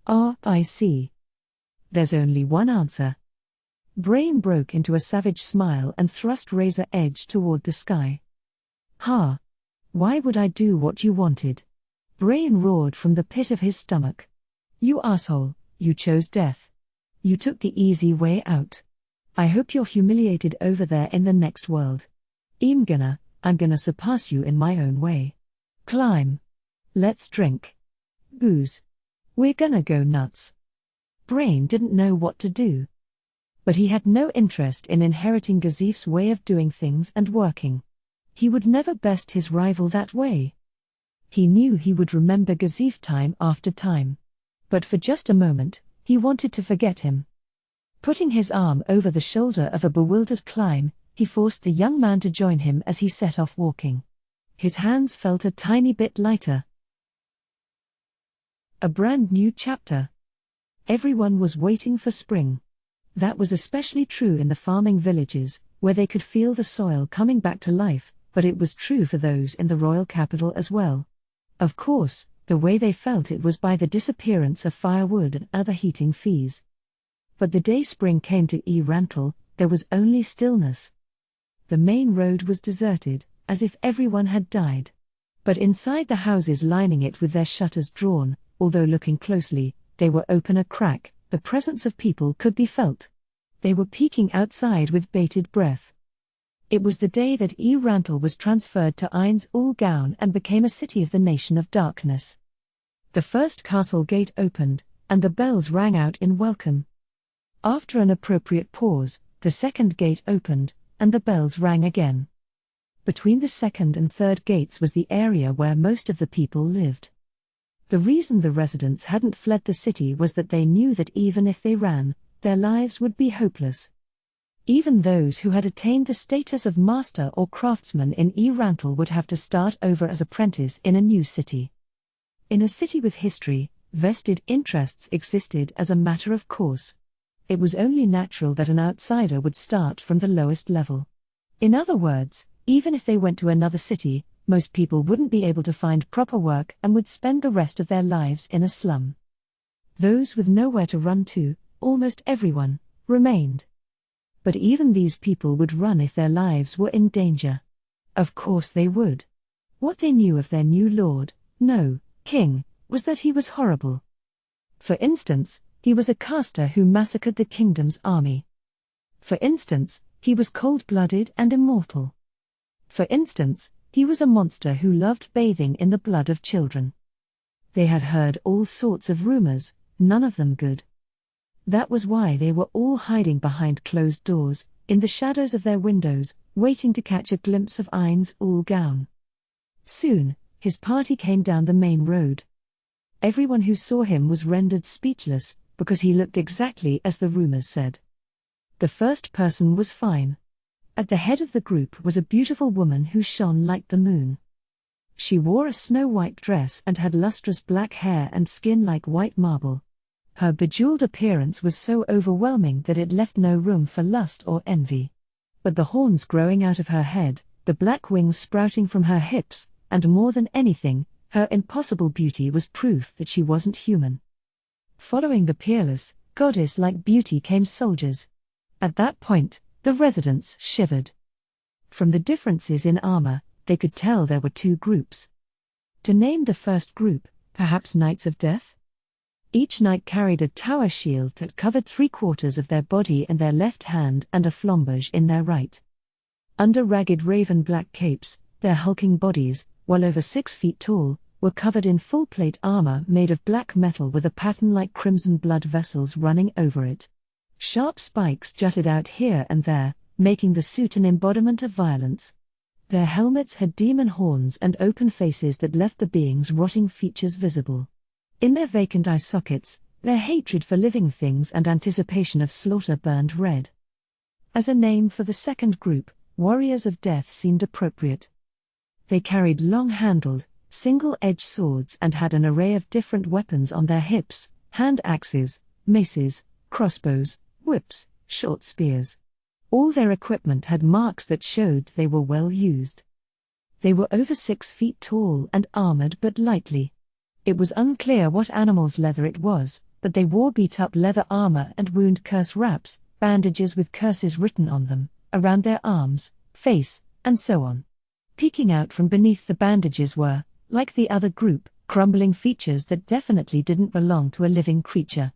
I see. There's only one answer. Brain broke into a savage smile and thrust razor edge toward the sky. Ha! Why would I do what you wanted? Brain roared from the pit of his stomach. You asshole, you chose death. You took the easy way out. I hope you're humiliated over there in the next world. Imgana, I'm gonna surpass you in my own way. Climb. Let's drink. Booze. We're gonna go nuts. Brain didn't know what to do. But he had no interest in inheriting Gazif's way of doing things and working. He would never best his rival that way. He knew he would remember Gazif time after time. But for just a moment, he wanted to forget him. Putting his arm over the shoulder of a bewildered Climb, he forced the young man to join him as he set off walking. His hands felt a tiny bit lighter. A brand new chapter. Everyone was waiting for spring. That was especially true in the farming villages, where they could feel the soil coming back to life, but it was true for those in the royal capital as well. Of course, the way they felt it was by the disappearance of firewood and other heating fees. But the day spring came to Rantel, there was only stillness. The main road was deserted, as if everyone had died. But inside the houses lining it with their shutters drawn, although looking closely, they were open a crack, the presence of people could be felt. They were peeking outside with bated breath. It was the day that Rantel was transferred to Ain's Ulgaun and became a city of the Nation of Darkness. The first castle gate opened, and the bells rang out in welcome. After an appropriate pause, the second gate opened, and the bells rang again. Between the second and third gates was the area where most of the people lived. The reason the residents hadn't fled the city was that they knew that even if they ran, their lives would be hopeless. Even those who had attained the status of master or craftsman in Rantel would have to start over as apprentice in a new city. In a city with history, vested interests existed as a matter of course. It was only natural that an outsider would start from the lowest level. In other words, even if they went to another city, most people wouldn't be able to find proper work and would spend the rest of their lives in a slum. Those with nowhere to run to, almost everyone, remained. But even these people would run if their lives were in danger. Of course they would. What they knew of their new lord, no, king, was that he was horrible. For instance, he was a caster who massacred the kingdom's army. For instance, he was cold-blooded and immortal. For instance, he was a monster who loved bathing in the blood of children. They had heard all sorts of rumors, none of them good. That was why they were all hiding behind closed doors, in the shadows of their windows, waiting to catch a glimpse of Ain's Ulgaun. Soon, his party came down the main road. Everyone who saw him was rendered speechless, because he looked exactly as the rumors said. The first person was fine. At the head of the group was a beautiful woman who shone like the moon. She wore a snow-white dress and had lustrous black hair and skin like white marble. Her bejeweled appearance was so overwhelming that it left no room for lust or envy. But the horns growing out of her head, the black wings sprouting from her hips, and more than anything, her impossible beauty was proof that she wasn't human. Following the peerless, goddess-like beauty came soldiers. At that point, the residents shivered. From the differences in armor, they could tell there were two groups. To name the first group, perhaps Knights of Death? Each knight carried a tower shield that covered 3/4 of their body in their left hand and a flambage in their right. Under ragged raven-black capes, their hulking bodies, well over 6 feet tall, were covered in full-plate armor made of black metal with a pattern like crimson blood vessels running over it. Sharp spikes jutted out here and there, making the suit an embodiment of violence. Their helmets had demon horns and open faces that left the beings' rotting features visible. In their vacant eye sockets, their hatred for living things and anticipation of slaughter burned red. As a name for the second group, Warriors of Death seemed appropriate. They carried long-handled, single-edged swords and had an array of different weapons on their hips: hand axes, maces, crossbows, whips, short spears. All their equipment had marks that showed they were well used. They were over 6 feet tall and armored but lightly. It was unclear what animal's leather it was, but they wore beat-up leather armor and wound curse wraps, bandages with curses written on them, around their arms, face, and so on. Peeking out from beneath the bandages were, like the other group, crumbling features that definitely didn't belong to a living creature.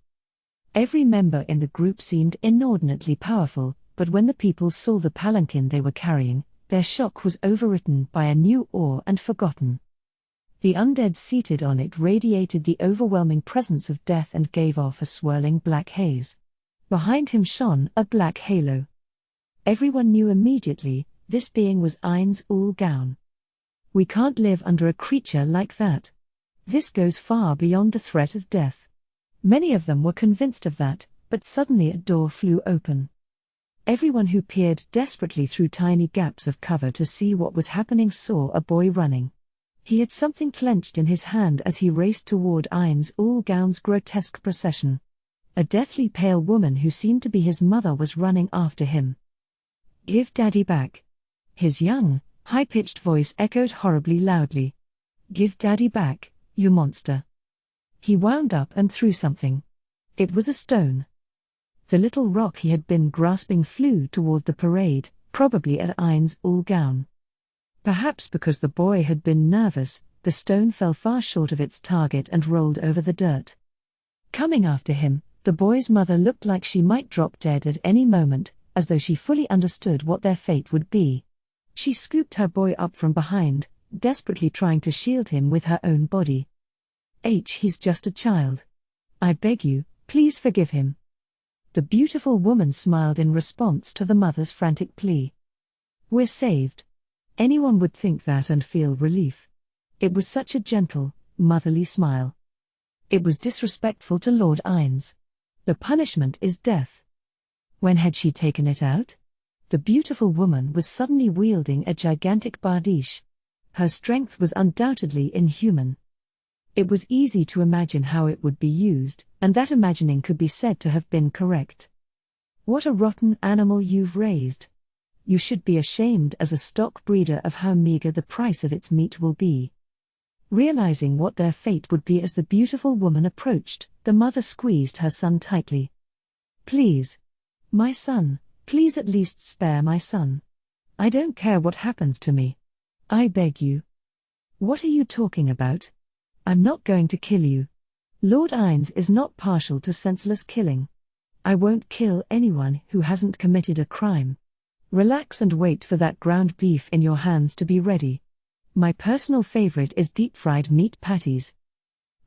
Every member in the group seemed inordinately powerful, but when the people saw the palanquin they were carrying, Their shock was overwritten by a new awe and forgotten. The undead seated on it radiated the overwhelming presence of death and gave off a swirling black haze. Behind him shone a black halo. Everyone knew immediately, this being was Ain's Ul-Gaun. We can't live under a creature like that. This goes far beyond the threat of death. Many of them were convinced of that, but suddenly a door flew open. Everyone who peered desperately through tiny gaps of cover to see what was happening saw a boy running. He had something clenched in his hand as he raced toward Ain's Ul-Gaun's grotesque procession. A deathly pale woman who seemed to be his mother was running after him. "Give Daddy back." His young, high-pitched voice echoed horribly loudly. "Give Daddy back, you monster." He wound up and threw something. It was a stone. The little rock he had been grasping flew toward the parade, probably at Ain's Ul-Gaun. Perhaps because the boy had been nervous, the stone fell far short of its target and rolled over the dirt. Coming after him, the boy's mother looked like she might drop dead at any moment, as though she fully understood what their fate would be. She scooped her boy up from behind, desperately trying to shield him with her own body. He's just a child. I beg you, please forgive him." The beautiful woman smiled in response to the mother's frantic plea. "We're saved." Anyone would think that and feel relief. It was such a gentle, motherly smile. It was disrespectful to Lord Ain's. The punishment is death. When had she taken it out? The beautiful woman was suddenly wielding a gigantic bardiche. Her strength was undoubtedly inhuman. It was easy to imagine how it would be used, and that imagining could be said to have been correct. "What a rotten animal you've raised. You should be ashamed as a stock breeder of how meager the price of its meat will be." Realizing what their fate would be as the beautiful woman approached, the mother squeezed her son tightly. "Please. My son, please at least spare my son. I don't care what happens to me. I beg you." "What are you talking about? I'm not going to kill you. Lord Ain's is not partial to senseless killing. I won't kill anyone who hasn't committed a crime. Relax and wait for that ground beef in your hands to be ready. My personal favorite is deep-fried meat patties."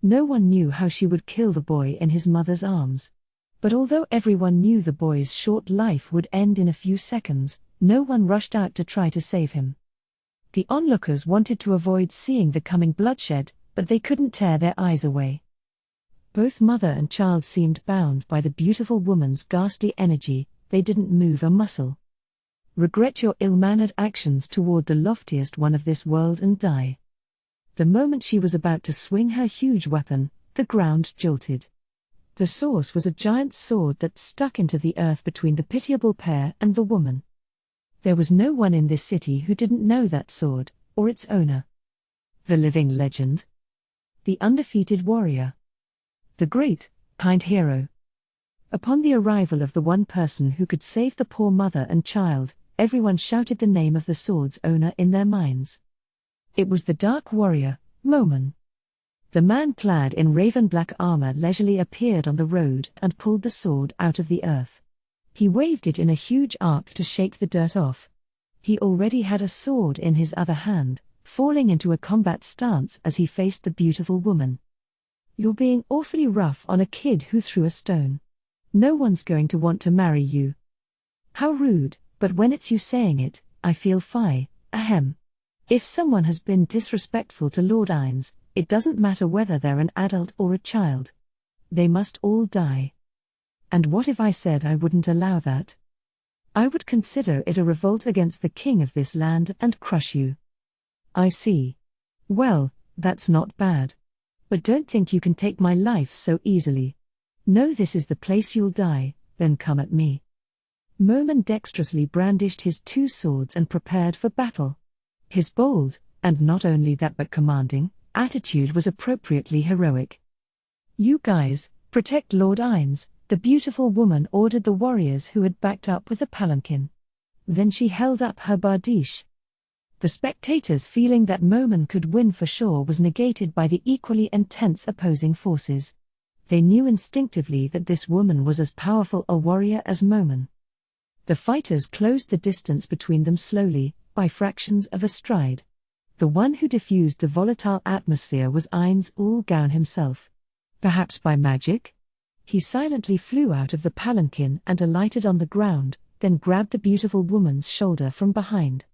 No one knew how she would kill the boy in his mother's arms. But although everyone knew the boy's short life would end in a few seconds, no one rushed out to try to save him. The onlookers wanted to avoid seeing the coming bloodshed, but they couldn't tear their eyes away. Both mother and child seemed bound by the beautiful woman's ghastly energy. They didn't move a muscle. "Regret your ill-mannered actions toward the loftiest one of this world and die." The moment she was about to swing her huge weapon, the ground jolted. The source was a giant sword that stuck into the earth between the pitiable pair and the woman. There was no one in this city who didn't know that sword, or its owner. The living legend. The undefeated warrior. The great, kind hero. Upon the arrival of the one person who could save the poor mother and child, everyone shouted the name of the sword's owner in their minds. It was the dark warrior, Momon. The man clad in raven-black armor leisurely appeared on the road and pulled the sword out of the earth. He waved it in a huge arc to shake the dirt off. He already had a sword in his other hand, falling into a combat stance as he faced the beautiful woman. "You're being awfully rough on a kid who threw a stone. No one's going to want to marry you." "How rude, but when it's you saying it, I feel ahem. If someone has been disrespectful to Lord Ain's, it doesn't matter whether they're an adult or a child. They must all die." "And what if I said I wouldn't allow that? I would consider it a revolt against the king of this land and crush you." "I see. Well, that's not bad. But don't think you can take my life so easily. Know this is the place you'll die, then come at me." Momon dexterously brandished his two swords and prepared for battle. His bold, and not only that but commanding, attitude was appropriately heroic. "You guys, protect Lord Ain's," the beautiful woman ordered the warriors who had backed up with the palanquin. Then she held up her bardiche. The spectators' feeling that Momon could win for sure was negated by the equally intense opposing forces. They knew instinctively that this woman was as powerful a warrior as Momon. The fighters closed the distance between them slowly, by fractions of a stride. The one who diffused the volatile atmosphere was Ainz ul Gaun himself. Perhaps by magic? He silently flew out of the palanquin and alighted on the ground, then grabbed the beautiful woman's shoulder from behind.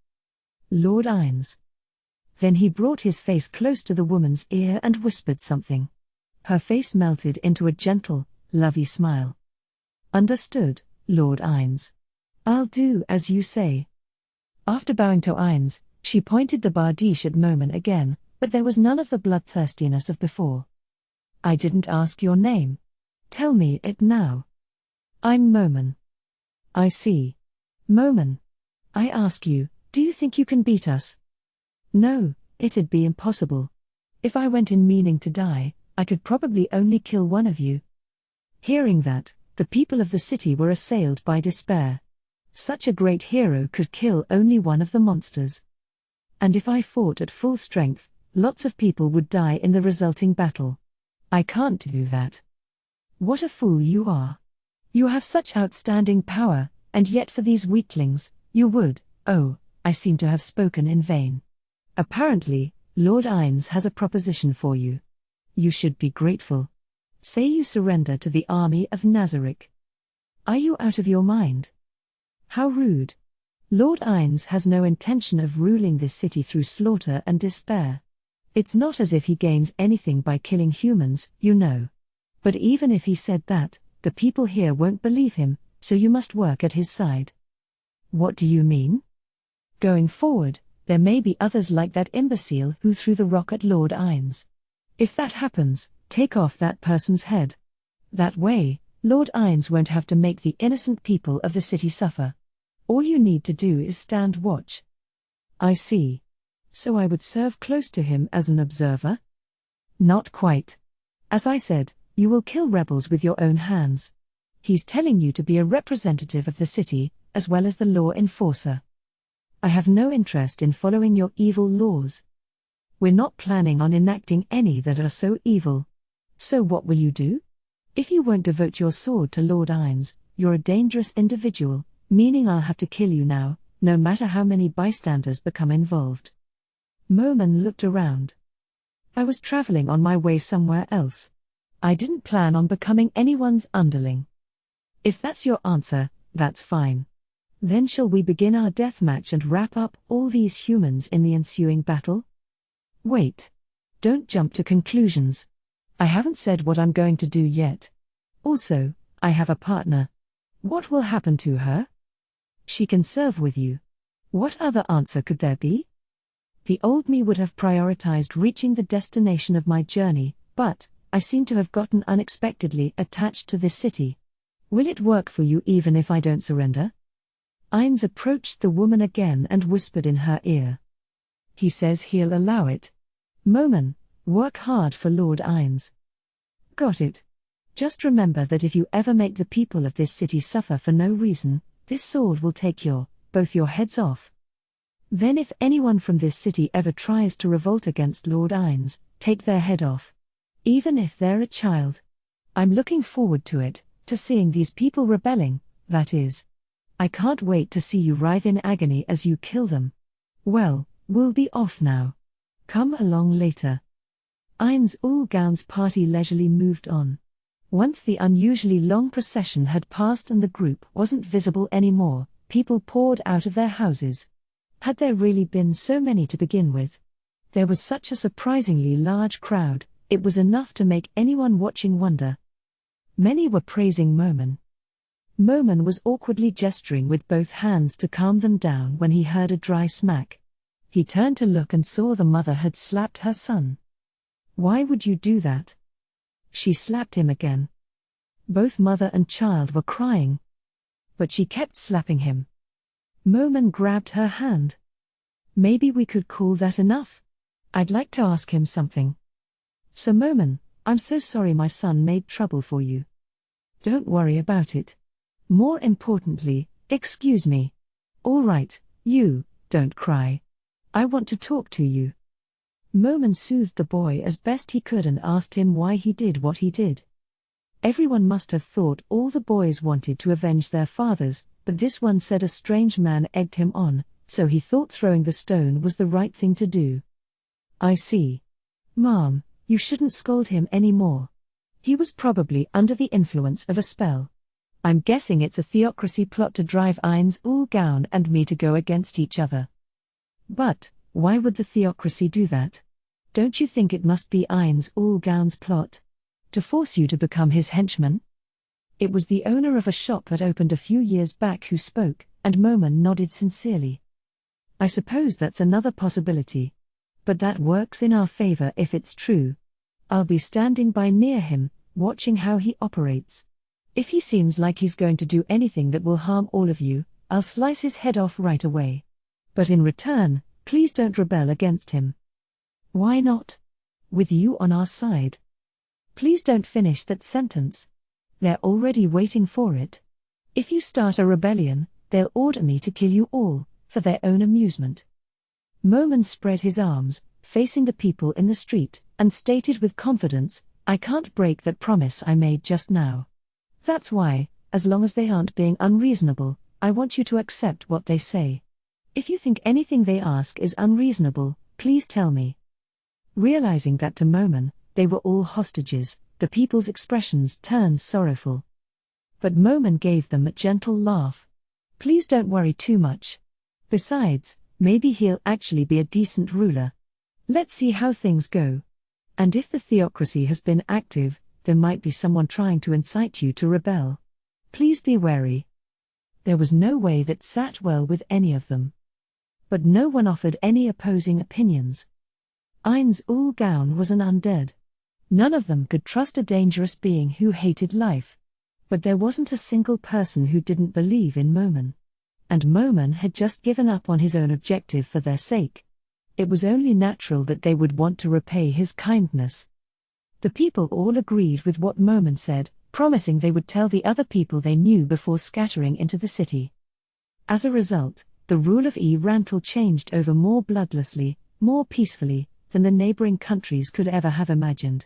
Lord Ainz. Then he brought his face close to the woman's ear and whispered something. Her face melted into a gentle, lovey smile. Understood, Lord Ainz. I'll do as you say. After bowing to Ainz, she pointed the bardiche at Momen again, but there was none of the bloodthirstiness of before. I didn't ask your name. Tell me it now. I'm Momen. I see. Momen. I ask you, do you think you can beat us? No, it'd be impossible. If I went in meaning to die, I could probably only kill one of you. Hearing that, the people of the city were assailed by despair. Such a great hero could kill only one of the monsters. And if I fought at full strength, lots of people would die in the resulting battle. I can't do that. What a fool you are. You have such outstanding power, and yet for these weaklings, you would, oh, I seem to have spoken in vain. Apparently, Lord Ainz has a proposition for you. You should be grateful. Say you surrender to the army of Nazarick. Are you out of your mind? How rude. Lord Ainz has no intention of ruling this city through slaughter and despair. It's not as if he gains anything by killing humans, you know. But even if he said that, the people here won't believe him, so you must work at his side. What do you mean? Going forward, there may be others like that imbecile who threw the rock at Lord Ainz. If that happens, take off that person's head. That way, Lord Ainz won't have to make the innocent people of the city suffer. All you need to do is stand watch. I see. So I would serve close to him as an observer? Not quite. As I said, you will kill rebels with your own hands. He's telling you to be a representative of the city, as well as the law enforcer. I have no interest in following your evil laws. We're not planning on enacting any that are so evil. So what will you do? If you won't devote your sword to Lord Ainz, you're a dangerous individual, meaning I'll have to kill you now, no matter how many bystanders become involved. Momen looked around. I was traveling on my way somewhere else. I didn't plan on becoming anyone's underling. If that's your answer, that's fine. Then shall we begin our deathmatch and wrap up all these humans in the ensuing battle? Wait. Don't jump to conclusions. I haven't said what I'm going to do yet. Also, I have a partner. What will happen to her? She can serve with you. What other answer could there be? The old me would have prioritized reaching the destination of my journey, but I seem to have gotten unexpectedly attached to this city. Will it work for you even if I don't surrender? Ainz approached the woman again and whispered in her ear. He says he'll allow it. Momen, work hard for Lord Ainz. Got it. Just remember that if you ever make the people of this city suffer for no reason, this sword will take both your heads off. Then if anyone from this city ever tries to revolt against Lord Ainz, take their head off. Even if they're a child. I'm looking forward to it, to seeing these people rebelling, that is. I can't wait to see you writhe in agony as you kill them. Well, we'll be off now. Come along later. Ainz ul Gaun's party leisurely moved on. Once the unusually long procession had passed and the group wasn't visible anymore, people poured out of their houses. Had there really been so many to begin with? There was such a surprisingly large crowd, it was enough to make anyone watching wonder. Many were praising Momen. Momen was awkwardly gesturing with both hands to calm them down when he heard a dry smack. He turned to look and saw the mother had slapped her son. Why would you do that? She slapped him again. Both mother and child were crying. But she kept slapping him. Momen grabbed her hand. Maybe we could call that enough? I'd like to ask him something. So Momen, I'm so sorry my son made trouble for you. Don't worry about it. More importantly, excuse me. All right, you, don't cry. I want to talk to you. Momen soothed the boy as best he could and asked him why he did what he did. Everyone must have thought all the boys wanted to avenge their fathers, but this one said a strange man egged him on, so he thought throwing the stone was the right thing to do. I see. Mom, you shouldn't scold him anymore. He was probably under the influence of a spell. I'm guessing it's a theocracy plot to drive Undead and me to go against each other. But, why would the theocracy do that? Don't you think it must be Undead's plot? To force you to become his henchman? It was the owner of a shop that opened a few years back who spoke, and Momon nodded sincerely. I suppose that's another possibility. But that works in our favor if it's true. I'll be standing by near him, watching how he operates. If he seems like he's going to do anything that will harm all of you, I'll slice his head off right away. But in return, please don't rebel against him. Why not? With you on our side. Please don't finish that sentence. They're already waiting for it. If you start a rebellion, they'll order me to kill you all, for their own amusement. Momon spread his arms, facing the people in the street, and stated with confidence, I can't break that promise I made just now. That's why, as long as they aren't being unreasonable, I want you to accept what they say. If you think anything they ask is unreasonable, please tell me. Realizing that to Momon, they were all hostages, the people's expressions turned sorrowful. But Momon gave them a gentle laugh. Please don't worry too much. Besides, maybe he'll actually be a decent ruler. Let's see how things go. And if the theocracy has been active, there might be someone trying to incite you to rebel. Please be wary. There was no way that sat well with any of them. But no one offered any opposing opinions. Undead was an undead. None of them could trust a dangerous being who hated life. But there wasn't a single person who didn't believe in Momon. And Momon had just given up on his own objective for their sake. It was only natural that they would want to repay his kindness. The people all agreed with what Momon said, promising they would tell the other people they knew before scattering into the city. As a result, the rule of Rantle changed over more bloodlessly, more peacefully, than the neighboring countries could ever have imagined.